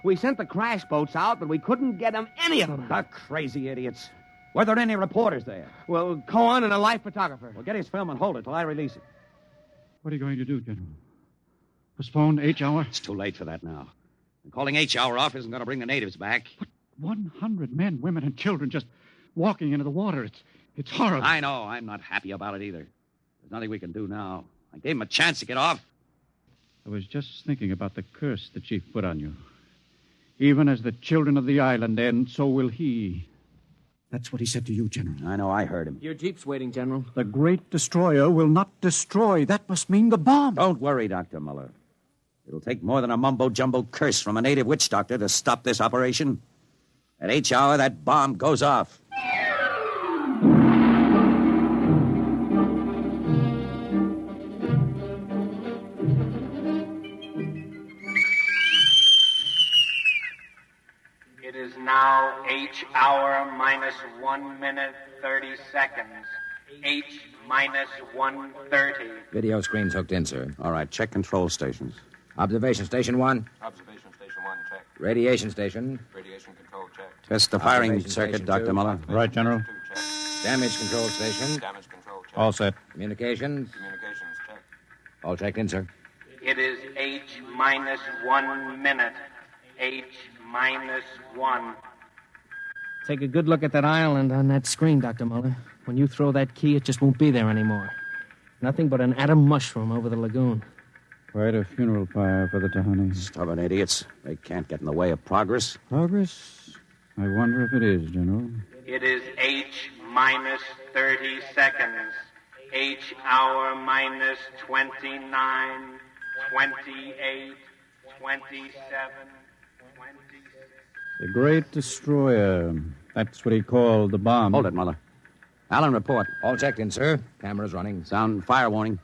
G: We sent the crash boats out, but we couldn't get them, any of them.
D: The crazy idiots. Were there any reporters there?
G: Well, Cohen and a life photographer.
D: Well, get his film and hold it till I release it.
P: What are you going to do, General? Postpone H hour?
D: It's too late for that now. And calling H hour off isn't going to bring the natives back.
P: But 100 men, women, and children just walking into the water. It's horrible.
D: I know. I'm not happy about it either. There's nothing we can do now. I gave him a chance to get off.
P: I was just thinking about the curse the chief put on you. Even as the children of the island end, so will he. That's what he said to you, General.
D: I know. I heard him.
G: Your jeep's waiting, General.
P: The great destroyer will not destroy. That must mean the bomb.
D: Don't worry, Dr. Muller. It'll take more than a mumbo-jumbo curse from a native witch doctor to stop this operation. At H hour, that bomb goes off.
A: It is now H hour minus 1 minute 30 seconds. H minus 1:30.
J: Video screen's hooked in, sir.
D: All right, check control stations.
J: Observation station 1.
K: Observation station 1, check.
J: Radiation station.
K: Radiation control, check.
D: Test the firing
J: Observation
D: circuit,
J: station
D: Dr.
J: 2.
D: Muller.
P: Right, General.
J: Damage control station.
K: Damage control, check.
P: All set.
J: Communications.
K: Communications, check.
J: All checked in, sir.
A: It is H minus 1 minute. H minus 1.
G: Take a good look at that island on that screen, Dr. Muller. When you throw that key, it just won't be there anymore. Nothing but an atom mushroom over the lagoon.
P: Quite a funeral pyre for the Tahani.
D: Stubborn idiots. They can't get in the way of progress.
P: Progress? I wonder if it is, General.
A: It is H minus 30 seconds. H hour minus 29, 28, 27, 26.
P: The great destroyer. That's what he called the bomb.
D: Hold it, Muller. Allen, report.
J: All checked in, sir. Cameras running.
D: Sound fire warning.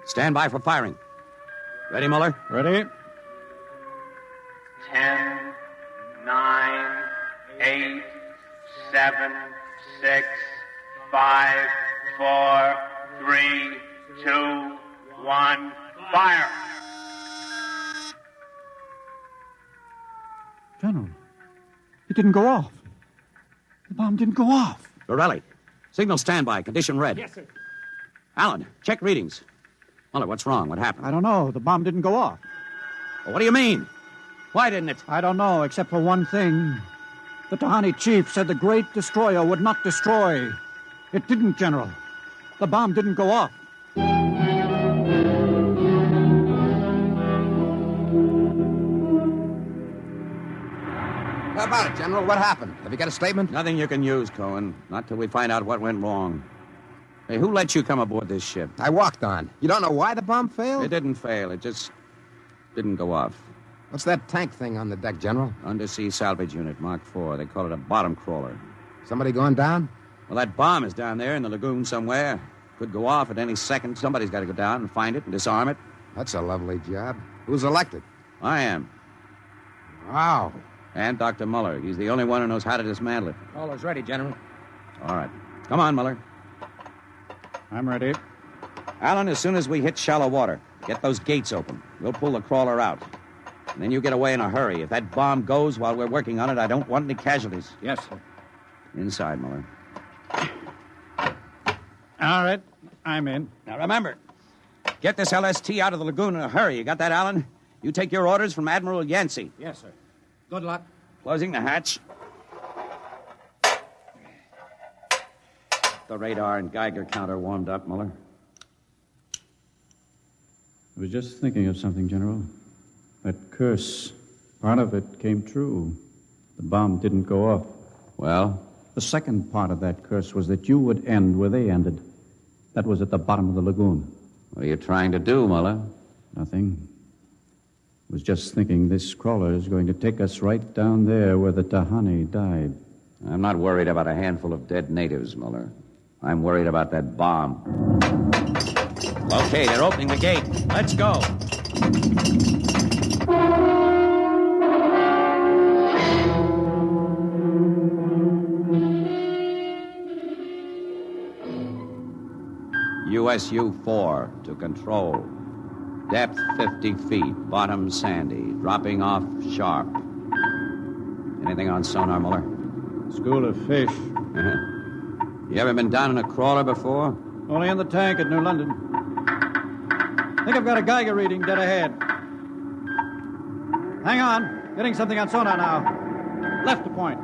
D: Stand by for firing. Ready, Muller?
P: Ready?
A: 10, 9, 8, 7, 6, 5, 4, 3, 2, 1, fire!
P: General, it didn't go off. The bomb didn't go off.
D: Borelli, signal standby. Condition red.
G: Yes, sir.
D: Allen, check readings. Muller, what's wrong? What happened?
P: I don't know. The bomb didn't go off.
D: Well, what do you mean? Why didn't it?
P: I don't know, except for one thing. The Tahani chief said the great destroyer would not destroy. It didn't, General. The bomb didn't go off.
J: How about it, General? What happened? Have you got a statement?
D: Nothing you can use, Cohen. Not till we find out what went wrong. Hey, who let you come aboard this ship?
J: I walked on. You don't know why the bomb failed?
D: It didn't fail. It just didn't go off.
J: What's that tank thing on the deck, General?
D: Undersea salvage unit, Mark IV. They call it a bottom crawler.
J: Somebody going down?
D: Well, that bomb is down there in the lagoon somewhere. Could go off at any second. Somebody's got to go down and find it and disarm it.
J: That's a lovely job. Who's elected?
D: I am.
J: Wow.
D: And Dr. Muller. He's the only one who knows how to dismantle it.
J: Callers ready, General.
D: All right. Come on, Muller.
P: I'm ready.
D: Allen, as soon as we hit shallow water, get those gates open. We'll pull the crawler out. And then you get away in a hurry. If that bomb goes while we're working on it, I don't want any casualties.
P: Yes, sir.
D: Inside, Muller.
P: All right. I'm in.
D: Now, remember, get this LST out of the lagoon in a hurry. You got that, Allen? You take your orders from Admiral Yancey.
P: Yes, sir. Good luck.
D: Closing the hatch. The radar and Geiger counter warmed up, Muller.
P: I was just thinking of something, General. That curse, part of it came true. The bomb didn't go off.
D: Well?
P: The second part of that curse was that you would end where they ended. That was at the bottom of the lagoon.
D: What are you trying to do, Muller?
P: Nothing. I was just thinking this crawler is going to take us right down there where the Tahani died.
D: I'm not worried about a handful of dead natives, Muller. I'm worried about that bomb. Okay, they're opening the gate. Let's go. USU-4 to control. Depth 50 feet. Bottom sandy. Dropping off sharp. Anything on sonar, Muller?
P: School of fish.
D: You ever been down in a crawler before?
P: Only in the tank at New London. Think I've got a Geiger reading dead ahead. Hang on. Getting something on sonar now. Left to point.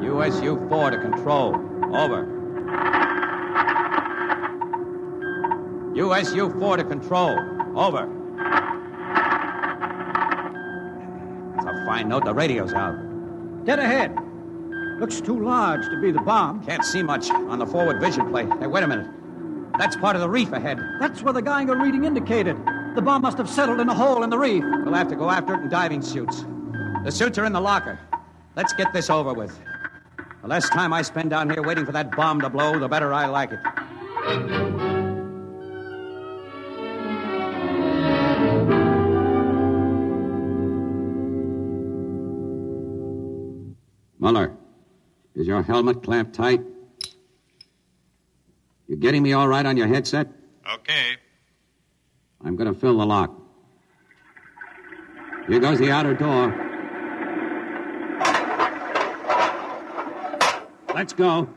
D: USU-4 to control. Over. USU-4 to control. Over. That's a fine note. The radio's out.
P: Dead ahead. Looks too large to be the bomb.
D: Can't see much on the forward vision plate. Hey, wait a minute. That's part of the reef ahead.
P: That's where the Geiger reading indicated. The bomb must have settled in a hole in the reef.
D: We'll have to go after it in diving suits. The suits are in the locker. Let's get this over with. The less time I spend down here waiting for that bomb to blow, the better I like it. Muller, is your helmet clamped tight? You getting me all right on your headset?
K: Okay.
D: I'm going to fill the lock. Here goes the outer door. Let's go.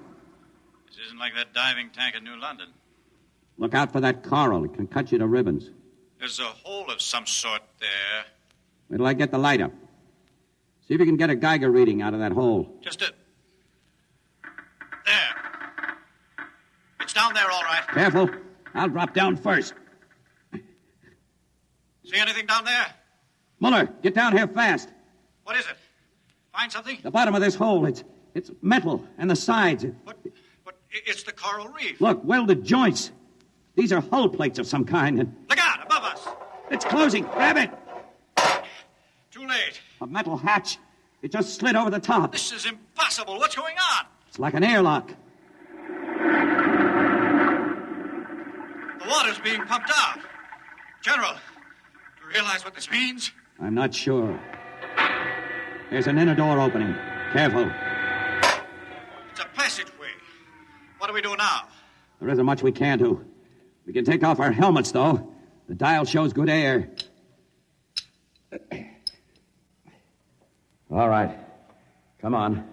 K: This isn't like that diving tank in New London.
D: Look out for that coral. It can cut you to ribbons.
K: There's a hole of some sort there.
D: Wait till I get the light up. See if you can get a Geiger reading out of that hole.
K: Just a... There. It's down there, all right.
D: Careful. I'll drop down first.
K: See anything down there?
D: Muller, get down here fast.
K: What is it? Find something?
D: The bottom of this hole, it's metal, and the sides.
K: But it's the coral reef.
D: Look, welded joints. These are hull plates of some kind. And
K: Look out, above us.
D: it's closing. Grab it.
K: Too late.
D: A metal hatch. It just slid over the top.
K: This is impossible. What's going on?
D: It's like an airlock.
K: The water's being pumped out. General, do you realize what this means?
D: I'm not sure. There's an inner door opening. Careful.
K: It's a passageway. What do we do now?
D: There isn't much we can do. We can take off our helmets, though. The dial shows good air. All right. Come on.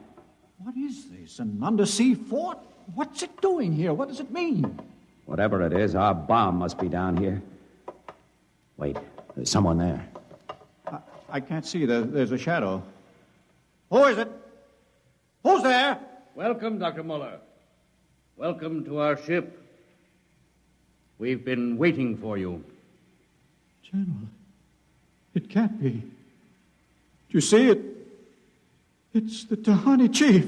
P: What is this? An undersea fort? What's it doing here? What does it mean?
D: Whatever it is, our bomb must be down here. Wait, there's someone there.
P: I can't see. There's a shadow. Who is it? Who's there?
L: Welcome, Dr. Muller. Welcome to our ship. We've been waiting for you.
P: General, it can't be. Do you see it? It's the Tahani chief.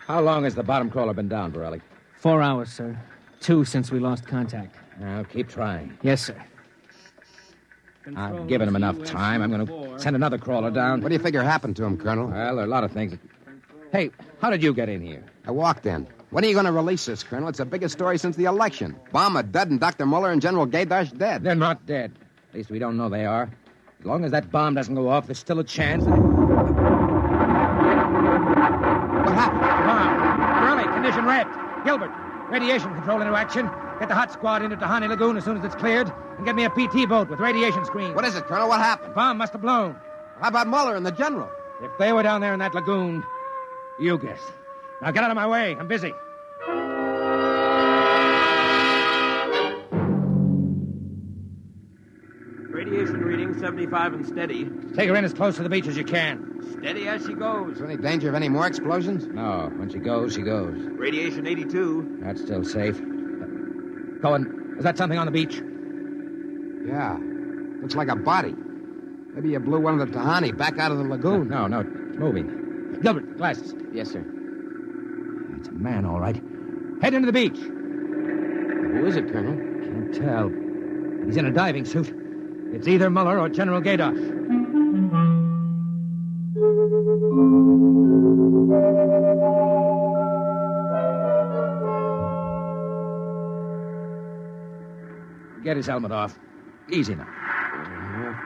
O: How long has the bottom crawler been down, Borelli?
G: 4 hours, sir. 2 since we lost contact.
O: Now, keep trying.
G: Yes, sir.
O: I've given him enough time. I'm going to send another crawler down.
J: What do you figure happened to him, Colonel?
O: Well, there are a lot of things. Hey, how did you get in here?
J: I walked in. When are you going to release this, Colonel? It's the biggest story since the election. Bomber dead and Dr. Muller and General Gaydash dead.
O: They're not dead. At least we don't know they are. As long as that bomb doesn't go off, there's still a chance. What
J: happened?
O: Bomb. Borelli, condition wrapped. Gilbert, radiation control into action. Get the hot squad into Tahani Lagoon as soon as it's cleared, and get me a PT boat with radiation screens.
J: What is it, Colonel? What happened?
O: Bomb must have blown.
J: How about Muller and the General?
O: If they were down there in that lagoon, you guess. Now get out of my way. I'm busy.
G: Radiation reading 75 and steady.
O: Take her in as close to the beach as you can.
G: Steady as she goes.
J: Is there any danger of any more explosions?
O: No. When she goes, she goes.
G: Radiation 82.
O: That's still safe. Cohen, is that something on the beach?
J: Yeah. Looks like a body. Maybe you blew one of the Tahani back out of the lagoon.
O: No, it's moving. Gilbert, glasses.
J: Yes, sir.
O: It's a man, all right. Head into the beach.
J: Who is it, Colonel?
O: Can't tell. He's in a diving suit. It's either Muller or General Gadoff. Get his helmet off. Easy now.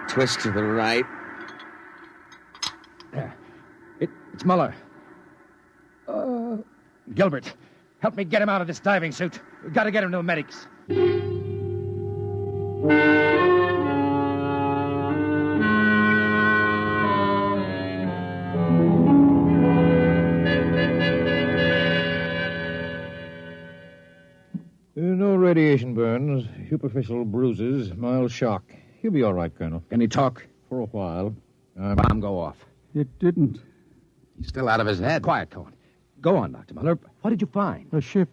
G: Twist to the right.
O: There. It's Muller. Gilbert, help me get him out of this diving suit. We've got to get him to the medics.
Q: No radiation burns, superficial bruises, mild shock. He'll be all right, Colonel.
O: Can he talk?
Q: For a while.
O: Bomb go off.
P: It didn't.
G: He's still out of his head.
O: Quiet, Cohen. Go on, Dr. Muller. What did you find?
P: A ship.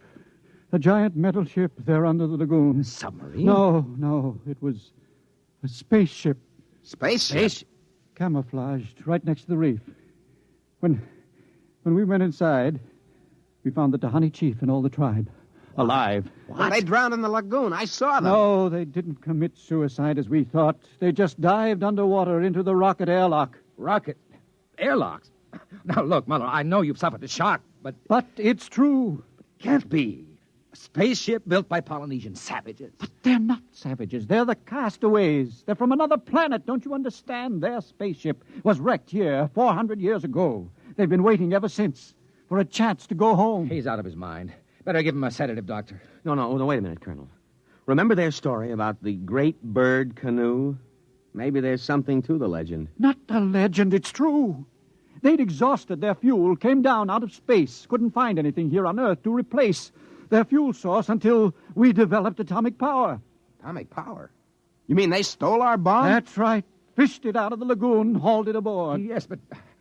P: A giant metal ship there under the lagoon.
O: A submarine?
P: No. It was a spaceship.
G: Spaceship?
P: Camouflaged right next to the reef. When we went inside, we found the Tahani chief and all the tribe. Alive.
G: What? They drowned in the lagoon. I saw them.
P: No, they didn't commit suicide as we thought. They just dived underwater into the rocket airlock.
O: Rocket? Airlocks? Now, look, Muller, I know you've suffered a shock, but...
P: But it's true.
O: It can't be. A spaceship built by Polynesian savages.
P: But they're not savages. They're the castaways. They're from another planet. Don't you understand? Their spaceship was wrecked here 400 years ago. They've been waiting ever since for a chance to go home.
O: He's out of his mind. Better give him a sedative, Doctor.
G: No, wait a minute, Colonel. Remember their story about the great bird canoe? Maybe there's something to the legend.
P: Not a legend, it's true. They'd exhausted their fuel, came down out of space, couldn't find anything here on Earth to replace their fuel source until we developed atomic power.
G: Atomic power? You mean they stole our bomb?
P: That's right. Fished it out of the lagoon, hauled it aboard.
O: Yes, but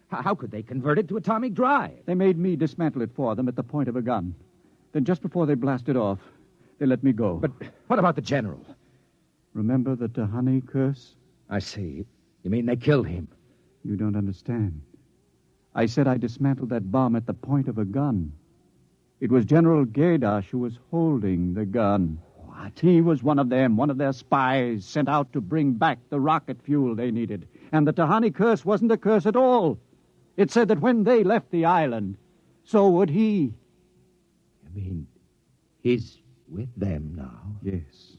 O: how could they convert it to atomic drive?
P: They made me dismantle it for them at the point of a gun. Then just before they blasted off, they let me go.
O: But what about the general?
P: Remember the Tahani curse?
O: I see. You mean they killed him?
P: You don't understand. I said I dismantled that bomb at the point of a gun. It was General Gadoff who was holding the gun. What? He was one of them, one of their spies sent out to bring back the rocket fuel they needed. And the Tahani curse wasn't a curse at all. It said that when they left the island, so would he.
Q: You mean he's with them now?
P: Yes.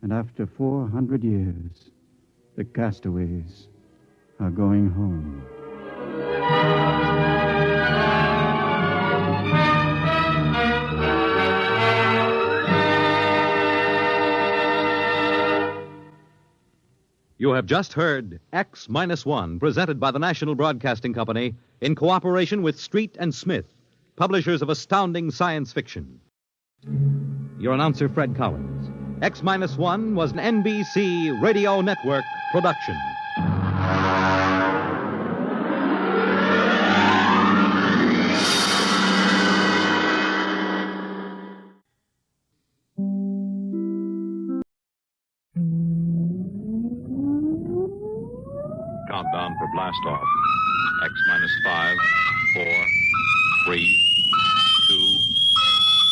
P: And after 400 years, the castaways are going home.
E: You have just heard X-1, presented by the National Broadcasting Company in cooperation with Street and Smith, publishers of astounding science fiction. Your announcer, Fred Collins. X-1 was an NBC Radio Network production.
T: Countdown for blast off. X-5, 4, 3, 2,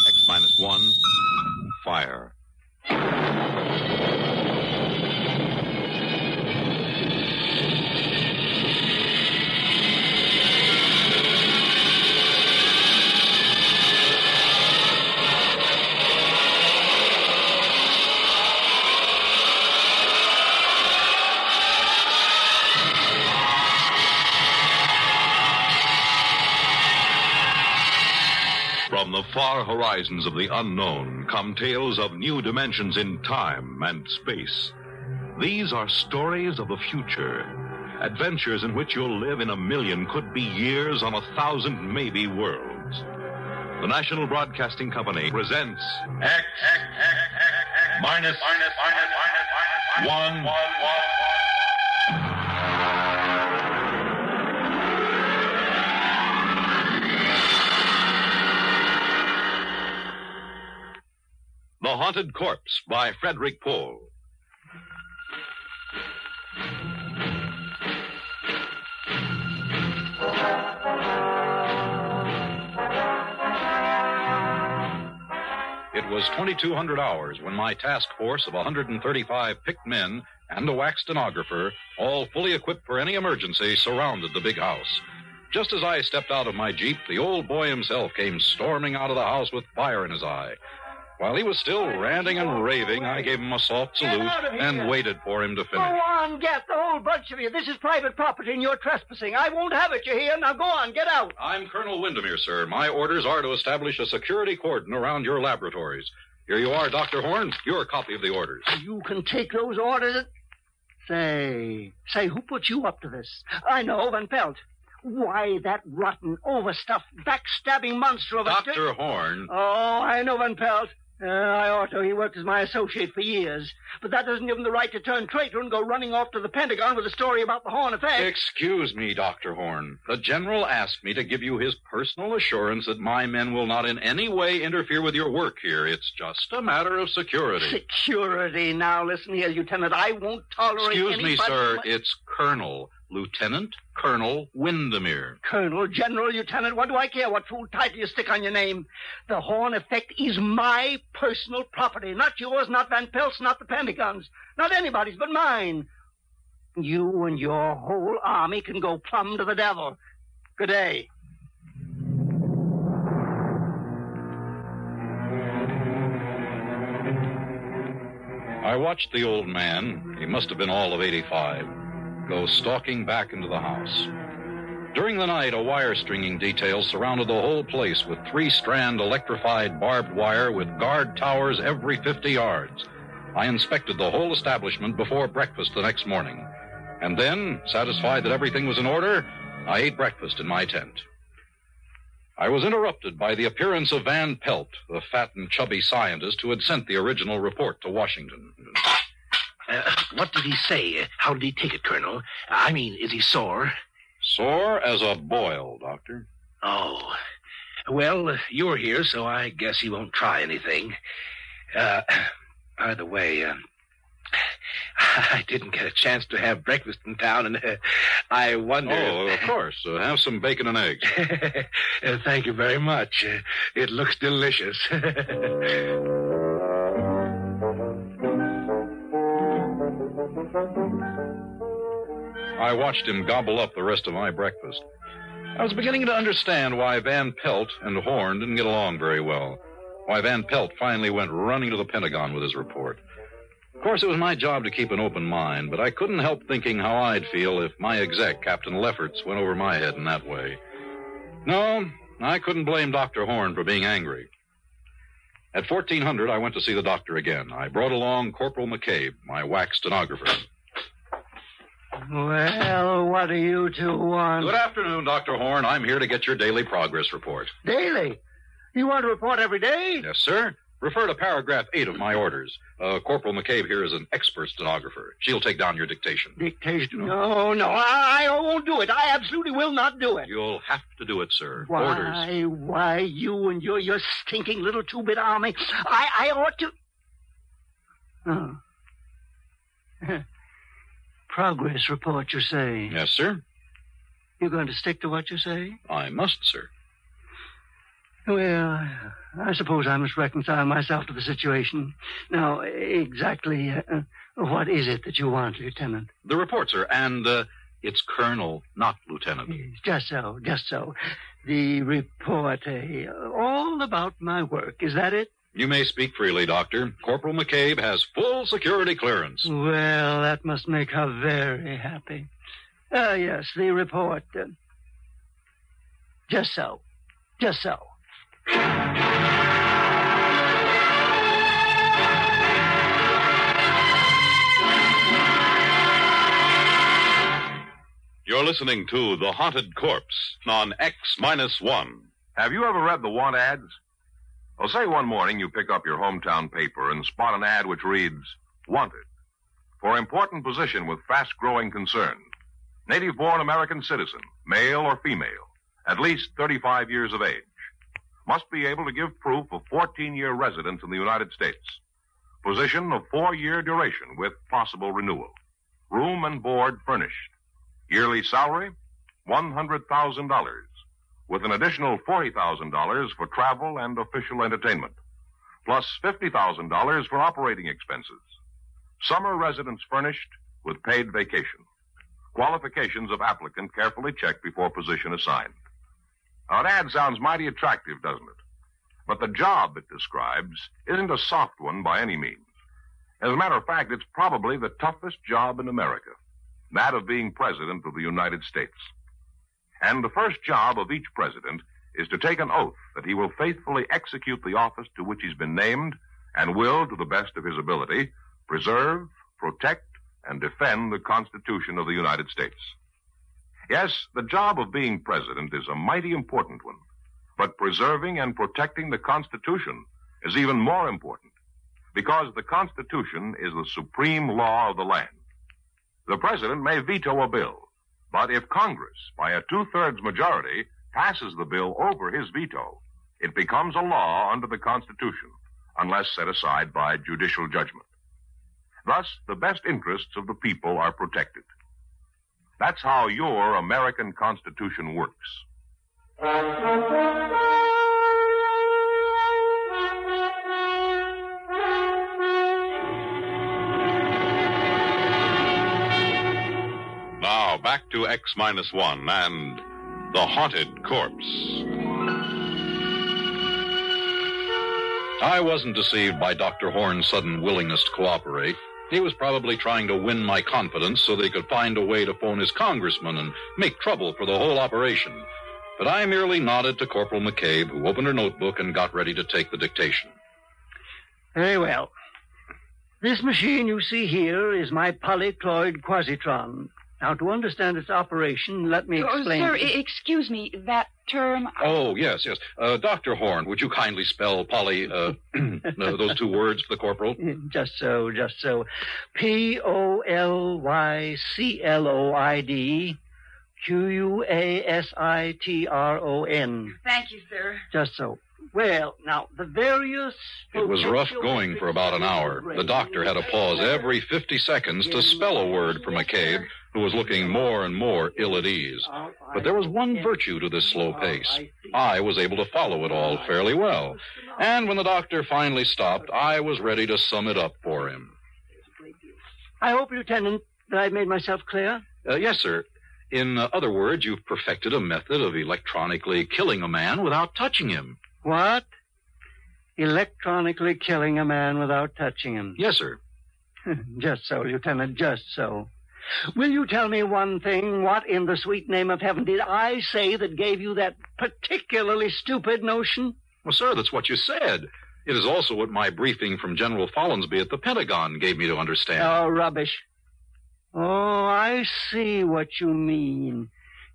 T: X-1, fire. From the far horizons of the unknown come tales of new dimensions in time and space. These are stories of the future, adventures in which you'll live in 1,000,000, could be years, on 1,000 maybe worlds. The National Broadcasting Company presents X minus 1. The Haunted Corpse by Frederick Pohl. It was 2,200 hours when my task force of 135 picked men and a wax stenographer, all fully equipped for any emergency, surrounded the big house. Just as I stepped out of my Jeep, the old boy himself came storming out of the house with fire in his eye. While he was still ranting and raving, I gave him a soft salute and waited for him to
N: Go
T: finish.
N: on, get the whole bunch of you. This is private property and you're trespassing. I won't have it, you hear? Now go on, get out.
T: I'm Colonel Windermere, sir. My orders are to establish a security cordon around your laboratories. Here you are, Dr. Horn. Your copy of the orders.
N: You can take those orders. Say, who put you up to this? I know, Van Pelt. Why, that rotten, overstuffed, backstabbing monster of a...
T: Dr. Horn.
N: Oh, I know Van Pelt. I ought to. He worked as my associate for years. But that doesn't give him the right to turn traitor and go running off to the Pentagon with a story about the Horn effect.
T: Excuse me, Dr. Horn. The General asked me to give you his personal assurance that my men will not in any way interfere with your work here. It's just a matter of security.
N: Security. Now, listen here, Lieutenant. I won't tolerate
T: Excuse
N: anybody...
T: me, sir. It's Colonel. Lieutenant Colonel Windermere.
N: Colonel, General, Lieutenant, what do I care what fool title you stick on your name? The Horn effect is my personal property. Not yours, not Van Pelt's, not the Pentagon's. Not anybody's but mine. You and your whole army can go plumb to the devil. Good day.
T: I watched the old man, he must have been all of 85, go stalking back into the house. During the night, a wire stringing detail surrounded the whole place with 3-strand electrified barbed wire with guard towers every 50 yards. I inspected the whole establishment before breakfast the next morning. And then, satisfied that everything was in order, I ate breakfast in my tent. I was interrupted by the appearance of Van Pelt, the fat and chubby scientist who had sent the original report to Washington.
S: What did he say? How did he take it, Colonel? I mean, is he sore?
T: Sore as a boil, Doctor.
S: Oh. Well, you're here, so I guess he won't try anything. By the way, I didn't get a chance to have breakfast in town, and I wonder...
T: Oh, of course. Have some bacon and eggs.
S: Thank you very much. It looks delicious.
T: I watched him gobble up the rest of my breakfast. I was beginning to understand why Van Pelt and Horn didn't get along very well. Why Van Pelt finally went running to the Pentagon with his report. Of course, it was my job to keep an open mind, but I couldn't help thinking how I'd feel if my exec, Captain Lefferts, went over my head in that way. No, I couldn't blame Dr. Horn for being angry. At 1400, I went to see the doctor again. I brought along Corporal McCabe, my wax stenographer.
N: Well, what do you two want?
T: Good afternoon, Dr. Horn. I'm here to get your daily progress report.
N: Daily? You want to report every day?
T: Yes, sir. Refer to paragraph 8 of my orders. Corporal McCabe here is an expert stenographer. She'll take down your dictation.
N: Dictation? No, I won't do it. I absolutely will not do it.
T: You'll have to do it, sir. Orders.
N: Why, you and your stinking little two-bit army. I ought to... Oh. Progress report, you say?
T: Yes, sir.
N: You're going to stick to what you say?
T: I must, sir.
N: Well, I suppose I must reconcile myself to the situation. Now, exactly what is it that you want, Lieutenant?
T: The report, sir, and it's Colonel, not Lieutenant.
N: Just so. The report, all about my work. Is that it?
T: You may speak freely, Doctor. Corporal McCabe has full security clearance.
N: Well, that must make her very happy. Yes, the report. Just so.
U: You're listening to The Haunted Corpse on X-1.
V: Have you ever read the want ads? Well, say one morning you pick up your hometown paper and spot an ad which reads, Wanted, for important position with fast-growing concern. Native-born American citizen, male or female, at least 35 years of age. Must be able to give proof of 14-year residence in the United States. Position of 4-year duration with possible renewal. Room and board furnished. Yearly salary, $100,000, with an additional $40,000 for travel and official entertainment, plus $50,000 for operating expenses. Summer residence furnished with paid vacation. Qualifications of applicant carefully checked before position assigned. Now, that ad sounds mighty attractive, doesn't it? But the job it describes isn't a soft one by any means. As a matter of fact, it's probably the toughest job in America, that of being President of the United States. And the first job of each president is to take an oath that he will faithfully execute the office to which he's been named and will, to the best of his ability, preserve, protect, and defend the Constitution of the United States. Yes, the job of being president is a mighty important one, but preserving and protecting the Constitution is even more important, because the Constitution is the supreme law of the land. The president may veto a bill, but if Congress, by a two-thirds majority, passes the bill over his veto, it becomes a law under the Constitution, unless set aside by judicial judgment. Thus, the best interests of the people are protected. That's how your American Constitution works.
U: Now, back to X-1 and the haunted corpse. I wasn't deceived by Dr. Horn's sudden willingness to cooperate. He was probably trying to win my confidence so they could find a way to phone his congressman and make trouble for the whole operation. But I merely nodded to Corporal McCabe, who opened her notebook and got ready to take the dictation.
N: Very well. This machine you see here is my polycloid quasitron. Now, to understand its operation, let me explain.
C: Oh, sir, excuse me, that term...
U: Oh, yes. Dr. Horn, would you kindly spell those two words for the corporal?
N: Just so. Polycloid quasitron.
C: Thank you, sir.
N: Just so. Well, now, the various...
U: It was rough going for about an hour. The doctor had to pause every 50 seconds to spell a word for McCabe, who was looking more and more ill at ease. But there was one virtue to this slow pace. I was able to follow it all fairly well. And when the doctor finally stopped, I was ready to sum it up for him.
N: I hope, Lieutenant, that I've made myself clear?
U: Yes, sir. In other words, you've perfected a method of electronically killing a man without touching him.
N: What? Electronically killing a man without touching him?
U: Yes, sir.
N: Just so, Lieutenant, just so. Will you tell me one thing? What in the sweet name of heaven did I say that gave you that particularly stupid notion?
U: Well, sir, that's what you said. It is also what my briefing from General Follansby at the Pentagon gave me to understand.
N: Oh, rubbish. Oh, I see what you mean.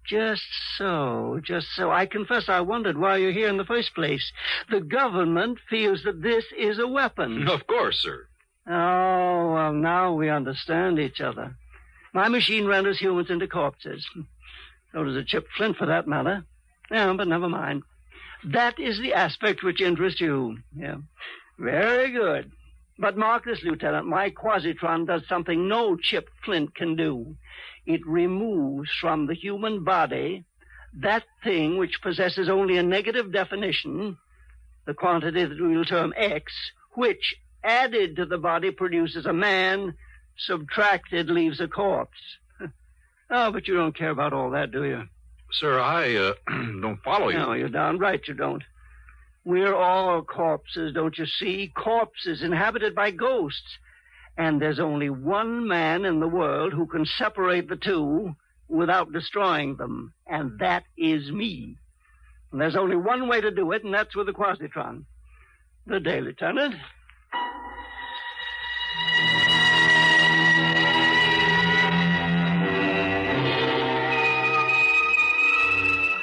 N: Just so. I confess I wondered why you're here in the first place. The government feels that this is a weapon.
U: Of course, sir.
N: Oh, well, now we understand each other. My machine renders humans into corpses. So does a chipped flint, for that matter. Yeah, but never mind. That is the aspect which interests you. Yeah. Very good. But mark this, Lieutenant. My quasitron does something no chipped flint can do. It removes from the human body that thing which possesses only a negative definition, the quantity that we will term X, which, added to the body, produces a man, subtracted leaves a corpse. Oh, but you don't care about all that, do you?
U: Sir, I don't follow you.
N: No, you're darn right you don't. We're all corpses, don't you see? Corpses inhabited by ghosts. And there's only one man in the world who can separate the two without destroying them, and that is me. And there's only one way to do it, and that's with the quasitron. Good day, Lieutenant.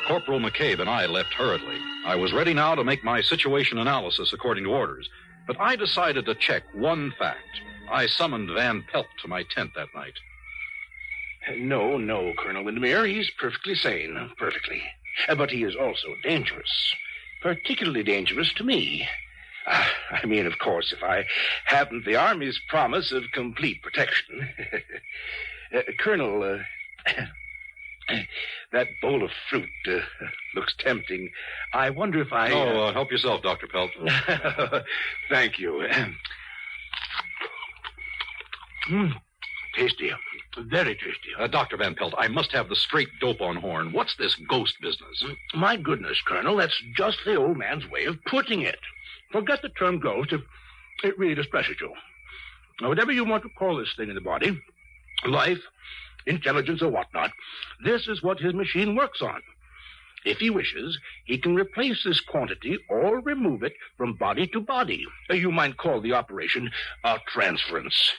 U: Corporal McCabe and I left hurriedly. I was ready now to make my situation analysis according to orders, but I decided to check one fact. I summoned Van Pelt to my tent that night.
S: No, Colonel Windermere. He's perfectly sane. Perfectly. But he is also dangerous. Particularly dangerous to me. I mean, of course, if I haven't the Army's promise of complete protection. Colonel, that bowl of fruit looks tempting. I wonder if I...
U: help yourself, Dr. Pelt.
S: Thank you. Tasty. Very tasty.
U: Dr. Van Pelt, I must have the straight dope on Horn. What's this ghost business?
S: My goodness, Colonel, that's just the old man's way of putting it. Forget the term ghost if it really distresses you. Now, whatever you want to call this thing in the body, life, intelligence, or whatnot, this is what his machine works on. If he wishes, he can replace this quantity or remove it from body to body. You might call the operation a transference.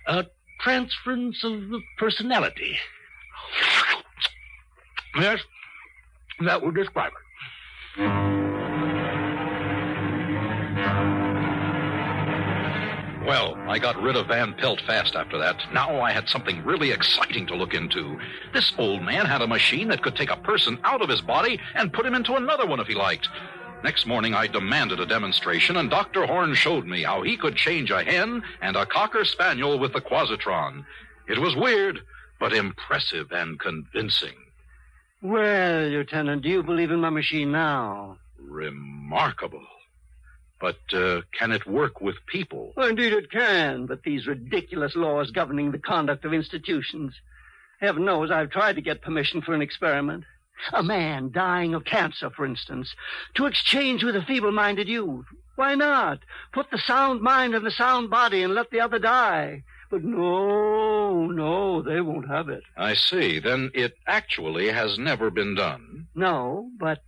S: A transference of personality. Yes, that would describe it.
U: Well, I got rid of Van Pelt fast after that. Now I had something really exciting to look into. This old man had a machine that could take a person out of his body and put him into another one if he liked. Next morning, I demanded a demonstration, and Dr. Horn showed me how he could change a hen and a cocker spaniel with the quasitron. It was weird, but impressive and convincing.
N: Well, Lieutenant, do you believe in my machine now?
U: Remarkable. But can it work with people?
N: Well, indeed it can, but these ridiculous laws governing the conduct of institutions. Heaven knows I've tried to get permission for an experiment. A man dying of cancer, for instance, to exchange with a feeble-minded youth. Why not? Put the sound mind in the sound body and let the other die. But no, they won't have it.
U: I see. Then it actually has never been done.
N: No, but,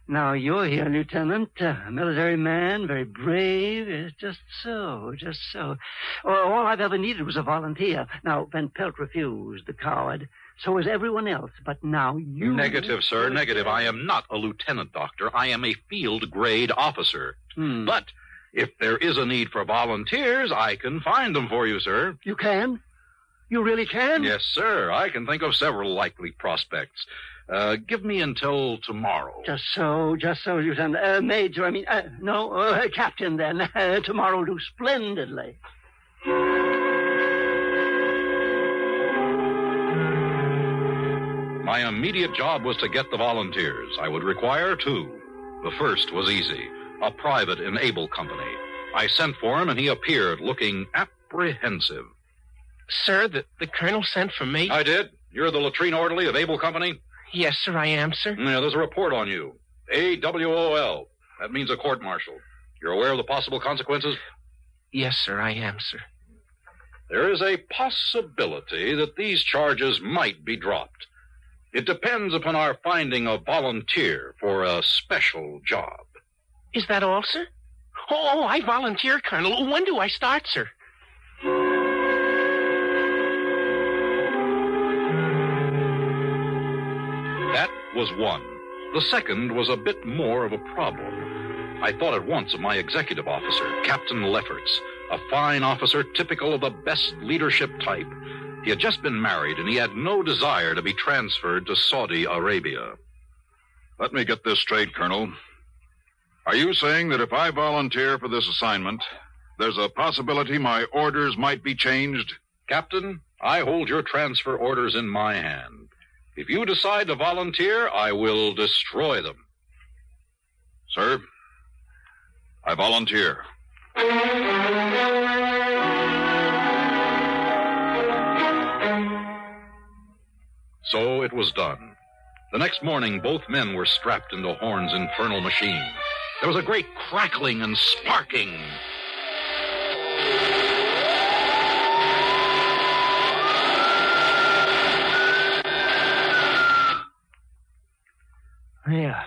N: now you're here, Lieutenant. A military man, very brave. Just so. All I've ever needed was a volunteer. Now, Van Pelt refused, the coward. So is everyone else. But now you...
U: Negative, sir, negative. I am not a lieutenant, Doctor. I am a field-grade officer. But if there is a need for volunteers, I can find them for you, sir.
N: You can? You really can?
U: Yes, sir. I can think of several likely prospects. Give me until tomorrow.
N: Just so, Lieutenant. Major, Captain, then. Tomorrow will do splendidly.
U: My immediate job was to get the volunteers. I would require two. The first was easy. A private in Able Company. I sent for him, and he appeared looking apprehensive.
F: Sir, the colonel sent for me?
U: I did. You're the latrine orderly of Able Company?
F: Yes, sir, I am, sir.
U: Yeah, there's a report on you. AWOL. That means a court-martial. You're aware of the possible consequences?
F: Yes, sir, I am, sir.
U: There is a possibility that these charges might be dropped. It depends upon our finding a volunteer for a special job.
F: Is that all, sir? Oh, I volunteer, Colonel. When do I start, sir?
U: That was one. The second was a bit more of a problem. I thought at once of my executive officer, Captain Lefferts, a fine officer typical of the best leadership type. He had just been married, and he had no desire to be transferred to Saudi Arabia.
V: Let me get this straight, Colonel. Are you saying that if I volunteer for this assignment, there's a possibility my orders might be changed?
U: Captain, I hold your transfer orders in my hand. If you decide to volunteer, I will destroy them.
V: Sir, I volunteer.
U: So it was done. The next morning, both men were strapped into Horn's infernal machine. There was a great crackling and sparking.
N: There.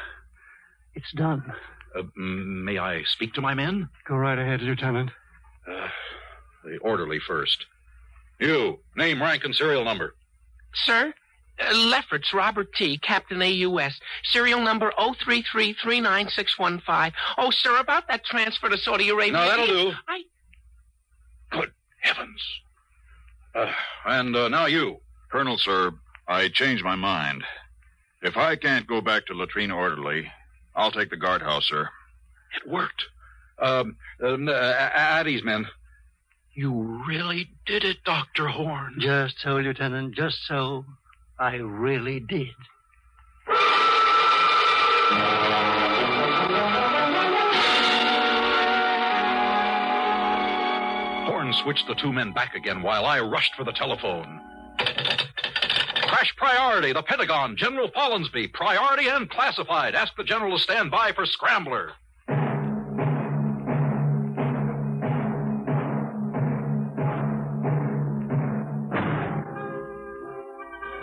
N: It's done.
U: May I speak to my men?
N: Go right ahead, Lieutenant.
U: The orderly first. You, name, rank, and serial number.
F: Sir? Lefferts, Robert T., Captain AUS, serial number 0333965. Oh, sir, about that transfer to Saudi Arabia.
U: No, that'll do. Good heavens. And now you.
V: Colonel, sir, I changed my mind. If I can't go back to latrine orderly, I'll take the guardhouse, sir.
U: It worked. Addie's men. You really did it, Dr. Horn.
N: Just so, Lieutenant, just so. I really did.
U: Horn Horn switched the two men back again while I rushed for the telephone. Crash priority, the Pentagon, General Follansby, priority and classified. Ask the general to stand by for scrambler.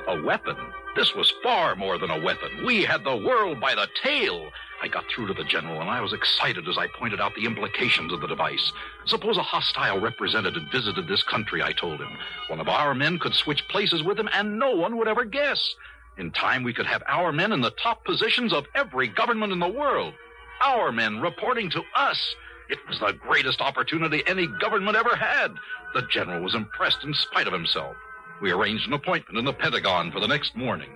U: A weapon? This was far more than a weapon. We had the world by the tail. I got through to the general, and I was excited as I pointed out the implications of the device. Suppose a hostile representative visited this country, I told him. One of our men could switch places with him, and no one would ever guess. In time, we could have our men in the top positions of every government in the world. Our men reporting to us. It was the greatest opportunity any government ever had. The general was impressed in spite of himself. We arranged an appointment in the Pentagon for the next morning.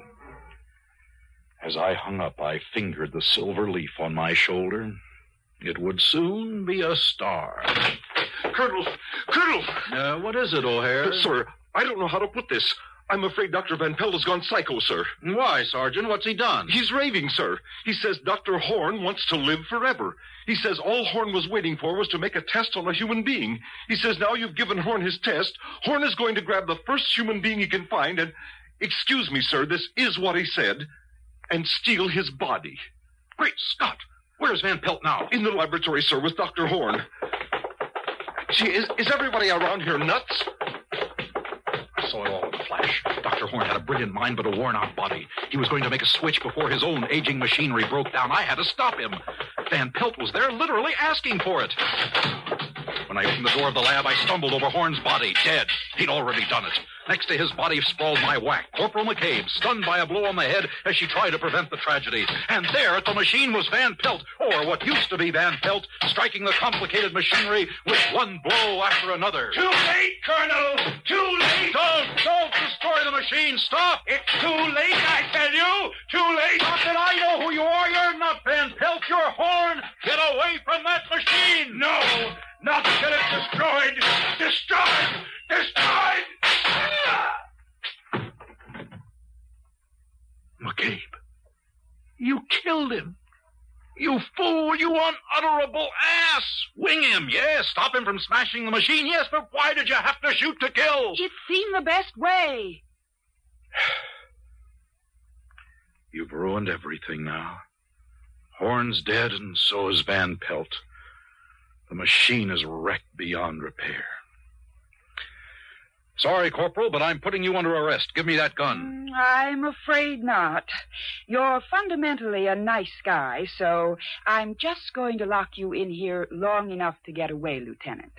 U: As I hung up, I fingered the silver leaf on my shoulder. It would soon be a star.
V: Colonel!
U: What is it, O'Hare?
V: Sir, I don't know how to put this. I'm afraid Dr. Van Pelt has gone psycho, sir.
U: Why, Sergeant? What's he done?
V: He's raving, sir. He says Dr. Horn wants to live forever. He says all Horn was waiting for was to make a test on a human being. He says now you've given Horn his test, Horn is going to grab the first human being he can find and, excuse me, sir, this is what he said, and steal his body.
U: Great Scott! Where's Van Pelt now?
V: In the laboratory, sir, with Dr. Horn. Gee, is everybody around here nuts?
U: I saw it all in a flash. Dr. Horn had a brilliant mind, but a worn-out body. He was going to make a switch before his own aging machinery broke down. I had to stop him. Van Pelt was there, literally asking for it. When I opened the door of the lab, I stumbled over Horn's body, dead. He'd already done it. Next to his body sprawled my whack, Corporal McCabe, stunned by a blow on the head as she tried to prevent the tragedy. And there at the machine was Van Pelt, or what used to be Van Pelt, striking the complicated machinery with one blow after another.
V: Too late, Colonel! Too late!
U: Don't destroy the machine! Stop!
V: It's too late, I tell you! Too late!
U: Not that I know who you are! You're not Van Pelt! You're Horn! Get away from that machine!
V: No! Not till it's destroyed! Destroyed! Destroyed!
U: McCabe, you killed him. You fool, you unutterable ass! Wing him, yes. Stop him from smashing the machine, yes, but why did you have to shoot to kill?
C: It seemed the best way.
U: You've ruined everything now. Horn's dead, and so is Van Pelt. The machine is wrecked beyond repair. Sorry, Corporal, but I'm putting you under arrest. Give me that gun.
C: I'm afraid not. You're fundamentally a nice guy, so I'm just going to lock you in here long enough to get away, Lieutenant.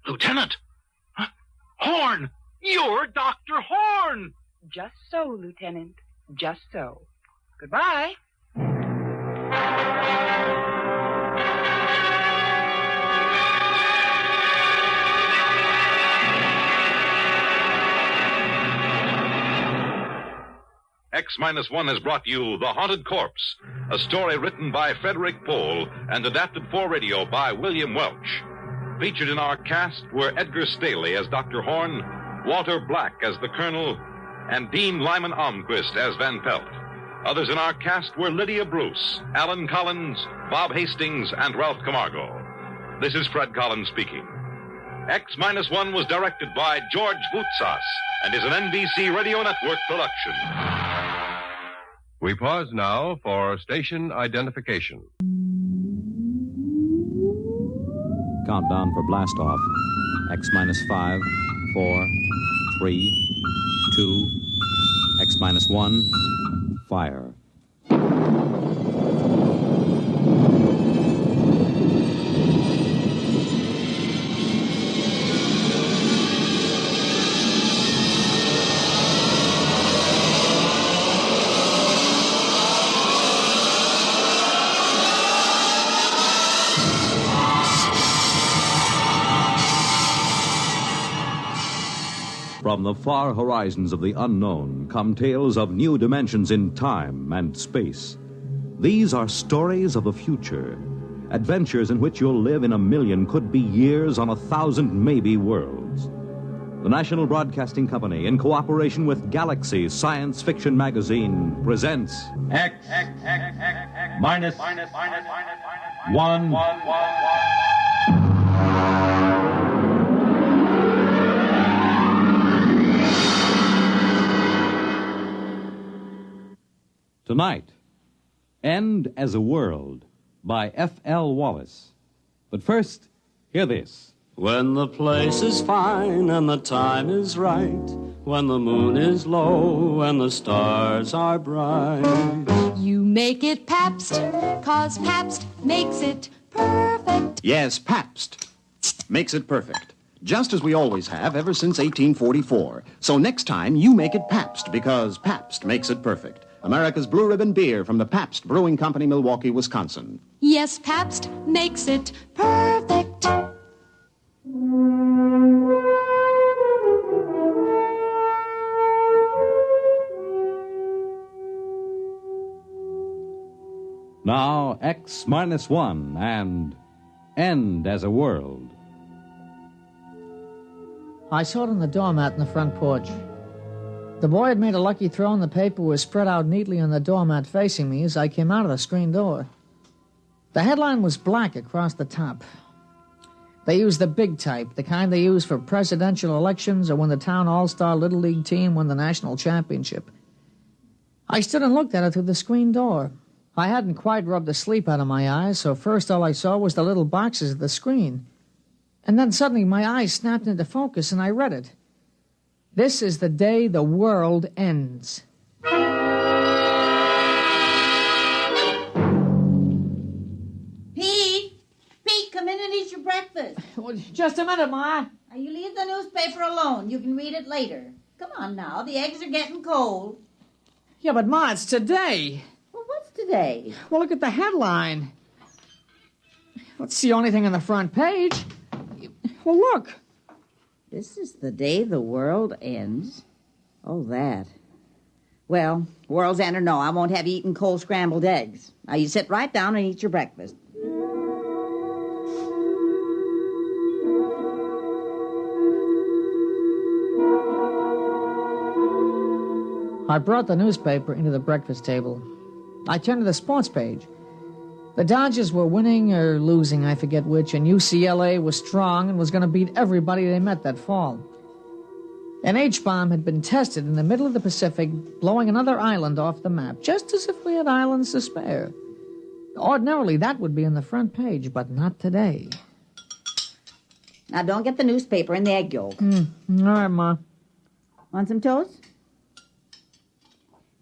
U: Lieutenant? Huh? Horn! You're Dr. Horn!
C: Just so, Lieutenant. Just so. Goodbye.
T: X-1 has brought you The Haunted Corpse, a story written by Frederick Pohl and adapted for radio by William Welch. Featured in our cast were Edgar Staley as Dr. Horn, Walter Black as the Colonel, and Dean Lyman Almquist as Van Pelt. Others in our cast were Lydia Bruce, Alan Collins, Bob Hastings, and Ralph Camargo. This is Fred Collins speaking. X-1 was directed by George Voutsas and is an NBC Radio Network production.
I: We pause now for station identification.
E: Countdown for blast off. X-5, 4, 3, 2, X-1, fire. From the far horizons of the unknown come tales of new dimensions in time and space. These are stories of the future, adventures in which you'll live in a million, could be years, on 1,000 maybe worlds. The National Broadcasting Company, in cooperation with Galaxy Science Fiction Magazine, presents
M: X minus 1.
E: Tonight, End as a World by F.L. Wallace. But first, hear this.
B: When the place is fine and the time is right, when the moon is low and the stars are bright.
H: You make it Pabst, 'cause Pabst makes it perfect.
R: Yes, Pabst makes it perfect. Just as we always have ever since 1844. So next time, you make it Pabst, because Pabst makes it perfect. America's Blue Ribbon beer from the Pabst Brewing Company, Milwaukee, Wisconsin.
H: Yes, Pabst makes it perfect.
E: Now, X-1 and End as a World.
W: I saw it on the doormat in the front porch. The boy had made a lucky throw, and the paper was spread out neatly on the doormat facing me as I came out of the screen door. The headline was black across the top. They used the big type, the kind they use for presidential elections or when the town all-star Little League team won the national championship. I stood and looked at it through the screen door. I hadn't quite rubbed the sleep out of my eyes, so first all I saw was the little boxes of the screen. And then suddenly my eyes snapped into focus and I read it. This is the day the world ends.
Y: Pete, come in and eat your breakfast.
W: Well, just a minute, Ma.
Y: Now, you leave the newspaper alone. You can read it later. Come on now, the eggs are getting cold.
W: Yeah, but Ma, it's today.
Y: Well, what's today?
W: Well, look at the headline. That's the only thing on the front page. Well, look.
Y: This is the day the world ends. Oh, that. Well, world's end or no, I won't have you eating cold scrambled eggs. Now, you sit right down and eat your breakfast.
W: I brought the newspaper into the breakfast table. I turned to the sports page. The Dodgers were winning or losing, I forget which, and UCLA was strong and was going to beat everybody they met that fall. An H-bomb had been tested in the middle of the Pacific, blowing another island off the map, just as if we had islands to spare. Ordinarily, that would be on the front page, but not today.
Y: Now, don't get the newspaper in the egg yolk.
W: All right, Ma.
Y: Want some toast?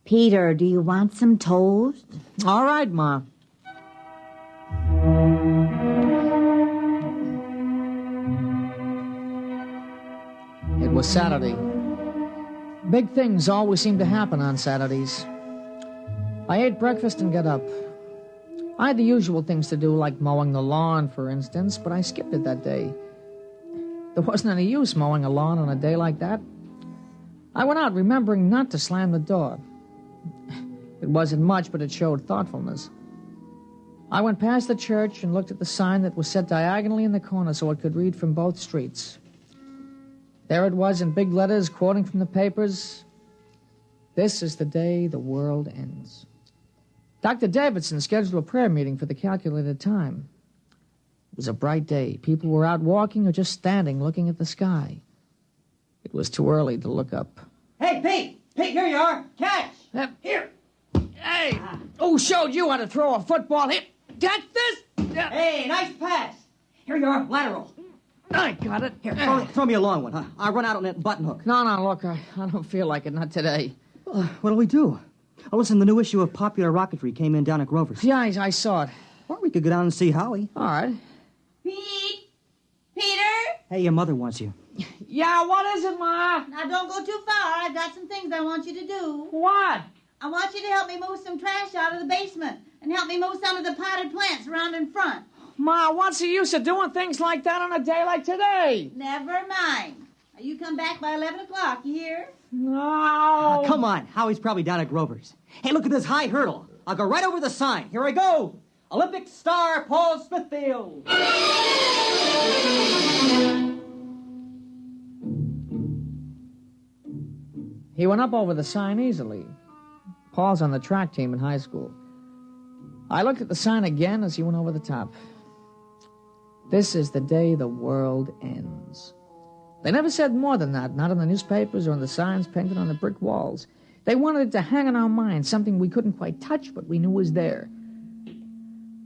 Y: Peter, do you want some toast?
W: All right, Ma. It was Saturday. Big things always seem to happen on Saturdays. I ate breakfast and got up. I had the usual things to do, like mowing the lawn, for instance, but I skipped it that day. There wasn't any use mowing a lawn on a day like that. I went out remembering not to slam the door. It wasn't much, but it showed thoughtfulness. I went past the church and looked at the sign that was set diagonally in the corner so it could read from both streets. There it was in big letters, quoting from the papers. This is the day the world ends. Dr. Davidson scheduled a prayer meeting for the calculated time. It was a bright day. People were out walking or just standing looking at the sky. It was too early to look up.
Y: Hey, Pete! Pete, here you are. Catch!
W: Here. Hey, who showed you how to throw a football? Here, get this.
Y: Hey, nice pass. Here you are, lateral.
W: I got it.
Z: Here, throw me a long one, huh? I'll run out on that button hook.
W: No, look, I don't feel like it, not today.
Z: What do we do? Oh, listen, the new issue of Popular Rocketry came in down at Grover's.
W: Yeah, I saw it.
Z: Or we could go down and see Howie.
W: All right.
Y: Pete! Peter!
Z: Hey, your mother wants you.
W: Yeah, what is it, Ma?
Y: Now, don't go too far. I've got some things I want you to do.
W: What?
Y: I want you to help me move some trash out of the basement and help me move some of the potted plants around in front.
W: Ma, what's the use of doing things like that on a day like today?
Y: Never mind. Now, you come back by 11 o'clock, you hear?
W: No.
Z: Come on. Howie's probably down at Grover's. Hey, look at this high hurdle. I'll go right over the sign. Here I go. Olympic star Paul Smithfield.
W: He went up over the sign easily. Paul's on the track team in high school. I looked at the sign again as he went over the top. This is the day the world ends. They never said more than that, not in the newspapers or in the signs painted on the brick walls. They wanted it to hang in our minds, something we couldn't quite touch, but we knew was there.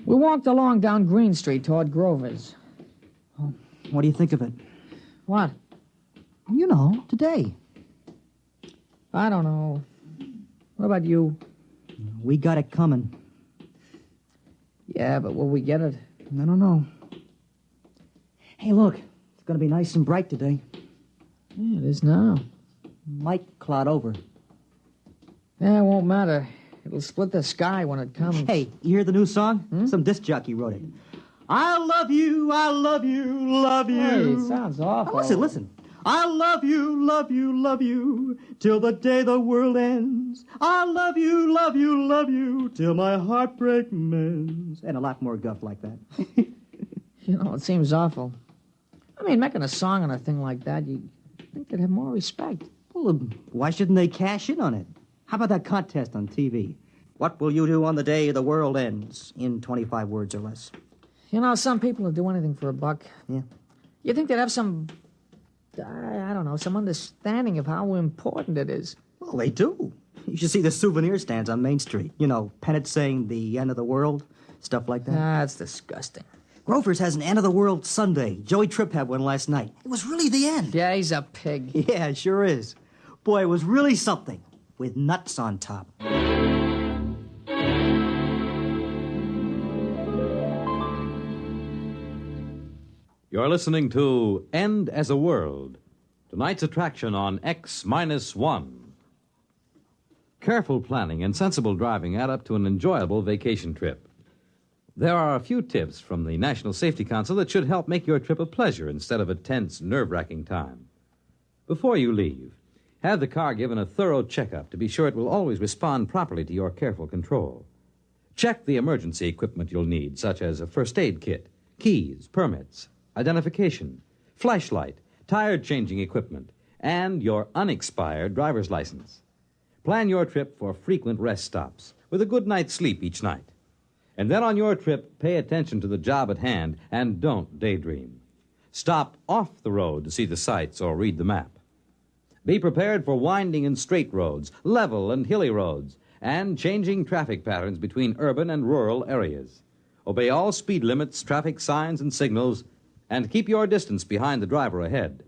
W: We walked along down Green Street toward Grover's.
Z: Oh, what do you think of it?
W: What?
Z: You know, today.
W: I don't know. What about you?
Z: We got it coming.
W: Yeah, but will we get it?
Z: I don't know. Hey, look. It's going to be nice and bright today.
W: Yeah, it is now.
Z: Might cloud over.
W: Yeah, it won't matter. It'll split the sky when it comes.
Z: Hey, you hear the new song? Some disc jockey wrote it. I love you, love you.
W: Hey, it sounds awful.
Z: Oh, listen. I love you, till the day the world ends. I love you, till my heartbreak mends. And a lot more guff like that.
W: You know, it seems awful. I mean, making a song on a thing like that, you'd think they'd have more respect.
Z: Well, why shouldn't they cash in on it? How about that contest on TV? What will you do on the day the world ends? In 25 words or less.
W: You know, some people will do anything for a buck.
Z: Yeah.
W: You think they'd have some, I don't know, some understanding of how important it is.
Z: Well, they do. You should see the souvenir stands on Main Street. You know, pennants saying the end of the world, stuff like that.
W: That's disgusting.
Z: Grover's has an end of the world Sunday. Joey Tripp had one last night. It was really the end.
W: Yeah, he's a pig.
Z: Yeah, it sure is. Boy, it was really something. With nuts on top.
E: You're listening to End as a World, tonight's attraction on X-1. Careful planning and sensible driving add up to an enjoyable vacation trip. There are a few tips from the National Safety Council that should help make your trip a pleasure instead of a tense, nerve-wracking time. Before you leave, have the car given a thorough checkup to be sure it will always respond properly to your careful control. Check the emergency equipment you'll need, such as a first aid kit, keys, permits, identification, flashlight, tire-changing equipment, and your unexpired driver's license. Plan your trip for frequent rest stops with a good night's sleep each night. And then on your trip, pay attention to the job at hand and don't daydream. Stop off the road to see the sights or read the map. Be prepared for winding and straight roads, level and hilly roads, and changing traffic patterns between urban and rural areas. Obey all speed limits, traffic signs, and signals, and keep your distance behind the driver ahead.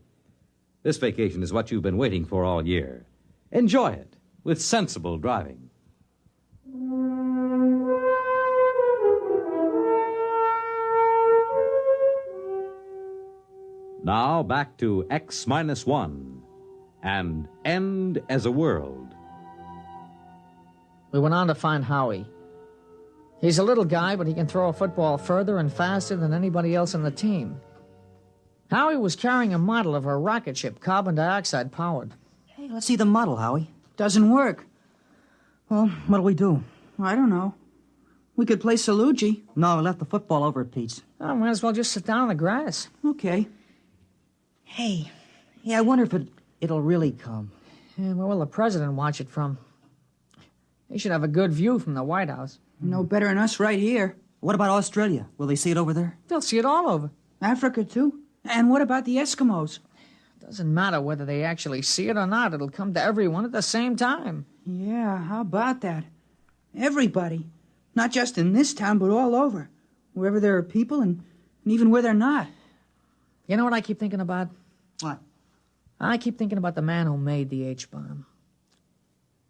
E: This vacation is what you've been waiting for all year. Enjoy it with sensible driving. Now back to X-1 and End as a World.
W: We went on to find Howie. He's a little guy, but he can throw a football further and faster than anybody else on the team. Howie was carrying a model of a rocket ship, carbon dioxide powered.
Z: Hey, let's see the model, Howie.
A: Doesn't work.
Z: Well, what'll we do?
A: I don't know. We could play Salugi.
Z: No, we left the football over at Pete's.
W: Oh, might as well just sit down on the grass.
A: Okay.
Z: Hey, I wonder if it'll really come.
W: Yeah, where will the president watch it from? He should have a good view from the White House.
A: No better than us right here.
Z: What about Australia? Will they see it over there?
W: They'll see it all over.
A: Africa, too. And what about the Eskimos?
W: Doesn't matter whether they actually see it or not. It'll come to everyone at the same time.
A: Yeah, how about that? Everybody. Not just in this town, but all over. Wherever there are people and even where they're not.
W: You know what I keep thinking about?
Z: What?
W: I keep thinking about the man who made the H-bomb.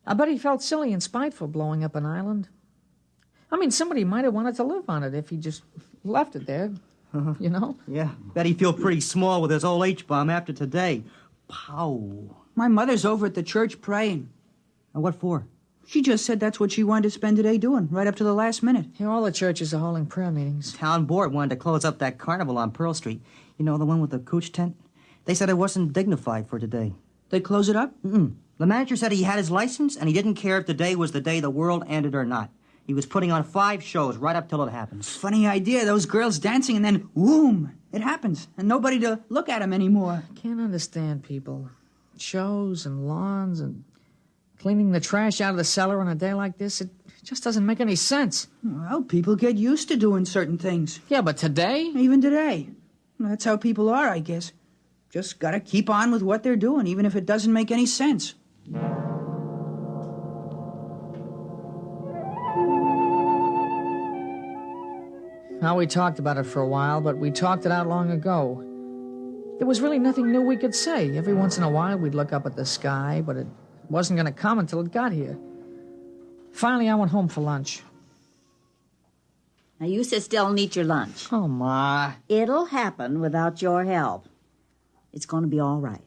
W: I bet he felt silly and spiteful blowing up an island. I mean, somebody might have wanted to live on it if he just left it there, you know?
Z: Yeah, bet he'd feel pretty small with his old H-bomb after today. Pow.
A: My mother's over at the church praying.
Z: And what for?
A: She just said that's what she wanted to spend today doing, right up to the last minute.
W: Yeah, all the churches are holding prayer meetings.
Z: Town board wanted to close up that carnival on Pearl Street. You know, the one with the cooch tent? They said it wasn't dignified for today.
A: They close it up?
Z: Mm-mm. The manager said he had his license, and he didn't care if today was the day the world ended or not. He was putting on 5 shows right up till it happens.
A: Funny idea, those girls dancing, and then, whoom, it happens, and nobody to look at them anymore.
W: Can't understand people. Shows and lawns and cleaning the trash out of the cellar on a day like this, it just doesn't make any sense.
A: Well, people get used to doing certain things.
W: Yeah, but today?
A: Even today. That's how people are, I guess. Just gotta keep on with what they're doing, even if it doesn't make any sense.
W: Now, we talked about it for a while, but we talked it out long ago. There was really nothing new we could say. Every once in a while, we'd look up at the sky, but it wasn't going to come until it got here. Finally, I went home for lunch.
Y: Now, you sit still and eat your lunch.
W: Oh, Ma.
Y: It'll happen without your help. It's going to be all right.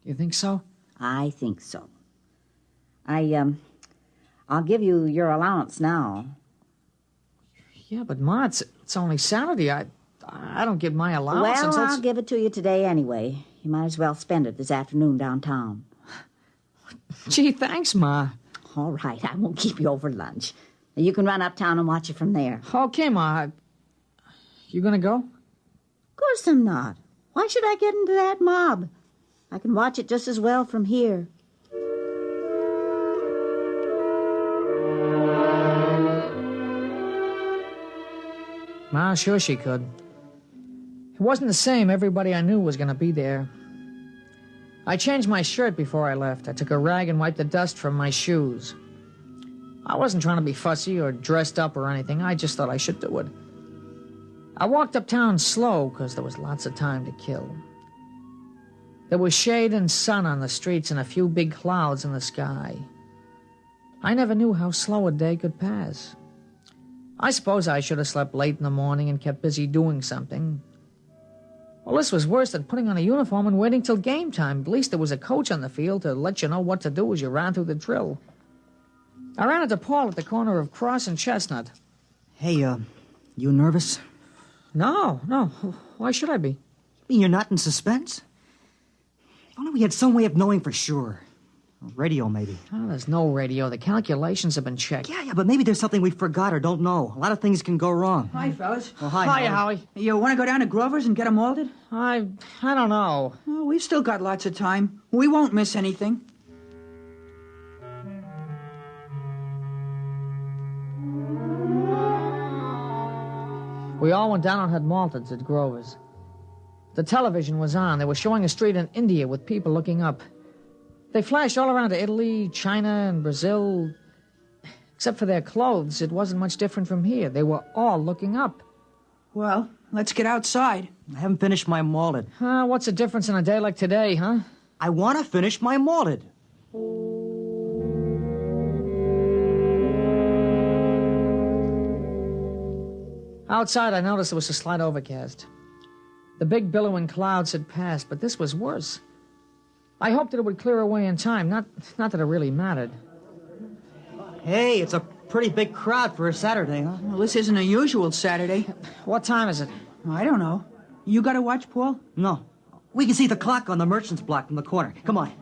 W: You think so?
Y: I think so. I'll give you your allowance now.
W: Yeah, but Ma, it's only Saturday. I don't get my allowance
Y: Well,
W: until...
Y: I'll give it to you today anyway. You might as well spend it this afternoon downtown.
W: Gee, thanks, Ma.
Y: All right, I won't keep you over lunch. You can run uptown and watch it from there.
W: Okay, Ma. You gonna go?
Y: Of course I'm not. Why should I get into that mob? I can watch it just as well from here.
W: Ma, sure she could. It wasn't the same. Everybody I knew was going to be there. I changed my shirt before I left. I took a rag and wiped the dust from my shoes. I wasn't trying to be fussy or dressed up or anything. I just thought I should do it. I walked uptown slow because there was lots of time to kill. There was shade and sun on the streets and a few big clouds in the sky. I never knew how slow a day could pass. I suppose I should have slept late in the morning and kept busy doing something. Well, this was worse than putting on a uniform and waiting till game time. At least there was a coach on the field to let you know what to do as you ran through the drill. I ran into Paul at the corner of Cross and Chestnut.
D: Hey, you nervous?
W: No. Why should I be?
D: You mean you're not in suspense? If only we had some way of knowing for sure. Radio, maybe.
W: Oh, there's no radio. The calculations have been checked.
D: Yeah, but maybe there's something we forgot or don't know. A lot of things can go wrong.
A: Hi, fellas.
D: Oh, hi,
W: Hiya, Howie.
A: You want to go down to Grover's and get them molded?
W: I don't know.
A: Oh, we've still got lots of time. We won't miss anything.
W: We all went down and had malteds at Grover's. The television was on. They were showing a street in India with people looking up. They flashed all around to Italy, China, and Brazil. Except for their clothes, it wasn't much different from here. They were all looking up.
A: Well, let's get outside.
D: I haven't finished my malted.
W: What's the difference in a day like today, huh?
D: I want to finish my malted.
W: Outside, I noticed there was a slight overcast. The big billowing clouds had passed, but this was worse. I hoped that it would clear away in time, not that it really mattered.
D: Hey, it's a pretty big crowd for a Saturday, huh?
A: Well, this isn't a usual Saturday.
W: What time is it?
A: I don't know. You got to watch, Paul?
D: No. We can see the clock on the merchant's block from the corner. Come on.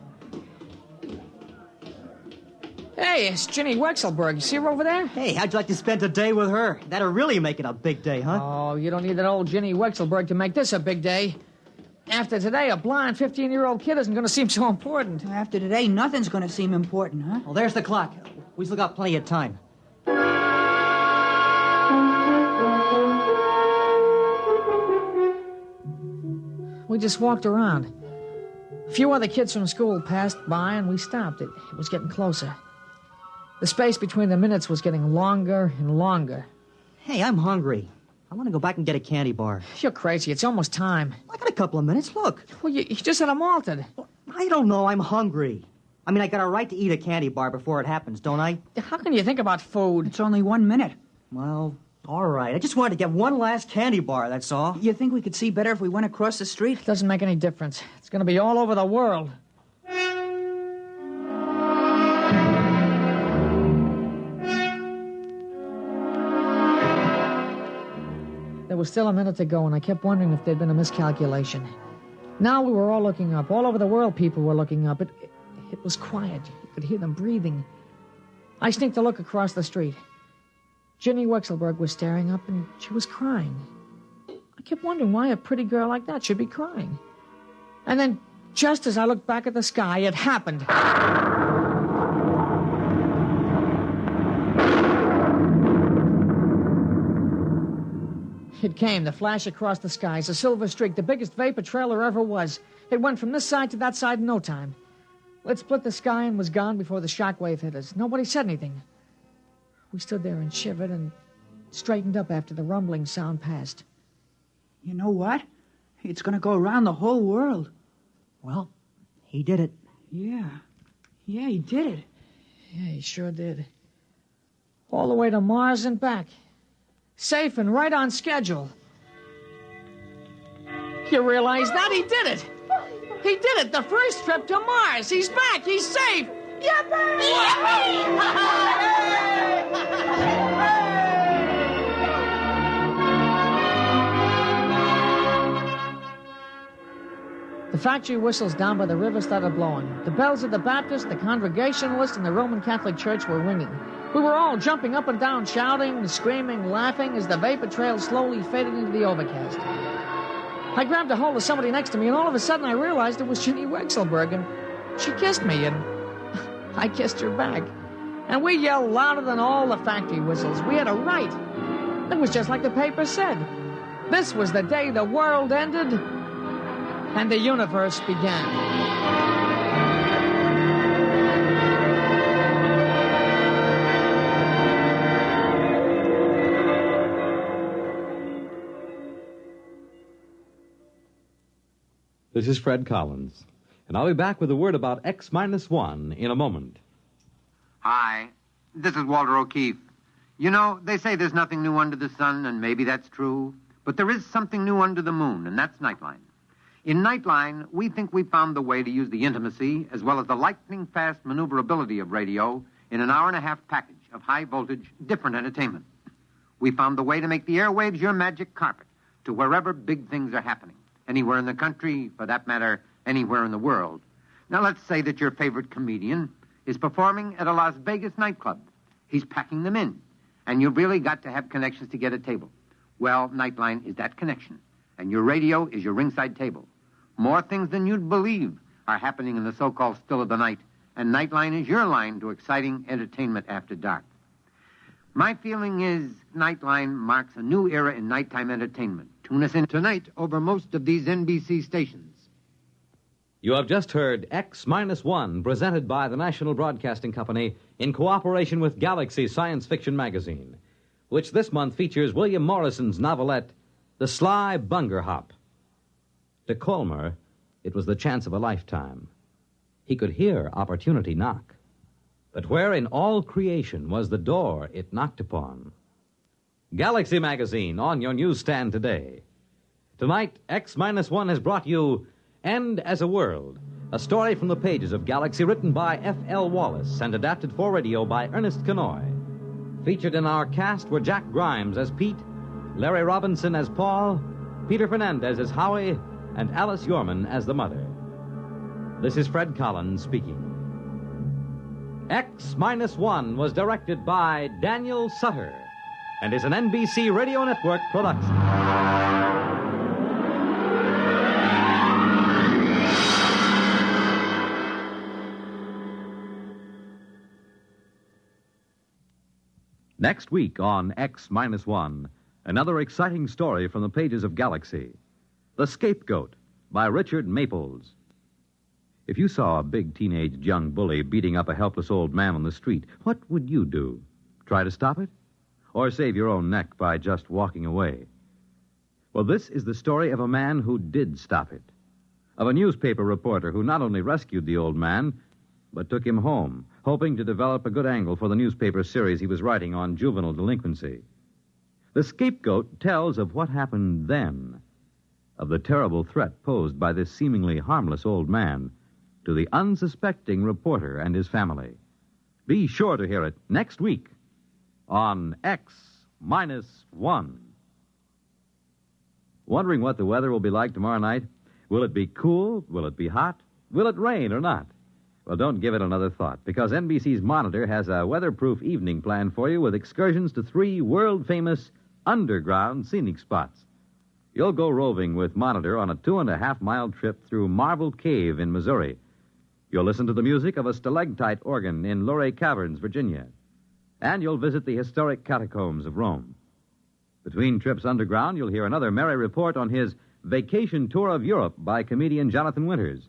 W: Hey, it's Ginny Wexelberg. You see her over there?
D: Hey, how'd you like to spend a day with her? That'll really make it a big day, huh?
W: Oh, you don't need that old Ginny Wexelberg to make this a big day. After today, a blind 15-year-old kid isn't going to seem so important.
A: After today, nothing's going to seem important, huh?
D: Well, there's the clock. We still got plenty of time.
W: We just walked around. A few other kids from school passed by, and we stopped. It was getting closer. The space between the minutes was getting longer and longer.
D: Hey, I'm hungry. I want to go back and get a candy bar.
W: You're crazy. It's almost time.
D: I got a couple of minutes. Look.
W: Well, you just had a malted.
D: I don't know. I'm hungry. I mean, I got a right to eat a candy bar before it happens, don't I?
W: How can you think about food?
A: It's only 1 minute.
D: Well, all right. I just wanted to get one last candy bar, that's all.
A: You think we could see better if we went across the street?
W: It doesn't make any difference. It's going to be all over the world. There was still a minute to go, and I kept wondering if there'd been a miscalculation. Now we were all looking up. All over the world, people were looking up. It was quiet. You could hear them breathing. I sneaked a look across the street. Ginny Wexelberg was staring up, and she was crying. I kept wondering why a pretty girl like that should be crying. And then, just as I looked back at the sky, it happened. It came, the flash across the skies, a silver streak, the biggest vapor trail there ever was. It went from this side to that side in no time. It split the sky and was gone before the shockwave hit us. Nobody said anything. We stood there and shivered, and straightened up after the rumbling sound passed.
A: You know what? It's going to go around the whole world.
D: Well, he did it.
A: Yeah, he did it.
W: Yeah, he sure did. All the way to Mars and back. Safe and right on schedule. You realize that? He did it! He did it! The first trip to Mars! He's back! He's safe! The factory whistles down by the river started blowing. The bells of the Baptist, the Congregationalist, and the Roman Catholic Church were ringing. We were all jumping up and down, shouting, screaming, laughing as the vapor trail slowly faded into the overcast. I grabbed a hold of somebody next to me, and all of a sudden I realized it was Ginny Wexelberg, and she kissed me, and I kissed her back. And we yelled louder than all the factory whistles. We had a right. It was just like the paper said. This was the day the world ended and the universe began.
E: This is Fred Collins, and I'll be back with a word about X-1 in a moment.
G: Hi, this is Walter O'Keefe. You know, they say there's nothing new under the sun, and maybe that's true, but there is something new under the moon, and that's Nightline. In Nightline, we think we found the way to use the intimacy as well as the lightning-fast maneuverability of radio in an hour-and-a-half package of high-voltage, different entertainment. We found the way to make the airwaves your magic carpet to wherever big things are happening. Anywhere in the country, for that matter, anywhere in the world. Now, let's say that your favorite comedian is performing at a Las Vegas nightclub. He's packing them in, and you've really got to have connections to get a table. Well, Nightline is that connection, and your radio is your ringside table. More things than you'd believe are happening in the so-called still of the night, and Nightline is your line to exciting entertainment after dark. My feeling is Nightline marks a new era in nighttime entertainment. Tune us in tonight over most of these NBC stations.
E: You have just heard X-1, presented by the National Broadcasting Company in cooperation with Galaxy Science Fiction Magazine, which this month features William Morrison's novelette, The Sly Bunger Hop. To Colmer, it was the chance of a lifetime. He could hear opportunity knock. But where in all creation was the door it knocked upon? Galaxy Magazine on your newsstand today. Tonight, X-1 has brought you End as a World, a story from the pages of Galaxy written by F.L. Wallace and adapted for radio by Ernest Kenoy. Featured in our cast were Jack Grimes as Pete, Larry Robinson as Paul, Peter Fernandez as Howie, and Alice Yorman as the mother. This is Fred Collins speaking. X-1 was directed by Daniel Sutter and is an NBC Radio Network production. Next week on X-1, another exciting story from the pages of Galaxy. The Scapegoat by Richard Maples. If you saw a big teenage young bully beating up a helpless old man on the street, what would you do? Try to stop it? Or save your own neck by just walking away? Well, this is the story of a man who did stop it. Of a newspaper reporter who not only rescued the old man, but took him home, hoping to develop a good angle for the newspaper series he was writing on juvenile delinquency. The Scapegoat tells of what happened then, of the terrible threat posed by this seemingly harmless old man to the unsuspecting reporter and his family. Be sure to hear it next week on X-1. Wondering what the weather will be like tomorrow night? Will it be cool? Will it be hot? Will it rain or not? Well, don't give it another thought, because NBC's Monitor has a weatherproof evening plan for you with excursions to 3 world-famous underground scenic spots. You'll go roving with Monitor on a 2.5-mile trip through Marble Cave in Missouri. You'll listen to the music of a stalactite organ in Luray Caverns, Virginia. And you'll visit the historic catacombs of Rome. Between trips underground, you'll hear another merry report on his vacation tour of Europe by comedian Jonathan Winters.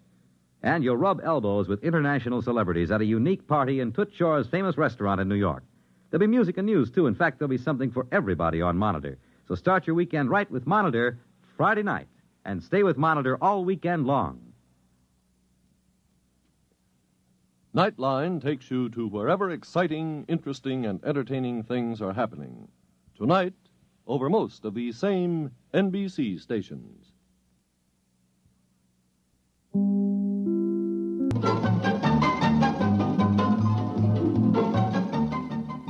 E: And you'll rub elbows with international celebrities at a unique party in Toots Shor's famous restaurant in New York. There'll be music and news, too. In fact, there'll be something for everybody on Monitor. So start your weekend right with Monitor Friday night, and stay with Monitor all weekend long.
J: Nightline takes you to wherever exciting, interesting, and entertaining things are happening. Tonight, over most of these same NBC stations.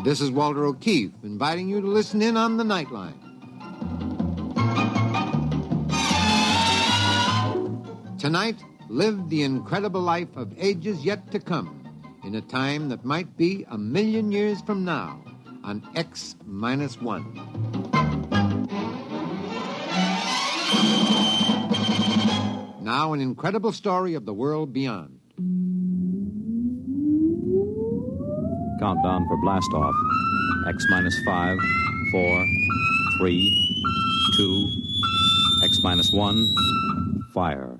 G: This is Walter O'Keefe, inviting you to listen in on the Nightline. Tonight, live the incredible life of ages yet to come, in a time that might be 1,000,000 years from now, on X-1. Now, an incredible story of the world beyond.
E: Countdown for blast off. X-5, 4, 3, 2, X-1, fire.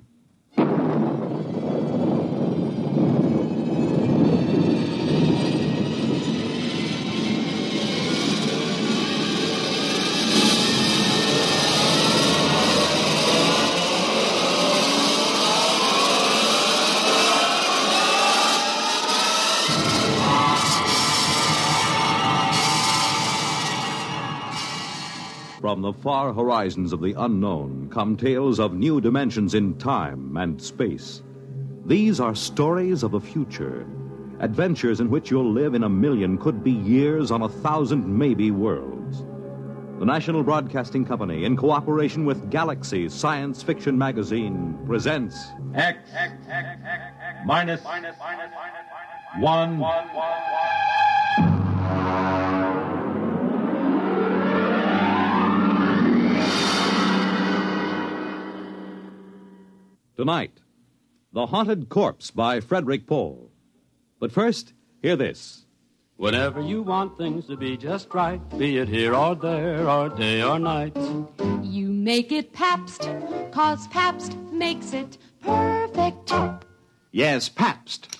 E: From the far horizons of the unknown come tales of new dimensions in time and space. These are stories of the future, adventures in which you'll live in 1,000,000, could be years, on 1,000 maybe worlds. The National Broadcasting Company, in cooperation with Galaxy Science Fiction Magazine, presents
M: X minus 1.
E: Tonight, The Haunted Corpse by Frederick Pohl. But first, hear this.
B: Whenever you want things to be just right, be it here or there or day or night,
H: You make it Pabst, 'cause Pabst makes it perfect.
R: Yes, Pabst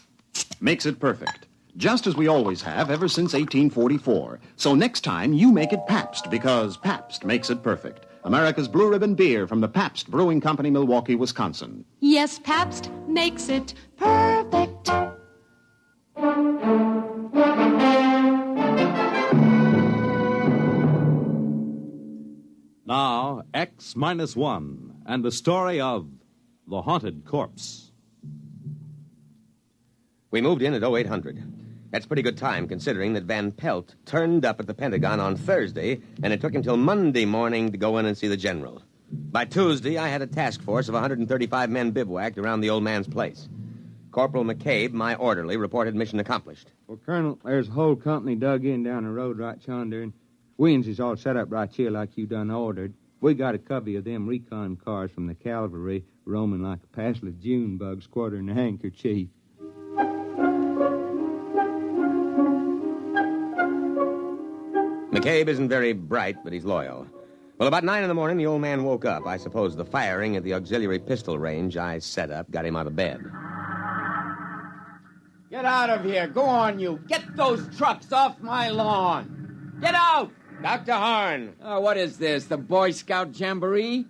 R: makes it perfect. Just as we always have ever since 1844. So next time, you make it Pabst, because Pabst makes it perfect. America's Blue Ribbon Beer from the Pabst Brewing Company, Milwaukee, Wisconsin.
H: Yes, Pabst makes it perfect.
E: Now, X-1 and the story of The Haunted Corpse.
K: We moved in at 0800. That's pretty good time, considering that Van Pelt turned up at the Pentagon on Thursday, and it took him till Monday morning to go in and see the general. By Tuesday, I had a task force of 135 men bivouacked around the old man's place. Corporal McCabe, my orderly, reported mission accomplished.
L: Well, Colonel, there's a whole company dug in down the road right yonder, and Wins is all set up right here like you done ordered. We got a covey of them recon cars from the cavalry roaming like a passel of June bugs quartering a handkerchief.
K: McCabe isn't very bright, but he's loyal. Well, about 9 in the morning, the old man woke up. I suppose the firing at the auxiliary pistol range I set up got him out of bed.
O: Get out of here. Go on, you. Get those trucks off my lawn. Get out!
K: Dr. Horn.
O: Oh, what is this, the Boy Scout Jamboree?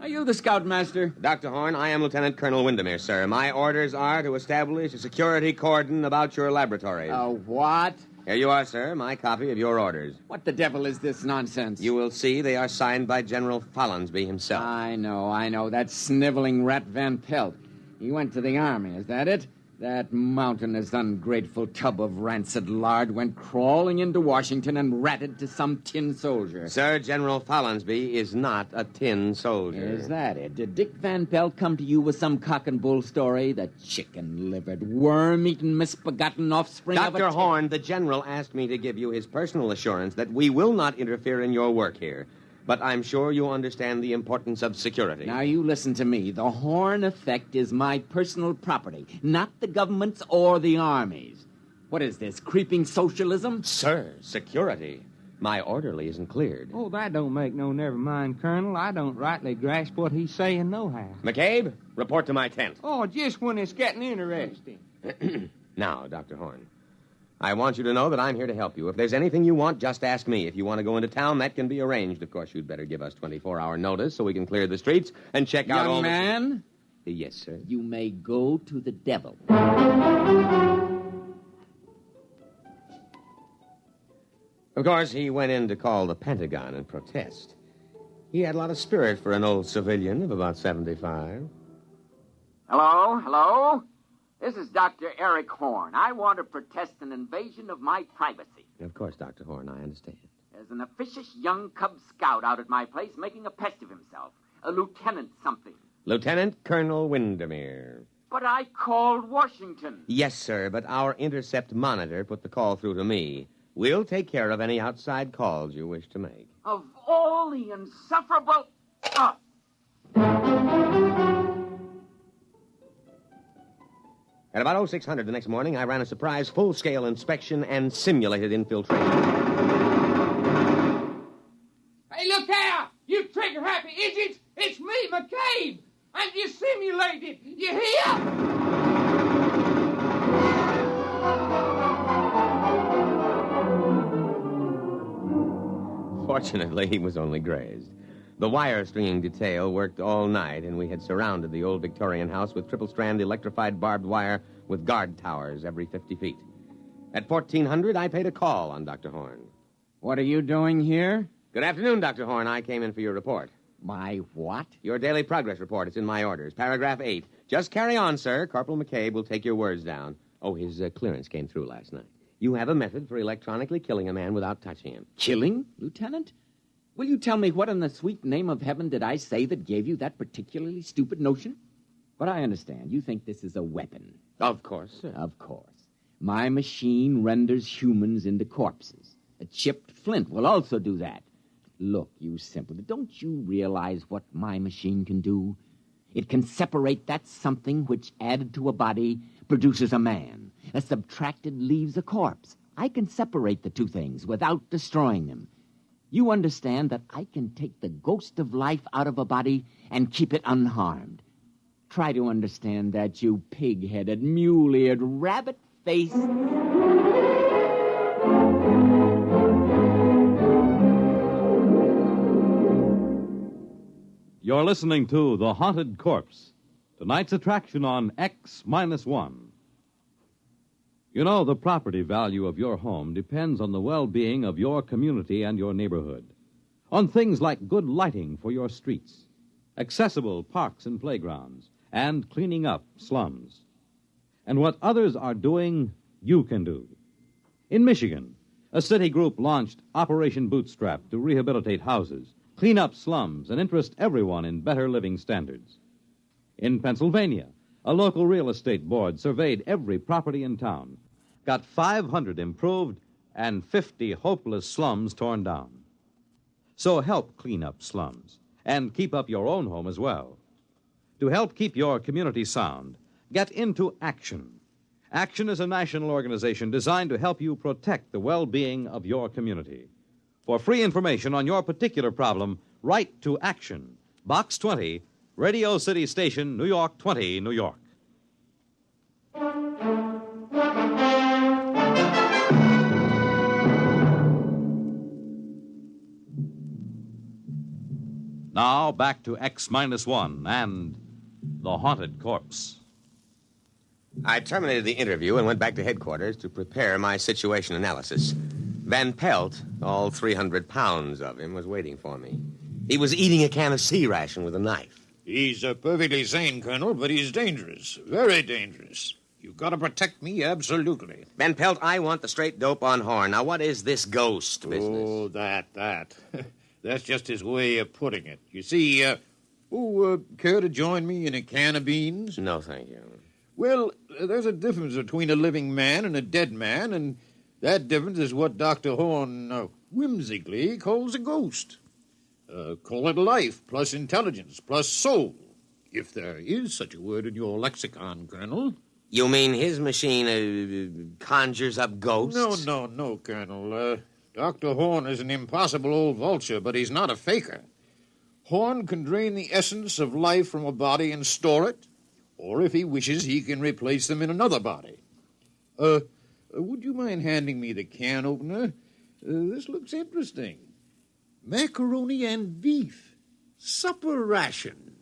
O: Are you the scoutmaster?
K: Dr. Horn, I am Lieutenant Colonel Windermere, sir. My orders are to establish a security cordon about your laboratories.
O: What?
K: Here you are, sir, my copy of your orders.
O: What the devil is this nonsense?
K: You will see they are signed by General Follinsby himself.
O: I know. That sniveling rat Van Pelt. He went to the army, is that it? That mountainous, ungrateful tub of rancid lard went crawling into Washington and ratted to some tin soldier.
K: Sir, General Follinsby is not a tin soldier.
O: Is that it? Did Dick Van Pelt come to you with some cock and bull story? The chicken-livered, worm-eaten, misbegotten offspring of a...
K: Dr. Horn, the general asked me to give you his personal assurance that we will not interfere in your work here. But I'm sure you understand the importance of security.
O: Now, you listen to me. The Horn effect is my personal property, not the government's or the Army's. What is this, creeping socialism?
K: Sir, security. My orderly isn't cleared.
L: Oh, that don't make no never mind, Colonel. I don't rightly grasp what he's saying nohow.
K: McCabe, report to my tent.
L: Oh, just when it's getting interesting.
K: Now, Dr. Horn, I want you to know that I'm here to help you. If there's anything you want, just ask me. If you want to go into town, that can be arranged. Of course, you'd better give us 24-hour notice so we can clear the streets and check out all
O: Young man?
K: Yes, sir.
O: You may go to the devil.
K: Of course, he went in to call the Pentagon and protest. He had a lot of spirit for an old civilian of about 75.
O: Hello? This is Dr. Eric Horn. I want to protest an invasion of my privacy.
K: Of course, Dr. Horn, I understand.
O: There's an officious young Cub Scout out at my place making a pest of himself. A lieutenant something.
K: Lieutenant Colonel Windermere.
O: But I called Washington.
K: Yes, sir, but our intercept monitor put the call through to me. We'll take care of any outside calls you wish to make.
O: Of all the insufferable...
K: At about 0600 the next morning, I ran a surprise full-scale inspection and simulated infiltration.
F: Hey, look there! You trigger-happy idiots! It's me, McCabe! And you simulated! You hear?
K: Fortunately, he was only grazed. The wire-stringing detail worked all night, and we had surrounded the old Victorian house with triple-strand electrified barbed wire with guard towers every 50 feet. At 1400, I paid a call on Dr. Horn.
O: What are you doing here?
K: Good afternoon, Dr. Horn. I came in for your report.
O: My what?
K: Your daily progress report. It's in my orders. Paragraph 8. Just carry on, sir. Corporal McCabe will take your words down. Oh, his clearance came through last night. You have a method for electronically killing a man without touching him.
O: Killing, Lieutenant? Will you tell me what in the sweet name of heaven did I say that gave you that particularly stupid notion? But I understand. You think this is a weapon.
K: Of course, sir.
O: Of course. My machine renders humans into corpses. A chipped flint will also do that. Look, you simpleton, don't you realize what my machine can do? It can separate that something which, added to a body, produces a man. A subtracted leaves a corpse. I can separate the two things without destroying them. You understand that I can take the ghost of life out of a body and keep it unharmed. Try to understand that, you pig-headed, mule-eared, rabbit-faced...
E: You're listening to The Haunted Corpse, tonight's attraction on X-1. You know, the property value of your home depends on the well-being of your community and your neighborhood, on things like good lighting for your streets, accessible parks and playgrounds, and cleaning up slums. And what others are doing, you can do. In Michigan, a city group launched Operation Bootstrap to rehabilitate houses, clean up slums, and interest everyone in better living standards. In Pennsylvania, a local real estate board surveyed every property in town, got 500 improved and 50 hopeless slums torn down. So help clean up slums and keep up your own home as well. To help keep your community sound, get into Action. Action is a national organization designed to help you protect the well-being of your community. For free information on your particular problem, write to Action, Box 20, Radio City Station, New York 20, New York. Now, back to X-1 and The Haunted Corpse.
K: I terminated the interview and went back to headquarters to prepare my situation analysis. Van Pelt, all 300 pounds of him, was waiting for me. He was eating a can of sea ration with a knife.
N: He's perfectly sane, Colonel, but he's dangerous. Very dangerous. You've got to protect me, absolutely.
K: Van Pelt, I want the straight dope on Horn. Now, what is this ghost business?
N: Oh, that. That's just his way of putting it. You see, care to join me in a can of beans?
K: No, thank you.
N: Well, there's a difference between a living man and a dead man, and that difference is what Dr. Horn whimsically calls a ghost. Call it life plus intelligence plus soul, if there is such a word in your lexicon, Colonel.
K: You mean his machine conjures up ghosts?
N: No, Colonel. Dr. Horn is an impossible old vulture, but he's not a faker. Horn can drain the essence of life from a body and store it, or if he wishes, he can replace them in another body. would you mind handing me the can opener? This looks interesting. Macaroni and beef. Supper ration.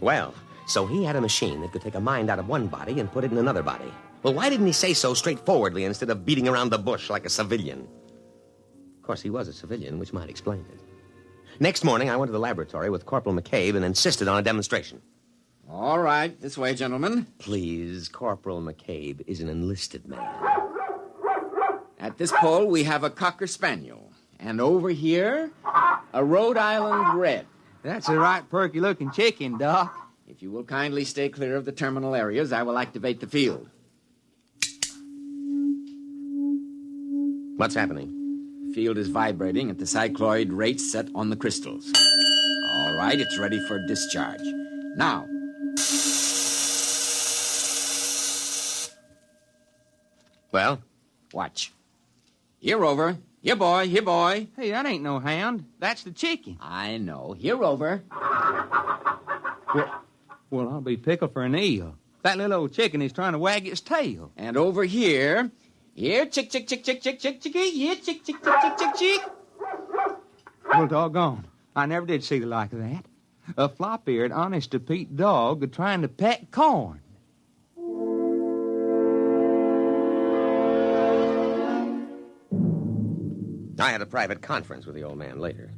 K: Well, so he had a machine that could take a mind out of one body and put it in another body. Well, why didn't he say so straightforwardly instead of beating around the bush like a civilian? Of course, he was a civilian, which might explain it. Next morning, I went to the laboratory with Corporal McCabe and insisted on a demonstration.
O: All right, this way, gentlemen.
K: Please, Corporal McCabe is an enlisted man.
O: At this pole, we have a Cocker Spaniel. And over here, a Rhode Island Red.
L: That's a right perky-looking chicken, Doc.
O: If you will kindly stay clear of the terminal areas, I will activate the field.
K: What's happening?
O: The field is vibrating at the cycloid rate set on the crystals. All right, it's ready for discharge. Now.
K: Well?
O: Watch. Here, Rover. Here, boy. Here, boy.
L: Hey, that ain't no hound. That's the chicken.
O: I know. Here, Rover.
L: Well, I'll be pickled for an eel. That little old chicken is trying to wag its tail.
O: And over here... Here, chick, chick, chick, chick, chick, chick, chickie. Here, chick, chick, chick, chick, chick, chick.
L: Well, doggone. I never did see the like of that. A flop-eared, honest-to-Pete dog trying to peck corn.
K: I had a private conference with the old man later.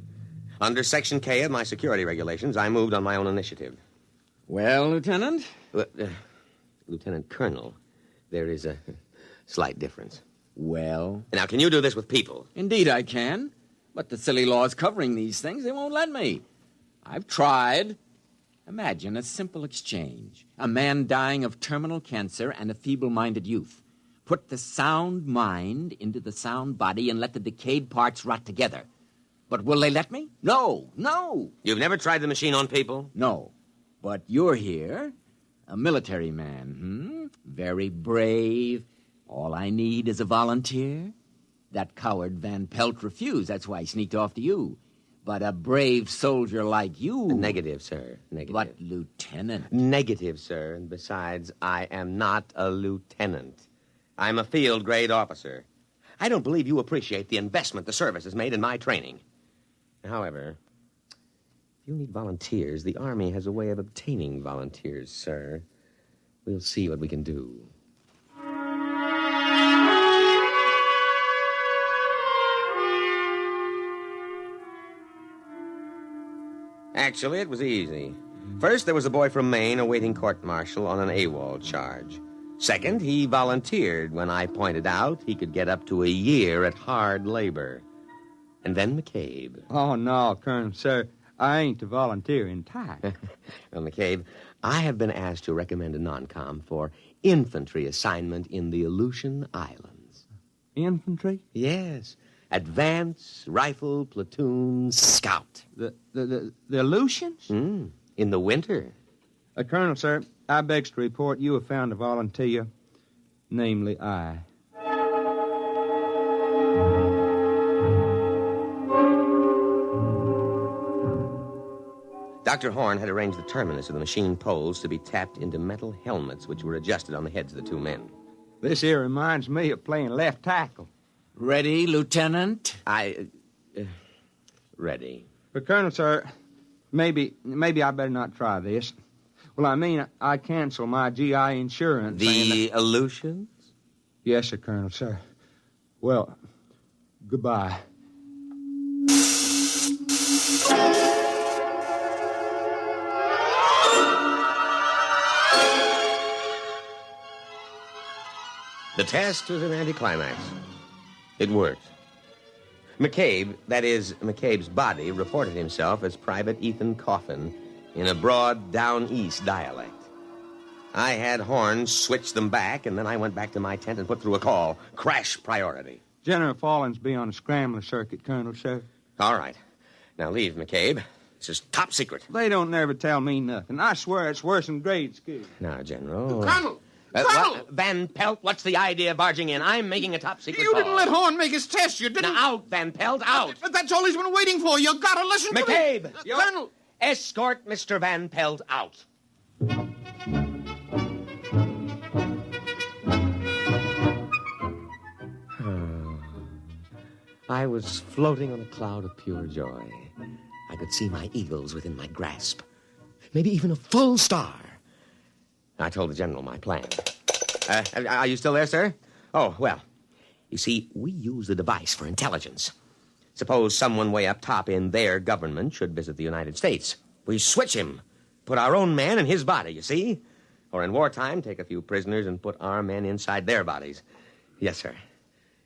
K: Under Section K of my security regulations, I moved on my own initiative.
O: Well, Lieutenant?
K: Lieutenant Colonel, there is a slight difference.
O: Well?
K: Now, can you do this with people?
O: Indeed I can. But the silly laws covering these things, they won't let me. I've tried. Imagine a simple exchange. A man dying of terminal cancer and a feeble-minded youth. Put the sound mind into the sound body and let the decayed parts rot together. But will they let me? No, no.
K: You've never tried the machine on people?
O: No. But you're here, a military man, Very brave. All I need is a volunteer. That coward Van Pelt refused. That's why he sneaked off to you. But a brave soldier like you...
K: Negative, sir. Negative.
O: But, Lieutenant...
K: Negative, sir. And besides, I am not a lieutenant. I'm a field-grade officer. I don't believe you appreciate the investment the service has made in my training. However, if you need volunteers, the Army has a way of obtaining volunteers, sir. We'll see what we can do. Actually, it was easy. First, there was a boy from Maine awaiting court-martial on an AWOL charge. Second, he volunteered when I pointed out he could get up to a year at hard labor. And then McCabe.
L: Oh, no, Colonel, sir. I ain't a volunteering type.
K: Well, McCabe, I have been asked to recommend a non-com for infantry assignment in the Aleutian Islands.
L: Infantry?
K: Yes. Advance, rifle, platoon, scout.
L: The Aleutians?
K: In the winter.
L: Colonel, sir, I begs to report you have found a volunteer, namely I.
K: Dr. Horn had arranged the terminus of the machine poles to be tapped into metal helmets which were adjusted on the heads of the two men.
L: This here reminds me of playing left tackle.
O: Ready, Lieutenant?
K: Ready.
L: But, Colonel, sir, maybe I better not try this. Well, I mean, I cancel my GI insurance.
K: The Aleutians?
L: Yes, sir, Colonel, sir. Well, goodbye.
K: The test was an anticlimax. It worked. McCabe, that is, McCabe's body, reported himself as Private Ethan Coffin in a broad down-east dialect. I had Horn switch them back, and then I went back to my tent and put through a call. Crash priority.
L: General Fallon's be on a scrambler circuit, Colonel, sir.
K: All right. Now leave, McCabe. This is top secret.
L: They don't never tell me nothing. I swear it's worse than grade school.
K: Now, General...
N: Colonel!
K: Van Pelt, what's the idea of barging in? I'm making a top secret
N: You
K: call.
N: didn't let Horn make his test. You didn't...
K: Now, out, Van Pelt, out.
N: But that's all he's been waiting for. You gotta listen to me.
K: McCabe!
N: Colonel!
K: Escort Mr. Van Pelt out. I was floating on a cloud of pure joy. I could see my eagles within my grasp. Maybe even a full star. I told the general my plan. Are you still there, sir? Oh, well, you see, we use the device for intelligence. Suppose someone way up top in their government should visit the United States. We switch him, put our own man in his body, you see? Or in wartime, take a few prisoners and put our men inside their bodies. Yes, sir.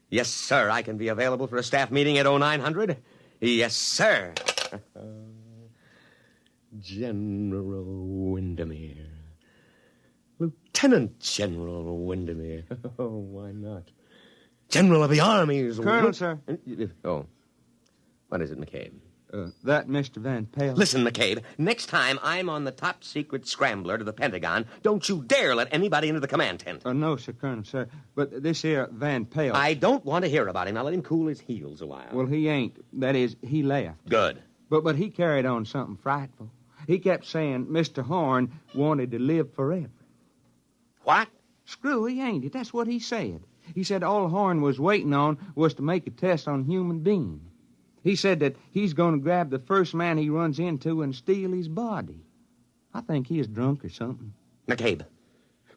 K: Yes, sir, I can be available for a staff meeting at 0900. Yes, sir. General Windermere. Lieutenant General Windermere. Oh, why not? General of the armies.
L: Colonel, sir.
K: Oh. What is it, McCabe?
L: That Mr. Van Pelt.
K: Listen, McCabe, next time I'm on the top-secret scrambler to the Pentagon, don't you dare let anybody into the command tent.
L: No, sir, Colonel, sir. But this here Van Pelt...
K: I don't want to hear about him. Now let him cool his heels a while.
L: Well, he ain't. That is, he left.
K: Good.
L: But he carried on something frightful. He kept saying Mr. Horn wanted to live forever.
K: What?
L: Screwy, ain't it? That's what he said. He said all Horn was waiting on was to make a test on human beings. He said that he's going to grab the first man he runs into and steal his body. I think he is drunk or something.
K: McCabe,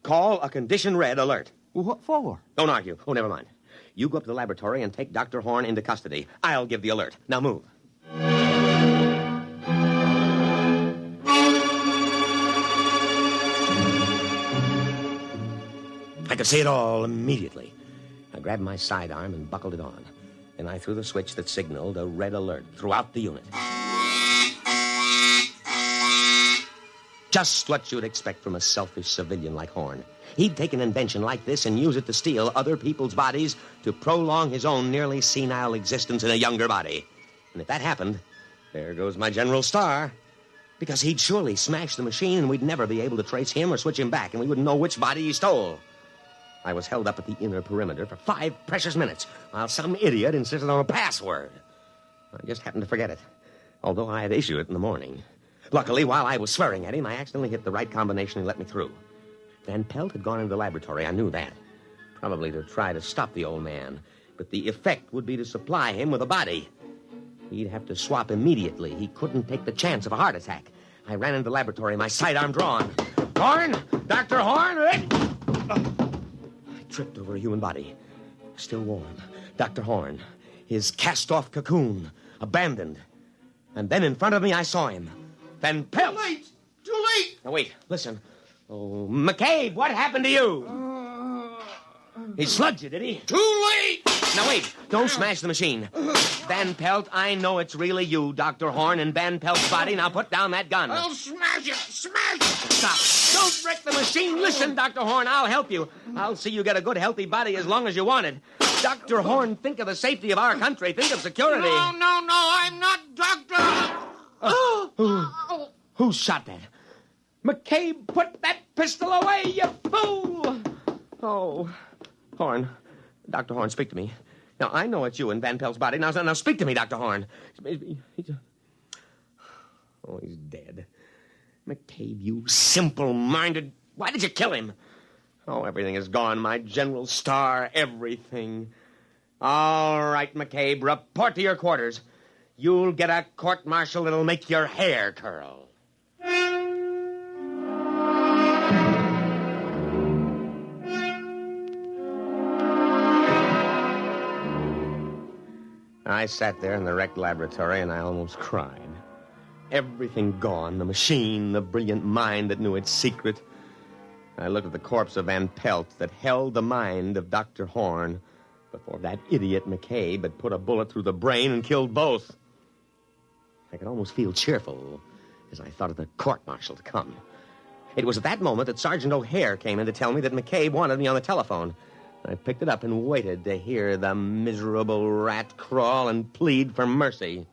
K: call a condition red alert.
L: Well, what for?
K: Don't argue. Oh, never mind. You go up to the laboratory and take Dr. Horn into custody. I'll give the alert. Now move. I could see it all immediately. I grabbed my sidearm and buckled it on. Then I threw the switch that signaled a red alert throughout the unit. Just what you'd expect from a selfish civilian like Horn. He'd take an invention like this and use it to steal other people's bodies to prolong his own nearly senile existence in a younger body. And if that happened, there goes my General Star. Because he'd surely smash the machine and we'd never be able to trace him or switch him back, and we wouldn't know which body he stole. I was held up at the inner perimeter for 5 precious minutes while some idiot insisted on a password. I just happened to forget it, although I had issued it in the morning. Luckily, while I was swearing at him, I accidentally hit the right combination and let me through. Van Pelt had gone into the laboratory. I knew that. Probably to try to stop the old man. But the effect would be to supply him with a body. He'd have to swap immediately. He couldn't take the chance of a heart attack. I ran into the laboratory, my sidearm drawn. Horn! Dr. Horn! I tripped over a human body. Still warm. Dr. Horn. His cast-off cocoon. Abandoned. And then in front of me, I saw him. Van Pelt!
F: Too late! Too late!
K: Now, wait. Listen. Oh, McCabe, what happened to you? He slugged you, did he?
F: Too late!
K: Now, wait. Don't smash the machine. Van Pelt, I know it's really you, Dr. Horn, and Van Pelt's body. Now put down that gun.
F: I'll smash it! Smash it!
K: Stop. Don't wreck the machine. Listen, Dr. Horn, I'll help you. I'll see you get a good, healthy body as long as you want it. Dr. Horn, think of the safety of our country. Think of security.
F: No, I'm not Doctor.
K: Who shot that? McCabe, put that pistol away, you fool! Oh, Horn. Dr. Horn, speak to me. Now, I know it's you in Van Pelt's body. Now speak to me, Dr. Horn. Oh, he's dead. McCabe, you simple-minded... Why did you kill him? Oh, everything is gone. My General Star, everything. All right, McCabe, report to your quarters. You'll get a court-martial that'll make your hair curl. I sat there in the wrecked laboratory, and I almost cried. Everything gone, the machine, the brilliant mind that knew its secret. I looked at the corpse of Van Pelt that held the mind of Dr. Horn before that idiot McCabe had put a bullet through the brain and killed both. I could almost feel cheerful as I thought of the court-martial to come. It was at that moment that Sergeant O'Hare came in to tell me that McCabe wanted me on the telephone. I picked it up and waited to hear the miserable rat crawl and plead for mercy.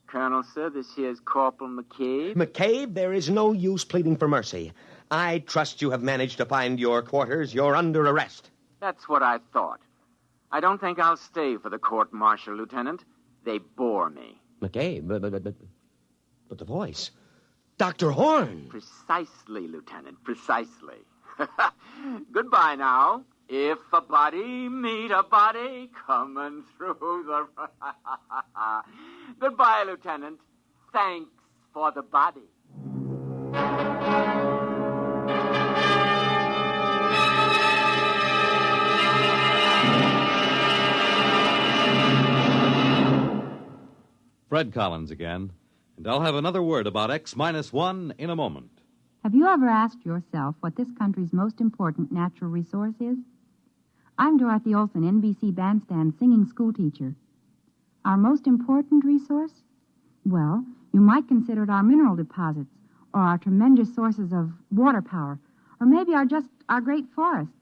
P: Colonel, sir, this here's Corporal McCabe.
K: McCabe, there is no use pleading for mercy. I trust you have managed to find your quarters. You're under arrest.
P: That's what I thought. I don't think I'll stay for the court-martial, Lieutenant. They bore me.
K: McCabe, But the voice. Dr. Horn.
O: Precisely, Lieutenant, precisely. Goodbye now. If a body meet a body coming through the... Goodbye, Lieutenant. Thanks for the body.
E: Fred Collins again, and I'll have another word about X-1 in a moment.
C: Have you ever asked yourself what this country's most important natural resource is? I'm Dorothy Olson, NBC Bandstand singing schoolteacher. Our most important resource? Well, you might consider it our mineral deposits, or our tremendous sources of water power, or maybe our great forests.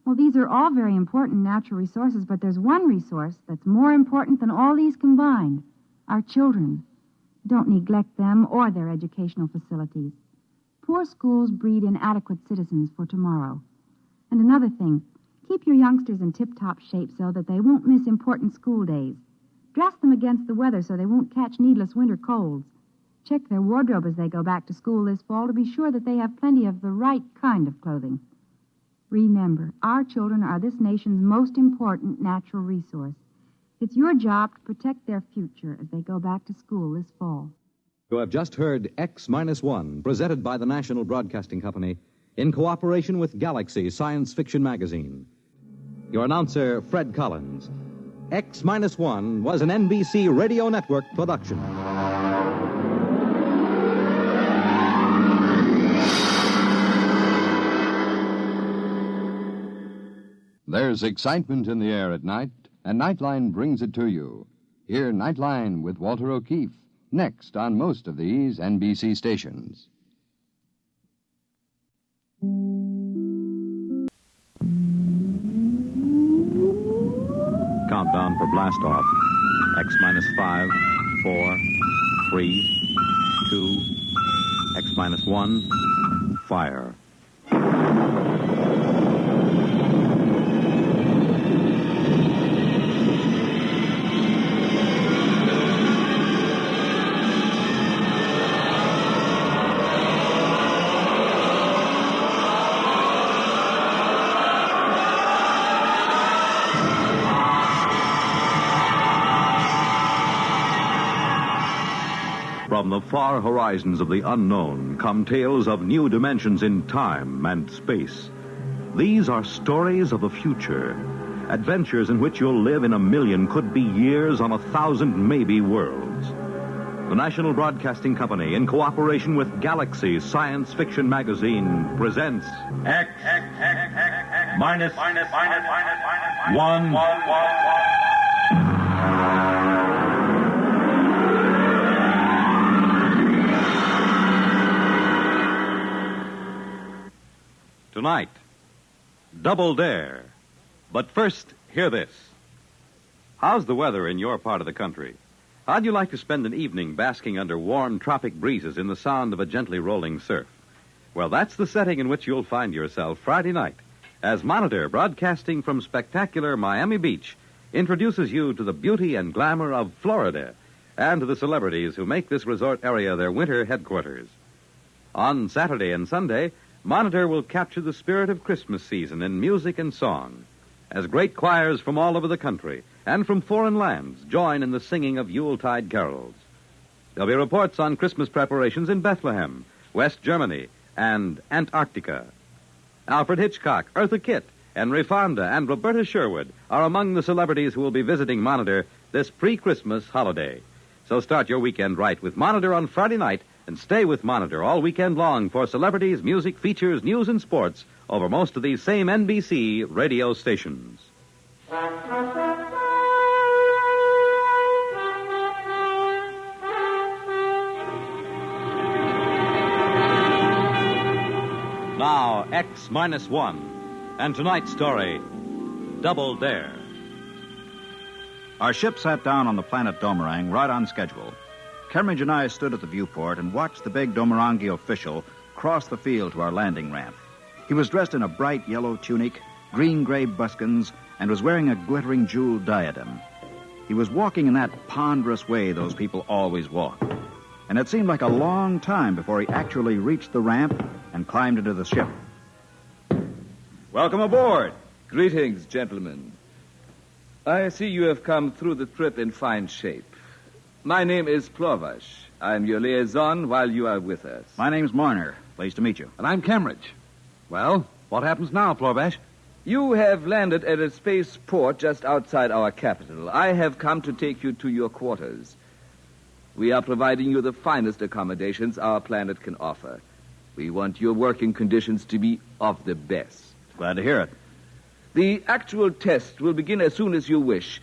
C: Well, these are all very important natural resources, but there's one resource that's more important than all these combined. Our children. Don't neglect them or their educational facilities. Poor schools breed inadequate citizens for tomorrow. And another thing, keep your youngsters in tip-top shape so that they won't miss important school days. Dress them against the weather so they won't catch needless winter colds. Check their wardrobe as they go back to school this fall to be sure that they have plenty of the right kind of clothing. Remember, our children are this nation's most important natural resource. It's your job to protect their future as they go back to school this fall.
E: You have just heard X-1, presented by the National Broadcasting Company in cooperation with Galaxy Science Fiction Magazine. Your announcer, Fred Collins. X-1 was an NBC Radio Network production.
Q: There's excitement in the air at night, and Nightline brings it to you. Hear Nightline with Walter O'Keefe, next on most of these NBC stations.
E: Countdown for blast off. X-5, 4, 3, 2, X-1, fire. From the far horizons of the unknown come tales of new dimensions in time and space. These are stories of the future, adventures in which you'll live in 1,000,000, could be years on 1,000 maybe worlds. The National Broadcasting Company, in cooperation with Galaxy Science Fiction Magazine, presents
M: X-1.
E: Tonight, Double Dare. But first, hear this. How's the weather in your part of the country? How'd you like to spend an evening basking under warm tropic breezes in the sound of a gently rolling surf? Well, that's the setting in which you'll find yourself Friday night, as Monitor, broadcasting from spectacular Miami Beach, introduces you to the beauty and glamour of Florida and to the celebrities who make this resort area their winter headquarters. On Saturday and Sunday, Monitor will capture the spirit of Christmas season in music and song, as great choirs from all over the country and from foreign lands join in the singing of Yuletide carols. There'll be reports on Christmas preparations in Bethlehem, West Germany, and Antarctica. Alfred Hitchcock, Eartha Kitt, Henry Fonda, and Roberta Sherwood are among the celebrities who will be visiting Monitor this pre-Christmas holiday. So start your weekend right with Monitor on Friday night, and stay with Monitor all weekend long for celebrities, music, features, news, and sports over most of these same NBC radio stations. Now, X-1, and tonight's story, Double Dare.
S: Our ship sat down on the planet Domerang right on schedule. Kermage and I stood at the viewport and watched the big Domerangi official cross the field to our landing ramp. He was dressed in a bright yellow tunic, green-gray buskins, and was wearing a glittering jeweled diadem. He was walking in that ponderous way those people always walk. and it seemed like a long time before he actually reached the ramp and climbed into the ship.
I: Welcome aboard. Greetings, gentlemen. I see you have come through the trip in fine shape. My name is Plorvash. I'm your liaison while you are with us.
S: My name's Marner. Pleased to meet you.
T: And I'm Kemmeridge. Well, what happens now, Plorvash?
I: You have landed at a space port just outside our capital. I have come to take you to your quarters. We are providing you the finest accommodations our planet can offer. We want your working conditions to be of the best.
S: Glad to hear it.
I: The actual test will begin as soon as you wish.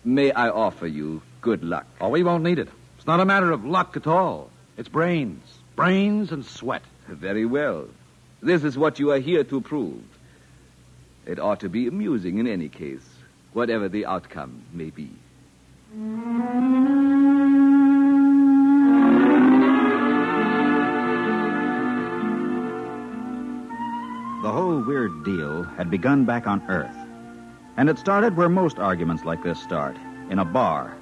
I: May I offer you good luck?
T: Oh, we won't need it. It's not a matter of luck at all. It's brains. Brains and sweat.
I: Very well. This is what you are here to prove. It ought to be amusing in any case, whatever the outcome may be.
S: The whole weird deal had begun back on Earth. And it started where most arguments like this start, in a bar.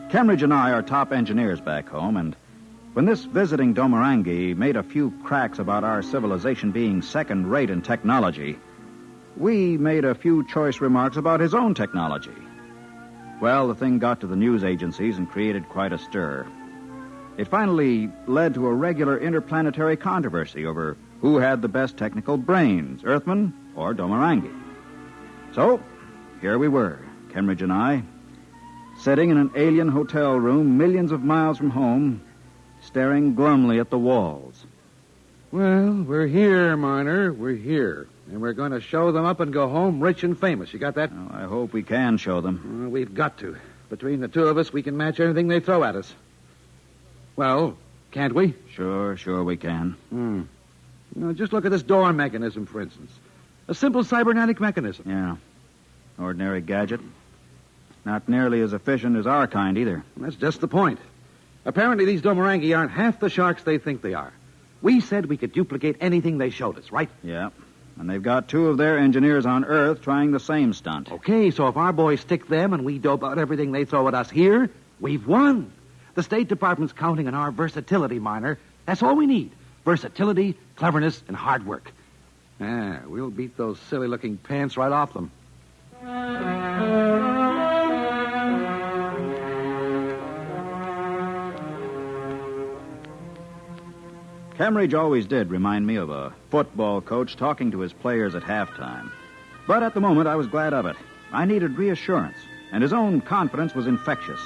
S: Kemmeridge and I are top engineers back home, and when this visiting Domorangi made a few cracks about our civilization being second-rate in technology, we made a few choice remarks about his own technology. Well, the thing got to the news agencies and created quite a stir. It finally led to a regular interplanetary controversy over who had the best technical brains, Earthmen or Domorangi. So, here we were, Kemmeridge and I, sitting in an alien hotel room millions of miles from home, staring glumly at the walls.
T: Well, we're here, Marner. We're here. And we're going to show them up and go home rich and famous. You got that?
S: Well, I hope we can show them.
T: We've got to. Between the two of us, we can match anything they throw at us. Well, can't we?
S: Sure we can.
T: Just look at this door mechanism, for instance. A simple cybernetic mechanism.
S: Yeah. Ordinary gadget. Not nearly as efficient as our kind, either.
T: That's just the point. Apparently, these Domorangi aren't half the sharks they think they are. We said we could duplicate anything they showed us, right?
S: Yeah. And they've got two of their engineers on Earth trying the same stunt.
T: Okay, so if our boys stick them and we dope out everything they throw at us here, we've won. The State Department's counting on our versatility, Marner. That's all we need. Versatility, cleverness, and hard work. We'll beat those silly-looking pants right off them.
S: Kemmeridge always did remind me of a football coach talking to his players at halftime. But at the moment, I was glad of it. I needed reassurance, and his own confidence was infectious.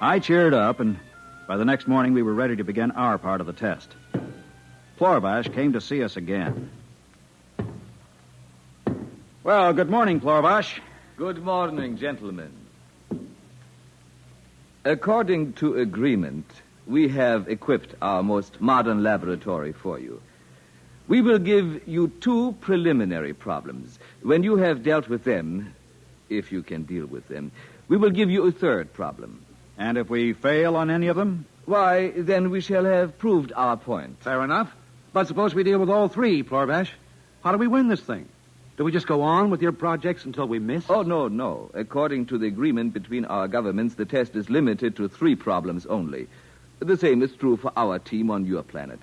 S: I cheered up, and by the next morning, we were ready to begin our part of the test. Plorvash came to see us again. Well, good morning, Plorvash.
I: Good morning, gentlemen. According to agreement, we have equipped our most modern laboratory for you. We will give you two preliminary problems. When you have dealt with them, if you can deal with them, we will give you a third problem.
S: And if we fail on any of them?
I: Why, then we shall have proved our point.
T: Fair enough. But suppose we deal with all three, Plorvash. How do we win this thing? Do we just go on with your projects until we miss?
I: Oh, no. According to the agreement between our governments, the test is limited to 3 problems only. The same is true for our team on your planet.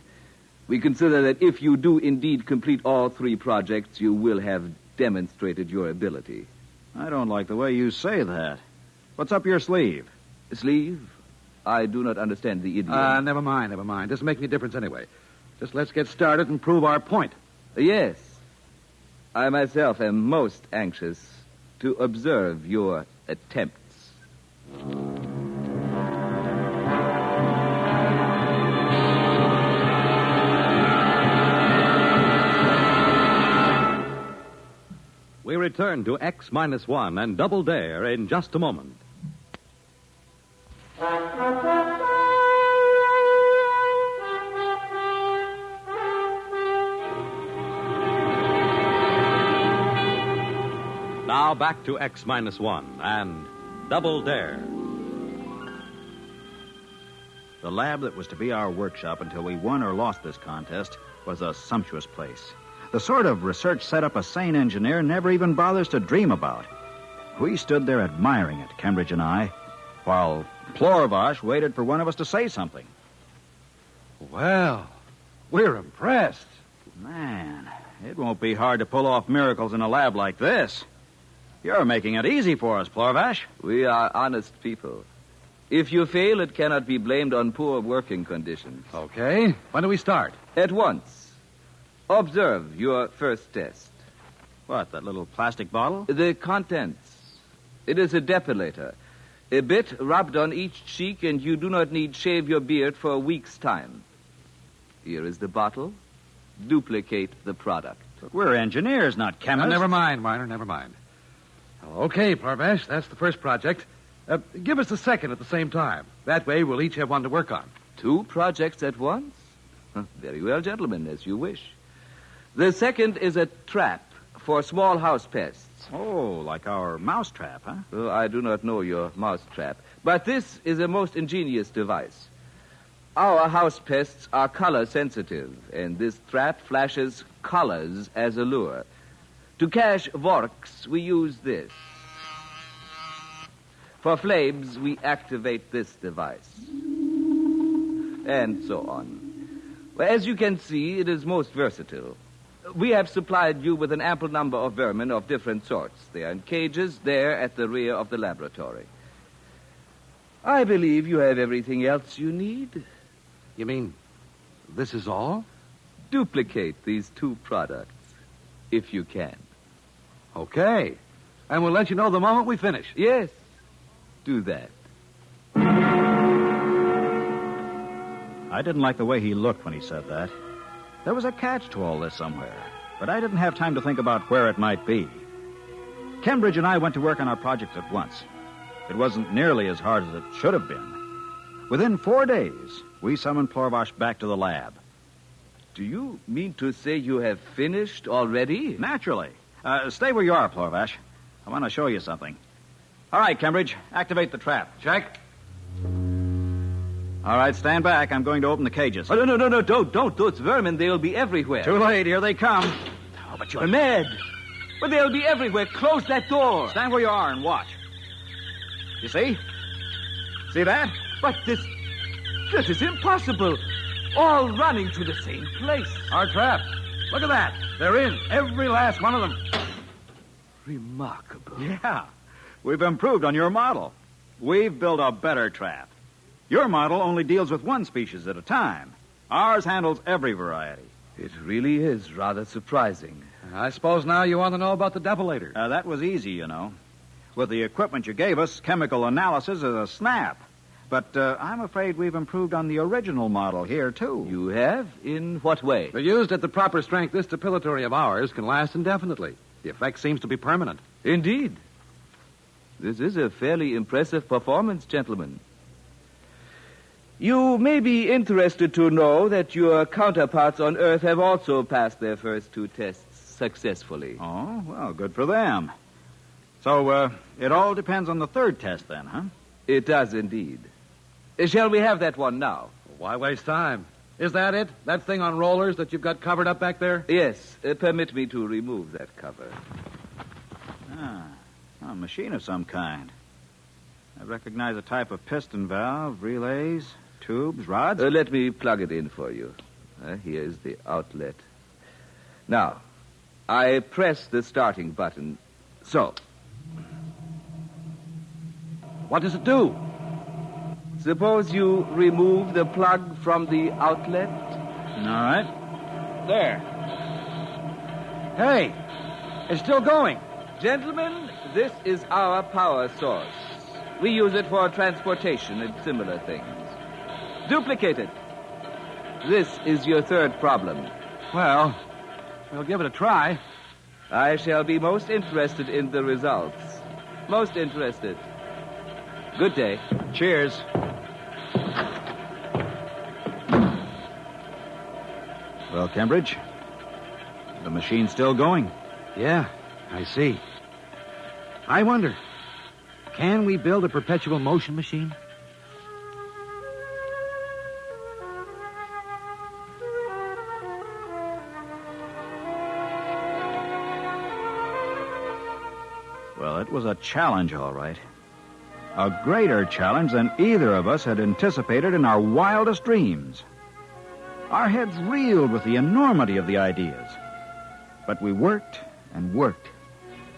I: We consider that if you do indeed complete all 3 projects, you will have demonstrated your ability.
S: I don't like the way you say that. What's up your sleeve?
I: Sleeve? I do not understand the idiom.
T: Never mind. Doesn't make any difference anyway. Just let's get started and prove our point.
I: Yes. I myself am most anxious to observe your attempts.
E: We return to X-1 and Double Dare in just a moment. Now back to X-1 and Double Dare.
S: The lab that was to be our workshop until we won or lost this contest was a sumptuous place. The sort of research setup a sane engineer never even bothers to dream about. We stood there admiring it, Kemmeridge and I, while Plorvash waited for one of us to say something.
T: Well, we're impressed.
S: Man, it won't be hard to pull off miracles in a lab like this. You're making it easy for us, Plorvash.
I: We are honest people. If you fail, it cannot be blamed on poor working conditions.
T: Okay. When do we start?
I: At once. Observe your first test.
S: What, that little plastic bottle?
I: The contents. It is a depilator. A bit rubbed on each cheek, and you do not need shave your beard for a week's time. Here is the bottle. Duplicate the product.
S: But we're engineers, not chemists.
T: Never mind, Miner, never mind. Okay, Plorvash, that's the first project. Give us the second at the same time. That way we'll each have one to work on.
I: 2 projects at once? Very well, gentlemen, as you wish. The second is a trap for small house pests.
S: Oh, like our mouse trap, huh?
I: Oh, I do not know your mouse trap. But this is a most ingenious device. Our house pests are color sensitive, and this trap flashes colors as a lure. To catch vorks, we use this. For flames, we activate this device. And so on. Well, as you can see, it is most versatile. We have supplied you with an ample number of vermin of different sorts. They are in cages there at the rear of the laboratory. I believe you have everything else you need.
T: You mean this is all?
I: Duplicate these 2 products, if you can.
T: Okay. And we'll let you know the moment we finish.
I: Yes, do that.
S: I didn't like the way he looked when he said that. There was a catch to all this somewhere, but I didn't have time to think about where it might be. Cambridge and I went to work on our project at once. It wasn't nearly as hard as it should have been. Within 4 days, we summoned Plorvash back to the lab.
I: Do you mean to say you have finished already?
S: Naturally. Stay where you are, Plorvash. I want to show you something. All right, Cambridge, activate the trap.
T: Check.
S: All right, stand back. I'm going to open the cages.
I: Oh, no, don't. Those vermin, they'll be everywhere.
S: Too late. Here they come.
I: Oh, but you're mad. But they'll be everywhere. Close that door.
S: Stand where you are and watch. You see? See that?
I: But this is impossible. All running to the same place.
T: Our trap. Look at that. They're in. Every last one of them.
I: Remarkable.
S: Yeah. We've improved on your model. We've built a better trap. Your model only deals with one species at a time. Ours handles every variety.
I: It really is rather surprising.
T: I suppose now you want to know about the depilator.
S: That was easy, you know. With the equipment you gave us, chemical analysis is a snap. But I'm afraid we've improved on the original model here, too.
I: You have? In what way?
T: But used at the proper strength, this depilatory of ours can last indefinitely. The effect seems to be permanent.
I: Indeed. This is a fairly impressive performance, gentlemen. You may be interested to know that your counterparts on Earth have also passed their first 2 tests successfully.
S: Oh, well, good for them. So, it all depends on the 3rd test, then, huh?
I: It does indeed. Shall we have that one now?
T: Why waste time? Is that it? That thing on rollers that you've got covered up back there?
I: Yes. Permit me to remove that cover.
S: A machine of some kind. I recognize a type of piston valve, relays, tubes, rods.
I: Let me plug it in for you. Here is the outlet. Now, I press the starting button. So.
T: What does it do?
I: Suppose you remove the plug from the outlet.
S: All right.
T: There. Hey, it's still going.
I: Gentlemen, this is our power source. We use it for transportation and similar things. Duplicate it. This is your 3rd problem.
T: Well, we'll give it a try.
I: I shall be most interested in the results. Most interested. Good day.
S: Cheers. Well, Cambridge, the machine's still going.
T: Yeah, I see. I wonder, can we build a perpetual motion machine?
S: Well, it was a challenge, all right. A greater challenge than either of us had anticipated in our wildest dreams. Our heads reeled with the enormity of the ideas. But we worked and worked.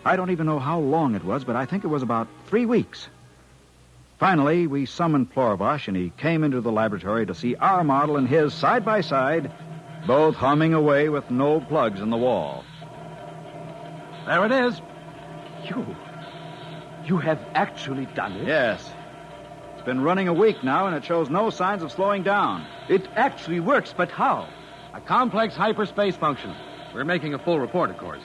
S: I don't even know how long it was, but I think it was about 3 weeks. Finally, we summoned Plorvash, and he came into the laboratory to see our model and his side by side, both humming away with no plugs in the wall.
T: There it is. You have actually done it?
S: Yes. It's been running a week now, and it shows no signs of slowing down.
T: It actually works, but how?
D: A complex hyperspace function. We're making a full report, of course.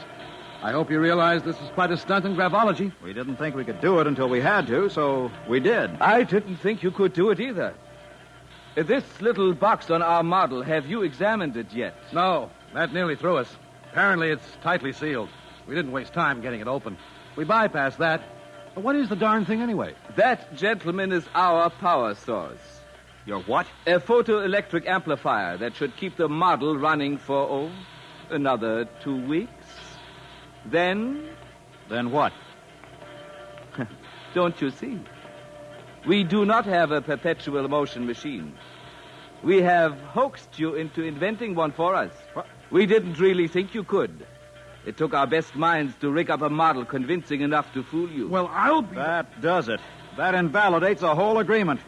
D: I hope you realize this is quite a stunt in gravology.
S: We didn't think we could do it until we had to, so we did.
I: I didn't think you could do it either. This little box on our model, have you examined it yet?
D: No, that nearly threw us. Apparently it's tightly sealed. We didn't waste time getting it open. We bypassed that. But what is the darn thing anyway?
I: That, gentlemen, is our power source.
S: Your what?
I: A photoelectric amplifier that should keep the model running for, another 2 weeks. Then
S: what?
I: Don't you see? We do not have a perpetual motion machine. We have hoaxed you into inventing one for us.
S: What?
I: We didn't really think you could. It took our best minds to rig up a model convincing enough to fool you.
T: Well, I'll be...
S: That does it. That invalidates the whole agreement.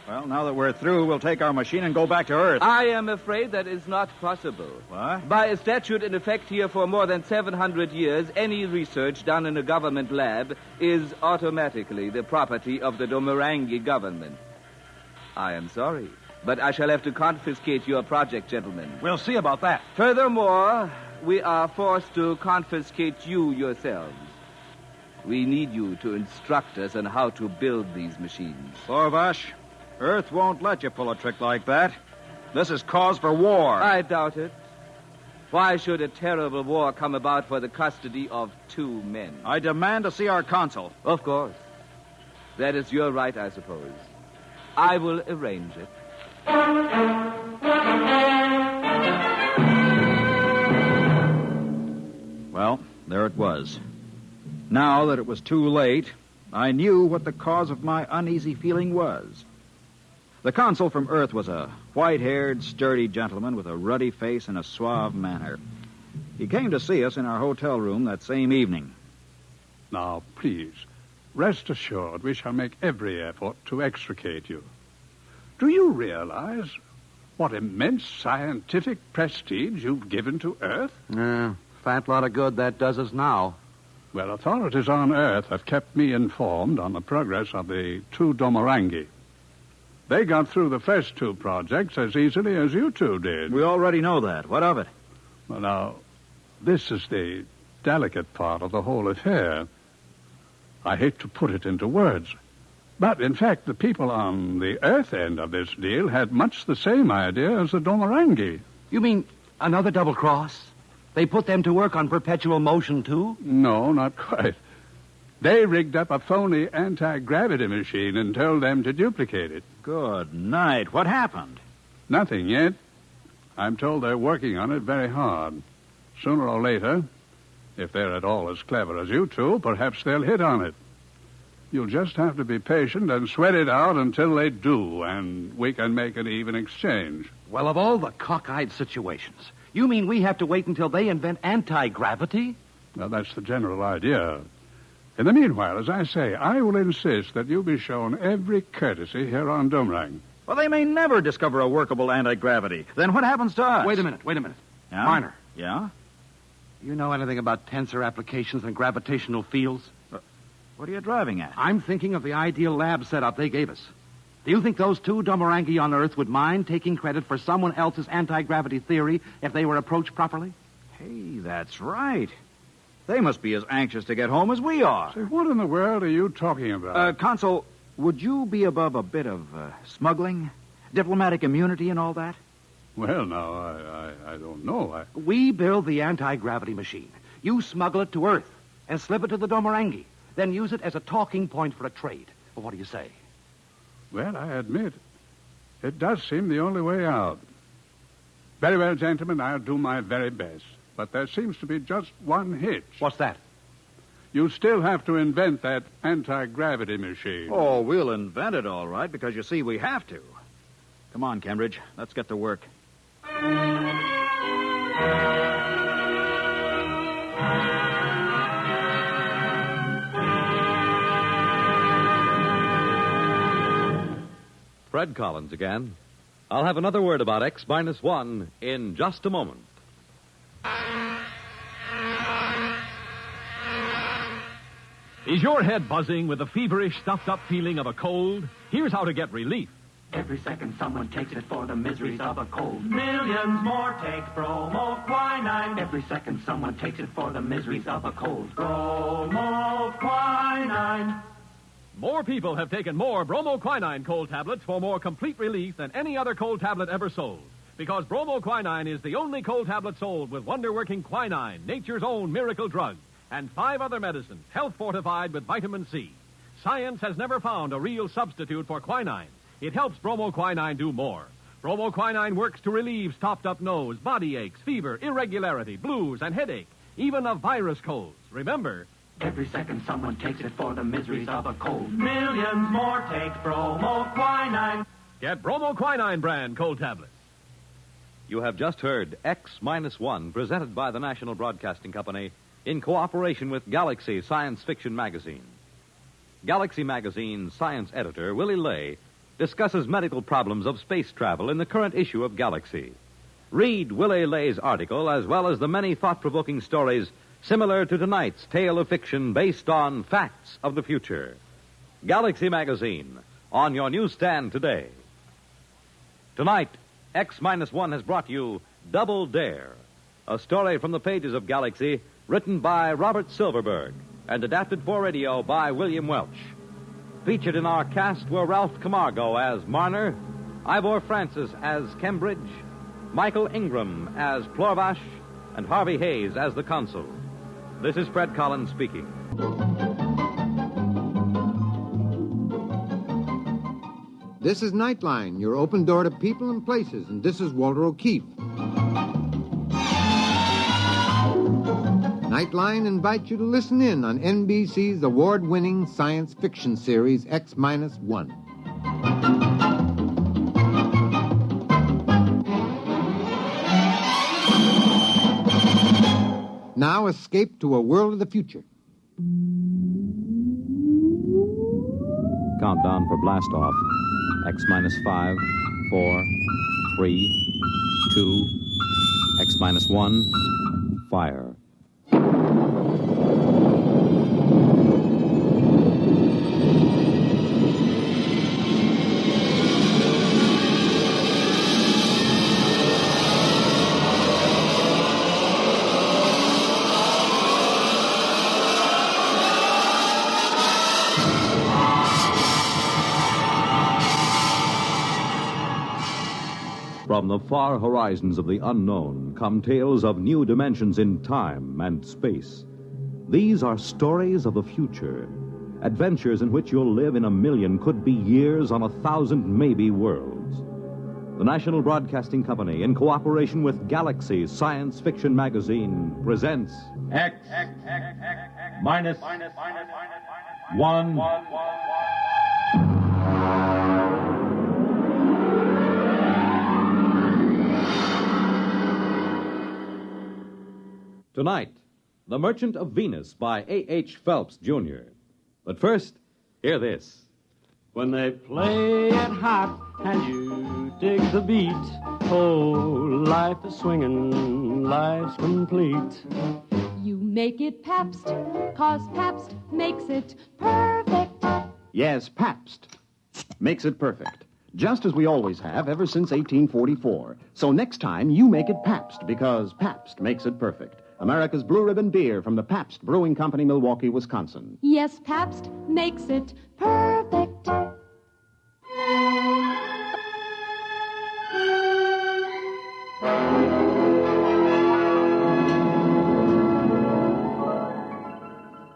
S: Well, now that we're through, we'll take our machine and go back to Earth.
I: I am afraid that is not possible.
S: What?
I: By a statute in effect here for more than 700 years, any research done in a government lab is automatically the property of the Domarangi government. I am sorry, but I shall have to confiscate your project, gentlemen.
T: We'll see about that.
I: Furthermore, we are forced to confiscate you yourselves. We need you to instruct us on how to build these machines.
S: Plorvash, Earth won't let you pull a trick like that. This is cause for war.
I: I doubt it. Why should a terrible war come about for the custody of 2 men?
S: I demand to see our consul.
I: Of course. That is your right, I suppose. I will arrange it.
S: Well, there it was. Now that it was too late, I knew what the cause of my uneasy feeling was. The consul from Earth was a white-haired, sturdy gentleman with a ruddy face and a suave manner. He came to see us in our hotel room that same evening.
U: Now, please, rest assured we shall make every effort to extricate you. Do you realize what immense scientific prestige you've given to Earth?
T: Fat lot of good that does us now.
U: Well, authorities on Earth have kept me informed on the progress of the 2 Domarangi. They got through the first 2 projects as easily as you 2 did.
S: We already know that. What of it?
U: Well, now, this is the delicate part of the whole affair. I hate to put it into words, but in fact, the people on the Earth end of this deal had much the same idea as the Domarangi.
T: You mean another double cross? They put them to work on perpetual motion, too?
U: No, not quite. They rigged up a phony anti-gravity machine and told them to duplicate it.
S: Good night. What happened?
U: Nothing yet. I'm told they're working on it very hard. Sooner or later, if they're at all as clever as you 2, perhaps they'll hit on it. You'll just have to be patient and sweat it out until they do, and we can make an even exchange.
T: Well, of all the cockeyed situations, you mean we have to wait until they invent anti-gravity?
U: Well, that's the general idea. In the meanwhile, as I say, I will insist that you be shown every courtesy here on Domrang.
S: Well, they may never discover a workable anti-gravity. Then what happens to us?
T: Wait a minute.
S: Yeah?
T: Minor.
S: Yeah?
T: You know anything about tensor applications and gravitational fields?
S: What are you driving at?
T: I'm thinking of the ideal lab setup they gave us. Do you think those 2 Domarangi on Earth would mind taking credit for someone else's anti-gravity theory if they were approached properly?
S: Hey, that's right. They must be as anxious to get home as we are.
U: Say, what in the world are you talking about?
S: Consul, would you be above a bit of smuggling, diplomatic immunity and all that?
U: Well, now, I don't know.
T: We build the anti-gravity machine. You smuggle it to Earth and slip it to the Domarangi, then use it as a talking point for a trade. Well, what do you say?
U: Well, I admit, it does seem the only way out. Very well, gentlemen, I'll do my very best. But there seems to be just one hitch.
T: What's that?
U: You still have to invent that anti-gravity machine.
S: Oh, we'll invent it all right, because you see, we have to. Come on, Cambridge. Let's get to work.
E: Fred Collins again. I'll have another word about X-1 in just a moment.
A: Is your head buzzing with the feverish, stuffed-up feeling of a cold? Here's how to get relief.
V: Every second someone takes it for the miseries of a cold. Millions more take bromoquinine. Every second someone takes it for the miseries of a cold. Bromoquinine.
A: More people have taken more bromoquinine cold tablets for more complete relief than any other cold tablet ever sold. Because bromoquinine is the only cold tablet sold with wonder-working quinine, nature's own miracle drug, and 5 other medicines, health-fortified with vitamin C. Science has never found a real substitute for quinine. It helps bromoquinine do more. Bromoquinine works to relieve stopped-up nose, body aches, fever, irregularity, blues, and headache, even of virus colds. Remember,
V: every second someone takes it for the miseries of a cold. Millions more take bromoquinine.
A: Get bromoquinine brand cold tablets.
E: You have just heard X-1, presented by the National Broadcasting Company in cooperation with Galaxy Science Fiction Magazine. Galaxy Magazine's science editor, Willie Lay, discusses medical problems of space travel in the current issue of Galaxy. Read Willie Lay's article as well as the many thought-provoking stories similar to tonight's tale of fiction based on facts of the future. Galaxy Magazine, on your newsstand today. Tonight, X-1 has brought you Double Dare, a story from the pages of Galaxy written by Robert Silverberg and adapted for radio by William Welch. Featured in our cast were Ralph Camargo as Marner, Ivor Francis as Cambridge, Michael Ingram as Plorvash, and Harvey Hayes as the Consul. This is Fred Collins speaking.
G: This is Nightline, your open door to people and places, and this is Walter O'Keefe. Nightline invites you to listen in on NBC's award-winning science fiction series X-1. Now escape to a world of the future.
E: Countdown for blast off. X-5, 4, 3, 2, X-1, fire. From the far horizons of the unknown come tales of new dimensions in time and space. These are stories of the future, adventures in which you'll live in a million, could be years on 1,000 maybe worlds. The National Broadcasting Company, in cooperation with Galaxy Science Fiction Magazine, presents
M: X-1.
E: Tonight, The Merchant of Venus by A.H. Phelps, Jr. But first, hear this.
B: When they play it hot and you dig the beat, oh, life is swinging, life's complete.
H: You make it Pabst, 'cause Pabst makes it perfect.
R: Yes, Pabst makes it perfect. Just as we always have ever since 1844. So next time, you make it Pabst, because Pabst makes it perfect. America's Blue Ribbon Beer from the Pabst Brewing Company, Milwaukee, Wisconsin.
H: Yes, Pabst makes it perfect.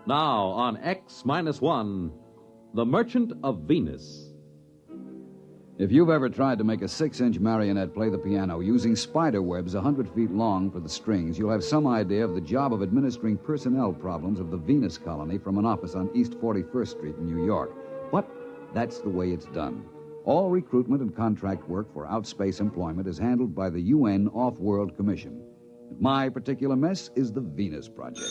E: Now on X-1, The Merchant of Venus.
W: If you've ever tried to make a 6-inch marionette play the piano using spider webs 100 feet long for the strings, you'll have some idea of the job of administering personnel problems of the Venus colony from an office on East 41st Street in New York. But that's the way it's done. All recruitment and contract work for outspace employment is handled by the UN Off-World Commission. My particular mess is the Venus Project.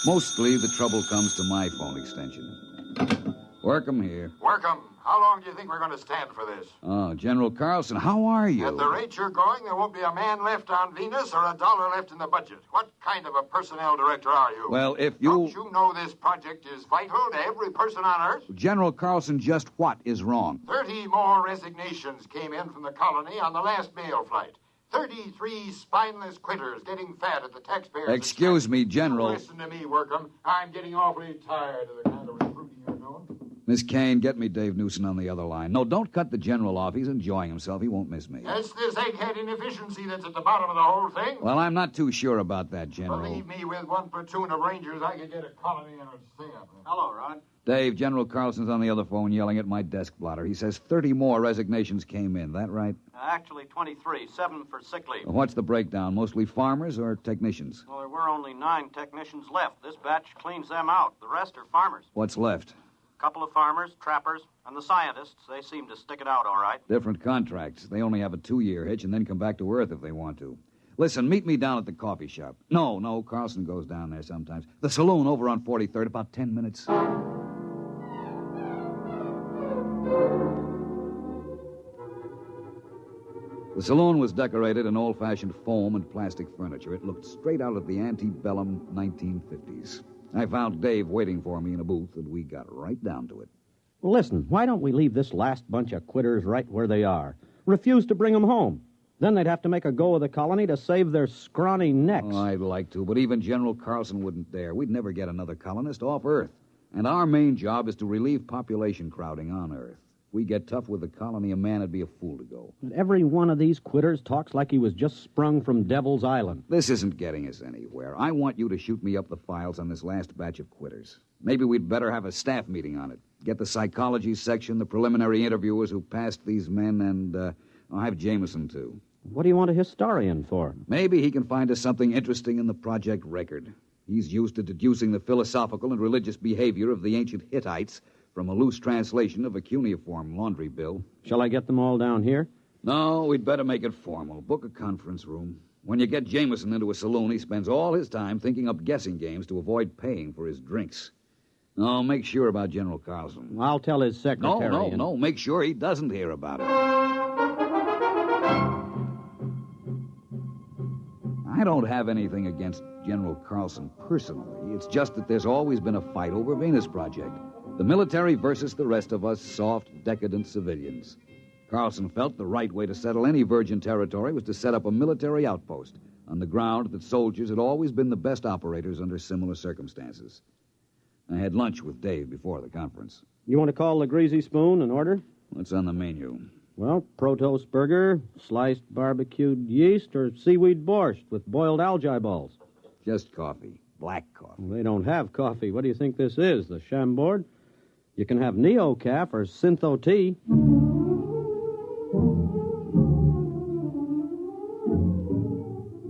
W: Mostly the trouble comes to my phone extension. Workham here.
J: Workham, how long do you think we're going to stand for this?
W: Oh, General Carlson, how are you?
J: At the rate you're going, there won't be a man left on Venus or a dollar left in the budget. What kind of a personnel director are you?
W: Well, if you...
J: Don't you know this project is vital to every person on Earth?
W: General Carlson, just what is wrong?
J: 30 more resignations came in from the colony on the last mail flight. 33 spineless quitters getting fat at the taxpayers'
W: Excuse me, General.
J: Listen to me, Workham. I'm getting awfully tired of the kind of recruiting you're doing.
W: Miss Kane, get me Dave Newson on the other line. No, don't cut the General off. He's enjoying himself. He won't miss me.
J: It's this egghead inefficiency that's at the bottom of the whole thing.
W: Well, I'm not too sure about that, General.
J: Believe me, with one platoon of Rangers, I could get a colony and a stay up.
L: Hello, Rod.
W: Dave, General Carlson's on the other phone yelling at my desk blotter. He says 30 more resignations came in. That right?
L: Actually, 23, 7 for sick leave.
W: What's the breakdown? Mostly farmers or technicians?
L: Well, there were only 9 technicians left. This batch cleans them out. The rest are farmers.
W: What's left?
L: A couple of farmers, trappers, and the scientists. They seem to stick it out all right.
W: Different contracts. They only have a 2-year hitch and then come back to Earth if they want to. Listen, meet me down at the coffee shop. No, Carlson goes down there sometimes. The saloon over on 43rd, about 10 minutes. The saloon was decorated in old-fashioned foam and plastic furniture. It looked straight out of the antebellum 1950s. I found Dave waiting for me in a booth, and we got right down to it.
N: Well, listen, why don't we leave this last bunch of quitters right where they are? Refuse to bring them home. Then they'd have to make a go of the colony to save their scrawny necks.
W: Oh, I'd like to, but even General Carlson wouldn't dare. We'd never get another colonist off Earth. And our main job is to relieve population crowding on Earth. If we get tough with the colony, a man would be a fool to go.
N: And every one of these quitters talks like he was just sprung from Devil's Island.
W: This isn't getting us anywhere. I want you to shoot me up the files on this last batch of quitters. Maybe we'd better have a staff meeting on it. Get the psychology section, the preliminary interviewers who passed these men, and I'll have Jameson, too.
N: What do you want a historian for?
W: Maybe he can find us something interesting in the project record. He's used to deducing the philosophical and religious behavior of the ancient Hittites from a loose translation of a cuneiform laundry bill.
N: Shall I get them all down here?
W: No, we'd better make it formal. Book a conference room. When you get Jameson into a saloon, he spends all his time thinking up guessing games to avoid paying for his drinks. No, make sure about General Carlson.
N: I'll tell his secretary.
W: No, make sure he doesn't hear about it. I don't have anything against General Carlson personally. It's just that there's always been a fight over Venus Project. The military versus the rest of us soft, decadent civilians. Carlson felt the right way to settle any virgin territory was to set up a military outpost on the ground that soldiers had always been the best operators under similar circumstances. I had lunch with Dave before the conference.
N: You want to call the Greasy Spoon and order?
W: What's on the menu?
N: Well, Protos burger, sliced barbecued yeast, or seaweed borscht with boiled algae balls.
W: Just coffee. Black coffee.
N: Well, they don't have coffee. What do you think this is, the Chambord? You can have Neo-Caf or Syntho tea.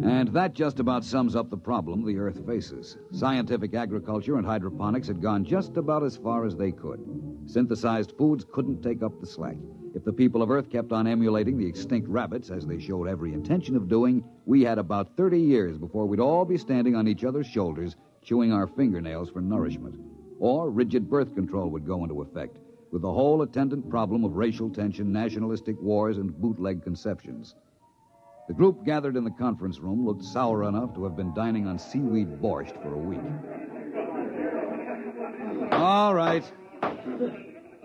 W: And that just about sums up the problem the Earth faces. Scientific agriculture and hydroponics had gone just about as far as they could. Synthesized foods couldn't take up the slack. If the people of Earth kept on emulating the extinct rabbits, as they showed every intention of doing, we had about 30 years before we'd all be standing on each other's shoulders, chewing our fingernails for nourishment. Or rigid birth control would go into effect, with the whole attendant problem of racial tension, nationalistic wars, and bootleg conceptions. The group gathered in the conference room looked sour enough to have been dining on seaweed borscht for a week. All right.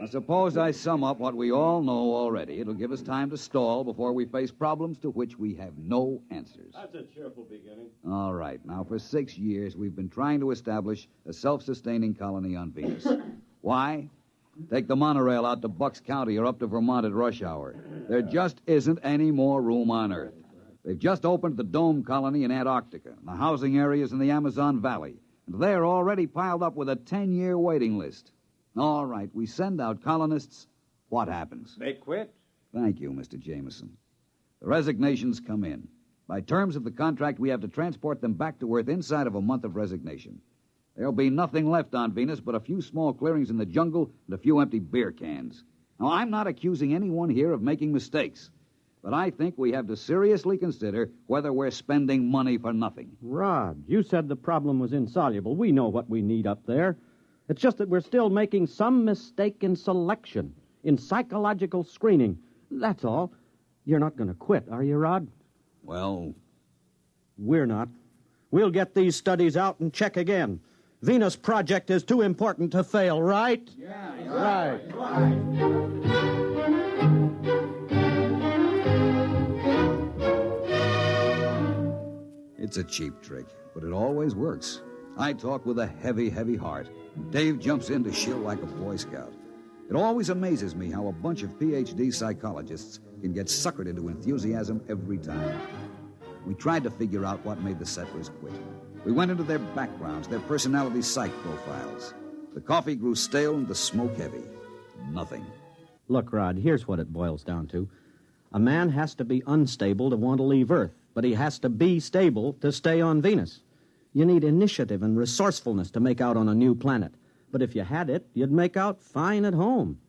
W: I suppose I sum up what we all know already. It'll give us time to stall before we face problems to which we have no answers.
L: That's a cheerful beginning.
W: All right. Now, for 6 years, we've been trying to establish a self-sustaining colony on Venus. Why? Take the monorail out to Bucks County or up to Vermont at rush hour. There just isn't any more room on Earth. They've just opened the Dome Colony in Antarctica, and the housing areas in the Amazon Valley, and they're already piled up with a 10-year waiting list. All right, we send out colonists. What happens?
L: They quit.
W: Thank you, Mr. Jameson. The resignations come in. By terms of the contract, we have to transport them back to Earth inside of a month of resignation. There'll be nothing left on Venus but a few small clearings in the jungle and a few empty beer cans. Now, I'm not accusing anyone here of making mistakes, but I think we have to seriously consider whether we're spending money for nothing.
N: Rod, you said the problem was insoluble. We know what we need up there. It's just that we're still making some mistake in selection, in psychological screening. That's all. You're not going to quit, are you, Rod?
W: Well,
N: we're not. We'll get these studies out and check again. Venus Project is too important to fail, right?
W: Yeah,
N: right.
W: It's a cheap trick, but it always works. I talk with a heavy, heavy heart. Dave jumps in to shill like a Boy Scout. It always amazes me how a bunch of Ph.D. psychologists can get suckered into enthusiasm every time. We tried to figure out what made the settlers quit. We went into their backgrounds, their personality psych profiles. The coffee grew stale and the smoke heavy. Nothing.
N: Look, Rod, here's what it boils down to. A man has to be unstable to want to leave Earth, but he has to be stable to stay on Venus. You need initiative and resourcefulness to make out on a new planet. But if you had it, you'd make out fine at home.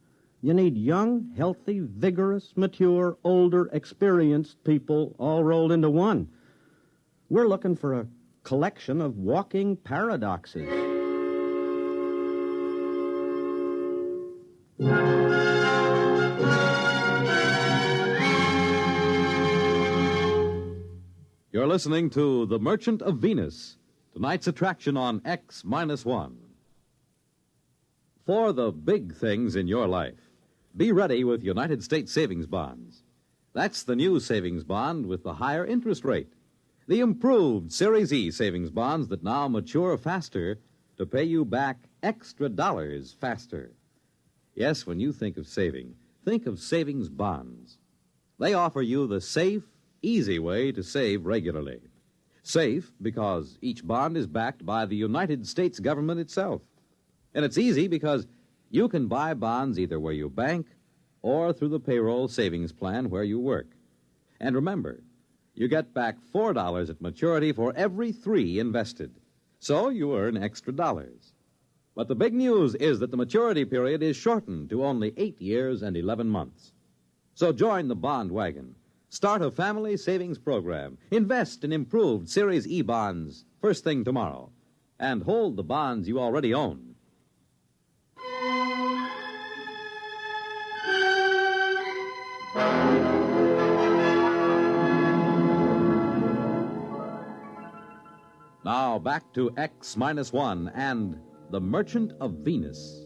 N: You need young, healthy, vigorous, mature, older, experienced people all rolled into one. We're looking for a collection of walking paradoxes.
E: You're listening to The Merchant of Venus, tonight's attraction on X-1. For the big things in your life, be ready with United States savings bonds. That's the new savings bond with the higher interest rate. The improved Series E savings bonds that now mature faster to pay you back extra dollars faster. Yes, when you think of saving, think of savings bonds. They offer you the safe, easy way to save regularly. Safe because each bond is backed by the United States government itself. And it's easy because you can buy bonds either where you bank or through the payroll savings plan where you work. And remember, you get back $4 at maturity for every $3 invested. So you earn extra dollars. But the big news is that the maturity period is shortened to only 8 years and 11 months. So join the bond wagon. Start a family savings program. Invest in improved Series E bonds first thing tomorrow. And hold the bonds you already own. Now back to X-1 and The Merchant of Venus.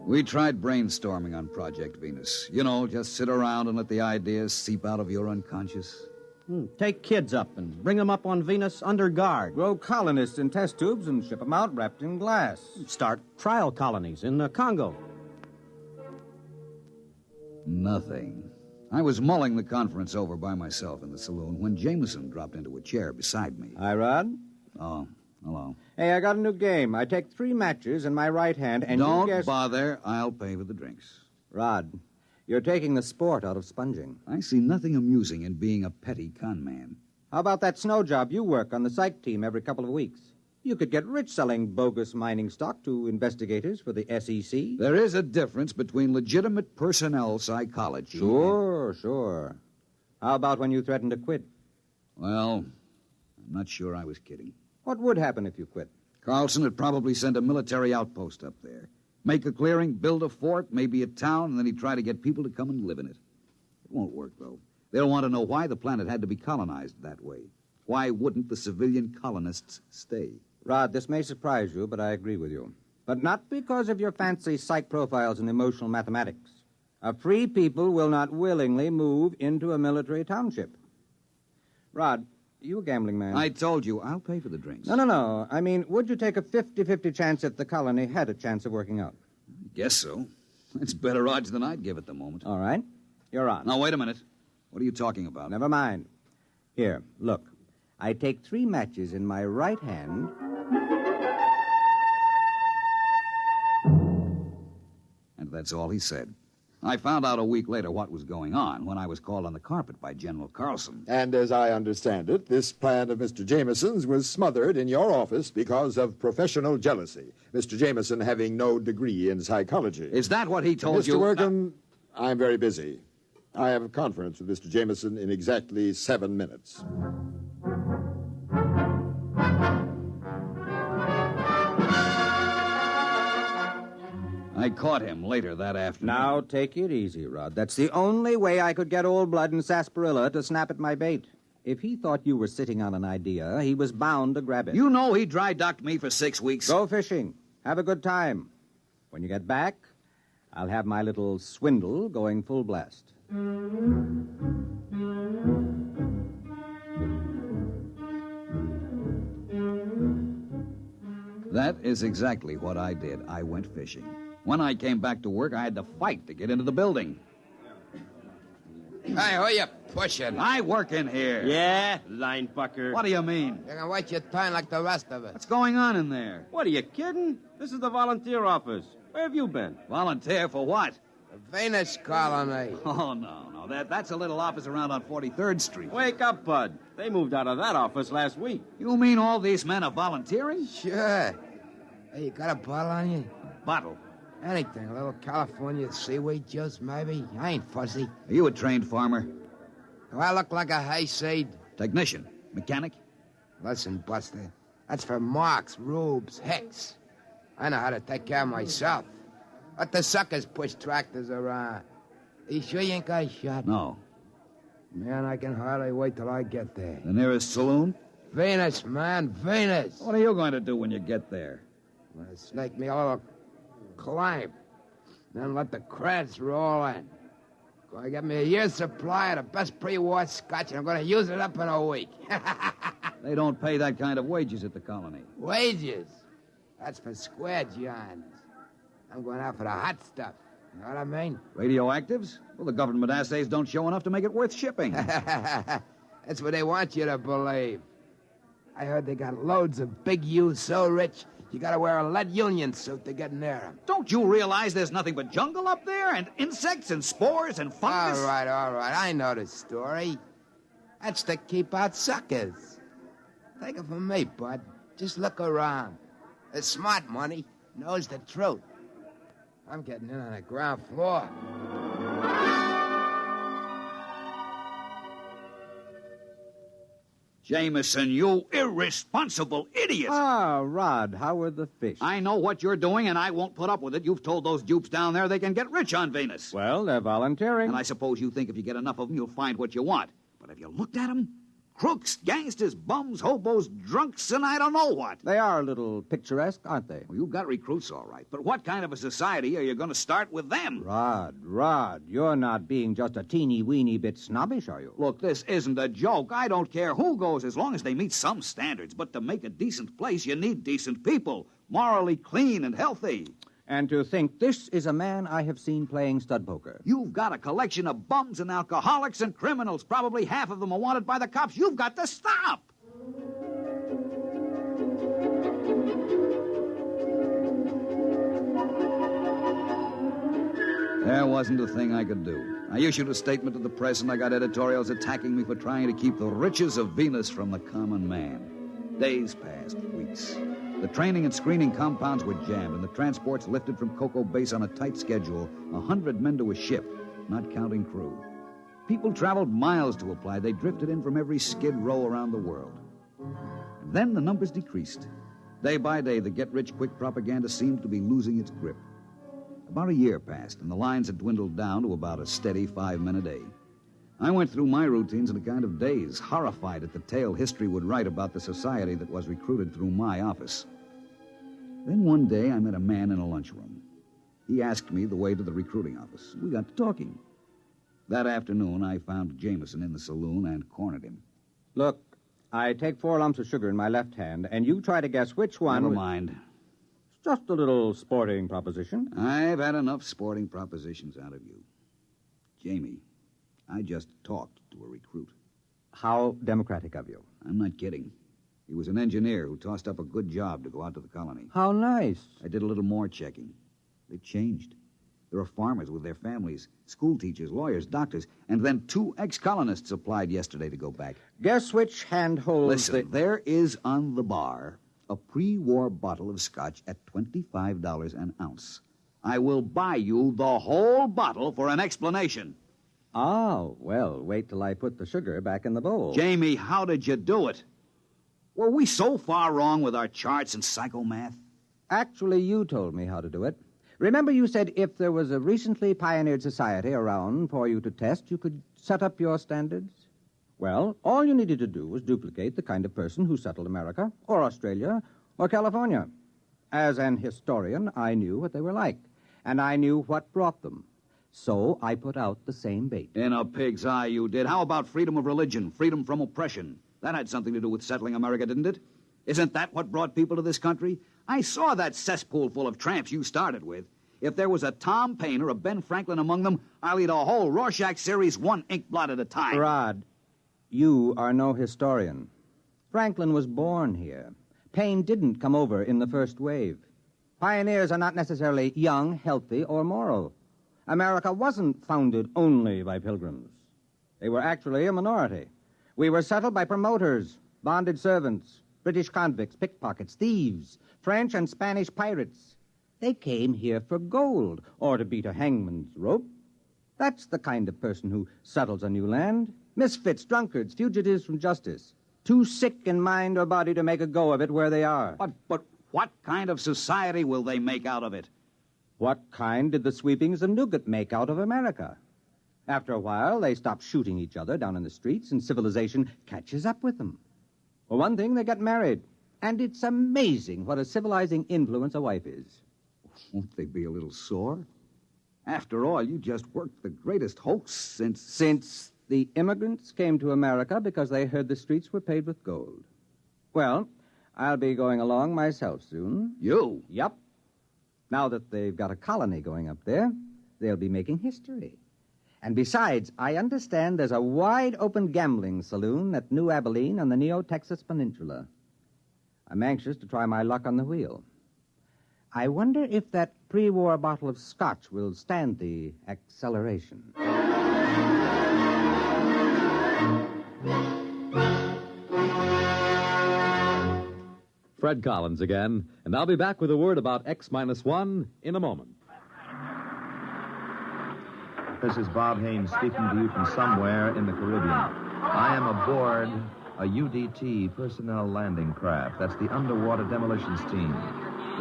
W: We tried brainstorming on Project Venus. You know, just sit around and let the ideas seep out of your unconscious.
N: Take kids up and bring them up on Venus under guard.
F: Grow colonists in test tubes and ship them out wrapped in glass.
N: Start trial colonies in the Congo.
W: Nothing. I was mulling the conference over by myself in the saloon when Jameson dropped into a chair beside me.
F: Hi, Rod.
W: Oh, hello.
F: Hey, I got a new game. I take 3 matches in my right hand and
W: Don't
F: you guess...
W: bother. I'll pay for the drinks.
F: Rod, you're taking the sport out of sponging.
W: I see nothing amusing in being a petty con man.
F: How about that snow job you work on the psych team every couple of weeks? You could get rich selling bogus mining stock to investigators for the SEC.
W: There is a difference between legitimate personnel psychology.
F: Sure. How about when you threatened to quit?
W: Well, I'm not sure I was kidding.
F: What would happen if you quit?
W: Carlson would probably send a military outpost up there. Make a clearing, build a fort, maybe a town, and then he'd try to get people to come and live in it. It won't work, though. They'll want to know why the planet had to be colonized that way. Why wouldn't the civilian colonists stay?
F: Rod, this may surprise you, but I agree with you. But not because of your fancy psych profiles and emotional mathematics. A free people will not willingly move into a military township. Rod, you a gambling man.
W: I told you, I'll pay for the drinks.
F: No. I mean, would you take a 50-50 chance if the colony had a chance of working out?
W: I guess so. It's better odds than I'd give at the moment.
F: All right. You're on.
W: Now, wait a minute. What are you talking about?
F: Never mind. Here, look. I take 3 matches in my right hand...
W: And that's all he said. I found out a week later what was going on when I was called on the carpet by General Carlson.
K: And as I understand it, this plan of Mr. Jameson's was smothered in your office because of professional jealousy, Mr. Jameson having no degree in psychology.
W: Is that what he told you?
K: Mr. Workham, I'm very busy. I have a conference with Mr. Jameson in exactly 7 minutes.
W: I caught him later that afternoon.
F: Now, take it easy, Rod. That's the only way I could get Old Blood and Sarsaparilla to snap at my bait. If he thought you were sitting on an idea, he was bound to grab it.
W: You know he dry-docked me for 6 weeks.
F: Go fishing. Have a good time. When you get back, I'll have my little swindle going full blast.
W: That is exactly what I did. I went fishing. When I came back to work, I had to fight to get into the building.
O: Hey, who you pushing?
W: I work in here.
P: Yeah, line bucker.
W: What do you mean?
O: You're gonna wait your turn like the rest of us.
W: What's going on in there?
P: What, are you kidding? This is the volunteer office. Where have you been?
W: Volunteer for what?
O: The Venus colony.
W: Oh, no. That's a little office around on 43rd Street.
P: Wake up, Bud. They moved out of that office last week.
W: You mean all these men are volunteering?
O: Sure. Hey, you got a bottle on you?
W: Bottle?
O: Anything. A little California seaweed juice, maybe? I ain't fussy.
W: Are you a trained farmer?
O: Do I look like a hayseed?
W: Technician? Mechanic?
O: Listen, Buster. That's for Marks, Rubes, Hicks. I know how to take care of myself. Let the suckers push tractors around. You sure you ain't got a shot?
W: No.
O: Man, I can hardly wait till I get there.
W: The nearest saloon?
O: Venus, man, Venus.
W: What are you going to do when you get there?
O: I'm gonna snake me a little climb. Then let the creds roll in. Gonna get me a year's supply of the best pre-war scotch, and I'm gonna use it up in a week.
W: They don't pay that kind of wages at the colony.
O: Wages? That's for square johns. I'm going out for the hot stuff. You know what I mean?
W: Radioactives? Well, the government assays don't show enough to make it worth shipping.
O: That's what they want you to believe. I heard they got loads of big U's so rich, you gotta wear a lead union suit to get near them.
W: Don't you realize there's nothing but jungle up there? And insects and spores and fungus?
O: All right. I know the story. That's to keep out suckers. Take it from me, bud. Just look around. The smart money knows the truth. I'm getting in on the ground floor.
W: Jameson, you irresponsible idiot!
F: Ah, Rod, how are the fish?
W: I know what you're doing, and I won't put up with it. You've told those dupes down there they can get rich on Venus.
F: Well, they're volunteering.
W: And I suppose you think if you get enough of them, you'll find what you want. But have you looked at them? Crooks, gangsters, bums, hobos, drunks, and I don't know what.
F: They are a little picturesque, aren't they?
W: Well, you've got recruits, all right. But what kind of a society are you going to start with them?
F: Rod, you're not being just a teeny-weeny bit snobbish, are you?
W: Look, this isn't a joke. I don't care who goes as long as they meet some standards. But to make a decent place, you need decent people, morally clean and healthy.
F: And to think this is a man I have seen playing stud poker.
W: You've got a collection of bums and alcoholics and criminals. Probably half of them are wanted by the cops. You've got to stop. There wasn't a thing I could do. I issued a statement to the press, and I got editorials attacking me for trying to keep the riches of Venus from the common man. Days passed, weeks. The training and screening compounds were jammed, and the transports lifted from Cocoa Base on a tight schedule, 100 men to a ship, not counting crew. People traveled miles to apply. They drifted in from every skid row around the world. And then the numbers decreased. Day by day, the get-rich-quick propaganda seemed to be losing its grip. About a year passed, and the lines had dwindled down to about a steady 5 men a day. I went through my routines in a kind of daze, horrified at the tale history would write about the society that was recruited through my office. Then one day I met a man in a lunchroom. He asked me the way to the recruiting office. We got to talking. That afternoon, I found Jameson in the saloon and cornered him.
F: Look, I take 4 lumps of sugar in my left hand, and you try to guess which one...
W: Never mind.
F: It's just a little sporting proposition.
W: I've had enough sporting propositions out of you. Jamie, I just talked to a recruit.
F: How democratic of you.
W: I'm not kidding. He was an engineer who tossed up a good job to go out to the colony.
F: How nice.
W: I did a little more checking. They changed. There are farmers with their families, school teachers, lawyers, doctors, and then 2 ex-colonists applied yesterday to go back.
F: Guess which hand holds
W: Listen, there is on the bar a pre-war bottle of scotch at $25 an ounce. I will buy you the whole bottle for an explanation.
F: Oh, well, wait till I put the sugar back in the bowl.
W: Jamie, how did you do it? Were we so far wrong with our charts and psychomath?
F: Actually, you told me how to do it. Remember you said if there was a recently pioneered society around for you to test, you could set up your standards? Well, all you needed to do was duplicate the kind of person who settled America, or Australia, or California. As an historian, I knew what they were like, and I knew what brought them. So I put out the same bait.
W: In a pig's eye, you did. How about freedom of religion, freedom from oppression? That had something to do with settling America, didn't it? Isn't that what brought people to this country? I saw that cesspool full of tramps you started with. If there was a Tom Paine or a Ben Franklin among them, I'll eat a whole Rorschach series 1 ink blot at a time.
F: Rod, you are no historian. Franklin was born here. Paine didn't come over in the first wave. Pioneers are not necessarily young, healthy, or moral. America wasn't founded only by pilgrims. They were actually a minority. We were settled by promoters, bonded servants, British convicts, pickpockets, thieves, French and Spanish pirates. They came here for gold or to beat a hangman's rope. That's the kind of person who settles a new land. Misfits, drunkards, fugitives from justice. Too sick in mind or body to make a go of it where they are.
W: But what kind of society will they make out of it?
F: What kind did the sweepings of Newgate make out of America? After a while, they stop shooting each other down in the streets, and civilization catches up with them. For one thing, they get married. And it's amazing what a civilizing influence a wife is.
W: Won't they be a little sore? After all, you just worked the greatest hoax since...
F: Since the immigrants came to America because they heard the streets were paved with gold. Well, I'll be going along myself soon.
W: You?
F: Yep. Now that they've got a colony going up there, they'll be making history. And besides, I understand there's a wide-open gambling saloon at New Abilene on the Neo-Texas Peninsula. I'm anxious to try my luck on the wheel. I wonder if that pre-war bottle of scotch will stand the acceleration.
E: Fred Collins again, and I'll be back with a word about X-1 in a moment.
C: This is Bob Haynes speaking to you from somewhere in the Caribbean. I am aboard a UDT personnel landing craft. That's the Underwater Demolitions Team.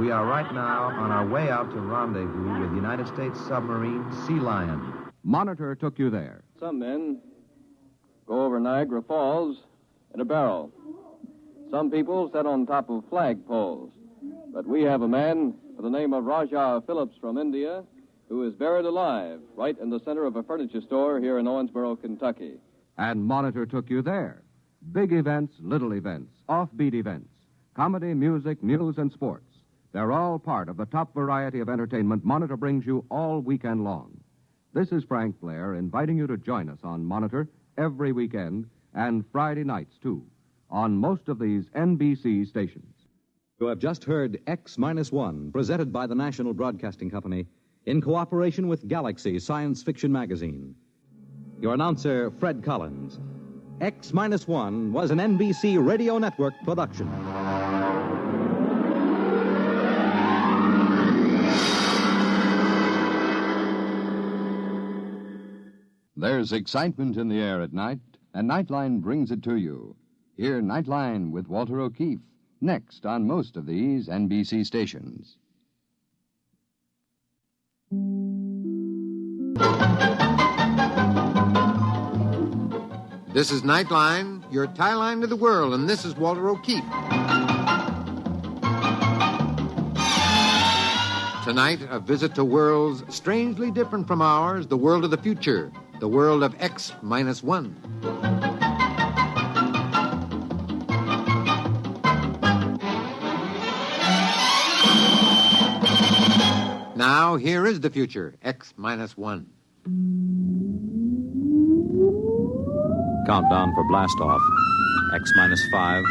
C: We are right now on our way out to rendezvous with United States submarine Sea Lion.
D: Monitor took you there.
Q: Some men go over Niagara Falls in a barrel. Some people sit on top of flagpoles. But we have a man by the name of Rajah Phillips from India who is buried alive right in the center of a furniture store here in Owensboro, Kentucky.
D: And Monitor took you there. Big events, little events, offbeat events, comedy, music, news, and sports. They're all part of the top variety of entertainment Monitor brings you all weekend long. This is Frank Blair inviting you to join us on Monitor every weekend and Friday nights, too, on most of these NBC stations.
E: You have just heard X-1, presented by the National Broadcasting Company in cooperation with Galaxy Science Fiction Magazine. Your announcer, Fred Collins. X-1 was an NBC Radio Network production.
X: There's excitement in the air at night, and Nightline brings it to you. Hear Nightline with Walter O'Keefe, next on most of these NBC stations.
G: This is Nightline, your tie line to the world, and this is Walter O'Keefe. Tonight, a visit to worlds strangely different from ours, the world of the future, the world of X-1. Now, here is the future, X-1.
E: Countdown for blast-off. X-5,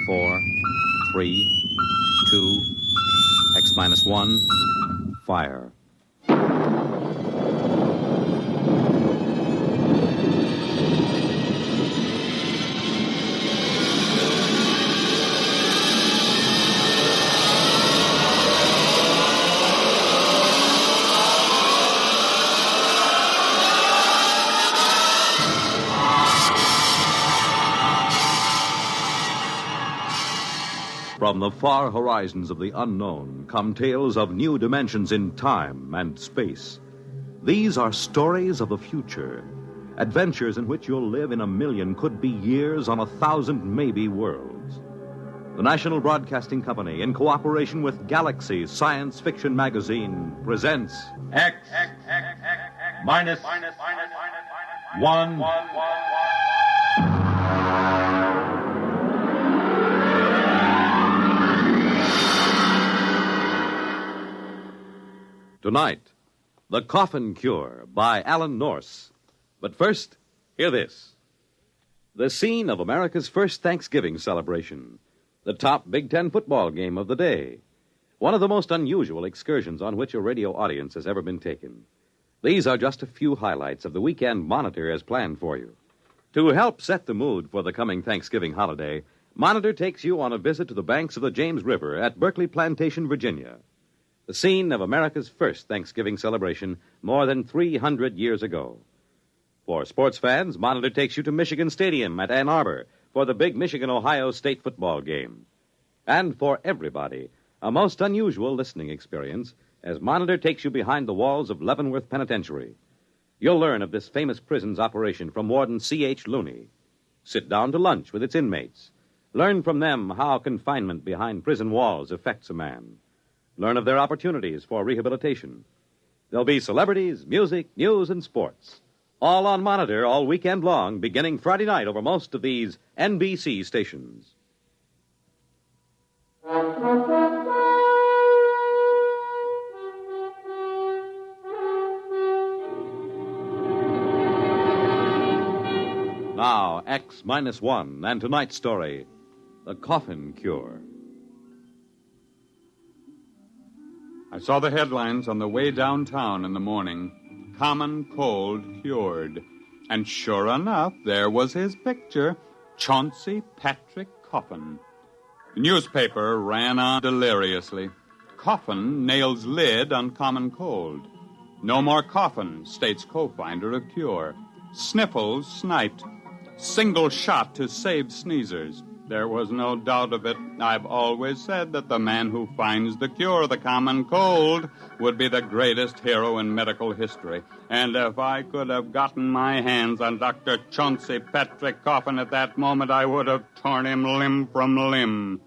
E: 4, 3, 2, X-1, fire.
I: From the far horizons of the unknown come tales of new dimensions in time and space. These are stories of the future, adventures in which you'll live in a million, could be years, on 1,000 maybe worlds. The National Broadcasting Company, in cooperation with Galaxy Science Fiction Magazine, presents
M: X minus one.
I: Tonight, The Coffin Cure by Alan Norse. But first, hear this. The scene of America's first Thanksgiving celebration. The top Big Ten football game of the day. One of the most unusual excursions on which a radio audience has ever been taken. These are just a few highlights of the weekend Monitor has planned for you. To help set the mood for the coming Thanksgiving holiday, Monitor takes you on a visit to the banks of the James River at Berkeley Plantation, Virginia. The scene of America's first Thanksgiving celebration more than 300 years ago. For sports fans, Monitor takes you to Michigan Stadium at Ann Arbor for the big Michigan-Ohio State football game. And for everybody, a most unusual listening experience as Monitor takes you behind the walls of Leavenworth Penitentiary. You'll learn of this famous prison's operation from Warden C.H. Looney. Sit down to lunch with its inmates. Learn from them how confinement behind prison walls affects a man. Learn of their opportunities for rehabilitation. There'll be celebrities, music, news, and sports. All on Monitor all weekend long, beginning Friday night over most of these NBC stations. Now, X-1, and tonight's story, The Coffin Cure.
S: I saw the headlines on the way downtown in the morning. Common cold cured. And sure enough, there was his picture, Chauncey Patrick Coffin. The newspaper ran on deliriously. Coffin nails lid on common cold. No more coffin, states co-finder of cure. Sniffles snipe. Single shot to save sneezers. There was no doubt of it. I've always said that the man who finds the cure of the common cold would be the greatest hero in medical history. And if I could have gotten my hands on Dr. Chauncey Patrick Coffin at that moment, I would have torn him limb from limb.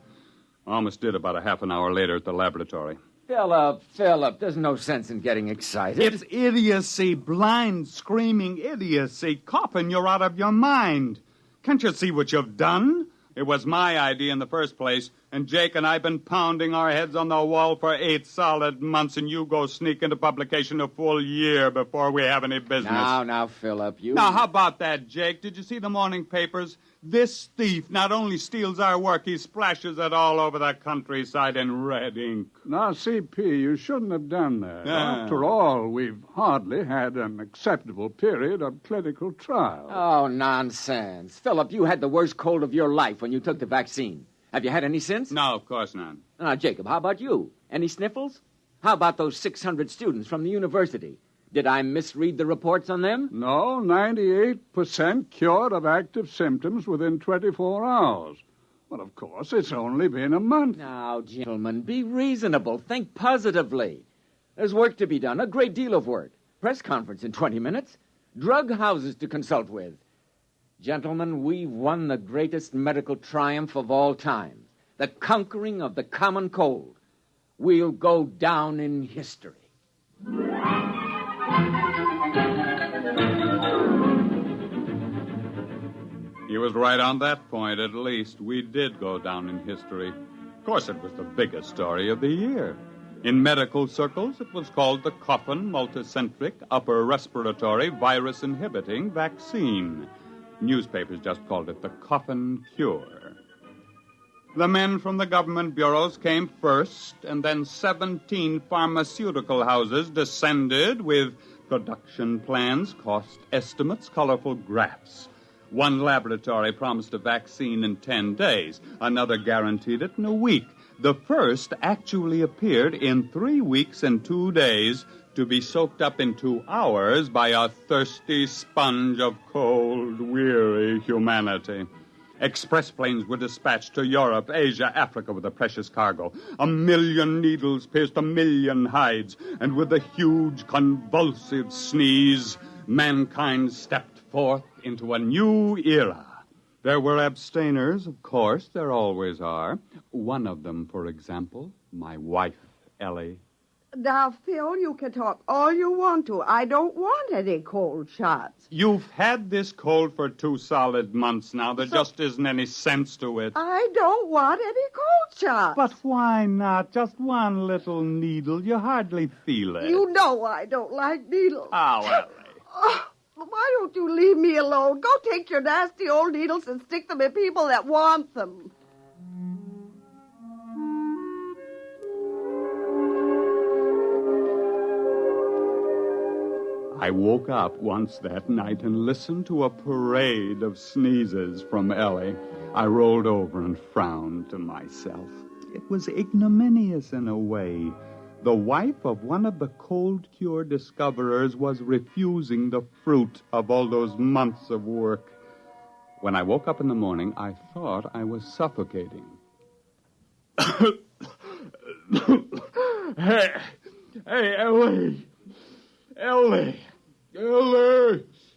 S: Almost did about a half an hour later at the laboratory.
T: Philip, there's no sense in getting excited.
S: It's idiocy, blind, screaming idiocy. Coffin, you're out of your mind. Can't you see what you've done? It was my idea in the first place, and Jake and I have been pounding our heads on the wall for 8 solid months, and you go sneak into publication a full year before we have any business.
T: Now, Philip, you...
S: Now, how about that, Jake? Did you see the morning papers? This thief not only steals our work, he splashes it all over the countryside in red ink.
U: Now, CP, you shouldn't have done that.
S: Yeah.
U: After all, we've hardly had an acceptable period of clinical trial.
T: Oh, nonsense. Philip, you had the worst cold of your life when you took the vaccine. Have you had any since?
S: No, of course not.
T: Now, Jacob, how about you? Any sniffles? How about those 600 students from the university? Did I misread the reports on them?
U: No, 98% cured of active symptoms within 24 hours. Well, of course, it's only been a month.
T: Now, gentlemen, be reasonable. Think positively. There's work to be done, a great deal of work. Press conference in 20 minutes. Drug houses to consult with. Gentlemen, we've won the greatest medical triumph of all time. The conquering of the common cold. We'll go down in history.
S: He was right on that point, at least. We did go down in history. Of course, it was the biggest story of the year. In medical circles, it was called the Coffin Multicentric Upper Respiratory Virus Inhibiting Vaccine. Newspapers just called it the Coffin Cure. The men from the government bureaus came first, and then 17 pharmaceutical houses descended with production plans, cost estimates, colorful graphs. One laboratory promised a vaccine in 10 days. Another guaranteed it in a week. The first actually appeared in 3 weeks and 2 days to be soaked up in 2 hours by a thirsty sponge of cold, weary humanity. Express planes were dispatched to Europe, Asia, Africa with the precious cargo. 1,000,000 needles pierced 1,000,000 hides, and with a huge convulsive sneeze, mankind stepped forth into a new era. There were abstainers, of course, there always are. One of them, for example, my wife, Ellie.
A: Now, Phil, you can talk all you want to. I don't want any cold shots.
S: You've had this cold for 2 solid months now. There just isn't any sense to it.
A: I don't want any cold shots.
S: But why not? Just one little needle. You hardly feel it.
A: You know I don't like needles.
S: Oh, Ellie.
A: Oh, why don't you leave me alone? Go take your nasty old needles and stick them in people that want them.
S: I woke up once that night and listened to a parade of sneezes from Ellie. I rolled over and frowned to myself. It was ignominious in a way. The wife of one of the cold cure discoverers was refusing the fruit of all those months of work. When I woke up in the morning, I thought I was suffocating. Hey, Ellie! Ellie!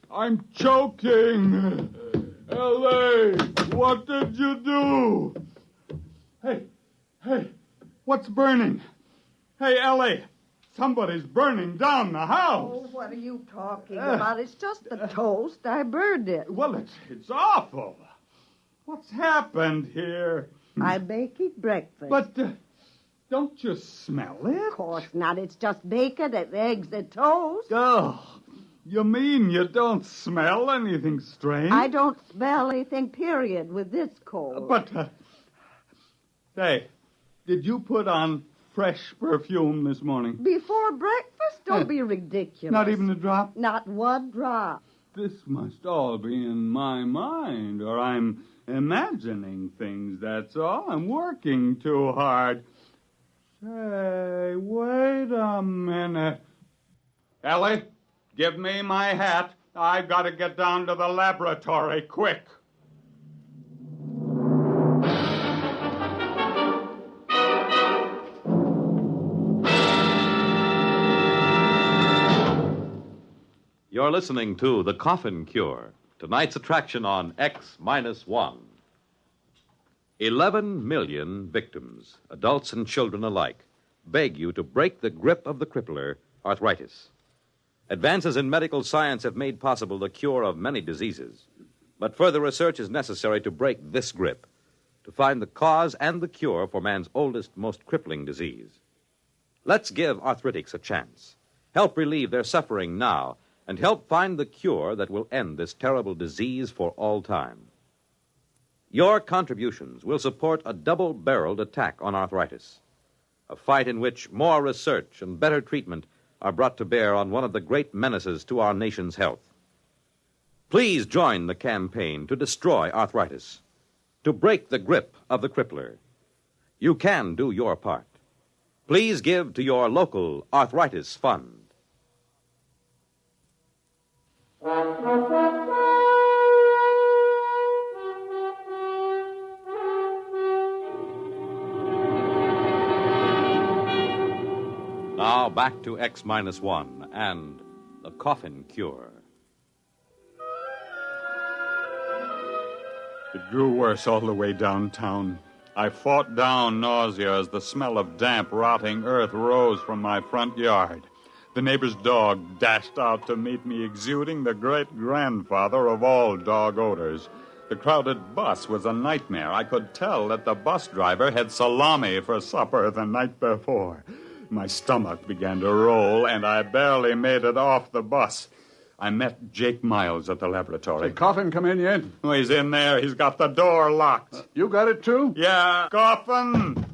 S: I'm choking! Ellie! What did you do? Hey, what's burning? Hey, Ellie! Somebody's burning down the house!
A: Oh, what are you talking about? It's just the toast. I burned it.
S: Well, it's awful. What's happened here?
A: I'm making breakfast.
S: But don't you smell it?
A: Of course not. It's just bacon and eggs and toast.
S: Oh, you mean you don't smell anything strange?
A: I don't smell anything, period, with this cold.
S: But, say, did you put on fresh perfume this morning?
A: Before breakfast? Don't be ridiculous.
S: Not even a drop?
A: Not one drop.
S: This must all be in my mind, or I'm imagining things, that's all. I'm working too hard. Say, wait a minute. Ellie, give me my hat. I've got to get down to the laboratory, quick.
I: You're listening to The Coffin Cure, tonight's attraction on X-1. 11 million victims, adults and children alike, beg you to break the grip of the crippler, arthritis. Advances in medical science have made possible the cure of many diseases, but further research is necessary to break this grip, to find the cause and the cure for man's oldest, most crippling disease. Let's give arthritics a chance. Help relieve their suffering now, and help find the cure that will end this terrible disease for all time. Your contributions will support a double-barreled attack on arthritis, a fight in which more research and better treatment are brought to bear on one of the great menaces to our nation's health. Please join the campaign to destroy arthritis, to break the grip of the crippler. You can do your part. Please give to your local arthritis fund. Now back to X-1 and the Coffin Cure.
S: It grew worse all the way downtown. I fought down nausea as the smell of damp, rotting earth rose from my front yard. The neighbor's dog dashed out to meet me, exuding the great-grandfather of all dog odors. The crowded bus was a nightmare. I could tell that the bus driver had salami for supper the night before. My stomach began to roll, and I barely made it off the bus. I met Jake Miles at the laboratory.
U: Did Coffin come in yet?
S: Oh, he's in there. He's got the door locked.
U: You got it, too?
S: Yeah. Coffin!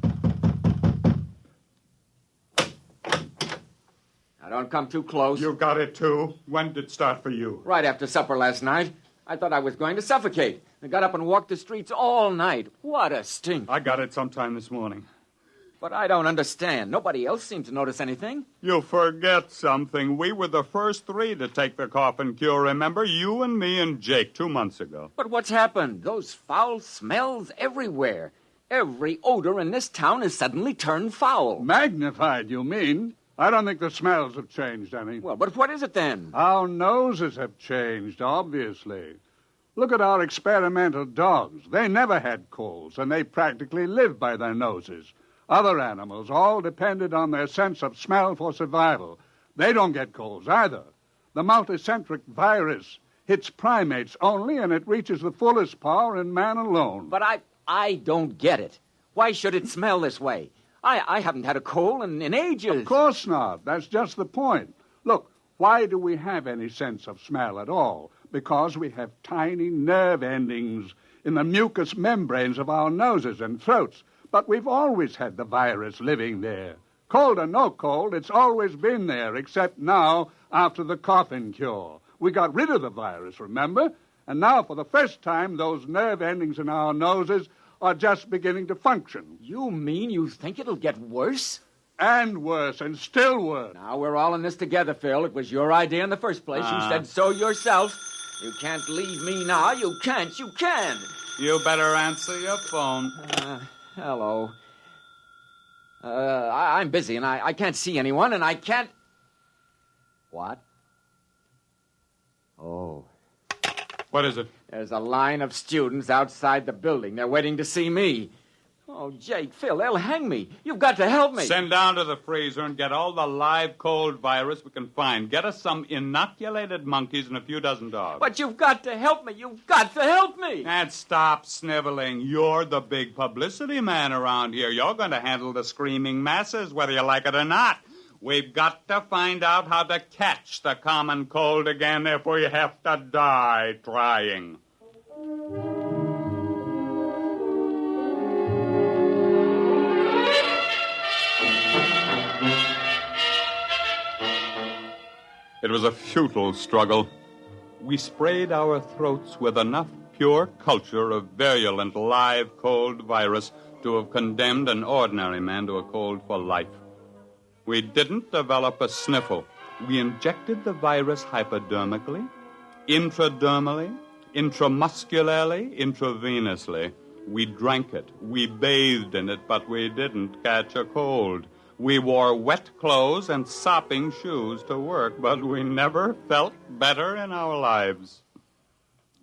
T: Now, don't come too close.
S: You got it, too? When did it start for you?
T: Right after supper last night. I thought I was going to suffocate. I got up and walked the streets all night. What a stink.
S: I got it sometime this morning.
T: But I don't understand. Nobody else seemed to notice anything.
S: You forget something. We were the first 3 to take the coffin cure, remember? You and me and Jake 2 months ago.
T: But what's happened? Those foul smells everywhere. Every odor in this town has suddenly turned foul.
U: Magnified, you mean? I don't think the smells have changed any.
T: Well, but what is it then?
U: Our noses have changed, obviously. Look at our experimental dogs. They never had colds, and they practically lived by their noses. Other animals all depended on their sense of smell for survival. They don't get colds either. The multicentric virus hits primates only, and it reaches the fullest power in man alone.
T: But I don't get it. Why should it smell this way? I haven't had a cold in ages.
U: Of course not. That's just the point. Look, why do we have any sense of smell at all? Because we have tiny nerve endings in the mucous membranes of our noses and throats. But we've always had the virus living there. Cold or no cold, it's always been there, except now after the coffin cure. We got rid of the virus, remember? And now, for the first time, those nerve endings in our noses are just beginning to function.
T: You mean you think it'll get worse?
U: And worse, and still worse.
T: Now, we're all in this together, Phil. It was your idea in the first place. You said so yourself. You can't leave me now. You can't. You can.
S: You better answer your phone.
T: Hello. I'm busy, and I can't see anyone, and I can't... What? Oh.
S: What is it?
T: There's a line of students outside the building. They're waiting to see me. Oh, Jake, Phil, they'll hang me. You've got to help me.
S: Send down to the freezer and get all the live cold virus we can find. Get us some inoculated monkeys and a few dozen dogs.
T: But you've got to help me. You've got to help me.
S: And stop sniveling. You're the big publicity man around here. You're going to handle the screaming masses, whether you like it or not. We've got to find out how to catch the common cold again if we have to die trying. It was a futile struggle. We sprayed our throats with enough pure culture of virulent live cold virus to have condemned an ordinary man to a cold for life. We didn't develop a sniffle. We injected the virus hypodermically, intradermally, intramuscularly, intravenously. We drank it. We bathed in it, but we didn't catch a cold. We wore wet clothes and sopping shoes to work, but we never felt better in our lives.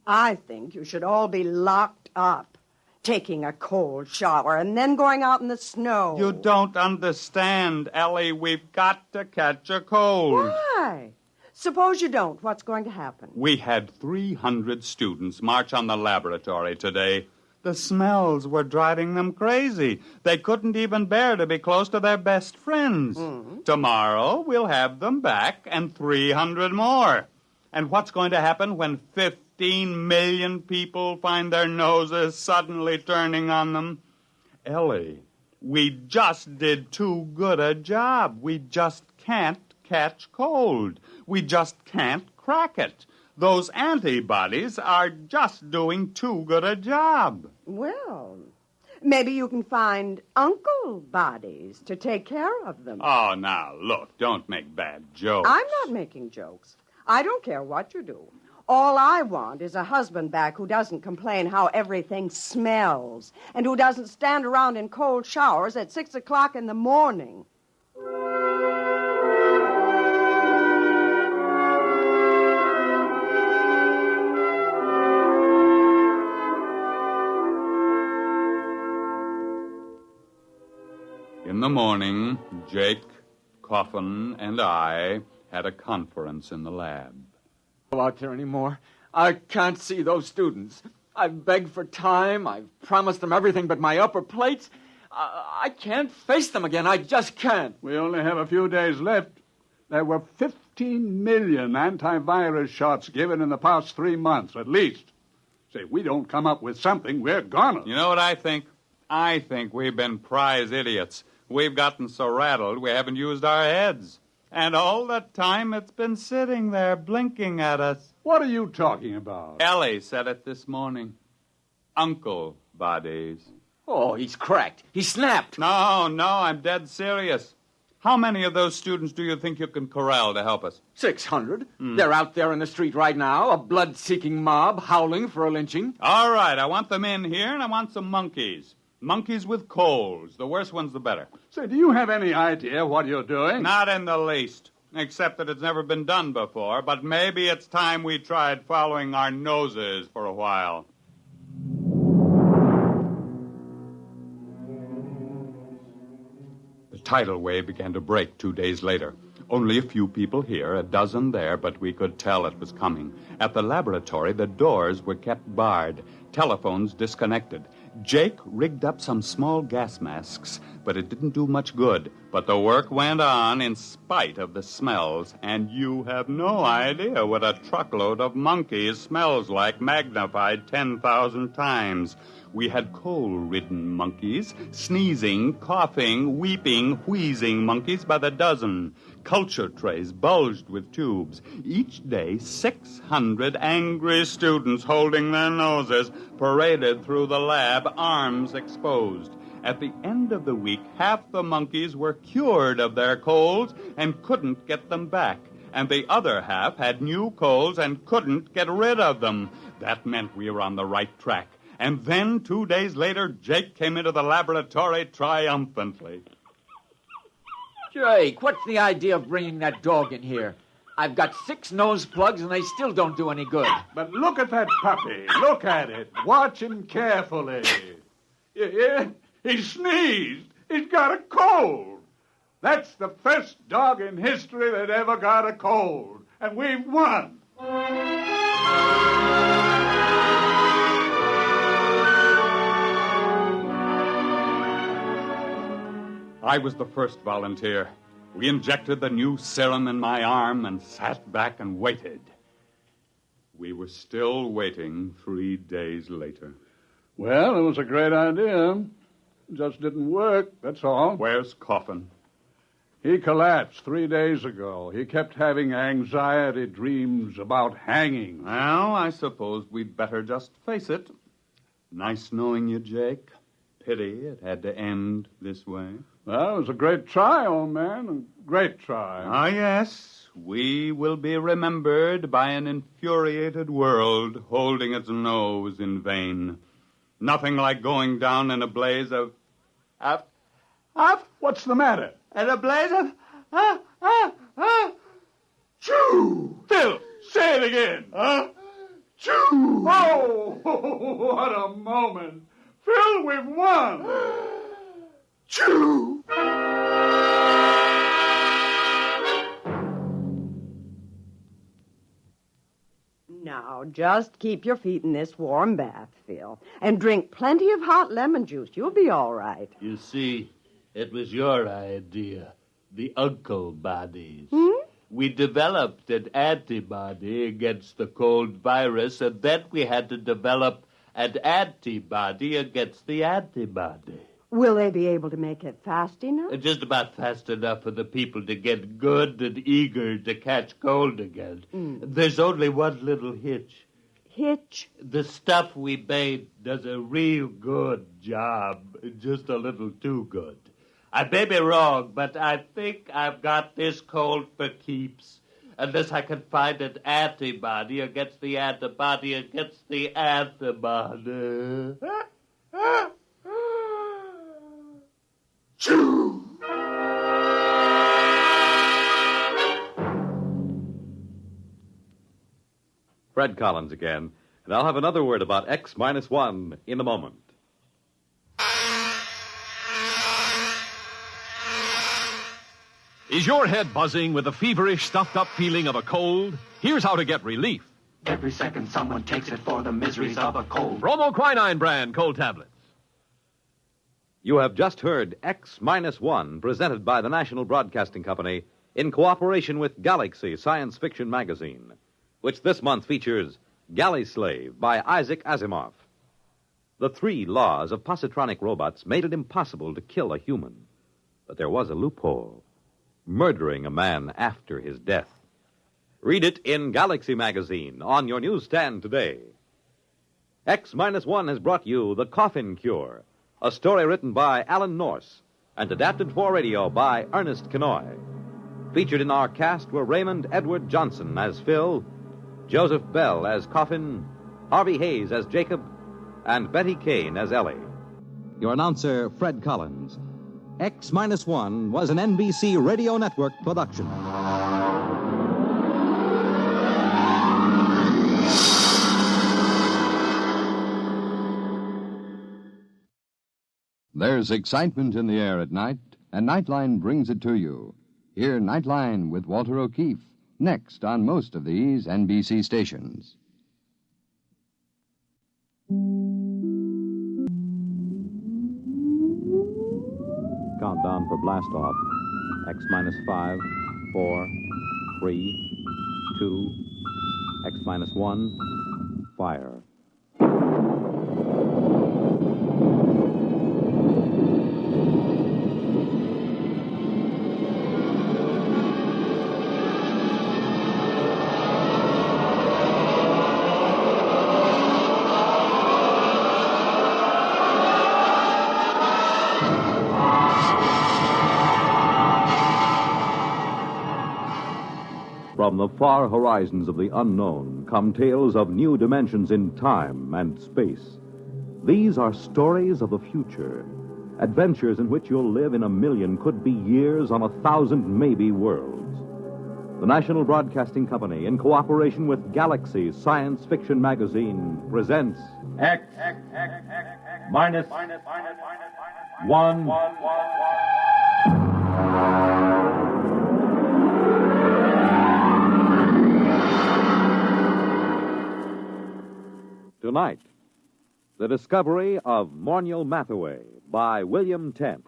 A: I think you should all be locked up, taking a cold shower and then going out in the snow.
S: You don't understand, Ellie. We've got to catch a cold.
A: Why? Suppose you don't. What's going to happen?
S: We had 300 students march on the laboratory today. The smells were driving them crazy. They couldn't even bear to be close to their best friends. Mm-hmm. Tomorrow, we'll have them back and 300 more. And what's going to happen when 15 million people find their noses suddenly turning on them? Ellie, we just did too good a job. We just can't catch cold. We just can't crack it. Those antibodies are just doing too good a job.
A: Well, maybe you can find uncle bodies to take care of them.
S: Oh, now, look, don't make bad jokes.
A: I'm not making jokes. I don't care what you do. All I want is a husband back who doesn't complain how everything smells and who doesn't stand around in cold showers at 6 o'clock in the morning.
S: In the morning, Jake, Coffin, and I had a conference in the lab.
T: Go out there anymore. I can't see those students. I've begged for time. I've promised them everything but my upper plates. I can't face them again. I just can't.
U: We only have a few days left. There were 15 million antivirus shots given in the past 3 months, at least. Say, if we don't come up with something, we're gonna.
S: You know what I think? I think we've been prize idiots. We've gotten so rattled we haven't used our heads. And all the time it's been sitting there blinking at us.
U: What are you talking about?
S: Ellie said it this morning. Uncle bodies.
T: Oh, he's cracked. He snapped.
S: No, I'm dead serious. How many of those students do you think you can corral to help us?
T: 600. They're out there in the street right now, a blood-seeking mob howling for a lynching.
S: All right, I want them in here, and I want some monkeys. Monkeys with colds. The worse ones, the better.
U: Say, do you have any idea what you're doing?
S: Not in the least, except that it's never been done before, but maybe it's time we tried following our noses for a while. The tidal wave began to break 2 days later. Only a few people here, a dozen there, but we could tell it was coming. At the laboratory, the doors were kept barred, telephones disconnected. Jake rigged up some small gas masks, but it didn't do much good. But the work went on in spite of the smells, and you have no idea what a truckload of monkeys smells like, magnified 10,000 times. We had coal-ridden monkeys, sneezing, coughing, weeping, wheezing monkeys by the dozen. Culture trays bulged with tubes. Each day, 600 angry students holding their noses paraded through the lab, arms exposed. At the end of the week, half the monkeys were cured of their colds and couldn't get them back. And the other half had new colds and couldn't get rid of them. That meant we were on the right track. And then, 2 days later, Jake came into the laboratory triumphantly.
T: Jake, what's the idea of bringing that dog in here? I've got 6 nose plugs, and they still don't do any good.
U: But look at that puppy. Look at it. Watch him carefully. Yeah, he sneezed. He's got a cold. That's the first dog in history that ever got a cold. And we've won.
S: I was the first volunteer. We injected the new serum in my arm and sat back and waited. We were still waiting 3 days later.
U: Well, it was a great idea. Just didn't work, that's all.
S: Where's Coffin?
U: He collapsed 3 days ago. He kept having anxiety dreams about hanging.
S: Well, I suppose we'd better just face it. Nice knowing you, Jake. Pity it had to end this way.
U: Well, it was a great try, old man. A great try.
S: Ah, yes. We will be remembered by an infuriated world holding its nose in vain. Nothing like going down in a blaze of...
U: What's the matter?
S: In a blaze of...
U: Choo! Phil, say it again. Choo! Oh, what a moment. Phil, we've won. Choo!
A: Now, just keep your feet in this warm bath, Phil, and drink plenty of hot lemon juice. You'll be all right.
B: You see, it was your idea, the uncle bodies. We developed an antibody against the cold virus, and then we had to develop an antibody against the antibody.
A: Will they be able to make it fast enough?
B: Just about fast enough for the people to get good and eager to catch cold again. There's only one little hitch.
A: Hitch?
B: The stuff we made does a real good job, just a little too good. I may be wrong, but I think I've got this cold for keeps. Unless I can find an antibody against the antibody against the antibody.
U: Choo!
E: Fred Collins again, and I'll have another word about X-1 in a moment.
H: Is your head buzzing with the feverish, stuffed-up feeling of a cold? Here's how to get relief.
R: Every second someone takes it for the miseries of a cold.
H: Bromoquinine brand cold tablets.
E: You have just heard X-1, presented by the National Broadcasting Company in cooperation with Galaxy Science Fiction Magazine, which this month features Galley Slave by Isaac Asimov. The 3 laws of positronic robots made it impossible to kill a human, but there was a loophole: murdering a man after his death. Read it in Galaxy Magazine on your newsstand today. X-1 has brought you The Coffin Cure,
I: a story written by Alan Norse and adapted for radio by Ernest Kenoy. Featured in our cast were Raymond Edward Johnson as Phil, Joseph Bell as Coffin, Harvey Hayes as Jacob, and Betty Kane as Ellie. Your announcer, Fred Collins. X-1 was an NBC Radio Network production.
X: There's excitement in the air at night, and Nightline brings it to you. Hear Nightline with Walter O'Keefe, next on most of these NBC stations.
E: Countdown for blast off. X-5, 4, 3, 2, X-1, fire.
I: From the far horizons of the unknown come tales of new dimensions in time and space. These are stories of the future, adventures in which you'll live in a million, could be years, on 1,000 maybe worlds. The National Broadcasting Company, in cooperation with Galaxy Science Fiction Magazine, presents
M: X minus 1.
I: Tonight, the discovery of Morniel Mathaway by William Tent.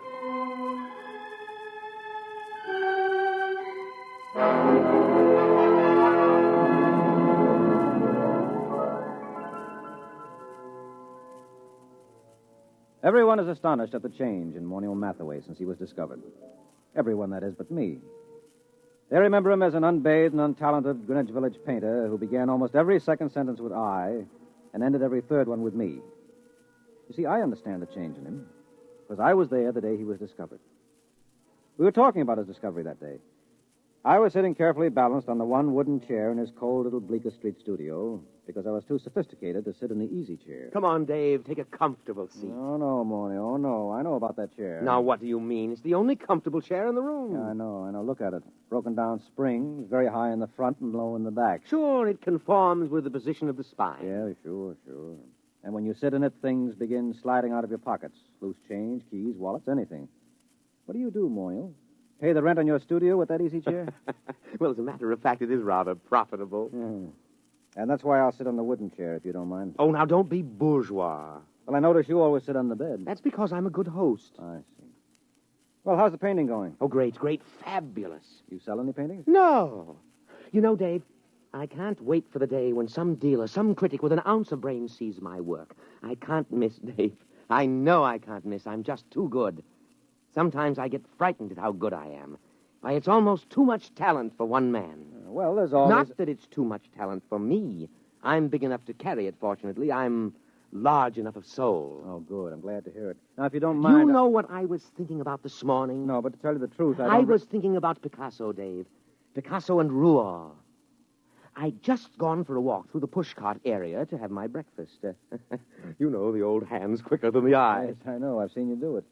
F: Everyone is astonished at the change in Morniel Mathaway since he was discovered. Everyone, that is, but me. They remember him as an unbathed and untalented Greenwich Village painter who began almost every second sentence with I and ended every third one with me. You see, I understand the change in him, because I was there the day he was discovered. We were talking about his discovery that day. I was sitting carefully balanced on the one wooden chair in his cold little Bleecker Street studio because I was too sophisticated to sit in the easy chair.
J: Come on, Dave. Take a comfortable seat.
F: Oh, no, Morny. Oh, no. I know about that chair.
J: Now, what do you mean? It's the only comfortable chair in the room.
F: Yeah, I know. Look at it. Broken down springs, very high in the front and low in the back.
J: Sure, it conforms with the position of the spine.
F: Yeah, sure. And when you sit in it, things begin sliding out of your pockets. Loose change, keys, wallets, anything. What do you do, Morny? Pay the rent on your studio with that easy chair?
J: Well, as a matter of fact, it is rather profitable.
F: And that's why I'll sit on the wooden chair, if you don't mind.
J: Oh, now, don't be bourgeois.
F: Well, I notice you always sit on the bed.
J: That's because I'm a good host.
F: I see. Well, how's the painting going?
J: Oh, great, fabulous.
F: You sell any paintings?
J: No. You know, Dave, I can't wait for the day when some dealer, some critic with an ounce of brain sees my work. I can't miss, Dave. I know I can't miss. I'm just too good. Sometimes I get frightened at how good I am. Why, it's almost too much talent for one man.
F: Well, there's always...
J: Not that it's too much talent for me. I'm big enough to carry it, fortunately. I'm large enough of soul.
F: Oh, good. I'm glad to hear it. Now, if you don't mind...
J: You know what I was thinking about this morning?
F: No, but to tell you the truth,
J: I was thinking about Picasso, Dave. Picasso and Rouault. I'd just gone for a walk through the pushcart area to have my breakfast. You know, the old hand's quicker than the eye.
F: Yes, I know. I've seen you do it.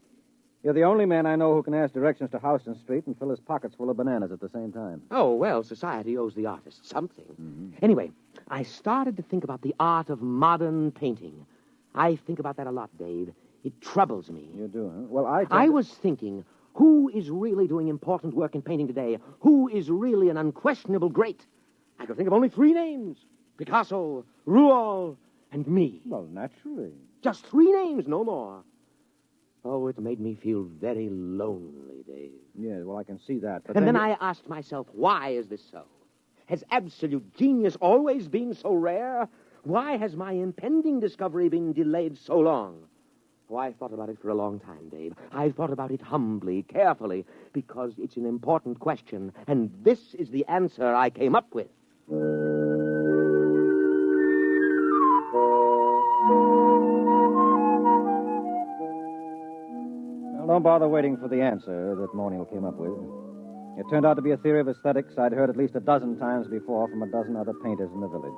F: You're the only man I know who can ask directions to Houston Street and fill his pockets full of bananas at the same time.
J: Oh, well, society owes the artist something. Anyway, I started to think about the art of modern painting. I think about that a lot, Dave. It troubles me.
F: You do, huh? Well,
J: I was thinking, who is really doing important work in painting today? Who is really an unquestionable great? I could think of only 3 names. Picasso, Rouault, and me.
F: Well, naturally.
J: Just 3 names, no more. Oh, it made me feel very lonely, Dave.
F: Yeah, well, I can see that. But
J: and then I asked myself, why is this so? Has absolute genius always been so rare? Why has my impending discovery been delayed so long? Oh, I thought about it for a long time, Dave. I thought about it humbly, carefully, because it's an important question, and this is the answer I came up with.
F: Well, don't bother waiting for the answer that Monial came up with. It turned out to be a theory of aesthetics I'd heard at least a dozen times before from a dozen other painters in the village.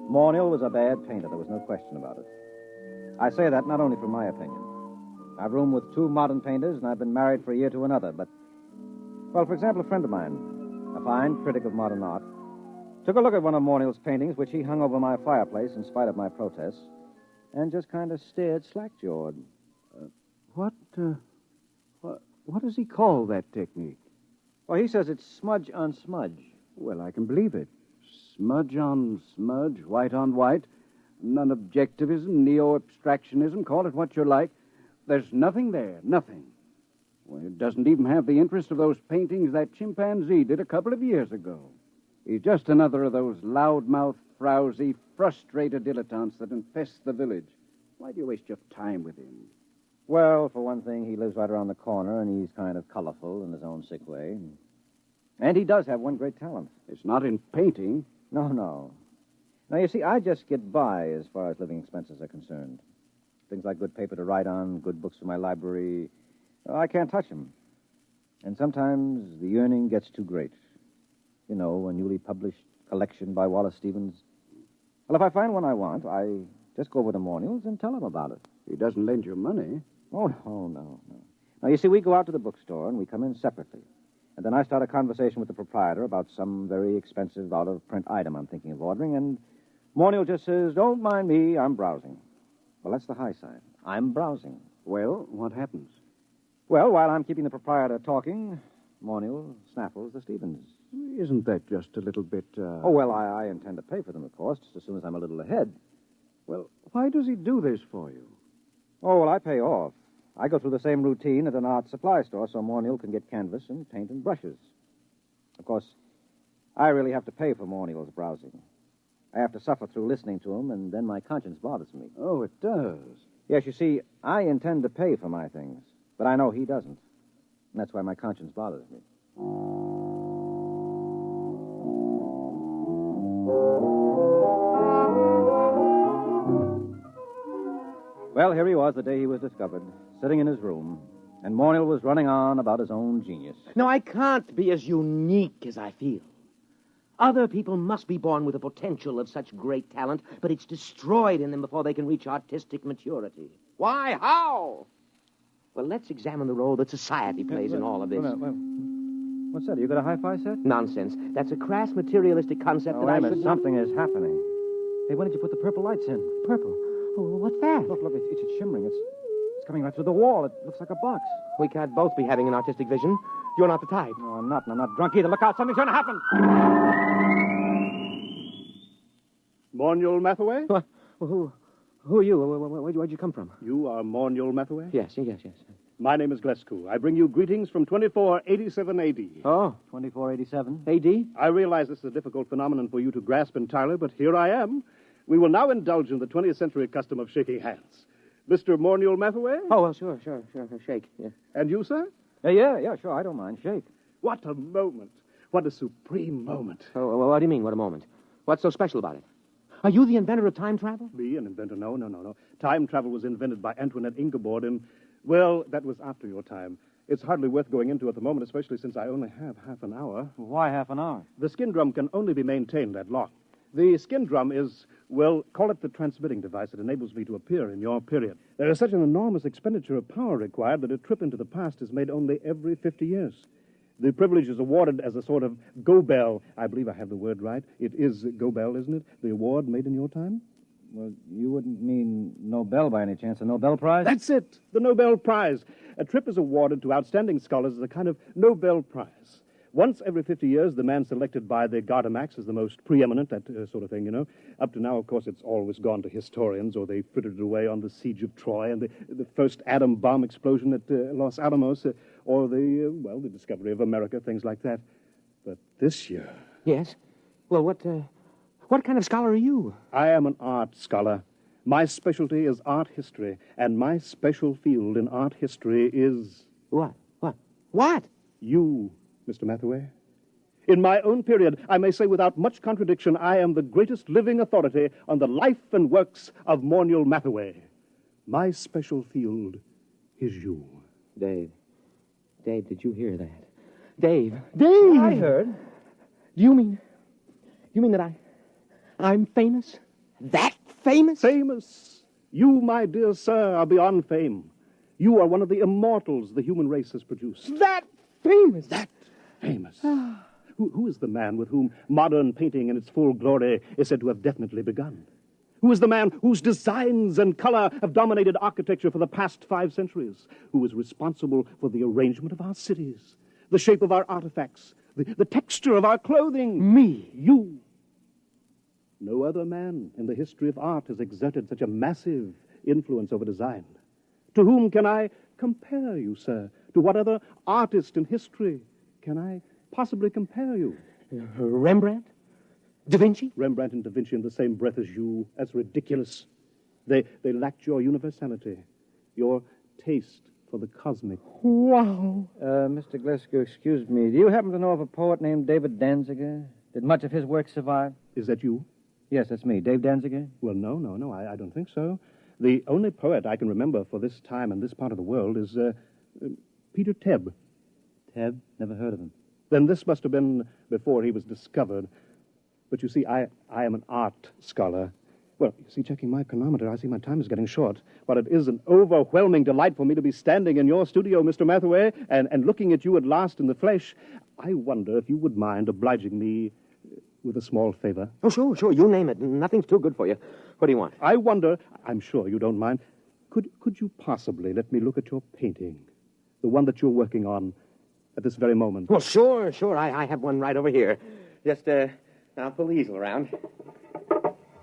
F: Monial was a bad painter, there was no question about it. I say that not only from my opinion. I've roomed with two modern painters, and I've been married for a year to another, but... Well, for example, a friend of mine, a fine critic of modern art, took a look at one of Monial's paintings, which he hung over my fireplace in spite of my protests, and just kind of stared slack-jawed.
K: What does he call that technique?
F: Well, he says it's smudge on smudge.
K: Well, I can believe it. Smudge on smudge, white on white, non-objectivism, neo-abstractionism, call it what you like. There's nothing there, nothing. Well, it doesn't even have the interest of those paintings that chimpanzee did a couple of years ago. He's just another of those loudmouth, frowsy, frustrated dilettantes that infest the village. Why do you waste your time with him?
F: Well, for one thing, he lives right around the corner, and he's kind of colorful in his own sick way. And he does have one great talent.
K: It's not in painting.
F: No. Now, you see, I just get by as far as living expenses are concerned. Things like good paper to write on, good books for my library, I can't touch them. And sometimes the yearning gets too great. You know, a newly published collection by Wallace Stevens. Well, if I find one I want, I just go over to Monial's and tell him about it.
K: He doesn't lend you money.
F: Oh, no. Now, you see, we go out to the bookstore and we come in separately. And then I start a conversation with the proprietor about some very expensive out-of-print item I'm thinking of ordering, and Monial just says, "Don't mind me, I'm browsing." Well, that's the high side. I'm browsing.
K: Well, what happens?
F: Well, while I'm keeping the proprietor talking, Monial snaffles the Stevens.
K: Isn't that just a little bit,
F: Oh, well, I intend to pay for them, of course, just as soon as I'm a little ahead.
K: Well, why does he do this for you?
F: Oh, well, I pay off. I go through the same routine at an art supply store so Monial can get canvas and paint and brushes. Of course, I really have to pay for Monial's browsing. I have to suffer through listening to him, and then my conscience bothers me.
K: Oh, it does?
F: Yes, you see, I intend to pay for my things, but I know he doesn't. And that's why my conscience bothers me. Well, here he was the day he was discovered, sitting in his room, and Monial was running on about his own genius.
J: No, I can't be as unique as I feel. Other people must be born with the potential of such great talent, but it's destroyed in them before they can reach artistic maturity. Why? How? Well, let's examine the role that society plays in all of this.
F: What's that? You got a hi-fi set?
J: Nonsense. That's a crass materialistic concept that I should...
F: Something is happening. Hey, when did you put the purple lights in?
J: Purple? Oh, what's that?
F: Look, it's shimmering. It's coming right through the wall. It looks like a box.
J: We can't both be having an artistic vision. You're not the type.
F: No, I'm not, and I'm not drunk either. Look out, something's going to happen.
L: Monial Mathaway?
J: What? Who are you? Where'd you come from?
L: You are Monial Mathaway?
J: Yes.
L: My name is Glescu. I bring you greetings from 2487 A.D.
F: Oh, 2487?
J: A.D.?
L: I realize this is a difficult phenomenon for you to grasp entirely, but here I am. We will now indulge in the 20th century custom of shaking hands. Mr. Monial Mathaway?
J: Oh, well, sure. Shake, yeah.
L: And you, sir?
F: Yeah, sure. I don't mind. Shake.
L: What a moment. What a supreme moment.
J: Oh, what do you mean, what a moment? What's so special about it? Are you the inventor of time travel?
L: Me, an inventor? No. Time travel was invented by Antoinette Ingeborg, and, well, that was after your time. It's hardly worth going into at the moment, especially since I only have half an hour.
F: Why half an hour?
L: The skin drum can only be maintained that long. The skin drum is, well, call it the transmitting device that enables me to appear in your period. There is such an enormous expenditure of power required that a trip into the past is made only every 50 years. The privilege is awarded as a sort of go-bell. I believe I have the word right. It is go-bell, isn't it? The award made in your time?
F: Well, you wouldn't mean Nobel by any chance, a Nobel Prize?
L: That's it, the Nobel Prize. A trip is awarded to outstanding scholars as a kind of Nobel Prize. Once every 50 years, the man selected by the Gardemax is the most preeminent, that sort of thing, you know. Up to now, of course, it's always gone to historians, or they frittered it away on the siege of Troy and the first atom bomb explosion at Los Alamos, or the discovery of America, things like that. But this year...
J: Yes? Well, what kind of scholar are you?
L: I am an art scholar. My specialty is art history, and my special field in art history is...
J: What?
L: You, Mr. Mathaway. In my own period, I may say without much contradiction, I am the greatest living authority on the life and works of Monial Mathaway. My special field is you.
J: Dave. Dave, did you hear that? Dave. Dave!
K: I heard.
J: Do you mean that I'm famous? That famous?
L: Famous. You, my dear sir, are beyond fame. You are one of the immortals the human race has produced.
J: That famous?
L: That famous. Who is the man with whom modern painting in its full glory is said to have definitely begun? Who is the man whose designs and color have dominated architecture for the past 5 centuries? Who is responsible for the arrangement of our cities, the shape of our artifacts, the texture of our clothing?
J: Me.
L: You. No other man in the history of art has exerted such a massive influence over design. To whom can I compare you, sir? To what other artist in history can I possibly compare you?
J: Rembrandt? Da Vinci?
L: Rembrandt and Da Vinci in the same breath as you. That's ridiculous. They lacked your universality, your taste for the cosmic.
J: Wow.
K: Mr. Glasgow, excuse me. Do you happen to know of a poet named David Danziger? Did much of his work survive?
L: Is that you?
K: Yes, that's me. Dave Danziger?
L: Well, no, I don't think so. The only poet I can remember for this time and this part of the world is Peter Tebb.
K: Tebb? Never heard of him.
L: Then this must have been before he was discovered. But you see, I am an art scholar. Well, you see, checking my chronometer, I see my time is getting short. But it is an overwhelming delight for me to be standing in your studio, Mr. Mathaway, and looking at you at last in the flesh. I wonder if you would mind obliging me with a small favor.
J: Oh, sure. You name it. Nothing's too good for you. What do you want?
L: I wonder, I'm sure you don't mind, could you possibly let me look at your painting? The one that you're working on at this very moment.
J: Well, sure. I have one right over here. Just, I'll pull the easel around.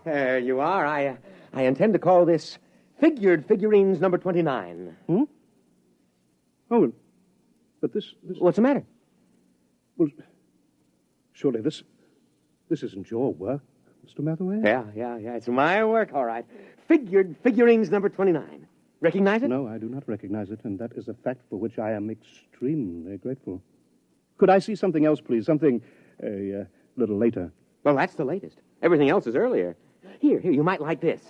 J: There you are. I intend to call this Figured Figurines number 29.
L: Oh, but this...
J: What's the matter?
L: Well, surely this isn't your work, Mr. Mathaway?
J: Yeah. It's my work, all right. Figured Figurines number 29. Recognize it?
L: No, I do not recognize it, and that is a fact for which I am extremely grateful. Could I see something else, please? Something a little later.
J: Well, that's the latest. Everything else is earlier. Here, you might like this.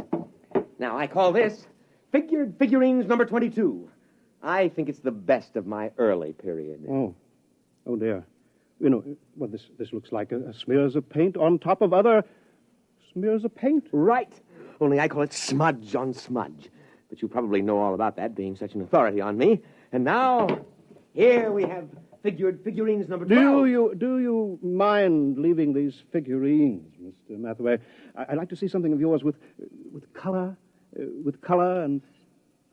J: Now, I call this Figured Figurines number 22. I think it's the best of my early period.
L: Oh dear. You know, well, this looks like smears of paint on top of other smears of paint.
J: Right. Only I call it smudge on smudge. But you probably know all about that, being such an authority on me. And now, here we have Figured Figurines number 12.
L: Do you mind leaving these figurines, Mr. Mathaway? I'd like to see something of yours with color and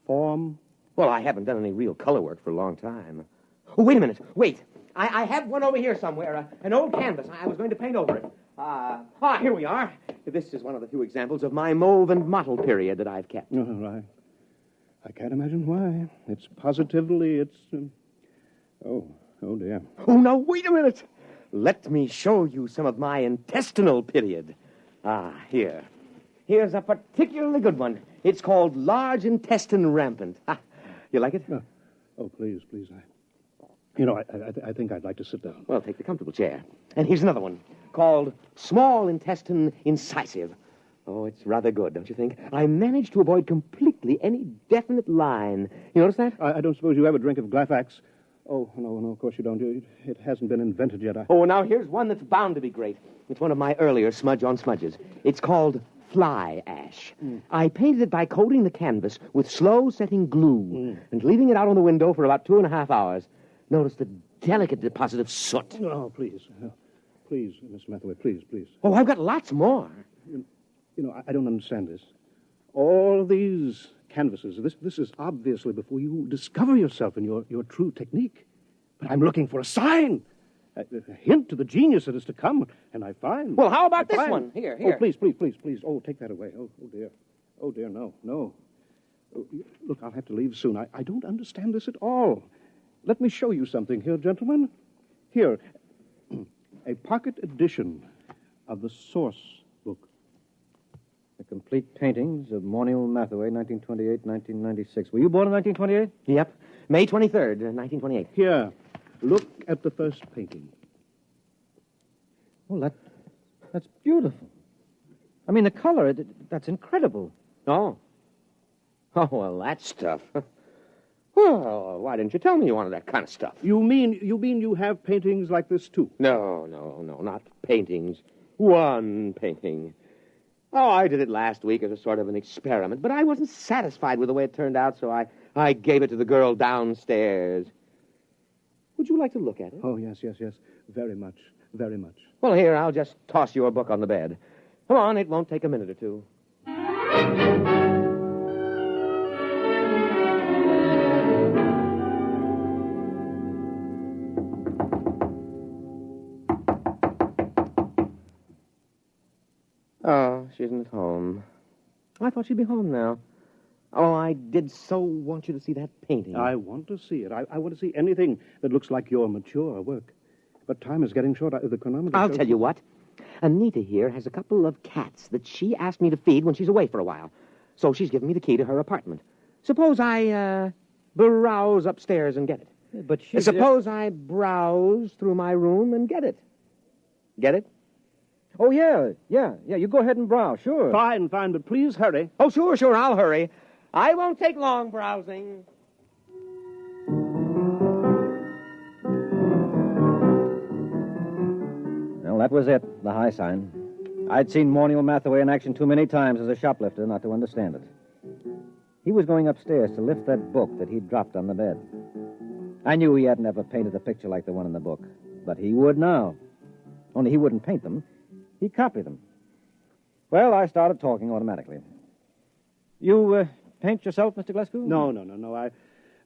L: form.
J: Well, I haven't done any real color work for a long time. Oh, wait a minute. Wait. I have one over here somewhere, an old canvas. I was going to paint over it. Here we are. This is one of the few examples of my mauve and mottled period that I've kept.
L: Oh, right. I can't imagine why. It's positively, oh, dear.
J: Oh, now, wait a minute. Let me show you some of my intestinal period. Here. Here's a particularly good one. It's called Large Intestine Rampant. You like it?
L: Oh, please. I think I'd like to sit down.
J: Well, take the comfortable chair. And here's another one called Small Intestine Incisive. Oh, it's rather good, don't you think? I managed to avoid completely any definite line. You notice that?
L: I don't suppose you have a drink of Glafax. Oh, no, of course you don't. It hasn't been invented yet.
J: Oh, now here's one that's bound to be great. It's one of my earlier smudge on smudges. It's called Fly Ash. I painted it by coating the canvas with slow-setting glue and leaving it out on the window for about 2.5 hours. Notice the delicate deposit of soot.
L: Oh, please. Please, Miss Mathaway, please.
J: Oh, I've got lots more.
L: You know, I don't understand this. All these canvases, this is obviously before you discover yourself and your true technique. But I'm looking for a sign, a hint to the genius that is to come, and I find...
J: Well, how about this one? Here.
L: Oh, please. Oh, take that away. Oh, dear. Oh, dear, no. Oh, look, I'll have to leave soon. I don't understand this at all. Let me show you something here, gentlemen. Here, a pocket edition of the source book.
K: The complete paintings of Monial Mathaway, 1928-1996. Were you born in 1928?
J: Yep. May 23rd, 1928.
L: Here, look at the first painting.
K: Well, that's beautiful. I mean, the color, that's incredible.
J: Oh. Oh, well, that stuff. Well, why didn't you tell me you wanted that kind of stuff?
L: You mean you have paintings like this, too?
J: No, not paintings. One painting. Oh, I did it last week as a sort of an experiment, but I wasn't satisfied with the way it turned out, so I gave it to the girl downstairs. Would you like to look at it?
L: Oh, yes. Very much.
J: Well, here, I'll just toss your book on the bed. Come on, it won't take a minute or two. Oh, she isn't at home. I thought she'd be home now. Oh, I did so want you to see that painting.
L: I want to see it. I want to see anything that looks like your mature work. But time is getting short. The chronometer
J: I'll
L: shows...
J: tell you what. Anita here has a couple of cats that she asked me to feed when she's away for a while. So she's given me the key to her apartment. Suppose I, browse upstairs and get it.
K: But she...
J: Suppose I browse through my room and get it. Get it?
K: Oh, yeah. You go ahead and browse, sure.
L: Fine, but please hurry.
J: Oh, sure, I'll hurry. I won't take long browsing.
K: Well, that was it, the high sign. I'd seen Morniel Mathaway in action too many times as a shoplifter not to understand it. He was going upstairs to lift that book that he'd dropped on the bed. I knew he hadn't ever painted a picture like the one in the book, but he would now. Only he wouldn't paint them. He'd copy them. Well, I started talking automatically. You, paint yourself, Mr. Glasgow?
L: No.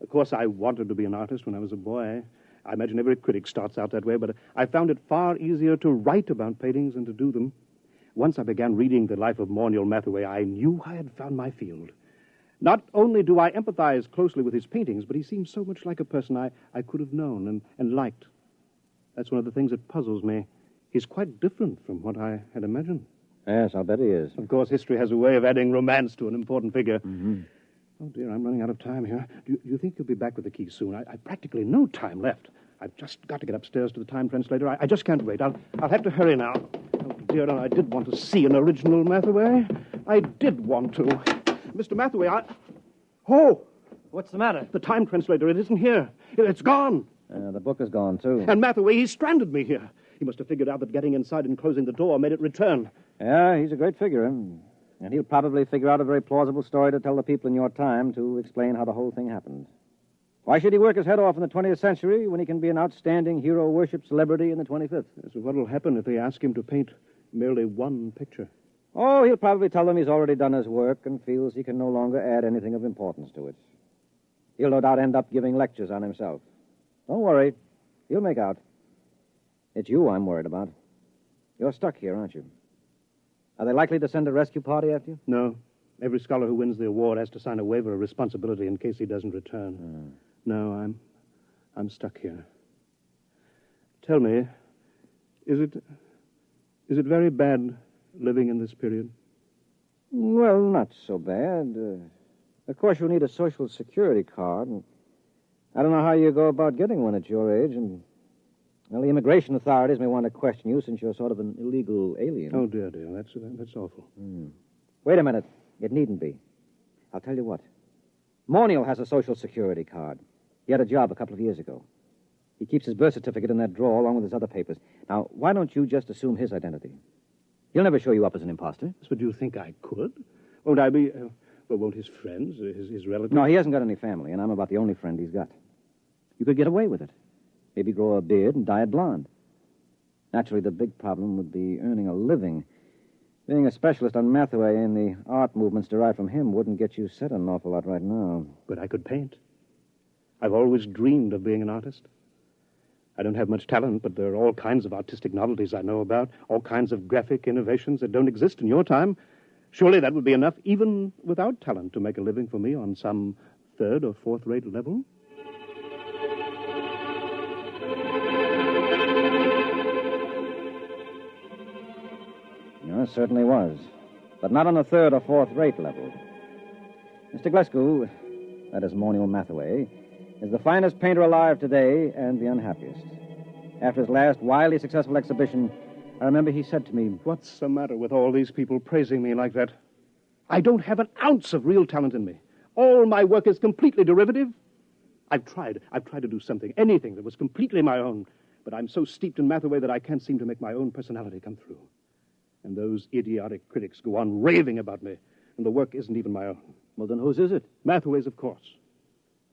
L: Of course, I wanted to be an artist when I was a boy. I imagine every critic starts out that way, but I found it far easier to write about paintings than to do them. Once I began reading the life of Morniel Mathaway, I knew I had found my field. Not only do I empathize closely with his paintings, but he seems so much like a person I could have known and liked. That's one of the things that puzzles me. He's quite different from what I had imagined.
K: Yes, I'll bet he is.
L: Of course, history has a way of adding romance to an important figure.
K: Mm-hmm.
L: Oh, dear, I'm running out of time here. Do you think you'll be back with the key soon? I've practically no time left. I've just got to get upstairs to the time translator. I just can't wait. I'll have to hurry now. Oh, dear, I did want to see an original Mathaway. I did want to. Mr. Mathaway, Oh!
K: What's the matter?
L: The time translator, it isn't here. It's gone.
K: The book is gone, too.
L: And Mathaway, he stranded me here. He must have figured out that getting inside and closing the door made it return.
K: Yeah, he's a great figure. And he'll probably figure out a very plausible story to tell the people in your time to explain how the whole thing happened. Why should he work his head off in the 20th century when he can be an outstanding hero-worship celebrity in the 25th?
L: So what'll happen if they ask him to paint merely one picture?
K: Oh, he'll probably tell them he's already done his work and feels he can no longer add anything of importance to it. He'll no doubt end up giving lectures on himself. Don't worry. He'll make out. It's you I'm worried about. You're stuck here, aren't you? Are they likely to send a rescue party after you?
L: No. Every scholar who wins the award has to sign a waiver of responsibility in case he doesn't return. No, I'm stuck here. Tell me, is it very bad living in this period?
K: Well, not so bad. Of course, you'll need a Social Security card, and I don't know how you go about getting one at your age, and, well, the immigration authorities may want to question you since you're sort of an illegal alien.
L: Oh, dear, that's awful.
K: Wait a minute. It needn't be. I'll tell you what. Morniel has a Social Security card. He had a job a couple of years ago. He keeps his birth certificate in that drawer along with his other papers. Now, why don't you just assume his identity? He'll never show you up as an imposter.
L: But do you think I could? Won't I be... won't his friends, his relatives...
K: No, he hasn't got any family, and I'm about the only friend he's got. You could get away with it. Maybe grow a beard and dye it blonde. Naturally, the big problem would be earning a living. Being a specialist on Mathaway and the art movements derived from him wouldn't get you set an awful lot right now.
L: But I could paint. I've always dreamed of being an artist. I don't have much talent, but there are all kinds of artistic novelties I know about, all kinds of graphic innovations that don't exist in your time. Surely that would be enough, even without talent, to make a living for me on some third or fourth-rate level.
K: It certainly was, but not on a third or fourth-rate level. Mr. Glasgow, that is Morniel Mathaway, is the finest painter alive today and the unhappiest. After his last wildly successful exhibition, I remember he said to me,
L: "What's the matter with all these people praising me like that? I don't have an ounce of real talent in me. All my work is completely derivative. I've tried to do something, anything that was completely my own, but I'm so steeped in Mathaway that I can't seem to make my own personality come through. And those idiotic critics go on raving about me, and the work isn't even my own.
K: Well, then whose is it?
L: Mathaway's, of course.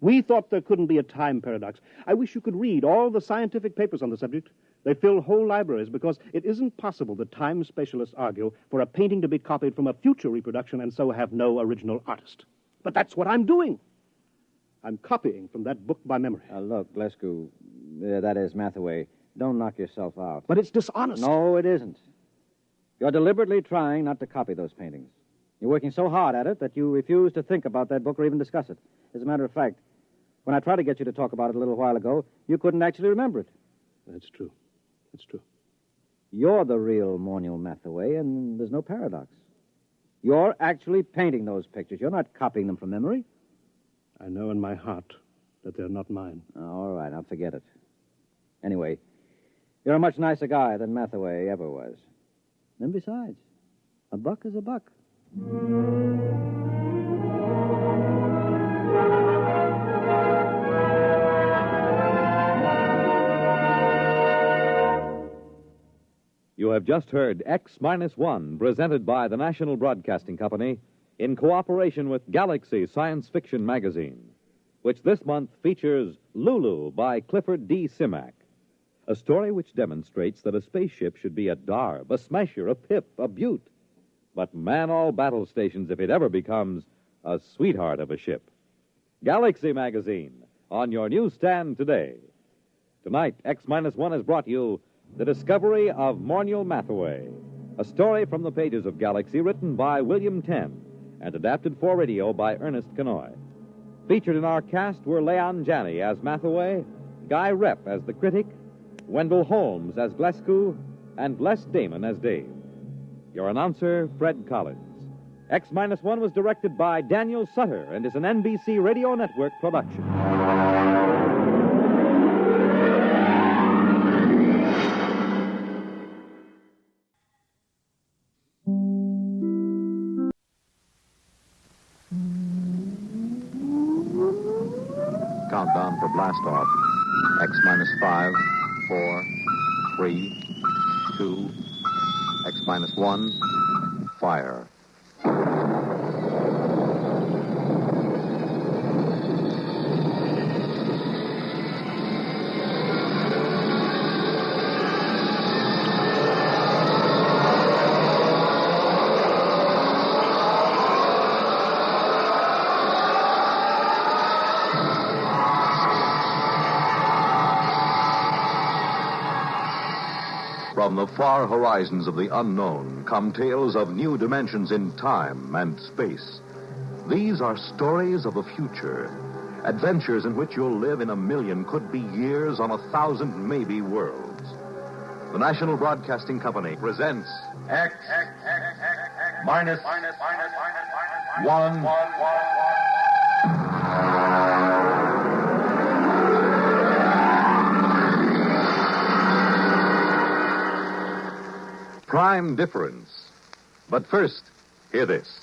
L: We thought there couldn't be a time paradox. I wish you could read all the scientific papers on the subject. They fill whole libraries because it isn't possible, the time specialists argue, for a painting to be copied from a future reproduction and so have no original artist. But that's what I'm doing. I'm copying from that book by memory.
K: Look, Glescu, that is Mathaway. Don't knock yourself out.
L: But it's dishonest.
K: No, it isn't. You're deliberately trying not to copy those paintings. You're working so hard at it that you refuse to think about that book or even discuss it. As a matter of fact, when I tried to get you to talk about it a little while ago, you couldn't actually remember it.
L: That's true. That's true.
K: You're the real Morniel Mathaway, and there's no paradox. You're actually painting those pictures. You're not copying them from memory.
L: I know in my heart that they're not mine.
K: All right, I'll forget it. Anyway, you're a much nicer guy than Mathaway ever was. And besides, a buck is a buck.
E: You have just heard X-1, presented by the National Broadcasting Company in cooperation with Galaxy Science Fiction Magazine, which this month features Lulu by Clifford D. Simak, a story which demonstrates that a spaceship should be a darb, a smasher, a pip, a beaut, but man all battle stations if it ever becomes a sweetheart of a ship. Galaxy Magazine, on your newsstand today. Tonight, X-1 has brought you The Discovery of Morniel Mathaway, a story from the pages of Galaxy written by William Tenn and adapted for radio by Ernest Kenoy. Featured in our cast were Leon Janney as Mathaway, Guy Rep as the critic, Wendell Holmes as Glescu, and Les Damon as Dave. Your announcer, Fred Collins. X-1 was directed by Daniel Sutter and is an NBC Radio Network production.
C: Countdown for blast off. X-5, 4, 3, 2, X-1, fire. From the far horizons of the unknown come tales of new dimensions in time and space. These are stories of the future, adventures in which you'll live in a million, could be years, on 1,000 maybe worlds. The National Broadcasting Company presents
M: X minus 1.
C: Prime Difference. But first, hear this.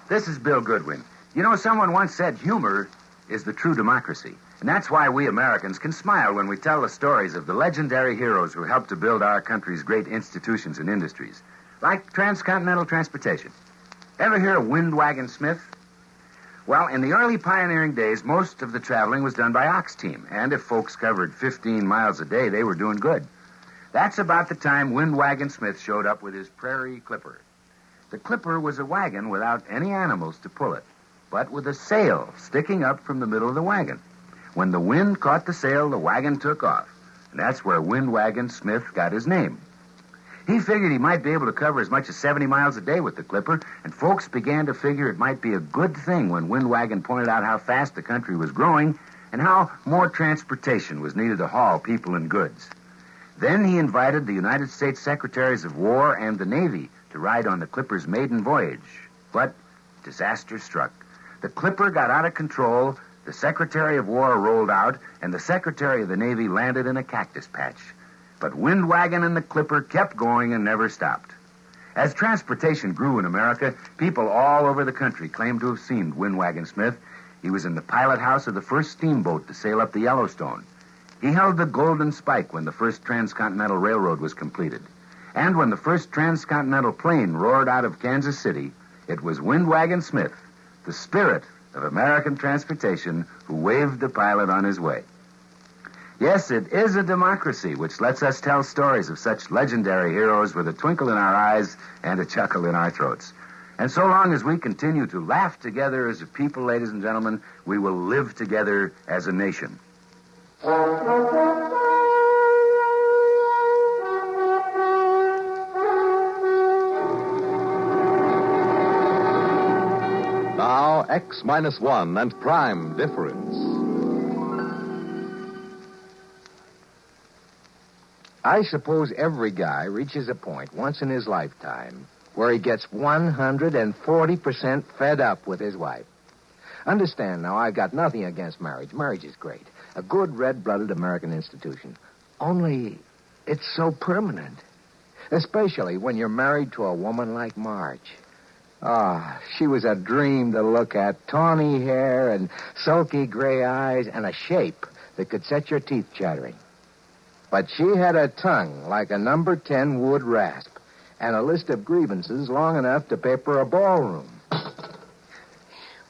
N: This is Bill Goodwin. You know, someone once said humor is the true democracy. And that's why we Americans can smile when we tell the stories of the legendary heroes who helped to build our country's great institutions and industries, like transcontinental transportation. Ever hear of Windwagon Smith? Well, in the early pioneering days, most of the traveling was done by ox team, and if folks covered 15 miles a day, they were doing good. That's about the time Windwagon Smith showed up with his Prairie Clipper. The Clipper was a wagon without any animals to pull it, but with a sail sticking up from the middle of the wagon. When the wind caught the sail, the wagon took off, and that's where Windwagon Smith got his name. He figured he might be able to cover as much as 70 miles a day with the Clipper, and folks began to figure it might be a good thing when Windwagon pointed out how fast the country was growing and how more transportation was needed to haul people and goods. Then he invited the United States Secretaries of War and the Navy to ride on the Clipper's maiden voyage. But disaster struck. The Clipper got out of control, the Secretary of War rolled out, and the Secretary of the Navy landed in a cactus patch. But Windwagon and the Clipper kept going and never stopped. As transportation grew in America, people all over the country claimed to have seen Windwagon Smith. He was in the pilot house of the first steamboat to sail up the Yellowstone. He held the golden spike when the first transcontinental railroad was completed. And when the first transcontinental plane roared out of Kansas City, it was Windwagon Smith, the spirit of American transportation, who waved the pilot on his way. Yes, it is a democracy which lets us tell stories of such legendary heroes with a twinkle in our eyes and a chuckle in our throats. And so long as we continue to laugh together as a people, ladies and gentlemen, we will live together as a nation.
X: Now, X-1 and prime difference.
O: I suppose every guy reaches a point once in his lifetime where he gets 140% fed up with his wife. Understand now, I've got nothing against marriage. Marriage is great. A good red-blooded American institution. Only it's so permanent. Especially when you're married to a woman like Marge. Ah, she was a dream to look at. Tawny hair and sulky gray eyes and a shape that could set your teeth chattering. But she had a tongue like a number 10 wood rasp and a list of grievances long enough to paper a ballroom.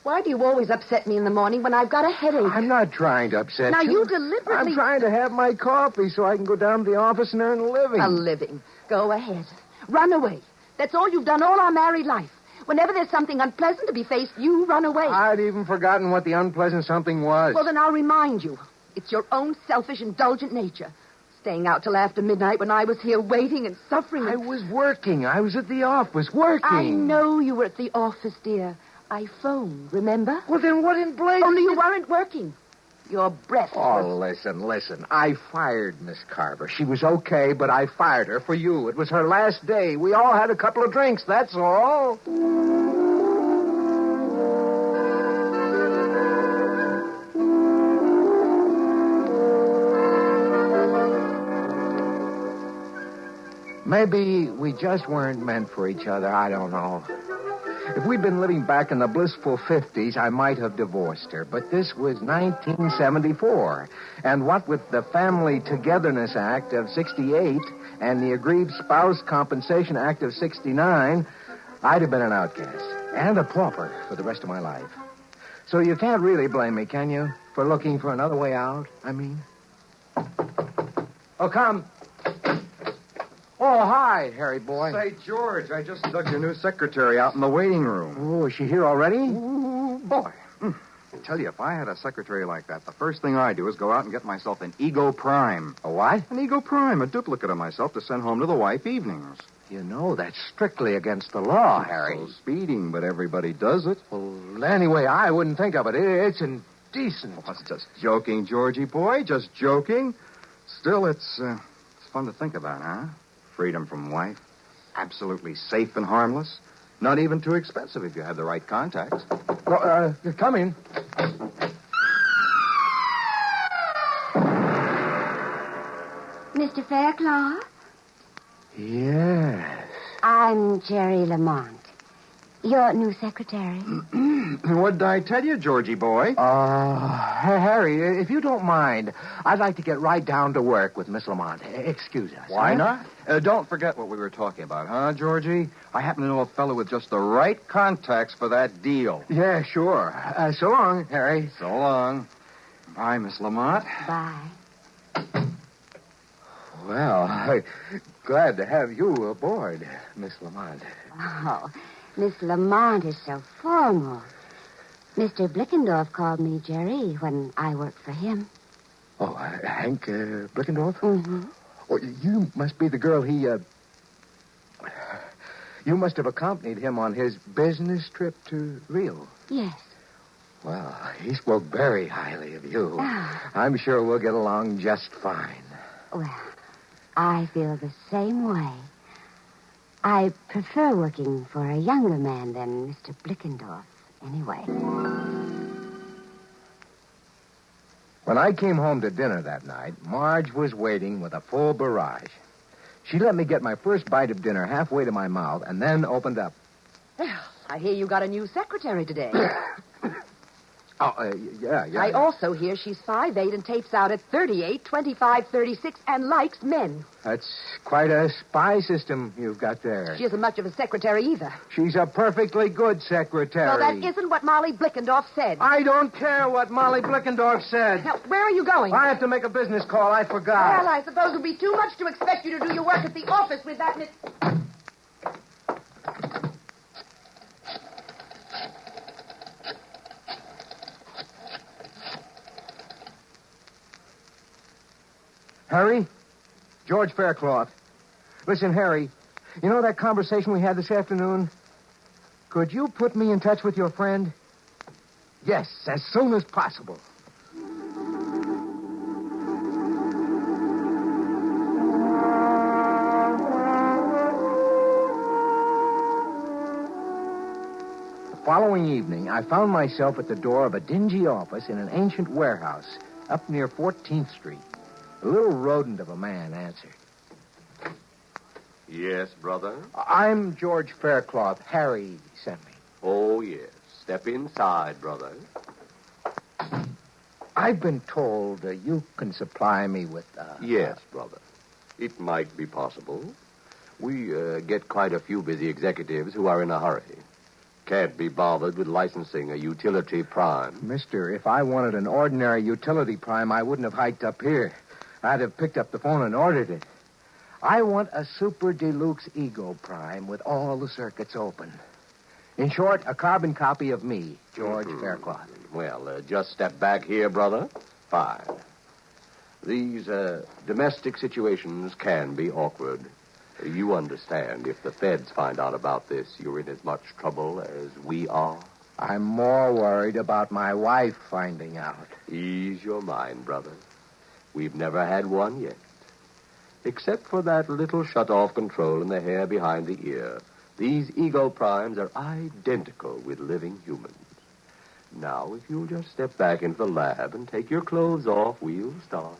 P: Why do you always upset me in the morning when I've got a headache?
O: I'm not trying to upset
P: Now,
O: you.
P: you deliberately...
O: I'm trying to have my coffee so I can go down to the office and earn a living.
P: A living. Go ahead. Run away. That's all you've done all our married life. Whenever there's something unpleasant to be faced, you run away.
O: I'd even forgotten what the unpleasant something was.
P: Well, then I'll remind you. It's your own selfish, indulgent nature. Staying out till after midnight when I was here waiting and suffering.
O: I was working. I was at the office working.
P: I know you were at the office, dear. I phoned, remember?
O: Well, then what in blazes?
P: Only you weren't working. Your breath
O: Oh,
P: was...
O: listen. I fired Miss Carver. She was okay, but I fired her for you. It was her last day. We all had a couple of drinks, that's all. Maybe we just weren't meant for each other. I don't know. If we'd been living back in the blissful 50s, I might have divorced her. But this was 1974. And what with the Family Togetherness Act of 68 and the Aggrieved Spouse Compensation Act of 69, I'd have been an outcast and a pauper for the rest of my life. So you can't really blame me, can you, for looking for another way out, I mean? Oh, come. Oh, hi, Harry boy.
V: Say, George, I just dug your new secretary out in the waiting room.
O: Oh, is she here already?
V: Ooh, boy. I tell you, if I had a secretary like that, the first thing I'd do is go out and get myself an Ego Prime.
O: A what?
V: An Ego Prime, a duplicate of myself to send home to the wife evenings.
O: You know, that's strictly against the law, Harry.
V: So speeding, but everybody does it.
O: Well, anyway, I wouldn't think of it. It's indecent.
V: Well, it's just joking, Georgie boy, just joking. Still, it's fun to think about, huh? Freedom from wife. Absolutely safe and harmless. Not even too expensive if you have the right contacts.
O: Well, come in.
W: Mr. Faircloth?
O: Yes.
W: I'm Jerry Lamont, your new secretary.
V: What'd I tell you, Georgie boy?
O: Harry, if you don't mind, I'd like to get right down to work with Miss Lamont. Excuse us.
V: Why not? Don't forget what we were talking about, huh, Georgie? I happen to know a fellow with just the right contacts for that deal.
O: Yeah, sure. So long, Harry.
V: So long. Bye, Miss Lamont.
W: Bye.
O: Well, glad to have you aboard, Miss Lamont.
W: Oh, Miss Lamont is so formal. Mr. Blickendorf called me Jerry when I worked for him.
O: Oh, Hank Blickendorf?
W: Mm-hmm.
O: Oh, you must be the girl he, You must have accompanied him on his business trip to Rio.
W: Yes.
O: Well, he spoke very highly of you. I'm sure we'll get along just fine.
W: Well, I feel the same way. I prefer working for a younger man than Mr. Blickendorf, anyway.
O: When I came home to dinner that night, Marge was waiting with a full barrage. She let me get my first bite of dinner halfway to my mouth and then opened up.
P: Well, I hear you got a new secretary today.
O: Yeah.
P: I also hear she's 5'8" and tapes out at 38, 25, 36, and likes men.
O: That's quite a spy system you've got there.
P: She isn't much of a secretary either.
O: She's a perfectly good secretary.
P: Well, that isn't what Molly Blickendorf said.
O: I don't care what Molly Blickendorf said.
P: Now, where are you going?
O: I have to make a business call. I forgot.
P: Well, I suppose it would be too much to expect you to do your work at the office with that...
O: Harry? George Faircloth. Listen, Harry, you know that conversation we had this afternoon? Could you put me in touch with your friend? Yes, as soon as possible. The following evening, I found myself at the door of a dingy office in an ancient warehouse up near 14th Street. A little rodent of a man answered.
D: Yes, brother?
O: I'm George Faircloth. Harry sent me.
D: Oh, yes. Step inside, brother.
O: I've been told you can supply me with...
D: Yes, brother. It might be possible. We get quite a few busy executives who are in a hurry. Can't be bothered with licensing a utility prime.
O: Mister, if I wanted an ordinary utility prime, I wouldn't have hiked up here. I'd have picked up the phone and ordered it. I want a super deluxe ego prime with all the circuits open. In short, a carbon copy of me, George Faircloth.
D: Well, just step back here, brother. Fine. These domestic situations can be awkward. You understand, if the feds find out about this, you're in as much trouble as we are.
O: I'm more worried about my wife finding out.
D: Ease your mind, brother. We've never had one yet. Except for that little shut-off control in the hair behind the ear, these ego primes are identical with living humans. Now, if you'll just step back into the lab and take your clothes off, we'll start.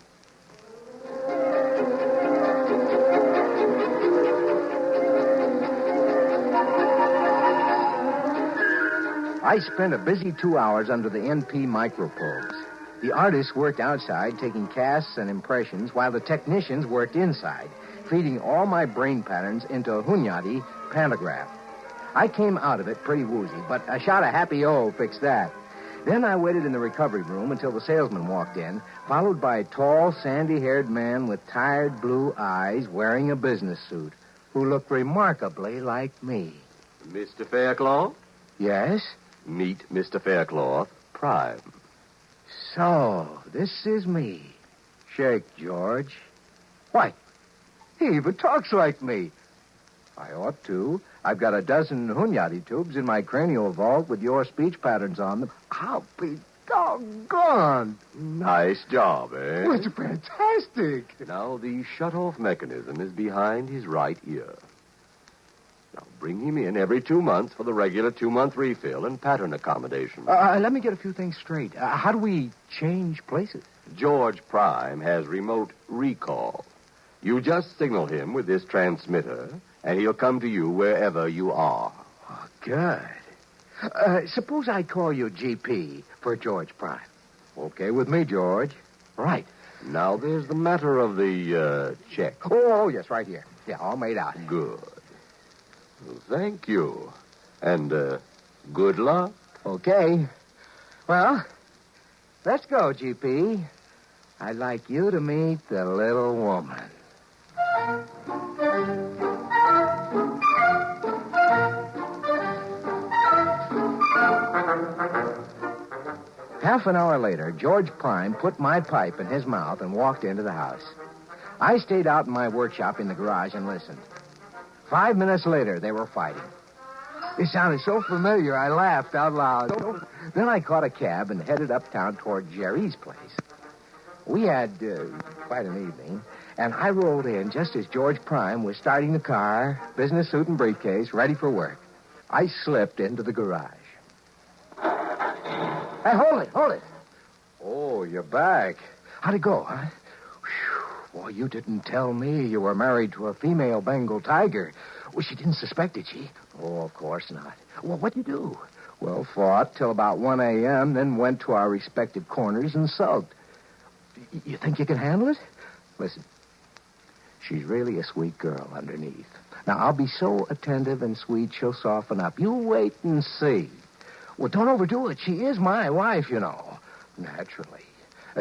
O: I spent a busy 2 hours under the NP microprobes. The artists worked outside, taking casts and impressions, while the technicians worked inside, feeding all my brain patterns into a Hunyadi pantograph. I came out of it pretty woozy, but a shot of Happy O fixed that. Then I waited in the recovery room until the salesman walked in, followed by a tall, sandy-haired man with tired blue eyes wearing a business suit, who looked remarkably like me.
D: Mr. Faircloth?
O: Yes?
D: Meet Mr. Faircloth, Prime.
O: So, this is me. Shake, George. Why, he even talks like me. I ought to. I've got a dozen Hunyadi tubes in my cranial vault with your speech patterns on them. I'll be doggone.
D: Nice job, eh?
O: Well, it's fantastic.
D: Now, the shut-off mechanism is behind his right ear. Now, bring him in every 2 months for the regular 2-month refill and pattern accommodation.
O: Let me get a few things straight. How do we change places?
D: George Prime has remote recall. You just signal him with this transmitter, and he'll come to you wherever you are.
O: Oh, good. Suppose I call you GP for George Prime. Okay with me, George. Right.
D: Now, there's the matter of the check.
O: Oh, yes, right here. Yeah, all made out.
D: Good. Well, thank you. And good luck.
O: Okay. Well, let's go, GP. I'd like you to meet the little woman. Half an hour later, George Prime put my pipe in his mouth and walked into the house. I stayed out in my workshop in the garage and listened. 5 minutes later, they were fighting. It sounded so familiar, I laughed out loud. Then I caught a cab and headed uptown toward Jerry's place. We had quite an evening, and I rolled in just as George Prime was starting the car, business suit and briefcase, ready for work. I slipped into the garage. Hey, hold it. Oh, you're back. How'd it go, huh? Whew. Boy, you didn't tell me you were married to a female Bengal tiger. Well, she didn't suspect it, she? Oh, of course not. Well, what'd you do? Well, fought till about 1 a.m., then went to our respective corners and sulked. You think you can handle it? Listen, she's really a sweet girl underneath. Now, I'll be so attentive and sweet, she'll soften up. You wait and see. Well, don't overdo it. She is my wife, you know. Naturally.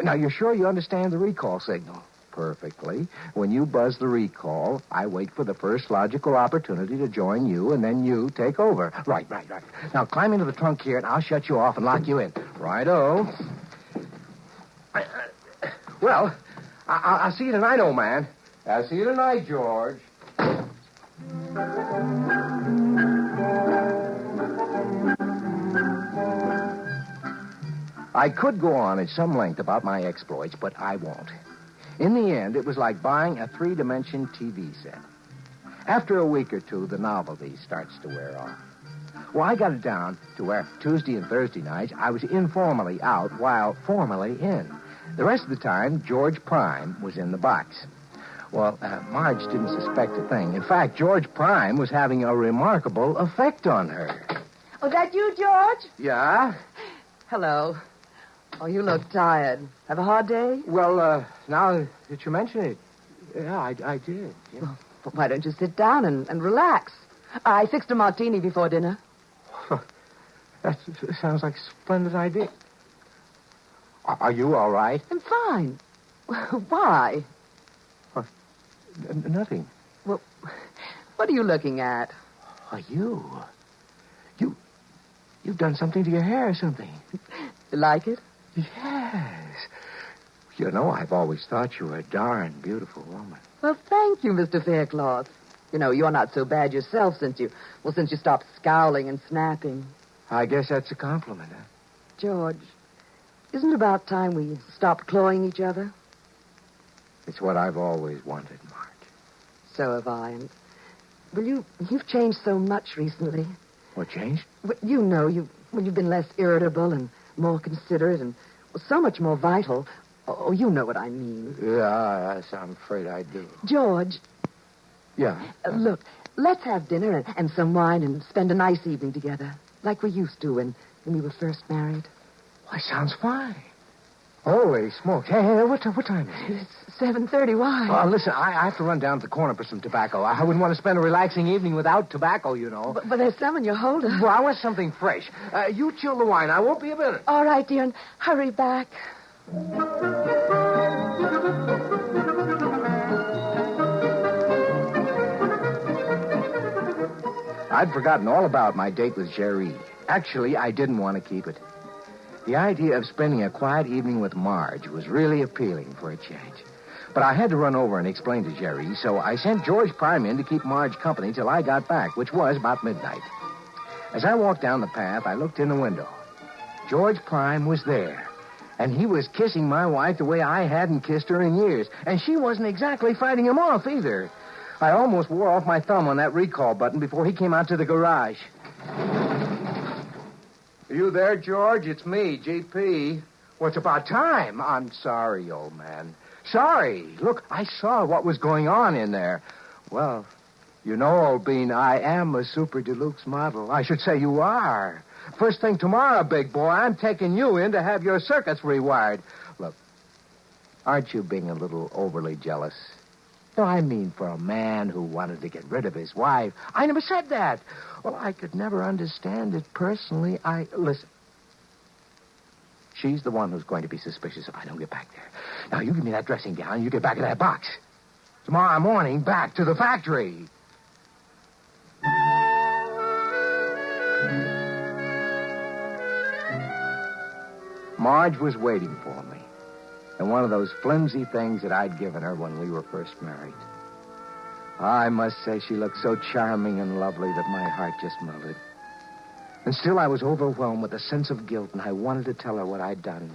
O: Now, you're sure you understand the recall signal? Perfectly. When you buzz the recall, I wait for the first logical opportunity to join you, and then you take over. Right. Now, climb into the trunk here, and I'll shut you off and lock you in. Righto. Well, I'll see you tonight, old man. I'll see you tonight, George. I could go on at some length about my exploits, but I won't. In the end, it was like buying a 3-dimension TV set. After a week or two, the novelty starts to wear off. Well, I got it down to where Tuesday and Thursday nights I was informally out while formally in. The rest of the time, George Prime was in the box. Well, Marge didn't suspect a thing. In fact, George Prime was having a remarkable effect on her.
P: Oh, that you, George?
O: Yeah?
P: Hello. Oh, you look tired. Have a hard day?
O: Well, now that you mention it, yeah, I did. Yeah.
P: Well, why don't you sit down and relax? I fixed a martini before dinner.
O: That sounds like a splendid idea. Are you all right?
P: I'm fine. Why?
O: Nothing.
P: Well, what are you looking at?
O: Are you? You've done something to your hair or something.
P: You like it?
O: Yes. You know, I've always thought you were a darn beautiful woman.
P: Well, thank you, Mr. Faircloth. You know, you're not so bad yourself since you stopped scowling and snapping.
O: I guess that's a compliment, huh?
P: George, isn't it about time we stopped clawing each other?
O: It's what I've always wanted, Marge.
P: So have I. And, well, you've changed so much recently.
O: What changed?
P: Well, you know, you've been less irritable and more considerate and so much more vital. Oh, you know what I mean.
O: Yeah, I'm afraid I do.
P: George.
O: Yeah?
P: Look, let's have dinner and some wine and spend a nice evening together, like we used to when we were first married.
O: Why, sounds fine. Holy smokes. Hey, what time is it?
P: It's 7:30. Why?
O: Listen, I have to run down to the corner for some tobacco. I wouldn't want to spend a relaxing evening without tobacco, you know.
P: But there's some in your holder.
O: Well, I want something fresh. You chill the wine. I won't be a minute.
P: All right, dear, and hurry back.
O: I'd forgotten all about my date with Jerry. Actually, I didn't want to keep it. The idea of spending a quiet evening with Marge was really appealing for a change. But I had to run over and explain to Jerry, so I sent George Prime in to keep Marge company till I got back, which was about midnight. As I walked down the path, I looked in the window. George Prime was there, and he was kissing my wife the way I hadn't kissed her in years, and she wasn't exactly fighting him off either. I almost wore off my thumb on that recall button before he came out to the garage. Are you there, George? It's me, G.P. Well, it's about time. I'm sorry, old man. Sorry. Look, I saw what was going on in there. Well, you know, old bean, I am a super deluxe model. I should say you are. First thing tomorrow, big boy, I'm taking you in to have your circuits rewired. Look, aren't you being a little overly jealous? No, I mean for a man who wanted to get rid of his wife. I never said that. Well, I could never understand it personally. Listen. She's the one who's going to be suspicious if I don't get back there. Now, you give me that dressing gown and you get back in that box. Tomorrow morning, back to the factory. Marge was waiting for me. And one of those flimsy things that I'd given her when we were first married. I must say she looked so charming and lovely that my heart just melted. And still I was overwhelmed with a sense of guilt, and I wanted to tell her what I'd done.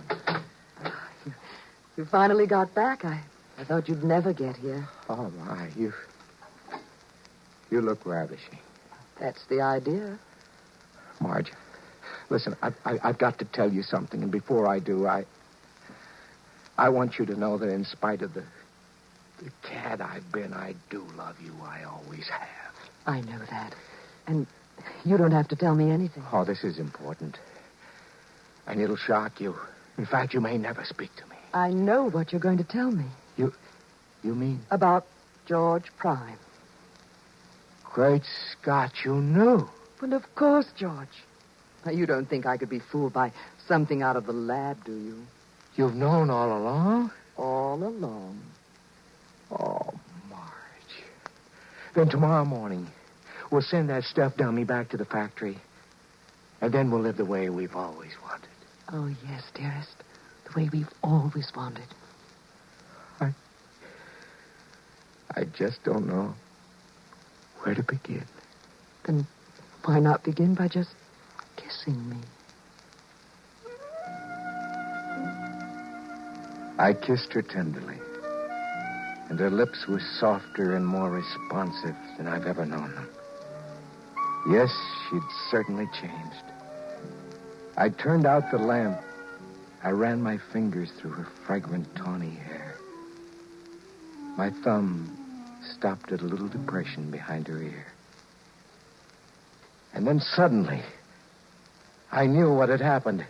P: You finally got back. I thought you'd never get here.
O: Oh, my, you look ravishing.
P: That's the idea.
O: Marge, listen, I've got to tell you something, and before I do, I want you to know that in spite of the cad I've been, I do love you. I always have.
P: I know that. And You don't have to tell me anything.
O: Oh, this is important. And it'll shock you. In fact, you may never speak to me.
P: I know what you're going to tell me.
O: You mean?
P: About George Prime.
O: Great Scott, you knew.
P: Well, of course, George. Now, you don't think I could be fooled by something out of the lab, do you?
O: You've known all along?
P: All along.
O: Oh, Marge. Then tomorrow morning, we'll send that stuffed dummy back to the factory. And then we'll live the way we've always wanted.
P: Oh, yes, dearest. The way we've always wanted.
O: I just don't know where to begin.
P: Then why not begin by just kissing me?
O: I kissed her tenderly, and her lips were softer and more responsive than I've ever known them. Yes, she'd certainly changed. I turned out the lamp. I ran my fingers through her fragrant tawny hair. My thumb stopped at a little depression behind her ear. And then suddenly, I knew what had happened.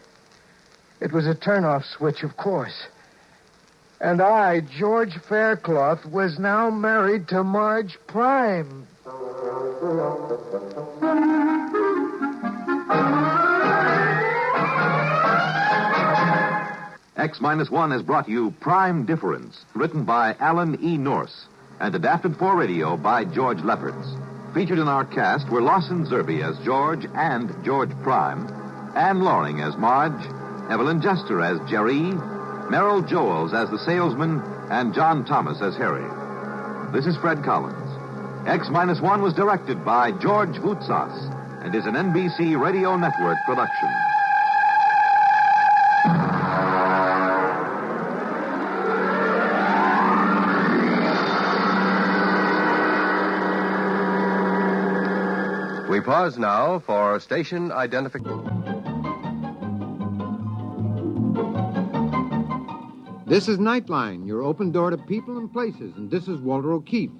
O: It was a turn-off switch, of course. And I, George Faircloth, was now married to Marge Prime.
I: X-1 has brought you Prime Difference, written by Alan E. Norse and adapted for radio by George Lefferts. Featured in our cast were Lawson Zerbe as George and George Prime, Anne Loring as Marge, Evelyn Jester as Jerry, Merrill Joels as the salesman, and John Thomas as Harry. This is Fred Collins. X-1 was directed by George Voutsas and is an NBC Radio Network production.
G: We pause now for station identification.
Q: This is Nightline, your open door to people and places, and this is Walter O'Keefe.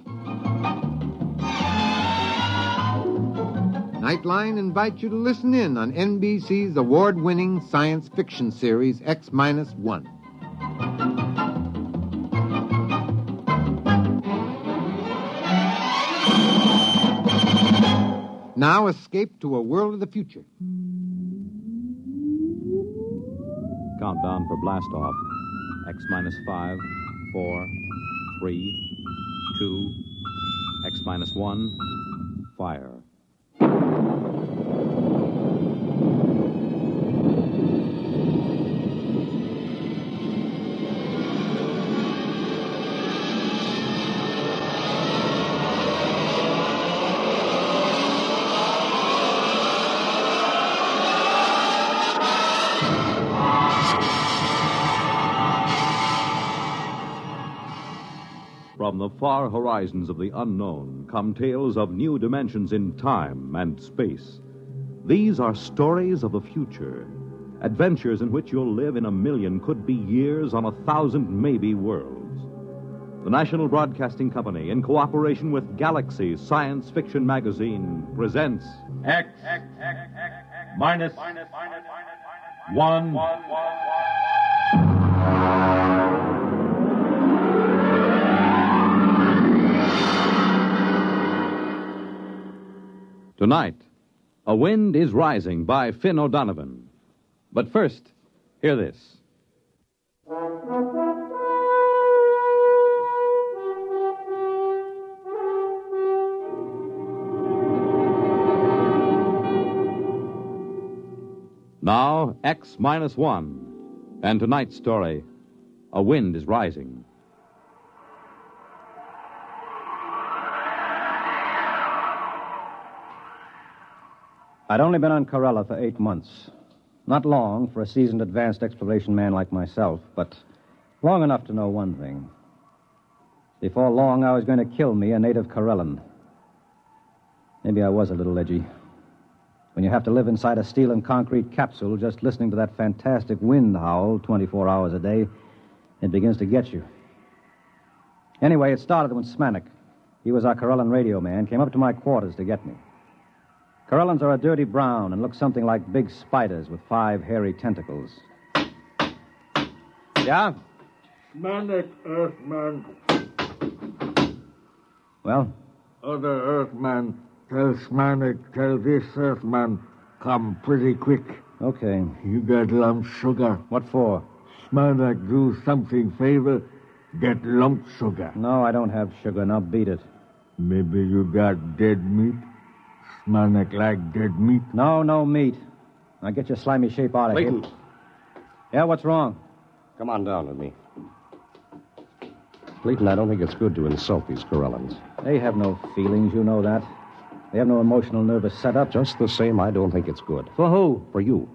Q: Nightline invites you to listen in on NBC's award-winning science fiction series X-1. Now escape to a world of the future.
E: Countdown for blast off. X-5, 4, 3, 2, X-1, fire. From the far horizons of the unknown come tales of new dimensions in time and space. These are stories of the future, adventures in which you'll live in a million, could be years, on 1,000 maybe worlds. The National Broadcasting Company, in cooperation with Galaxy Science Fiction Magazine, presents
M: X minus one.
E: Tonight, A Wind is Rising by Finn O'Donovan. But first, hear this. Now, X-1. And tonight's story, A Wind is Rising.
S: I'd only been on Corella for 8 months. Not long for a seasoned advanced exploration man like myself, but long enough to know one thing. Before long, I was going to kill me a native Corellan. Maybe I was a little edgy. When you have to live inside a steel and concrete capsule just listening to that fantastic wind howl 24 hours a day, it begins to get you. Anyway, it started when Smanik, he was our Corellan radio man, came up to my quarters to get me. Corellans are a dirty brown and look something like big spiders with 5 hairy tentacles. Yeah?
A: Manic Earthman.
S: Well?
A: Other Earthman, tell Smanik, tell this Earthman, come pretty quick.
S: Okay.
A: You got lump sugar.
S: What for?
A: Smanik, do something favor. Get lump sugar.
S: No, I don't have sugar. Now beat it.
A: Maybe you got dead meat? Smanik like dead meat?
S: No meat. Now get your slimy shape out of
B: Clayton.
S: here. Yeah, what's wrong?
B: Come on down with me. Clayton, I don't think it's good to insult these Corellans.
S: They have no feelings, you know that. They have no emotional nervous setup.
B: Just the same, I don't think it's good.
S: For who?
B: For you.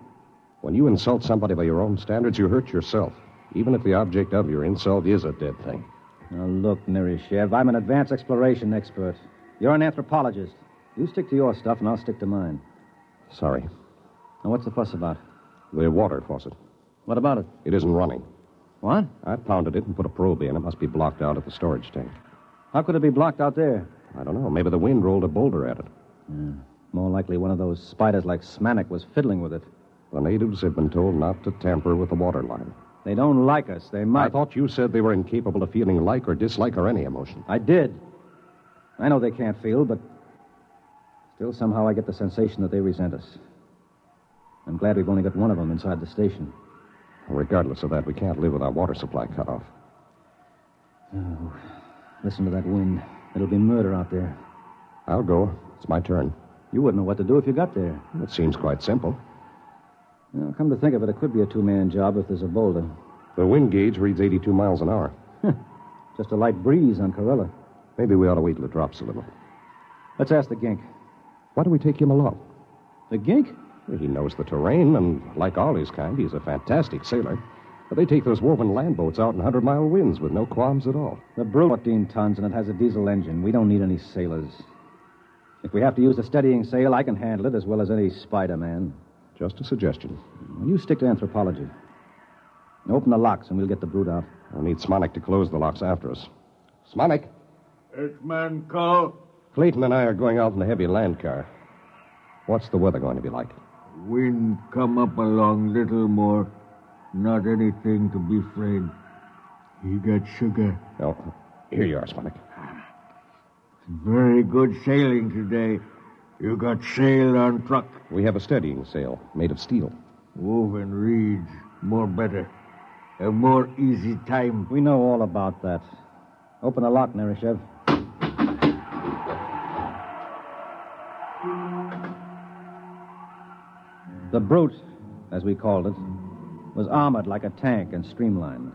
B: When you insult somebody by your own standards, you hurt yourself, even if the object of your insult is a dead thing.
S: Now, look, Nerishev, I'm an advanced exploration expert. You're an anthropologist. You stick to your stuff, and I'll stick to mine.
B: Sorry.
S: Now, what's the fuss about?
B: The water faucet.
S: What about it?
B: It isn't running.
S: What?
B: I pounded it and put a probe in. It must be blocked out at the storage tank.
S: How could it be blocked out there?
B: I don't know. Maybe the wind rolled a boulder at it.
S: More likely one of those spiders like Smanik was fiddling with it.
B: The natives have been told not to tamper with the water line.
S: They don't like us. They might.
B: I thought you said they were incapable of feeling like or dislike or any emotion.
S: I did. I know they can't feel, but still somehow I get the sensation that they resent us. I'm glad we've only got one of them inside the station.
B: Regardless of that, we can't live with our water supply cut off.
S: Oh, listen to that wind. It'll be murder out there.
B: I'll go. It's my turn.
S: You wouldn't know what to do if you got there.
B: It seems quite simple.
S: Well, come to think of it, it could be a 2-man job if there's a boulder.
B: The wind gauge reads 82 miles an hour.
S: Just a light breeze on Corella.
B: Maybe we ought to wait till it drops a little.
S: Let's ask the gink.
B: Why do we take him along?
S: The gink?
B: He knows the terrain, and like all his kind, he's a fantastic sailor. But they take those woven land boats out in 100-mile winds with no qualms at all.
S: The Brute, 14 tons, and it has a diesel engine. We don't need any sailors. If we have to use a steadying sail, I can handle it as well as any Spider-Man.
B: Just a suggestion.
S: Well, you stick to anthropology. Open the locks, and we'll get the Brute out.
B: I'll need Smonik to close the locks after us. Smonik?
A: Earthman, call.
B: Clayton and I are going out in the heavy land car. What's the weather going to be like?
A: Wind come up along little more. Not anything to be afraid. You got sugar.
B: Oh, here you are, Smonik.
A: Very good sailing today. You got sail on truck.
B: We have a steadying sail made of steel.
A: Woven reeds. More better. A more easy time.
S: We know all about that. Open the lock, Nerishev. The Brute, as we called it, was armored like a tank and streamlined.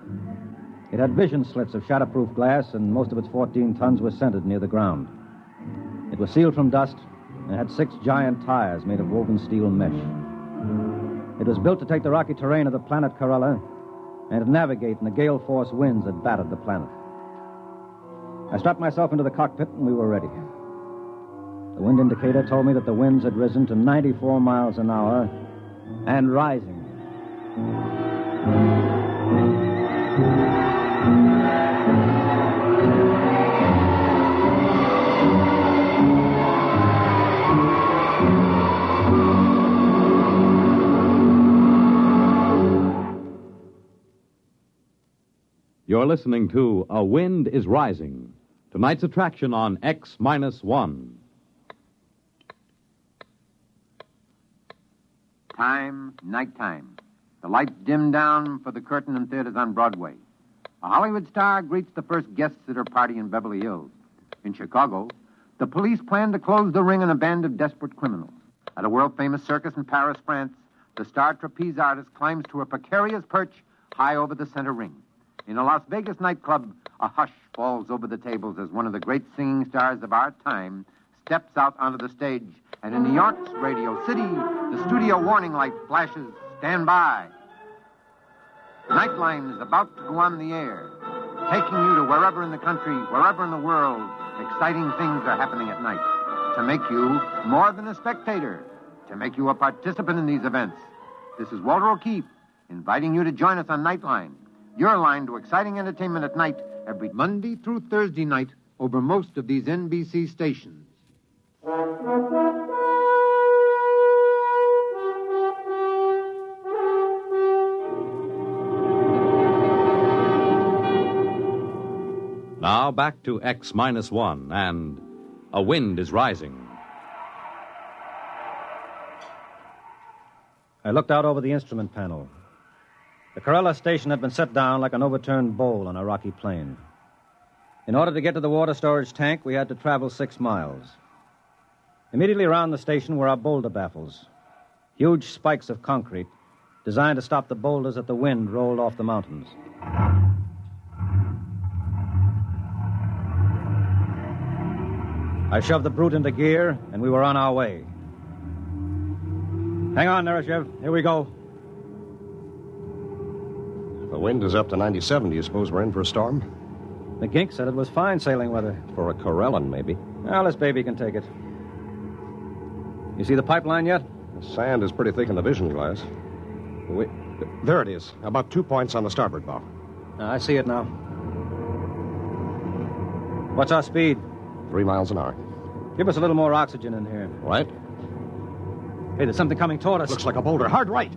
S: It had vision slits of shatterproof glass, and most of its 14 tons were centered near the ground. It was sealed from dust and had 6 giant tires made of woven steel mesh. It was built to take the rocky terrain of the planet Corella and to navigate in the gale-force winds that battered the planet. I strapped myself into the cockpit, and we were ready. The wind indicator told me that the winds had risen to 94 miles an hour and rising.
E: You're listening to A Wind is Rising, tonight's attraction on X-1.
T: Time, nighttime. The lights dim down for the curtain in theaters on Broadway. A Hollywood star greets the first guests at her party in Beverly Hills. In Chicago, the police plan to close the ring on a band of desperate criminals. At a world-famous circus in Paris, France, the star trapeze artist climbs to a precarious perch high over the center ring. In a Las Vegas nightclub, a hush falls over the tables as one of the great singing stars of our time steps out onto the stage. And in New York's Radio City, the studio warning light flashes, "Stand by." Nightline is about to go on the air, taking you to wherever in the country, wherever in the world, exciting things are happening at night. To make you more than a spectator, to make you a participant in these events. This is Walter O'Keefe, inviting you to join us on Nightline, your line to exciting entertainment at night, every Monday through Thursday night over most of these NBC stations.
E: Now back to X-1 and a wind is rising.
S: I looked out over the instrument panel. The Corella station had been set down like an overturned bowl on a rocky plain. In order to get to the water storage tank, we had to travel 6 miles. Immediately around the station were our boulder baffles, huge spikes of concrete designed to stop the boulders that the wind rolled off the mountains. I shoved the brute into gear, and we were on our way. Hang on, Nereshev. Here we go.
B: The wind is up to 97. Do you suppose we're in for a storm?
S: The gink said it was fine sailing weather.
B: For a Corellan, maybe.
S: Well, this baby can take it. You see the pipeline yet?
B: The sand is pretty thick in the vision glass. There it is. About 2 points on the starboard bow.
S: I see it now. What's our speed?
B: 3 miles an hour.
S: Give us a little more oxygen in here.
B: Right.
S: Hey, there's something coming toward us.
B: Looks like a boulder. Hard right.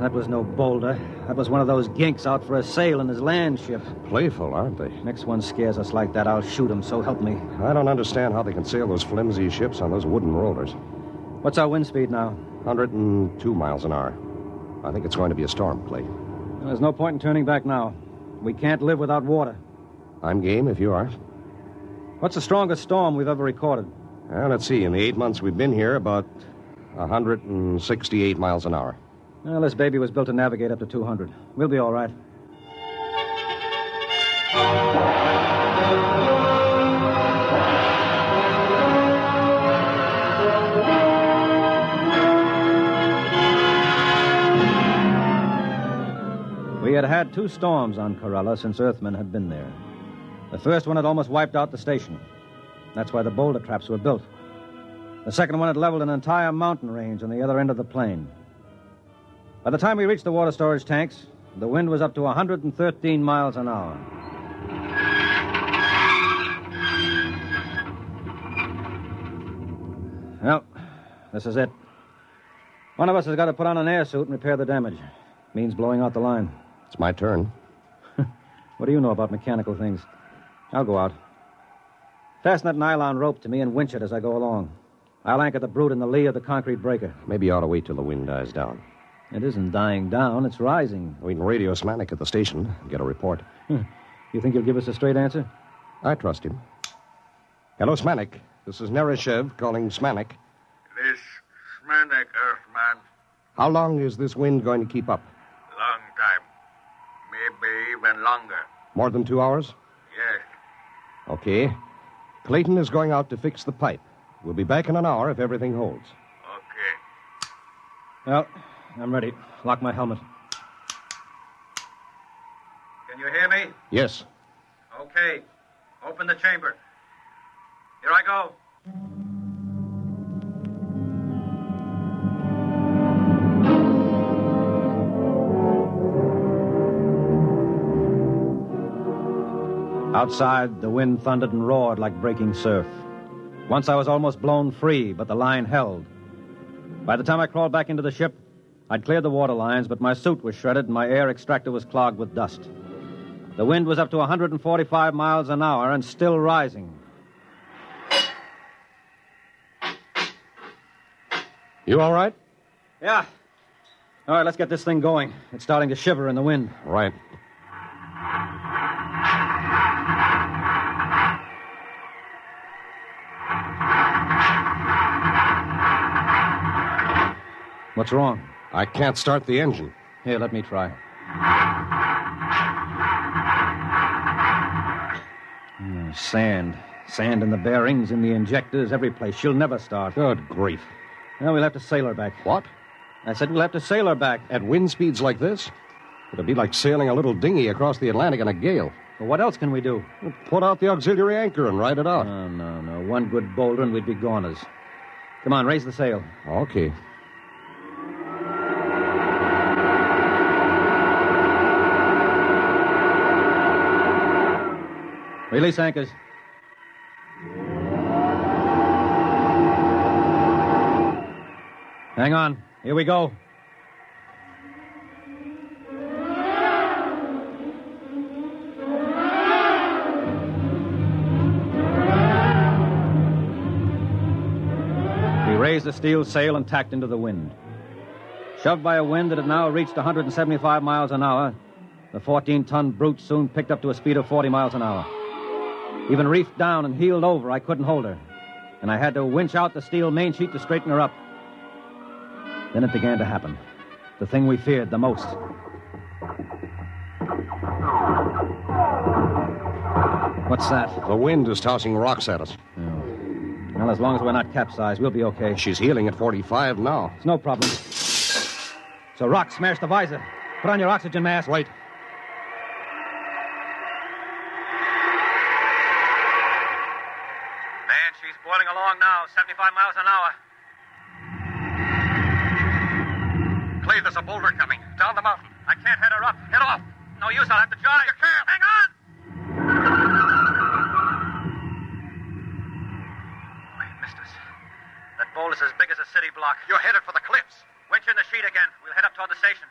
S: That was no boulder. That was one of those ginks out for a sail in his land ship.
B: Playful, aren't they?
S: Next one scares us like that, I'll shoot him, so help me.
B: I don't understand how they can sail those flimsy ships on those wooden rollers.
S: What's our wind speed now?
B: 102 miles an hour. I think it's going to be a storm, Clay.
S: Well, there's no point in turning back now. We can't live without water.
B: I'm game if you are.
S: What's the strongest storm we've ever recorded?
B: Well, let's see. In the 8 months we've been here, about 168 miles an hour.
S: Well, this baby was built to navigate up to 200. We'll be all right. We had had 2 storms on Corella since Earthmen had been there. The first one had almost wiped out the station. That's why the boulder traps were built. The second one had leveled an entire mountain range on the other end of the plain. By the time we reached the water storage tanks, the wind was up to 113 miles an hour. Well, this is it. One of us has got to put on an air suit and repair the damage. Means blowing out the line.
B: It's my turn.
S: What do you know about mechanical things? I'll go out. Fasten that nylon rope to me and winch it as I go along. I'll anchor the brute in the lee of the concrete breaker.
B: Maybe you ought to wait till the wind dies down.
S: It isn't dying down, it's rising.
B: We can radio Smanik at the station and get a report.
S: You think he'll give us a straight answer?
B: I trust him. Hello, Smanik. This is Nereshev calling Smanik.
A: This Smanik, Earthman.
B: How long is this wind going to keep up?
A: Long time. Maybe even longer.
B: More than 2 hours?
A: Yes.
B: Okay. Clayton is going out to fix the pipe. We'll be back in an hour if everything holds.
A: Okay.
S: Well, I'm ready. Lock my helmet.
F: Can you hear me?
B: Yes.
F: Okay. Open the chamber. Here I go.
S: Outside, the wind thundered and roared like breaking surf. Once I was almost blown free, but the line held. By the time I crawled back into the ship, I'd cleared the water lines, but my suit was shredded and my air extractor was clogged with dust. The wind was up to 145 miles an hour and still rising.
B: You all right?
S: Yeah. All right, let's get this thing going. It's starting to shiver in the wind.
B: Right.
S: What's wrong?
B: I can't start the engine.
S: Here, let me try. Sand. Sand in the bearings, in the injectors, every place. She'll never start.
B: Good grief.
S: Well, we'll have to sail her back.
B: What?
S: I said we'll have to sail her back.
B: At wind speeds like this? It'd be like sailing a little dinghy across the Atlantic in a gale.
S: Well, what else can we do?
B: We'll put out the auxiliary anchor and ride it out.
S: No. One good boulder and we'd be goners. Come on, raise the sail.
B: Okay.
S: Release anchors. Hang on. Here we go. raised the steel sail and tacked into the wind. Shoved by a wind that had now reached 175 miles an hour, the 14-ton brute soon picked up to a speed of 40 miles an hour. Even reefed down and heeled over, I couldn't hold her, and I had to winch out the steel main sheet to straighten her up. Then it began to happen, the thing we feared the most. What's that?
B: The wind is tossing rocks at us.
S: Oh. Well, as long as we're not capsized, we'll be okay.
B: She's heeling at 45 now.
S: It's no problem. So rock smashed the visor. Put on your oxygen mask.
B: Wait.
F: Man, she's boiling along now, 75 miles an hour.
G: Clay, there's a boulder coming. Down the mountain.
F: I can't head her up. Head off. No use, I'll have to drive.
G: You can't.
F: Hang on! Wait, misters. That boulder's as big as a city block.
G: You're headed for the cliffs.
F: Winch in the sheet again. We'll head up toward the station.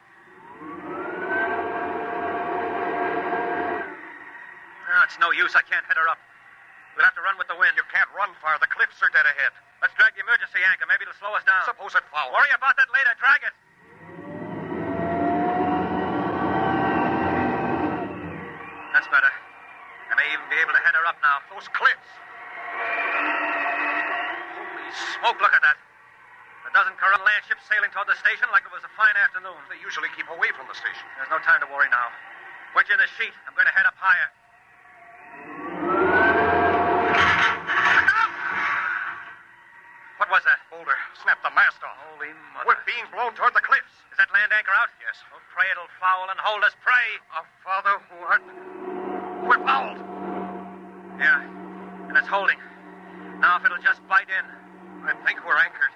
F: No, it's no use. I can't head her up. We'll have to run with the wind.
G: You can't run far. The cliffs are dead ahead.
F: Let's drag the emergency anchor. Maybe it'll slow us down.
G: Suppose it fouls.
F: Worry about that later. Drag it. That's better. I may even be able to head her up now.
G: Those cliffs.
F: Holy smoke, look at that. A dozen Coral land ships sailing toward the station like it was a fine afternoon.
G: They usually keep away from the station.
F: There's no time to worry now. Winch in the sheet. I'm going to head up higher. What was that?
G: Boulder. Snap the mast off.
F: Holy mother.
G: We're being blown toward the cliffs.
F: Is that land anchor out?
G: Yes.
F: Oh, pray it'll foul and hold us. Pray.
G: Our Father who art... We're fouled.
F: Yeah. And it's holding. Now if it'll just bite in.
G: I think we're anchored.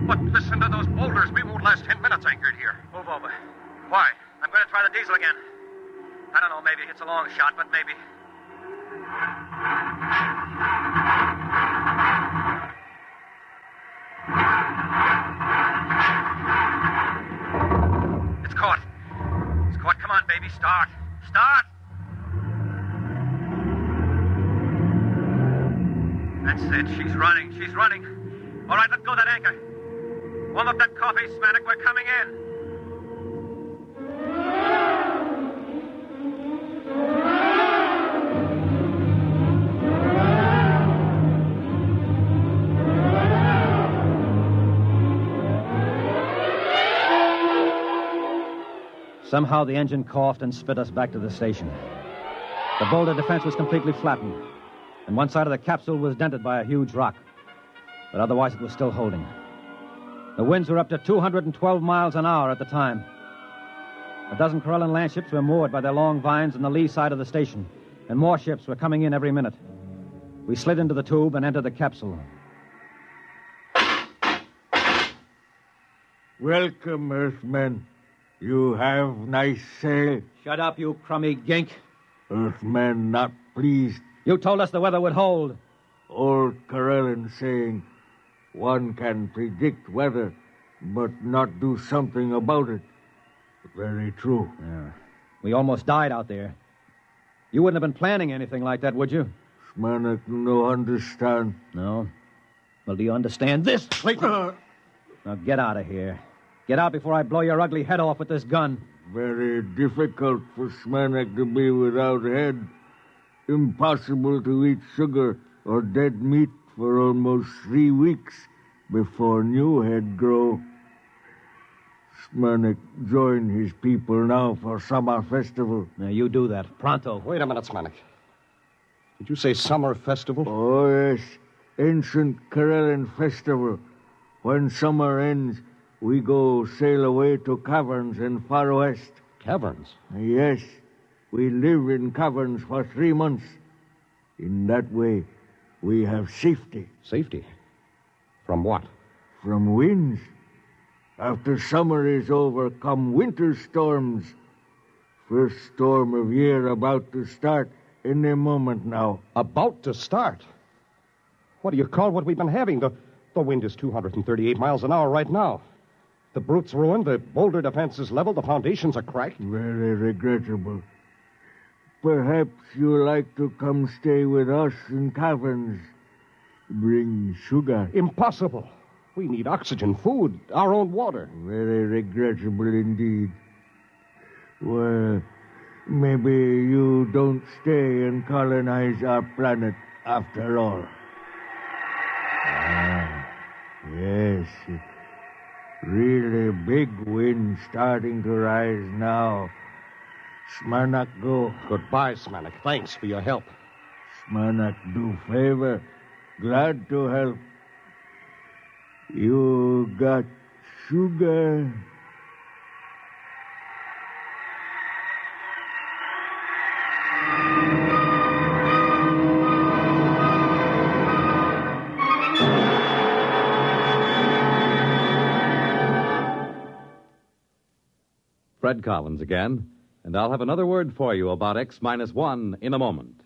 G: But listen to those boulders. We won't last 10 minutes anchored here.
F: Move over.
G: Why?
F: I'm going to try the diesel again. I don't know, maybe it's a long shot, but maybe. It's caught. It's caught. Come on, baby. Start. Start! That's it. She's running. She's running. All right, let go of that anchor. Warm up that coffee, Smanik. We're coming in.
S: Somehow the engine coughed and spit us back to the station. The boulder defense was completely flattened, and one side of the capsule was dented by a huge rock. But otherwise it was still holding. The winds were up to 212 miles an hour at the time. A dozen Corellan land ships were moored by their long vines on the lee side of the station, and more ships were coming in every minute. We slid into the tube and entered the capsule.
A: Welcome, Earthmen. You have nice sail.
S: Shut up, you crummy gink.
A: Earthmen not pleased.
S: You told us the weather would hold.
A: Old Corellan saying, one can predict weather, but not do something about it. Very true.
S: Yeah. We almost died out there. You wouldn't have been planning anything like that, would you?
A: Smanik no understand.
S: No? Well, do you understand this? Now get out of here. Get out before I blow your ugly head off with this gun.
A: Very difficult for Smanik to be without head. Impossible to eat sugar or dead meat for almost 3 weeks before new head grow. Smanik join his people now for summer festival.
S: Now you do that. Pronto.
B: Wait a minute, Smanik. Did you say summer festival?
A: Oh, yes. Ancient Corellan festival. When summer ends, we go sail away to caverns in far west.
B: Caverns?
A: Yes. We live in caverns for 3 months. In that way, we have safety.
B: Safety? From what?
A: From winds. After summer is over, come winter storms. First storm of year about to start any moment now.
B: About to start? What do you call what we've been having? The wind is 238 miles an hour right now. The brute's ruined, the boulder defense is leveled, the foundations are cracked.
A: Very regrettable. Perhaps you like to come stay with us in caverns. bring sugar.
B: Impossible. We need oxygen, food, our own water.
A: Very regrettable indeed. Well, maybe you don't stay and colonize our planet after all. Ah, yes. Really big wind starting to rise now. Smanak go.
B: Goodbye, Smanak. Thanks for your help.
A: Smanak do favor. Glad to help. You got sugar?
E: Fred Collins again, and I'll have another word for you about X-1 in a moment.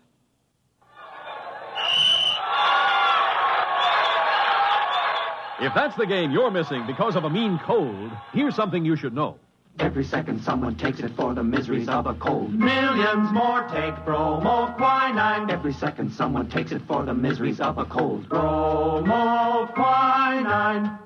H: If that's the game you're missing because of a mean cold, here's something you should know.
J: Every second someone takes it for the miseries of a cold.
F: Millions more take bromoquinine.
J: Every second someone takes it for the miseries of a cold.
F: Bromoquinine.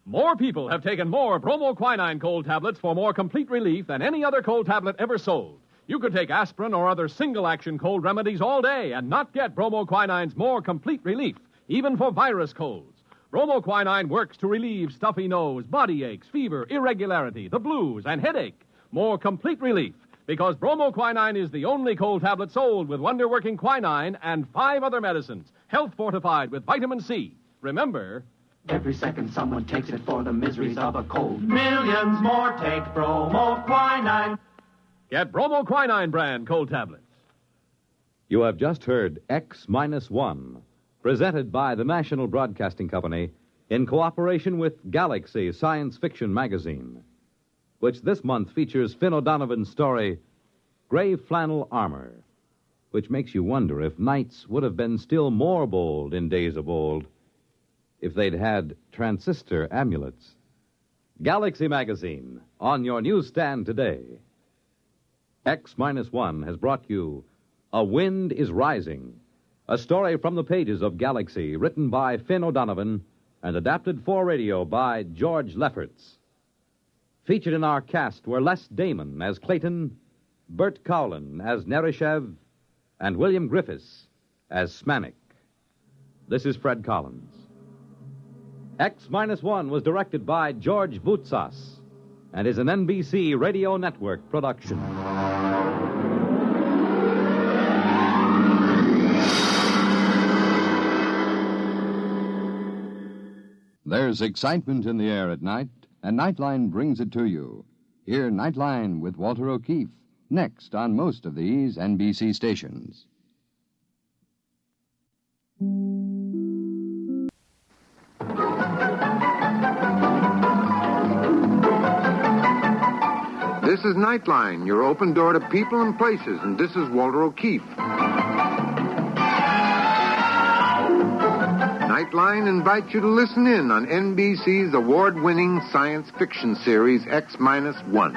H: More people have taken more bromoquinine cold tablets for more complete relief than any other cold tablet ever sold. You could take aspirin or other single-action cold remedies all day and not get bromoquinine's more complete relief, even for virus colds. Bromoquinine works to relieve stuffy nose, body aches, fever, irregularity, the blues, and headache. More complete relief, because bromoquinine is the only cold tablet sold with wonder-working quinine and 5 other medicines, health-fortified with vitamin C. Remember...
J: Every second someone takes it for the miseries of a cold.
F: Millions more take bromoquinine.
H: Get bromoquinine brand cold tablets.
E: You have just heard X-1, presented by the National Broadcasting Company in cooperation with Galaxy Science Fiction Magazine, which this month features Finn O'Donovan's story, Gray Flannel Armor, which makes you wonder if knights would have been still more bold in days of old if they'd had transistor amulets. Galaxy Magazine, on your newsstand today. X-1 has brought you A Wind is Rising, a story from the pages of Galaxy, written by Finn O'Donovan and adapted for radio by George Lefferts. Featured in our cast were Les Damon as Clayton, Bert Cowlin as Nerishev, and William Griffiths as Smanik. This is Fred Collins. X-1 was directed by George Voutsas and is an NBC Radio Network production.
X: There's excitement in the air at night, and Nightline brings it to you. Hear Nightline with Walter O'Keefe, next on most of these NBC stations.
Q: This is Nightline, your open door to people and places, and this is Walter O'Keefe. Nightline invites you to listen in on NBC's award-winning science fiction series X-1.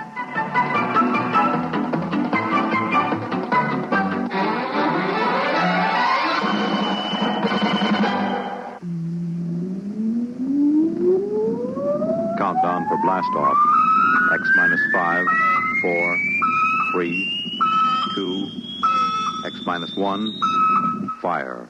R: Countdown for blast-off. X-5, 4, 3, 2, X-1, fire.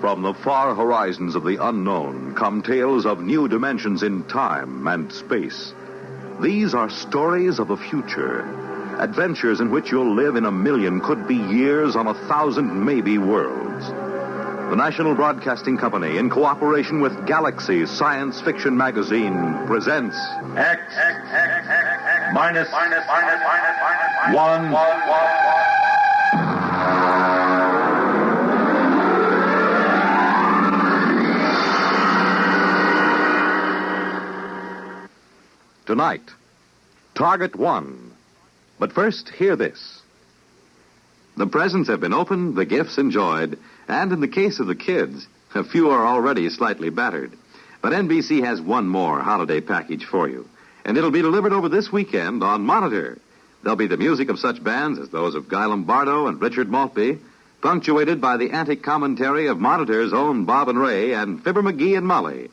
U: From the far horizons of the unknown come tales of new dimensions in time and space. These are stories of the future, adventures in which you'll live in a million, could be years, on 1,000 maybe worlds. The National Broadcasting Company, in cooperation with Galaxy Science Fiction Magazine, presents
M: X-1.
U: Tonight, Target 1. But first, hear this. The presents have been opened, the gifts enjoyed, and in the case of the kids, a few are already slightly battered. But NBC has one more holiday package for you, and it'll be delivered over this weekend on Monitor. There'll be the music of such bands as those of Guy Lombardo and Richard Maltby, punctuated by the antic commentary of Monitor's own Bob and Ray and Fibber McGee and Molly,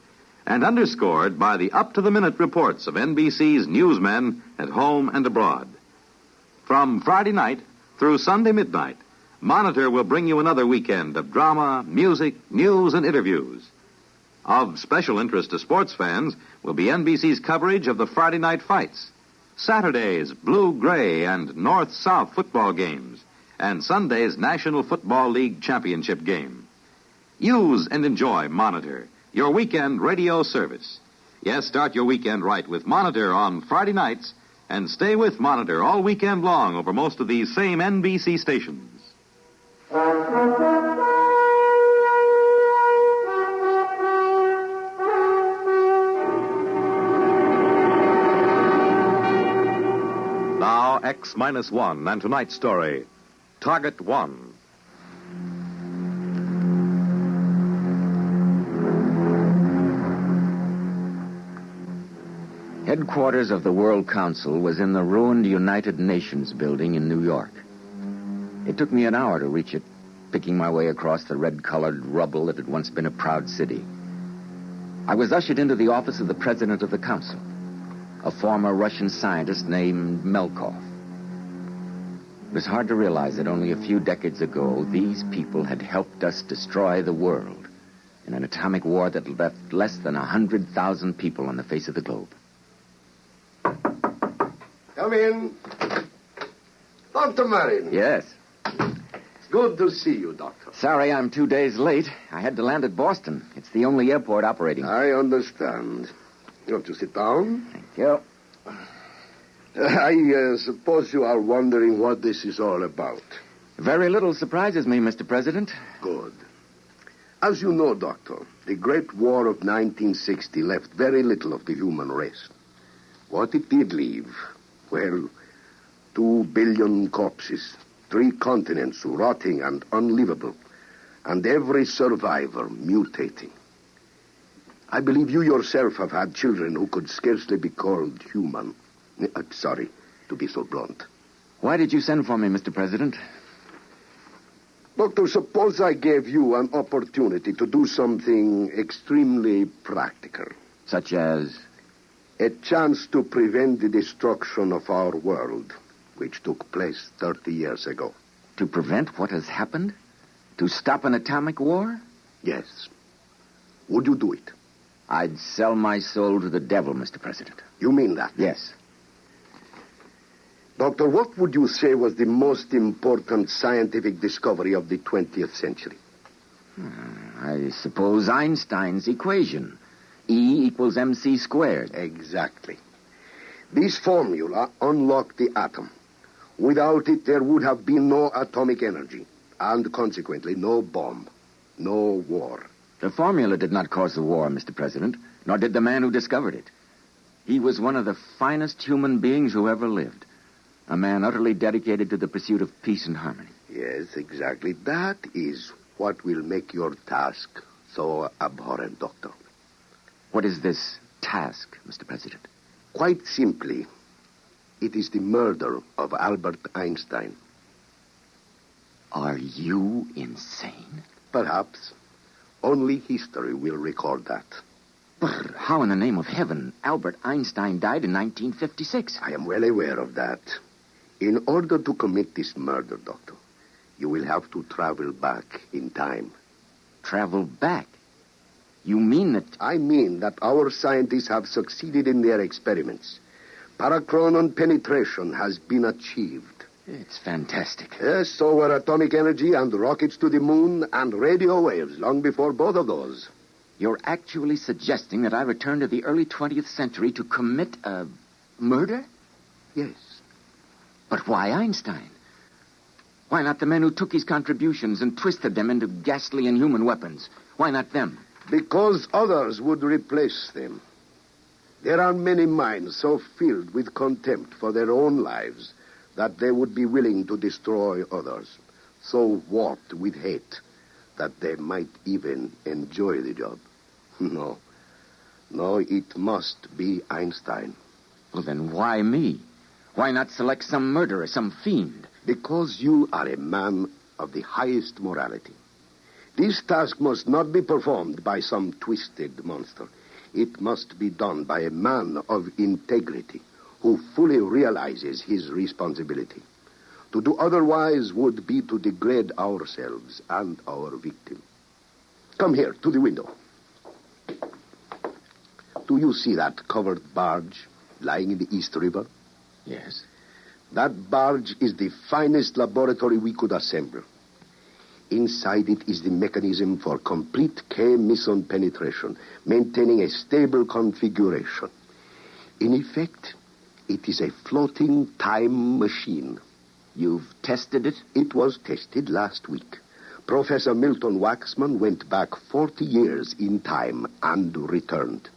U: and underscored by the up-to-the-minute reports of NBC's newsmen at home and abroad. From Friday night through Sunday midnight, Monitor will bring you another weekend of drama, music, news, and interviews. Of special interest to sports fans will be NBC's coverage of the Friday night fights, Saturday's blue-gray and north-south football games, and Sunday's National Football League Championship game. Use and enjoy Monitor, your weekend radio service. Yes, start your weekend right with Monitor on Friday nights, and stay with Monitor all weekend long over most of these same NBC stations. Now, X-1 and tonight's story, Target 1.
O: Headquarters of the World Council was in the ruined United Nations building in New York. It took me an hour to reach it, picking my way across the red-colored rubble that had once been a proud city. I was ushered into the office of the president of the council, a former Russian scientist named Melkov. It was hard to realize that only a few decades ago, these people had helped us destroy the world in an atomic war that left less than 100,000 people on the face of the globe.
C: Come in. Dr. Marin.
O: Yes.
C: It's good to see you, Doctor.
O: Sorry I'm 2 days late. I had to land at Boston. It's the only airport operating.
C: I understand. You want to sit down?
O: Thank you.
C: I suppose you are wondering what this is all about.
O: Very little surprises me, Mr. President.
C: Good. As you know, Doctor, the Great War of 1960 left very little of the human race. What it did leave, well, 2 billion corpses, 3 continents rotting and unlivable, and every survivor mutating. I believe you yourself have had children who could scarcely be called human. Sorry to be so blunt.
O: Why did you send for me, Mr. President?
C: Doctor, suppose I gave you an opportunity to do something extremely practical.
O: Such as?
C: A chance to prevent the destruction of our world, which took place 30 years ago.
O: To prevent what has happened? To stop an atomic war?
C: Yes. Would you do it?
O: I'd sell my soul to the devil, Mr. President.
C: You mean that?
O: Yes.
C: Doctor, what would you say was the most important scientific discovery of the 20th century?
O: I suppose Einstein's equation. E equals mc squared.
C: Exactly. This formula unlocked the atom. Without it, there would have been no atomic energy, and consequently, no bomb, no war.
O: The formula did not cause the war, Mr. President, nor did the man who discovered it. He was one of the finest human beings who ever lived. A man utterly dedicated to the pursuit of peace and harmony.
C: Yes, exactly. That is what will make your task so abhorrent, Doctor.
O: What is this task, Mr. President?
C: Quite simply, it is the murder of Albert Einstein.
O: Are you insane?
C: Perhaps. Only history will record that.
O: But how in the name of heaven? Albert Einstein died in 1956.
C: I am well aware of that. In order to commit this murder, Doctor, you will have to travel back in time.
O: Travel back? You mean that...
C: I mean that our scientists have succeeded in their experiments. Parachronon penetration has been achieved.
O: It's fantastic.
C: Yes, so were atomic energy and rockets to the moon and radio waves long before both of those.
O: You're actually suggesting that I return to the early 20th century to commit a murder?
C: Yes.
O: But why Einstein? Why not the men who took his contributions and twisted them into ghastly inhuman weapons? Why not them?
C: Because others would replace them. There are many minds so filled with contempt for their own lives that they would be willing to destroy others, so warped with hate that they might even enjoy the job. No, it must be Einstein.
K: Well, then why me? Why not select some murderer, some fiend?
C: Because you are a man of the highest morality. This task must not be performed by some twisted monster. It must be done by a man of integrity who fully realizes his responsibility. To do otherwise would be to degrade ourselves and our victim. Come here, to the window. Do you see that covered barge lying in the East River?
K: Yes.
C: That barge is the finest laboratory we could assemble. Inside it is the mechanism for complete K-meson penetration, maintaining a stable configuration. In effect, it is a floating time machine.
K: You've tested it?
C: It was tested last week. Professor Milton Waxman went back 40 years in time and returned.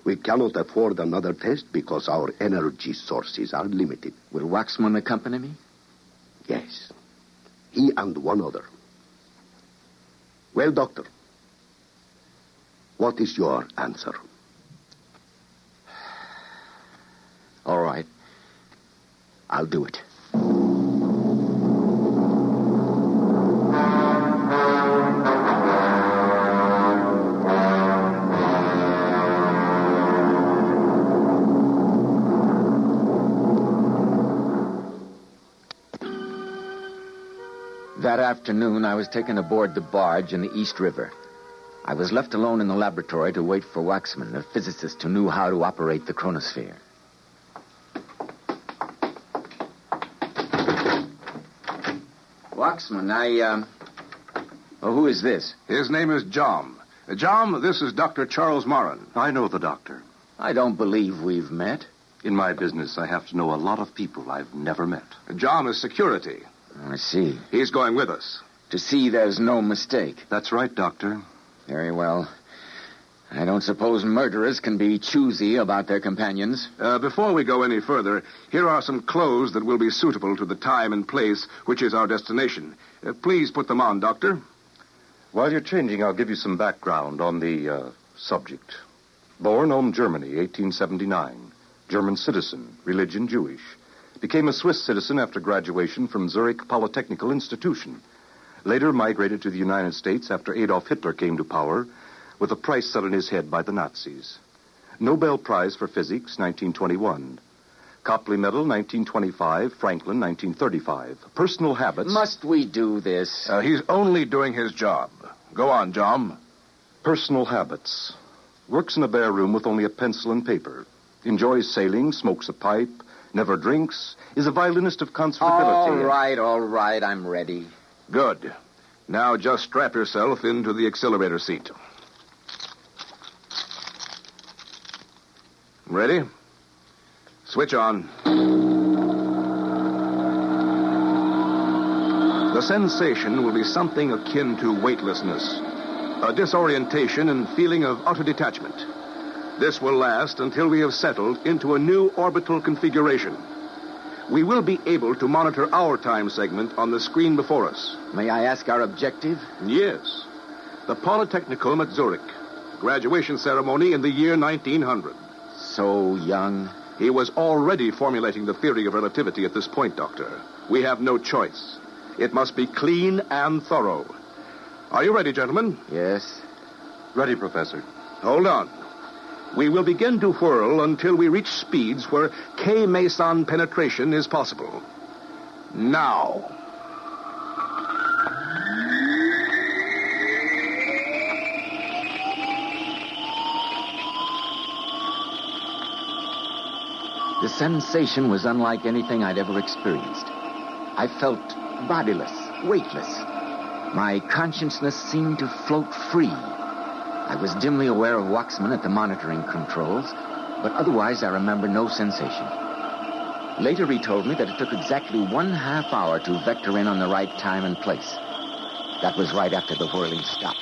C: We cannot afford another test because our energy sources are limited.
K: Will Waxman accompany me?
C: Yes. He and one other. Well, Doctor, what is your answer?
K: All right. I'll do it. That afternoon, I was taken aboard the barge in the East River. I was left alone in the laboratory to wait for Waxman, the physicist who knew how to operate the chronosphere. Waxman, who is this?
L: His name is John. John, this is Dr. Charles Moran.
R: I know the doctor.
K: I don't believe we've met.
R: In my business, I have to know a lot of people I've never met.
L: John is security.
K: I see.
L: He's going with us.
K: To see there's no mistake.
R: That's right, Doctor.
K: Very well. I don't suppose murderers can be choosy about their companions.
L: Before we go any further, here are some clothes that will be suitable to the time and place which is our destination. Please put them on, Doctor.
R: While you're changing, I'll give you some background on the subject. Born Ulm, Germany, 1879. German citizen, religion Jewish. Became a Swiss citizen after graduation from Zurich Polytechnical Institution. Later migrated to the United States after Adolf Hitler came to power, with a price set on his head by the Nazis. Nobel Prize for Physics, 1921. Copley Medal, 1925. Franklin, 1935. Personal habits...
K: Must we do this?
L: He's only doing his job. Go on, John.
R: Personal habits. Works in a bare room with only a pencil and paper. Enjoys sailing, smokes a pipe, never drinks, is a violinist of conservability.
K: All right, I'm ready.
L: Good. Now just strap yourself into the accelerator seat. Ready? Switch on. The sensation will be something akin to weightlessness, a disorientation and feeling of utter detachment. This will last until we have settled into a new orbital configuration. We will be able to monitor our time segment on the screen before us.
K: May I ask our objective?
L: Yes. The Polytechnicum at Zurich. Graduation ceremony in the year 1900.
K: So young.
L: He was already formulating the theory of relativity at this point, Doctor. We have no choice. It must be clean and thorough. Are you ready, gentlemen?
K: Yes.
R: Ready, Professor.
L: Hold on. We will begin to whirl until we reach speeds where K-meson penetration is possible. Now.
K: The sensation was unlike anything I'd ever experienced. I felt bodiless, weightless. My consciousness seemed to float free. I was dimly aware of Waxman at the monitoring controls, but otherwise I remember no sensation. Later he told me that it took exactly 1/2 hour to vector in on the right time and place. That was right after the whirling stopped.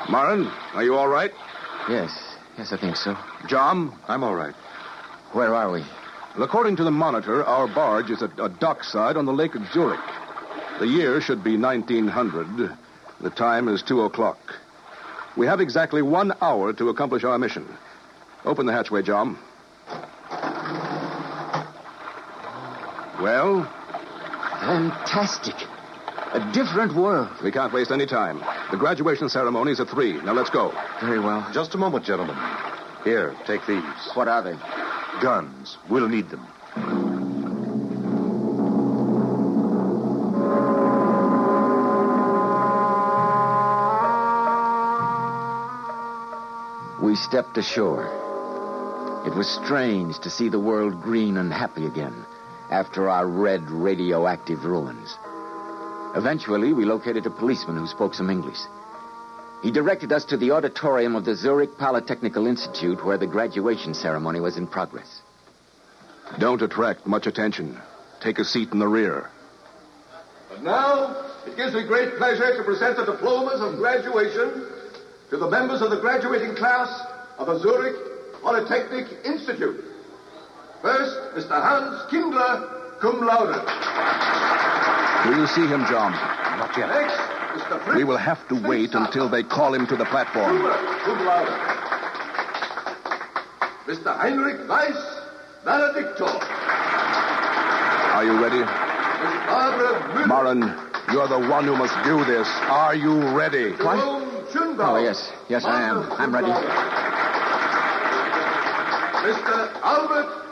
L: Marin, are you all right?
K: Yes, I think so.
L: John, I'm all right.
K: Where are we?
L: Well, according to the monitor, our barge is at a dockside on the Lake of Zurich. The year should be 1900. The time is 2 o'clock. We have exactly 1 hour to accomplish our mission. Open the hatchway, John. Well?
K: Fantastic. A different world.
L: We can't waste any time. The graduation ceremony is at 3. Now, let's go.
K: Very well.
R: Just a moment, gentlemen. Here, take these.
K: What are they?
R: Guns. We'll need them.
K: We stepped ashore. It was strange to see the world green and happy again after our red radioactive ruins. Eventually, we located a policeman who spoke some English. He directed us to the auditorium of the Zurich Polytechnical Institute where the graduation ceremony was in progress.
L: Don't attract much attention. Take a seat in the rear.
C: And now, it gives me great pleasure to present the diplomas of graduation to the members of the graduating class of the Zurich Polytechnic Institute. First, Mr. Hans Kindler, cum laude.
L: Do you see him, John?
R: Not yet.
C: Next, Mr. Fritz.
L: We will have to wait until they call him to the platform.
C: Cum laude. Mr. Heinrich Weiss, valedictor.
L: Are you ready?
C: Miss Barbara Müller.
L: Marin, you're the one who must do this. Are you ready?
K: What? Oh, yes. Yes, I am. I'm ready.
C: Mr. Albert